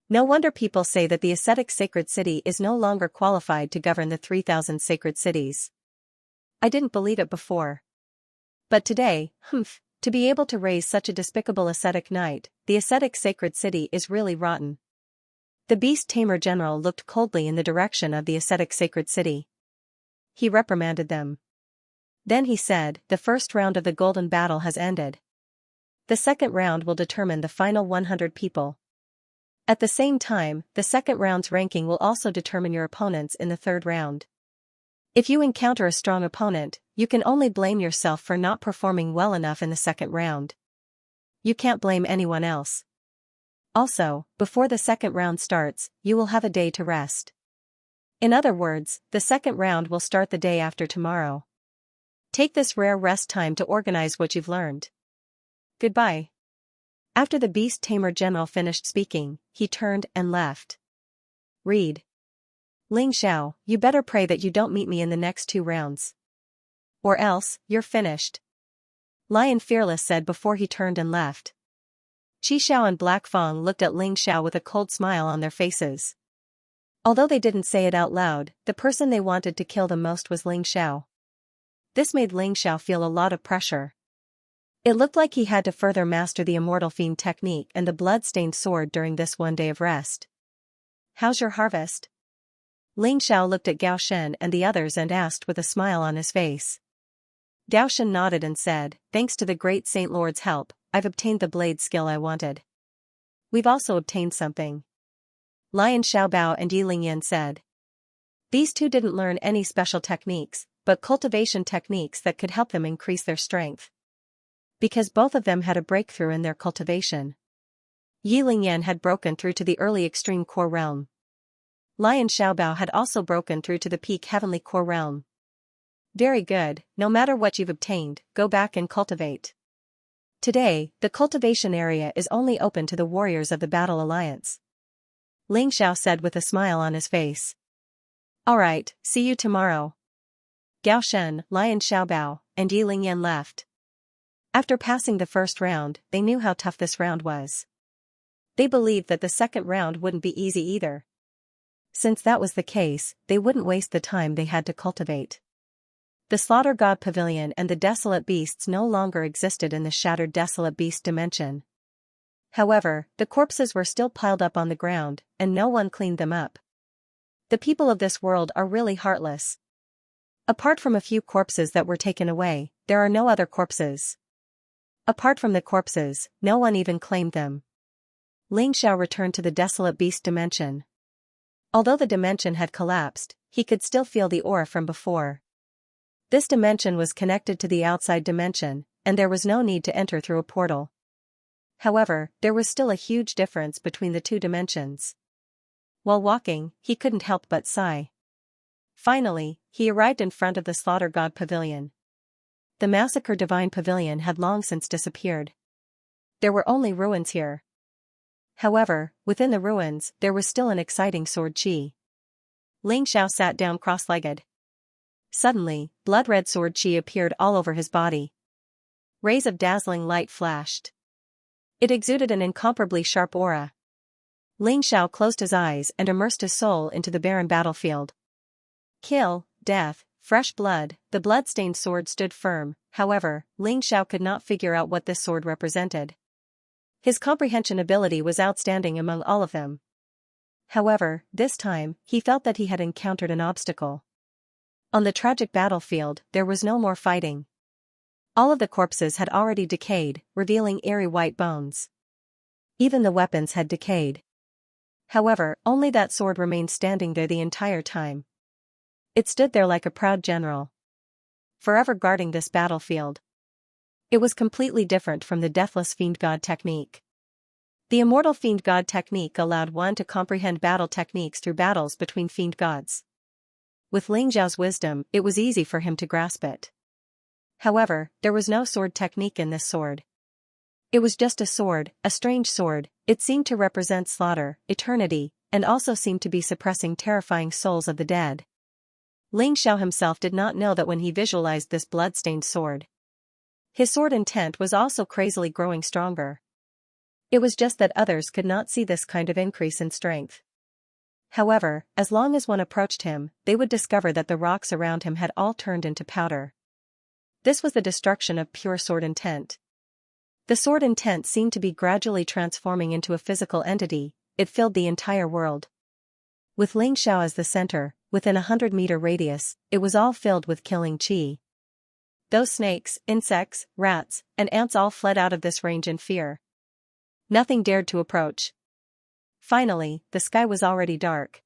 No wonder people say that the ascetic sacred city is no longer qualified to govern the 3,000 sacred cities. I didn't believe it before. But today, to be able to raise such a despicable ascetic knight, the ascetic sacred city is really rotten. The Beast Tamer General looked coldly in the direction of the ascetic sacred city. He reprimanded them. Then he said, the first round of the golden battle has ended. The second round will determine the final 100 people. At the same time, the second round's ranking will also determine your opponents in the third round. If you encounter a strong opponent, you can only blame yourself for not performing well enough in the second round. You can't blame anyone else. Also, before the second round starts, you will have a day to rest. In other words, the second round will start the day after tomorrow. Take this rare rest time to organize what you've learned. Goodbye. After the Beast Tamer General finished speaking, he turned and left. Read. Ling Xiao, you better pray that you don't meet me in the next 2 rounds. Or else, you're finished. Lion Fearless said before he turned and left. Qi Xiao and Black Fang looked at Ling Xiao with a cold smile on their faces. Although they didn't say it out loud, the person they wanted to kill the most was Ling Xiao. This made Ling Xiao feel a lot of pressure. It looked like he had to further master the Immortal Fiend technique and the blood-stained sword during this one day of rest. How's your harvest? Ling Xiao looked at Gao Shen and the others and asked with a smile on his face. Gao Shen nodded and said, thanks to the great Saint Lord's help, I've obtained the blade skill I wanted. We've also obtained something. Lion Xiaobao and Yi Lingyan said. These two didn't learn any special techniques, but cultivation techniques that could help them increase their strength. Because both of them had a breakthrough in their cultivation. Yi Lingyan had broken through to the early extreme core realm. Lion Xiaobao had also broken through to the peak heavenly core realm. Very good, no matter what you've obtained, go back and cultivate. Today, the cultivation area is only open to the warriors of the Battle Alliance. Ling Xiao said with a smile on his face. Alright, see you tomorrow. Gao Shen, Lion Xiaobao, and Yi Lingyan left. After passing the first round, they knew how tough this round was. They believed that the second round wouldn't be easy either. Since that was the case, they wouldn't waste the time they had to cultivate. The Slaughter God Pavilion and the Desolate Beasts no longer existed in the shattered Desolate Beast dimension. However, the corpses were still piled up on the ground, and no one cleaned them up. The people of this world are really heartless. Apart from a few corpses that were taken away, there are no other corpses. Apart from the corpses, no one even claimed them. Ling Xiao returned to the Desolate Beast dimension. Although the dimension had collapsed, he could still feel the aura from before. This dimension was connected to the outside dimension, and there was no need to enter through a portal. However, there was still a huge difference between the two dimensions. While walking, he couldn't help but sigh. Finally, he arrived in front of the Slaughter God Pavilion. The Massacre Divine Pavilion had long since disappeared. There were only ruins here. However, within the ruins, there was still an exciting sword chi. Ling Xiao sat down cross-legged. Suddenly, blood-red sword chi appeared all over his body. Rays of dazzling light flashed. It exuded an incomparably sharp aura. Ling Xiao closed his eyes and immersed his soul into the barren battlefield. Kill, death, fresh blood, the blood-stained sword stood firm. However, Ling Xiao could not figure out what this sword represented. His comprehension ability was outstanding among all of them. However, this time, he felt that he had encountered an obstacle. On the tragic battlefield, there was no more fighting. All of the corpses had already decayed, revealing airy white bones. Even the weapons had decayed. However, only that sword remained standing there the entire time. It stood there like a proud general, forever guarding this battlefield. It was completely different from the Deathless Fiend God technique. The Immortal Fiend God technique allowed one to comprehend battle techniques through battles between fiend gods. With Ling Xiao's wisdom, it was easy for him to grasp it. However, there was no sword technique in this sword. It was just a sword, a strange sword. It seemed to represent slaughter, eternity, and also seemed to be suppressing terrifying souls of the dead. Ling Xiao himself did not know that when he visualized this blood-stained sword. His sword intent was also crazily growing stronger. It was just that others could not see this kind of increase in strength. However, as long as one approached him, they would discover that the rocks around him had all turned into powder. This was the destruction of pure sword intent. The sword intent seemed to be gradually transforming into a physical entity. It filled the entire world. With Ling Xiao as the center, within a 100-meter radius, it was all filled with killing chi. Those snakes, insects, rats, and ants all fled out of this range in fear. Nothing dared to approach. Finally, the sky was already dark.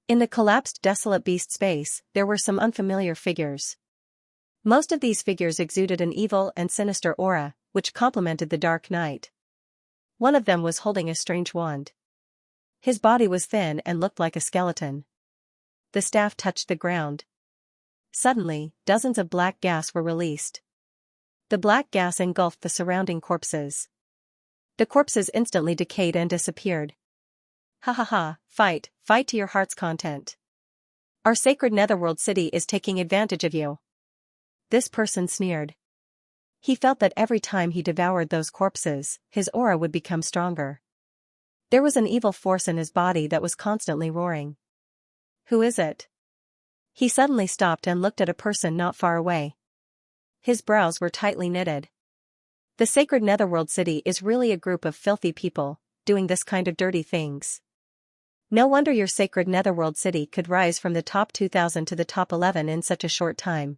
In the collapsed desolate beast space, there were some unfamiliar figures. Most of these figures exuded an evil and sinister aura, which complemented the dark night. One of them was holding a strange wand. His body was thin and looked like a skeleton. The staff touched the ground. Suddenly, dozens of black gas were released. The black gas engulfed the surrounding corpses. The corpses instantly decayed and disappeared. Ha ha ha, fight to your heart's content. Our sacred netherworld city is taking advantage of you. This person sneered. He felt that every time he devoured those corpses, his aura would become stronger. There was an evil force in his body that was constantly roaring. Who is it? He suddenly stopped and looked at a person not far away. His brows were tightly knitted. The sacred netherworld city is really a group of filthy people, doing this kind of dirty things. No wonder your sacred netherworld city could rise from the top 2,000 to the top 11 in such a short time.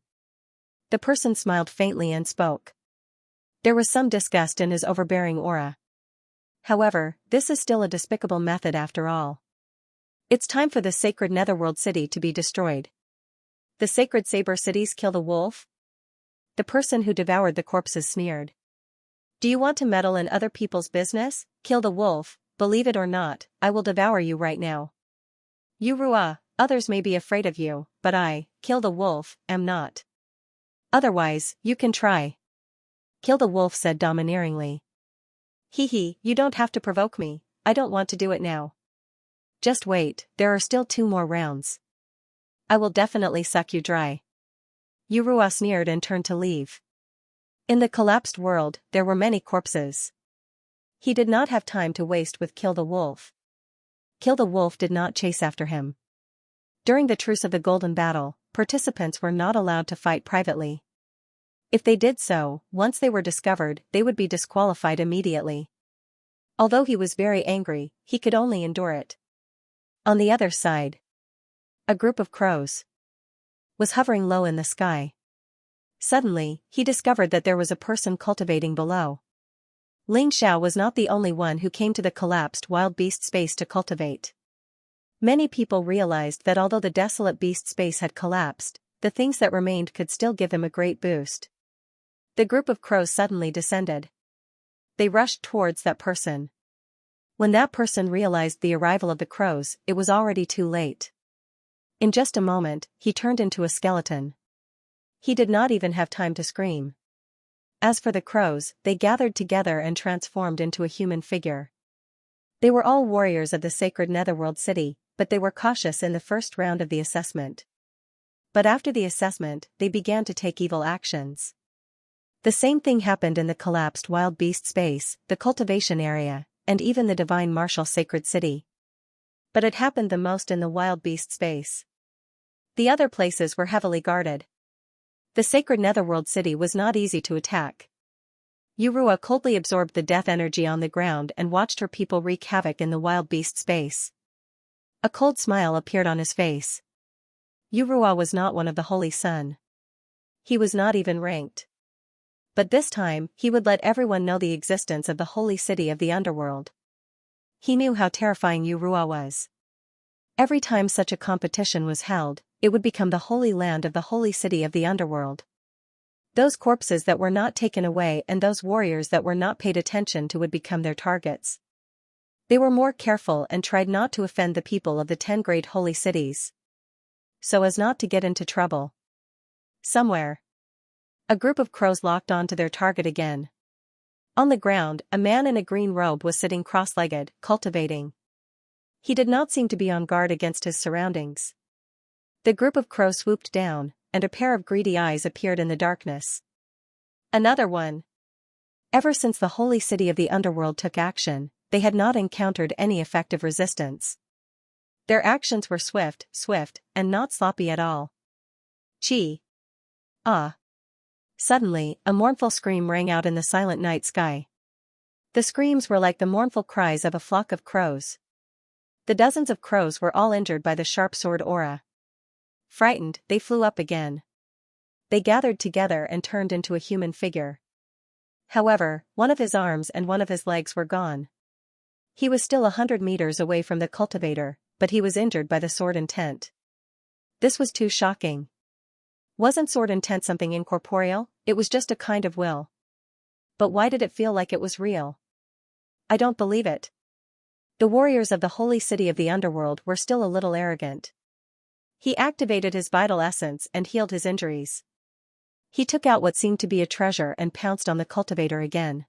The person smiled faintly and spoke. There was some disgust in his overbearing aura. However, this is still a despicable method after all. It's time for the sacred netherworld city to be destroyed. The sacred saber cities kill the wolf? The person who devoured the corpses sneered. Do you want to meddle in other people's business? Kill the wolf, believe it or not, I will devour you right now. Yurua, others may be afraid of you, but I, kill the wolf, am not. Otherwise, you can try. Kill the wolf said domineeringly. Hee, you don't have to provoke me, I don't want to do it now. Just wait, there are still 2 more rounds. I will definitely suck you dry. Yurua sneered and turned to leave. In the collapsed world, there were many corpses. He did not have time to waste with Kill the Wolf. Kill the Wolf did not chase after him. During the truce of the Golden Battle, participants were not allowed to fight privately. If they did so, once they were discovered, they would be disqualified immediately. Although he was very angry, he could only endure it. On the other side, a group of crows was hovering low in the sky. Suddenly, he discovered that there was a person cultivating below. Xianxia was not the only one who came to the collapsed wild beast space to cultivate. Many people realized that although the desolate beast space had collapsed, the things that remained could still give them a great boost. The group of crows suddenly descended. They rushed towards that person. When that person realized the arrival of the crows, it was already too late. In just a moment, he turned into a skeleton. He did not even have time to scream. As for the crows, they gathered together and transformed into a human figure. They were all warriors of the sacred netherworld city, but they were cautious in the first round of the assessment. But after the assessment, they began to take evil actions. The same thing happened in the collapsed wild beast space, the cultivation area, and even the divine martial sacred city. But it happened the most in the wild beast space. The other places were heavily guarded. The sacred netherworld city was not easy to attack. Yurua coldly absorbed the death energy on the ground and watched her people wreak havoc in the wild beast space. A cold smile appeared on his face. Yurua was not one of the Holy Sun. He was not even ranked. But this time, he would let everyone know the existence of the holy city of the underworld. He knew how terrifying Yurua was. Every time such a competition was held, it would become the holy land of the holy city of the underworld. Those corpses that were not taken away and those warriors that were not paid attention to would become their targets. They were more careful and tried not to offend the people of the 10 great holy cities, so as not to get into trouble. Somewhere, a group of crows locked onto their target again. On the ground, a man in a green robe was sitting cross-legged, cultivating. He did not seem to be on guard against his surroundings. The group of crows swooped down, and a pair of greedy eyes appeared in the darkness. Another one. Ever since the holy city of the underworld took action, they had not encountered any effective resistance. Their actions were swift, and not sloppy at all. Chi. Ah. Suddenly, a mournful scream rang out in the silent night sky. The screams were like the mournful cries of a flock of crows. The dozens of crows were all injured by the sharp sword aura. Frightened, they flew up again. They gathered together and turned into a human figure. However, one of his arms and one of his legs were gone. He was still 100 meters away from the cultivator, but he was injured by the sword intent. This was too shocking. Wasn't sword intent something incorporeal? It was just a kind of will. But why did it feel like it was real? I don't believe it. The warriors of the holy city of the underworld were still a little arrogant. He activated his vital essence and healed his injuries. He took out what seemed to be a treasure and pounced on the cultivator again.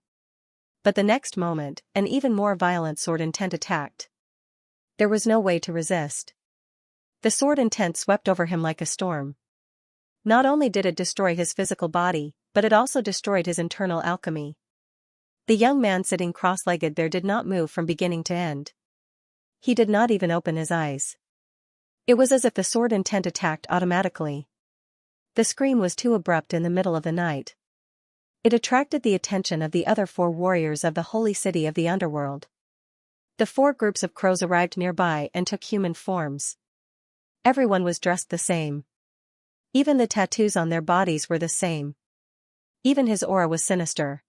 But the next moment, an even more violent sword intent attacked. There was no way to resist. The sword intent swept over him like a storm. Not only did it destroy his physical body, but it also destroyed his internal alchemy. The young man sitting cross-legged there did not move from beginning to end. He did not even open his eyes. It was as if the sword intent attacked automatically. The scream was too abrupt in the middle of the night. It attracted the attention of the other 4 warriors of the holy city of the underworld. The 4 groups of crows arrived nearby and took human forms. Everyone was dressed the same. Even the tattoos on their bodies were the same. Even his aura was sinister.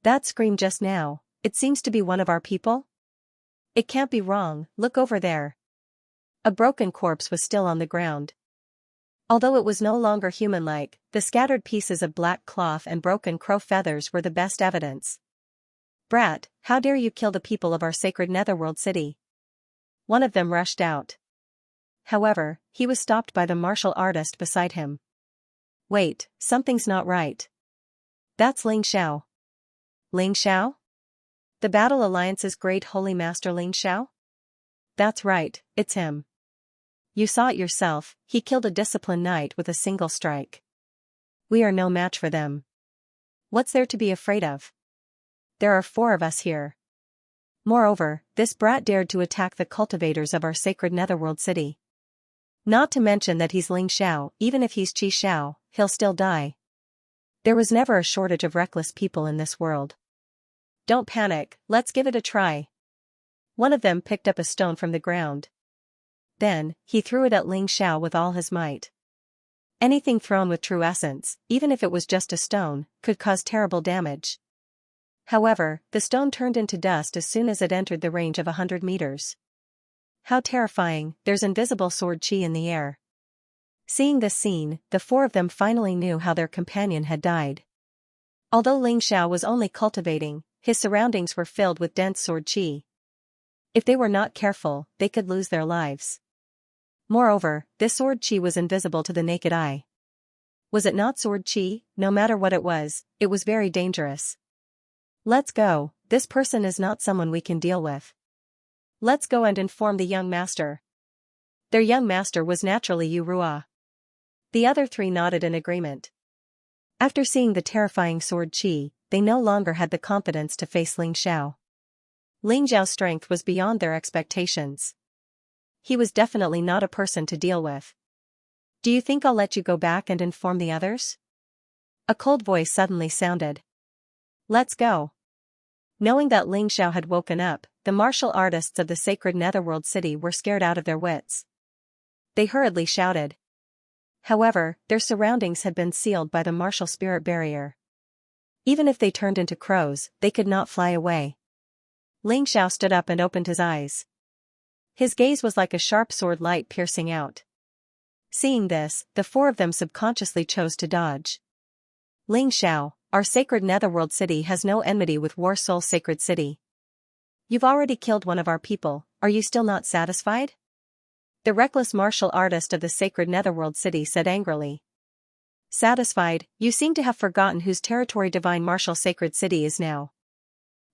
That scream just now, it seems to be one of our people? It can't be wrong, look over there. A broken corpse was still on the ground. Although it was no longer human-like, the scattered pieces of black cloth and broken crow feathers were the best evidence. Brat, how dare you kill the people of our sacred netherworld city? One of them rushed out. However, he was stopped by the martial artist beside him. Wait, something's not right. That's Xianxia. Xianxia? The Battle Alliance's great holy master Xianxia? That's right, it's him. You saw it yourself, he killed a disciplined knight with a single strike. We are no match for them. What's there to be afraid of? There are 4 of us here. Moreover, this brat dared to attack the cultivators of our sacred netherworld city. Not to mention that he's Xianxia, even if he's Qi Xiao, he'll still die. There was never a shortage of reckless people in this world. Don't panic, let's give it a try. One of them picked up a stone from the ground. Then, he threw it at Xianxia with all his might. Anything thrown with true essence, even if it was just a stone, could cause terrible damage. However, the stone turned into dust as soon as it entered the range of 100 meters. How terrifying, there's invisible sword chi in the air. Seeing this scene, the 4 of them finally knew how their companion had died. Although Xianxia was only cultivating, his surroundings were filled with dense sword chi. If they were not careful, they could lose their lives. Moreover, this sword chi was invisible to the naked eye. Was it not sword chi? No matter what it was very dangerous. Let's go, this person is not someone we can deal with. Let's go and inform the young master. Their young master was naturally Yu Rua. The other 3 nodded in agreement. After seeing the terrifying sword chi, they no longer had the confidence to face Xianxia's strength was beyond their expectations. He was definitely not a person to deal with. Do you think I'll let you go back and inform the others? A cold voice suddenly sounded. Let's go. Knowing that Xianxia had woken up, the martial artists of the sacred netherworld city were scared out of their wits. They hurriedly shouted. However, their surroundings had been sealed by the martial spirit barrier. Even if they turned into crows, they could not fly away. Xianxia stood up and opened his eyes. His gaze was like a sharp sword light piercing out. Seeing this, the 4 of them subconsciously chose to dodge. Xianxia, our sacred netherworld city has no enmity with War Soul Sacred City. You've already killed one of our people, are you still not satisfied? The reckless martial artist of the sacred netherworld city said angrily. Satisfied, you seem to have forgotten whose territory divine martial sacred city is now.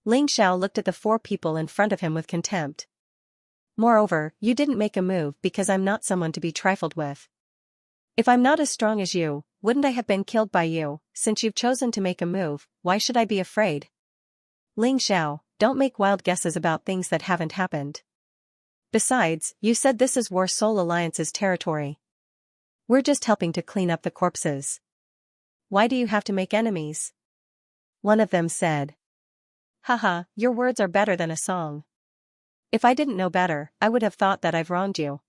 Xianxia looked at the 4 people in front of him with contempt. Moreover, you didn't make a move because I'm not someone to be trifled with. If I'm not as strong as you, wouldn't I have been killed by you? Since you've chosen to make a move, why should I be afraid? Xianxia, don't make wild guesses about things that haven't happened. Besides, you said this is War Soul Alliance's territory. We're just helping to clean up the corpses. Why do you have to make enemies? One of them said. Haha, your words are better than a song. If I didn't know better, I would have thought that I've wronged you.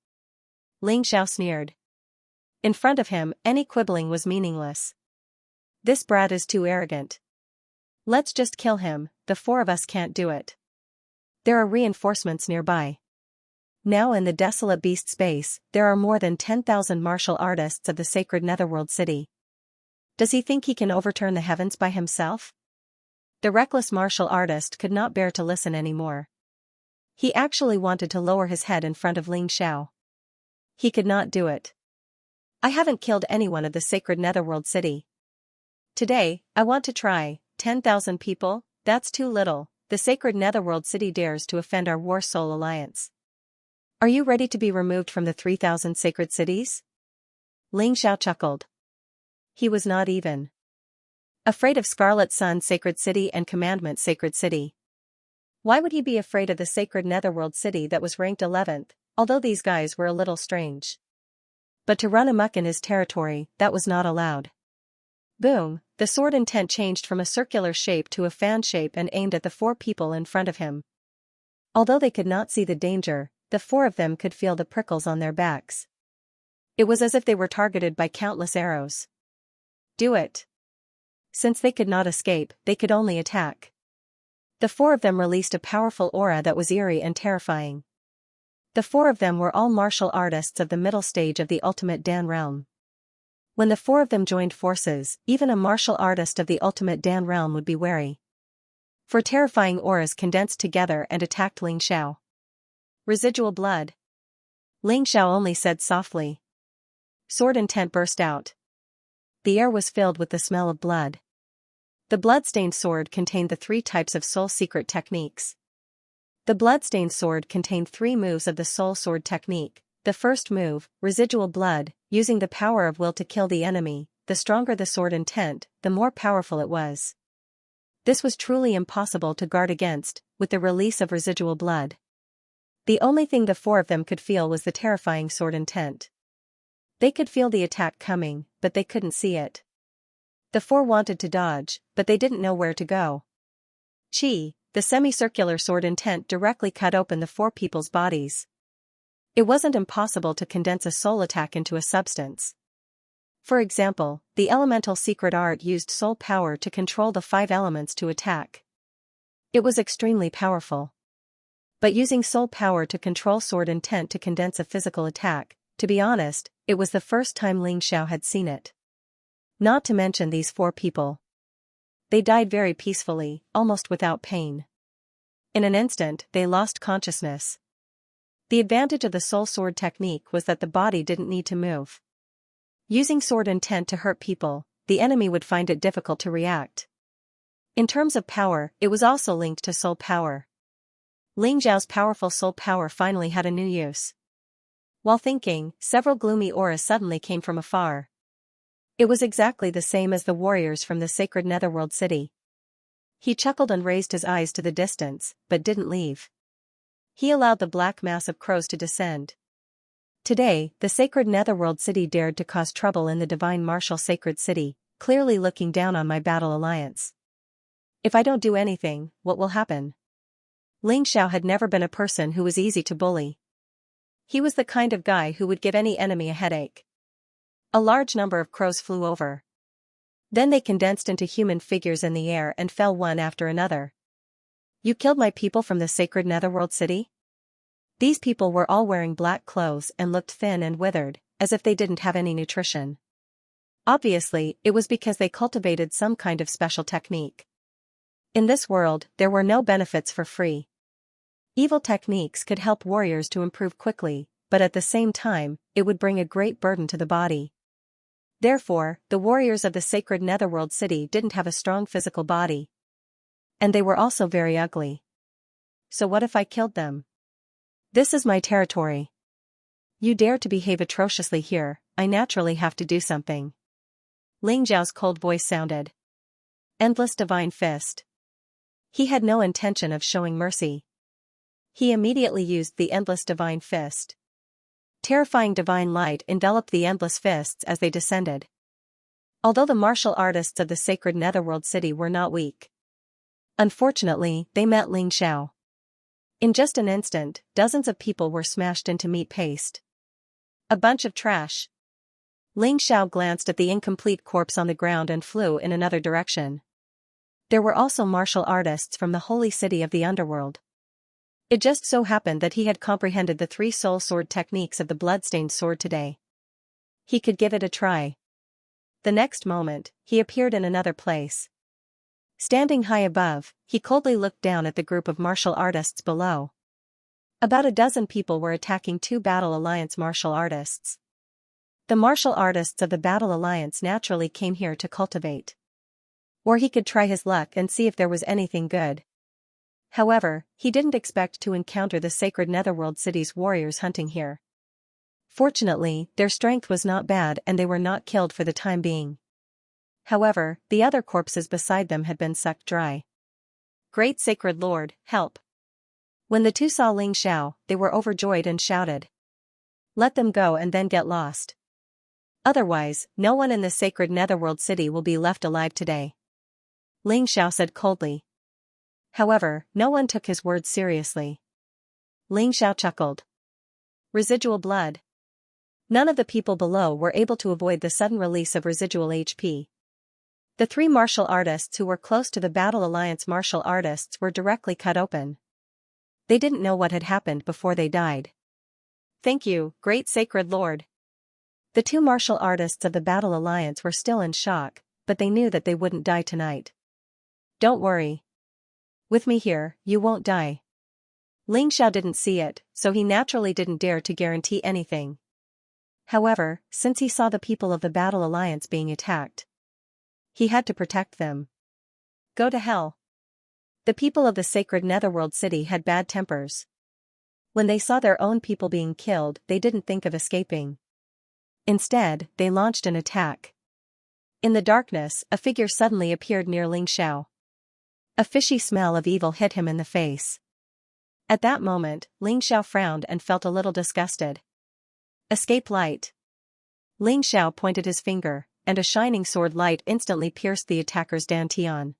Xianxia sneered. In front of him, any quibbling was meaningless. This brat is too arrogant. Let's just kill him, the 4 of us can't do it. There are reinforcements nearby. Now in the desolate beast space, there are more than 10,000 martial artists of the sacred netherworld city. Does he think he can overturn the heavens by himself? The reckless martial artist could not bear to listen anymore. He actually wanted to lower his head in front of Xianxia. He could not do it. I haven't killed anyone of the sacred netherworld city. Today, I want to try. 10,000 people, that's too little. The sacred netherworld city dares to offend our War Soul Alliance. Are you ready to be removed from the 3,000 sacred cities? Xianxia chuckled. He was not even afraid of Scarlet Sun Sacred City and Commandment Sacred City. Why would he be afraid of the sacred Netherworld city that was ranked 11th, although these guys were a little strange? But to run amok in his territory, that was not allowed. Boom, the sword intent changed from a circular shape to a fan shape and aimed at the 4 people in front of him. Although they could not see the danger, the 4 of them could feel the prickles on their backs. It was as if they were targeted by countless arrows. Do it. Since they could not escape, they could only attack. The 4 of them released a powerful aura that was eerie and terrifying. The 4 of them were all martial artists of the middle stage of the ultimate Dan realm. When the 4 of them joined forces, even a martial artist of the ultimate Dan realm would be wary. 4 terrifying auras condensed together and attacked Ling Xiao. Residual blood. Ling Xiao only said softly. Sword intent burst out. The air was filled with the smell of blood. The bloodstained sword contained the 3 types of soul secret techniques. The bloodstained sword contained 3 moves of the soul sword technique. The first move, residual blood, using the power of will to kill the enemy. The stronger the sword intent, the more powerful it was. This was truly impossible to guard against, with the release of residual blood. The only thing the 4 of them could feel was the terrifying sword intent. They could feel the attack coming, but they couldn't see it. The 4 wanted to dodge, but they didn't know where to go. Chi, the semicircular sword intent directly cut open the 4 people's bodies. It wasn't impossible to condense a soul attack into a substance. For example, the elemental secret art used soul power to control the 5 elements to attack. It was extremely powerful. But using soul power to control sword intent to condense a physical attack, to be honest, it was the first time Ling Xiao had seen it. Not to mention these 4 people. They died very peacefully, almost without pain. In an instant, they lost consciousness. The advantage of the soul sword technique was that the body didn't need to move. Using sword intent to hurt people, the enemy would find it difficult to react. In terms of power, it was also linked to soul power. Ling Xiao's powerful soul power finally had a new use. While thinking, several gloomy auras suddenly came from afar. It was exactly the same as the warriors from the sacred Netherworld city. He chuckled and raised his eyes to the distance, but didn't leave. He allowed the black mass of crows to descend. Today, the sacred Netherworld city dared to cause trouble in the divine martial sacred city, clearly looking down on my battle alliance. If I don't do anything, what will happen? Ling Xiao had never been a person who was easy to bully. He was the kind of guy who would give any enemy a headache. A large number of crows flew over. Then they condensed into human figures in the air and fell one after another. You killed my people from the sacred Netherworld city? These people were all wearing black clothes and looked thin and withered, as if they didn't have any nutrition. Obviously, it was because they cultivated some kind of special technique. In this world, there were no benefits for free. Evil techniques could help warriors to improve quickly, but at the same time, it would bring a great burden to the body. Therefore, the warriors of the sacred Netherworld city didn't have a strong physical body. And they were also very ugly. So what if I killed them? This is my territory. You dare to behave atrociously here, I naturally have to do something. Ling Xiao's cold voice sounded. Endless divine fist. He had no intention of showing mercy. He immediately used the endless divine fist. Terrifying divine light enveloped the endless fists as they descended. Although the martial artists of the sacred Netherworld city were not weak. Unfortunately, they met Ling Xiao. In just an instant, dozens of people were smashed into meat paste. A bunch of trash. Ling Xiao glanced at the incomplete corpse on the ground and flew in another direction. There were also martial artists from the holy city of the underworld. It just so happened that he had comprehended the 3 soul sword techniques of the bloodstained sword today. He could give it a try. The next moment, he appeared in another place. Standing high above, he coldly looked down at the group of martial artists below. About a dozen people were attacking 2 Battle Alliance martial artists. The martial artists of the Battle Alliance naturally came here to cultivate. Or he could try his luck and see if there was anything good. However, he didn't expect to encounter the sacred Netherworld city's warriors hunting here. Fortunately, their strength was not bad and they were not killed for the time being. However, the other corpses beside them had been sucked dry. Great Sacred Lord, help! When the two saw Ling Xiao, they were overjoyed and shouted. Let them go and then get lost. Otherwise, no one in this sacred netherworld city will be left alive today. Ling Xiao said coldly. However, no one took his words seriously. Ling Xiao chuckled. Residual blood. None of the people below were able to avoid the sudden release of residual HP. The three martial artists who were close to the Battle Alliance martial artists were directly cut open. They didn't know what had happened before they died. Thank you, Great Sacred Lord. The two martial artists of the Battle Alliance were still in shock, but they knew that they wouldn't die tonight. Don't worry. With me here, you won't die. Ling Xiao didn't see it, so he naturally didn't dare to guarantee anything. However, since he saw the people of the Battle Alliance being attacked, he had to protect them. Go to hell. The people of the sacred netherworld city had bad tempers. When they saw their own people being killed, they didn't think of escaping. Instead, they launched an attack. In the darkness, a figure suddenly appeared near Ling Xiao. A fishy smell of evil hit him in the face. At that moment, Ling Xiao frowned and felt a little disgusted. Escape light. Ling Xiao pointed his finger, and a shining sword light instantly pierced the attacker's dantian.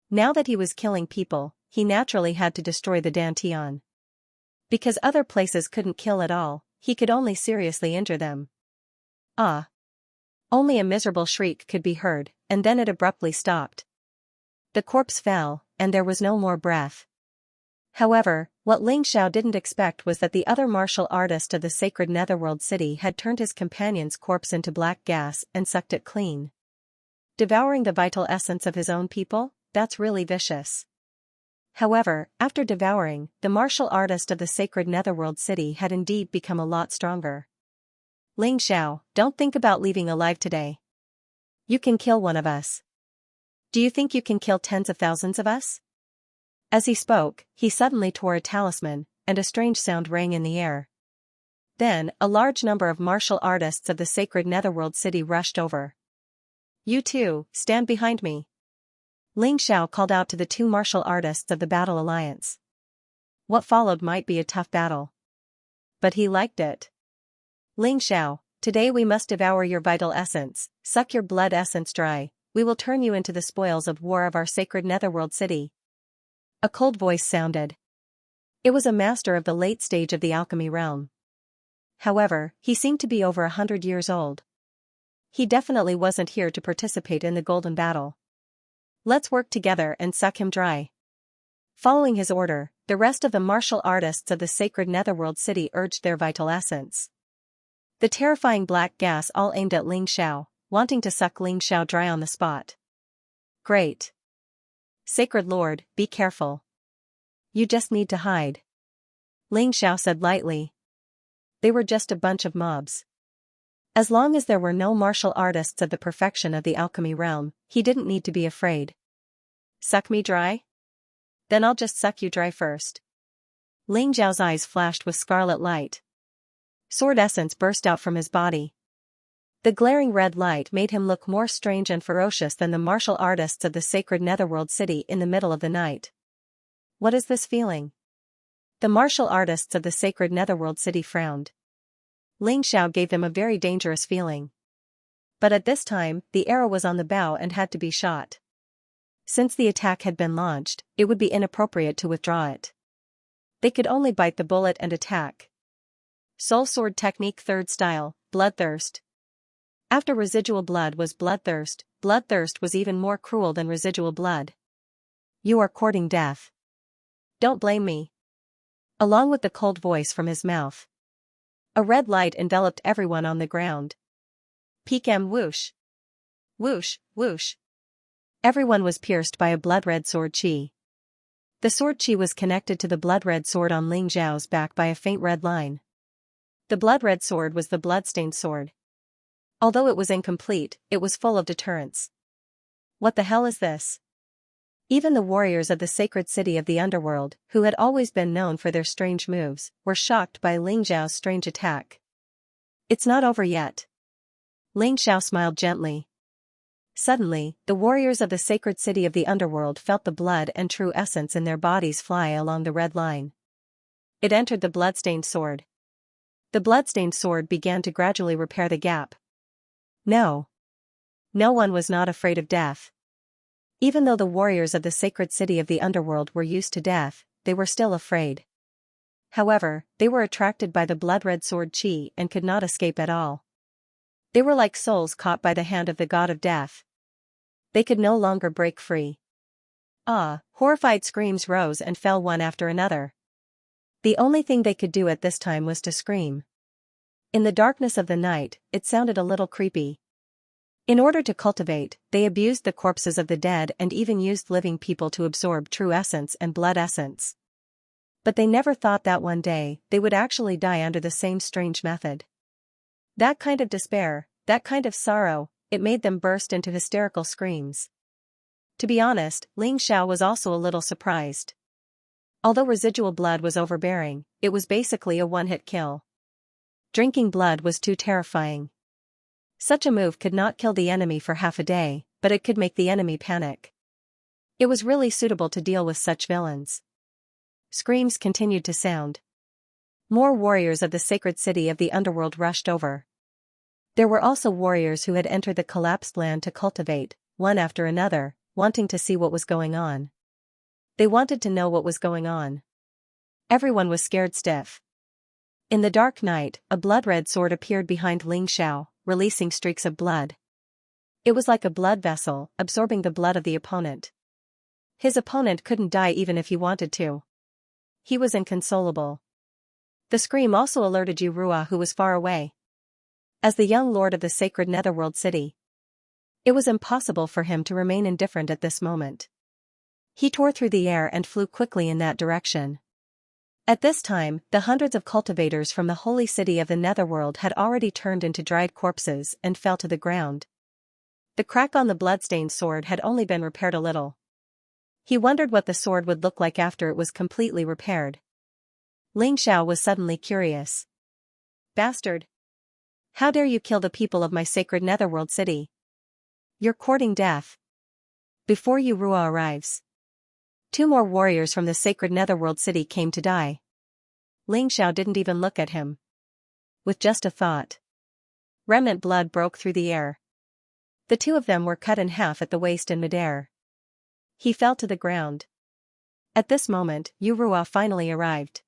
Now that he was killing people, he naturally had to destroy the dantian. Because other places couldn't kill at all, he could only seriously injure them. Ah! Only a miserable shriek could be heard, and then it abruptly stopped. The corpse fell, and there was no more breath. However, what Ling Xiao didn't expect was that the other martial artist of the sacred netherworld city had turned his companion's corpse into black gas and sucked it clean. Devouring the vital essence of his own people? That's really vicious. However, after devouring, the martial artist of the sacred netherworld city had indeed become a lot stronger. Ling Xiao, don't think about leaving alive today. You can kill one of us. Do you think you can kill tens of thousands of us? As he spoke, he suddenly tore a talisman, and a strange sound rang in the air. Then, a large number of martial artists of the sacred netherworld city rushed over. You two, stand behind me. Ling Xiao called out to the two martial artists of the Battle Alliance. What followed might be a tough battle. But he liked it. Ling Xiao, today we must devour your vital essence, suck your blood essence dry, we will turn you into the spoils of war of our sacred netherworld city. A cold voice sounded. It was a master of the late stage of the alchemy realm. However, he seemed to be over 100 years old. He definitely wasn't here to participate in the golden battle. Let's work together and suck him dry. Following his order, the rest of the martial artists of the sacred netherworld city urged their vital essence. The terrifying black gas all aimed at Ling Xiao, wanting to suck Ling Xiao dry on the spot. Great. Sacred Lord, be careful. You just need to hide. Ling Xiao said lightly. They were just a bunch of mobs. As long as there were no martial artists of the perfection of the alchemy realm, he didn't need to be afraid. Suck me dry? Then I'll just suck you dry first. Ling Xiao's eyes flashed with scarlet light. Sword essence burst out from his body. The glaring red light made him look more strange and ferocious than the martial artists of the sacred netherworld city in the middle of the night. What is this feeling? The martial artists of the sacred netherworld city frowned. Ling Xiao gave them a very dangerous feeling. But at this time, the arrow was on the bow and had to be shot. Since the attack had been launched, it would be inappropriate to withdraw it. They could only bite the bullet and attack. Soul Sword Technique 3rd Style, Bloodthirst. After residual blood was bloodthirst, bloodthirst was even more cruel than residual blood. You are courting death. Don't blame me. Along with the cold voice from his mouth. A red light enveloped everyone on the ground. Peekam whoosh. Whoosh, whoosh. Everyone was pierced by a blood-red sword chi. The sword chi was connected to the blood-red sword on Ling Xiao's back by a faint red line. The blood-red sword was the blood-stained sword. Although it was incomplete, it was full of deterrence. What the hell is this? Even the warriors of the sacred city of the underworld, who had always been known for their strange moves, were shocked by Ling Xiao's strange attack. It's not over yet. Ling Xiao smiled gently. Suddenly, the warriors of the sacred city of the underworld felt the blood and true essence in their bodies fly along the red line. It entered the bloodstained sword. The bloodstained sword began to gradually repair the gap. No. No one was not afraid of death. Even though the warriors of the sacred city of the underworld were used to death, they were still afraid. However, they were attracted by the blood-red sword chi and could not escape at all. They were like souls caught by the hand of the god of death. They could no longer break free. Horrified screams rose and fell one after another. The only thing they could do at this time was to scream. In the darkness of the night, it sounded a little creepy. In order to cultivate, they abused the corpses of the dead and even used living people to absorb true essence and blood essence. But they never thought that one day, they would actually die under the same strange method. That kind of despair, that kind of sorrow, it made them burst into hysterical screams. To be honest, Xianxia was also a little surprised. Although residual blood was overbearing, it was basically a one-hit kill. Drinking blood was too terrifying. Such a move could not kill the enemy for half a day, but it could make the enemy panic. It was really suitable to deal with such villains. Screams continued to sound. More warriors of the sacred city of the underworld rushed over. There were also warriors who had entered the collapsed land to cultivate, one after another, wanting to see what was going on. They wanted to know what was going on. Everyone was scared stiff. In the dark night, a blood-red sword appeared behind Xianxia, releasing streaks of blood. It was like a blood vessel, absorbing the blood of the opponent. His opponent couldn't die even if he wanted to. He was inconsolable. The scream also alerted Yurua, who was far away. As the young lord of the sacred netherworld city, it was impossible for him to remain indifferent at this moment. He tore through the air and flew quickly in that direction. At this time, the hundreds of cultivators from the holy city of the netherworld had already turned into dried corpses and fell to the ground. The crack on the bloodstained sword had only been repaired a little. He wondered what the sword would look like after it was completely repaired. Xianxia was suddenly curious. Bastard! How dare you kill the people of my sacred netherworld city? You're courting death. Before Yurua arrives. 2 more warriors from the sacred netherworld city came to die. Xianxia didn't even look at him. With just a thought, remnant blood broke through the air. The 2 of them were cut in half at the waist in midair. He fell to the ground. At this moment, Yurua finally arrived.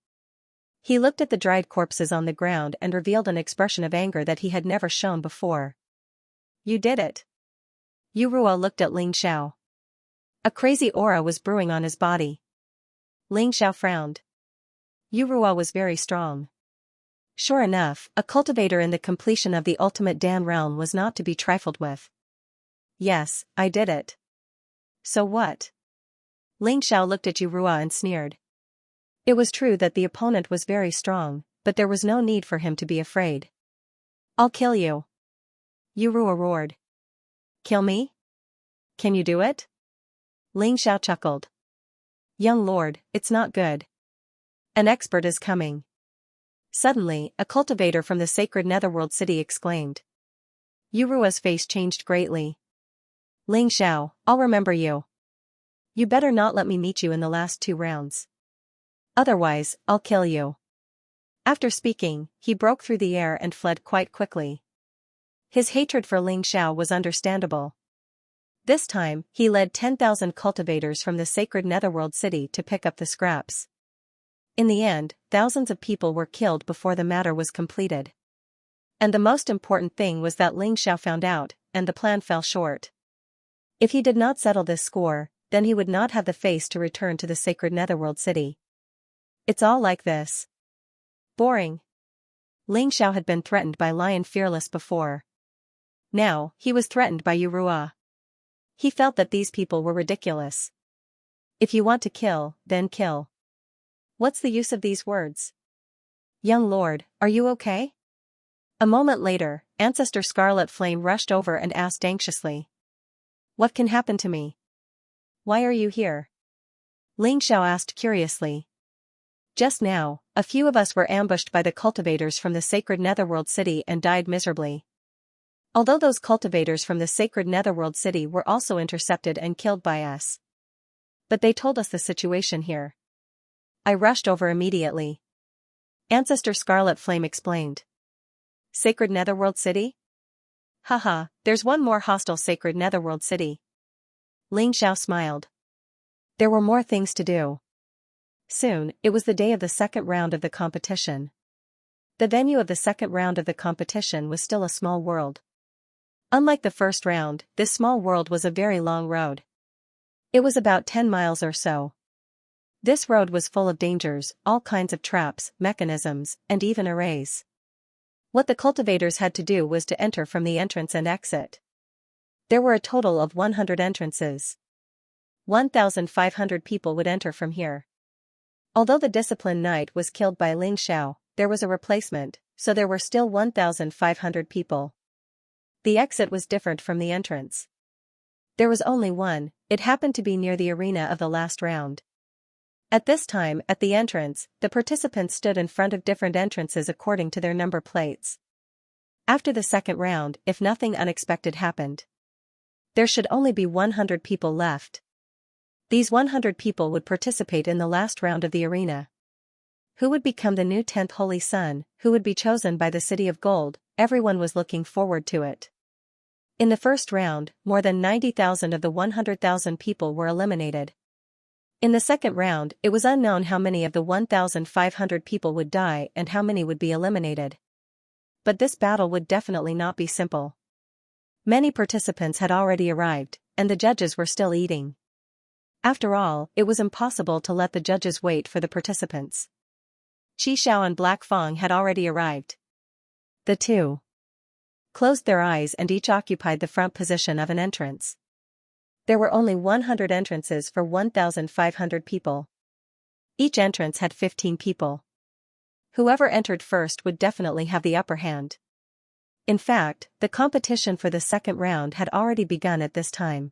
He looked at the dried corpses on the ground and revealed an expression of anger that he had never shown before. You did it. Yurua looked at Xianxia. A crazy aura was brewing on his body. Xianxia frowned. Yurua was very strong. Sure enough, a cultivator in the completion of the ultimate Dan realm was not to be trifled with. Yes, I did it. So what? Xianxia looked at Yurua and sneered. It was true that the opponent was very strong, but there was no need for him to be afraid. I'll kill you. Yurua roared. Kill me? Can you do it? Xianxia chuckled. Young lord, it's not good. An expert is coming. Suddenly, a cultivator from the sacred netherworld city exclaimed. Yurua's face changed greatly. Xianxia, I'll remember you. You better not let me meet you in the last 2 rounds. Otherwise, I'll kill you. After speaking, he broke through the air and fled quite quickly. His hatred for Xianxia was understandable. This time, he led 10,000 cultivators from the sacred netherworld city to pick up the scraps. In the end, thousands of people were killed before the matter was completed. And the most important thing was that Xianxia found out, and the plan fell short. If he did not settle this score, then he would not have the face to return to the sacred netherworld city. It's all like this. Boring. Xianxia had been threatened by Lion Fearless before. Now, he was threatened by Yurua. He felt that these people were ridiculous. If you want to kill, then kill. What's the use of these words? Young lord, are you okay? A moment later, Ancestor Scarlet Flame rushed over and asked anxiously. What can happen to me? Why are you here? Xianxia asked curiously. Just now, a few of us were ambushed by the cultivators from the sacred netherworld city and died miserably. Although those cultivators from the sacred Netherworld city were also intercepted and killed by us. But they told us the situation here. I rushed over immediately. Ancestor Scarlet Flame explained. Sacred Netherworld city? Haha, there's one more hostile sacred Netherworld city. Ling Xiao smiled. There were more things to do. Soon, it was the day of the second round of the competition. The venue of the second round of the competition was still a small world. Unlike the first round, this small world was a very long road. It was about 10 miles or so. This road was full of dangers, all kinds of traps, mechanisms, and even arrays. What the cultivators had to do was to enter from the entrance and exit. There were a total of 100 entrances. 1,500 people would enter from here. Although the disciplined knight was killed by Ling Xiao, there was a replacement, so there were still 1,500 people. The exit was different from the entrance. There was only one, it happened to be near the arena of the last round. At this time, at the entrance, the participants stood in front of different entrances according to their number plates. After the second round, if nothing unexpected happened, there should only be 100 people left. These 100 people would participate in the last round of the arena. Who would become the new 10th Holy Sun, who would be chosen by the City of Gold? Everyone was looking forward to it. In the first round, more than 90,000 of the 100,000 people were eliminated. In the second round, it was unknown how many of the 1,500 people would die and how many would be eliminated. But this battle would definitely not be simple. Many participants had already arrived, and the judges were still eating. After all, it was impossible to let the judges wait for the participants. Qi Xiao and Black Fang had already arrived. The two closed their eyes and each occupied the front position of an entrance. There were only 100 entrances for 1,500 people. Each entrance had 15 people. Whoever entered first would definitely have the upper hand. In fact, the competition for the second round had already begun at this time.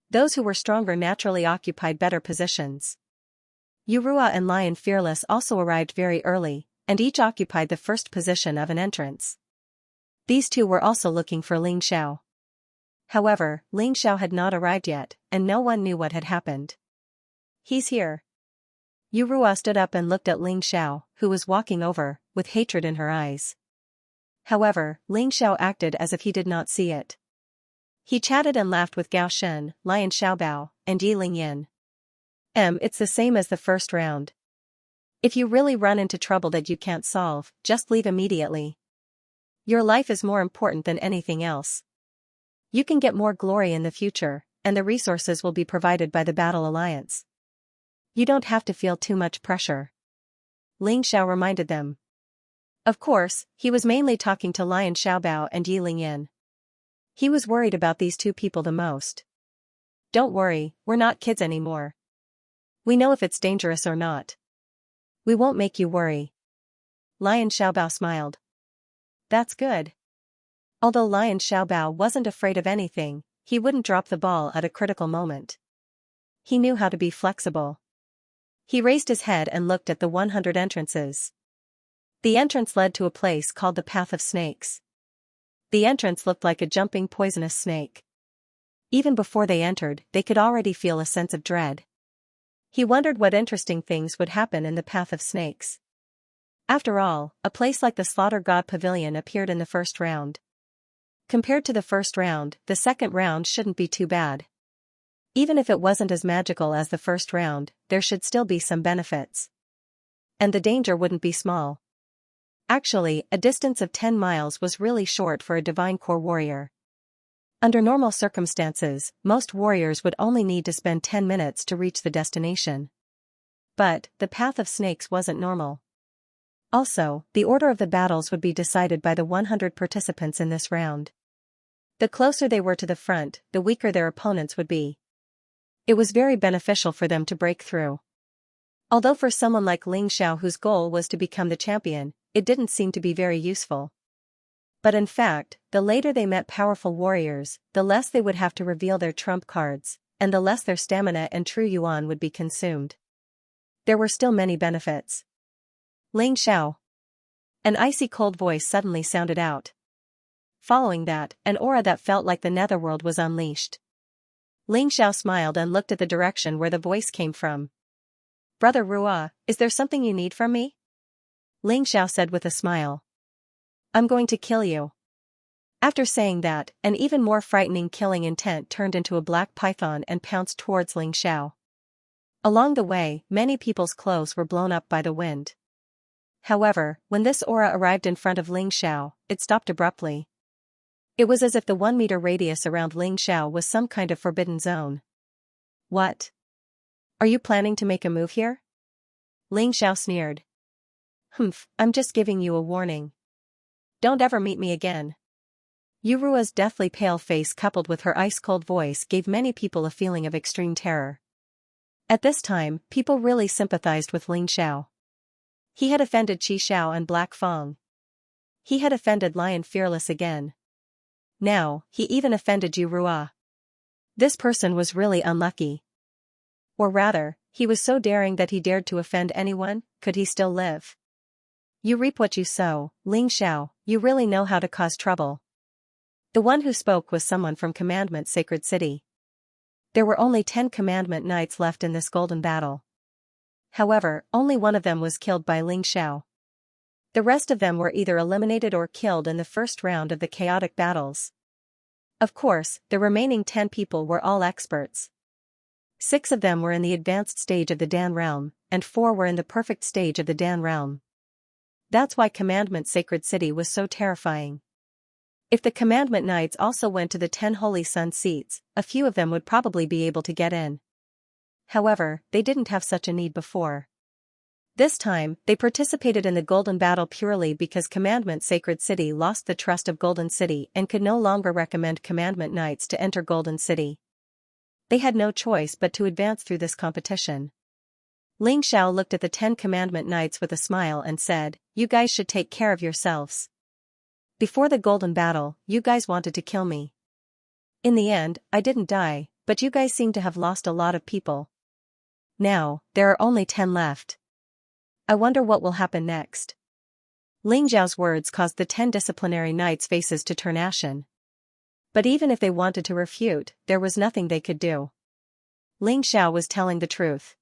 Those who were stronger naturally occupied better positions. Yurua and Lion Fearless also arrived very early, and each occupied the first position of an entrance. These two were also looking for Ling Xiao. However, Ling Xiao had not arrived yet, and no one knew what had happened. He's here. Yurua stood up and looked at Ling Xiao, who was walking over, with hatred in her eyes. However, Ling Xiao acted as if he did not see it. He chatted and laughed with Gao Shen, Lion Xiaobao, and Yi Lingyin. It's the same as the first round. If you really run into trouble that you can't solve, just leave immediately. Your life is more important than anything else. You can get more glory in the future, and the resources will be provided by the Battle Alliance. You don't have to feel too much pressure. Ling Xiao reminded them. Of course, he was mainly talking to Lion Xiaobao and Yi Lingyin. He was worried about these two people the most. Don't worry, we're not kids anymore. We know if it's dangerous or not. We won't make you worry. Lion Xiaobao smiled. That's good. Although Lion Xiaobao wasn't afraid of anything, he wouldn't drop the ball at a critical moment. He knew how to be flexible. He raised his head and looked at the 100 entrances. The entrance led to a place called the Path of Snakes. The entrance looked like a jumping poisonous snake. Even before they entered, they could already feel a sense of dread. He wondered what interesting things would happen in the Path of Snakes. After all, a place like the Slaughter God Pavilion appeared in the first round. Compared to the first round, the second round shouldn't be too bad. Even if it wasn't as magical as the first round, there should still be some benefits. And the danger wouldn't be small. Actually, a distance of 10 miles was really short for a Divine Core warrior. Under normal circumstances, most warriors would only need to spend 10 minutes to reach the destination. But, the Path of Snakes wasn't normal. Also, the order of the battles would be decided by the 100 participants in this round. The closer they were to the front, the weaker their opponents would be. It was very beneficial for them to break through. Although for someone like Ling Xiao whose goal was to become the champion, it didn't seem to be very useful. But in fact, the later they met powerful warriors, the less they would have to reveal their trump cards, and the less their stamina and true yuan would be consumed. There were still many benefits. Ling Xiao. An icy cold voice suddenly sounded out. Following that, an aura that felt like the netherworld was unleashed. Ling Xiao smiled and looked at the direction where the voice came from. Brother Rua, is there something you need from me? Ling Xiao said with a smile. I'm going to kill you. After saying that, an even more frightening killing intent turned into a black python and pounced towards Ling Xiao. Along the way, many people's clothes were blown up by the wind. However, when this aura arrived in front of Ling Xiao, it stopped abruptly. It was as if the 1-meter radius around Ling Xiao was some kind of forbidden zone. What? Are you planning to make a move here? Ling Xiao sneered. Humph, I'm just giving you a warning. Don't ever meet me again. Yurua's deathly pale face coupled with her ice-cold voice gave many people a feeling of extreme terror. At this time, people really sympathized with Ling Xiao. He had offended Qi Xiao and Black Fong. He had offended Lion Fearless again. Now, he even offended Yurua. This person was really unlucky. Or rather, he was so daring that he dared to offend anyone. Could he still live? You reap what you sow, Ling Xiao, you really know how to cause trouble. The one who spoke was someone from Commandment Sacred City. There were only 10 Commandment Knights left in this golden battle. However, only one of them was killed by Ling Xiao. The rest of them were either eliminated or killed in the first round of the chaotic battles. Of course, the remaining 10 people were all experts. 6 of them were in the advanced stage of the Dan realm, and 4 were in the perfect stage of the Dan realm. That's why Commandment Sacred City was so terrifying. If the Commandment Knights also went to the 10 Holy Sun seats, a few of them would probably be able to get in. However, they didn't have such a need before. This time, they participated in the Golden Battle purely because Commandment Sacred City lost the trust of Golden City and could no longer recommend Commandment Knights to enter Golden City. They had no choice but to advance through this competition. Ling Xiao looked at the 10 Commandment Knights with a smile and said, "You guys should take care of yourselves. Before the Golden Battle, you guys wanted to kill me. In the end, I didn't die, but you guys seem to have lost a lot of people. Now, there are only 10 left. I wonder what will happen next." Ling Xiao's words caused the 10 disciplinary knights' faces to turn ashen. But even if they wanted to refute, there was nothing they could do. Ling Xiao was telling the truth.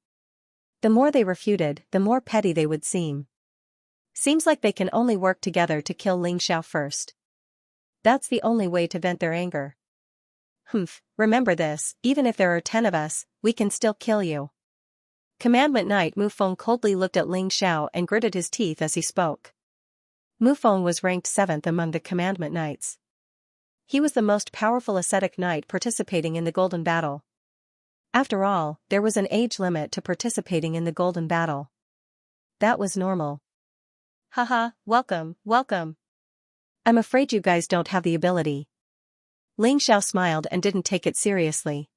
The more they refuted, the more petty they would seem. Seems like they can only work together to kill Ling Xiao first. That's the only way to vent their anger. Humph, remember this, even if there are 10 of us, we can still kill you. Commandment Knight Mufeng coldly looked at Ling Xiao and gritted his teeth as he spoke. Mufeng was ranked 7th among the Commandment Knights. He was the most powerful ascetic knight participating in the Golden Battle. After all, there was an age limit to participating in the Golden Battle. That was normal. Haha, welcome, welcome. I'm afraid you guys don't have the ability. Ling Xiao smiled and didn't take it seriously.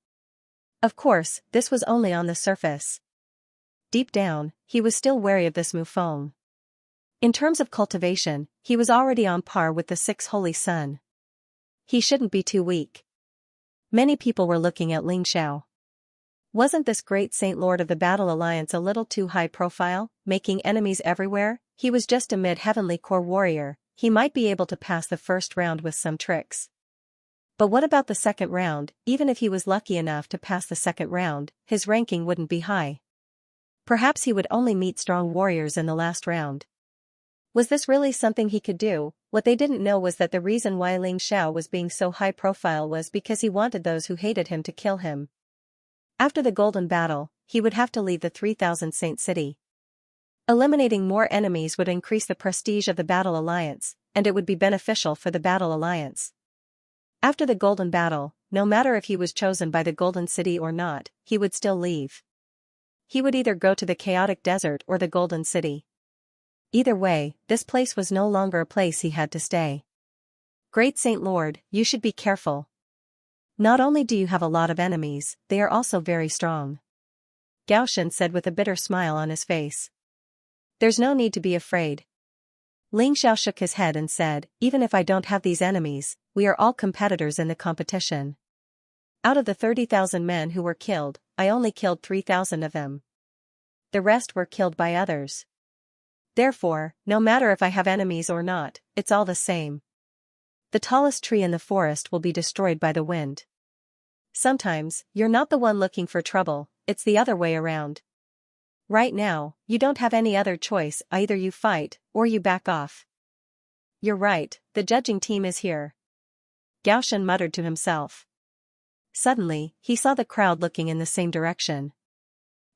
Of course, this was only on the surface. Deep down, he was still wary of this Mufeng. In terms of cultivation, he was already on par with the 6 Holy Sun. He shouldn't be too weak. Many people were looking at Ling Xiao. Wasn't this great Saint Lord of the Battle Alliance a little too high profile, making enemies everywhere? He was just a mid-heavenly core warrior, he might be able to pass the first round with some tricks. But what about the second round? Even if he was lucky enough to pass the second round, his ranking wouldn't be high. Perhaps he would only meet strong warriors in the last round. Was this really something he could do? What they didn't know was that the reason why Ling Xiao was being so high profile was because he wanted those who hated him to kill him. After the Golden Battle, he would have to leave the 3000 Saint City. Eliminating more enemies would increase the prestige of the Battle Alliance, and it would be beneficial for the Battle Alliance. After the Golden Battle, no matter if he was chosen by the Golden City or not, he would still leave. He would either go to the Chaotic Desert or the Golden City. Either way, this place was no longer a place he had to stay. Great Saint Lord, you should be careful. Not only do you have a lot of enemies, they are also very strong. Gao Shen said with a bitter smile on his face. There's no need to be afraid. Ling Xiao shook his head and said, even if I don't have these enemies, we are all competitors in the competition. Out of the 30,000 men who were killed, I only killed 3,000 of them. The rest were killed by others. Therefore, no matter if I have enemies or not, it's all the same. the tallest tree in the forest will be destroyed by the wind. Sometimes, you're not the one looking for trouble, it's the other way around. Right now, you don't have any other choice, either you fight, or you back off. You're right, the judging team is here. Xianxia muttered to himself. Suddenly, he saw the crowd looking in the same direction.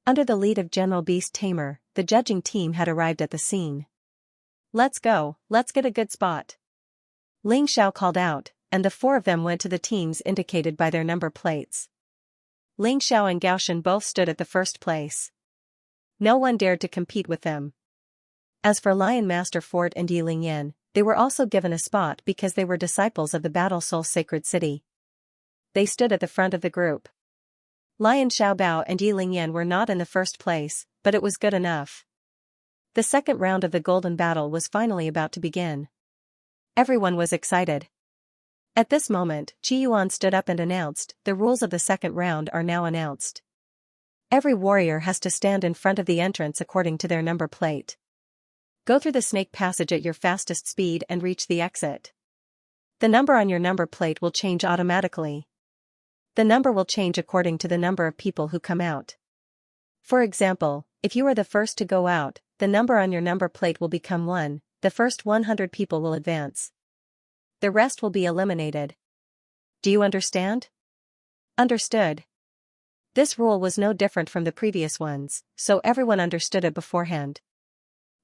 Under the lead of General Beast Tamer, the judging team had arrived at the scene. Let's go, let's get a good spot. Xiao called out, and the four of them went to the teams indicated by their number plates. Xiao and Xianxia both stood at the first place. No one dared to compete with them. As for Lion Master Fort and Yilingyan, they were also given a spot because they were disciples of the Battle Soul Sacred City. They stood at the front of the group. Lion Xiaobao and Yilingyan were not in the first place, but it was good enough. The second round of the Golden Battle was finally about to begin. Everyone was excited. At this moment, Qi Yuan stood up and announced, "The rules of the second round are now announced. Every warrior has to stand in front of the entrance according to their number plate. Go through the snake passage at your fastest speed and reach the exit. The number on your number plate will change automatically. The number will change according to the number of people who come out. For example, if you are the first to go out, the number on your number plate will become 1, the first 100 people will advance. The rest will be eliminated. Do you understand?" Understood. This rule was no different from the previous ones, so everyone understood it beforehand.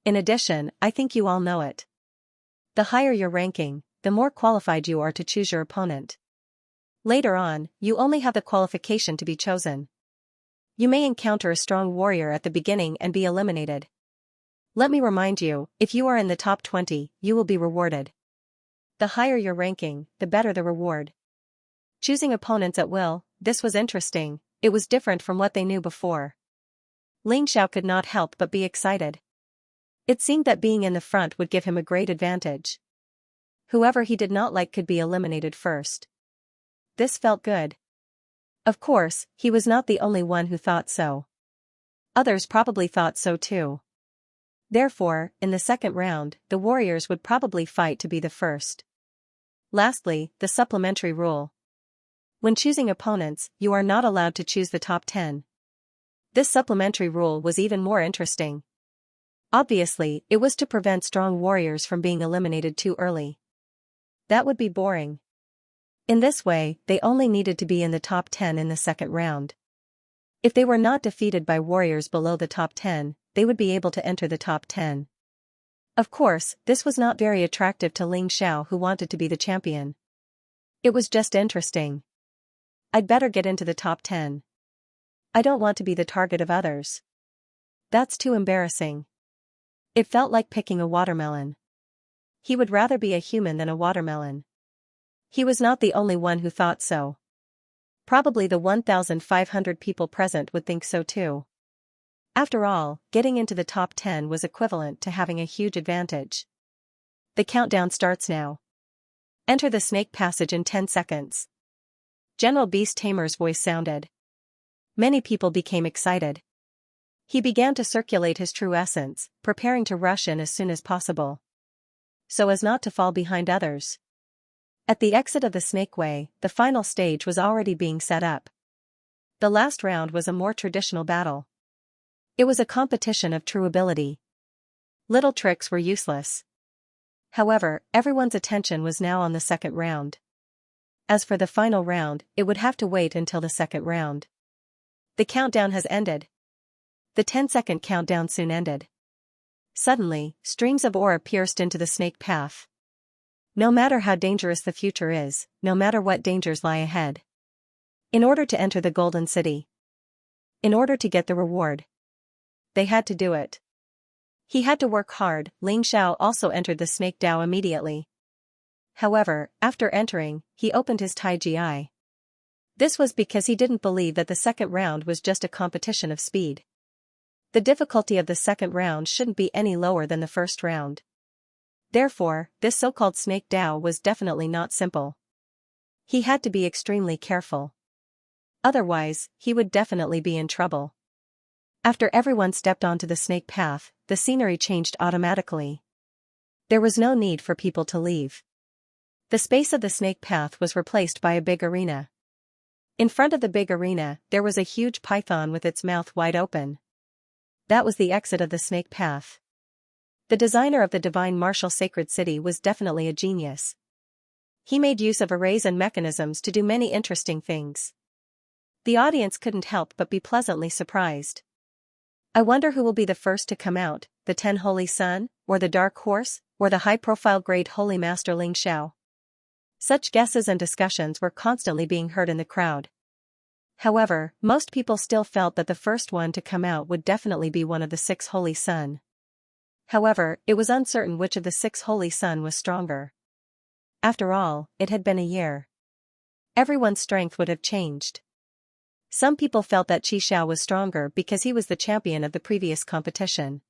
In addition, I think you all know it. The higher your ranking, the more qualified you are to choose your opponent. Later on, you only have the qualification to be chosen. You may encounter a strong warrior at the beginning and be eliminated. Let me remind you, if you are in the top 20, you will be rewarded. The higher your ranking, the better the reward. Choosing opponents at will, this was interesting, it was different from what they knew before. Xiao could not help but be excited. It seemed that being in the front would give him a great advantage. Whoever he did not like could be eliminated first. This felt good. Of course, he was not the only one who thought so. Others probably thought so too. Therefore, in the second round, the warriors would probably fight to be the first. Lastly, the supplementary rule. When choosing opponents, you are not allowed to choose the top 10. This supplementary rule was even more interesting. Obviously, it was to prevent strong warriors from being eliminated too early. That would be boring. In this way, they only needed to be in the top 10 in the second round. If they were not defeated by warriors below the top 10, they would be able to enter the top 10. Of course, this was not very attractive to Xiao, who wanted to be the champion. It was just interesting. I'd better get into the top 10. I don't want to be the target of others. That's too embarrassing. It felt like picking a watermelon. He would rather be a human than a watermelon. He was not the only one who thought so. Probably the 1,500 people present would think so too. After all, getting into the top 10 was equivalent to having a huge advantage. The countdown starts now. Enter the snake passage in 10 seconds. General Beast Tamer's voice sounded. Many people became excited. He began to circulate his true essence, preparing to rush in as soon as possible, so as not to fall behind others. At the exit of the Snake Way, the final stage was already being set up. The last round was a more traditional battle. It was a competition of true ability. Little tricks were useless. However, everyone's attention was now on the second round. As for the final round, it would have to wait until the second round. The countdown has ended. The 10-second countdown soon ended. Suddenly, streams of aura pierced into the snake path. No matter how dangerous the future is, no matter what dangers lie ahead. In order to enter the Golden City. In order to get the reward. They had to do it. He had to work hard. Xiao also entered the Snake Dao immediately. However, after entering, he opened his Taiji eye. This was because he didn't believe that the second round was just a competition of speed. The difficulty of the second round shouldn't be any lower than the first round. Therefore, this so-called Snake Dao was definitely not simple. He had to be extremely careful. Otherwise, he would definitely be in trouble. After everyone stepped onto the snake path, the scenery changed automatically. There was no need for people to leave. The space of the snake path was replaced by a big arena. In front of the big arena, there was a huge python with its mouth wide open. That was the exit of the snake path. The designer of the divine martial sacred city was definitely a genius. He made use of arrays and mechanisms to do many interesting things. The audience couldn't help but be pleasantly surprised. I wonder who will be the first to come out, the 10 Holy Sun, or the Dark Horse, or the high-profile Great Holy Master Ling Xiao. Such guesses and discussions were constantly being heard in the crowd. However, most people still felt that the first one to come out would definitely be one of the 6 Holy Sun. However, it was uncertain which of the 6 Holy Sun was stronger. After all, it had been a year. Everyone's strength would have changed. Some people felt that Qi Xiao was stronger because he was the champion of the previous competition.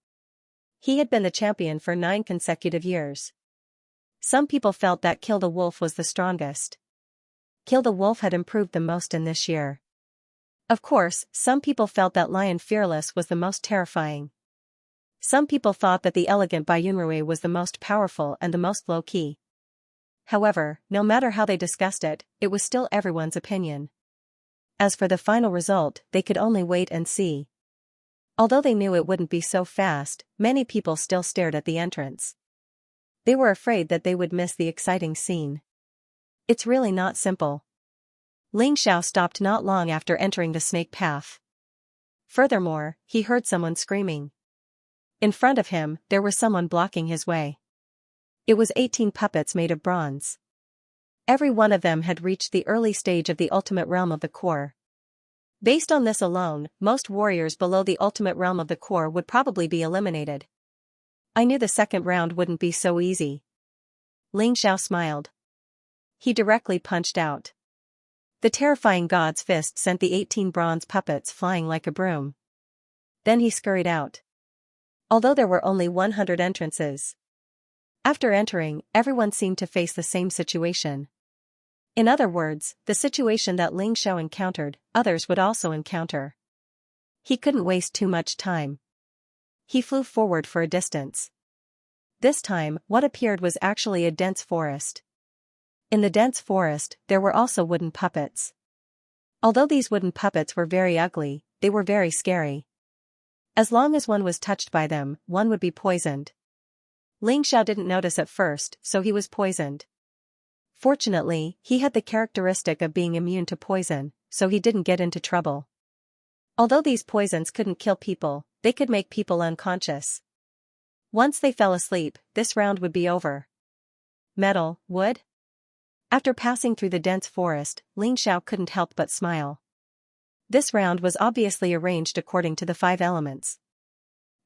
He had been the champion for 9 consecutive years. Some people felt that Kill the Wolf was the strongest. Kill the Wolf had improved the most in this year. Of course, some people felt that Lion Fearless was the most terrifying. Some people thought that the elegant Bayunrui was the most powerful and the most low-key. However, no matter how they discussed it, it was still everyone's opinion. As for the final result, they could only wait and see. Although they knew it wouldn't be so fast, many people still stared at the entrance. They were afraid that they would miss the exciting scene. It's really not simple. Ling Xiao stopped not long after entering the snake path. Furthermore, he heard someone screaming. In front of him, there was someone blocking his way. It was 18 puppets made of bronze. Every one of them had reached the early stage of the ultimate realm of the core. Based on this alone, most warriors below the ultimate realm of the core would probably be eliminated. I knew the second round wouldn't be so easy. Ling Xiao smiled. He directly punched out. The terrifying god's fist sent the 18 bronze puppets flying like a broom. Then he scurried out. Although there were only 100 entrances. After entering, everyone seemed to face the same situation. In other words, the situation that Ling Xiao encountered, others would also encounter. He couldn't waste too much time. He flew forward for a distance. This time, what appeared was actually a dense forest. In the dense forest, there were also wooden puppets. Although these wooden puppets were very ugly, they were very scary. As long as one was touched by them, one would be poisoned. Ling Xiao didn't notice at first, so he was poisoned. Fortunately, he had the characteristic of being immune to poison, so he didn't get into trouble. Although these poisons couldn't kill people, they could make people unconscious. Once they fell asleep, this round would be over. Metal, wood? After passing through the dense forest, Ling Xiao couldn't help but smile. This round was obviously arranged according to the 5 elements.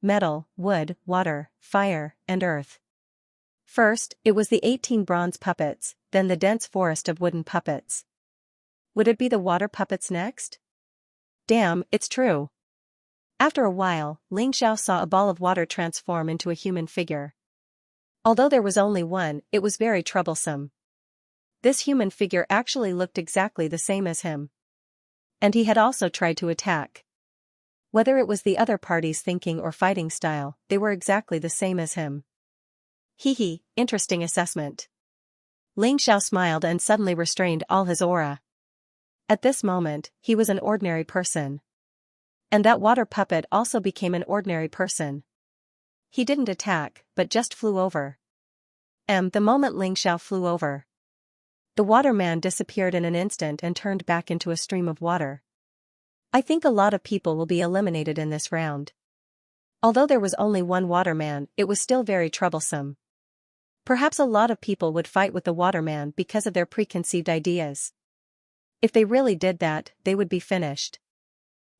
Metal, wood, water, fire, and earth. First, it was the 18 bronze puppets, then the dense forest of wooden puppets. Would it be the water puppets next? Damn, it's true. After a while, Ling Xiao saw a ball of water transform into a human figure. Although there was only one, it was very troublesome. This human figure actually looked exactly the same as him. And he had also tried to attack. Whether it was the other party's thinking or fighting style, they were exactly the same as him. Hee, interesting assessment. Ling Xiao smiled and suddenly restrained all his aura. At this moment, he was an ordinary person. And that water puppet also became an ordinary person. He didn't attack, but just flew over. The moment Ling Xiao flew over, the waterman disappeared in an instant and turned back into a stream of water. I think a lot of people will be eliminated in this round. Although there was only one waterman, it was still very troublesome. Perhaps a lot of people would fight with the waterman because of their preconceived ideas. If they really did that, they would be finished.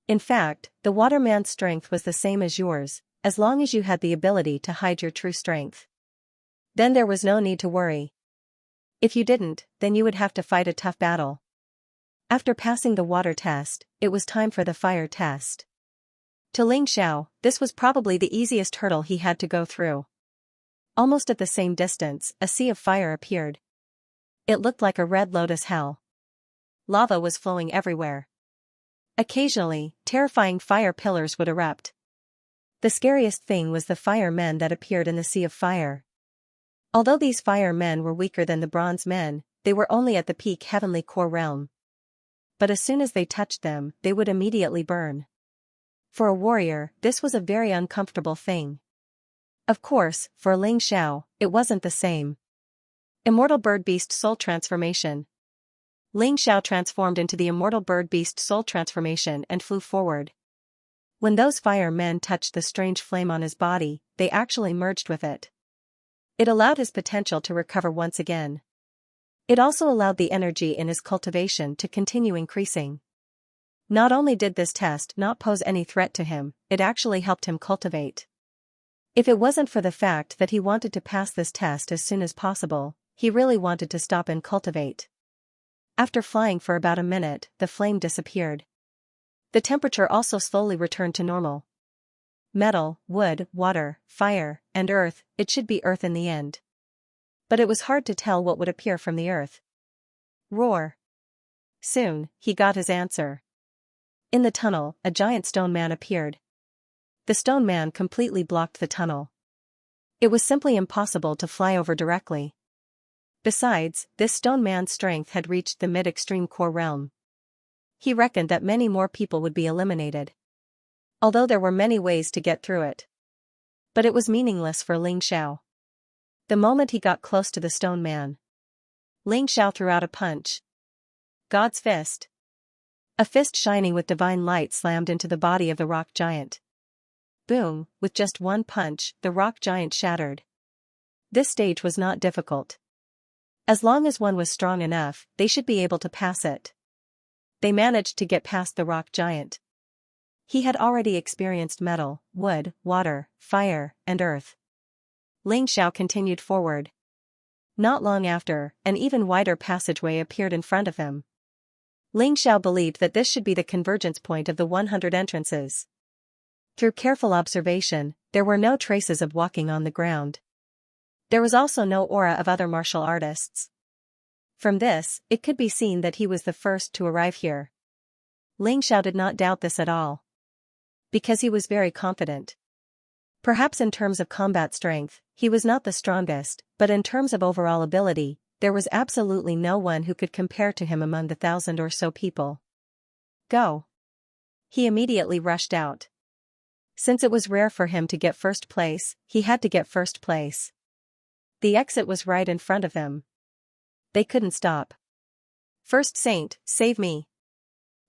In fact, the waterman's strength was the same as yours, as long as you had the ability to hide your true strength. Then there was no need to worry. If you didn't, then you would have to fight a tough battle. After passing the water test, it was time for the fire test. To Ling Xiao, this was probably the easiest hurdle he had to go through. Almost at the same distance, a sea of fire appeared. It looked like a red lotus hell. Lava was flowing everywhere. Occasionally, terrifying fire pillars would erupt. The scariest thing was the firemen that appeared in the sea of fire. Although these fire men were weaker than the bronze men, they were only at the peak heavenly core realm. But as soon as they touched them, they would immediately burn. For a warrior, this was a very uncomfortable thing. Of course, for Xiao, it wasn't the same. Immortal bird-beast soul transformation. Xiao transformed into the immortal bird-beast soul transformation and flew forward. When those fire men touched the strange flame on his body, they actually merged with it. It allowed his potential to recover once again. It also allowed the energy in his cultivation to continue increasing. Not only did this test not pose any threat to him, it actually helped him cultivate. If it wasn't for the fact that he wanted to pass this test as soon as possible, he really wanted to stop and cultivate. After flying for about a minute, the flame disappeared. The temperature also slowly returned to normal. Metal, wood, water, fire, and earth, it should be earth in the end. But it was hard to tell what would appear from the earth. Roar. Soon, he got his answer. In the tunnel, a giant stone man appeared. The stone man completely blocked the tunnel. It was simply impossible to fly over directly. Besides, this stone man's strength had reached the mid-extreme core realm. He reckoned that many more people would be eliminated. Although there were many ways to get through it. But it was meaningless for Xiao. The moment he got close to the stone man, Xiao threw out a punch. God's fist. A fist shining with divine light slammed into the body of the rock giant. Boom, with just one punch, the rock giant shattered. This stage was not difficult. As long as one was strong enough, they should be able to pass it. They managed to get past the rock giant. He had already experienced metal, wood, water, fire, and earth. Xiao continued forward. Not long after, an even wider passageway appeared in front of him. Xiao believed that this should be the convergence point of the 100 entrances. Through careful observation, there were no traces of walking on the ground. There was also no aura of other martial artists. From this, it could be seen that he was the first to arrive here. Xiao did not doubt this at all. Because he was very confident. Perhaps in terms of combat strength, he was not the strongest, but in terms of overall ability, there was absolutely no one who could compare to him among the 1,000 or so people. Go. He immediately rushed out. Since it was rare for him to get first place, he had to get first place. The exit was right in front of them. They couldn't stop. First Saint, save me.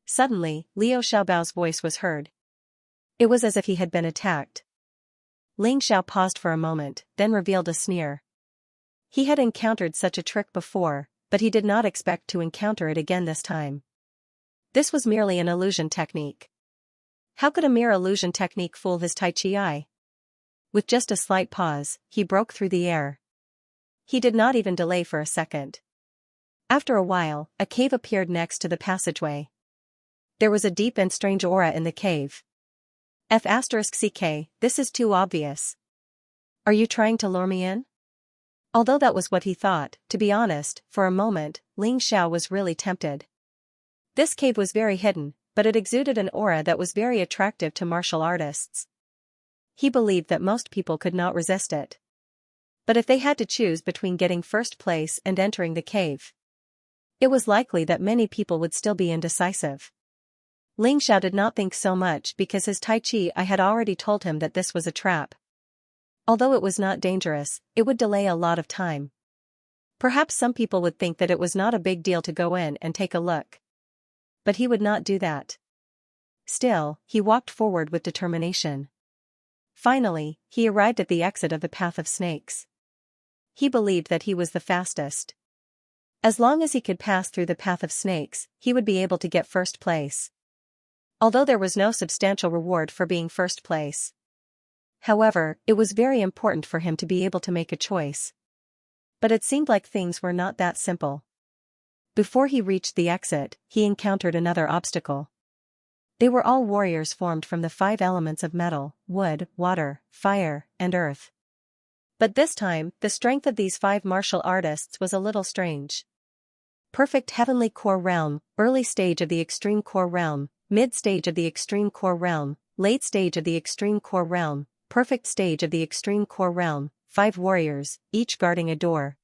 Suddenly, Liu Xiaobao's voice was heard. It was as if he had been attacked. Xiao paused for a moment, then revealed a sneer. He had encountered such a trick before, but he did not expect to encounter it again this time. This was merely an illusion technique. How could a mere illusion technique fool his Tai Chi eye? With just a slight pause, he broke through the air. He did not even delay for a second. After a while, a cave appeared next to the passageway. There was a deep and strange aura in the cave. F*CK, this is too obvious. Are you trying to lure me in? Although that was what he thought, to be honest, for a moment, Xiao was really tempted. This cave was very hidden, but it exuded an aura that was very attractive to martial artists. He believed that most people could not resist it. But if they had to choose between getting first place and entering the cave, it was likely that many people would still be indecisive. Xiao did not think so much because his Tai Chi I had already told him that this was a trap. Although it was not dangerous, it would delay a lot of time. Perhaps some people would think that it was not a big deal to go in and take a look. But he would not do that. Still, he walked forward with determination. Finally, he arrived at the exit of the Path of Snakes. He believed that he was the fastest. As long as he could pass through the Path of Snakes, he would be able to get first place. Although there was no substantial reward for being first place. However, it was very important for him to be able to make a choice. But it seemed like things were not that simple. Before he reached the exit, he encountered another obstacle. They were all warriors formed from the 5 elements of metal, wood, water, fire, and earth. But this time, the strength of these 5 martial artists was a little strange. Perfect heavenly core realm, early stage of the extreme core realm, mid stage of the extreme core realm, late stage of the extreme core realm, perfect stage of the extreme core realm, 5 warriors, each guarding a door.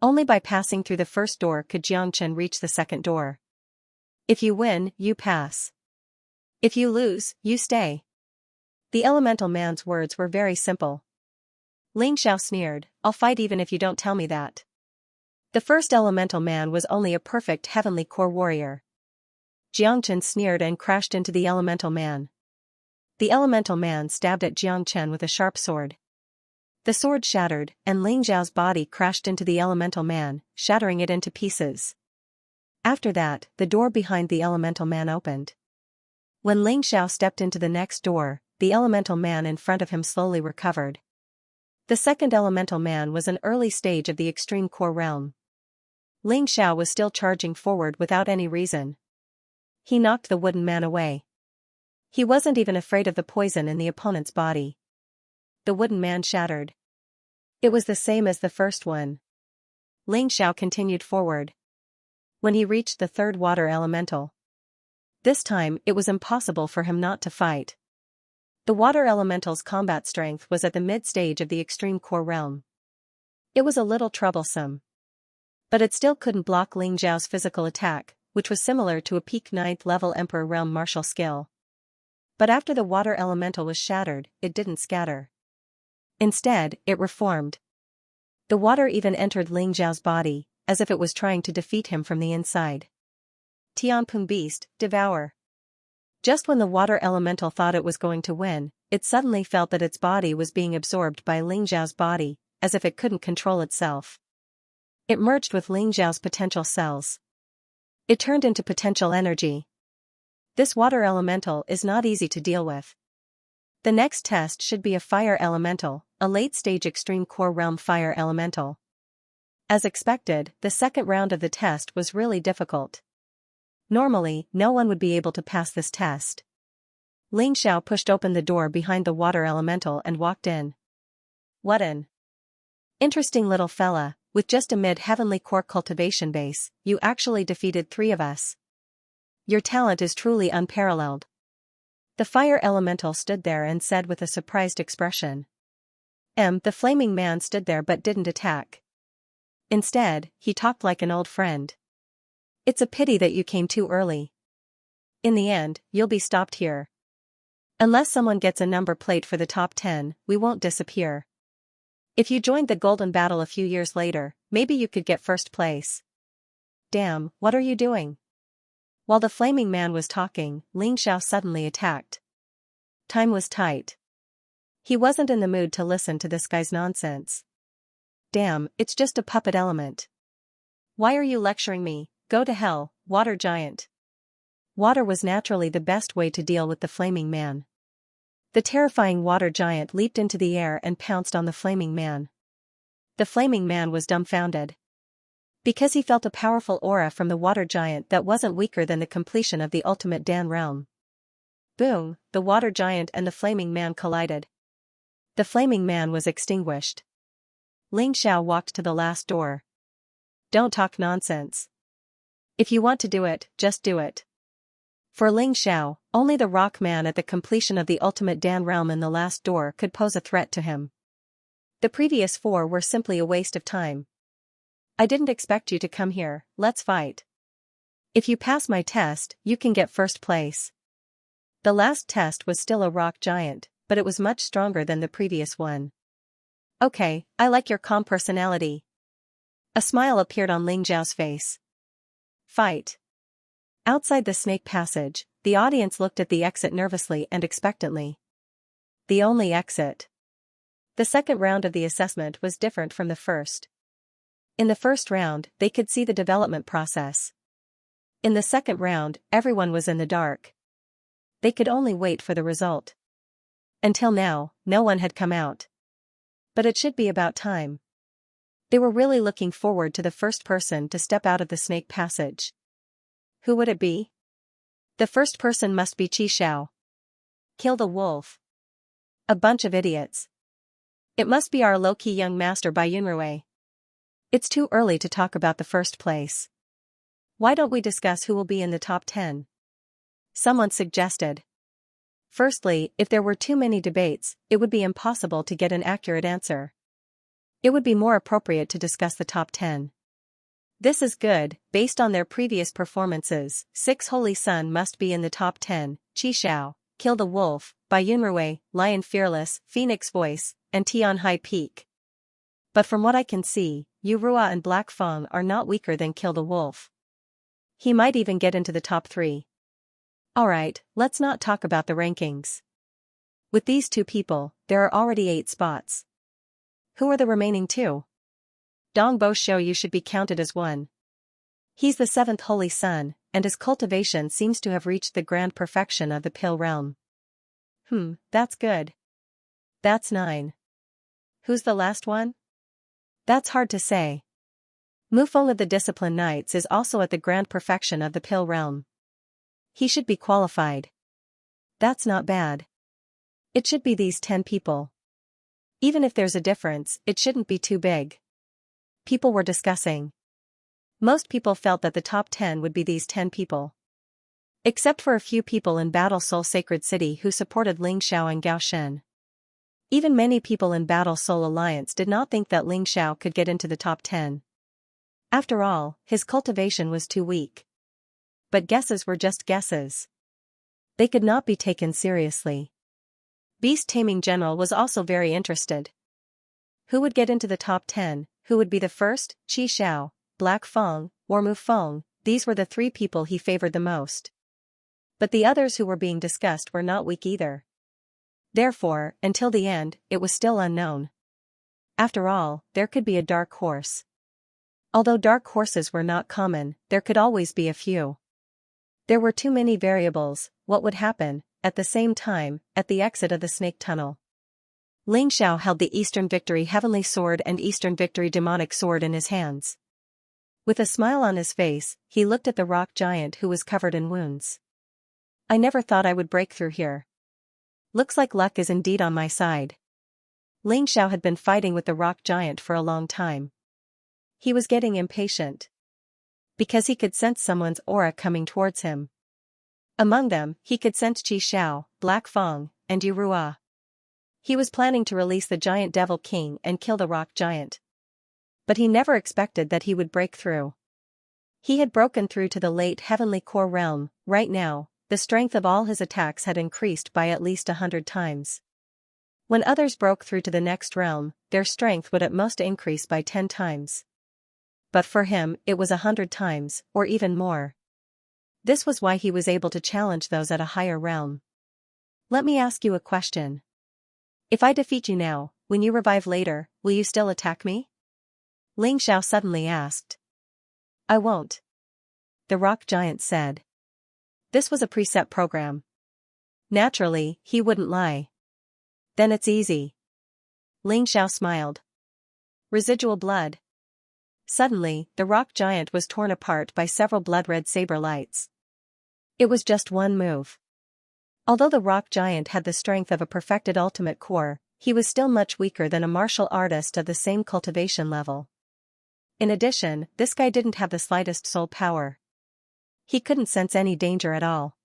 Only by passing through the first door could Xianxia reach the second door. If you win, you pass. If you lose, you stay. The elemental man's words were very simple. Ling Xiao sneered, "I'll fight even if you don't tell me that." The first elemental man was only a perfect heavenly core warrior. Xianxia sneered and crashed into the elemental man. The elemental man stabbed at Xianxia with a sharp sword. The sword shattered, and Ling Xiao's body crashed into the elemental man, shattering it into pieces. After that, the door behind the elemental man opened. When Ling Xiao stepped into the next door, the elemental man in front of him slowly recovered. The second elemental man was an early stage of the extreme core realm. Ling Xiao was still charging forward without any reason. He knocked the wooden man away. He wasn't even afraid of the poison in the opponent's body. The wooden man shattered. It was the same as the first one. Ling Xiao continued forward. When he reached the third water elemental, this time it was impossible for him not to fight. The water elemental's combat strength was at the mid-stage of the extreme core realm. It was a little troublesome. But it still couldn't block Ling Xiao's physical attack, which was similar to a peak 9th level Emperor realm martial skill. But after the water elemental was shattered, it didn't scatter. Instead, it reformed. The water even entered Ling Xiao's body, as if it was trying to defeat him from the inside. Tianpeng Beast, devour. Just when the water elemental thought it was going to win, it suddenly felt that its body was being absorbed by Ling Xiao's body, as if it couldn't control itself. It merged with Ling Xiao's potential cells. It turned into potential energy. This water elemental is not easy to deal with. The next test should be a fire elemental, a late-stage extreme core realm fire elemental. As expected, the second round of the test was really difficult. Normally, no one would be able to pass this test. Ling Xiao pushed open the door behind the water elemental and walked in. What an interesting little fella, with just a mid-heavenly core cultivation base, you actually defeated 3 of us. Your talent is truly unparalleled. The fire elemental stood there and said with a surprised expression. The flaming man stood there but didn't attack. Instead, he talked like an old friend. It's a pity that you came too early. In the end, you'll be stopped here. Unless someone gets a number plate for the top 10, we won't disappear. If you joined the Golden Battle a few years later, maybe you could get first place. Damn, what are you doing? While the flaming man was talking, Ling Xiao suddenly attacked. Time was tight. He wasn't in the mood to listen to this guy's nonsense. Damn, it's just a puppet element. Why are you lecturing me? Go to hell, water giant. Water was naturally the best way to deal with the flaming man. The terrifying water giant leaped into the air and pounced on the flaming man. The flaming man was dumbfounded. Because he felt a powerful aura from the water giant that wasn't weaker than the completion of the ultimate Dan realm. Boom, the water giant and the flaming man collided. The flaming man was extinguished. Ling Xiao walked to the last door. Don't talk nonsense. If you want to do it, just do it. For Ling Xiao, only the rock man at the completion of the ultimate Dan realm in the last door could pose a threat to him. The previous 4 were simply a waste of time. I didn't expect you to come here, let's fight. If you pass my test, you can get first place. The last test was still a rock giant, but it was much stronger than the previous one. Okay, I like your calm personality. A smile appeared on Ling Xiao's face. Fight. Outside the snake passage, the audience looked at the exit nervously and expectantly. The only exit. The second round of the assessment was different from the first. In the first round, they could see the development process. In the second round, everyone was in the dark. They could only wait for the result. Until now, no one had come out. But it should be about time. They were really looking forward to the first person to step out of the snake passage. Who would it be? The first person must be Qi Xiao. Kill the wolf. A bunch of idiots. It must be our low-key young master Bai Yunrui. It's too early to talk about the first place. Why don't we discuss who will be in the top 10? Someone suggested. Firstly, if there were too many debates, it would be impossible to get an accurate answer. It would be more appropriate to discuss the top 10. This is good, based on their previous performances. 6 Holy Sun must be in the top 10, Qi Xiao, Kill the Wolf, by Yunrui, Lion Fearless, Phoenix Voice, and Tian High Peak. But from what I can see, Yu Rua and Black Feng are not weaker than Kill the Wolf. He might even get into the top 3. Alright, let's not talk about the rankings. With these 2 people, there are already 8 spots. Who are the remaining 2? Dong Bo Xiaoyu should be counted as one. He's the 7th Holy Sun, and his cultivation seems to have reached the grand perfection of the Pill Realm. That's good. That's 9. Who's the last one? That's hard to say. Mufeng of the Discipline Knights is also at the grand perfection of the Pill Realm. He should be qualified. That's not bad. It should be these 10 people. Even if there's a difference, it shouldn't be too big. People were discussing. Most people felt that the top 10 would be these 10 people. Except for a few people in Battle Soul Sacred City who supported Ling Xiao and Gao Shen. Even many people in Battle Soul Alliance did not think that Ling Xiao could get into the top 10. After all, his cultivation was too weak. But guesses were just guesses. They could not be taken seriously. Beast Taming General was also very interested. Who would get into the top 10, who would be the first? Qi Xiao, Black Feng, or Mu Feng, these were the 3 people he favored the most. But the others who were being discussed were not weak either. Therefore, until the end, it was still unknown. After all, there could be a dark horse. Although dark horses were not common, there could always be a few. There were too many variables. What would happen, at the same time, at the exit of the Snake Tunnel? Ling Xiao held the Eastern Victory Heavenly Sword and Eastern Victory Demonic Sword in his hands. With a smile on his face, he looked at the rock giant who was covered in wounds. I never thought I would break through here. Looks like luck is indeed on my side. Ling Xiao had been fighting with the rock giant for a long time. He was getting impatient. Because he could sense someone's aura coming towards him. Among them, he could sense Qi Xiao, Black Feng, and Yu Rua. He was planning to release the Giant Devil King and kill the rock giant. But he never expected that he would break through. He had broken through to the late Heavenly Core Realm. Right now, the strength of all his attacks had increased by at least 100 times. When others broke through to the next realm, their strength would at most increase by 10 times. But for him, it was 100 times, or even more. This was why he was able to challenge those at a higher realm. Let me ask you a question. If I defeat you now, when you revive later, will you still attack me? Ling Xiao suddenly asked. I won't. The rock giant said. This was a preset program. Naturally, he wouldn't lie. Then it's easy. Ling Xiao smiled. Residual blood. Suddenly, the rock giant was torn apart by several blood-red saber lights. It was just one move. Although the rock giant had the strength of a perfected ultimate core, he was still much weaker than a martial artist of the same cultivation level. In addition, this guy didn't have the slightest soul power. He couldn't sense any danger at all.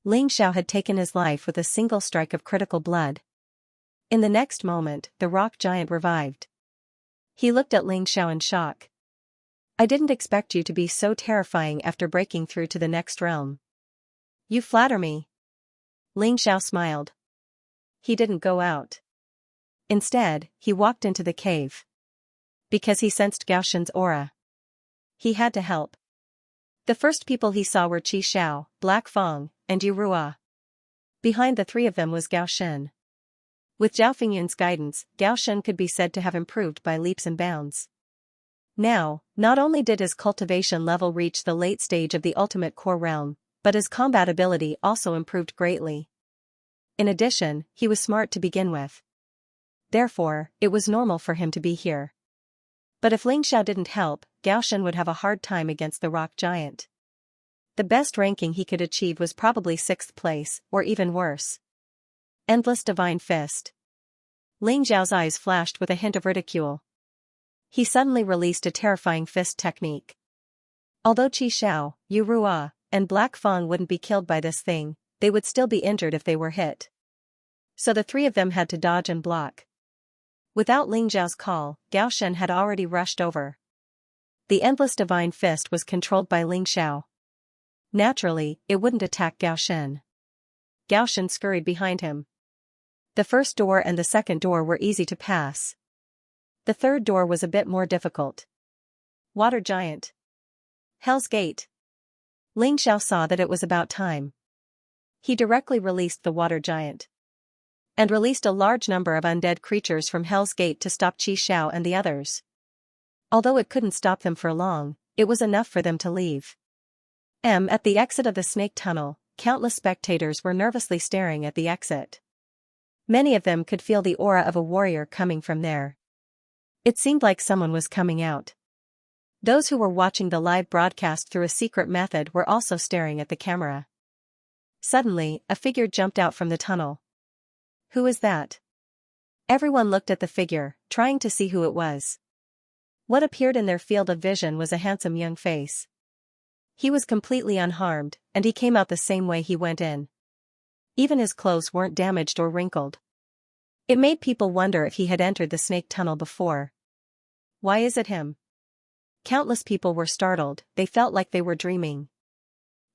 Ling Xiao had taken his life with a single strike of critical blood. In the next moment, the rock giant revived. He looked at Ling Xiao in shock. I didn't expect you to be so terrifying after breaking through to the next realm. You flatter me. Ling Xiao smiled. He didn't go out. Instead, he walked into the cave. Because he sensed Gao Shen's aura. He had to help. The first people he saw were Qi Xiao, Black Feng, and Yu Rua. Behind the 3 of them was Gao Shen. With Zhao Fingyun's guidance, Gao Shen could be said to have improved by leaps and bounds. Now, not only did his cultivation level reach the late stage of the ultimate core realm, but his combat ability also improved greatly. In addition, he was smart to begin with. Therefore, it was normal for him to be here. But if Ling Xiao didn't help, Gao Shen would have a hard time against the rock giant. The best ranking he could achieve was probably 6th place, or even worse. Endless Divine Fist. Ling Xiao's eyes flashed with a hint of ridicule. He suddenly released a terrifying fist technique. Although Qi Xiao, Yu Rua, and Black Feng wouldn't be killed by this thing, they would still be injured if they were hit. So the 3 of them had to dodge and block. Without Ling Xiao's call, Gao Shen had already rushed over. The endless divine fist was controlled by Ling Xiao. Naturally, it wouldn't attack Gao Shen. Gao Shen scurried behind him. The first door and the second door were easy to pass. The third door was a bit more difficult. Water Giant. Hell's Gate. Ling Xiao saw that it was about time. He directly released the Water Giant. And released a large number of undead creatures from Hell's Gate to stop Qi Xiao and the others. Although it couldn't stop them for long, it was enough for them to leave. At the exit of the snake tunnel, countless spectators were nervously staring at the exit. Many of them could feel the aura of a warrior coming from there. It seemed like someone was coming out. Those who were watching the live broadcast through a secret method were also staring at the camera. Suddenly, a figure jumped out from the tunnel. Who is that? Everyone looked at the figure, trying to see who it was. What appeared in their field of vision was a handsome young face. He was completely unharmed, and he came out the same way he went in. Even his clothes weren't damaged or wrinkled. It made people wonder if he had entered the snake tunnel before. Why is it him? Countless people were startled, they felt like they were dreaming.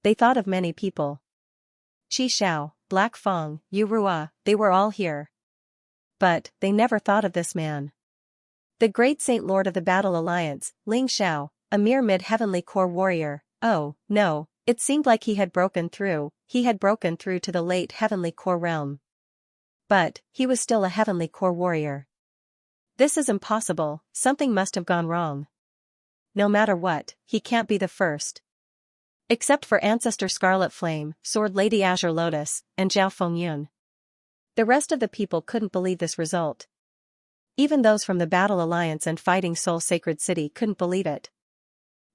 They thought of many people. Qi Xiao, Black Fang, Yu Rua, they were all here. But, they never thought of this man. The great Saint Lord of the Battle Alliance, Ling Xiao, a mere mid-heavenly core warrior. Oh, no, it seemed like he had broken through to the late heavenly core realm. But, he was still a heavenly core warrior. This is impossible, something must have gone wrong. No matter what, he can't be the first. Except for Ancestor Scarlet Flame, Sword Lady Azure Lotus, and Zhao Fengyun. The rest of the people couldn't believe this result. Even those from the Battle Alliance and Fighting Soul Sacred City couldn't believe it.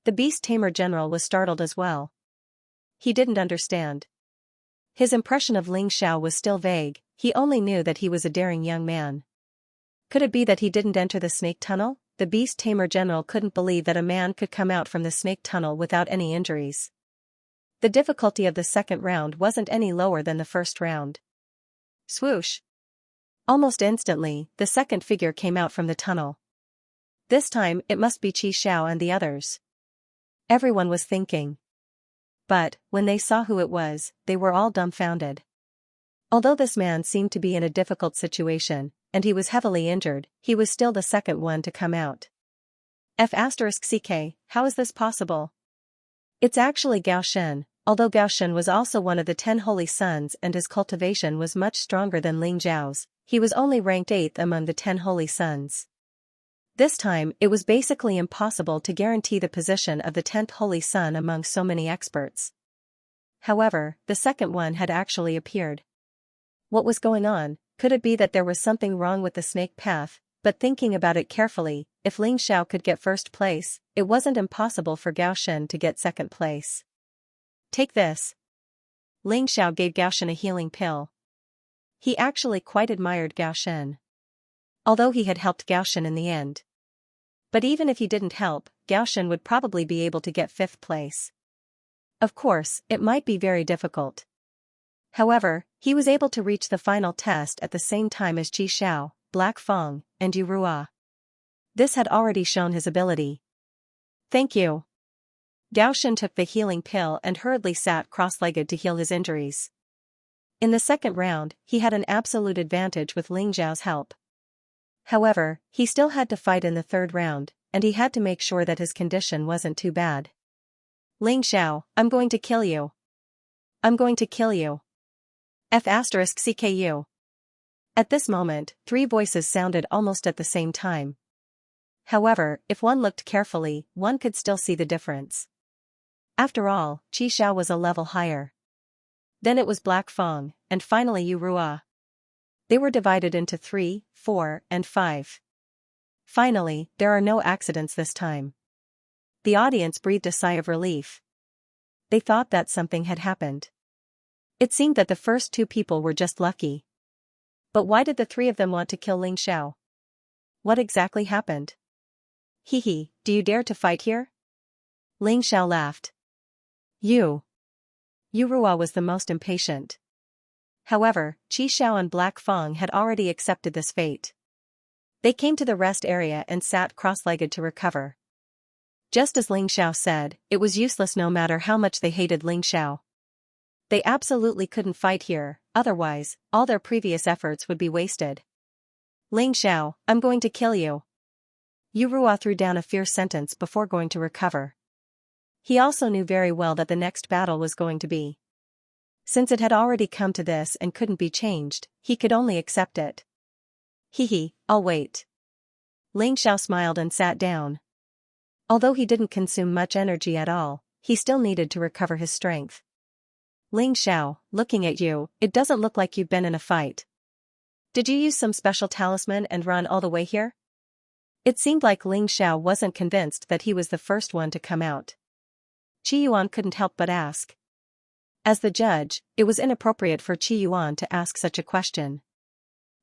The Beast Tamer General was startled as well. He didn't understand. His impression of Ling Xiao was still vague, he only knew that he was a daring young man. Could it be that he didn't enter the snake tunnel? The Beast Tamer General couldn't believe that a man could come out from the snake tunnel without any injuries. The difficulty of the second round wasn't any lower than the first round. Swoosh! Almost instantly, the second figure came out from the tunnel. This time, it must be Qi Xiao and the others. Everyone was thinking. But, when they saw who it was, they were all dumbfounded. Although this man seemed to be in a difficult situation, and he was heavily injured, he was still the second one to come out. F***ck, how is this possible? It's actually Gao Shen, although Gao Shen was also one of the 10 holy sons and his cultivation was much stronger than Ling Zhao's, he was only ranked 8th among the 10 holy sons. This time, it was basically impossible to guarantee the position of the 10th holy son among so many experts. However, the second one had actually appeared. What was going on? Could it be that there was something wrong with the snake path? But thinking about it carefully, if Ling Xiao could get first place, it wasn't impossible for Gao Shen to get second place. Take this. Ling Xiao gave Gao Shen a healing pill. He actually quite admired Gao Shen. Although he had helped Gao Shen in the end. But even if he didn't help, Gao Shen would probably be able to get 5th place. Of course, it might be very difficult. However, he was able to reach the final test at the same time as Qi Xiao, Black Fang, and Yu Rua. This had already shown his ability. Thank you. Gao Shen took the healing pill and hurriedly sat cross-legged to heal his injuries. In the second round, he had an absolute advantage with Ling Zhao's help. However, he still had to fight in the third round, and he had to make sure that his condition wasn't too bad. Ling Xiao, I'm going to kill you. I'm going to kill you. F***CKU. At this moment, 3 voices sounded almost at the same time. However, if one looked carefully, one could still see the difference. After all, Qi Xiao was a level higher. Then it was Black Fang, and finally Yu Rua. They were divided into 3, 4, and 5. Finally, there are no accidents this time. The audience breathed a sigh of relief. They thought that something had happened. It seemed that the first 2 people were just lucky. But why did the 3 of them want to kill Ling Xiao? What exactly happened? Hehe, do you dare to fight here? Ling Xiao laughed. Yu Rua was the most impatient. However, Qi Xiao and Black Fang had already accepted this fate. They came to the rest area and sat cross-legged to recover. Just as Ling Xiao said, it was useless no matter how much they hated Ling Xiao. They absolutely couldn't fight here, otherwise, all their previous efforts would be wasted. Ling Xiao, I'm going to kill you. Yu Ruo threw down a fierce sentence before going to recover. He also knew very well that the next battle was going to be. Since it had already come to this and couldn't be changed, he could only accept it. Hee, I'll wait. Ling Xiao smiled and sat down. Although he didn't consume much energy at all, he still needed to recover his strength. Ling Xiao, looking at you, it doesn't look like you've been in a fight. Did you use some special talisman and run all the way here? It seemed like Ling Xiao wasn't convinced that he was the first one to come out. Qi Yuan couldn't help but ask. As the judge, it was inappropriate for Qi Yuan to ask such a question.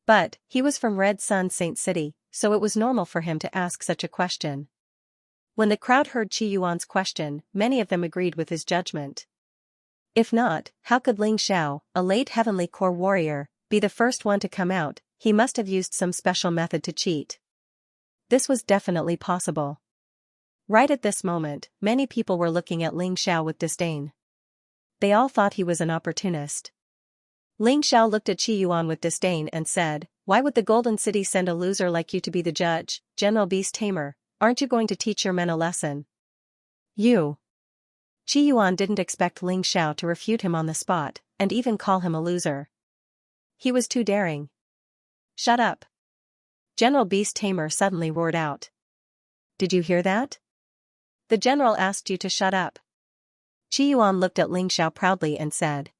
But, he was from Red Sun Saint City, so it was normal for him to ask such a question. When the crowd heard Qi Yuan's question, many of them agreed with his judgment. If not, how could Ling Xiao, a late Heavenly Core warrior, be the first one to come out? He must have used some special method to cheat. This was definitely possible. Right at this moment, many people were looking at Ling Xiao with disdain. They all thought he was an opportunist. Ling Xiao looked at Qi Yuan with disdain and said, "Why would the Golden City send a loser like you to be the judge, General Beast Tamer? Aren't you going to teach your men a lesson?" You. Qi Yuan didn't expect Ling Xiao to refute him on the spot, and even call him a loser. He was too daring. Shut up. General Beast Tamer suddenly roared out. Did you hear that? The general asked you to shut up. Qi Yuan looked at Ling Xiao proudly and said.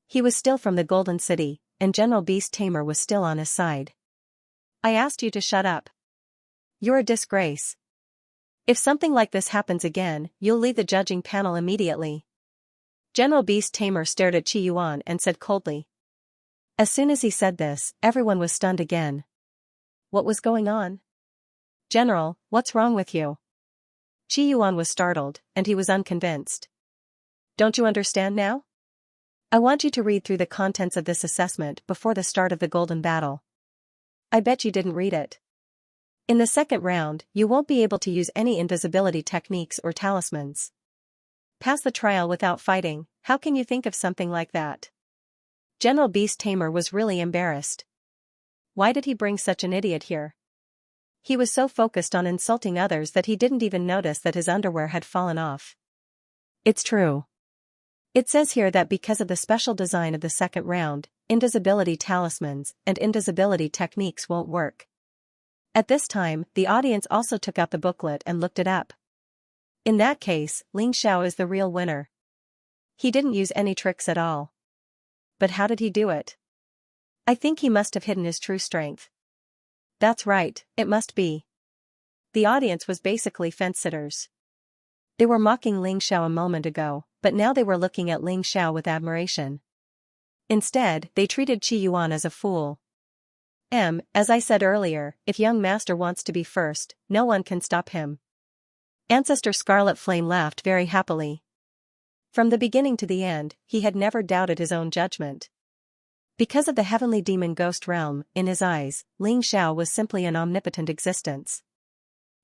He was still from the Golden City, and General Beast Tamer was still on his side. I asked you to shut up. You're a disgrace. If something like this happens again, you'll leave the judging panel immediately. General Beast Tamer stared at Qi Yuan and said coldly. As soon as he said this, everyone was stunned again. What was going on? General, what's wrong with you? Qi Yuan was startled, and he was unconvinced. Don't you understand now? I want you to read through the contents of this assessment before the start of the Golden Battle. I bet you didn't read it. In the second round, you won't be able to use any invisibility techniques or talismans. Pass the trial without fighting, how can you think of something like that? General Beast Tamer was really embarrassed. Why did he bring such an idiot here? He was so focused on insulting others that he didn't even notice that his underwear had fallen off. It's true. It says here that because of the special design of the second round, invisibility talismans and invisibility techniques won't work. At this time, the audience also took out the booklet and looked it up. In that case, Ling Xiao is the real winner. He didn't use any tricks at all. But how did he do it? I think he must have hidden his true strength. That's right, it must be. The audience was basically fence-sitters. They were mocking Ling Xiao a moment ago, but now they were looking at Ling Xiao with admiration. Instead, they treated Qi Yuan as a fool. As I said earlier, if young master wants to be first, no one can stop him. Ancestor Scarlet Flame laughed very happily. From the beginning to the end, he had never doubted his own judgment. Because of the heavenly demon ghost realm, in his eyes, Ling Xiao was simply an omnipotent existence.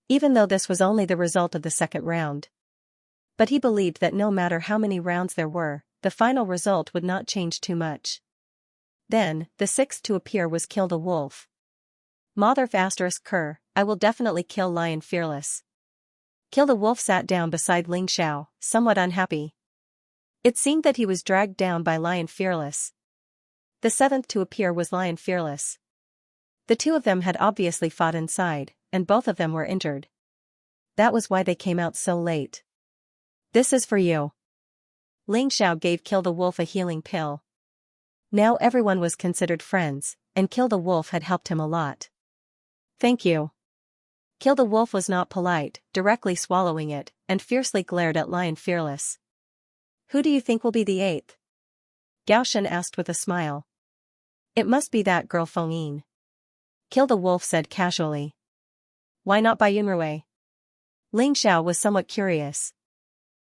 Even though this was only the result of the second round. But he believed that no matter how many rounds there were, the final result would not change too much. Then, the sixth to appear was Kill the Wolf. Motherf *Ker, I will definitely kill Lion Fearless. Kill the Wolf sat down beside Ling Xiao, somewhat unhappy. It seemed that he was dragged down by Lion Fearless. The seventh to appear was Lion Fearless. The two of them had obviously fought inside, and both of them were injured. That was why they came out so late. This is for you. Ling Xiao gave Kill the Wolf a healing pill. Now everyone was considered friends, and Kill the Wolf had helped him a lot. Thank you. Kill the Wolf was not polite, directly swallowing it, and fiercely glared at Lion Fearless. Who do you think will be the eighth? Gao Shen asked with a smile. It must be that girl Feng Yin. Kill the Wolf said casually. Why not Bai Yunrui? Ling Xiao was somewhat curious.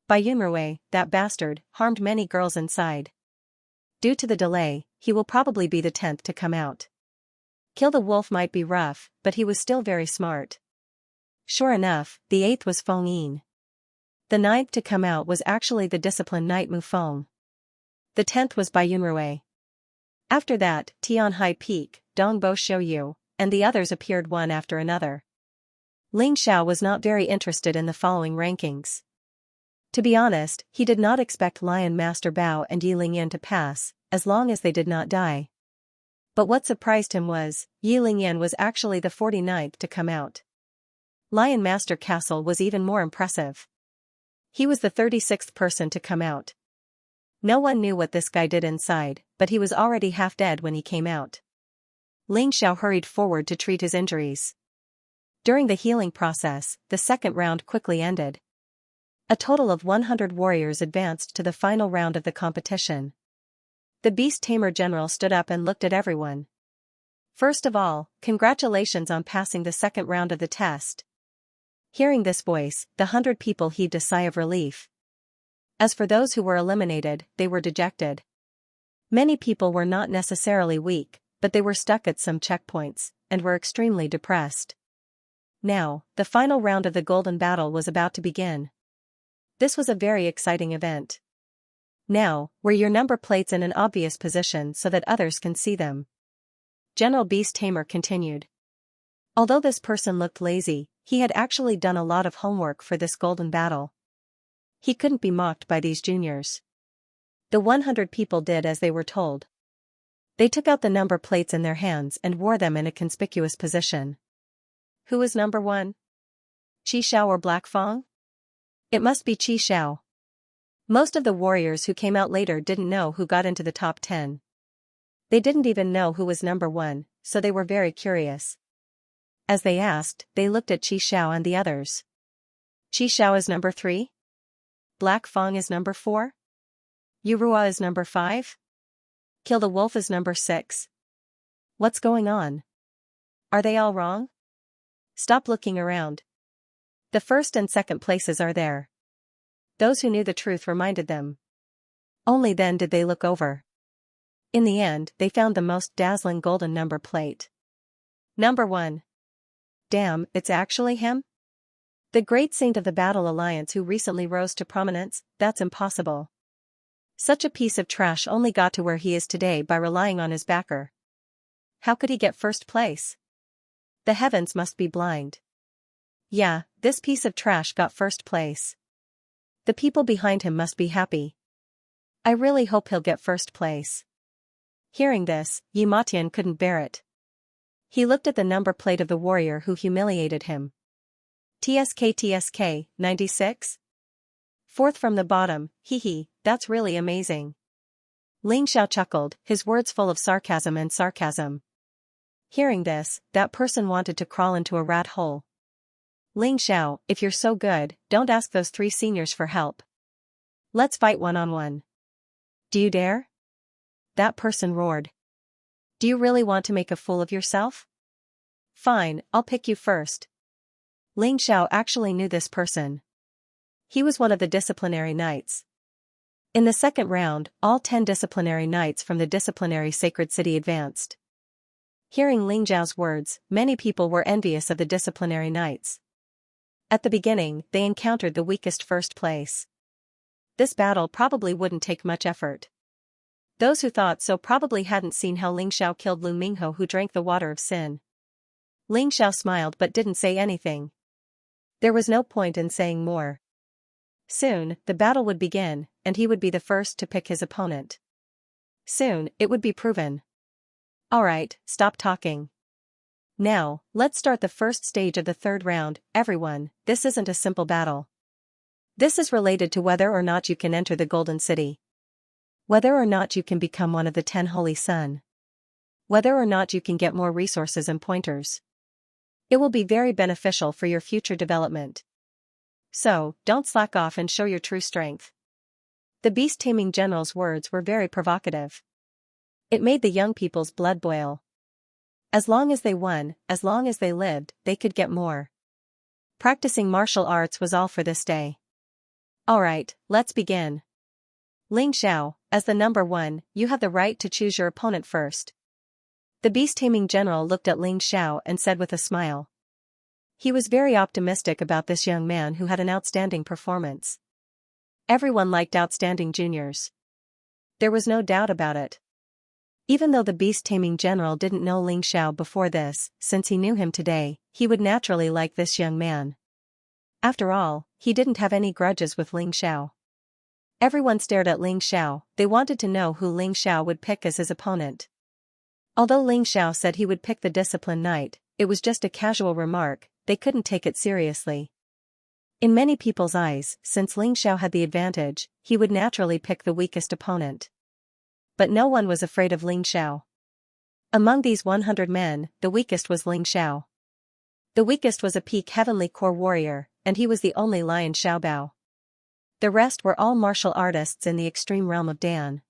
Bai Yunrui, that bastard, harmed many girls inside. Due to the delay, he will probably be the 10th to come out. Kill the wolf might be rough, but he was still very smart. Sure enough, the 8th was Feng Yin. The 9th to come out was actually the disciplined knight Mu Feng. The 10th was Bai Yunrui. After that, Tian Hai Peak, Dong Bo Xiu, and the others appeared one after another. Ling Xiao was not very interested in the following rankings. To be honest, he did not expect Lion Master Bao and Yi Lingyan to pass, as long as they did not die. But what surprised him was, Yi Lingyan was actually the 49th to come out. Lion Master Castle was even more impressive. He was the 36th person to come out. No one knew what this guy did inside, but he was already half dead when he came out. Ling Xiao hurried forward to treat his injuries. During the healing process, the second round quickly ended. A total of 100 warriors advanced to the final round of the competition. The Beast Tamer General stood up and looked at everyone. First of all, congratulations on passing the second round of the test. Hearing this voice, the 100 people heaved a sigh of relief. As for those who were eliminated, they were dejected. Many people were not necessarily weak, but they were stuck at some checkpoints, and were extremely depressed. Now, the final round of the Golden Battle was about to begin. This was a very exciting event. Now, wear your number plates in an obvious position so that others can see them. General Beast Tamer continued. Although this person looked lazy, he had actually done a lot of homework for this Golden Battle. He couldn't be mocked by these juniors. The 100 people did as they were told. They took out the number plates in their hands and wore them in a conspicuous position. Who was number 1? Qi Xiao or Black Fang? It must be Qi Xiao. Most of the warriors who came out later didn't know who got into the top 10. They didn't even know who was number 1, so they were very curious. As they asked, they looked at Qi Xiao and the others. Qi Xiao is number 3? Black Fang is number 4? Yurua is number 5? Kill the Wolf is number 6? What's going on? Are they all wrong? Stop looking around. The first and second places are there. Those who knew the truth reminded them. Only then did they look over. In the end, they found the most dazzling golden number plate. Number 1. Damn, it's actually him? The great saint of the Battle Alliance who recently rose to prominence, that's impossible. Such a piece of trash only got to where he is today by relying on his backer. How could he get first place? The heavens must be blind. Yeah, this piece of trash got first place. The people behind him must be happy. I really hope he'll get first place. Hearing this, Yi Matian couldn't bear it. He looked at the number plate of the warrior who humiliated him. TSK 96? Fourth from the bottom, hee, that's really amazing. Ling Xiao chuckled, his words full of sarcasm and sarcasm. Hearing this, that person wanted to crawl into a rat hole. Ling Xiao, if you're so good, don't ask those 3 seniors for help. Let's fight one-on-one. Do you dare? That person roared. Do you really want to make a fool of yourself? Fine, I'll pick you first. Ling Xiao actually knew this person. He was one of the disciplinary knights. In the second round, all 10 disciplinary knights from the disciplinary sacred city advanced. Hearing Ling Xiao's words, many people were envious of the disciplinary knights. At the beginning, they encountered the weakest first place. This battle probably wouldn't take much effort. Those who thought so probably hadn't seen how Ling Xiao killed Lu Mingho who drank the water of sin. Ling Xiao smiled but didn't say anything. There was no point in saying more. Soon, the battle would begin, and he would be the first to pick his opponent. Soon, it would be proven. Alright, stop talking. Now, let's start the first stage of the third round. Everyone, this isn't a simple battle. This is related to whether or not you can enter the Golden City. Whether or not you can become one of the 10 Holy Sun. Whether or not you can get more resources and pointers. It will be very beneficial for your future development. So, don't slack off and show your true strength. The beast-taming general's words were very provocative. It made the young people's blood boil. As long as they won, as long as they lived, they could get more. Practicing martial arts was all for this day. Alright, let's begin. Ling Xiao, as the number 1, you have the right to choose your opponent first. The beast-taming general looked at Ling Xiao and said with a smile. He was very optimistic about this young man who had an outstanding performance. Everyone liked outstanding juniors. There was no doubt about it. Even though the beast-taming general didn't know Ling Xiao before this, since he knew him today, he would naturally like this young man. After all, he didn't have any grudges with Ling Xiao. Everyone stared at Ling Xiao. They wanted to know who Ling Xiao would pick as his opponent. Although Ling Xiao said he would pick the disciplined knight, it was just a casual remark. They couldn't take it seriously. In many people's eyes, since Ling Xiao had the advantage, he would naturally pick the weakest opponent. But no one was afraid of Ling Xiao. Among these 100 men, the weakest was Ling Xiao. The weakest was a peak heavenly core warrior, and he was the only lion Xiaobao. The rest were all martial artists in the extreme realm of Dan.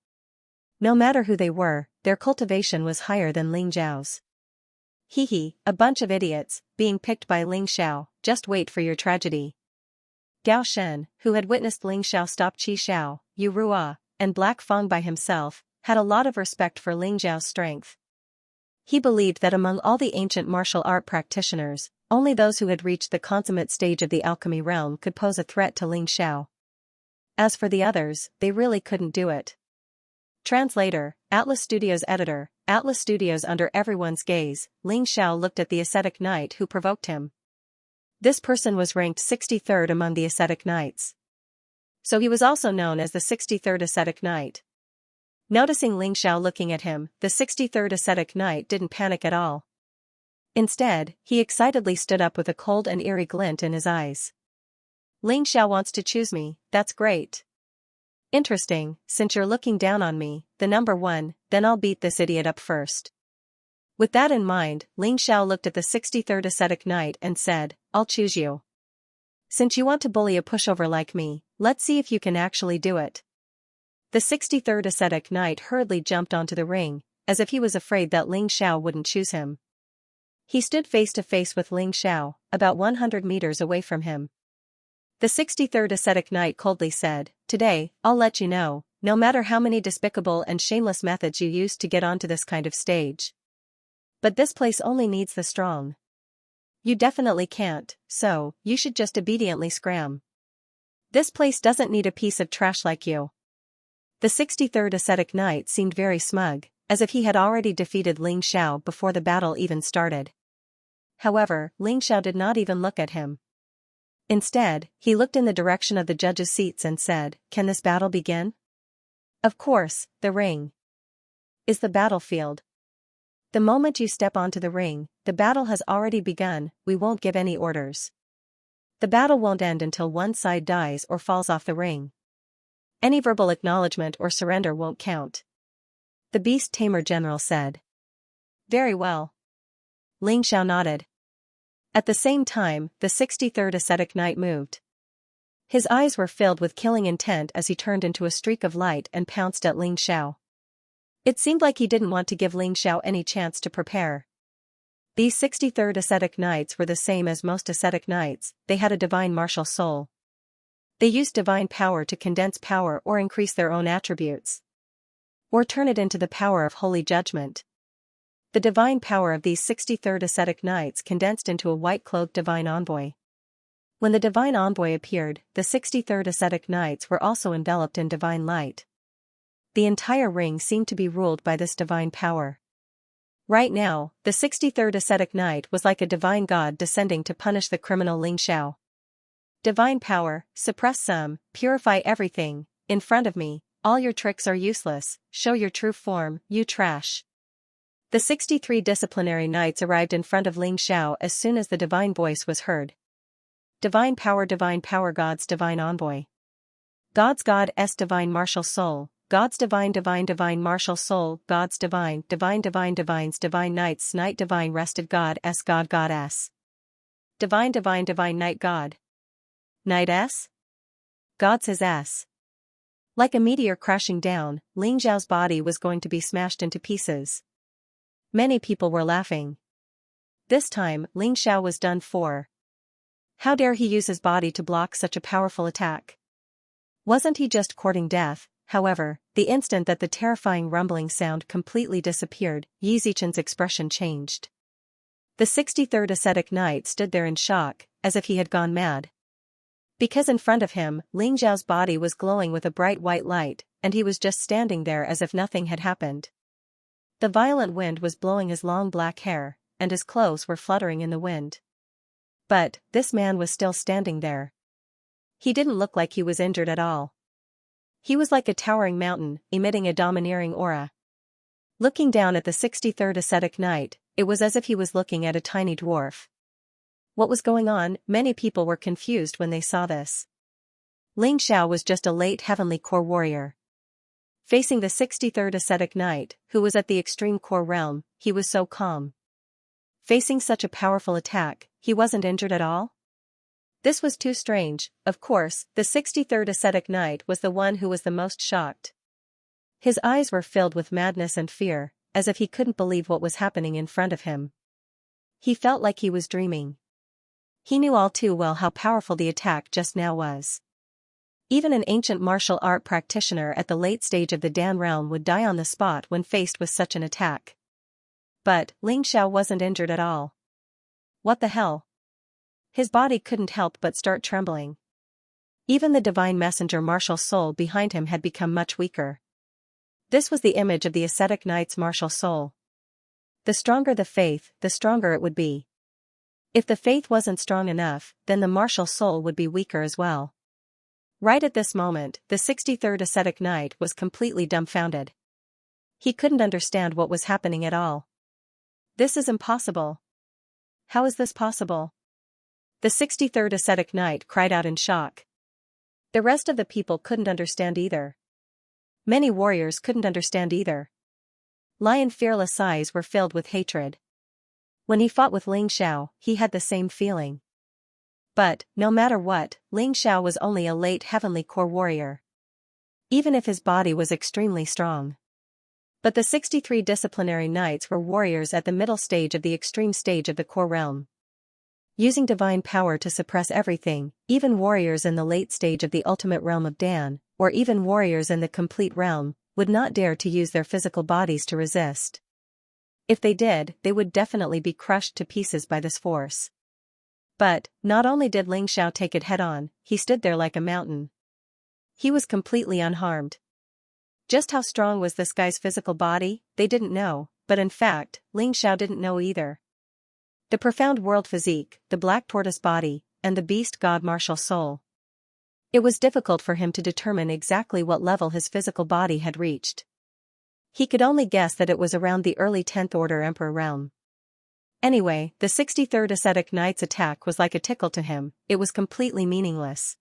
No matter who they were, their cultivation was higher than Ling Xiao's. A bunch of idiots, being picked by Ling Xiao, just wait for your tragedy. Gao Shen, who had witnessed Ling Xiao stop Qi Xiao, Yu Ruo, and Black Feng by himself, had a lot of respect for Ling Xiao's strength. He believed that among all the ancient martial art practitioners, only those who had reached the consummate stage of the alchemy realm could pose a threat to Ling Xiao. As for the others, they really couldn't do it. Translator, Atlas Studios editor, Atlas Studios. Under everyone's gaze, Ling Xiao looked at the ascetic knight who provoked him. This person was ranked 63rd among the ascetic knights. So he was also known as the 63rd ascetic knight. Noticing Ling Xiao looking at him, the 63rd ascetic knight didn't panic at all. Instead, he excitedly stood up with a cold and eerie glint in his eyes. Ling Xiao wants to choose me, that's great. Interesting, since you're looking down on me, the number one, then I'll beat this idiot up first. With that in mind, Ling Xiao looked at the 63rd ascetic knight and said, I'll choose you. Since you want to bully a pushover like me, let's see if you can actually do it. The 63rd ascetic knight hurriedly jumped onto the ring, as if he was afraid that Ling Xiao wouldn't choose him. He stood face to face with Ling Xiao, about 100 meters away from him. The 63rd ascetic knight coldly said, Today, I'll let you know, no matter how many despicable and shameless methods you used to get onto this kind of stage. But this place only needs the strong. You definitely can't, so, you should just obediently scram. This place doesn't need a piece of trash like you. The 63rd ascetic knight seemed very smug, as if he had already defeated Ling Xiao before the battle even started. However, Ling Xiao did not even look at him. Instead, he looked in the direction of the judges' seats and said, Can this battle begin? Of course, the ring is the battlefield. The moment you step onto the ring, the battle has already begun. We won't give any orders. The battle won't end until one side dies or falls off the ring. Any verbal acknowledgement or surrender won't count. The beast tamer general said. Very well. Ling Xiao nodded. At the same time, the 63rd ascetic knight moved. His eyes were filled with killing intent as he turned into a streak of light and pounced at Ling Xiao. It seemed like he didn't want to give Ling Xiao any chance to prepare. These 63rd ascetic knights were the same as most ascetic knights. They had a divine martial soul. They used divine power to condense power or increase their own attributes, or turn it into the power of holy judgment. The divine power of these 63rd ascetic knights condensed into a white-cloaked divine envoy. When the divine envoy appeared, the 63rd ascetic knights were also enveloped in divine light. The entire ring seemed to be ruled by this divine power. Right now, the 63rd ascetic knight was like a divine god descending to punish the criminal Ling Xiao. Divine power, suppress some, purify everything, in front of me, all your tricks are useless, show your true form, you trash. The 63 disciplinary knights arrived in front of Ling Xiao as soon as the divine voice was heard. Divine power, God's divine envoy. God's God's divine martial soul, God's divine martial soul, God's divines divine knights knight divine rested God's Goddess. Divine knight God. Knight S? God's his S. Like a meteor crashing down, Ling Xiao's body was going to be smashed into pieces. Many people were laughing. This time, Ling Xiao was done for. How dare he use his body to block such a powerful attack? Wasn't he just courting death? However, the instant that the terrifying rumbling sound completely disappeared, Yi Zichen's expression changed. The 63rd ascetic knight stood there in shock, as if he had gone mad. Because in front of him, Ling Xiao's body was glowing with a bright white light, and he was just standing there as if nothing had happened. The violent wind was blowing his long black hair, and his clothes were fluttering in the wind. But, this man was still standing there. He didn't look like he was injured at all. He was like a towering mountain, emitting a domineering aura. Looking down at the 63rd ascetic knight, it was as if he was looking at a tiny dwarf. What was going on? Many people were confused when they saw this. Ling Xiao was just a late heavenly core warrior. Facing the 63rd ascetic knight, who was at the extreme core realm, he was so calm. Facing such a powerful attack, he wasn't injured at all? This was too strange. Of course, the 63rd ascetic knight was the one who was the most shocked. His eyes were filled with madness and fear, as if he couldn't believe what was happening in front of him. He felt like he was dreaming. He knew all too well how powerful the attack just now was. Even an ancient martial art practitioner at the late stage of the Dan realm would die on the spot when faced with such an attack. But, Ling Xiao wasn't injured at all. What the hell? His body couldn't help but start trembling. Even the divine messenger martial soul behind him had become much weaker. This was the image of the ascetic knight's martial soul. The stronger the faith, the stronger it would be. If the faith wasn't strong enough, then the martial soul would be weaker as well. Right at this moment, the 63rd ascetic knight was completely dumbfounded. He couldn't understand what was happening at all. This is impossible. How is this possible? The 63rd ascetic knight cried out in shock. The rest of the people couldn't understand either. Many warriors couldn't understand either. Lion Fearless' eyes were filled with hatred. When he fought with Ling Xiao, he had the same feeling. But, no matter what, Ling Xiao was only a late heavenly core warrior. Even if his body was extremely strong. But the 63 disciplinary knights were warriors at the middle stage of the extreme stage of the core realm. Using divine power to suppress everything, even warriors in the late stage of the ultimate realm of Dan, or even warriors in the complete realm, would not dare to use their physical bodies to resist. If they did, they would definitely be crushed to pieces by this force. But, not only did Ling Xiao take it head-on, he stood there like a mountain. He was completely unharmed. Just how strong was this guy's physical body, they didn't know, but in fact, Ling Xiao didn't know either. The profound world physique, the black tortoise body, and the beast god martial soul. It was difficult for him to determine exactly what level his physical body had reached. He could only guess that it was around the early 10th order emperor realm. Anyway, the 63rd ascetic knight's attack was like a tickle to him, it was completely meaningless.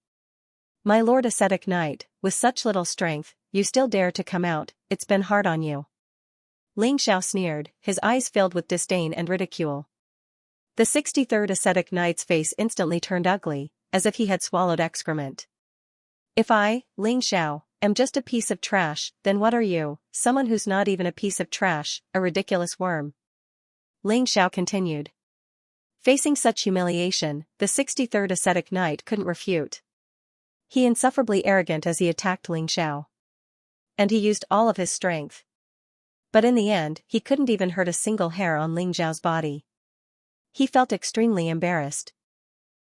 My lord ascetic knight, with such little strength, you still dare to come out, it's been hard on you. Ling Xiao sneered, his eyes filled with disdain and ridicule. The 63rd ascetic knight's face instantly turned ugly, as if he had swallowed excrement. If I, Ling Xiao, am just a piece of trash, then what are you, someone who's not even a piece of trash, a ridiculous worm? Ling Xiao continued. Facing such humiliation, the 63rd ascetic knight couldn't refute. He insufferably arrogant as he attacked Ling Xiao. And he used all of his strength. But in the end, he couldn't even hurt a single hair on Ling Xiao's body. He felt extremely embarrassed.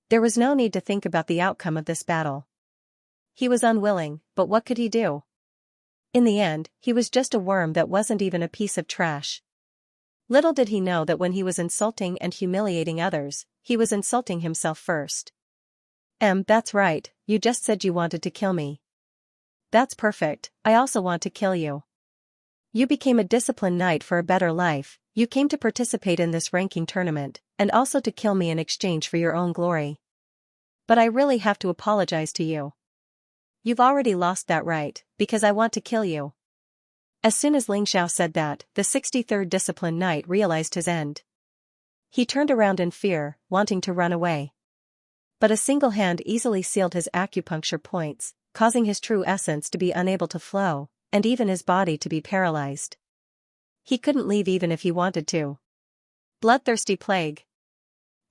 There was no need to think about the outcome of this battle. He was unwilling, but what could he do? In the end, he was just a worm that wasn't even a piece of trash. Little did he know that when he was insulting and humiliating others, he was insulting himself first. That's right, you just said you wanted to kill me. That's perfect, I also want to kill you. You became a disciplined knight for a better life, you came to participate in this ranking tournament, and also to kill me in exchange for your own glory. But I really have to apologize to you. You've already lost that right, because I want to kill you. As soon as Ling Xiao said that, the 63rd disciplined knight realized his end. He turned around in fear, wanting to run away. But a single hand easily sealed his acupuncture points, causing his true essence to be unable to flow, and even his body to be paralyzed. He couldn't leave even if he wanted to. Bloodthirsty plague.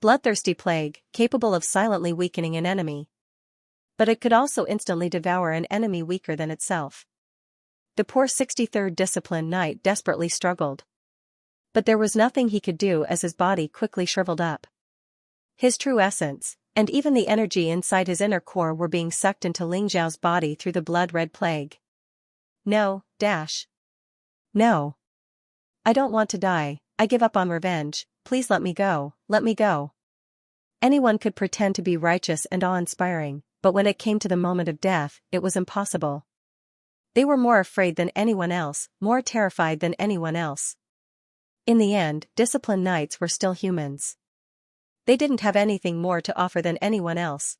Bloodthirsty plague, capable of silently weakening an enemy. But it could also instantly devour an enemy weaker than itself. the poor 63rd Discipline Knight desperately struggled. But there was nothing he could do as his body quickly shriveled up. His true essence, and even the energy inside his inner core were being sucked into Ling Xiao's body through the blood-red plague. No, dash. No. I don't want to die, I give up on revenge, please let me go, let me go. Anyone could pretend to be righteous and awe-inspiring, but when it came to the moment of death, it was impossible. They were more afraid than anyone else, more terrified than anyone else. In the end, Discipline Knights were still humans. They didn't have anything more to offer than anyone else.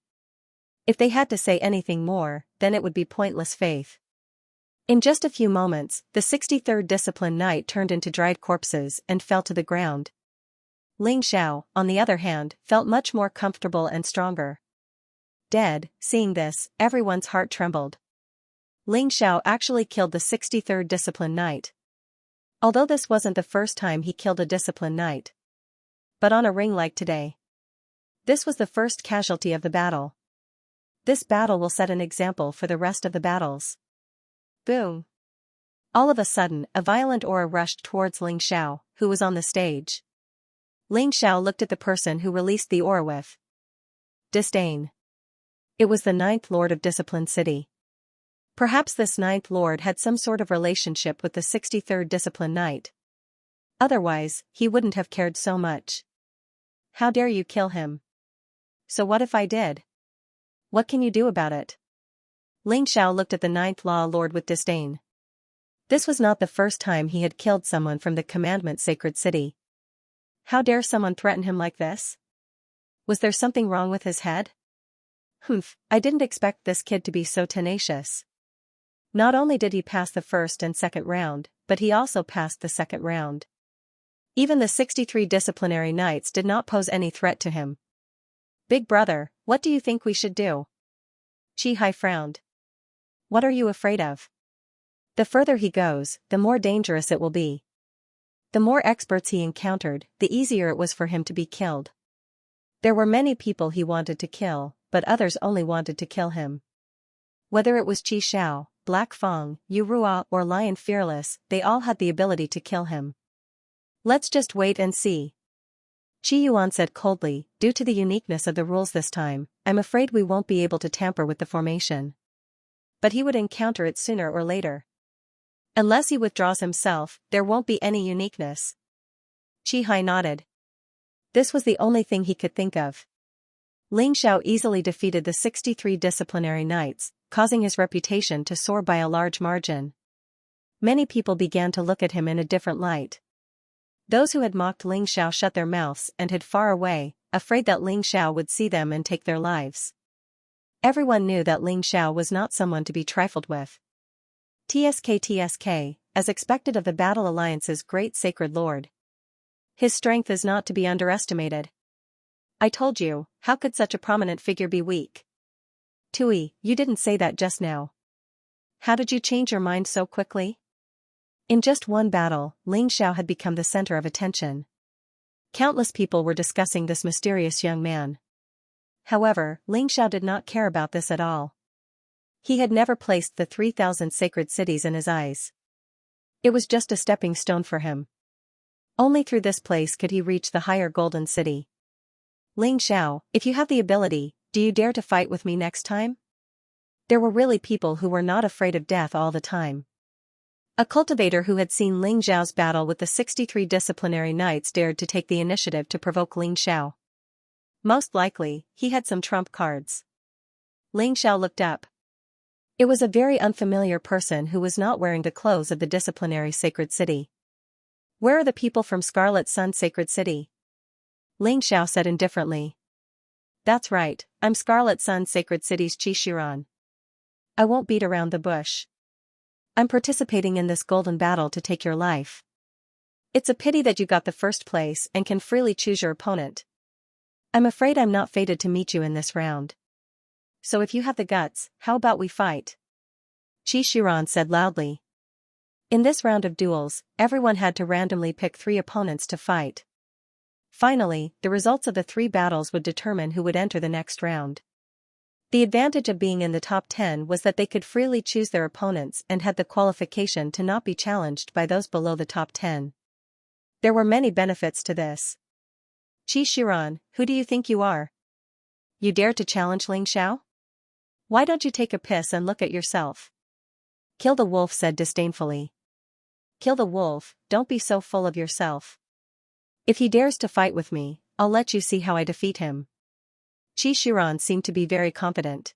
If they had to say anything more, then it would be pointless faith. In just a few moments, the 63rd Discipline Knight turned into dried corpses and fell to the ground. Ling Xiao, on the other hand, felt much more comfortable and stronger. Dead, seeing this, everyone's heart trembled. Ling Xiao actually killed the 63rd Discipline Knight. Although this wasn't the first time he killed a Discipline Knight. But on a ring like today. This was the first casualty of the battle. This battle will set an example for the rest of the battles. Boom. All of a sudden, a violent aura rushed towards Ling Xiao, who was on the stage. Ling Xiao looked at the person who released the aura with disdain. It was the 9th Lord of Discipline City. Perhaps this 9th Lord had some sort of relationship with the 63rd Discipline Knight. Otherwise, he wouldn't have cared so much. How dare you kill him? So what if I did? What can you do about it? Ling Xiao looked at the 9th Law Lord with disdain. This was not the first time he had killed someone from the Commandment Sacred City. How dare someone threaten him like this? Was there something wrong with his head? Humph, I didn't expect this kid to be so tenacious. Not only did he pass the first and second round, but he also passed the second round. Even the 63 disciplinary knights did not pose any threat to him. Big brother, what do you think we should do? Chi Hai frowned. What are you afraid of? The further he goes, the more dangerous it will be. The more experts he encountered, the easier it was for him to be killed. There were many people he wanted to kill, but others only wanted to kill him. Whether it was Qi Xiao, Black Fang, Yu Rua or Lion Fearless, they all had the ability to kill him. Let's just wait and see. Qi Yuan said coldly, due to the uniqueness of the rules this time, I'm afraid we won't be able to tamper with the formation. But he would encounter it sooner or later. Unless he withdraws himself, there won't be any uniqueness. Qi Hai nodded. This was the only thing he could think of. Ling Xiao easily defeated the 63 disciplinary knights, causing his reputation to soar by a large margin. Many people began to look at him in a different light. Those who had mocked Ling Xiao shut their mouths and hid far away, afraid that Ling Xiao would see them and take their lives. Everyone knew that Ling Xiao was not someone to be trifled with. TSK, as expected of the Battle Alliance's great sacred lord. His strength is not to be underestimated. I told you, how could such a prominent figure be weak? Tui, you didn't say that just now. How did you change your mind so quickly? In just one battle, Ling Xiao had become the center of attention. Countless people were discussing this mysterious young man. However, Ling Xiao did not care about this at all. He had never placed the 3,000 sacred cities in his eyes. It was just a stepping stone for him. Only through this place could he reach the higher golden city. Ling Xiao, if you have the ability, do you dare to fight with me next time? There were really people who were not afraid of death all the time. A cultivator who had seen Ling Xiao's battle with the 63 disciplinary knights dared to take the initiative to provoke Ling Xiao. Most likely, he had some trump cards. Ling Xiao looked up. It was a very unfamiliar person who was not wearing the clothes of the disciplinary sacred city. Where are the people from Scarlet Sun Sacred City? Ling Xiao said indifferently. That's right, I'm Scarlet Sun Sacred City's Qi Shiran. I won't beat around the bush. I'm participating in this golden battle to take your life. It's a pity that you got the first place and can freely choose your opponent. I'm afraid I'm not fated to meet you in this round. So if you have the guts, how about we fight? Qi Shiran said loudly. In this round of duels, everyone had to randomly pick 3 opponents to fight. Finally, the results of the 3 battles would determine who would enter the next round. The advantage of being in the top 10 was that they could freely choose their opponents and had the qualification to not be challenged by those below the top 10. There were many benefits to this. Xianxia, who do you think you are? You dare to challenge Ling Xiao? Why don't you take a piss and look at yourself? Kill the wolf said disdainfully. Kill the wolf, don't be so full of yourself. If he dares to fight with me, I'll let you see how I defeat him. Xianxia seemed to be very confident.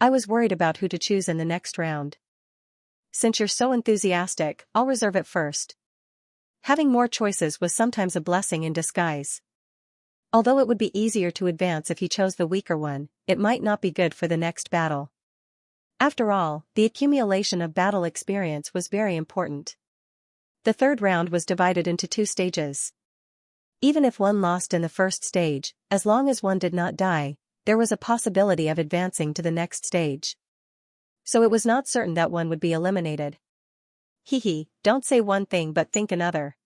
I was worried about who to choose in the next round. Since you're so enthusiastic, I'll reserve it first. Having more choices was sometimes a blessing in disguise. Although it would be easier to advance if he chose the weaker one, it might not be good for the next battle. After all, the accumulation of battle experience was very important. The third round was divided into 2 stages. Even if one lost in the first stage, as long as one did not die, there was a possibility of advancing to the next stage. So it was not certain that one would be eliminated. Don't say one thing but think another.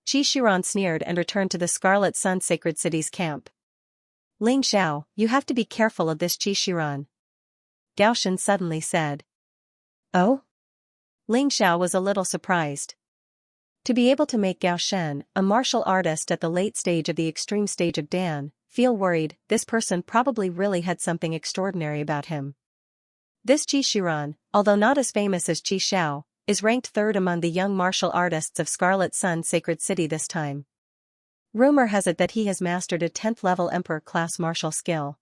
Xianxia sneered and returned to the Scarlet Sun Sacred City's camp. Ling Xiao, you have to be careful of this Xianxia. Gao Shen suddenly said. Oh? Ling Xiao was a little surprised. To be able to make Gao Shen, a martial artist at the late stage of the extreme stage of Dan, feel worried, this person probably really had something extraordinary about him. This Xianxia, although not as famous as Qi Xiao, is ranked 3rd among the young martial artists of Scarlet Sun Sacred City this time. Rumor has it that he has mastered a 10th level Emperor-class martial skill.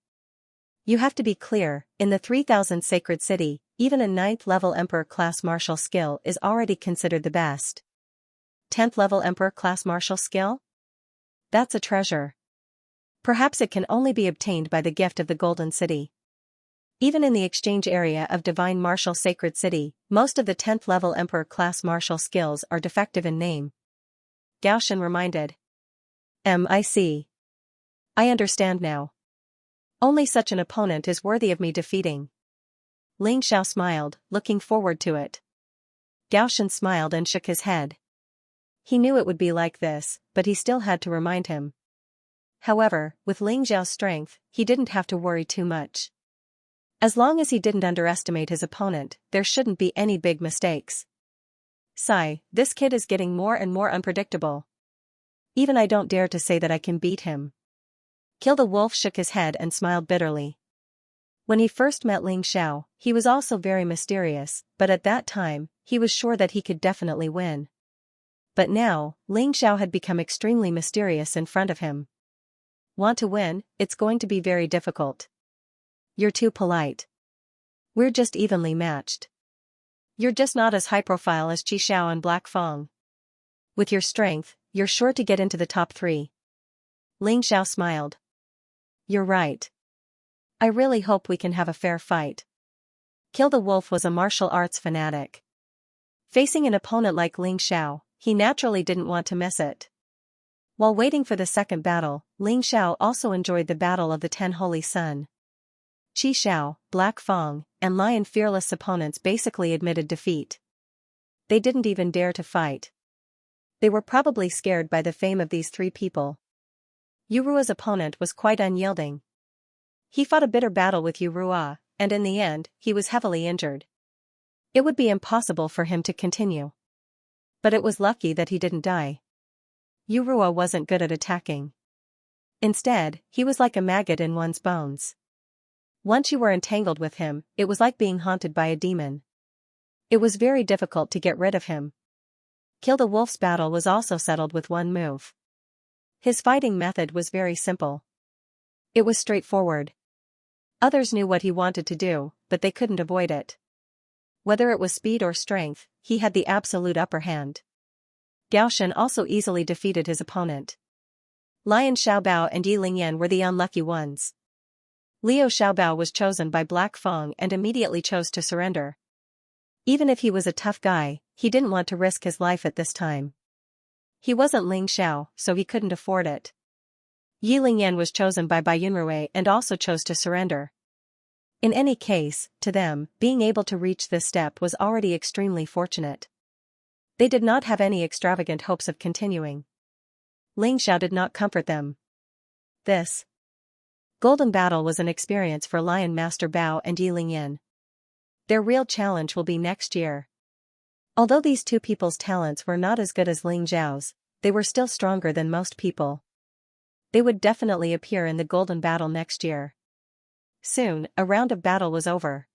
You have to be clear, in the 3000 Sacred City, even a 9th level Emperor-class martial skill is already considered the best. 10th level Emperor-class martial skill? That's a treasure. Perhaps it can only be obtained by the gift of the Golden City. Even in the exchange area of Divine Martial Sacred City, most of the 10th level Emperor-class martial skills are defective in name. Gao Shen reminded. I see. I understand now. Only such an opponent is worthy of me defeating. Ling Xiao smiled, looking forward to it. Gao Shen smiled and shook his head. He knew it would be like this, but he still had to remind him. However, with Ling Xiao's strength, he didn't have to worry too much. As long as he didn't underestimate his opponent, there shouldn't be any big mistakes. Sigh, this kid is getting more and more unpredictable. Even I don't dare to say that I can beat him. Kill the Wolf shook his head and smiled bitterly. When he first met Ling Xiao, he was also very mysterious, but at that time, he was sure that he could definitely win. But now, Ling Xiao had become extremely mysterious in front of him. Want to win? It's going to be very difficult. You're too polite. We're just evenly matched. You're just not as high profile as Qi Xiao and Black Fong. With your strength, you're sure to get into the top 3. Ling Xiao smiled. You're right. I really hope we can have a fair fight. Kill the Wolf was a martial arts fanatic. Facing an opponent like Ling Xiao, he naturally didn't want to miss it. While waiting for the second battle, Ling Xiao also enjoyed the Battle of the 10 Holy Sun. Qi Xiao, Black Fong, and Lion Fearless opponents basically admitted defeat. They didn't even dare to fight. They were probably scared by the fame of these 3 people. Yurua's opponent was quite unyielding. He fought a bitter battle with Yurua, and in the end, he was heavily injured. It would be impossible for him to continue. But it was lucky that he didn't die. Yurua wasn't good at attacking. Instead, he was like a maggot in one's bones. Once you were entangled with him, it was like being haunted by a demon. It was very difficult to get rid of him. Kill the Wolf's battle was also settled with one move. His fighting method was very simple. It was straightforward. Others knew what he wanted to do, but they couldn't avoid it. Whether it was speed or strength, he had the absolute upper hand. Gao Shen also easily defeated his opponent. Lion Xiaobao and Yi Lingyan were the unlucky ones. Liu Xiaobao was chosen by Black Fong and immediately chose to surrender. Even if he was a tough guy, he didn't want to risk his life at this time. He wasn't Ling Xiao, so he couldn't afford it. Yi Lingyan was chosen by Bai Yunrui and also chose to surrender. In any case, to them, being able to reach this step was already extremely fortunate. They did not have any extravagant hopes of continuing. Ling Xiao did not comfort them. Golden Battle was an experience for Lion Master Bao and Yi Lingyan. Their real challenge will be next year. Although these two people's talents were not as good as Ling Zhao's, they were still stronger than most people. They would definitely appear in the Golden Battle next year. Soon, a round of battle was over.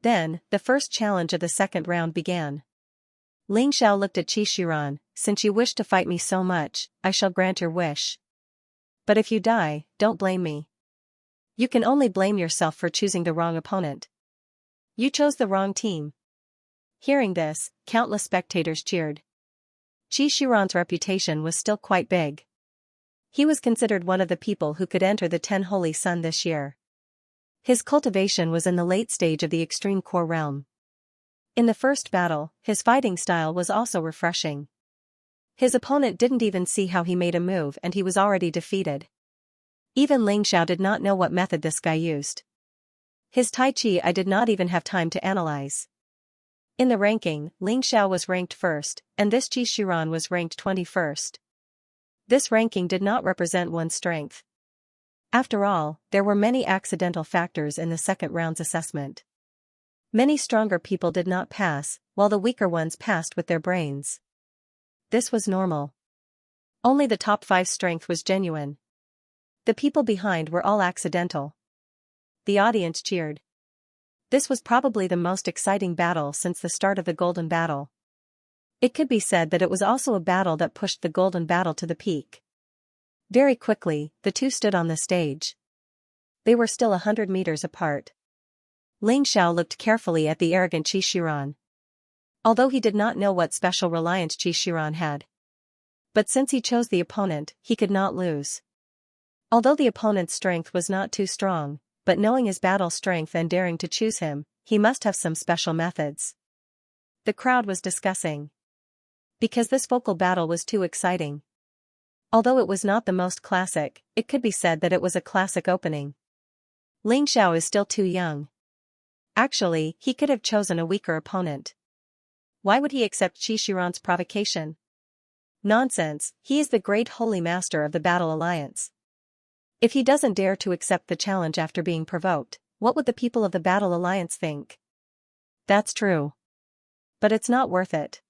Then, the first challenge of the second round began. Ling Xiao looked at Qi Shiran. Since you wish to fight me so much, I shall grant your wish. But if you die, don't blame me. You can only blame yourself for choosing the wrong opponent. You chose the wrong team. Hearing this, countless spectators cheered. Qi Shiran's reputation was still quite big. He was considered one of the people who could enter the 10 Holy Sun this year. His cultivation was in the late stage of the extreme core realm. In the first battle, his fighting style was also refreshing. His opponent didn't even see how he made a move and he was already defeated. Even Ling Xiao did not know what method this guy used. His Tai Chi I did not even have time to analyze. In the ranking, Ling Xiao was ranked first, and this Qi Shiran was ranked 21st. This ranking did not represent one's strength. After all, there were many accidental factors in the second round's assessment. Many stronger people did not pass, while the weaker ones passed with their brains. This was normal. Only the top 5's strength was genuine. The people behind were all accidental. The audience cheered. This was probably the most exciting battle since the start of the Golden Battle. It could be said that it was also a battle that pushed the Golden Battle to the peak. Very quickly, the two stood on the stage. They were still 100 meters apart. Ling Xiao looked carefully at the arrogant Qi Shiran. Although he did not know what special reliance Qi Shiran had. But since he chose the opponent, he could not lose. Although the opponent's strength was not too strong, but knowing his battle strength and daring to choose him, he must have some special methods. The crowd was discussing. Because this vocal battle was too exciting. Although it was not the most classic, it could be said that it was a classic opening. Ling Xiao is still too young. Actually, he could have chosen a weaker opponent. Why would he accept Qi Shiran's provocation? Nonsense, he is the great holy master of the Battle Alliance. If he doesn't dare to accept the challenge after being provoked, what would the people of the Battle Alliance think? That's true. But it's not worth it.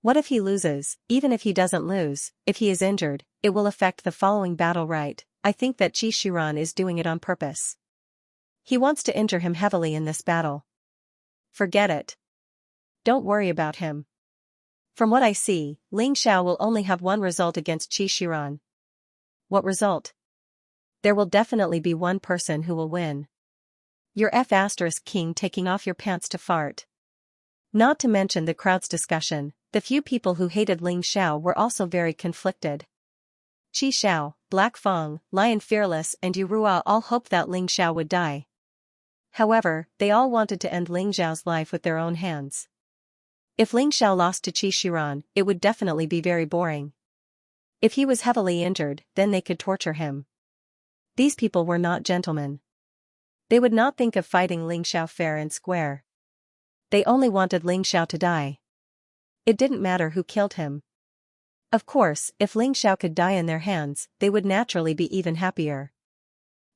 What if he loses? Even if he doesn't lose, if he is injured, it will affect the following battle, right? I think that Qi Shiran is doing it on purpose. He wants to injure him heavily in this battle. Forget it. Don't worry about him. From what I see, Ling Xiao will only have one result against Qi Shiran. What result? There will definitely be one person who will win. Your F***king taking off your pants to fart. Not to mention the crowd's discussion, the few people who hated Ling Xiao were also very conflicted. Qi Xiao, Black Feng, Lion Fearless and Yu Rua all hoped that Ling Xiao would die. However, they all wanted to end Ling Xiao's life with their own hands. If Ling Xiao lost to Qi Shiran, it would definitely be very boring. If he was heavily injured, then they could torture him. These people were not gentlemen. They would not think of fighting Ling Xiao fair and square. They only wanted Ling Xiao to die. It didn't matter who killed him. Of course, if Ling Xiao could die in their hands, they would naturally be even happier.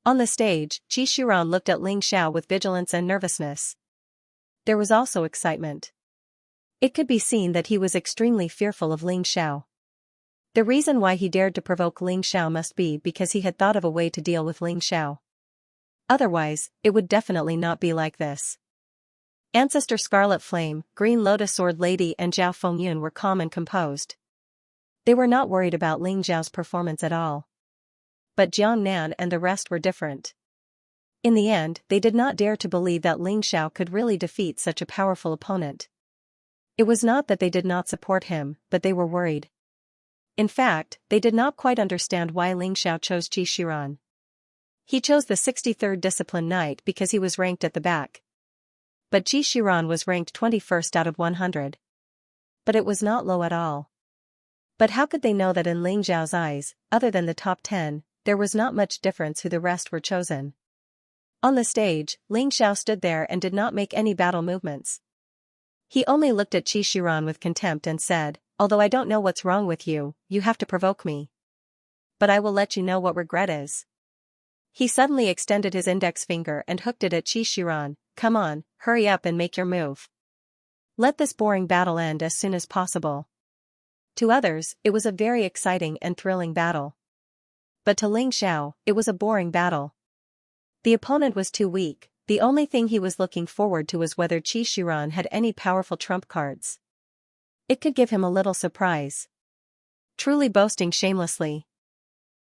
On the stage, Qi Shiran looked at Ling Xiao with vigilance and nervousness. There was also excitement. It could be seen that he was extremely fearful of Ling Xiao. The reason why he dared to provoke Ling Xiao must be because he had thought of a way to deal with Ling Xiao. Otherwise, it would definitely not be like this. Ancestor Scarlet Flame, Green Lotus Sword Lady and Zhao Fengyun were calm and composed. They were not worried about Ling Xiao's performance at all. But Jiang Nan and the rest were different. In the end, they did not dare to believe that Ling Xiao could really defeat such a powerful opponent. It was not that they did not support him, but they were worried. In fact, they did not quite understand why Ling Xiao chose Qi Shiran. He chose the 63rd Discipline Knight because he was ranked at the back. But Qi Shiran was ranked 21st out of 100. But it was not low at all. But how could they know that in Ling Xiao's eyes, other than the top 10, there was not much difference who the rest were chosen? On the stage, Ling Xiao stood there and did not make any battle movements. He only looked at Qi Shiran with contempt and said, "Although I don't know what's wrong with you, you have to provoke me. But I will let you know what regret is." He suddenly extended his index finger and hooked it at Xianxia. Come on, hurry up and make your move. Let this boring battle end as soon as possible. To others, it was a very exciting and thrilling battle. But to Ling Xiao, it was a boring battle. The opponent was too weak. The only thing he was looking forward to was whether Xianxia had any powerful trump cards. It could give him a little surprise. Truly boasting shamelessly.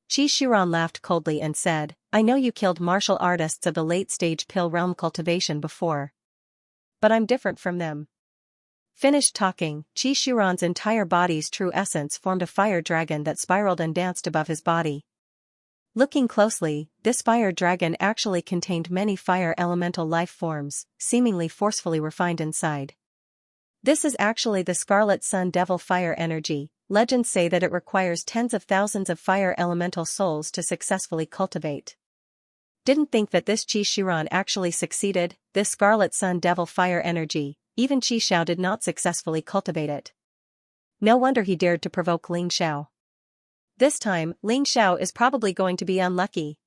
Xianxia laughed coldly and said, I know you killed martial artists of the late-stage pill realm cultivation before. But I'm different from them. Finished talking, Xianxia's entire body's true essence formed a fire dragon that spiraled and danced above his body. Looking closely, this fire dragon actually contained many fire elemental life forms, seemingly forcefully refined inside. This is actually the Scarlet Sun Devil fire energy. Legends say that it requires tens of thousands of fire elemental souls to successfully cultivate. Didn't think that this Xianxia actually succeeded. This Scarlet Sun Devil fire energy, even Xiao did not successfully cultivate it. No wonder he dared to provoke Ling Xiao. This time, Ling Xiao is probably going to be unlucky.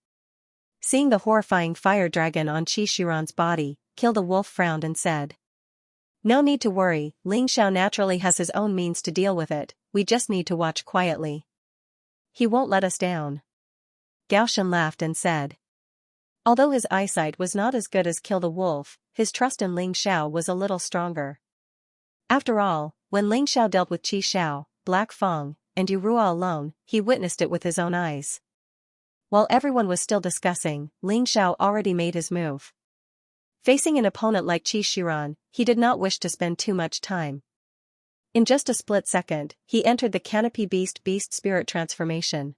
Seeing the horrifying fire dragon on Xiao's body, Kill the Wolf frowned and said. No need to worry, Ling Xiao naturally has his own means to deal with it, we just need to watch quietly. He won't let us down. Gaoshan laughed and said. Although his eyesight was not as good as Kill the Wolf, his trust in Ling Xiao was a little stronger. After all, when Ling Xiao dealt with Qi Xiao, Black Fong, and Yurua alone, he witnessed it with his own eyes. While everyone was still discussing, Ling Xiao already made his move. Facing an opponent like Xianxia, he did not wish to spend too much time. In just a split second, he entered the Canopy Beast Spirit transformation.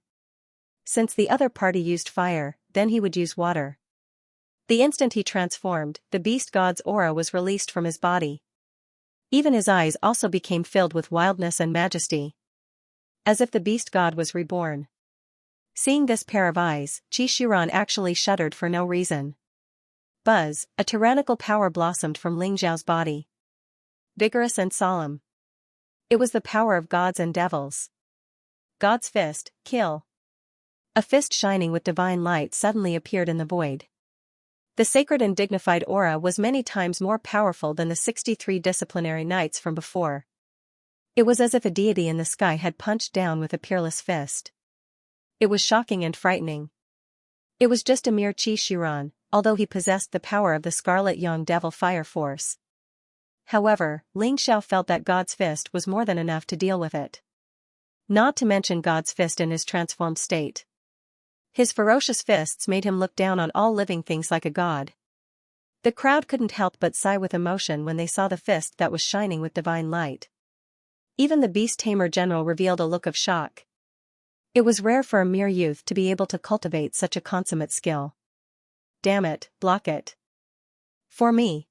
Since the other party used fire, then he would use water. The instant he transformed, the Beast God's aura was released from his body. Even his eyes also became filled with wildness and majesty. As if the Beast God was reborn. Seeing this pair of eyes, Xianxia actually shuddered for no reason. Buzz, a tyrannical power blossomed from Ling Xiao's body. Vigorous and solemn. It was the power of gods and devils. God's fist, kill. A fist shining with divine light suddenly appeared in the void. The sacred and dignified aura was many times more powerful than the 63 disciplinary knights from before. It was as if a deity in the sky had punched down with a peerless fist. It was shocking and frightening. It was just a mere Xianxia, although he possessed the power of the Scarlet Young Devil Fire Force. However, Ling Xiao felt that God's fist was more than enough to deal with it. Not to mention God's fist in his transformed state. His ferocious fists made him look down on all living things like a god. The crowd couldn't help but sigh with emotion when they saw the fist that was shining with divine light. Even the Beast Tamer General revealed a look of shock. It was rare for a mere youth to be able to cultivate such a consummate skill. Damn it, block it. For me.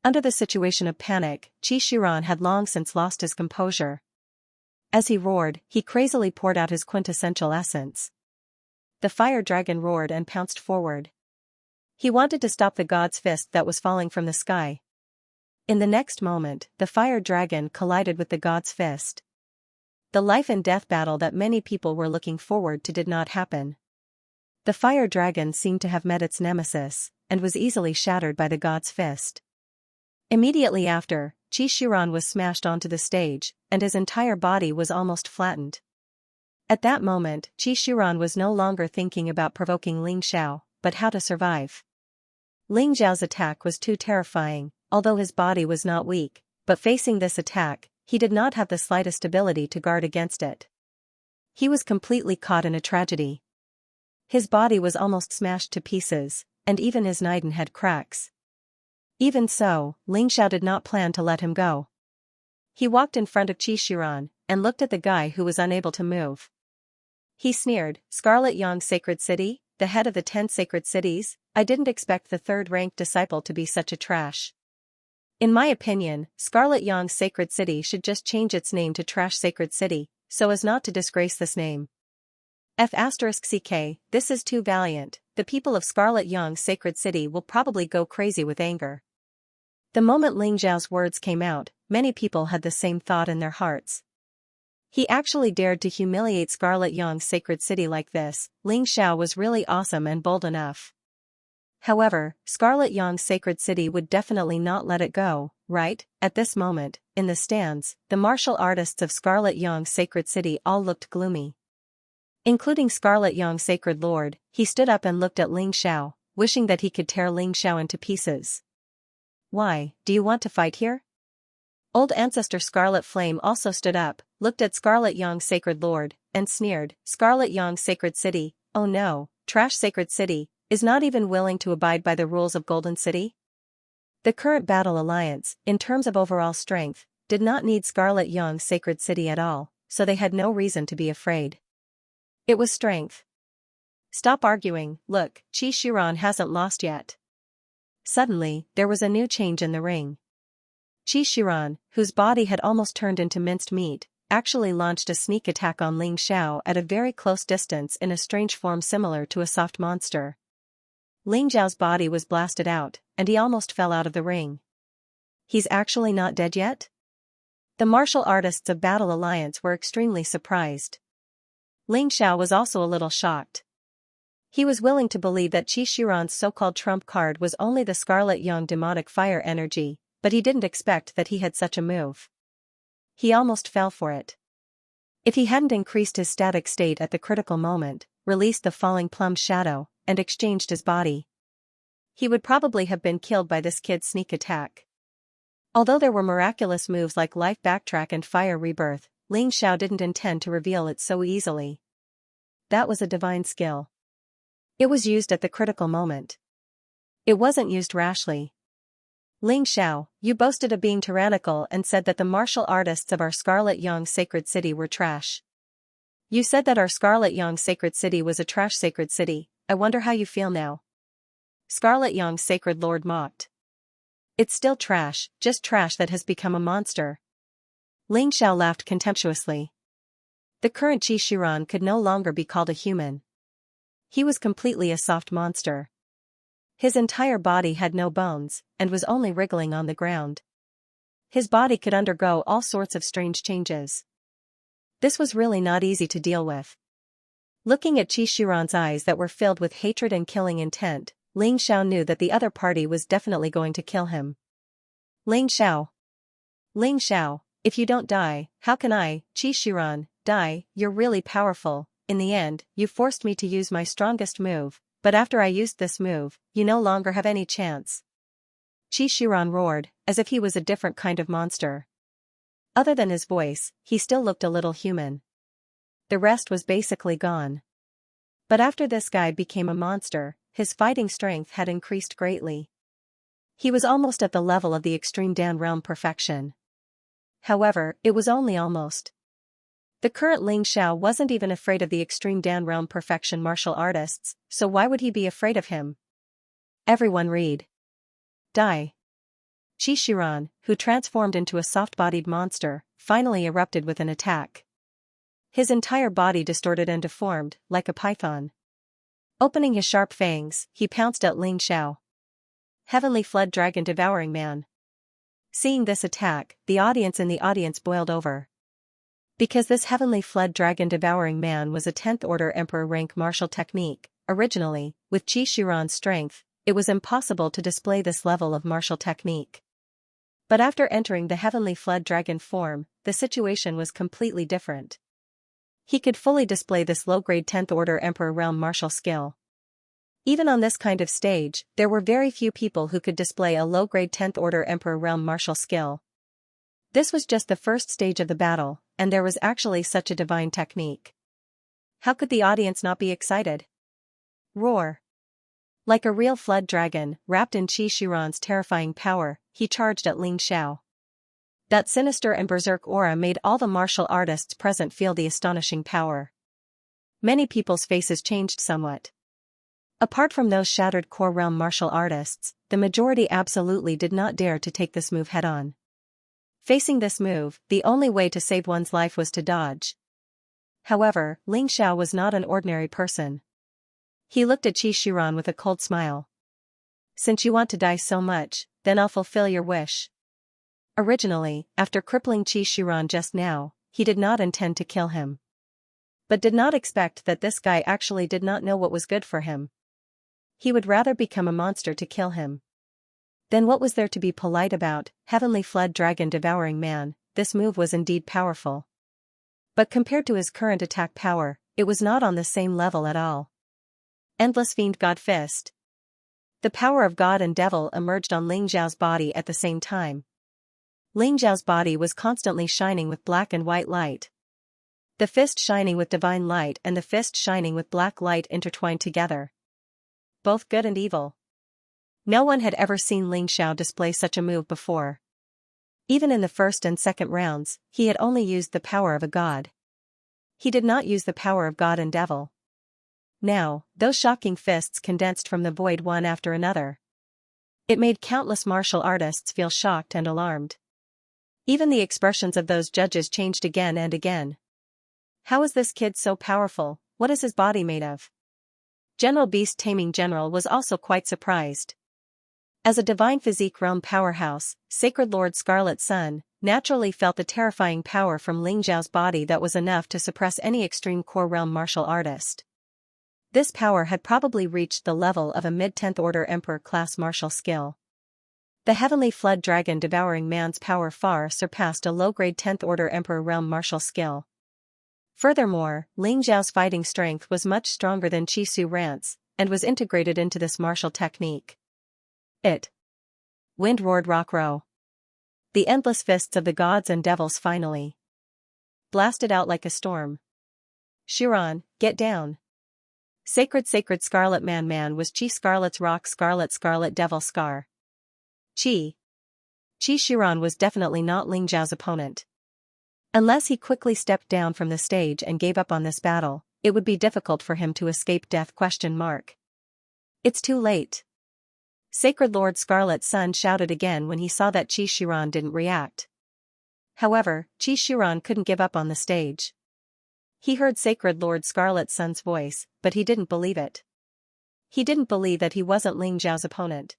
Under the situation of panic, Xianxia had long since lost his composure. As he roared, he crazily poured out his quintessential essence. The fire dragon roared and pounced forward. He wanted to stop the god's fist that was falling from the sky. In the next moment, the fire dragon collided with the god's fist. The life and death battle that many people were looking forward to did not happen. The fire dragon seemed to have met its nemesis, and was easily shattered by the god's fist. Immediately after, Xianxia was smashed onto the stage, and his entire body was almost flattened. At that moment, Xianxia was no longer thinking about provoking Ling Xiao, but how to survive. Ling Xiao's attack was too terrifying, although his body was not weak, but facing this attack, he did not have the slightest ability to guard against it. He was completely caught in a tragedy. His body was almost smashed to pieces, and even his Niden had cracks. Even so, Ling Xiao did not plan to let him go. He walked in front of Xianxia, and looked at the guy who was unable to move. He sneered, Scarlet Yang Sacred City, the head of the 10 sacred cities, I didn't expect the third-ranked disciple to be such a trash. In my opinion, Scarlet Yang Sacred City should just change its name to Trash Sacred City, so as not to disgrace this name. F***ck, this is too valiant, the people of Scarlet Yang Sacred City will probably go crazy with anger. The moment Ling Xiao's words came out, many people had the same thought in their hearts. He actually dared to humiliate Scarlet Yang's sacred city like this. Ling Xiao was really awesome and bold enough. However, Scarlet Yang's sacred city would definitely not let it go, right? At this moment, in the stands, the martial artists of Scarlet Yang's sacred city all looked gloomy. Including Scarlet Yang's sacred lord, he stood up and looked at Ling Xiao, wishing that he could tear Ling Xiao into pieces. Why, do you want to fight here? Old Ancestor Scarlet Flame also stood up, looked at Scarlet Yang's sacred lord, and sneered. Scarlet Yang's sacred city, oh no, trash sacred city, is not even willing to abide by the rules of Golden City? The current battle alliance, in terms of overall strength, did not need Scarlet Yang's sacred city at all, so they had no reason to be afraid. It was strength. Stop arguing, look, Qi Shiran hasn't lost yet. Suddenly, there was a new change in the ring. Qi Shiran, whose body had almost turned into minced meat, actually launched a sneak attack on Ling Xiao at a very close distance in a strange form similar to a soft monster. Ling Xiao's body was blasted out, and he almost fell out of the ring. He's actually not dead yet? The martial artists of Battle Alliance were extremely surprised. Ling Xiao was also a little shocked. He was willing to believe that Qi Shiran's so-called trump card was only the Scarlet Yang demonic fire energy, but he didn't expect that he had such a move. He almost fell for it. If he hadn't increased his static state at the critical moment, released the falling plum shadow, and exchanged his body, he would probably have been killed by this kid's sneak attack. Although there were miraculous moves like life backtrack and fire rebirth, Ling Xiao didn't intend to reveal it so easily. That was a divine skill. It was used at the critical moment. It wasn't used rashly. Ling Xiao, you boasted of being tyrannical and said that the martial artists of our Scarlet Yang sacred city were trash. You said that our Scarlet Yang sacred city was a trash sacred city. I wonder how you feel now. Scarlet Yang's sacred lord mocked. It's still trash, just trash that has become a monster. Ling Xiao laughed contemptuously. The current Qi Shiran could no longer be called a human. He was completely a soft monster. His entire body had no bones, and was only wriggling on the ground. His body could undergo all sorts of strange changes. This was really not easy to deal with. Looking at Qi Shiran's eyes that were filled with hatred and killing intent, Ling Xiao knew that the other party was definitely going to kill him. Ling Xiao. Ling Xiao, if you don't die, how can I, Qi Shiran, die? You're really powerful. In the end, you forced me to use my strongest move, but after I used this move, you no longer have any chance. Qi Shiran roared, as if he was a different kind of monster. Other than his voice, he still looked a little human. The rest was basically gone. But after this guy became a monster, his fighting strength had increased greatly. He was almost at the level of the extreme Dan realm perfection. However, it was only almost. The current Ling Xiao wasn't even afraid of the extreme Dan realm perfection martial artists, so why would he be afraid of him? Everyone read. Die. Qi Shiran, who transformed into a soft-bodied monster, finally erupted with an attack. His entire body distorted and deformed, like a python. Opening his sharp fangs, he pounced at Ling Xiao. Heavenly Flood Dragon Devouring Man. Seeing this attack, the audience in the audience boiled over. Because this Heavenly Flood Dragon Devouring Man was a 10th Order Emperor rank martial technique, originally, with Qi Shiran's strength, it was impossible to display this level of martial technique. But after entering the Heavenly Flood Dragon form, the situation was completely different. He could fully display this low-grade 10th Order Emperor realm martial skill. Even on this kind of stage, there were very few people who could display a low-grade 10th Order Emperor realm martial skill. This was just the first stage of the battle, and there was actually such a divine technique. How could the audience not be excited? Roar. Like a real flood dragon, wrapped in Qi Shiran's terrifying power, he charged at Ling Xiao. That sinister and berserk aura made all the martial artists present feel the astonishing power. Many people's faces changed somewhat. Apart from those shattered core realm martial artists, the majority absolutely did not dare to take this move head-on. Facing this move, the only way to save one's life was to dodge. However, Ling Xiao was not an ordinary person. He looked at Qi Shiran with a cold smile. Since you want to die so much, then I'll fulfill your wish. Originally, after crippling Qi Shiran just now, he did not intend to kill him. But did not expect that this guy actually did not know what was good for him. He would rather become a monster to kill him. Then what was there to be polite about? Heavenly fled dragon devouring man, this move was indeed powerful. But compared to his current attack power, it was not on the same level at all. Endless fiend god fist. The power of god and devil emerged on Ling Xiao's body at the same time. Ling Xiao's body was constantly shining with black and white light. The fist shining with divine light and the fist shining with black light intertwined together. Both good and evil. No one had ever seen Ling Xiao display such a move before. Even in the first and second rounds, he had only used the power of a god. He did not use the power of god and devil. Now, those shocking fists condensed from the void one after another. It made countless martial artists feel shocked and alarmed. Even the expressions of those judges changed again and again. How is this kid so powerful? What is his body made of? General Beast Taming General was also quite surprised. As a divine physique realm powerhouse, Sacred Lord Scarlet Sun naturally felt the terrifying power from Ling Xiao's body that was enough to suppress any extreme core realm martial artist. This power had probably reached the level of a mid-10th order emperor class martial skill. The heavenly flood dragon devouring man's power far surpassed a low-grade 10th order emperor realm martial skill. Furthermore, Ling Xiao's fighting strength was much stronger than Qi Su Rant's, and was integrated into this martial technique. Wind roared rock row. The endless fists of the gods and devils finally blasted out like a storm. Xiran, get down. Sacred Scarlet Man was Qi Scarlet's rock Scarlet Devil Scar. Qi Xiran was definitely not Ling Xiao's opponent. Unless he quickly stepped down from the stage and gave up on this battle, it would be difficult for him to escape death ? It's too late. Sacred Lord Scarlet Sun shouted again when he saw that Qi Xiran didn't react. However, Qi Xiran couldn't give up on the stage. He heard Sacred Lord Scarlet Sun's voice, but he didn't believe it. He didn't believe that he wasn't Ling Xiao's opponent.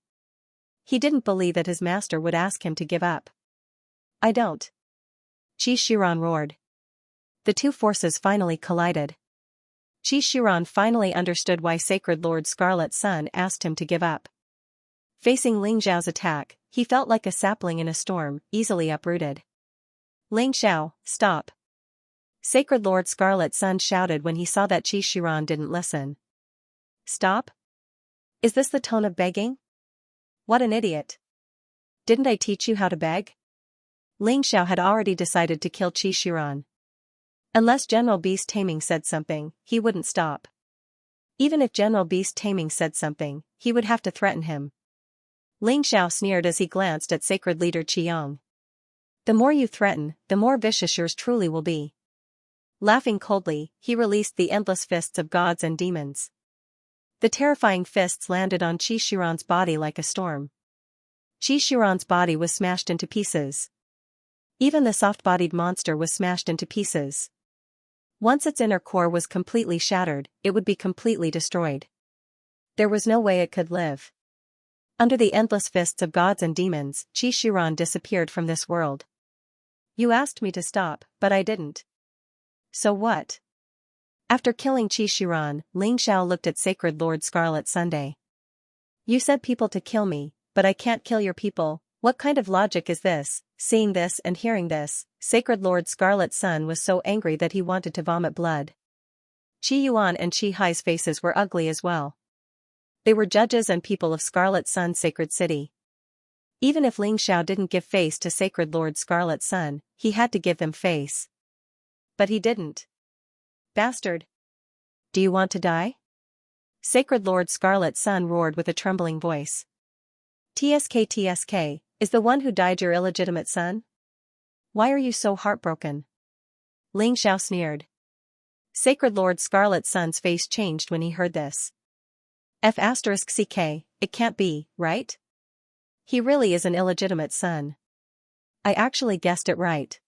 He didn't believe that his master would ask him to give up. I don't. Qi Xiran roared. The two forces finally collided. Qi Xiran finally understood why Sacred Lord Scarlet Sun asked him to give up. Facing Ling Xiao's attack, he felt like a sapling in a storm, easily uprooted. Ling Xiao, stop. Sacred Lord Scarlet Sun shouted when he saw that Qi Xiran didn't listen. Stop? Is this the tone of begging? What an idiot. Didn't I teach you how to beg? Ling Xiao had already decided to kill Qi Xiran. Unless General Beast Taming said something, he wouldn't stop. Even if General Beast Taming said something, he would have to threaten him. Ling Xiao sneered as he glanced at Sacred Leader Qiyong. The more you threaten, the more vicious yours truly will be. Laughing coldly, he released the endless fists of gods and demons. The terrifying fists landed on Qi Xiran's body like a storm. Qi Xiran's body was smashed into pieces. Even the soft-bodied monster was smashed into pieces. Once its inner core was completely shattered, it would be completely destroyed. There was no way it could live. Under the endless fists of gods and demons, Qi Xiran disappeared from this world. You asked me to stop, but I didn't. So what? After killing Qi Xiran, Ling Xiao looked at Sacred Lord Scarlet Sunday. You said people to kill me, but I can't kill your people. What kind of logic is this? Seeing this and hearing this, Sacred Lord Scarlet Sun was so angry that he wanted to vomit blood. Qi Yuan and Qi Hai's faces were ugly as well. They were judges and people of Scarlet Sun's sacred city. Even if Ling Xiao didn't give face to Sacred Lord Scarlet Sun, he had to give them face. But he didn't. Bastard! Do you want to die? Sacred Lord Scarlet Sun roared with a trembling voice. TSK, is the one who died your illegitimate son? Why are you so heartbroken? Ling Xiao sneered. Sacred Lord Scarlet Sun's face changed when he heard this. F*CK, it can't be, right? He really is an illegitimate son. I actually guessed it right.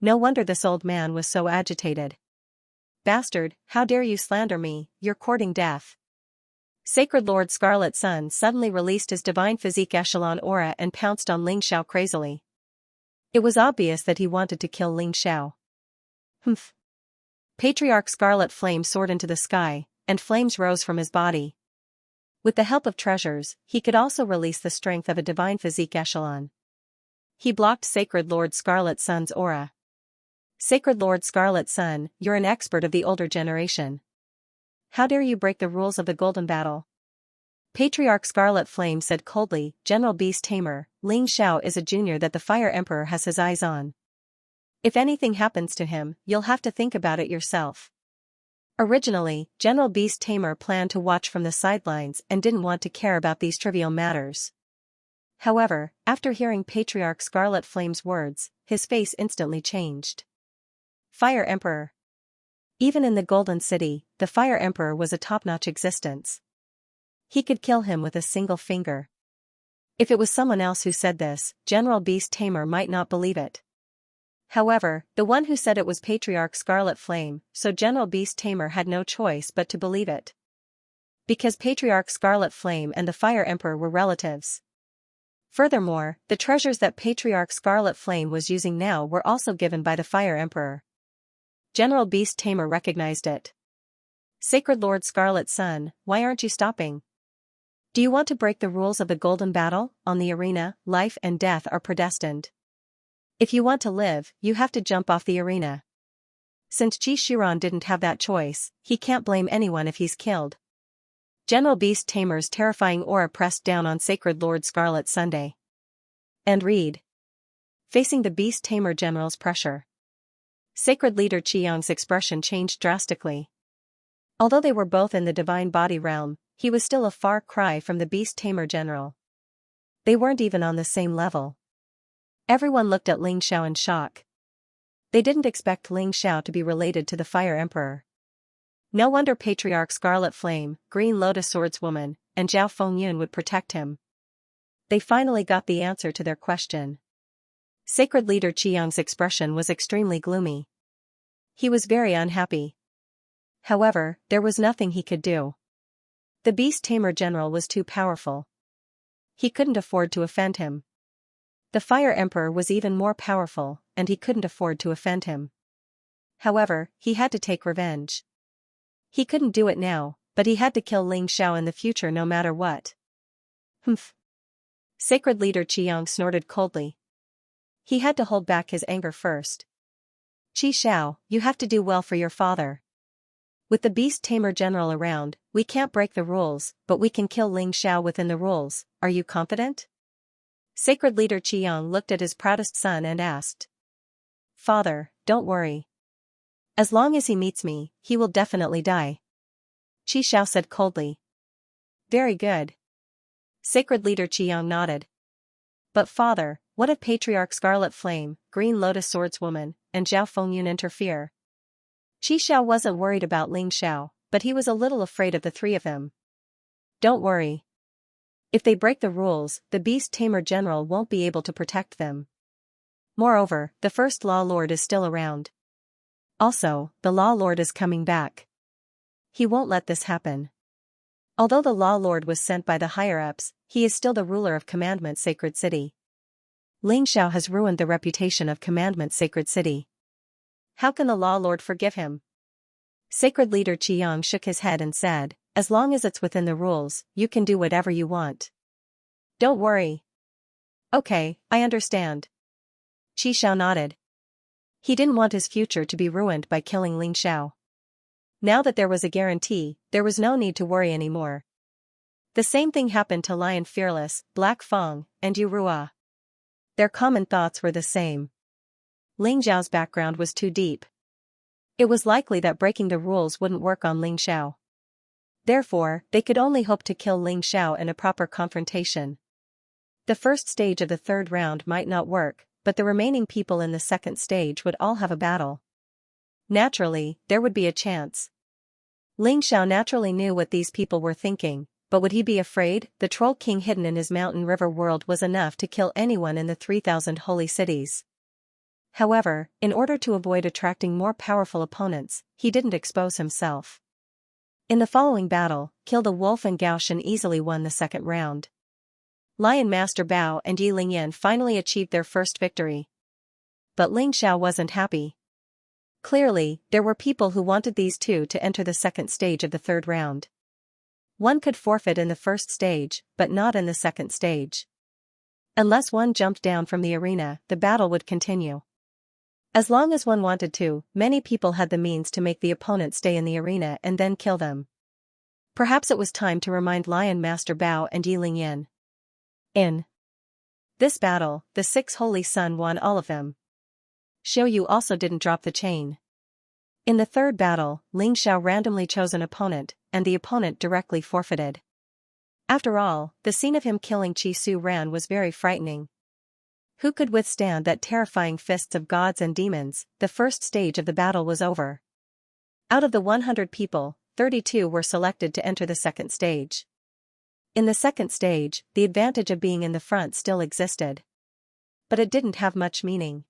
No wonder this old man was so agitated. Bastard, how dare you slander me, you're courting death. Sacred Lord Scarlet Sun suddenly released his divine physique echelon aura and pounced on Ling Xiao crazily. It was obvious that he wanted to kill Ling Xiao. Humph. Patriarch Scarlet Flame soared into the sky, and flames rose from his body. With the help of treasures, he could also release the strength of a divine physique echelon. He blocked Sacred Lord Scarlet Sun's aura. Sacred Lord Scarlet Sun, you're an expert of the older generation. How dare you break the rules of the Golden Battle? Patriarch Scarlet Flame said coldly, General Beast Tamer, Ling Xiao is a junior that the Fire Emperor has his eyes on. If anything happens to him, you'll have to think about it yourself. Originally, General Beast Tamer planned to watch from the sidelines and didn't want to care about these trivial matters. However, after hearing Patriarch Scarlet Flame's words, his face instantly changed. Fire Emperor. Even in the Golden City, the Fire Emperor was a top-notch existence. He could kill him with a single finger. If it was someone else who said this, General Beast Tamer might not believe it. However, the one who said it was Patriarch Scarlet Flame, so General Beast Tamer had no choice but to believe it. Because Patriarch Scarlet Flame and the Fire Emperor were relatives. Furthermore, the treasures that Patriarch Scarlet Flame was using now were also given by the Fire Emperor. General Beast Tamer recognized it. Sacred Lord Scarlet Sun, why aren't you stopping? Do you want to break the rules of the Golden Battle? On the arena, life and death are predestined. If you want to live, you have to jump off the arena. Since Ji Shiran didn't have that choice, he can't blame anyone if he's killed. General Beast Tamer's terrifying aura pressed down on Sacred Lord Scarlet Sunday. And read. Facing the Beast Tamer General's pressure. Sacred Leader Qiang's expression changed drastically. Although they were both in the Divine Body realm, he was still a far cry from the Beast Tamer General. They weren't even on the same level. Everyone looked at Ling Xiao in shock. They didn't expect Ling Xiao to be related to the Fire Emperor. No wonder Patriarch Scarlet Flame, Green Lotus Swordswoman, and Zhao Fengyun would protect him. They finally got the answer to their question. Sacred Leader Qiang's expression was extremely gloomy. He was very unhappy. However, there was nothing he could do. The Beast Tamer General was too powerful. He couldn't afford to offend him. The Fire Emperor was even more powerful, and he couldn't afford to offend him. However, he had to take revenge. He couldn't do it now, but he had to kill Ling Xiao in the future no matter what. Humph. Sacred Leader Qiang snorted coldly. He had to hold back his anger first. Qi Xiao, you have to do well for your father. With the Beast Tamer General around, we can't break the rules, but we can kill Ling Xiao within the rules. Are you confident? Sacred Leader Qiang looked at his proudest son and asked. Father, don't worry. As long as he meets me, he will definitely die. Qi Xiao said coldly. Very good. Sacred Leader Qiang nodded. But father, what if Patriarch Scarlet Flame, Green Lotus Swordswoman, and Zhao Fengyun interfere? Qi Xiao wasn't worried about Ling Xiao, but he was a little afraid of the three of them. Don't worry. If they break the rules, the Beast Tamer General won't be able to protect them. Moreover, the First Law Lord is still around. Also, the Law Lord is coming back. He won't let this happen. Although the Law Lord was sent by the higher-ups, he is still the ruler of Commandment Sacred City. Ling Xiao has ruined the reputation of Commandment Sacred City. How can the Law Lord forgive him? Sacred Leader Qiang shook his head and said, as long as it's within the rules, you can do whatever you want. Don't worry. Okay, I understand. Qi Xiao nodded. He didn't want his future to be ruined by killing Ling Xiao. Now that there was a guarantee, there was no need to worry anymore. The same thing happened to Lion Fearless, Black Fang, and Yu Rua. Their common thoughts were the same. Ling Xiao's background was too deep. It was likely that breaking the rules wouldn't work on Ling Xiao. Therefore, they could only hope to kill Ling Xiao in a proper confrontation. The first stage of the third round might not work, but the remaining people in the second stage would all have a battle. Naturally, there would be a chance. Ling Xiao naturally knew what these people were thinking, but would he be afraid? The Troll King hidden in his mountain river world was enough to kill anyone in the 3,000 holy cities. However, in order to avoid attracting more powerful opponents, he didn't expose himself. In the following battle, Kill the Wolf and Gao Shen easily won the second round. Lion Master Bao and Yi Lingyan finally achieved their first victory. But Ling Xiao wasn't happy. Clearly, there were people who wanted these two to enter the second stage of the third round. One could forfeit in the first stage, but not in the second stage. Unless one jumped down from the arena, the battle would continue. As long as one wanted to, many people had the means to make the opponent stay in the arena and then kill them. Perhaps it was time to remind Lion Master Bao and Yiling Yin. In this battle, the 6 Holy Sun won all of them. Xiao Yu also didn't drop the chain. In the third battle, Ling Xiao randomly chose an opponent, and the opponent directly forfeited. After all, the scene of him killing Qi Su Ran was very frightening. Who could withstand that terrifying fists of gods and demons? The first stage of the battle was over. Out of the 100 people, 32 were selected to enter the second stage. In the second stage, the advantage of being in the front still existed. But it didn't have much meaning.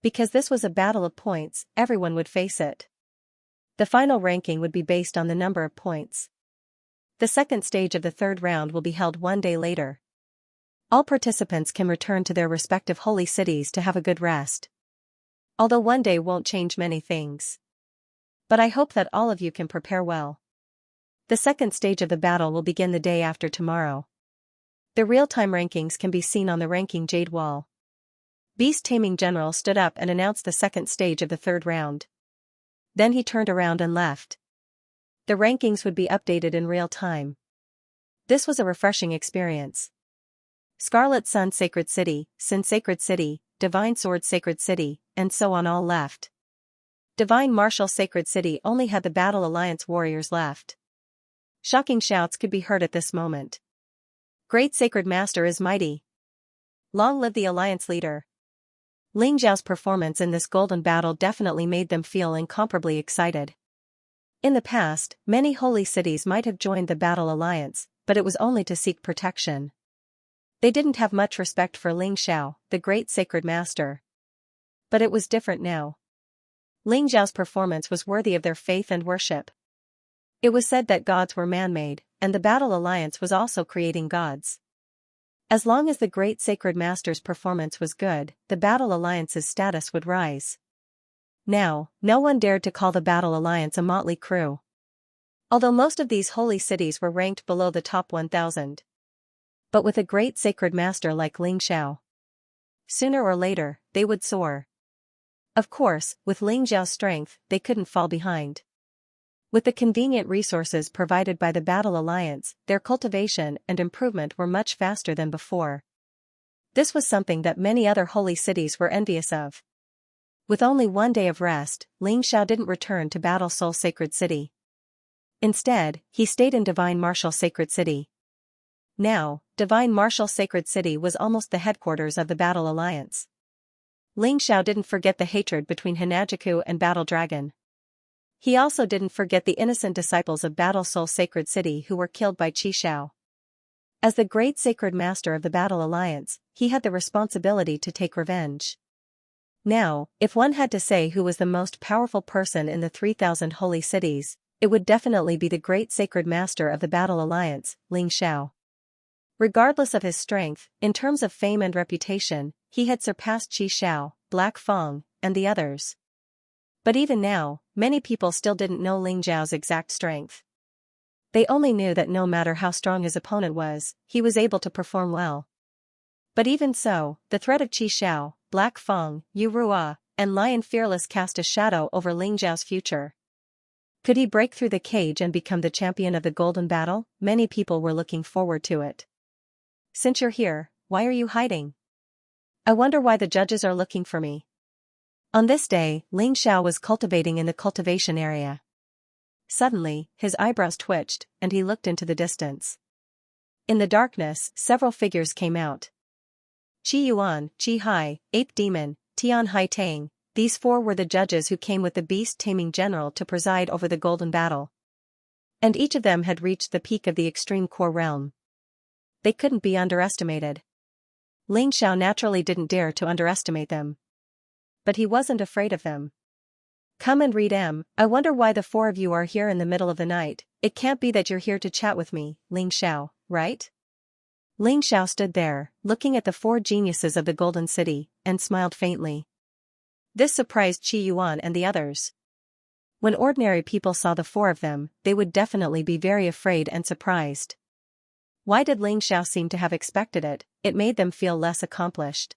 Because this was a battle of points, everyone would face it. The final ranking would be based on the number of points. The second stage of the third round will be held one day later. All participants can return to their respective holy cities to have a good rest. Although one day won't change many things. But I hope that all of you can prepare well. The second stage of the battle will begin the day after tomorrow. The real-time rankings can be seen on the ranking jade wall. Beast Taming General stood up and announced the second stage of the third round. Then he turned around and left. The rankings would be updated in real time. This was a refreshing experience. Scarlet Sun Sacred City, Sin Sacred City, Divine Sword Sacred City, and so on all left. Divine Martial Sacred City only had the Battle Alliance warriors left. Shocking shouts could be heard at this moment. Great Sacred Master is mighty. Long live the Alliance leader. Ling Xiao's performance in this golden battle definitely made them feel incomparably excited. In the past, many holy cities might have joined the Battle Alliance, but it was only to seek protection. They didn't have much respect for Ling Xiao, the great sacred master. But it was different now. Ling Xiao's performance was worthy of their faith and worship. It was said that gods were man-made, and the Battle Alliance was also creating gods. As long as the great sacred master's performance was good, the Battle Alliance's status would rise. Now, no one dared to call the Battle Alliance a motley crew. Although most of these holy cities were ranked below the top 1,000. But with a great sacred master like Ling Xiao, sooner or later, they would soar. Of course, with Ling Xiao's strength, they couldn't fall behind. With the convenient resources provided by the Battle Alliance, their cultivation and improvement were much faster than before. This was something that many other holy cities were envious of. With only one day of rest, Ling Xiao didn't return to Battle Soul Sacred City. Instead, he stayed in Divine Martial Sacred City. Now, Divine Martial Sacred City was almost the headquarters of the Battle Alliance. Ling Xiao didn't forget the hatred between Hanajiku and Battle Dragon. He also didn't forget the innocent disciples of Battle Soul Sacred City who were killed by Qi Xiao. As the great sacred master of the Battle Alliance, he had the responsibility to take revenge. Now, if one had to say who was the most powerful person in the 3,000 holy cities, it would definitely be the great sacred master of the Battle Alliance, Ling Xiao. Regardless of his strength, in terms of fame and reputation, he had surpassed Qi Xiao, Black Fang, and the others. But even now, many people still didn't know Ling Xiao's exact strength. They only knew that no matter how strong his opponent was, he was able to perform well. But even so, the threat of Qi Xiao, Black Fang, Yu Rua, and Lion Fearless cast a shadow over Ling Xiao's future. Could he break through the cage and become the champion of the Golden Battle? Many people were looking forward to it. Since you're here, why are you hiding? I wonder why the judges are looking for me. On this day, Ling Xiao was cultivating in the cultivation area. Suddenly, his eyebrows twitched, and he looked into the distance. In the darkness, several figures came out. Qi Yuan, Qi Hai, Ape Demon, Tian Hai Tang, these four were the judges who came with the Beast Taming General to preside over the Golden Battle. And each of them had reached the peak of the extreme core realm. They couldn't be underestimated. Ling Xiao naturally didn't dare to underestimate them. But he wasn't afraid of them. Come and read M. I wonder why the four of you are here in the middle of the night. It can't be that you're here to chat with me, Ling Xiao, right? Ling Xiao stood there, looking at the four geniuses of the Golden City, and smiled faintly. This surprised Qi Yuan and the others. When ordinary people saw the four of them, they would definitely be very afraid and surprised. Why did Ling Xiao seem to have expected it? It made them feel less accomplished.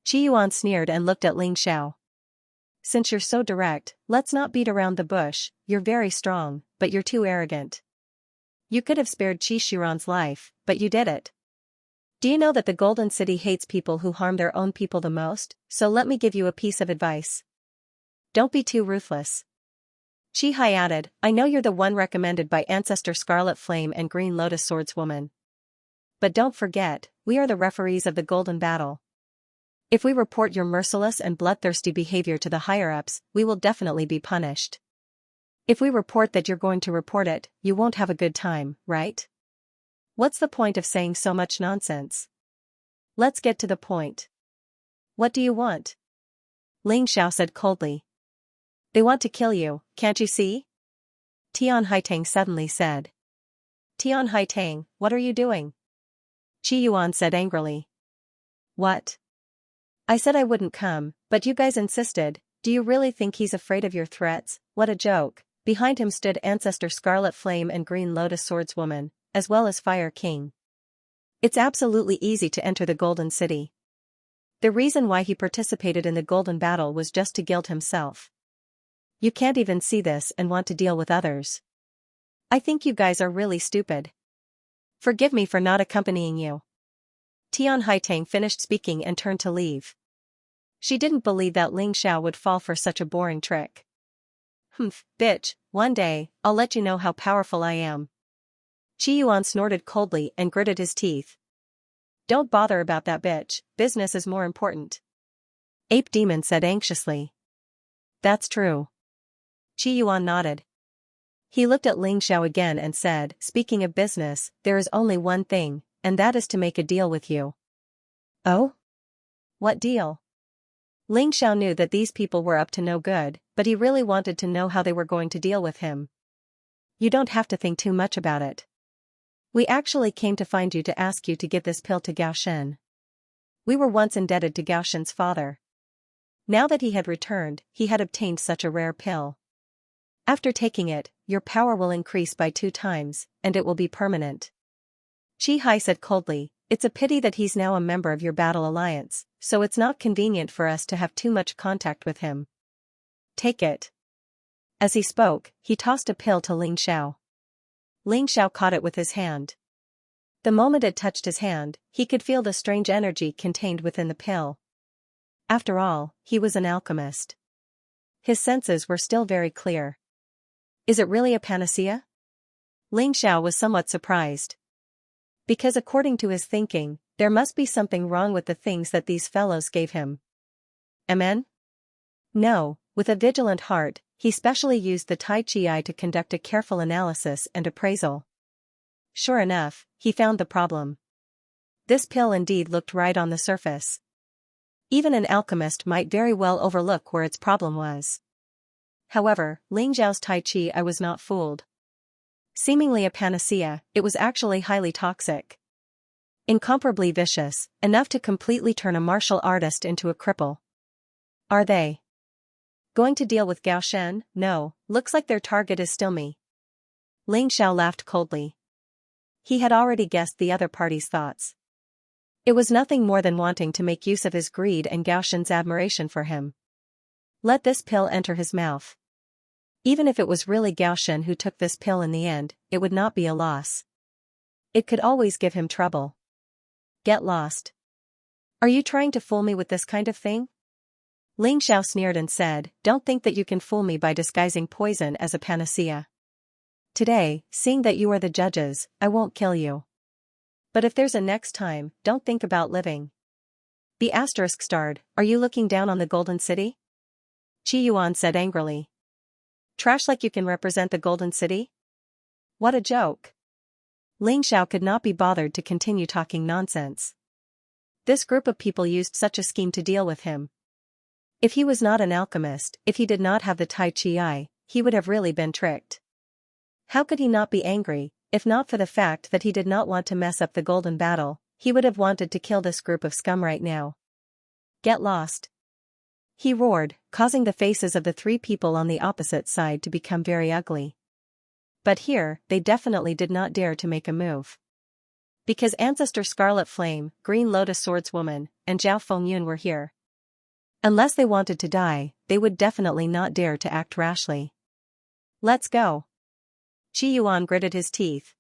Qi Yuan sneered and looked at Ling Xiao. Since you're so direct, let's not beat around the bush. You're very strong, but you're too arrogant. You could have spared Qi Shiran's life, but you did it. Do you know that the Golden City hates people who harm their own people the most? So let me give you a piece of advice. Don't be too ruthless. Qi Hai added, I know you're the one recommended by Ancestor Scarlet Flame and Green Lotus Swordswoman. But don't forget, we are the referees of the Golden Battle. If we report your merciless and bloodthirsty behavior to the higher-ups, we will definitely be punished. If we report that you're going to report it, you won't have a good time, right? What's the point of saying so much nonsense? Let's get to the point. What do you want? Ling Xiao said coldly. They want to kill you, can't you see? Tian Haitang suddenly said. Tian Haitang, what are you doing? Qi Yuan said angrily. What? I said I wouldn't come, but you guys insisted. Do you really think he's afraid of your threats? What a joke. Behind him stood Ancestor Scarlet Flame and Green Lotus Swordswoman, as well as Fire King. It's absolutely easy to enter the Golden City. The reason why he participated in the Golden Battle was just to gild himself. You can't even see this and want to deal with others. I think you guys are really stupid. Forgive me for not accompanying you. Tian Haitang finished speaking and turned to leave. She didn't believe that Ling Xiao would fall for such a boring trick. Humph, bitch, one day, I'll let you know how powerful I am. Qi Yuan snorted coldly and gritted his teeth. Don't bother about that bitch, business is more important. Ape Demon said anxiously. That's true. Qi Yuan nodded. He looked at Ling Xiao again and said, speaking of business, there is only one thing, and that is to make a deal with you. Oh? What deal? Ling Xiao knew that these people were up to no good, but he really wanted to know how they were going to deal with him. You don't have to think too much about it. We actually came to find you to ask you to give this pill to Gao Shen. We were once indebted to Gao Shen's father. Now that he had returned, he had obtained such a rare pill. After taking it, your power will increase by 2 times, and it will be permanent. Qi Hai said coldly, it's a pity that he's now a member of your battle alliance, so it's not convenient for us to have too much contact with him. Take it. As he spoke, he tossed a pill to Ling Xiao. Ling Xiao caught it with his hand. The moment it touched his hand, he could feel the strange energy contained within the pill. After all, he was an alchemist. His senses were still very clear. Is it really a panacea? Ling Xiao was somewhat surprised. Because according to his thinking, there must be something wrong with the things that these fellows gave him. Amen? No, with a vigilant heart, he specially used the Tai Chi Eye to conduct a careful analysis and appraisal. Sure enough, he found the problem. This pill indeed looked right on the surface. Even an alchemist might very well overlook where its problem was. However, Ling Xiao's Tai Chi Eye was not fooled. Seemingly a panacea, it was actually highly toxic. Incomparably vicious, enough to completely turn a martial artist into a cripple. Are they going to deal with Gao Shen? No, looks like their target is still me. Ling Xiao laughed coldly. He had already guessed the other party's thoughts. It was nothing more than wanting to make use of his greed and Gao Shen's admiration for him. Let this pill enter his mouth. Even if it was really Gao Shen who took this pill in the end, it would not be a loss. It could always give him trouble. Get lost. Are you trying to fool me with this kind of thing? Ling Xiao sneered and said, don't think that you can fool me by disguising poison as a panacea. Today, seeing that you are the judges, I won't kill you. But if there's a next time, don't think about living. The asterisk starred, are you looking down on the Golden City? Qi Yuan said angrily. Trash like you can represent the Golden City? What a joke. Ling Xiao could not be bothered to continue talking nonsense. This group of people used such a scheme to deal with him. If he was not an alchemist, if he did not have the Tai Chi Eye, he would have really been tricked. How could he not be angry, if not for the fact that he did not want to mess up the Golden Battle? He would have wanted to kill this group of scum right now. Get lost. He roared, causing the faces of the three people on the opposite side to become very ugly. But here, they definitely did not dare to make a move. Because Ancestor Scarlet Flame, Green Lotus Swordswoman, and Zhao Fengyun were here. Unless they wanted to die, they would definitely not dare to act rashly. Let's go. Qi Yuan gritted his teeth.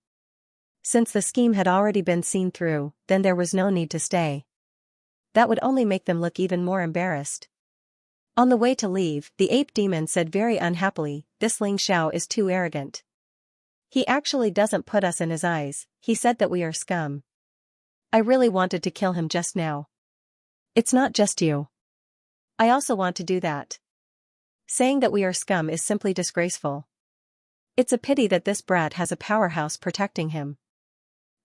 Since the scheme had already been seen through, then there was no need to stay. That would only make them look even more embarrassed. On the way to leave, the ape demon said very unhappily, "This Ling Xiao is too arrogant. He actually doesn't put us in his eyes, he said that we are scum. I really wanted to kill him just now. It's not just you. I also want to do that. Saying that we are scum is simply disgraceful. It's a pity that this brat has a powerhouse protecting him.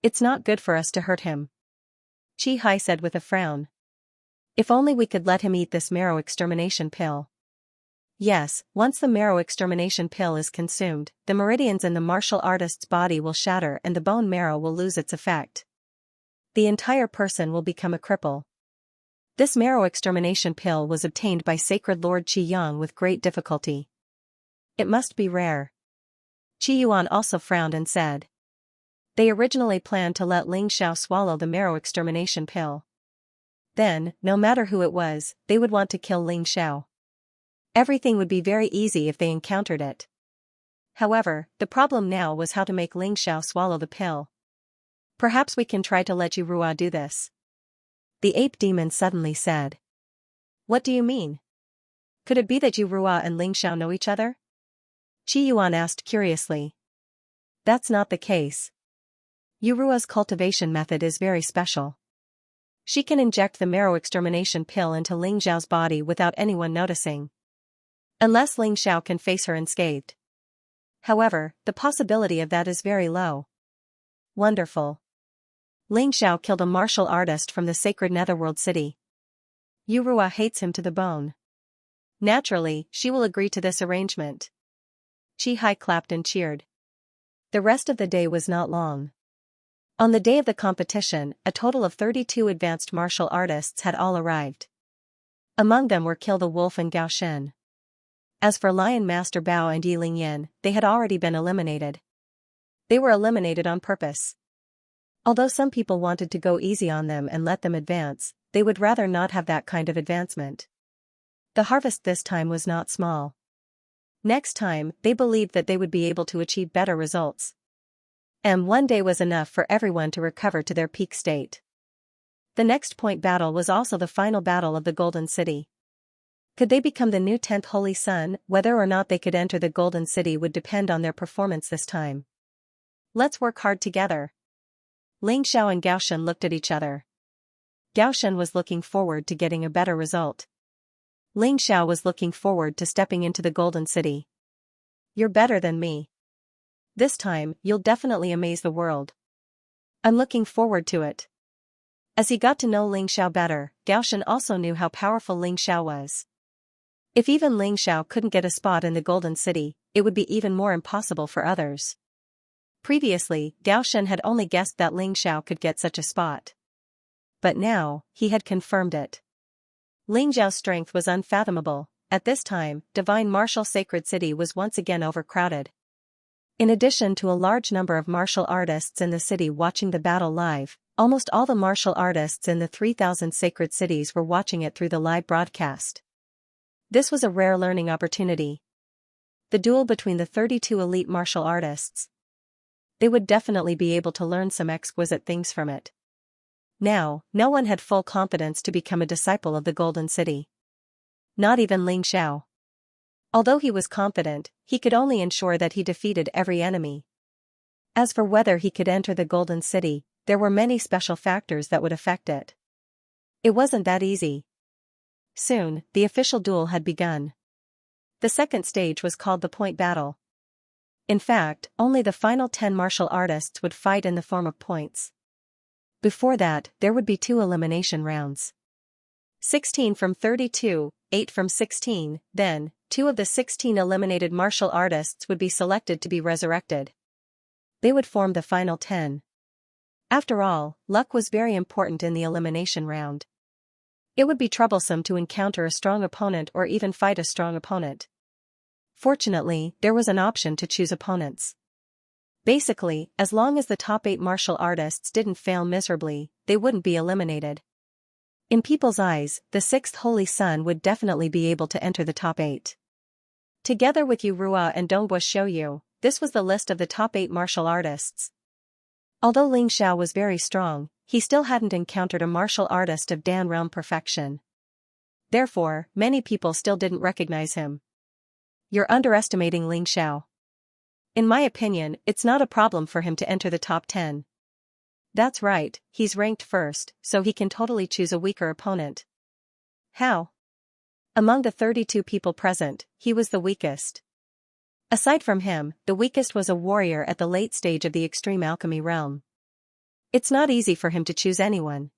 It's not good for us to hurt him." Chi Hai said with a frown. If only we could let him eat this marrow extermination pill. Yes, once the marrow extermination pill is consumed, the meridians in the martial artist's body will shatter and the bone marrow will lose its effect. The entire person will become a cripple. This marrow extermination pill was obtained by Sacred Lord Qi Yang with great difficulty. It must be rare. Qi Yuan also frowned and said. They originally planned to let Ling Xiao swallow the marrow extermination pill. Then, no matter who it was, they would want to kill Ling Xiao. Everything would be very easy if they encountered it. However, the problem now was how to make Ling Xiao swallow the pill. Perhaps we can try to let Yurua do this. The ape demon suddenly said. What do you mean? Could it be that Yurua and Ling Xiao know each other? Qi Yuan asked curiously. That's not the case. Yurua's cultivation method is very special. She can inject the marrow extermination pill into Ling Xiao's body without anyone noticing. Unless Ling Xiao can face her unscathed. However, the possibility of that is very low. Wonderful. Ling Xiao killed a martial artist from the sacred Netherworld city. Yurua hates him to the bone. Naturally, she will agree to this arrangement. Chi Hai clapped and cheered. The rest of the day was not long. On the day of the competition, a total of 32 advanced martial artists had all arrived. Among them were Kill the Wolf and Gao Shen. As for Lion Master Bao and Yi Lingyan, they had already been eliminated. They were eliminated on purpose. Although some people wanted to go easy on them and let them advance, they would rather not have that kind of advancement. The harvest this time was not small. Next time, they believed that they would be able to achieve better results. And one day was enough for everyone to recover to their peak state. The next point battle was also the final battle of the Golden City. Could they become the new 10th Holy Sun? Whether or not they could enter the Golden City would depend on their performance this time. Let's work hard together. Ling Xiao and Gao Shen looked at each other. Gao Shen was looking forward to getting a better result. Ling Xiao was looking forward to stepping into the Golden City. You're better than me. This time, you'll definitely amaze the world. I'm looking forward to it. As he got to know Ling Xiao better, Gao Shen also knew how powerful Ling Xiao was. If even Ling Xiao couldn't get a spot in the Golden City, it would be even more impossible for others. Previously, Gao Shen had only guessed that Ling Xiao could get such a spot. But now, he had confirmed it. Ling Xiao's strength was unfathomable. At this time, Divine Martial Sacred City was once again overcrowded. In addition to a large number of martial artists in the city watching the battle live, almost all the martial artists in the 3,000 sacred cities were watching it through the live broadcast. This was a rare learning opportunity. The duel between the 32 elite martial artists. They would definitely be able to learn some exquisite things from it. Now, no one had full confidence to become a disciple of the Golden City. Not even Ling Xiao. Although he was confident, he could only ensure that he defeated every enemy. As for whether he could enter the Golden City, there were many special factors that would affect it. It wasn't that easy. Soon, the official duel had begun. The second stage was called the point battle. In fact, only the final 10 martial artists would fight in the form of points. Before that, there would be 2 elimination rounds. 16 from 32, 8 from 16, then, 2 of the 16 eliminated martial artists would be selected to be resurrected. They would form the final 10. After all, luck was very important in the elimination round. It would be troublesome to encounter a strong opponent or even fight a strong opponent. Fortunately, there was an option to choose opponents. Basically, as long as the top 8 martial artists didn't fail miserably, they wouldn't be eliminated. In people's eyes, the 6th Holy Sun would definitely be able to enter the top 8. Together with Yu Rua and Dongbo Xiuyu, this was the list of the top 8 martial artists. Although Ling Xiao was very strong, he still hadn't encountered a martial artist of Dan realm perfection. Therefore, many people still didn't recognize him. You're underestimating Ling Xiao. In my opinion, it's not a problem for him to enter the top 10. That's right, he's ranked first, so he can totally choose a weaker opponent. How? Among the 32 people present, he was the weakest. Aside from him, the weakest was a warrior at the late stage of the extreme alchemy realm. It's not easy for him to choose anyone.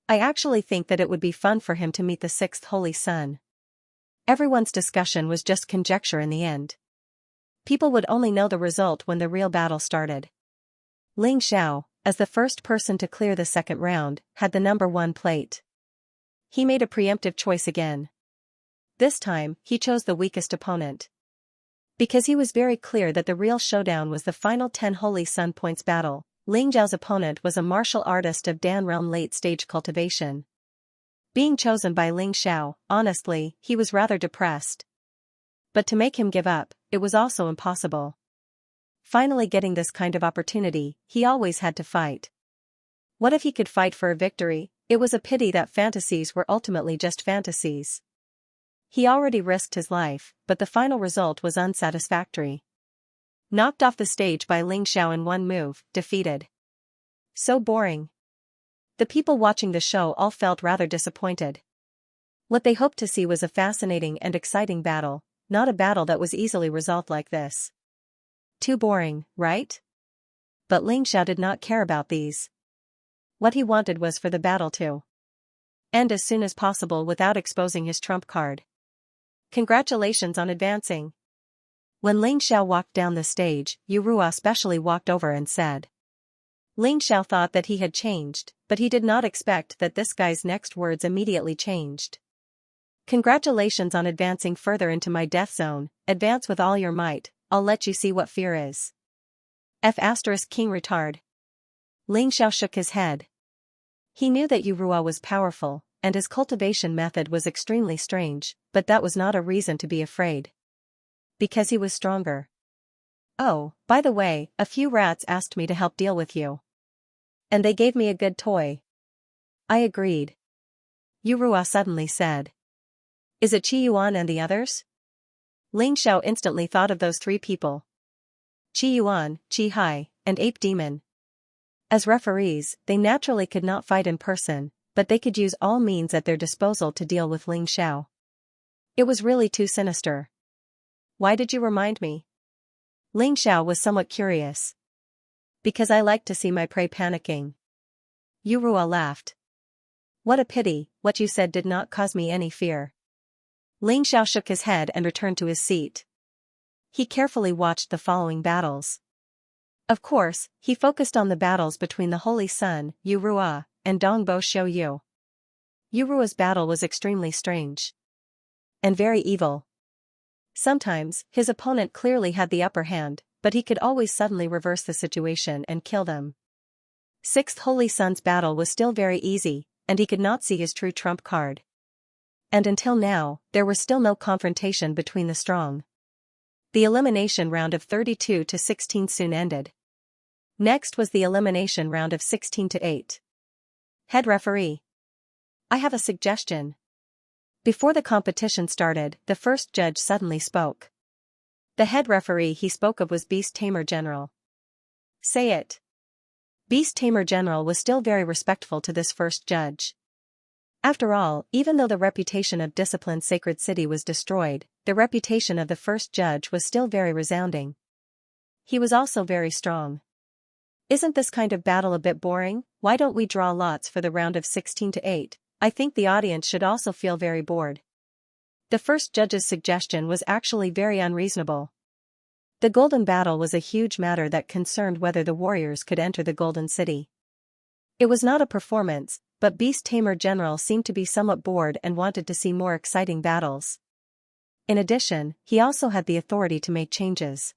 I actually think that it would be fun for him to meet the 6th Holy Sun. Everyone's discussion was just conjecture in the end. People would only know the result when the real battle started. Ling Xiao, as the first person to clear the second round, had the number 1 plate. He made a preemptive choice again. This time, he chose the weakest opponent. Because he was very clear that the real showdown was the final 10 Holy Sun points battle, Ling Xiao's opponent was a martial artist of Dan realm late-stage cultivation. Being chosen by Ling Xiao, honestly, he was rather depressed. But to make him give up, it was also impossible. Finally getting this kind of opportunity, he always had to fight. What if he could fight for a victory? It was a pity that fantasies were ultimately just fantasies. He already risked his life, but the final result was unsatisfactory. Knocked off the stage by Ling Xiao in one move, defeated. So boring. The people watching the show all felt rather disappointed. What they hoped to see was a fascinating and exciting battle, not a battle that was easily resolved like this. Too boring, right? But Ling Xiao did not care about these. What he wanted was for the battle to end as soon as possible without exposing his trump card. Congratulations on advancing. When Ling Xiao walked down the stage, Yu Rua specially walked over and said. Ling Xiao thought that he had changed, but he did not expect that this guy's next words immediately changed. Congratulations on advancing further into my death zone, advance with all your might, I'll let you see what fear is. King retard. Ling Xiao shook his head. He knew that Yu Rua was powerful, and his cultivation method was extremely strange, but that was not a reason to be afraid. Because he was stronger. Oh, by the way, a few rats asked me to help deal with you. And they gave me a good toy. I agreed. Yu Rua suddenly said. Is it Qi Yuan and the others? Ling Xiao instantly thought of those 3 people. Qi Yuan, Qi Hai, and Ape Demon. As referees, they naturally could not fight in person, but they could use all means at their disposal to deal with Ling Xiao. It was really too sinister. Why did you remind me? Ling Xiao was somewhat curious. Because I like to see my prey panicking. Yu Rua laughed. What a pity, what you said did not cause me any fear. Ling Xiao shook his head and returned to his seat. He carefully watched the following battles. Of course, he focused on the battles between the Holy Sun, Yu Rua, and Dongbo Xiuyu. Yu Rua's battle was extremely strange. And very evil. Sometimes, his opponent clearly had the upper hand, but he could always suddenly reverse the situation and kill them. 6th Holy Sun's battle was still very easy, and he could not see his true trump card. And until now, there was still no confrontation between the strong. The elimination round of 32 to 16 soon ended. Next was the elimination round of 16 to 8. Head referee. I have a suggestion. Before the competition started, the first judge suddenly spoke. The head referee he spoke of was Beast Tamer General. Say it. Beast Tamer General was still very respectful to this first judge. After all, even though the reputation of disciplined Sacred City was destroyed, the reputation of the first judge was still very resounding. He was also very strong. Isn't this kind of battle a bit boring? Why don't we draw lots for the round of 16 to 8? I think the audience should also feel very bored. The first judge's suggestion was actually very unreasonable. The Golden Battle was a huge matter that concerned whether the warriors could enter the Golden City. It was not a performance, but Beast Tamer General seemed to be somewhat bored and wanted to see more exciting battles. In addition, he also had the authority to make changes.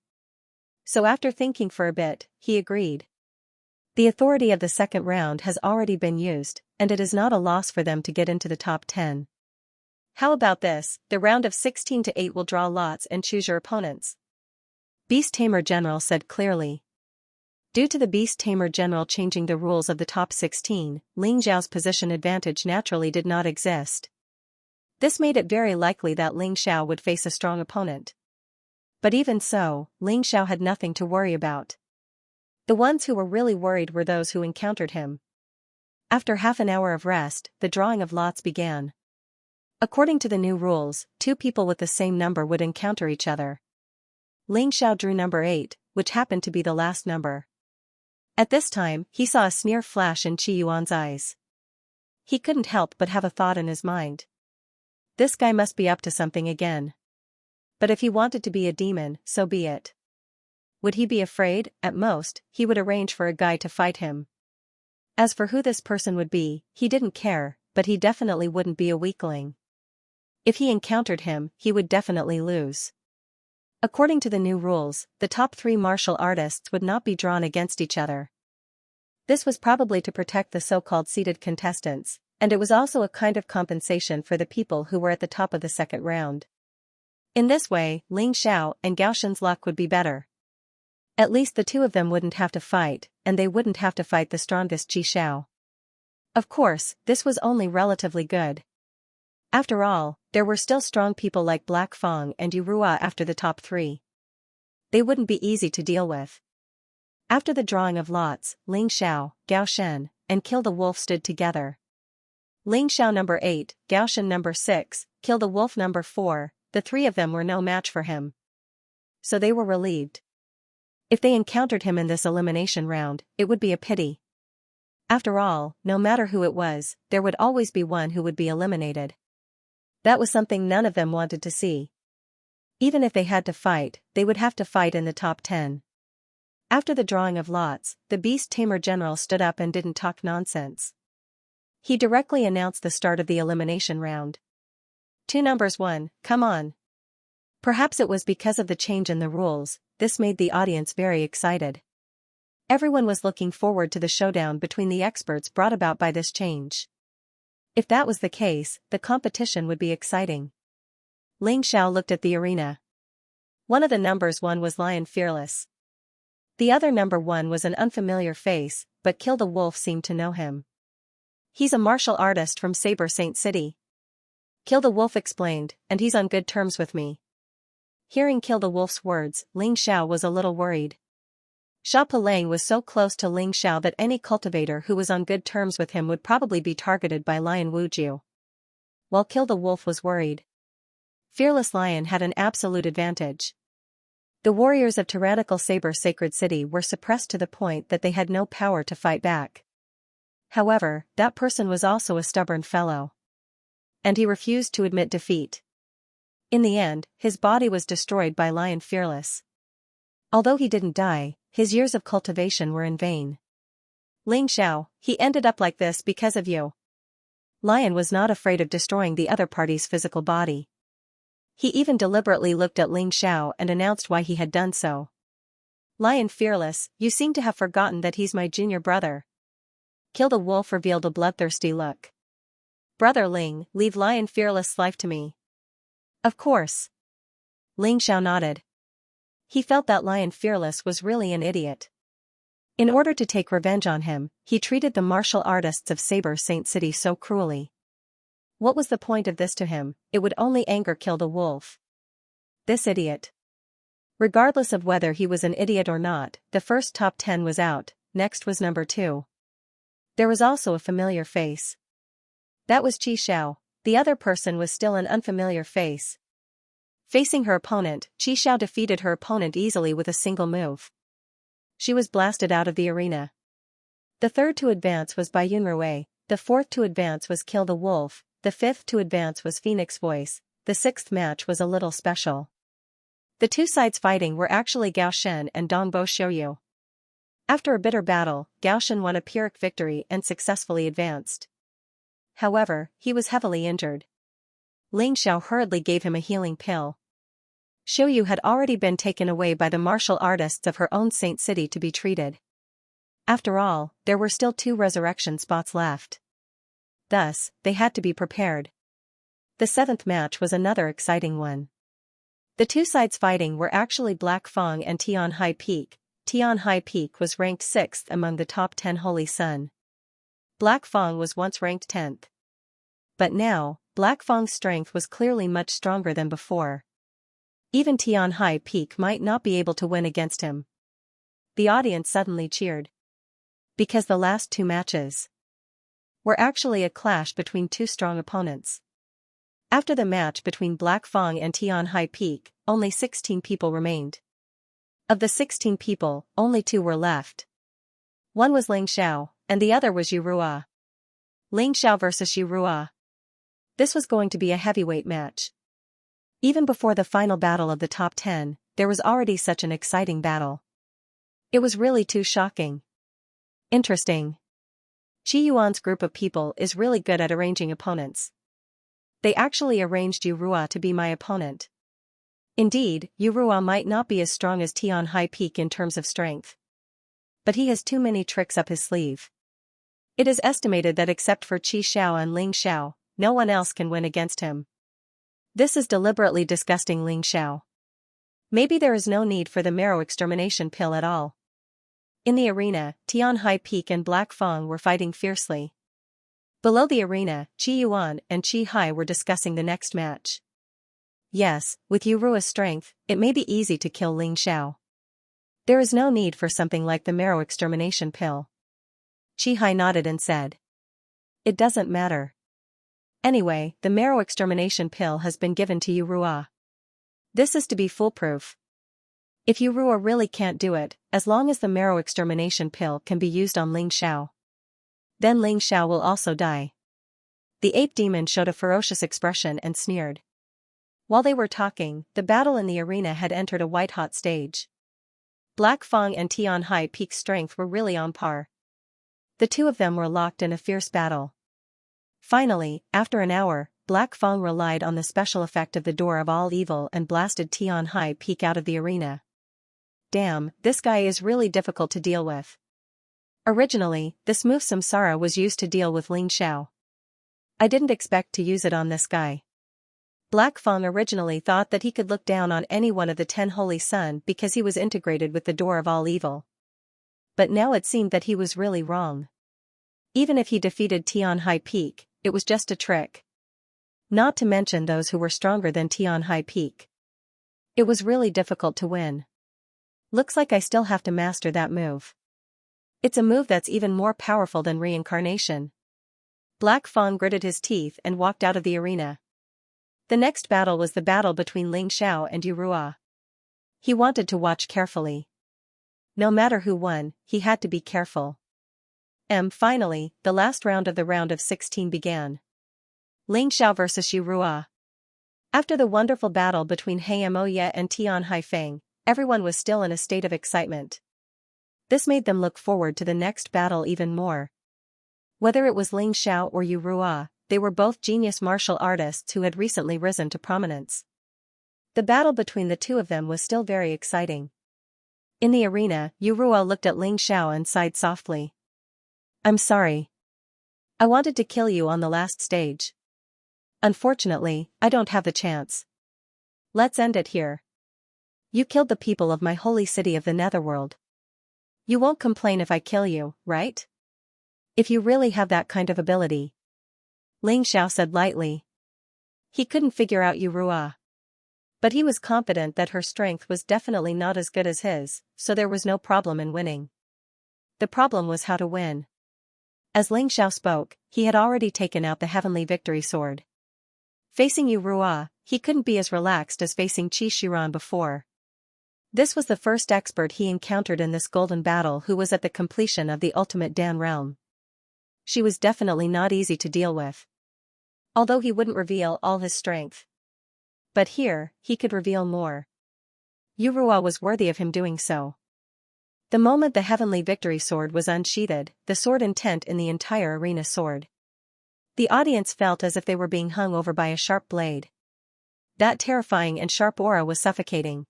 So after thinking for a bit, he agreed. The authority of the second round has already been used, and it is not a loss for them to get into the top 10. How about this? The round of 16 to 8 will draw lots and choose your opponents. Beast Tamer General said clearly. Due to the Beast Tamer General changing the rules of the top 16, Ling Xiao's position advantage naturally did not exist. This made it very likely that Ling Xiao would face a strong opponent. But even so, Ling Xiao had nothing to worry about. The ones who were really worried were those who encountered him. After half an hour of rest, the drawing of lots began. According to the new rules, two people with the same number would encounter each other. Ling Xiao drew number 8, which happened to be the last number. At this time, he saw a sneer flash in Qi Yuan's eyes. He couldn't help but have a thought in his mind. This guy must be up to something again. But if he wanted to be a demon, so be it. Would he be afraid? At most, he would arrange for a guy to fight him. As for who this person would be, he didn't care, but he definitely wouldn't be a weakling. If he encountered him, he would definitely lose. According to the new rules, the top 3 martial artists would not be drawn against each other. This was probably to protect the so-called seeded contestants, and it was also a kind of compensation for the people who were at the top of the second round. In this way, Ling Xiao and Gao Shen's luck would be better. At least the two of them wouldn't have to fight, and they wouldn't have to fight the strongest Qi Xiao. Of course, this was only relatively good. After all, there were still strong people like Black Fong and Yu Rua after the top 3. They wouldn't be easy to deal with. After the drawing of lots, Ling Xiao, Gao Shen, and Kill the Wolf stood together. Ling Xiao number 8, Gao Shen number 6, Kill the Wolf number 4, the 3 of them were no match for him. So they were relieved. If they encountered him in this elimination round, it would be a pity. After all, no matter who it was, there would always be one who would be eliminated. That was something none of them wanted to see. Even if they had to fight, they would have to fight in the top 10. After the drawing of lots, the Beast Tamer General stood up and didn't talk nonsense. He directly announced the start of the elimination round. 2 numbers 1, come on. Perhaps it was because of the change in the rules, this made the audience very excited. Everyone was looking forward to the showdown between the experts brought about by this change. If that was the case, the competition would be exciting. Ling Xiao looked at the arena. One of the numbers 1 was Lion Fearless. The other number 1 was an unfamiliar face, but Kill the Wolf seemed to know him. He's a martial artist from Saber Saint City. Kill the Wolf explained, and he's on good terms with me. Hearing Kill the Wolf's words, Ling Xiao was a little worried. Xia Pelang was so close to Ling Xiao that any cultivator who was on good terms with him would probably be targeted by Lion Wujiu. While Kill the Wolf was worried. Fearless Lion had an absolute advantage. The warriors of tyrannical Saber Sacred City were suppressed to the point that they had no power to fight back. However, that person was also a stubborn fellow. And he refused to admit defeat. In the end, his body was destroyed by Lion Fearless. Although he didn't die, his years of cultivation were in vain. Ling Xiao, he ended up like this because of you. Lion was not afraid of destroying the other party's physical body. He even deliberately looked at Ling Xiao and announced why he had done so. Lion Fearless, you seem to have forgotten that he's my junior brother. Kill the Wolf revealed a bloodthirsty look. Brother Ling, leave Lion Fearless' life to me. Of course. Ling Xiao nodded. He felt that Lion Fearless was really an idiot. In order to take revenge on him, he treated the martial artists of Saber Saint City so cruelly. What was the point of this to him? It would only anger Kill the Wolf. This idiot. Regardless of whether he was an idiot or not, the first top 10 was out, next was number 2. There was also a familiar face. That was Qi Xiao. The other person was still an unfamiliar face. Facing her opponent, Qi Xiao defeated her opponent easily with a single move. She was blasted out of the arena. The third to advance was Bai Yunrui, the fourth to advance was Kill the Wolf, the fifth to advance was Phoenix Voice, the sixth match was a little special. The two sides fighting were actually Gao Shen and Dongbo Xiuyu. After a bitter battle, Gao Shen won a Pyrrhic victory and successfully advanced. However, he was heavily injured. Ling Xiao hurriedly gave him a healing pill. Xiuyu had already been taken away by the martial artists of her own Saint City to be treated. After all, there were still 2 resurrection spots left. Thus, they had to be prepared. The 7th match was another exciting one. The 2 sides fighting were actually Black Fang and Tian High Peak. Tian High Peak was ranked 6th among the top 10 Holy Sun. Black Fang was once ranked 10th. But now, Black Fang's strength was clearly much stronger than before. Even Tian High Peak might not be able to win against him. The audience suddenly cheered. Because the last 2 matches were actually a clash between 2 strong opponents. After the match between Black Fang and Tian High Peak, only 16 people remained. Of the 16 people, only 2 were left. One was Ling Xiao, and the other was Yu Ruo. Ling Xiao versus Yu Ruo. This was going to be a heavyweight match. Even before the final battle of the top 10, there was already such an exciting battle. It was really too shocking. Interesting. Qi Yuan's group of people is really good at arranging opponents. They actually arranged Yu Ruo to be my opponent. Indeed, Yu Ruo might not be as strong as Tian High Peak in terms of strength. But he has too many tricks up his sleeve. It is estimated that except for Qi Xiao and Ling Xiao, no one else can win against him. This is deliberately disgusting Ling Xiao. Maybe there is no need for the marrow extermination pill at all. In the arena, Tian High Peak and Black Fang were fighting fiercely. Below the arena, Qi Yuan and Qi Hai were discussing the next match. Yes, with Yu Ruo's strength, it may be easy to kill Ling Xiao. There is no need for something like the marrow extermination pill. Qi Hai nodded and said. It doesn't matter. Anyway, the marrow extermination pill has been given to Yu Ruo. This is to be foolproof. If Yu Ruo really can't do it, as long as the marrow extermination pill can be used on Ling Xiao, then Ling Xiao will also die. The ape demon showed a ferocious expression and sneered. While they were talking, the battle in the arena had entered a white-hot stage. Black Fang and Tian High Peak's strength were really on par. The 2 of them were locked in a fierce battle. Finally, after an hour, Black Fang relied on the special effect of the Door of All Evil and blasted Tian High Peak out of the arena. Damn, this guy is really difficult to deal with. Originally, this move Samsara was used to deal with Ling Xiao. I didn't expect to use it on this guy. Black Fang originally thought that he could look down on any one of the 10 Holy Sun because he was integrated with the Door of All Evil. But now it seemed that he was really wrong. Even if he defeated Tian High Peak, it was just a trick. Not to mention those who were stronger than Tian High Peak. It was really difficult to win. Looks like I still have to master that move. It's a move that's even more powerful than reincarnation. Black Fang gritted his teeth and walked out of the arena. The next battle was the battle between Ling Xiao and Yu Ruo. He wanted to watch carefully. No matter who won, he had to be careful. Finally, the last round of the round of 16 began. Ling Xiao vs Yu Ruo. After the wonderful battle between He Mo Ye and Tian Haifeng, everyone was still in a state of excitement. This made them look forward to the next battle even more. Whether it was Ling Xiao or Yu Ruo, they were both genius martial artists who had recently risen to prominence. The battle between the 2 of them was still very exciting. In the arena, Yu Ruo looked at Ling Xiao and sighed softly. I'm sorry. I wanted to kill you on the last stage. Unfortunately, I don't have the chance. Let's end it here. You killed the people of my holy city of the Netherworld. You won't complain if I kill you, right? If you really have that kind of ability. Ling Xiao said lightly. He couldn't figure out Yu Ruo. But he was confident that her strength was definitely not as good as his, so there was no problem in winning. The problem was how to win. As Ling Xiao spoke, he had already taken out the heavenly victory sword. Facing Yu Ruo, he couldn't be as relaxed as facing Qi Shiran before. This was the first expert he encountered in this golden battle who was at the completion of the ultimate Dan realm. She was definitely not easy to deal with. Although he wouldn't reveal all his strength. But here, he could reveal more. Yu Ruo was worthy of him doing so. The moment the heavenly victory sword was unsheathed, the sword intent in the entire arena soared. The audience felt as if they were being hung over by a sharp blade. That terrifying and sharp aura was suffocating.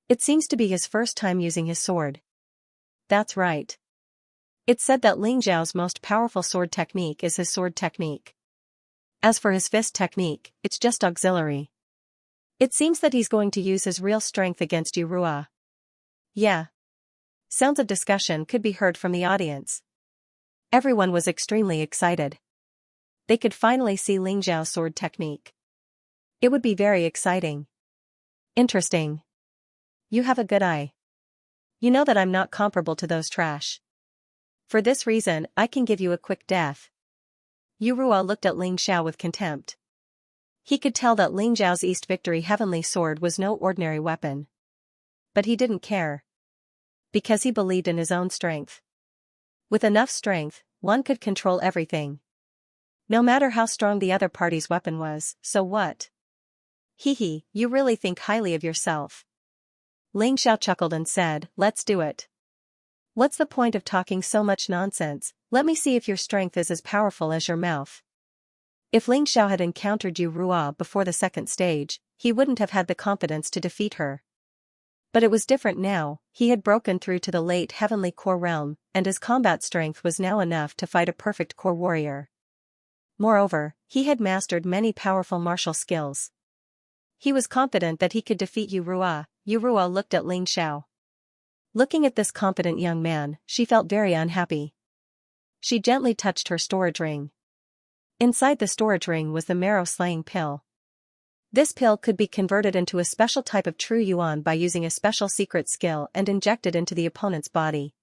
It seems to be his first time using his sword. That's right. It's said that Ling Xiao's most powerful sword technique is his sword technique. As for his fist technique, it's just auxiliary. It seems that he's going to use his real strength against you, Ruo. Yeah. Sounds of discussion could be heard from the audience. Everyone was extremely excited. They could finally see Ling Xiao's sword technique. It would be very exciting. Interesting. You have a good eye. You know that I'm not comparable to those trash. For this reason, I can give you a quick death. Yu Ruo looked at Ling Xiao with contempt. He could tell that Ling Xiao's East Victory Heavenly Sword was no ordinary weapon. But he didn't care. Because he believed in his own strength. With enough strength, one could control everything. No matter how strong the other party's weapon was, so what? Hee, you really think highly of yourself. Ling Xiao chuckled and said, let's do it. What's the point of talking so much nonsense? Let me see if your strength is as powerful as your mouth. If Ling Xiao had encountered Yu Ruo before the second stage, he wouldn't have had the confidence to defeat her. But it was different now. He had broken through to the late heavenly core realm, and his combat strength was now enough to fight a perfect core warrior. Moreover, he had mastered many powerful martial skills. He was confident that he could defeat Yu Ruo. Yu Ruo looked at Ling Xiao. Looking at this confident young man, she felt very unhappy. She gently touched her storage ring. Inside the storage ring was the marrow-slaying pill. This pill could be converted into a special type of true yuan by using a special secret skill and injected into the opponent's body.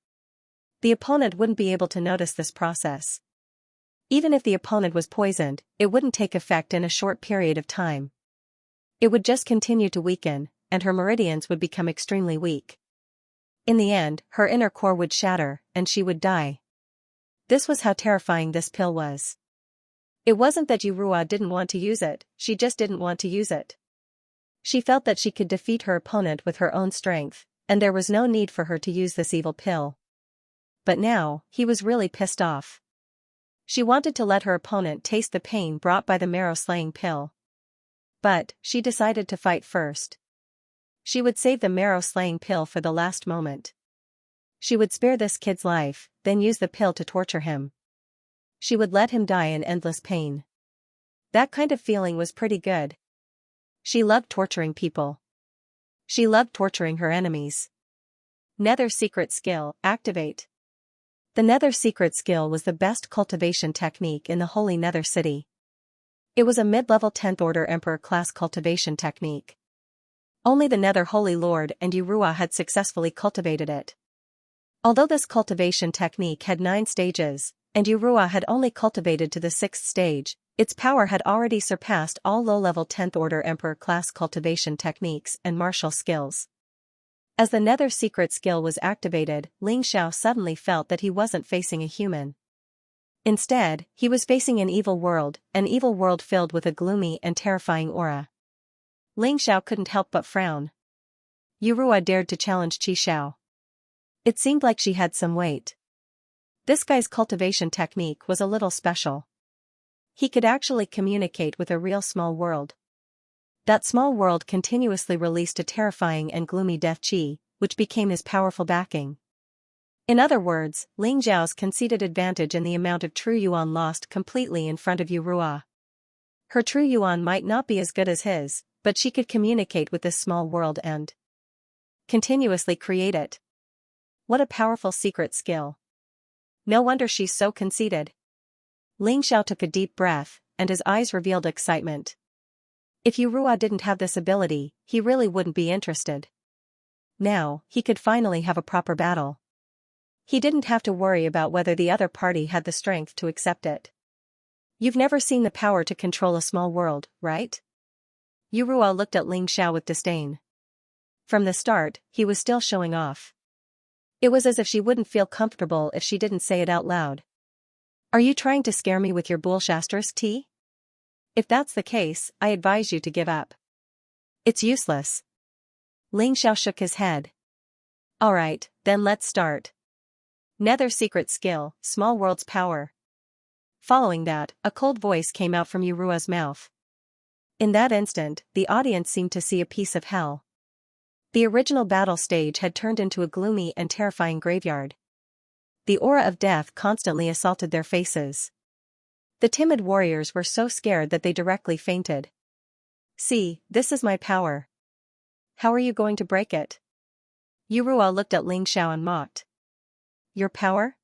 The opponent wouldn't be able to notice this process. Even if the opponent was poisoned, it wouldn't take effect in a short period of time. It would just continue to weaken, and her meridians would become extremely weak. In the end, her inner core would shatter, and she would die. This was how terrifying this pill was. It wasn't that Yu Ruo didn't want to use it, she just didn't want to use it. She felt that she could defeat her opponent with her own strength, and there was no need for her to use this evil pill. But now, he was really pissed off. She wanted to let her opponent taste the pain brought by the marrow-slaying pill. But, she decided to fight first. She would save the marrow-slaying pill for the last moment. She would spare this kid's life, then use the pill to torture him. She would let him die in endless pain. That kind of feeling was pretty good. She loved torturing people. She loved torturing her enemies. Nether secret skill, activate. The Nether secret skill was the best cultivation technique in the Holy Nether City. It was a mid-level 10th Order Emperor class cultivation technique. Only the Nether Holy Lord and Yu Ruo had successfully cultivated it. Although this cultivation technique had 9 stages, and Yu Ruo had only cultivated to the 6th stage, its power had already surpassed all low-level 10th Order Emperor class cultivation techniques and martial skills. As the Nether secret skill was activated, Ling Xiao suddenly felt that he wasn't facing a human. Instead, he was facing an evil world filled with a gloomy and terrifying aura. Ling Xiao couldn't help but frown. Yu Ruo dared to challenge Qi Xiao. It seemed like she had some weight. This guy's cultivation technique was a little special. He could actually communicate with a real small world. That small world continuously released a terrifying and gloomy death qi, which became his powerful backing. In other words, Ling Xiao's conceded advantage in the amount of true yuan lost completely in front of Yu Ruo. Her true yuan might not be as good as his, but she could communicate with this small world and continuously create it. What a powerful secret skill. No wonder she's so conceited. Ling Xiao took a deep breath, and his eyes revealed excitement. If Yu Ruo didn't have this ability, he really wouldn't be interested. Now, he could finally have a proper battle. He didn't have to worry about whether the other party had the strength to accept it. You've never seen the power to control a small world, right? Yu Ruo looked at Ling Xiao with disdain. From the start, he was still showing off. It was as if she wouldn't feel comfortable if she didn't say it out loud. Are you trying to scare me with your bullshit tea? If that's the case, I advise you to give up. It's useless. Ling Xiao shook his head. Alright, then let's start. Nether secret skill, small world's power. Following that, a cold voice came out from Yurua's mouth. In that instant, the audience seemed to see a piece of hell. The original battle stage had turned into a gloomy and terrifying graveyard. The aura of death constantly assaulted their faces. The timid warriors were so scared that they directly fainted. "See, this is my power. How are you going to break it?" Yurua looked at Ling Xiao and mocked. "Your power?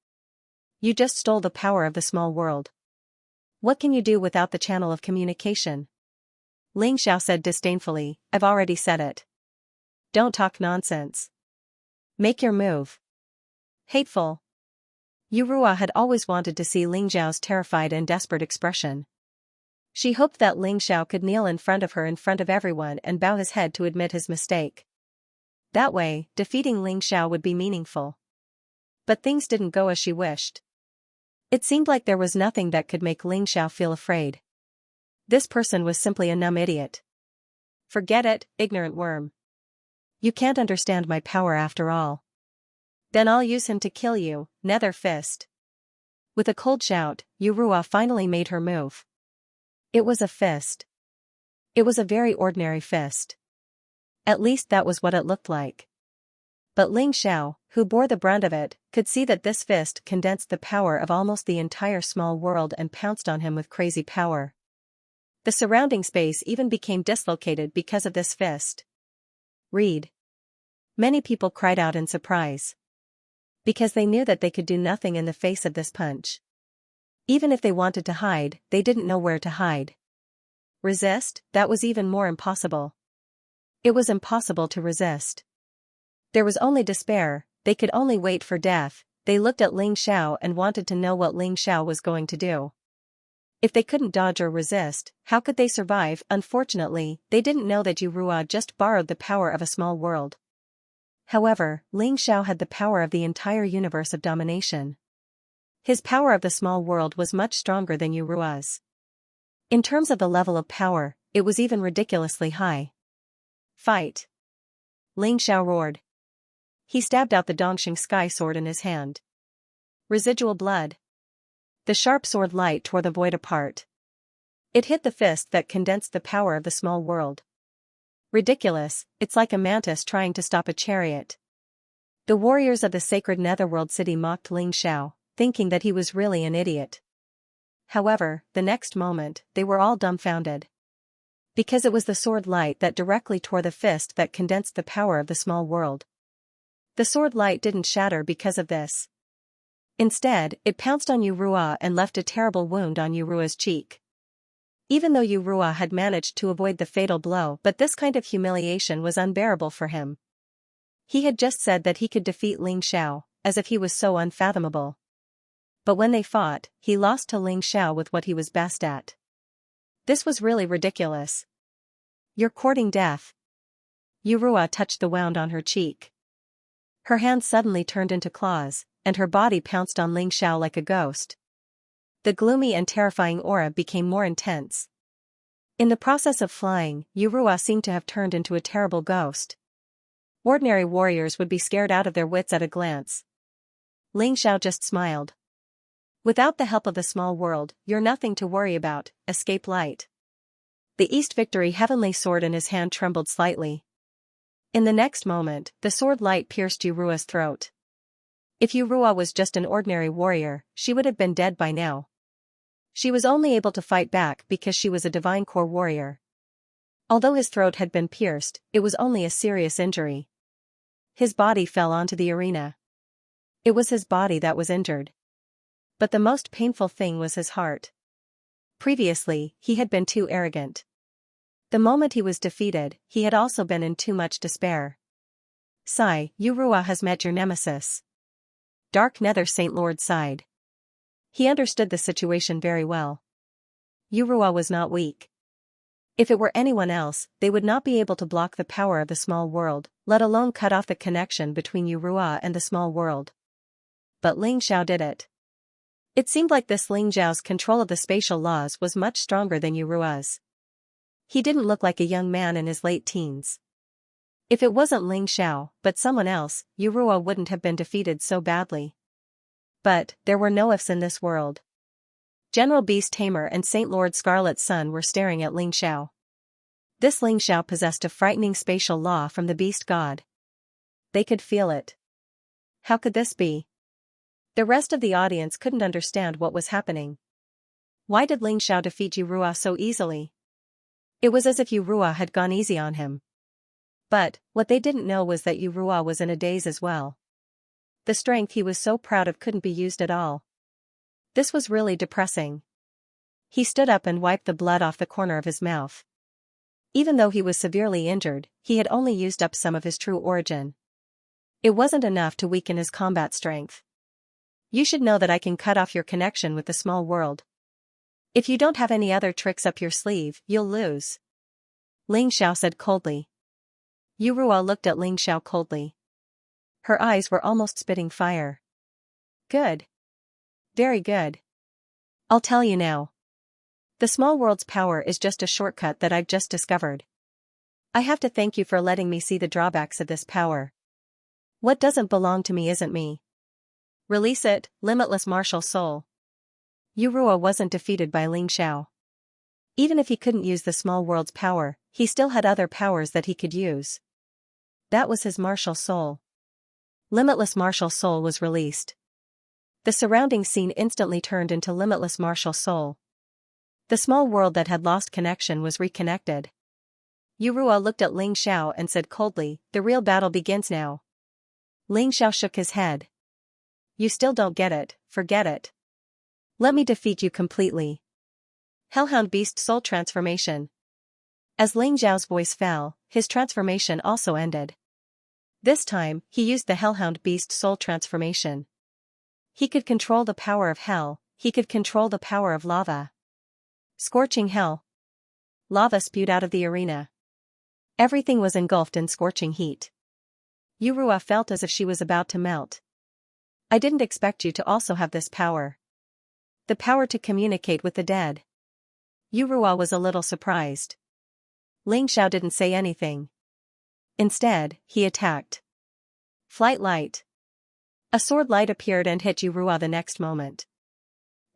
You just stole the power of the small world. What can you do without the channel of communication?" Ling Xiao said disdainfully, "I've already said it. Don't talk nonsense. Make your move." Hateful. Yurua had always wanted to see Ling Xiao's terrified and desperate expression. She hoped that Ling Xiao could kneel in front of her in front of everyone and bow his head to admit his mistake. That way, defeating Ling Xiao would be meaningful. But things didn't go as she wished. It seemed like there was nothing that could make Ling Xiao feel afraid. This person was simply a numb idiot. "Forget it, ignorant worm. You can't understand my power after all. Then I'll use him to kill you, Nether Fist." With a cold shout, Yurua finally made her move. It was a fist. It was a very ordinary fist. At least that was what it looked like. But Ling Xiao, who bore the brunt of it, could see that this fist condensed the power of almost the entire small world and pounced on him with crazy power. The surrounding space even became dislocated because of this fist. "Read." Many people cried out in surprise. Because they knew that they could do nothing in the face of this punch. Even if they wanted to hide, they didn't know where to hide. Resist? That was even more impossible. It was impossible to resist. There was only despair, they could only wait for death. They looked at Ling Xiao and wanted to know what Ling Xiao was going to do. If they couldn't dodge or resist, how could they survive? Unfortunately, they didn't know that Yurua just borrowed the power of a small world. However, Ling Xiao had the power of the entire universe of domination. His power of the small world was much stronger than Yurua's. In terms of the level of power, it was even ridiculously high. "Fight!" Ling Xiao roared. He stabbed out the Dongxing sky sword in his hand. Residual blood. The sharp sword light tore the void apart. It hit the fist that condensed the power of the small world. Ridiculous, it's like a mantis trying to stop a chariot. The warriors of the sacred netherworld city mocked Ling Xiao, thinking that he was really an idiot. However, the next moment, they were all dumbfounded. Because it was the sword light that directly tore the fist that condensed the power of the small world. The sword light didn't shatter because of this. Instead, it pounced on Yurua and left a terrible wound on Yurua's cheek. Even though Yurua had managed to avoid the fatal blow, but this kind of humiliation was unbearable for him. He had just said that he could defeat Ling Xiao, as if he was so unfathomable. But when they fought, he lost to Ling Xiao with what he was best at. This was really ridiculous. "You're courting death." Yurua touched the wound on her cheek. Her hands suddenly turned into claws, and her body pounced on Ling Xiao like a ghost. The gloomy and terrifying aura became more intense. In the process of flying, Yurua seemed to have turned into a terrible ghost. Ordinary warriors would be scared out of their wits at a glance. Ling Xiao just smiled. "Without the help of the small world, you're nothing to worry about, escape light." The East Victory heavenly sword in his hand trembled slightly. In the next moment, the sword light pierced Yurua's throat. If Yurua was just an ordinary warrior, she would have been dead by now. She was only able to fight back because she was a divine core warrior. Although his throat had been pierced, it was only a serious injury. His body fell onto the arena. It was his body that was injured. But the most painful thing was his heart. Previously, he had been too arrogant. The moment he was defeated, he had also been in too much despair. "Sigh, Yurua has met your nemesis." Dark Nether Saint Lord sighed. He understood the situation very well. Yurua was not weak. If it were anyone else, they would not be able to block the power of the small world, let alone cut off the connection between Yurua and the small world. But Ling Xiao did it. It seemed like this Ling Xiao's control of the spatial laws was much stronger than Yurua's. He didn't look like a young man in his late teens. If it wasn't Ling Xiao, but someone else, Yurua wouldn't have been defeated so badly. But there were no ifs in this world. General Beast Tamer and Saint Lord Scarlet's son were staring at Ling Xiao. This Ling Xiao possessed a frightening spatial law from the beast god. They could feel it. How could this be? The rest of the audience couldn't understand what was happening. Why did Ling Xiao defeat Yu Ruo so easily? It was as if Yu Ruo had gone easy on him. But, what they didn't know was that Yu Ruo was in a daze as well. The strength he was so proud of couldn't be used at all. This was really depressing. He stood up and wiped the blood off the corner of his mouth. Even though he was severely injured, he had only used up some of his true origin. It wasn't enough to weaken his combat strength. You should know that I can cut off your connection with the small world. If you don't have any other tricks up your sleeve, you'll lose. Ling Xiao said coldly. Yu Ruo looked at Ling Xiao coldly. Her eyes were almost spitting fire. Good. Very good. I'll tell you now. The small world's power is just a shortcut that I've just discovered. I have to thank you for letting me see the drawbacks of this power. What doesn't belong to me isn't me. Release it, limitless martial soul. Yu Ruo wasn't defeated by Ling Xiao. Even if he couldn't use the small world's power, he still had other powers that he could use. That was his martial soul. Limitless martial soul was released. The surrounding scene instantly turned into limitless martial soul. The small world that had lost connection was reconnected. Yu Ruo looked at Ling Xiao and said coldly, "The real battle begins now." Ling Xiao shook his head. "You still don't get it, forget it. Let me defeat you completely." Hellhound Beast Soul Transformation. As Ling Xiao's voice fell, his transformation also ended. This time, he used the Hellhound Beast Soul Transformation. He could control the power of hell, he could control the power of lava. Scorching hell. Lava spewed out of the arena. Everything was engulfed in scorching heat. Yu Ruo felt as if she was about to melt. I didn't expect you to also have this power. The power to communicate with the dead. Yu Ruo was a little surprised. Ling Xiao didn't say anything. Instead, he attacked. Flight light. A sword light appeared and hit Yu Ruo the next moment.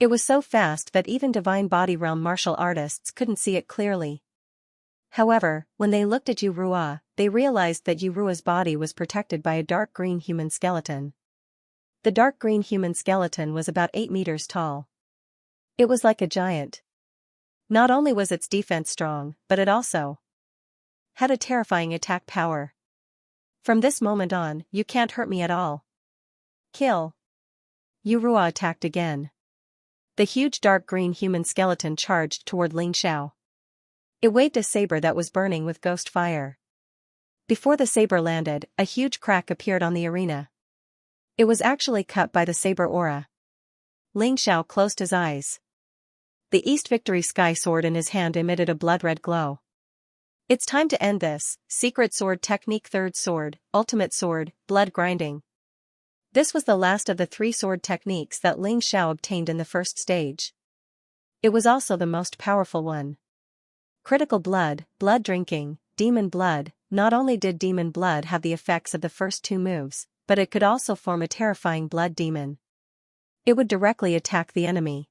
It was so fast that even Divine Body Realm martial artists couldn't see it clearly. However, when they looked at Yu Ruo, they realized that Yu Ruo's body was protected by a dark green human skeleton. The dark green human skeleton was about 8 meters tall. It was like a giant. Not only was its defense strong, but it also had a terrifying attack power. From this moment on, you can't hurt me at all. Kill. Yu Ruo attacked again. The huge dark green human skeleton charged toward Ling Xiao. It waved a saber that was burning with ghost fire. Before the saber landed, a huge crack appeared on the arena. It was actually cut by the saber aura. Ling Xiao closed his eyes. The East Victory Sky Sword in his hand emitted a blood-red glow. It's time to end this. Secret Sword Technique, Third Sword, Ultimate Sword, Blood Grinding. This was the last of the 3 sword techniques that Ling Xiao obtained in the first stage. It was also the most powerful one. Critical Blood, Blood Drinking, Demon Blood. Not only did Demon Blood have the effects of the first 2 moves, but it could also form a terrifying blood demon. It would directly attack the enemy.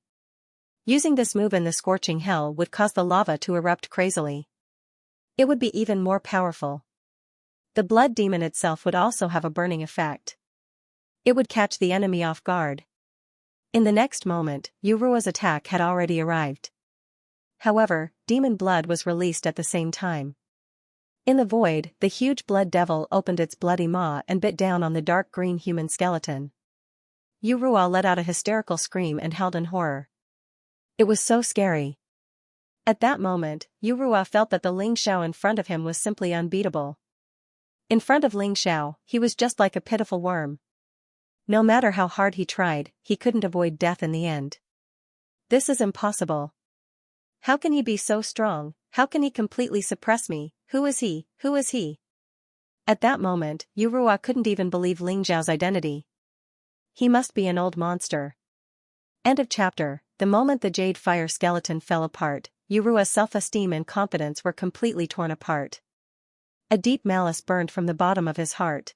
Using this move in the scorching hell would cause the lava to erupt crazily. It would be even more powerful. The blood demon itself would also have a burning effect. It would catch the enemy off guard. In the next moment, Yu Ruo's attack had already arrived. However, demon blood was released at the same time. In the void, the huge blood devil opened its bloody maw and bit down on the dark green human skeleton. Yu Ruo let out a hysterical scream and held in horror. It was so scary. At that moment, Yu Ruo felt that the Ling Xiao in front of him was simply unbeatable. In front of Ling Xiao, he was just like a pitiful worm. No matter how hard he tried, he couldn't avoid death in the end. This is impossible. How can he be so strong? How can he completely suppress me? Who is he? Who is he? At that moment, Yu Ruo couldn't even believe Ling Xiao's identity. He must be an old monster. End of chapter. The moment the jade fire skeleton fell apart, Yu Ruo's self-esteem and confidence were completely torn apart. A deep malice burned from the bottom of his heart.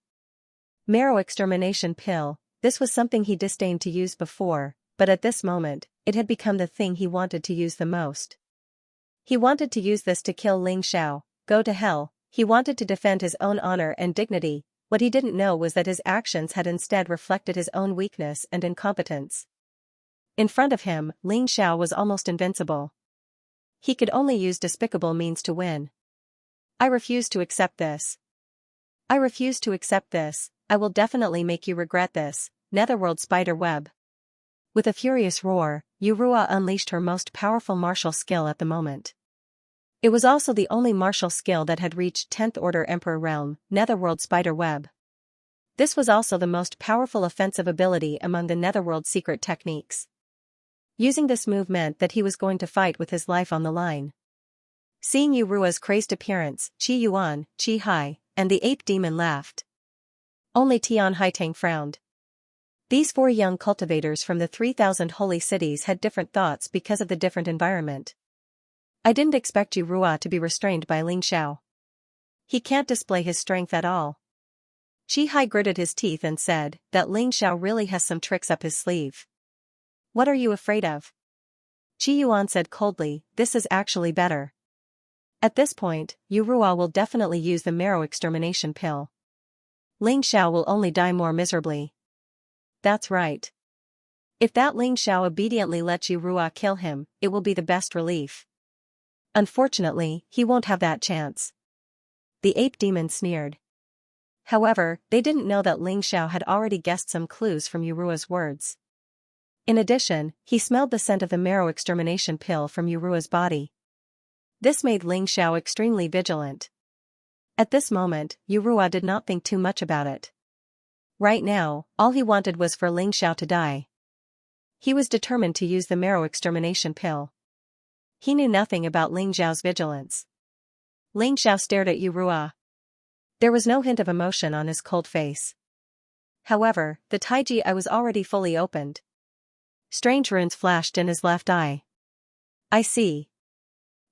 Marrow extermination pill. This was something he disdained to use before, but at this moment, it had become the thing he wanted to use the most. He wanted to use this to kill Ling Xiao. Go to hell. He wanted to defend his own honor and dignity. What he didn't know was that his actions had instead reflected his own weakness and incompetence. In front of him, Ling Xiao was almost invincible. He could only use despicable means to win. I refuse to accept this. I refuse to accept this. I will definitely make you regret this. Netherworld spider web. With a furious roar, Yurua unleashed her most powerful martial skill at the moment. It was also the only martial skill that had reached 10th Order Emperor realm, Netherworld spider web. This was also the most powerful offensive ability among the Netherworld secret techniques. Using this move meant that he was going to fight with his life on the line. Seeing Yurua's crazed appearance, Qi Yuan, Qi Hai, and the ape demon laughed. Only Tian Haitang frowned. These 4 young cultivators from the 3,000 holy cities had different thoughts because of the different environment. I didn't expect Yurua to be restrained by Ling Xiao. He can't display his strength at all. Qi Hai gritted his teeth and said that Ling Xiao really has some tricks up his sleeve. What are you afraid of? Qi Yuan said coldly, this is actually better. At this point, Yurua will definitely use the marrow extermination pill. Ling Xiao will only die more miserably. That's right. If that Ling Xiao obediently lets Yurua kill him, it will be the best relief. Unfortunately, he won't have that chance. The ape demon sneered. However, they didn't know that Ling Xiao had already guessed some clues from Yurua's words. In addition, he smelled the scent of the marrow extermination pill from Yurua's body. This made Ling Xiao extremely vigilant. At this moment, Yurua did not think too much about it. Right now, all he wanted was for Ling Xiao to die. He was determined to use the marrow extermination pill. He knew nothing about Ling Xiao's vigilance. Ling Xiao stared at Yurua. There was no hint of emotion on his cold face. However, the Taiji eye was already fully opened. Strange runes flashed in his left eye. I see.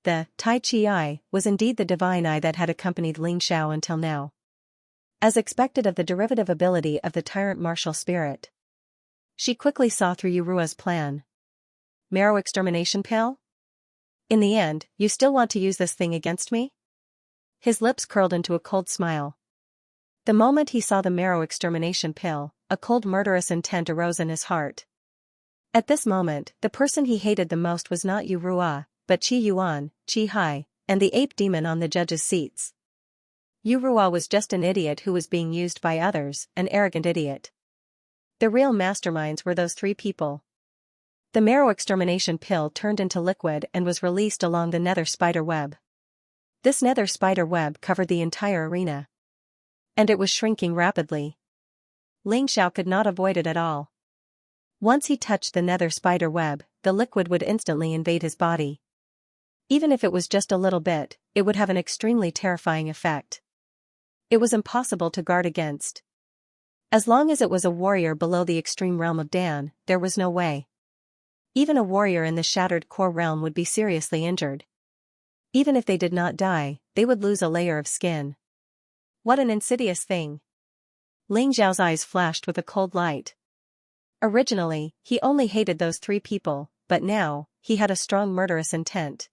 The Tai Chi eye was indeed the divine eye that had accompanied Ling Xiao until now. As expected of the derivative ability of the Tyrant martial spirit. She quickly saw through Yurua's plan. Marrow extermination pill? In the end, you still want to use this thing against me? His lips curled into a cold smile. The moment he saw the marrow extermination pill, a cold murderous intent arose in his heart. At this moment, the person he hated the most was not Yurua, but Qi Yuan, Qi Hai, and the ape demon on the judges' seats. Yurua was just an idiot who was being used by others, an arrogant idiot. The real masterminds were those 3 people. The marrow extermination pill turned into liquid and was released along the nether spider web. This nether spider web covered the entire arena. And it was shrinking rapidly. Ling Xiao could not avoid it at all. Once he touched the nether spider web, the liquid would instantly invade his body. Even if it was just a little bit, it would have an extremely terrifying effect. It was impossible to guard against. As long as it was a warrior below the extreme realm of Dan, there was no way. Even a warrior in the shattered core realm would be seriously injured. Even if they did not die, they would lose a layer of skin. What an insidious thing. Ling Xiao's eyes flashed with a cold light. Originally, he only hated those 3 people, but now, he had a strong murderous intent.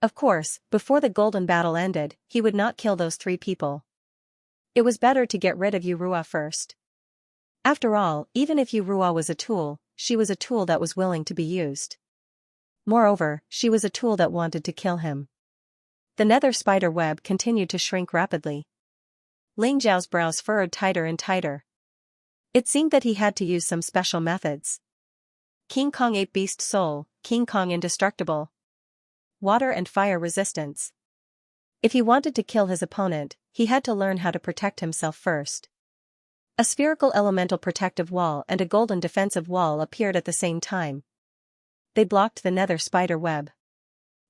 Of course, before the golden battle ended, he would not kill those 3 people. It was better to get rid of Yurua first. After all, even if Yurua was a tool, she was a tool that was willing to be used. Moreover, she was a tool that wanted to kill him. The nether spider web continued to shrink rapidly. Ling Xiao's brows furrowed tighter and tighter. It seemed that he had to use some special methods. King Kong Ape Beast Soul, King Kong Indestructible. Water and fire resistance. If he wanted to kill his opponent, he had to learn how to protect himself first. A spherical elemental protective wall and a golden defensive wall appeared at the same time. They blocked the nether spider web.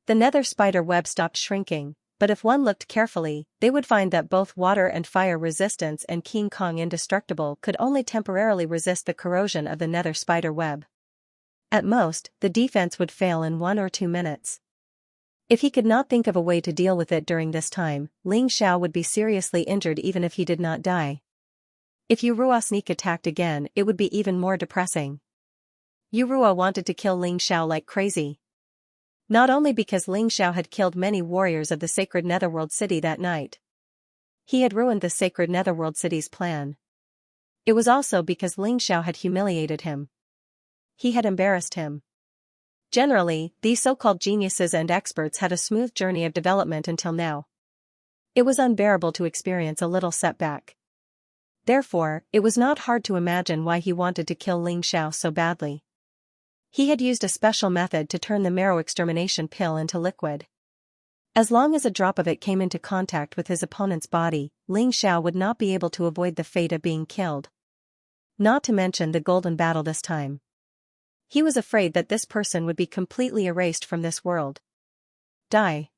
The nether spider web stopped shrinking, but if one looked carefully, they would find that both water and fire resistance and King Kong Indestructible could only temporarily resist the corrosion of the nether spider web. At most, the defense would fail in 1 or 2 minutes. If he could not think of a way to deal with it during this time, Ling Xiao would be seriously injured even if he did not die. If Yurua sneak attacked again, it would be even more depressing. Yu Ruo wanted to kill Ling Xiao like crazy. Not only because Ling Xiao had killed many warriors of the sacred Netherworld City that night. He had ruined the sacred Netherworld City's plan. It was also because Ling Xiao had humiliated him. He had embarrassed him. Generally, these so-called geniuses and experts had a smooth journey of development until now. It was unbearable to experience a little setback. Therefore, it was not hard to imagine why he wanted to kill Ling Xiao so badly. He had used a special method to turn the marrow extermination pill into liquid. As long as a drop of it came into contact with his opponent's body, Ling Xiao would not be able to avoid the fate of being killed. Not to mention the golden battle this time. He was afraid that this person would be completely erased from this world. Die.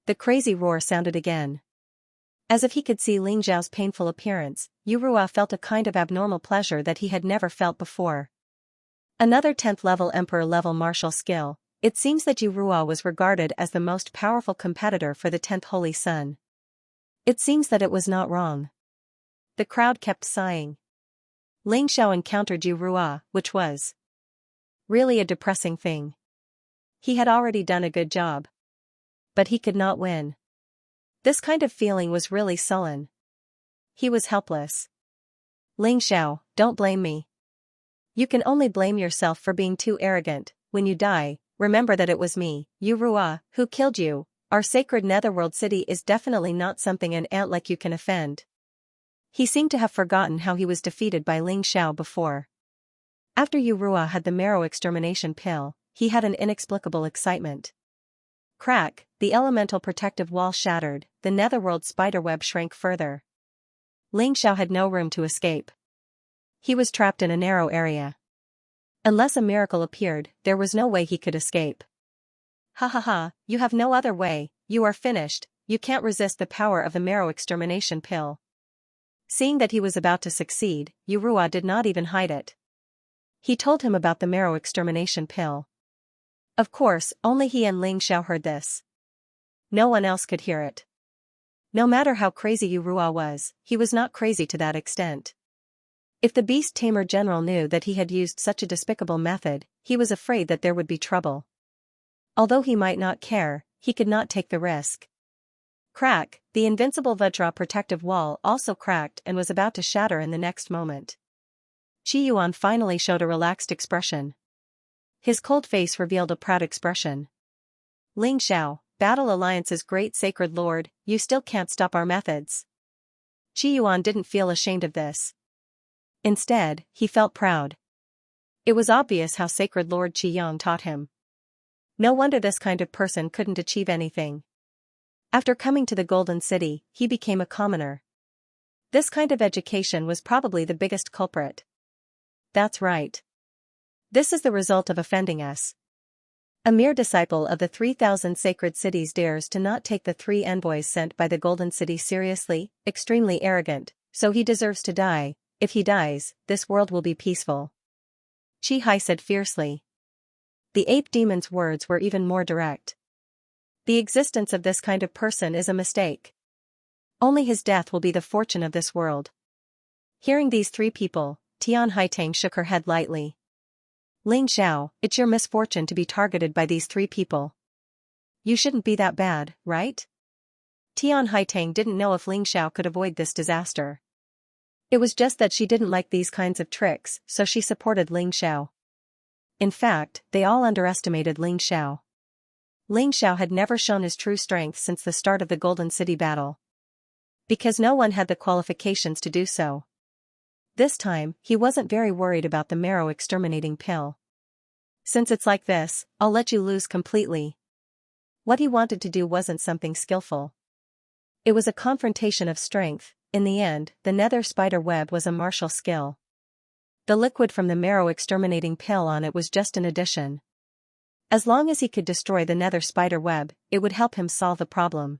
The crazy roar sounded again. As if he could see Ling Xiao's painful appearance, Yu Ruo felt a kind of abnormal pleasure that he had never felt before. Another 10th level Emperor level martial skill. It seems that Yu Ruo was regarded as the most powerful competitor for the 10th Holy Sun. It seems that it was not wrong. The crowd kept sighing. Ling Xiao encountered Yu Ruo, which was really a depressing thing. He had already done a good job. But he could not win. This kind of feeling was really sullen. He was helpless. Ling Xiao, don't blame me. You can only blame yourself for being too arrogant. When you die, remember that it was me, Yu Ruo, who killed you. Our sacred Netherworld City is definitely not something an ant like you can offend. He seemed to have forgotten how he was defeated by Ling Xiao before. After Yu Ruo had the marrow extermination pill, he had an inexplicable excitement. Crack, the elemental protective wall shattered, the netherworld spiderweb shrank further. Ling Xiao had no room to escape. He was trapped in a narrow area. Unless a miracle appeared, there was no way he could escape. Ha ha ha, you have no other way, you are finished, you can't resist the power of the marrow extermination pill. Seeing that he was about to succeed, Yu Ruo did not even hide it. He told him about the marrow extermination pill. Of course, only he and Ling Xiao heard this. No one else could hear it. No matter how crazy Yu Ruo was, he was not crazy to that extent. If the beast tamer general knew that he had used such a despicable method, he was afraid that there would be trouble. Although he might not care, he could not take the risk. Crack, the invincible Vajra protective wall also cracked and was about to shatter in the next moment. Qi Yuan finally showed a relaxed expression. His cold face revealed a proud expression. Ling Xiao, Battle Alliance's great sacred lord, you still can't stop our methods. Qi Yuan didn't feel ashamed of this. Instead, he felt proud. It was obvious how sacred Lord Qi Yang taught him. No wonder this kind of person couldn't achieve anything. After coming to the Golden City, he became a commoner. This kind of education was probably the biggest culprit. That's right. This is the result of offending us. A mere disciple of the 3,000 sacred cities dares to not take the 3 envoys sent by the Golden City seriously, extremely arrogant, so he deserves to die. If he dies, this world will be peaceful. Qi Hai said fiercely. The ape demon's words were even more direct. The existence of this kind of person is a mistake. Only his death will be the fortune of this world. Hearing these 3 people, Tian Haitang shook her head lightly. Ling Xiao, it's your misfortune to be targeted by these 3 people. You shouldn't be that bad, right? Tian Haitang didn't know if Ling Xiao could avoid this disaster. It was just that she didn't like these kinds of tricks, so she supported Ling Xiao. In fact, they all underestimated Ling Xiao. Ling Xiao had never shown his true strength since the start of the Golden City battle. Because no one had the qualifications to do so. This time, he wasn't very worried about the marrow exterminating pill. Since it's like this, I'll let you lose completely. What he wanted to do wasn't something skillful. It was a confrontation of strength. In the end, the nether spider web was a martial skill. The liquid from the marrow exterminating pill on it was just an addition. As long as he could destroy the nether spider web, it would help him solve the problem.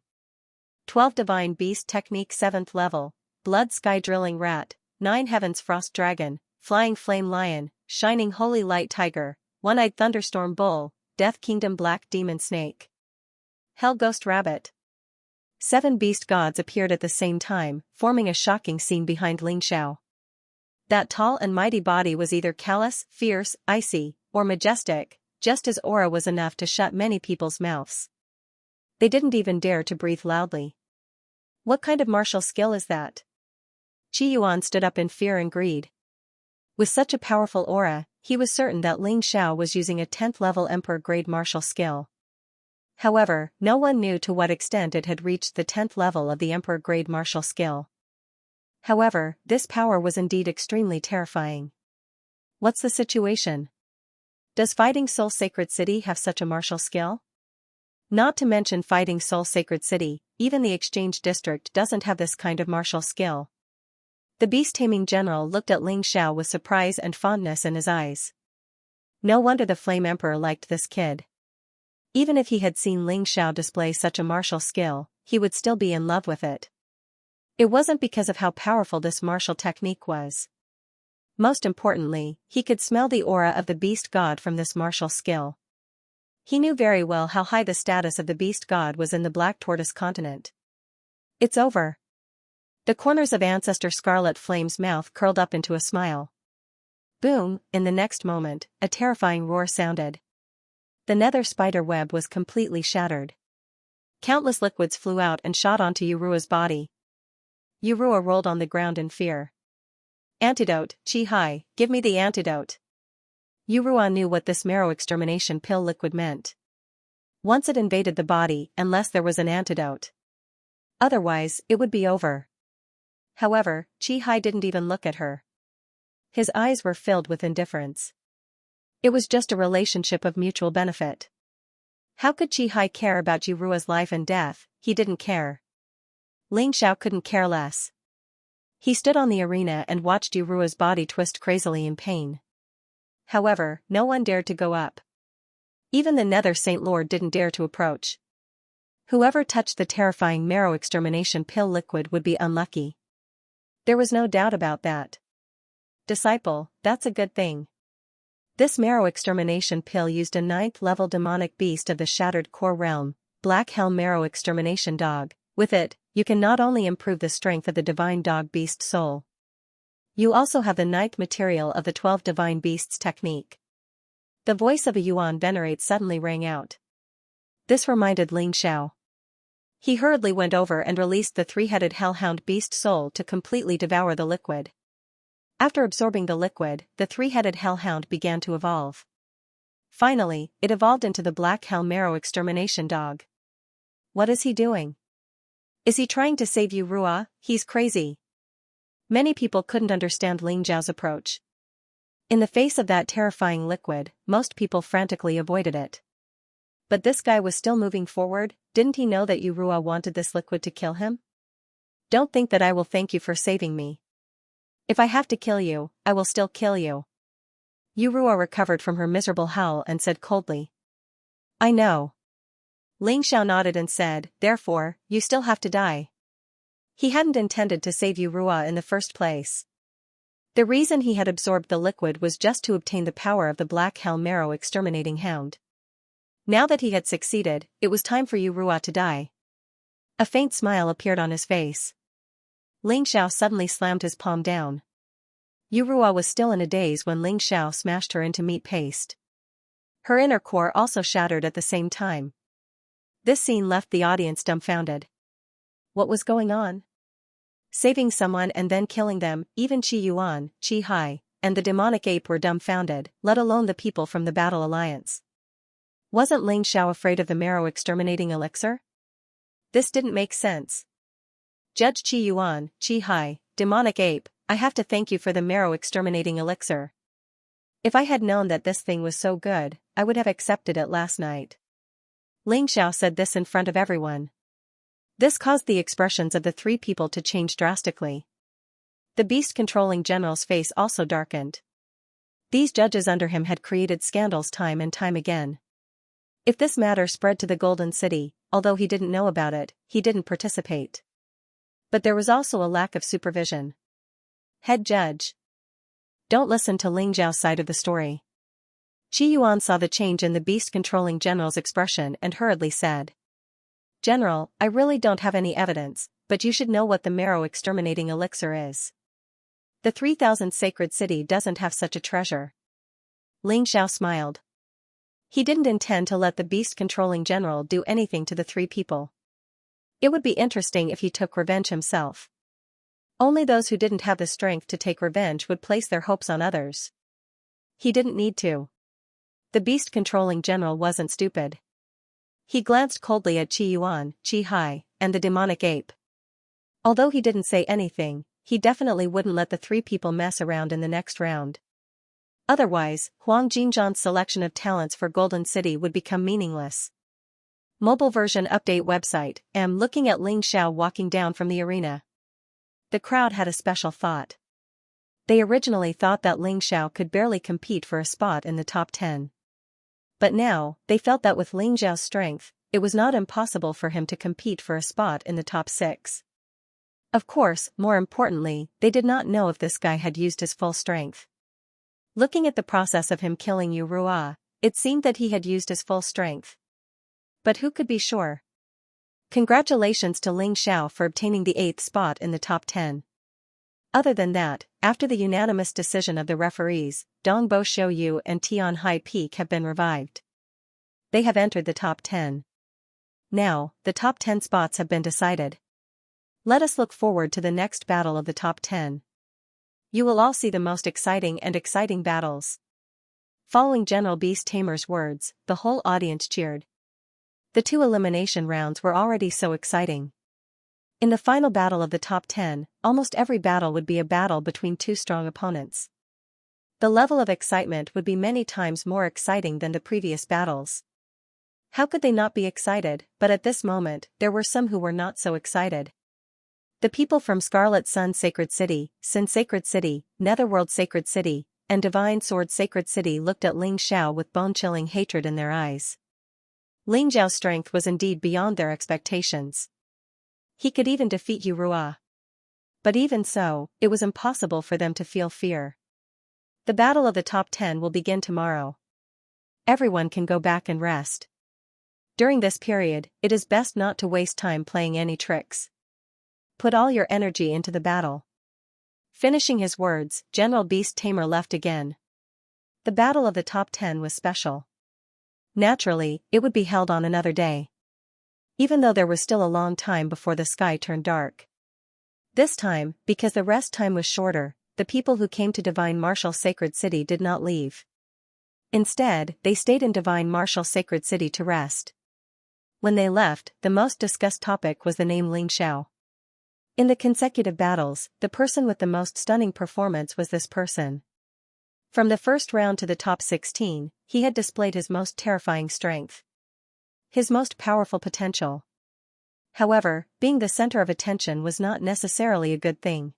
12 Divine Beast Technique 7th Level, Blood Sky Drilling Rat, 9 Heavens Frost Dragon, Flying Flame Lion, Shining Holy Light Tiger, One-Eyed Thunderstorm Bull, Death Kingdom Black Demon Snake. Hell Ghost Rabbit. 7 beast gods appeared at the same time, forming a shocking scene behind Ling Xiao. That tall and mighty body was either callous, fierce, icy, or majestic, just his aura was enough to shut many people's mouths. They didn't even dare to breathe loudly. What kind of martial skill is that? Qi Yuan stood up in fear and greed. With such a powerful aura, he was certain that Ling Xiao was using a 10th level emperor-grade martial skill. However, no one knew to what extent it had reached the 10th level of the emperor-grade martial skill. However, this power was indeed extremely terrifying. What's the situation? Does Fighting Soul Sacred City have such a martial skill? Not to mention Fighting Soul Sacred City, even the Exchange District doesn't have this kind of martial skill. The beast-taming general looked at Ling Xiao with surprise and fondness in his eyes. No wonder the Flame Emperor liked this kid. Even if he had seen Ling Xiao display such a martial skill, he would still be in love with it. It wasn't because of how powerful this martial technique was. Most importantly, he could smell the aura of the beast god from this martial skill. He knew very well how high the status of the beast god was in the Black Tortoise continent. It's over. The corners of Ancestor Scarlet Flame's mouth curled up into a smile. Boom, in the next moment, a terrifying roar sounded. The nether spider web was completely shattered. Countless liquids flew out and shot onto Yurua's body. Yurua rolled on the ground in fear. Antidote, Qi Hai, give me the antidote. Yurua knew what this marrow extermination pill liquid meant. Once it invaded the body, unless there was an antidote. Otherwise, it would be over. However, Qi Hai didn't even look at her. His eyes were filled with indifference. It was just a relationship of mutual benefit. How could Qi Hai care about Yurua's life and death? He didn't care. Ling Xiao couldn't care less. He stood on the arena and watched Yurua's body twist crazily in pain. However, no one dared to go up. Even the Nether Saint Lord didn't dare to approach. Whoever touched the terrifying marrow extermination pill liquid would be unlucky. There was no doubt about that. Disciple, that's a good thing. This marrow extermination pill used a 9th level demonic beast of the Shattered Core realm, Black Helm Marrow Extermination Dog. With it, you can not only improve the strength of the divine dog beast soul. You also have the 9th material of the 12 divine beasts technique. The voice of a Yuan venerate suddenly rang out. This reminded Ling Xiao. He hurriedly went over and released the 3-headed hellhound beast soul to completely devour the liquid. After absorbing the liquid, the 3-headed hellhound began to evolve. Finally, it evolved into the Black Helm Marrow Extermination Dog. What is he doing? Is he trying to save Yurua? He's crazy. Many people couldn't understand Ling Xiao's approach. In the face of that terrifying liquid, most people frantically avoided it. But this guy was still moving forward. Didn't he know that Yurua wanted this liquid to kill him? Don't think that I will thank you for saving me. If I have to kill you, I will still kill you. Yurua recovered from her miserable howl and said coldly. I know. Ling Xiao nodded and said, therefore, you still have to die. He hadn't intended to save Yurua in the first place. The reason he had absorbed the liquid was just to obtain the power of the Black Helm Marrow Exterminating Hound. Now that he had succeeded, it was time for Yurua to die. A faint smile appeared on his face. Ling Xiao suddenly slammed his palm down. Yurua was still in a daze when Ling Xiao smashed her into meat paste. Her inner core also shattered at the same time. This scene left the audience dumbfounded. What was going on? Saving someone and then killing them, even Qi Yuan, Qi Hai, and the demonic ape were dumbfounded, let alone the people from the Battle Alliance. Wasn't Ling Xiao afraid of the marrow exterminating elixir? This didn't make sense. Judge Qi Yuan, Qi Hai, demonic ape, I have to thank you for the marrow exterminating elixir. If I had known that this thing was so good, I would have accepted it last night. Ling Xiao said this in front of everyone. This caused the expressions of the 3 people to change drastically. The beast-controlling general's face also darkened. These judges under him had created scandals time and time again. If this matter spread to the Golden City, although he didn't know about it, he didn't participate. But there was also a lack of supervision. Head judge. Don't listen to Ling Xiao's side of the story. Qi Yuan saw the change in the beast-controlling general's expression and hurriedly said. General, I really don't have any evidence, but you should know what the marrow exterminating elixir is. The 3000 sacred city doesn't have such a treasure. Ling Xiao smiled. He didn't intend to let the beast-controlling general do anything to the three people. It would be interesting if he took revenge himself. Only those who didn't have the strength to take revenge would place their hopes on others. He didn't need to. The beast-controlling general wasn't stupid. He glanced coldly at Qi Yuan, Qi Hai, and the demonic ape. Although he didn't say anything, he definitely wouldn't let the three people mess around in the next round. Otherwise, Huang Jinzhan's selection of talents for Golden City would become meaningless. Mobile version update website. Looking at Ling Xiao walking down from the arena. The crowd had a special thought. They originally thought that Ling Xiao could barely compete for a spot in the top 10. But now, they felt that with Ling Xiao's strength, it was not impossible for him to compete for a spot in the top 6. Of course, more importantly, they did not know if this guy had used his full strength. Looking at the process of him killing Yu Ruo, it seemed that he had used his full strength. But who could be sure? Congratulations to Ling Xiao for obtaining the 8th spot in the top 10. Other than that, after the unanimous decision of the referees, Dongbo Xiuyu and Tian Hai Peak have been revived. They have entered the top 10. Now, the top 10 spots have been decided. Let us look forward to the next battle of the top 10. You will all see the most exciting battles. Following General Beast Tamer's words, the whole audience cheered. The 2 elimination rounds were already so exciting. In the final battle of the top 10, almost every battle would be a battle between 2 strong opponents. The level of excitement would be many times more exciting than the previous battles. How could they not be excited? But at this moment, there were some who were not so excited. The people from Scarlet Sun Sacred City, Sin Sacred City, Netherworld Sacred City, and Divine Sword Sacred City looked at Ling Xiao with bone-chilling hatred in their eyes. Ling Xiao's strength was indeed beyond their expectations. He could even defeat Yu Ruo. But even so, it was impossible for them to feel fear. The battle of the top 10 will begin tomorrow. Everyone can go back and rest. During this period, it is best not to waste time playing any tricks. Put all your energy into the battle. Finishing his words, General Beast Tamer left again. The battle of the top 10 was special. Naturally, it would be held on another day. Even though there was still a long time before the sky turned dark. This time, because the rest time was shorter, the people who came to Divine Martial Sacred City did not leave. Instead, they stayed in Divine Martial Sacred City to rest. When they left, the most discussed topic was the name Ling Xiao. In the consecutive battles, the person with the most stunning performance was this person. From the first round to the top 16, he had displayed his most terrifying strength. His most powerful potential. However, being the center of attention was not necessarily a good thing.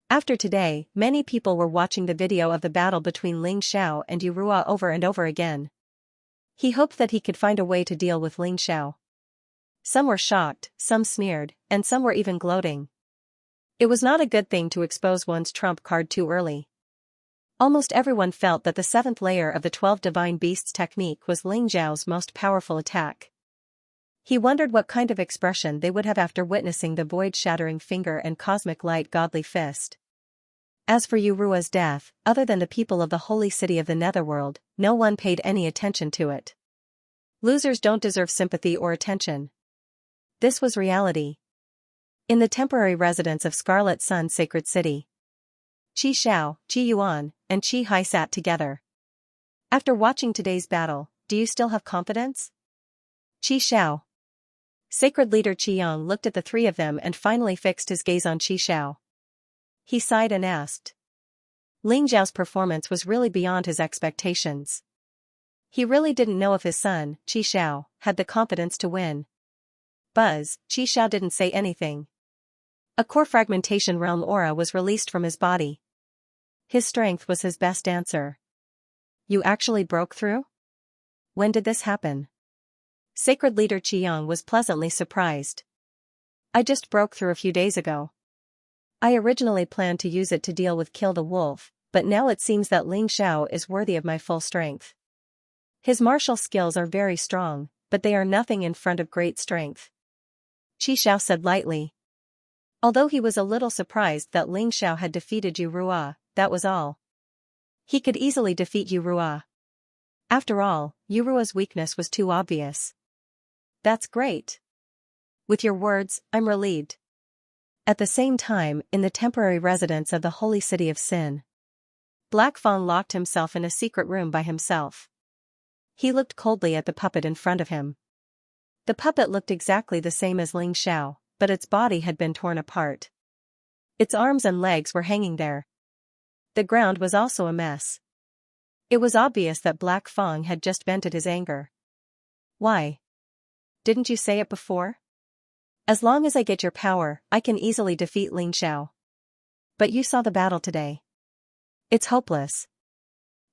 After today, many people were watching the video of the battle between Ling Xiao and Yu Ruo over and over again. He hoped that he could find a way to deal with Ling Xiao. Some were shocked, some sneered, and some were even gloating. It was not a good thing to expose one's trump card too early. Almost everyone felt that the 7th layer of the 12 Divine Beasts technique was Ling Xiao's most powerful attack. He wondered what kind of expression they would have after witnessing the void-shattering finger and cosmic light godly fist. As for Yu Ruo's death, other than the people of the holy city of the Netherworld, no one paid any attention to it. Losers don't deserve sympathy or attention. This was reality. In the temporary residence of Scarlet Sun Sacred City, Qi Xiao, Qi Yuan, and Qi Hai sat together. After watching today's battle, do you still have confidence? Qi Xiao. Sacred leader Qi Yang looked at the three of them and finally fixed his gaze on Qi Xiao. He sighed and asked. Ling Xiao's performance was really beyond his expectations. He really didn't know if his son, Qi Xiao, had the confidence to win. Buzz, Qi Xiao didn't say anything. A core fragmentation realm aura was released from his body. His strength was his best answer. You actually broke through? When did this happen? Sacred leader Qi Yang was pleasantly surprised. I just broke through a few days ago. I originally planned to use it to deal with Kill the Wolf, but now it seems that Ling Xiao is worthy of my full strength. His martial skills are very strong, but they are nothing in front of great strength. Qi Xiao said lightly. Although he was a little surprised that Ling Xiao had defeated Yu Ruo, that was all. He could easily defeat Yu Ruo. After all, Yu Ruo's weakness was too obvious. That's great. With your words, I'm relieved. At the same time, in the temporary residence of the holy city of Sin, Black Fang locked himself in a secret room by himself. He looked coldly at the puppet in front of him. The puppet looked exactly the same as Ling Xiao, but its body had been torn apart. Its arms and legs were hanging there. The ground was also a mess. It was obvious that Black Fang had just vented his anger. Why? Didn't you say it before? As long as I get your power, I can easily defeat Ling Xiao. But you saw the battle today. It's hopeless.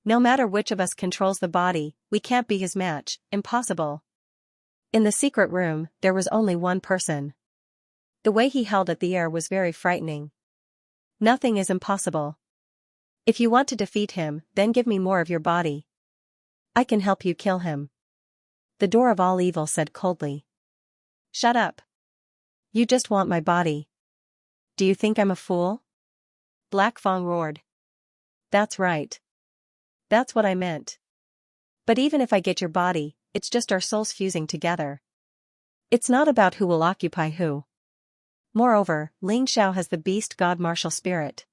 No matter which of us controls the body, we can't be his match, impossible. In the secret room, there was only one person. The way he held at the air was very frightening. Nothing is impossible. If you want to defeat him, then give me more of your body. I can help you kill him. The door of all evil said coldly. Shut up. You just want my body. Do you think I'm a fool? Black Fang roared. That's right. That's what I meant. But even if I get your body, it's just our souls fusing together. It's not about who will occupy who. Moreover, Ling Xiao has the beast god martial spirit.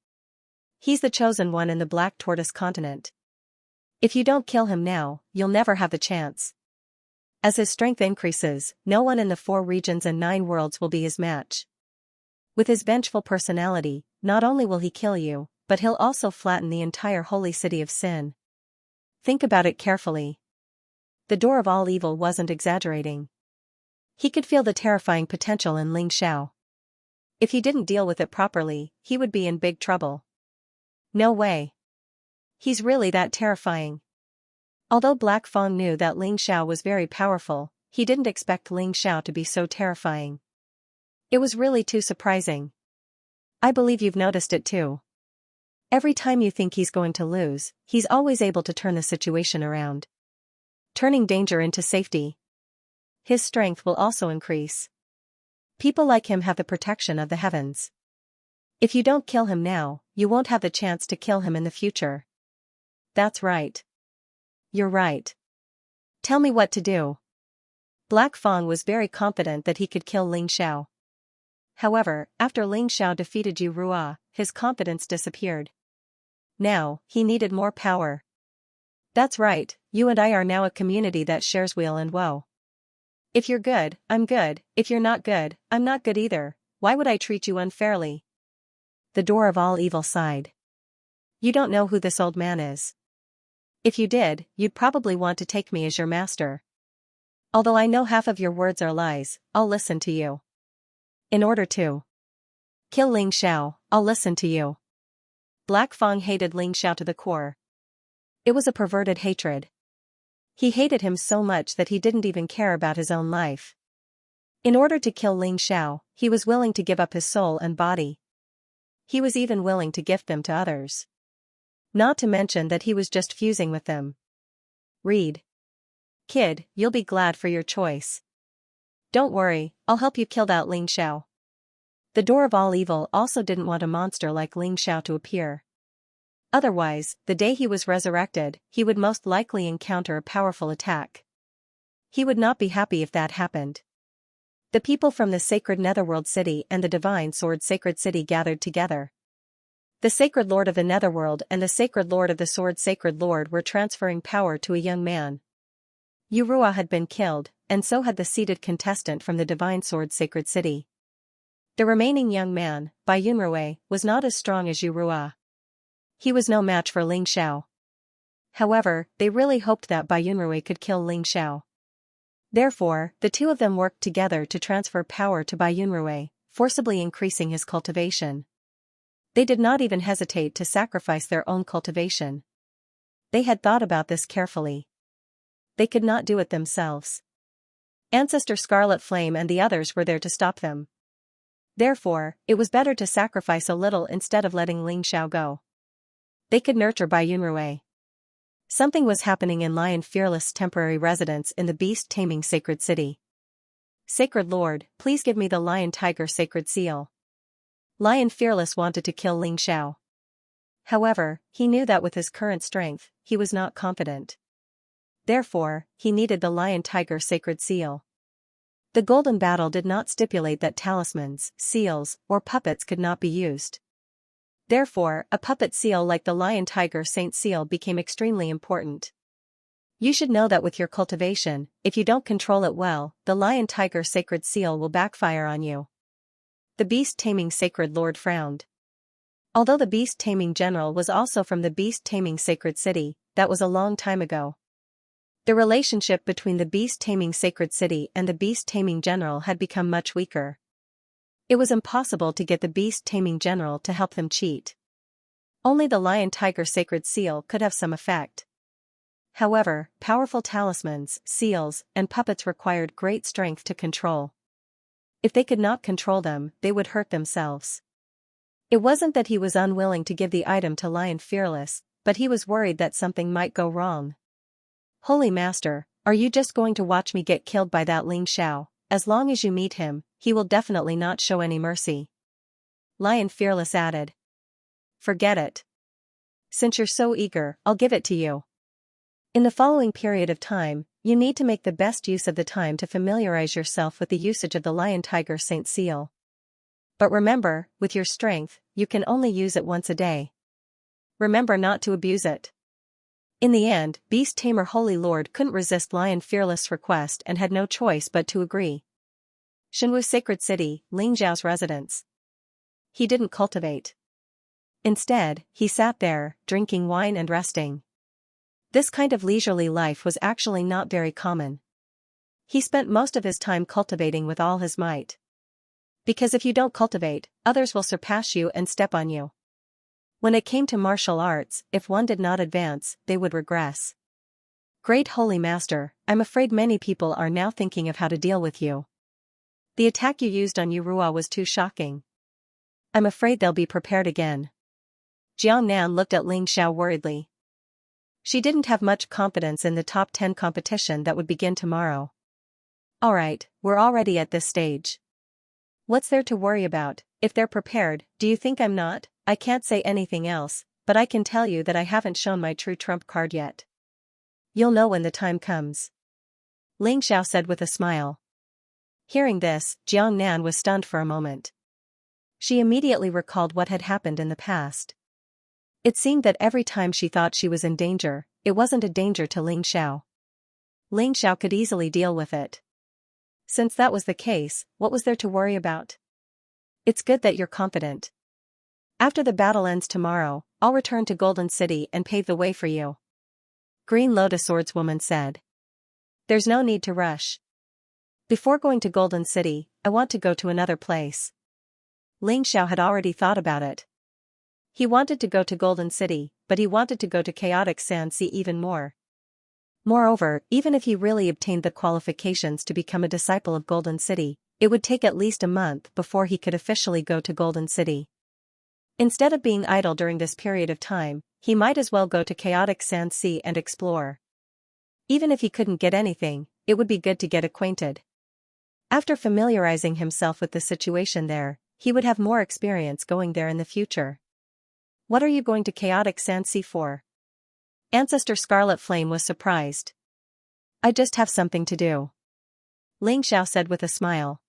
He's the chosen one in the Black Tortoise continent. If you don't kill him now, you'll never have the chance. As his strength increases, no one in the 4 regions and 9 worlds will be his match. With his vengeful personality, not only will he kill you, but he'll also flatten the entire holy city of Sin. Think about it carefully. The door of all evil wasn't exaggerating. He could feel the terrifying potential in Ling Xiao. If he didn't deal with it properly, he would be in big trouble. No way. He's really that terrifying. Although Black Fang knew that Ling Xiao was very powerful, he didn't expect Ling Xiao to be so terrifying. It was really too surprising. I believe you've noticed it too. Every time you think he's going to lose, he's always able to turn the situation around. Turning danger into safety. His strength will also increase. People like him have the protection of the heavens. If you don't kill him now, you won't have the chance to kill him in the future. That's right. You're right. Tell me what to do. Black Fang was very confident that he could kill Ling Xiao. However, after Ling Xiao defeated Yu Ruo, his confidence disappeared. Now, he needed more power. That's right, you and I are now a community that shares weal and woe. If you're good, I'm good, if you're not good, I'm not good either. Why would I treat you unfairly? The door of all evil sighed. You don't know who this old man is. If you did, you'd probably want to take me as your master. Although I know half of your words are lies, I'll listen to you. In order to kill Ling Xiao, I'll listen to you. Black Fang hated Ling Xiao to the core. It was a perverted hatred. He hated him so much that he didn't even care about his own life. In order to kill Ling Xiao, he was willing to give up his soul and body. He was even willing to gift them to others. Not to mention that he was just fusing with them. Read. Kid, you'll be glad for your choice. Don't worry, I'll help you kill that Ling Xiao. The door of all evil also didn't want a monster like Ling Xiao to appear. Otherwise, the day he was resurrected, he would most likely encounter a powerful attack. He would not be happy if that happened. The people from the sacred Netherworld City and the Divine Sword Sacred City gathered together. The Sacred Lord of the Netherworld and the Sacred Lord of the Sword Sacred Lord were transferring power to a young man. Yu Ruo had been killed, and so had the seated contestant from the Divine Sword Sacred City. The remaining young man, Bai Yunrui, was not as strong as Yu Ruo. He was no match for Ling Xiao. However, they really hoped that Bai Yunrui could kill Ling Xiao. Therefore, the two of them worked together to transfer power to Bai Yunrui, forcibly increasing his cultivation. They did not even hesitate to sacrifice their own cultivation. They had thought about this carefully. They could not do it themselves. Ancestor Scarlet Flame and the others were there to stop them. Therefore, it was better to sacrifice a little instead of letting Ling Xiao go. They could nurture Bai Yunrui. Something was happening in Lion Fearless' temporary residence in the beast-taming sacred city. Sacred Lord, please give me the Lion Tiger Sacred Seal. Lion Fearless wanted to kill Ling Xiao. However, he knew that with his current strength, he was not confident. Therefore, he needed the Lion-Tiger Sacred Seal. The Golden Battle did not stipulate that talismans, seals, or puppets could not be used. Therefore, a puppet seal like the Lion-Tiger Saint Seal became extremely important. You should know that with your cultivation, if you don't control it well, the Lion-Tiger Sacred Seal will backfire on you. The beast-taming Sacred Lord frowned. Although the beast-taming general was also from the beast-taming Sacred City, that was a long time ago. The relationship between the beast-taming Sacred City and the beast-taming general had become much weaker. It was impossible to get the beast-taming general to help them cheat. Only the Lion-Tiger Sacred Seal could have some effect. However, powerful talismans, seals, and puppets required great strength to control. If they could not control them, they would hurt themselves. It wasn't that he was unwilling to give the item to Lion Fearless, but he was worried that something might go wrong. Holy Master, are you just going to watch me get killed by that Ling Xiao? As long as you meet him, he will definitely not show any mercy. Lion Fearless added. Forget it. Since you're so eager, I'll give it to you. In the following period of time, you need to make the best use of the time to familiarize yourself with the usage of the Lion-Tiger Saint Seal. But remember, with your strength, you can only use it once a day. Remember not to abuse it. In the end, Beast Tamer Holy Lord couldn't resist Lion Fearless' request and had no choice but to agree. Shenwu Sacred City, Ling Xiao's residence. He didn't cultivate. Instead, he sat there, drinking wine and resting. This kind of leisurely life was actually not very common. He spent most of his time cultivating with all his might. Because if you don't cultivate, others will surpass you and step on you. When it came to martial arts, if one did not advance, they would regress. Great Holy Master, I'm afraid many people are now thinking of how to deal with you. The attack you used on Yurua was too shocking. I'm afraid they'll be prepared again. Jiang Nan looked at Ling Xiao worriedly. She didn't have much confidence in the top 10 competition that would begin tomorrow. Alright, we're already at this stage. What's there to worry about? If they're prepared, do you think I'm not? I can't say anything else, but I can tell you that I haven't shown my true trump card yet. You'll know when the time comes. Ling Xiao said with a smile. Hearing this, Jiang Nan was stunned for a moment. She immediately recalled what had happened in the past. It seemed that every time she thought she was in danger, it wasn't a danger to Ling Xiao. Ling Xiao could easily deal with it. Since that was the case, what was there to worry about? It's good that you're confident. After the battle ends tomorrow, I'll return to Golden City and pave the way for you. Green Lotus Swordswoman said. There's no need to rush. Before going to Golden City, I want to go to another place. Ling Xiao had already thought about it. He wanted to go to Golden City, but he wanted to go to Chaotic Xianxia even more. Moreover, even if he really obtained the qualifications to become a disciple of Golden City, it would take at least a month before he could officially go to Golden City. Instead of being idle during this period of time, he might as well go to Chaotic Xianxia and explore. Even if he couldn't get anything, it would be good to get acquainted. After familiarizing himself with the situation there, he would have more experience going there in the future. What are you going to Chaotic Xianxia for? Ancestor Scarlet Flame was surprised. I just have something to do. Ling Xiao said with a smile.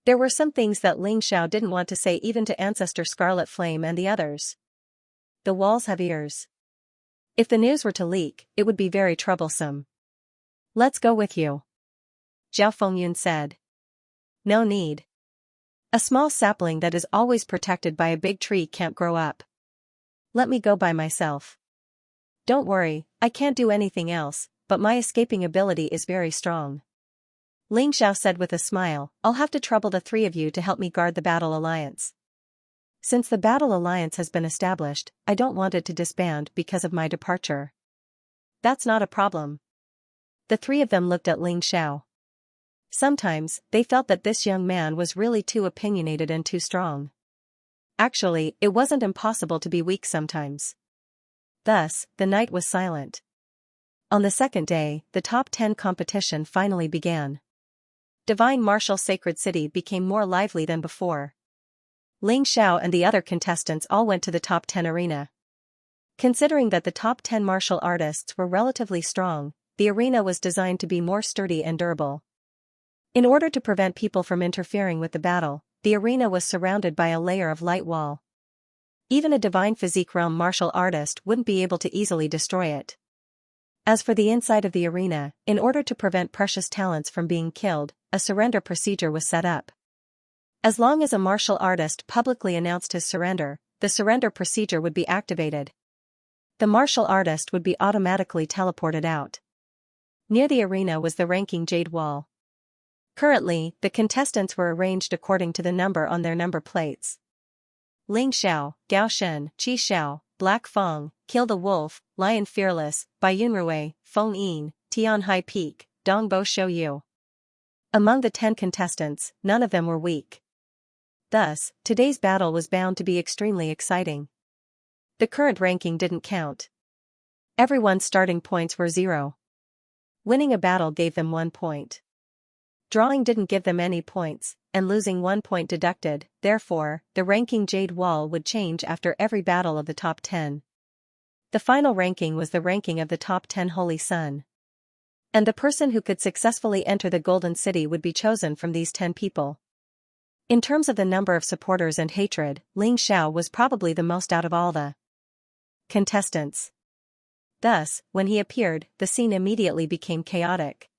There were some things that Ling Xiao didn't want to say even to Ancestor Scarlet Flame and the others. The walls have ears. If the news were to leak, it would be very troublesome. Let's go with you. Zhao Fengyun said. No need. A small sapling that is always protected by a big tree can't grow up. Let me go by myself. Don't worry, I can't do anything else, but my escaping ability is very strong. Ling Xiao said with a smile, I'll have to trouble the three of you to help me guard the Battle Alliance. Since the Battle Alliance has been established, I don't want it to disband because of my departure. That's not a problem. The three of them looked at Ling Xiao. Sometimes, they felt that this young man was really too opinionated and too strong. Actually, it wasn't impossible to be weak sometimes. Thus, the night was silent. On the second day, the top 10 competition finally began. Divine Martial Sacred City became more lively than before. Ling Xiao and the other contestants all went to the top 10 arena. Considering that the top 10 martial artists were relatively strong, the arena was designed to be more sturdy and durable. In order to prevent people from interfering with the battle, the arena was surrounded by a layer of light wall. Even a divine physique realm martial artist wouldn't be able to easily destroy it. As for the inside of the arena, in order to prevent precious talents from being killed, a surrender procedure was set up. As long as a martial artist publicly announced his surrender, the surrender procedure would be activated. The martial artist would be automatically teleported out. Near the arena was the ranking jade wall. Currently, the contestants were arranged according to the number on their number plates. Ling Xiao, Gao Shen, Qi Xiao, Black Fong, Kill the Wolf, Lion Fearless, Bai Yunrui, Feng Yin, Tian High Peak, Dong Bo Shou Yu. Among the 10 contestants, none of them were weak. Thus, today's battle was bound to be extremely exciting. The current ranking didn't count. Everyone's starting points were 0. Winning a battle gave them 1 point. Drawing didn't give them any points, and losing 1 point deducted, therefore, the ranking jade wall would change after every battle of the top 10. The final ranking was the ranking of the top 10 Holy Sun. And the person who could successfully enter the Golden City would be chosen from these 10 people. In terms of the number of supporters and hatred, Ling Xiao was probably the most out of all the contestants. Thus, when he appeared, the scene immediately became chaotic.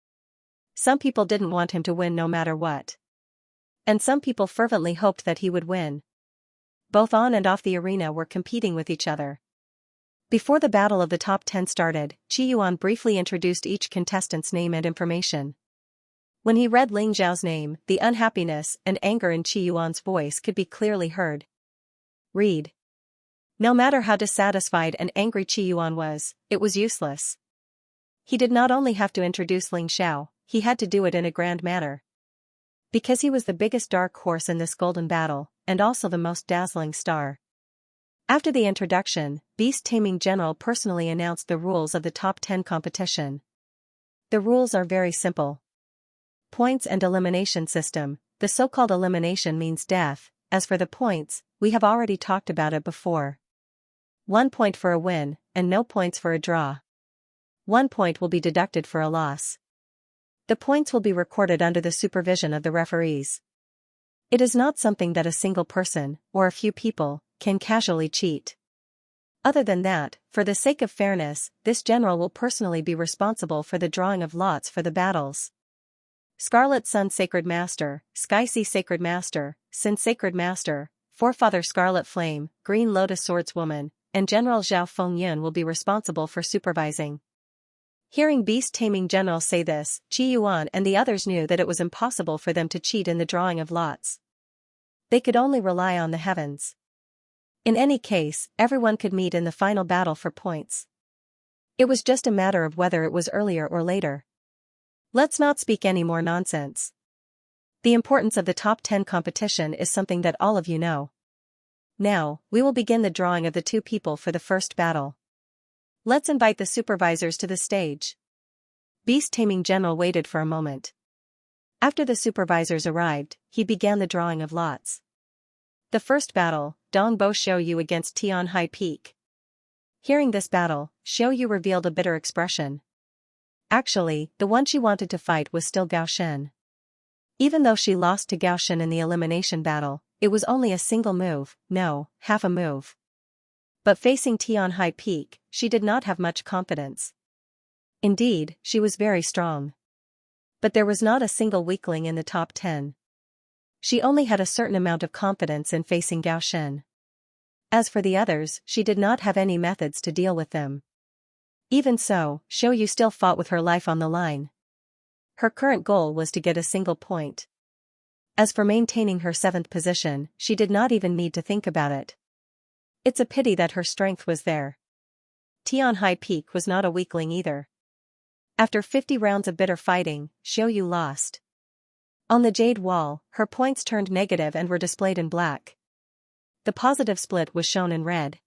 Some people didn't want him to win no matter what. And some people fervently hoped that he would win. Both on and off the arena were competing with each other. Before the battle of the top 10 started, Qi Yuan briefly introduced each contestant's name and information. When he read Ling Xiao's name, the unhappiness and anger in Qi Yuan's voice could be clearly heard. Read. No matter how dissatisfied and angry Qi Yuan was, it was useless. He did not only have to introduce Ling Xiao, he had to do it in a grand manner. Because he was the biggest dark horse in this golden battle, and also the most dazzling star. After the introduction, Beast Taming General personally announced the rules of the top 10 competition. The rules are very simple. Points and elimination system. The so-called elimination means death. As for the points, we have already talked about it before. 1 point for a win, and no points for a draw. 1 point will be deducted for a loss. The points will be recorded under the supervision of the referees. It is not something that a single person, or a few people, can casually cheat. Other than that, for the sake of fairness, this general will personally be responsible for the drawing of lots for the battles. Scarlet Sun Sacred Master, Sky Sea Sacred Master, Sin Sacred Master, Forefather Scarlet Flame, Green Lotus Swordswoman, and General Zhao Fengyun will be responsible for supervising. Hearing Beast Taming General say this, Qi Yuan and the others knew that it was impossible for them to cheat in the drawing of lots. They could only rely on the heavens. In any case, everyone could meet in the final battle for points. It was just a matter of whether it was earlier or later. Let's not speak any more nonsense. The importance of the top 10 competition is something that all of you know. Now, we will begin the drawing of the 2 people for the first battle. Let's invite the supervisors to the stage. Beast Taming General waited for a moment. After the supervisors arrived, he began the drawing of lots. The first battle, Dong Bo Shou Yu against Tian High Peak. Hearing this battle, Shou Yu revealed a bitter expression. Actually, the one she wanted to fight was still Gao Shen. Even though she lost to Gao Shen in the elimination battle, it was only a single move, no, half a move. But facing Tian High Peak, she did not have much confidence. Indeed, she was very strong. But there was not a single weakling in the top 10. She only had a certain amount of confidence in facing Gao Shen. As for the others, she did not have any methods to deal with them. Even so, Shou Yu still fought with her life on the line. Her current goal was to get a single point. As for maintaining her 7th position, she did not even need to think about it. It's a pity that her strength was there. Tian High Peak was not a weakling either. After 50 rounds of bitter fighting, Shou Yu lost. On the jade wall, her points turned negative and were displayed in black. The positive split was shown in red.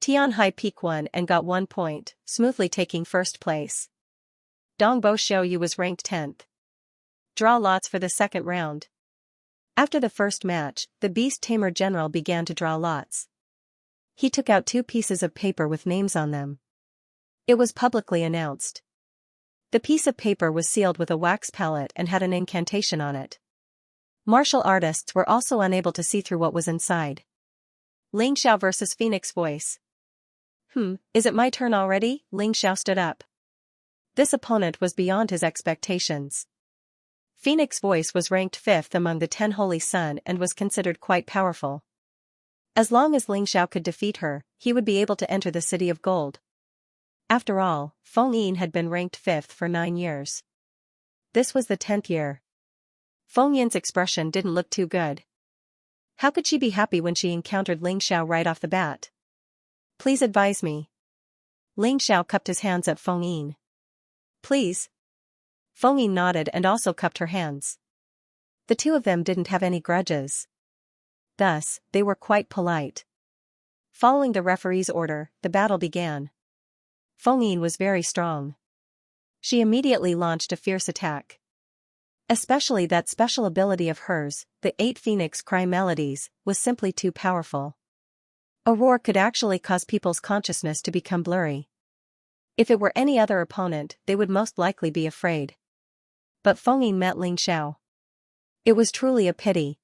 Tian High Peak won and got 1 point, smoothly taking first place. Dong Bo Shou Yu was ranked 10th. Draw lots for the second round. After the first match, the beast tamer general began to draw lots. He took out 2 pieces of paper with names on them. It was publicly announced. The piece of paper was sealed with a wax pellet and had an incantation on it. Martial artists were also unable to see through what was inside. Ling Xiao versus Phoenix Voice. Is it my turn already? Ling Xiao stood up. This opponent was beyond his expectations. Phoenix Voice was ranked 5th among the 10 Holy Sun and was considered quite powerful. As long as Ling Xiao could defeat her, he would be able to enter the City of Gold. After all, Feng Yin had been ranked 5th for 9 years. This was the 10th year. Feng Yin's expression didn't look too good. How could she be happy when she encountered Ling Xiao right off the bat? Please advise me. Ling Xiao cupped his hands at Feng Yin. Please. Feng Yin nodded and also cupped her hands. The two of them didn't have any grudges. Thus, they were quite polite. Following the referee's order, the battle began. Feng Yin was very strong. She immediately launched a fierce attack. Especially that special ability of hers, the 8 Phoenix Cry Melodies, was simply too powerful. A roar could actually cause people's consciousness to become blurry. If it were any other opponent, they would most likely be afraid. But Feng Yin met Ling Xiao. It was truly a pity.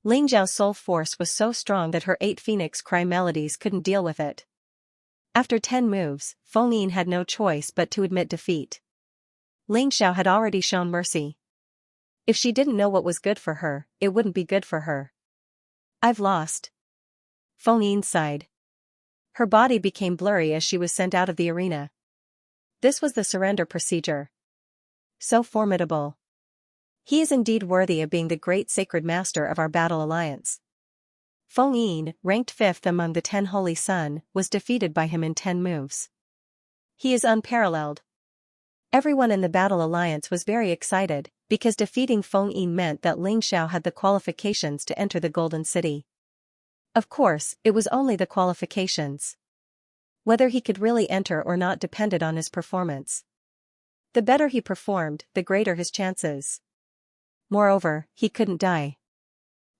Ling Xiao's soul force was so strong that her 8 Phoenix Cry Melodies couldn't deal with it. After 10 moves, Feng Yin had no choice but to admit defeat. Ling Xiao had already shown mercy. If she didn't know what was good for her, it wouldn't be good for her. I've lost. Feng Yin sighed. Her body became blurry as she was sent out of the arena. This was the surrender procedure. So formidable. He is indeed worthy of being the great sacred master of our battle alliance. Feng Yin, ranked 5th among the 10 Holy Sun, was defeated by him in 10 moves. He is unparalleled. Everyone in the battle alliance was very excited, because defeating Feng Yin meant that Ling Xiao had the qualifications to enter the Golden City. Of course, it was only the qualifications. Whether he could really enter or not depended on his performance. The better he performed, the greater his chances. Moreover, he couldn't die.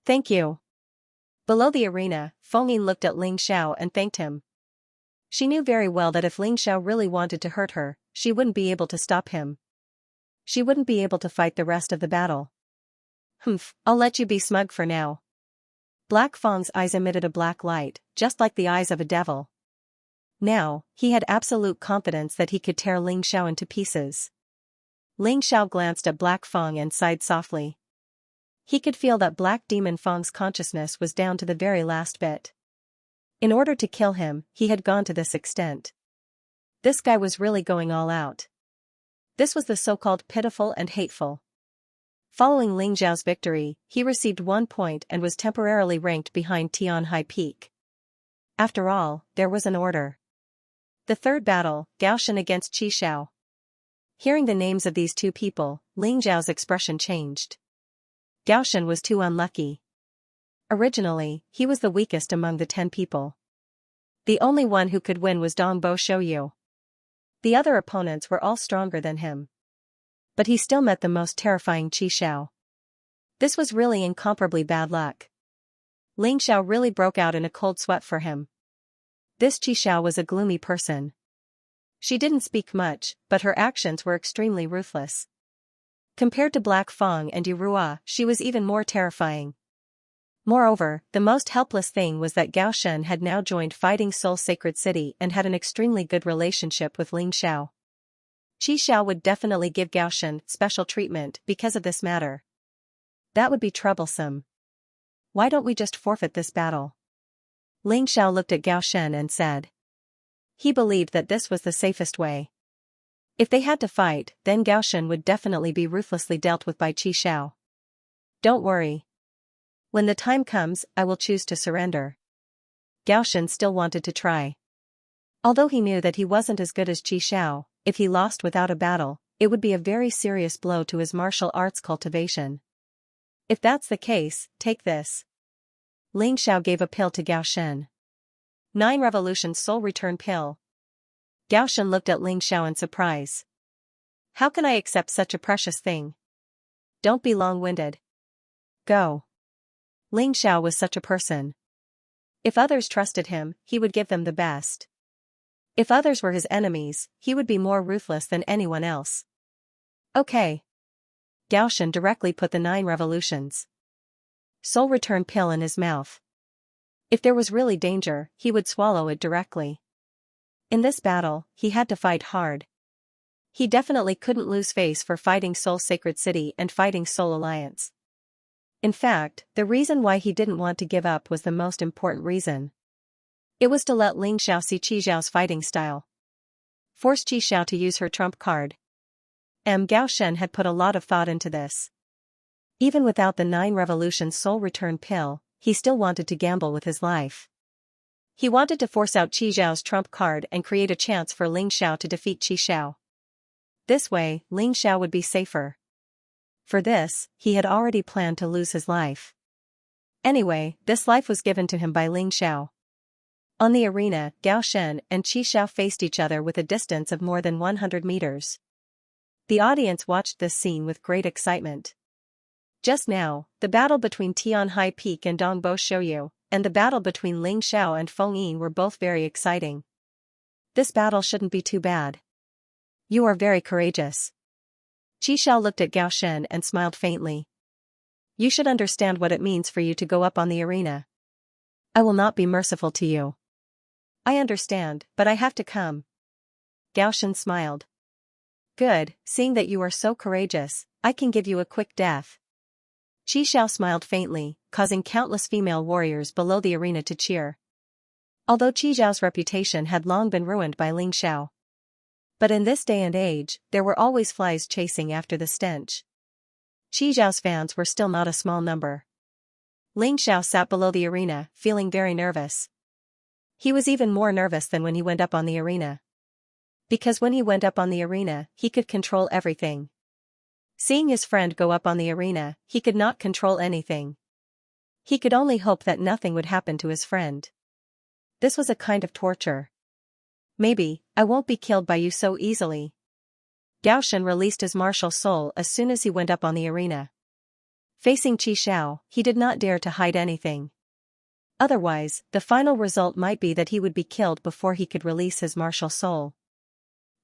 Thank you. Below the arena, Feng Yin looked at Ling Xiao and thanked him. She knew very well that if Ling Xiao really wanted to hurt her, she wouldn't be able to stop him. She wouldn't be able to fight the rest of the battle. I'll let you be smug for now. Black Fang's eyes emitted a black light, just like the eyes of a devil. Now, he had absolute confidence that he could tear Ling Xiao into pieces. Ling Xiao glanced at Black Fang and sighed softly. He could feel that Black Demon Fang's consciousness was down to the very last bit. In order to kill him, he had gone to this extent. This guy was really going all out. This was the so-called pitiful and hateful. Following Ling Xiao's victory, he received 1 point and was temporarily ranked behind Tian High Peak. After all, there was an order. The third battle, Gaoshan against Qi Xiao. Hearing the names of these 2 people, Ling Xiao's expression changed. Gaoshan was too unlucky. Originally, he was the weakest among the 10 people. The only one who could win was Dongbo Shouyu. The other opponents were all stronger than him. But he still met the most terrifying Qi Xiao. This was really incomparably bad luck. Ling Xiao really broke out in a cold sweat for him. This Qi Xiao was a gloomy person. She didn't speak much, but her actions were extremely ruthless. Compared to Black Fang and Yurua, she was even more terrifying. Moreover, the most helpless thing was that Gao Shen had now joined Fighting Soul Sacred City and had an extremely good relationship with Ling Xiao. Qi Xiao would definitely give Gao Shen special treatment because of this matter. That would be troublesome. Why don't we just forfeit this battle? Ling Xiao looked at Gao Shen and said. He believed that this was the safest way. If they had to fight, then Gao Shen would definitely be ruthlessly dealt with by Qi Xiao. Don't worry. When the time comes, I will choose to surrender. Gao Shen still wanted to try. Although he knew that he wasn't as good as Qi Xiao, if he lost without a battle, it would be a very serious blow to his martial arts cultivation. If that's the case, take this. Ling Xiao gave a pill to Gao Shen. 9 Revolution Soul Return Pill. Gao Shen looked at Ling Xiao in surprise. How can I accept such a precious thing? Don't be long-winded. Go. Ling Xiao was such a person. If others trusted him, he would give them the best. If others were his enemies, he would be more ruthless than anyone else. Okay. Gao Shen directly put the 9 revolutions soul return pill in his mouth. If there was really danger, he would swallow it directly. In this battle, he had to fight hard. He definitely couldn't lose face for fighting Soul Sacred City and fighting Soul Alliance. In fact, the reason why he didn't want to give up was the most important reason. It was to let Ling Xiao see Qi Zhao's fighting style. Force Qi Xiao to use her trump card. Gao Shen had put a lot of thought into this. Even without the 9 revolutions soul return pill, he still wanted to gamble with his life. He wanted to force out Qi Zhao's trump card and create a chance for Ling Xiao to defeat Qi Xiao. This way, Ling Xiao would be safer. For this, he had already planned to lose his life. Anyway, this life was given to him by Ling Xiao. On the arena, Gao Shen and Qi Xiao faced each other with a distance of more than 100 meters. The audience watched this scene with great excitement. Just now, the battle between Tian High Peak and Dongbo Shouyu, and the battle between Ling Xiao and Feng Yin were both very exciting. This battle shouldn't be too bad. You are very courageous. Qi Xiao looked at Gao Shen and smiled faintly. You should understand what it means for you to go up on the arena. I will not be merciful to you. I understand, but I have to come. Gao Shen smiled. Good, seeing that you are so courageous, I can give you a quick death. Qi Xiao smiled faintly, causing countless female warriors below the arena to cheer. Although Qi Zhao's reputation had long been ruined by Ling Xiao. But in this day and age, there were always flies chasing after the stench. Qi Zhao's fans were still not a small number. Ling Xiao sat below the arena, feeling very nervous. He was even more nervous than when he went up on the arena. Because when he went up on the arena, he could control everything. Seeing his friend go up on the arena, he could not control anything. He could only hope that nothing would happen to his friend. This was a kind of torture. Maybe, I won't be killed by you so easily. Gao Shen released his martial soul as soon as he went up on the arena. Facing Qi Xiao, he did not dare to hide anything. Otherwise, the final result might be that he would be killed before he could release his martial soul.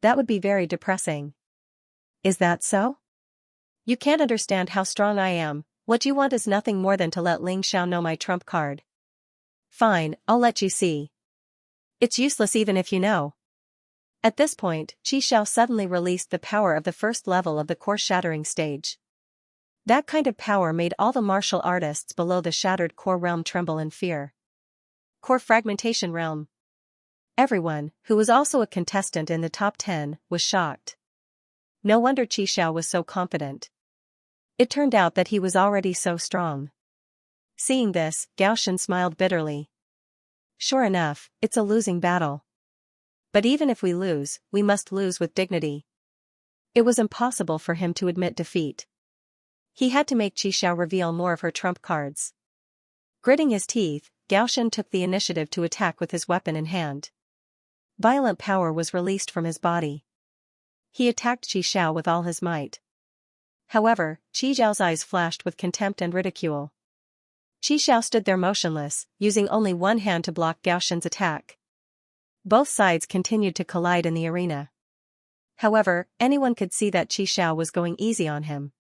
That would be very depressing. Is that so? You can't understand how strong I am. What you want is nothing more than to let Ling Xiao know my trump card. Fine, I'll let you see. It's useless even if you know. At this point, Qi Xiao suddenly released the power of the first level of the core shattering stage. That kind of power made all the martial artists below the shattered core realm tremble in fear. Core fragmentation realm. Everyone, who was also a contestant in the top 10, was shocked. No wonder Qi Xiao was so confident. It turned out that he was already so strong. Seeing this, Gao Shen smiled bitterly. Sure enough, it's a losing battle. But even if we lose, we must lose with dignity. It was impossible for him to admit defeat. He had to make Qi Xiao reveal more of her trump cards. Gritting his teeth, Gao Shen took the initiative to attack with his weapon in hand. Violent power was released from his body. He attacked Qi Xiao with all his might. However, Qi Zhao's eyes flashed with contempt and ridicule. Qi Xiao stood there motionless, using only one hand to block Gao Shen's attack. Both sides continued to collide in the arena. However, anyone could see that Qi Xiao was going easy on him.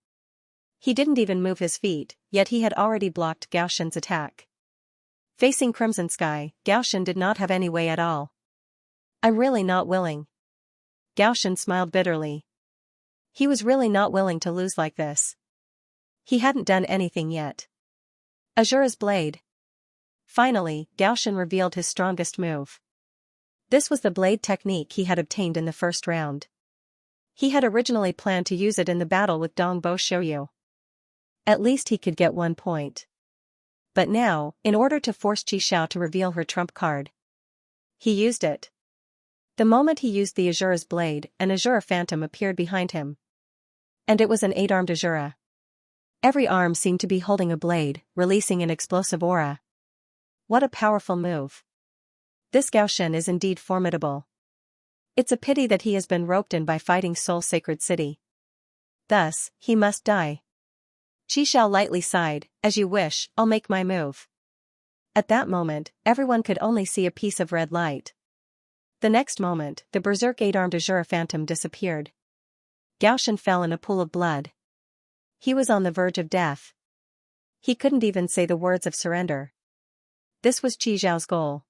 He didn't even move his feet, yet he had already blocked Gao Shen's attack. Facing Crimson Sky, Gao Shen did not have any way at all. I'm really not willing. Gao Shen smiled bitterly. He was really not willing to lose like this. He hadn't done anything yet. Azura's blade. Finally, Gao Shen revealed his strongest move. This was the blade technique he had obtained in the first round. He had originally planned to use it in the battle with Dongbo Shouyu. At least he could get 1 point. But now, in order to force Qi Xiao to reveal her trump card, he used it. The moment he used the Azura's blade, an Azura phantom appeared behind him. And it was an 8-armed Azura. Every arm seemed to be holding a blade, releasing an explosive aura. What a powerful move. This Gao Shen is indeed formidable. It's a pity that he has been roped in by fighting Soul Sacred City. Thus, he must die. Xiao lightly sighed, as you wish, I'll make my move. At that moment, everyone could only see a piece of red light. The next moment, the berserk 8-armed Azure phantom disappeared. Gaoshan fell in a pool of blood. He was on the verge of death. He couldn't even say the words of surrender. This was Qi Zhao's goal.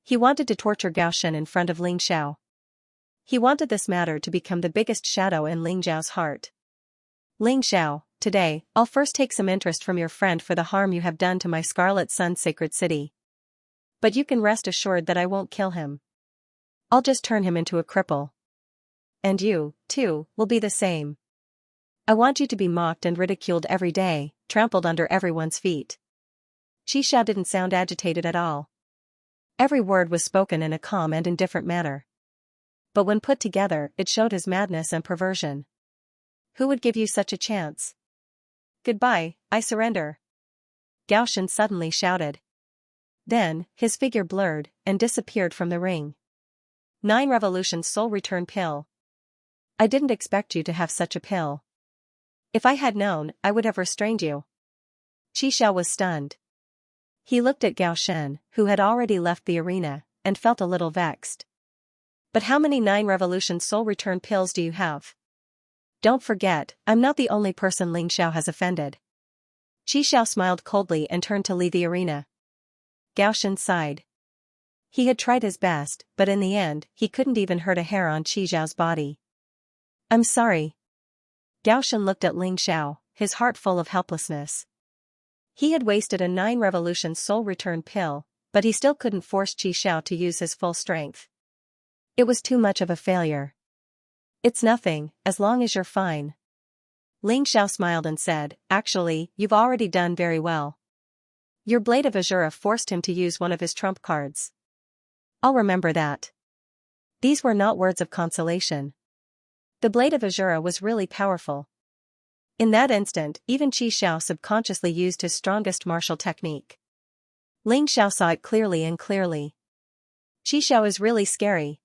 He wanted to torture Gaoshan in front of Ling Xiao. He wanted this matter to become the biggest shadow in Ling Zhao's heart. Ling Xiao, today, I'll first take some interest from your friend for the harm you have done to my Scarlet Sun's sacred city. But you can rest assured that I won't kill him. I'll just turn him into a cripple. And you, too, will be the same. I want you to be mocked and ridiculed every day, trampled under everyone's feet. Xiao didn't sound agitated at all. Every word was spoken in a calm and indifferent manner. But when put together, it showed his madness and perversion. Who would give you such a chance? Goodbye, I surrender. Gaoshan suddenly shouted. Then, his figure blurred, and disappeared from the ring. 9 Revolution Soul Return Pill. I didn't expect you to have such a pill. If I had known, I would have restrained you. Xiao was stunned. He looked at Gaoshan, who had already left the arena, and felt a little vexed. But how many 9 Revolution Soul Return Pills do you have? Don't forget, I'm not the only person Ling Xiao has offended. Xiao smiled coldly and turned to leave the arena. Gaoshan sighed. He had tried his best, but in the end, he couldn't even hurt a hair on Qi Zhao's body. I'm sorry. Gaoshan looked at Ling Xiao, his heart full of helplessness. He had wasted a 9 Revolution Soul Return Pill, but he still couldn't force Qi Zhao to use his full strength. It was too much of a failure. It's nothing, as long as you're fine. Ling Xiao smiled and said, actually, you've already done very well. Your Blade of Azure forced him to use one of his trump cards. I'll remember that. These were not words of consolation. The Blade of Azure was really powerful. In that instant, even Qi Zhao subconsciously used his strongest martial technique. Ling Xiao saw it clearly and clearly. Qi Zhao is really scary.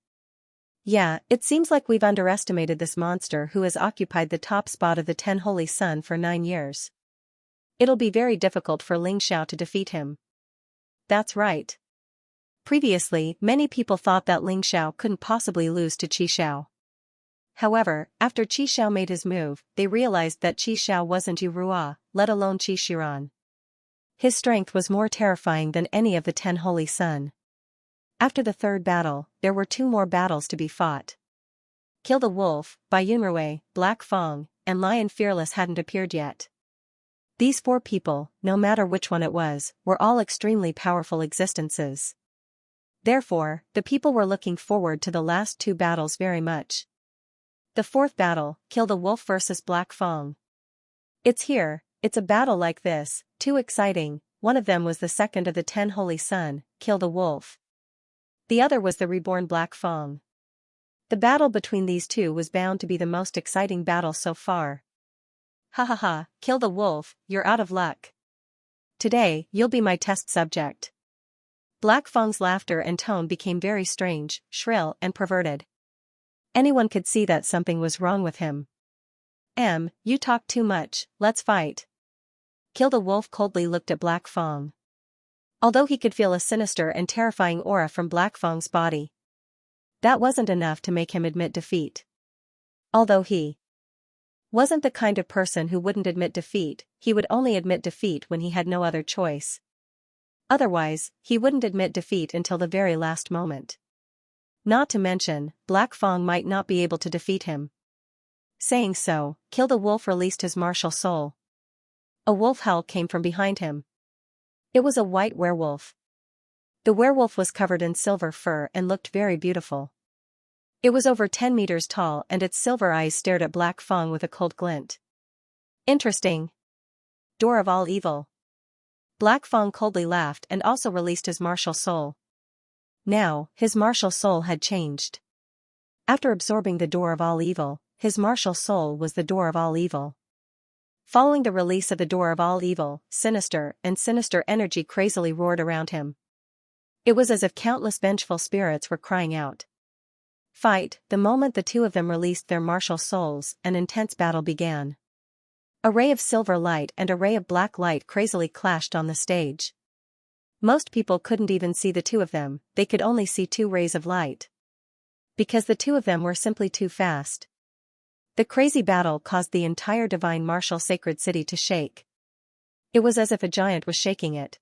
Yeah, it seems like we've underestimated this monster who has occupied the top spot of the 10 Holy Sun for 9 years. It'll be very difficult for Ling Xiao to defeat him. That's right. Previously, many people thought that Ling Xiao couldn't possibly lose to Qi Zhao. However, after Qi Zhao made his move, they realized that Qi Zhao wasn't Yu Ruo, let alone Qi Shiran. His strength was more terrifying than any of the 10 Holy Sun. After the third battle, there were 2 more battles to be fought. Kill the Wolf, by Yunrui, Black Fong, and Lion Fearless hadn't appeared yet. These 4 people, no matter which one it was, were all extremely powerful existences. Therefore, the people were looking forward to the last 2 battles very much. The 4th battle, Kill the Wolf vs Black Fong. It's a battle like this, too exciting. One of them was the second of the 10 Holy Sun, Kill the Wolf. The other was the reborn Black Fong. The battle between these 2 was bound to be the most exciting battle so far. Ha ha ha, Kill the Wolf, you're out of luck. Today, you'll be my test subject. Black Fong's laughter and tone became very strange, shrill and perverted. Anyone could see that something was wrong with him. You talk too much, let's fight. Kill the Wolf coldly looked at Black Fong. Although he could feel a sinister and terrifying aura from Black Fong's body, that wasn't enough to make him admit defeat. Although he wasn't the kind of person who wouldn't admit defeat, he would only admit defeat when he had no other choice. Otherwise, he wouldn't admit defeat until the very last moment. Not to mention, Black Fong might not be able to defeat him. Saying so, Kill the Wolf released his martial soul. A wolf howl came from behind him. It was a white werewolf. The werewolf was covered in silver fur and looked very beautiful. It was over 10 meters tall and its silver eyes stared at Black Fong with a cold glint. Interesting. Door of all evil. Black Fong coldly laughed and also released his martial soul. Now, his martial soul had changed. After absorbing the door of all evil, his martial soul was the door of all evil. Following the release of the door of all evil, sinister energy crazily roared around him. It was as if countless vengeful spirits were crying out. Fight. The moment the 2 of them released their martial souls, an intense battle began. A ray of silver light and a ray of black light crazily clashed on the stage. Most people couldn't even see the two of them, they could only see two rays of light. Because the two of them were simply too fast. The crazy battle caused the entire divine martial sacred city to shake. It was as if a giant was shaking it.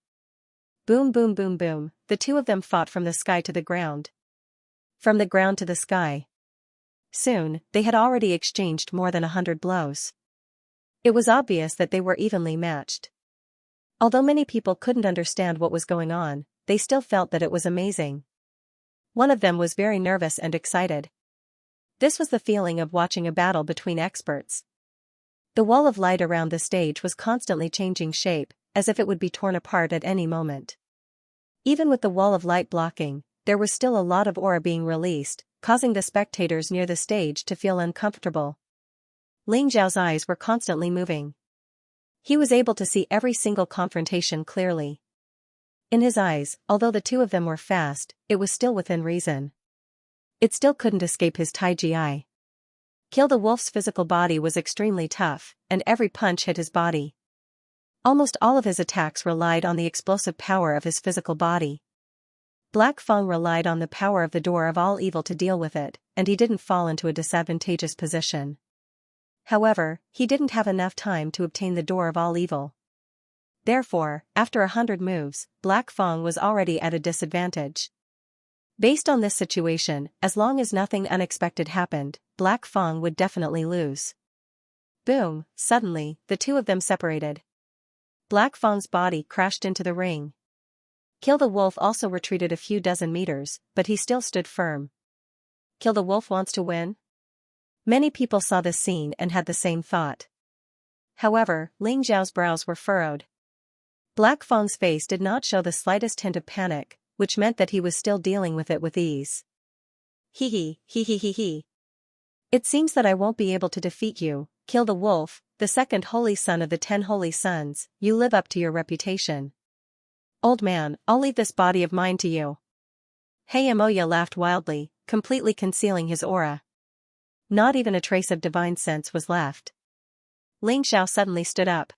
Boom boom boom boom, the two of them fought from the sky to the ground. From the ground to the sky. Soon, they had already exchanged more than 100 blows. It was obvious that they were evenly matched. Although many people couldn't understand what was going on, they still felt that it was amazing. One of them was very nervous and excited. This was the feeling of watching a battle between experts. The wall of light around the stage was constantly changing shape, as if it would be torn apart at any moment. Even with the wall of light blocking, there was still a lot of aura being released, causing the spectators near the stage to feel uncomfortable. Ling Xiao's eyes were constantly moving. He was able to see every single confrontation clearly. In his eyes, although the two of them were fast, it was still within reason. It still couldn't escape his Taiji eye. Kill the Wolf's physical body was extremely tough, and every punch hit his body. Almost all of his attacks relied on the explosive power of his physical body. Black Fang relied on the power of the door of all evil to deal with it, and he didn't fall into a disadvantageous position. However, he didn't have enough time to obtain the door of all evil. Therefore, after 100 moves, Black Fang was already at a disadvantage. Based on this situation, as long as nothing unexpected happened, Black Fang would definitely lose. Boom, suddenly, the two of them separated. Black Fang's body crashed into the ring. Kill the Wolf also retreated a few dozen meters, but he still stood firm. Kill the Wolf wants to win? Many people saw this scene and had the same thought. However, Ling Xiao's brows were furrowed. Black Fang's face did not show the slightest hint of panic, which meant that he was still dealing with it with ease. Hee hee, hee hee hee hee. It seems that I won't be able to defeat you. Kill the Wolf, the second holy son of the 10 holy sons, you live up to your reputation. Old man, I'll leave this body of mine to you. Heimoya laughed wildly, completely concealing his aura. Not even a trace of divine sense was left. Ling Xiao suddenly stood up.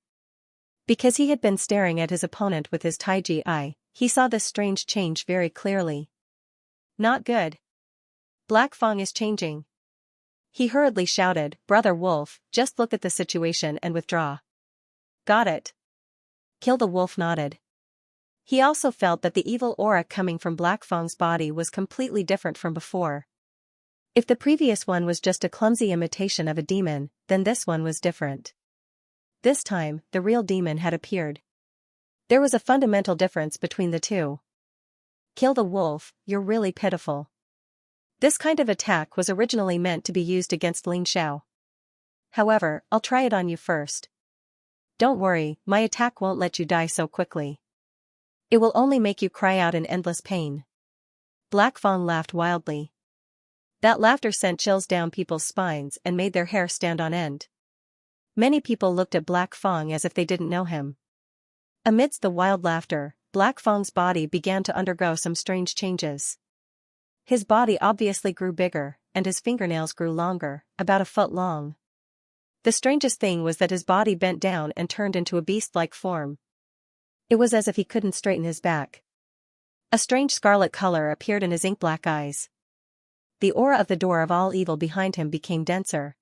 Because he had been staring at his opponent with his Taiji eye, he saw this strange change very clearly. Not good. Black Fang is changing. He hurriedly shouted, Brother Wolf, just look at the situation and withdraw. Got it. Kill the Wolf nodded. He also felt that the evil aura coming from Black Fang's body was completely different from before. If the previous one was just a clumsy imitation of a demon, then this one was different. This time, the real demon had appeared. There was a fundamental difference between the two. Kill the Wolf, you're really pitiful. This kind of attack was originally meant to be used against Ling Xiao. However, I'll try it on you first. Don't worry, my attack won't let you die so quickly. It will only make you cry out in endless pain. Black Fang laughed wildly. That laughter sent chills down people's spines and made their hair stand on end. Many people looked at Black Fang as if they didn't know him. Amidst the wild laughter, Black Fang's body began to undergo some strange changes. His body obviously grew bigger, and his fingernails grew longer, about a foot long. The strangest thing was that his body bent down and turned into a beast-like form. It was as if he couldn't straighten his back. A strange scarlet color appeared in his ink-black eyes. The aura of the door of all evil behind him became denser.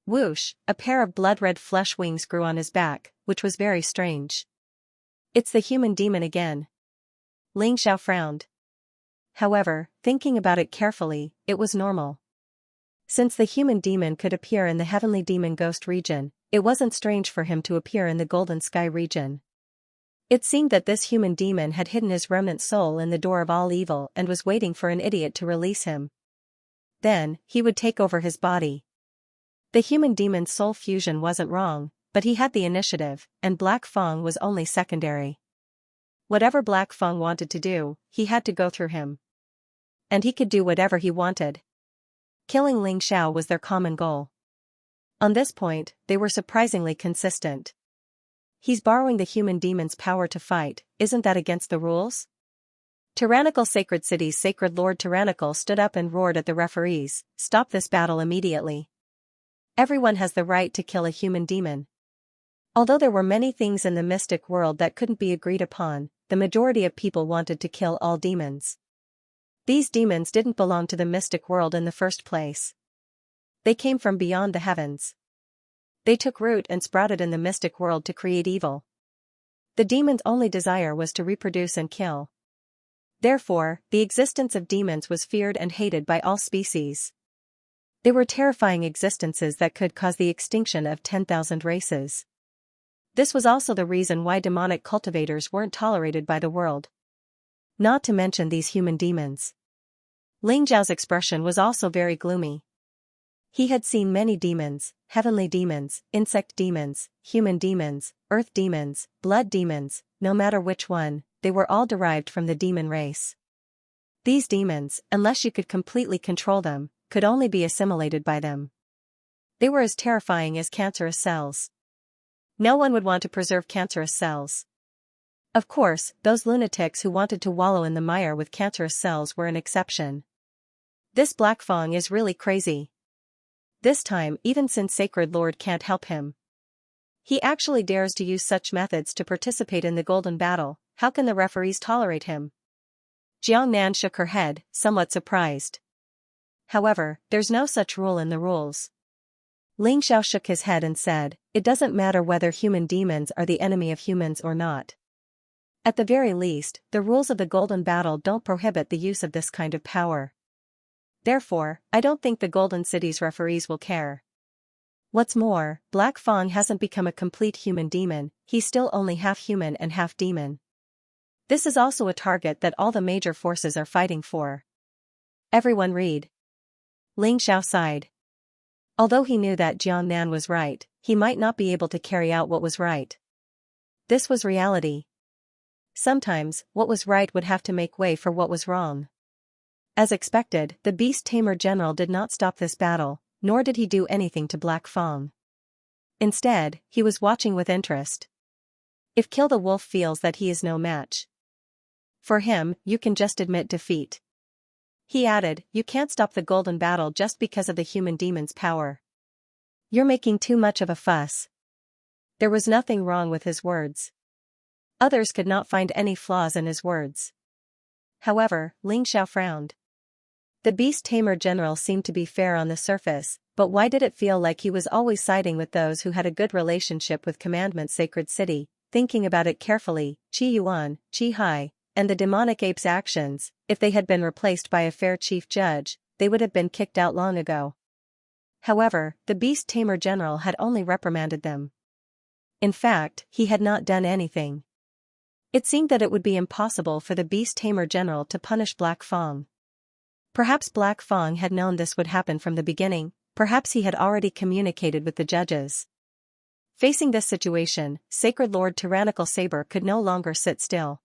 Whoosh, a pair of blood-red flesh wings grew on his back, which was very strange. It's the human demon again. Ling Xiao frowned. However, thinking about it carefully, it was normal. Since the human demon could appear in the heavenly demon ghost region, it wasn't strange for him to appear in the golden sky region. It seemed that this human demon had hidden his remnant soul in the door of all evil and was waiting for an idiot to release him. Then, he would take over his body. The human demon's soul fusion wasn't wrong, but he had the initiative, and Black Fang was only secondary. Whatever Black Fang wanted to do, he had to go through him. And he could do whatever he wanted. Killing Ling Xiao was their common goal. On this point, they were surprisingly consistent. He's borrowing the human demon's power to fight, isn't that against the rules? Tyrannical Sacred City's Sacred Lord Tyrannical stood up and roared at the referees, stop this battle immediately. Everyone has the right to kill a human demon. Although there were many things in the mystic world that couldn't be agreed upon, the majority of people wanted to kill all demons. These demons didn't belong to the mystic world in the first place. They came from beyond the heavens. They took root and sprouted in the mystic world to create evil. The demons' only desire was to reproduce and kill. Therefore, the existence of demons was feared and hated by all species. They were terrifying existences that could cause the extinction of 10,000 races. This was also the reason why demonic cultivators weren't tolerated by the world. Not to mention these human demons. Ling Zhao's expression was also very gloomy. He had seen many demons, heavenly demons, insect demons, human demons, earth demons, blood demons, no matter which one, they were all derived from the demon race. These demons, unless you could completely control them, could only be assimilated by them. They were as terrifying as cancerous cells. No one would want to preserve cancerous cells. Of course, those lunatics who wanted to wallow in the mire with cancerous cells were an exception. This Black Fang is really crazy. This time, even Sin's Sacred Lord can't help him. He actually dares to use such methods to participate in the Golden Battle. How can the referees tolerate him? Jiang Nan shook her head, somewhat surprised. However, there's no such rule in the rules. Ling Xiao shook his head and said, it doesn't matter whether human demons are the enemy of humans or not. At the very least, the rules of the Golden Battle don't prohibit the use of this kind of power. Therefore, I don't think the Golden City's referees will care. What's more, Black Fang hasn't become a complete human demon, he's still only half human and half demon. This is also a target that all the major forces are fighting for. Everyone read. Ling Xiao sighed. Although he knew that Jiang Nan was right, he might not be able to carry out what was right. This was reality. Sometimes, what was right would have to make way for what was wrong. As expected, the Beast Tamer General did not stop this battle, nor did he do anything to Black Fang. Instead, he was watching with interest. If Kill the Wolf feels that he is no match for him, you can just admit defeat. He added, you can't stop the Golden Battle just because of the human demon's power. You're making too much of a fuss. There was nothing wrong with his words. Others could not find any flaws in his words. However, Ling Xiao frowned. The Beast Tamer General seemed to be fair on the surface, but why did it feel like he was always siding with those who had a good relationship with Commandment's sacred city? Thinking about it carefully, Qi Yuan, Qi Hai, and the demonic ape's actions, if they had been replaced by a fair chief judge, they would have been kicked out long ago. However, the Beast Tamer General had only reprimanded them. In fact, he had not done anything. It seemed that it would be impossible for the Beast Tamer General to punish Black Fang. Perhaps Black Fang had known this would happen from the beginning, perhaps he had already communicated with the judges. Facing this situation, Sacred Lord Tyrannical Saber could no longer sit still.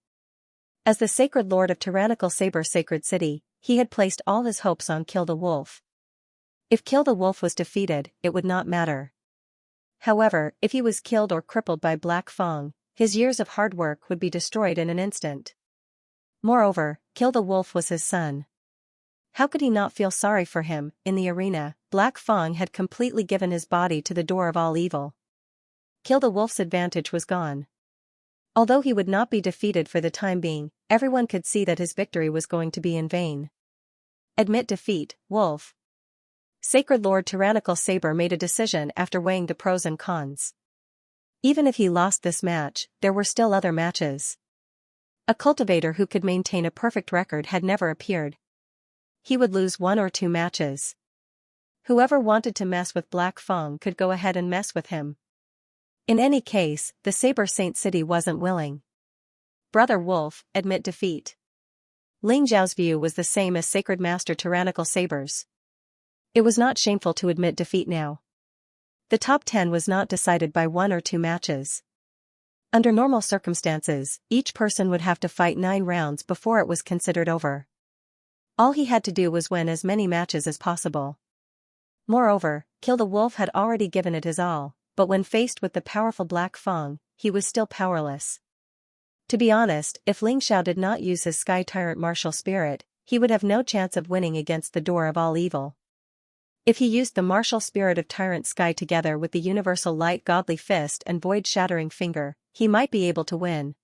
As the Sacred Lord of Tyrannical Saber's sacred city, he had placed all his hopes on Kill the Wolf. If Kill the Wolf was defeated, it would not matter. However, if he was killed or crippled by Black Fang, his years of hard work would be destroyed in an instant. Moreover, Kill the Wolf was his son. How could he not feel sorry for him? In the arena, Black Fang had completely given his body to the door of all evil. Kill the Wolf's advantage was gone. Although he would not be defeated for the time being, everyone could see that his victory was going to be in vain. Admit defeat, Wolf. Sacred Lord Tyrannical Saber made a decision after weighing the pros and cons. Even if he lost this match, there were still other matches. A cultivator who could maintain a perfect record had never appeared. He would lose 1 or 2 matches. Whoever wanted to mess with Black Fang could go ahead and mess with him. In any case, the Saber Saint City wasn't willing. Brother Wolf, admit defeat. Ling Zhao's view was the same as Sacred Master Tyrannical Saber's. It was not shameful to admit defeat now. The top 10 was not decided by 1 or 2 matches. Under normal circumstances, each person would have to fight 9 rounds before it was considered over. All he had to do was win as many matches as possible. Moreover, Kill the Wolf had already given it his all, but when faced with the powerful Black Fang, he was still powerless. To be honest, if Ling Xiao did not use his Sky Tyrant martial spirit, he would have no chance of winning against the Door of All Evil. If he used the martial spirit of Tyrant Sky together with the universal light godly fist and void-shattering finger, he might be able to win.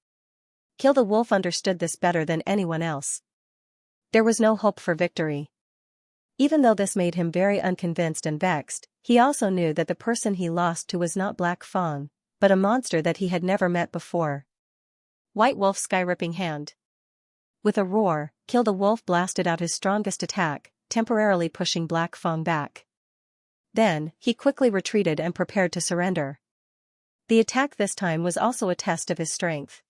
Kill the Wolf understood this better than anyone else. There was no hope for victory. Even though this made him very unconvinced and vexed, he also knew that the person he lost to was not Black Fang, but a monster that he had never met before. White Wolf Sky-ripping Hand. With a roar, Kill the Wolf blasted out his strongest attack, temporarily pushing Black Fang back. Then, he quickly retreated and prepared to surrender. The attack this time was also a test of his strength.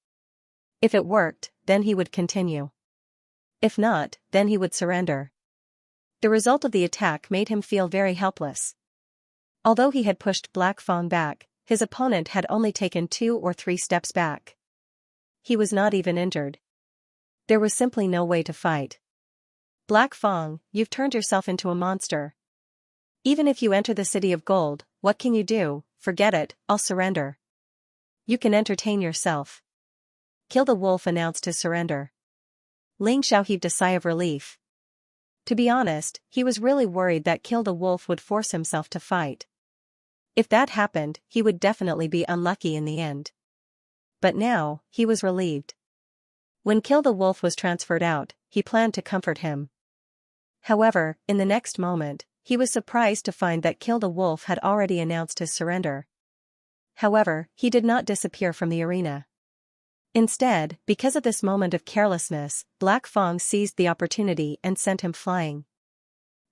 If it worked, then he would continue. If not, then he would surrender. The result of the attack made him feel very helpless. Although he had pushed Black Fang back, his opponent had only taken 2 or 3 steps back. He was not even injured. There was simply no way to fight. Black Fang, you've turned yourself into a monster. Even if you enter the City of Gold, what can you do? Forget it, I'll surrender. You can entertain yourself. Kill the Wolf announced his surrender. Xianxia heaved a sigh of relief. To be honest, he was really worried that Kill the Wolf would force himself to fight. If that happened, he would definitely be unlucky in the end. But now, he was relieved. When Kill the Wolf was transferred out, he planned to comfort him. However, in the next moment, he was surprised to find that Kill the Wolf had already announced his surrender. However, he did not disappear from the arena. Instead, because of this moment of carelessness, Black Fang seized the opportunity and sent him flying.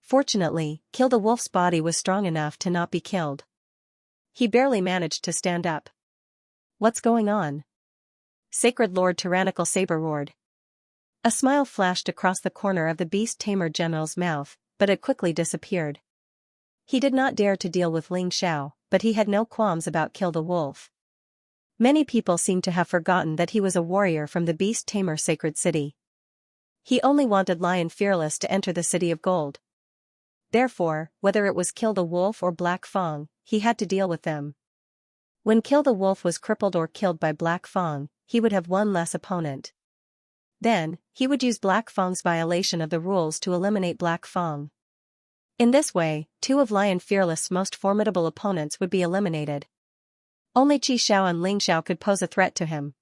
Fortunately, Kill the Wolf's body was strong enough to not be killed. He barely managed to stand up. What's going on? Sacred Lord Tyrannical Saber roared. A smile flashed across the corner of the Beast Tamer General's mouth, but it quickly disappeared. He did not dare to deal with Xianxia, but he had no qualms about Kill the Wolf. Many people seemed to have forgotten that he was a warrior from the Beast Tamer Sacred City. He only wanted Lion Fearless to enter the City of Gold. Therefore, whether it was Kill the Wolf or Black Fang, he had to deal with them. When Kill the Wolf was crippled or killed by Black Fang, he would have one less opponent. Then, he would use Black Fang's violation of the rules to eliminate Black Fang. In this way, 2 of Lion Fearless' most formidable opponents would be eliminated. Only Qi Xiao and Xiao could pose a threat to him.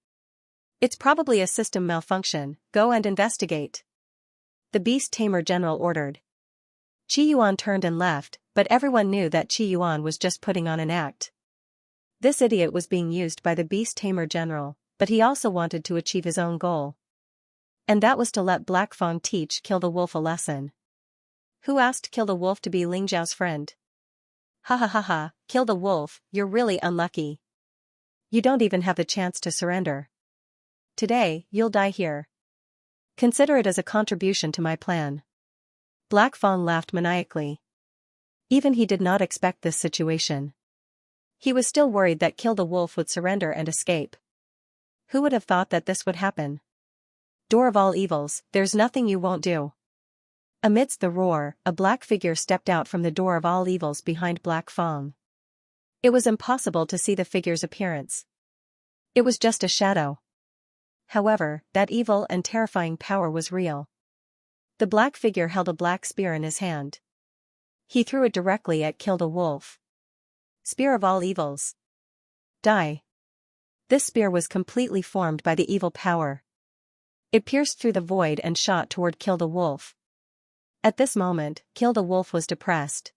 It's probably a system malfunction, go and investigate. The Beast Tamer General ordered. Qi Yuan turned and left, but everyone knew that Qi Yuan was just putting on an act. This idiot was being used by the Beast Tamer General, but he also wanted to achieve his own goal. And that was to let Black Fang teach Kill the Wolf a lesson. Who asked Kill the Wolf to be Xiao's friend? Ha ha ha ha, Kill the Wolf, you're really unlucky. You don't even have the chance to surrender. Today, you'll die here. Consider it as a contribution to my plan. Black Fang laughed maniacally. Even he did not expect this situation. He was still worried that Kill the Wolf would surrender and escape. Who would have thought that this would happen? Door of all evils, there's nothing you won't do. Amidst the roar, a black figure stepped out from the door of all evils behind Black Fang. It was impossible to see the figure's appearance. It was just a shadow. However, that evil and terrifying power was real. The black figure held a black spear in his hand. He threw it directly at Kill the Wolf. Spear of all evils. Die. This spear was completely formed by the evil power. It pierced through the void and shot toward Kill the Wolf. At this moment, Kill the Wolf was depressed.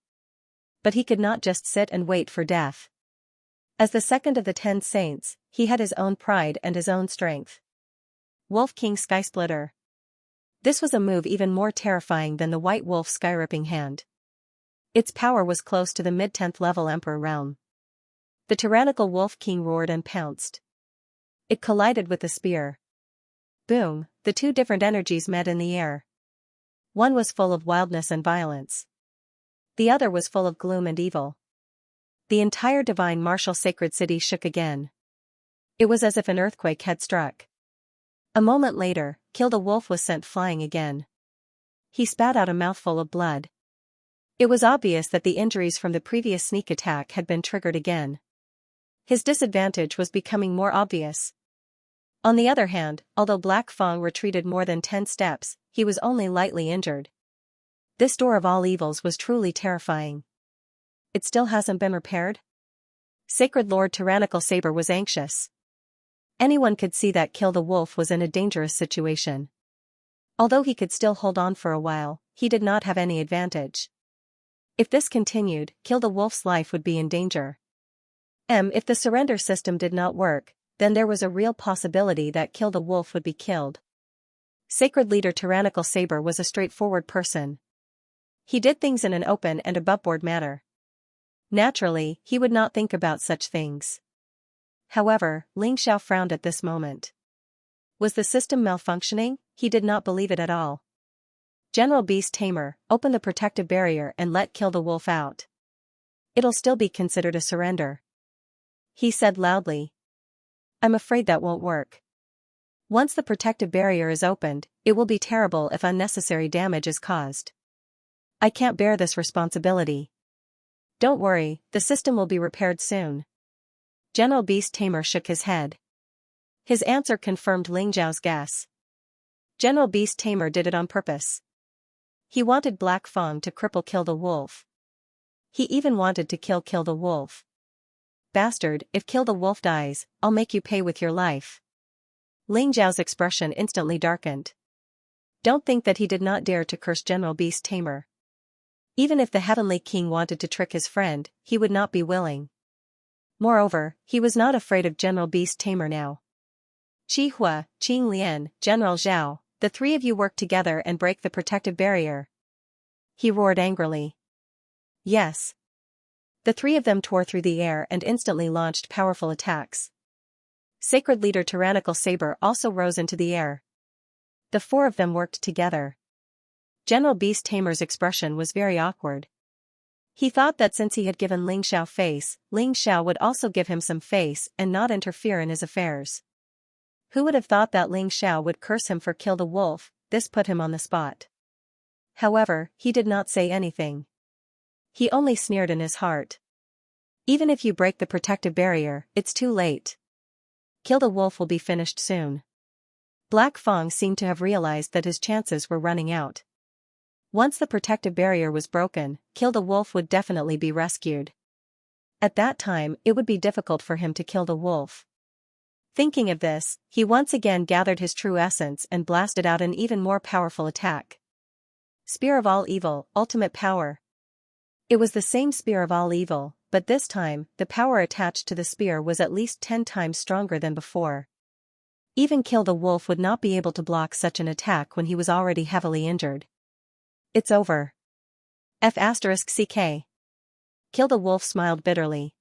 But he could not just sit and wait for death. As the second of the 10 saints, he had his own pride and his own strength. Wolf King Sky Splitter. This was a move even more terrifying than the White Wolf Sky-ripping Hand. Its power was close to the mid-10th level Emperor realm. The tyrannical Wolf King roared and pounced. It collided with the spear. Boom, the 2 different energies met in the air. One was full of wildness and violence. The other was full of gloom and evil. The entire divine martial sacred city shook again. It was as if an earthquake had struck. A moment later, Kill the Wolf was sent flying again. He spat out a mouthful of blood. It was obvious that the injuries from the previous sneak attack had been triggered again. His disadvantage was becoming more obvious. On the other hand, although Black Fang retreated more than 10 steps, he was only lightly injured. This door of all evils was truly terrifying. It still hasn't been repaired? Sacred Lord Tyrannical Saber was anxious. Anyone could see that Kill the Wolf was in a dangerous situation. Although he could still hold on for a while, he did not have any advantage. If this continued, Kill the Wolf's life would be in danger. If the surrender system did not work, then there was a real possibility that Kill the Wolf would be killed. Sacred Leader Tyrannical Saber was a straightforward person. He did things in an open and aboveboard manner. Naturally, he would not think about such things. However, Xianxia frowned at this moment. Was the system malfunctioning? He did not believe it at all. General Beast Tamer, open the protective barrier and let Kill the Wolf out. It'll still be considered a surrender. He said loudly. I'm afraid that won't work. Once the protective barrier is opened, it will be terrible if unnecessary damage is caused. I can't bear this responsibility. Don't worry, the system will be repaired soon. General Beast Tamer shook his head. His answer confirmed Xiao's guess. General Beast Tamer did it on purpose. He wanted Black Fang to cripple Kill the Wolf. He even wanted to kill the Wolf. Bastard, if Kill the Wolf dies, I'll make you pay with your life. Xiao's expression instantly darkened. Don't think that he did not dare to curse General Beast Tamer. Even if the Heavenly King wanted to trick his friend, he would not be willing. Moreover, he was not afraid of General Beast Tamer now. Qi Hua, Qing Lian, General Zhao, the three of you work together and break the protective barrier. He roared angrily. Yes. The three of them tore through the air and instantly launched powerful attacks. Sacred Leader Tyrannical Saber also rose into the air. The four of them worked together. General Beast Tamer's expression was very awkward. He thought that since he had given Xianxia face, Xianxia would also give him some face and not interfere in his affairs. Who would have thought that Xianxia would curse him for Kill the Wolf? This put him on the spot. However, he did not say anything. He only sneered in his heart. Even if you break the protective barrier, it's too late. Kill the Wolf will be finished soon. Black Fang seemed to have realized that his chances were running out. Once the protective barrier was broken, Kill the Wolf would definitely be rescued. At that time, it would be difficult for him to kill the wolf. Thinking of this, he once again gathered his true essence and blasted out an even more powerful attack. Spear of All Evil, Ultimate Power. It was the same Spear of All Evil, but this time, the power attached to the spear was at least 10 times stronger than before. Even Kill the Wolf would not be able to block such an attack when he was already heavily injured. It's over. F***ck. Kill the Wolf smiled bitterly.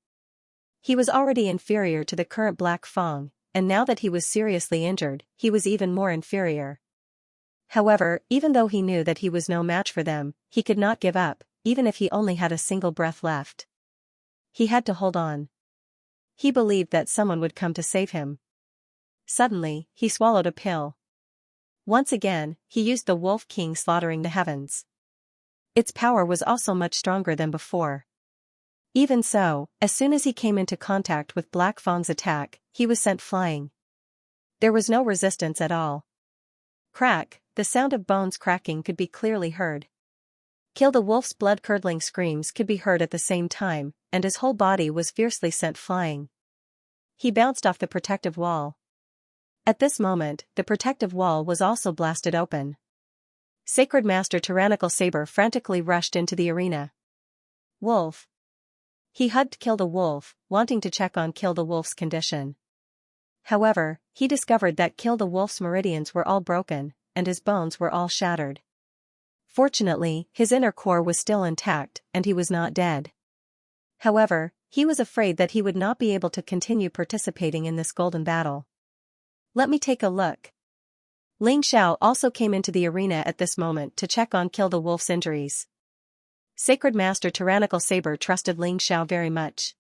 He was already inferior to the current Black Fang, and now that he was seriously injured, he was even more inferior. However, even though he knew that he was no match for them, he could not give up, even if he only had a single breath left. He had to hold on. He believed that someone would come to save him. Suddenly, he swallowed a pill. Once again, he used the Wolf King slaughtering the heavens. Its power was also much stronger than before. Even so, as soon as he came into contact with Black Fang's attack, he was sent flying. There was no resistance at all. Crack, the sound of bones cracking could be clearly heard. Kill the Wolf's blood-curdling screams could be heard at the same time, and his whole body was fiercely sent flying. He bounced off the protective wall. At this moment, the protective wall was also blasted open. Sacred Master Tyrannical Saber frantically rushed into the arena. Wolf. He hugged Kill the Wolf, wanting to check on Kill the Wolf's condition. However, he discovered that Kill the Wolf's meridians were all broken, and his bones were all shattered. Fortunately, his inner core was still intact, and he was not dead. However, he was afraid that he would not be able to continue participating in this golden battle. Let me take a look. Xianxia also came into the arena at this moment to check on Kill the Wolf's injuries. Sacred Master Tyrannical Saber trusted Xianxia very much.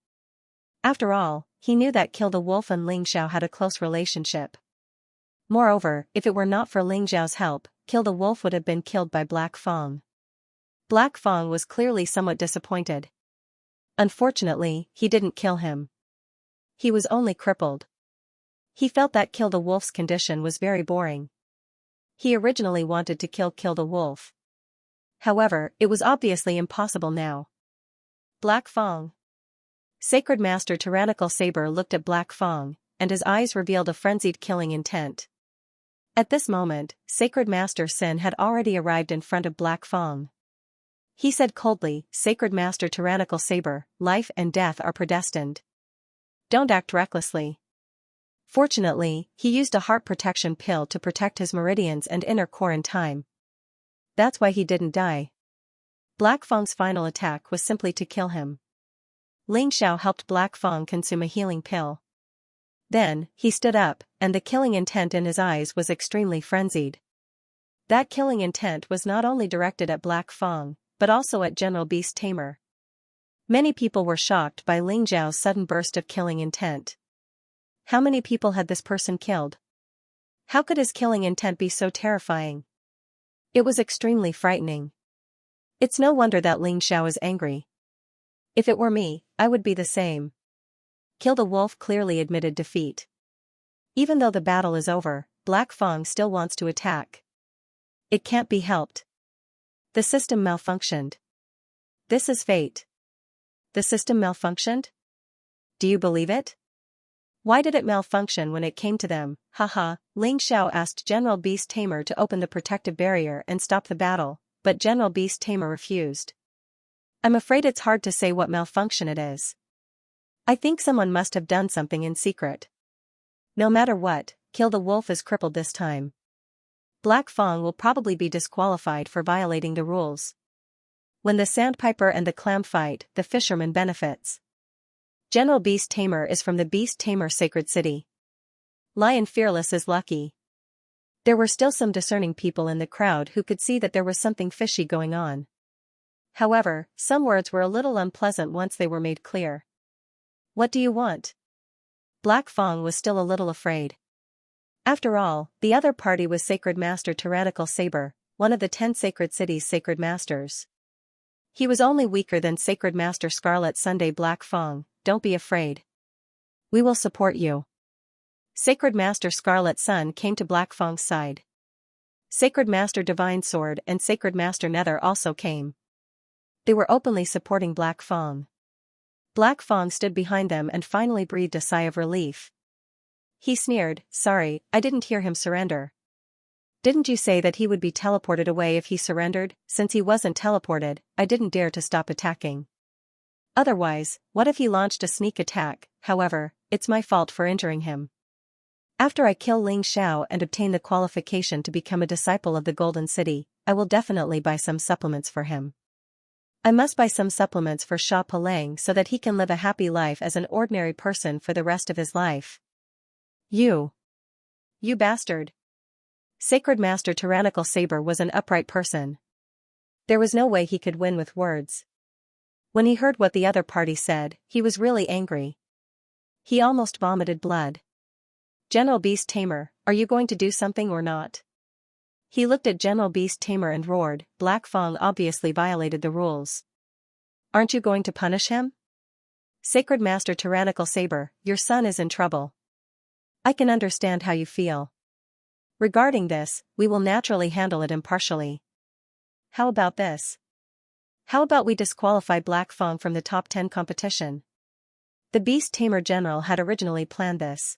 After all, he knew that Kill the Wolf and Xianxia had a close relationship. Moreover, if it were not for Xiao's help, Kill the Wolf would have been killed by Black Fang. Black Fang was clearly somewhat disappointed. Unfortunately, he didn't kill him. He was only crippled. He felt that Kill the Wolf's condition was very boring. He originally wanted to kill the Wolf. However, it was obviously impossible now. Black Fang. Sacred Master Tyrannical Saber looked at Black Fang, and his eyes revealed a frenzied killing intent. At this moment, Sacred Master Sin had already arrived in front of Black Fang. He said coldly, "Sacred Master Tyrannical Saber, life and death are predestined. Don't act recklessly." Fortunately, he used a heart protection pill to protect his meridians and inner core in time. That's why he didn't die. Black Fang's final attack was simply to kill him. Ling Xiao helped Black Fang consume a healing pill. Then, he stood up, and the killing intent in his eyes was extremely frenzied. That killing intent was not only directed at Black Fang, but also at General Beast Tamer. Many people were shocked by Ling Xiao's sudden burst of killing intent. How many people had this person killed? How could his killing intent be so terrifying? It was extremely frightening. It's no wonder that Ling Xiao is angry. If it were me, I would be the same. Kill the wolf clearly admitted defeat. Even though the battle is over, Black Fang still wants to attack. It can't be helped. The system malfunctioned. This is fate. The system malfunctioned? Do you believe it? Why did it malfunction when it came to them? Haha, Ling Xiao asked General Beast Tamer to open the protective barrier and stop the battle, but General Beast Tamer refused. I'm afraid it's hard to say what malfunction it is. I think someone must have done something in secret. No matter what, Kill the Wolf is crippled this time. Black Fang will probably be disqualified for violating the rules. When the Sandpiper and the Clam fight, the fisherman benefits. General Beast Tamer is from the Beast Tamer Sacred City. Lion Fearless is lucky. There were still some discerning people in the crowd who could see that there was something fishy going on. However, some words were a little unpleasant once they were made clear. What do you want? Black Fang was still a little afraid. After all, the other party was Sacred Master Tyrannical Saber, one of the 10 Sacred Cities' Sacred Masters. He was only weaker than Sacred Master Scarlet Sunday. Black Fang, don't be afraid. We will support you. Sacred Master Scarlet Sun came to Black Fang's side. Sacred Master Divine Sword and Sacred Master Nether also came. They were openly supporting Black Fang. Black Fang stood behind them and finally breathed a sigh of relief. He sneered, "Sorry, I didn't hear him surrender." Didn't you say that he would be teleported away if he surrendered? Since he wasn't teleported, I didn't dare to stop attacking. Otherwise, what if he launched a sneak attack? However, it's my fault for injuring him. After I kill Ling Xiao and obtain the qualification to become a disciple of the Golden City, I will definitely buy some supplements for him. I must buy some supplements for Sha Palang so that he can live a happy life as an ordinary person for the rest of his life. You bastard. Sacred Master Tyrannical Saber was an upright person. There was no way he could win with words. When he heard what the other party said, he was really angry. He almost vomited blood. General Beast Tamer, are you going to do something or not? He looked at General Beast Tamer and roared, Black Fang obviously violated the rules. Aren't you going to punish him? Sacred Master Tyrannical Saber, your son is in trouble. I can understand how you feel. Regarding this, we will naturally handle it impartially. How about this? How about we disqualify Black Fang from the top 10 competition? The Beast Tamer General had originally planned this.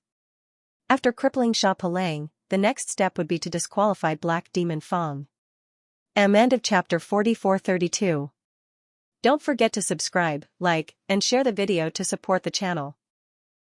After crippling Sha Palang, the next step would be to disqualify Black Demon Fang. End of chapter 4432. Don't forget to subscribe, like, and share the video to support the channel.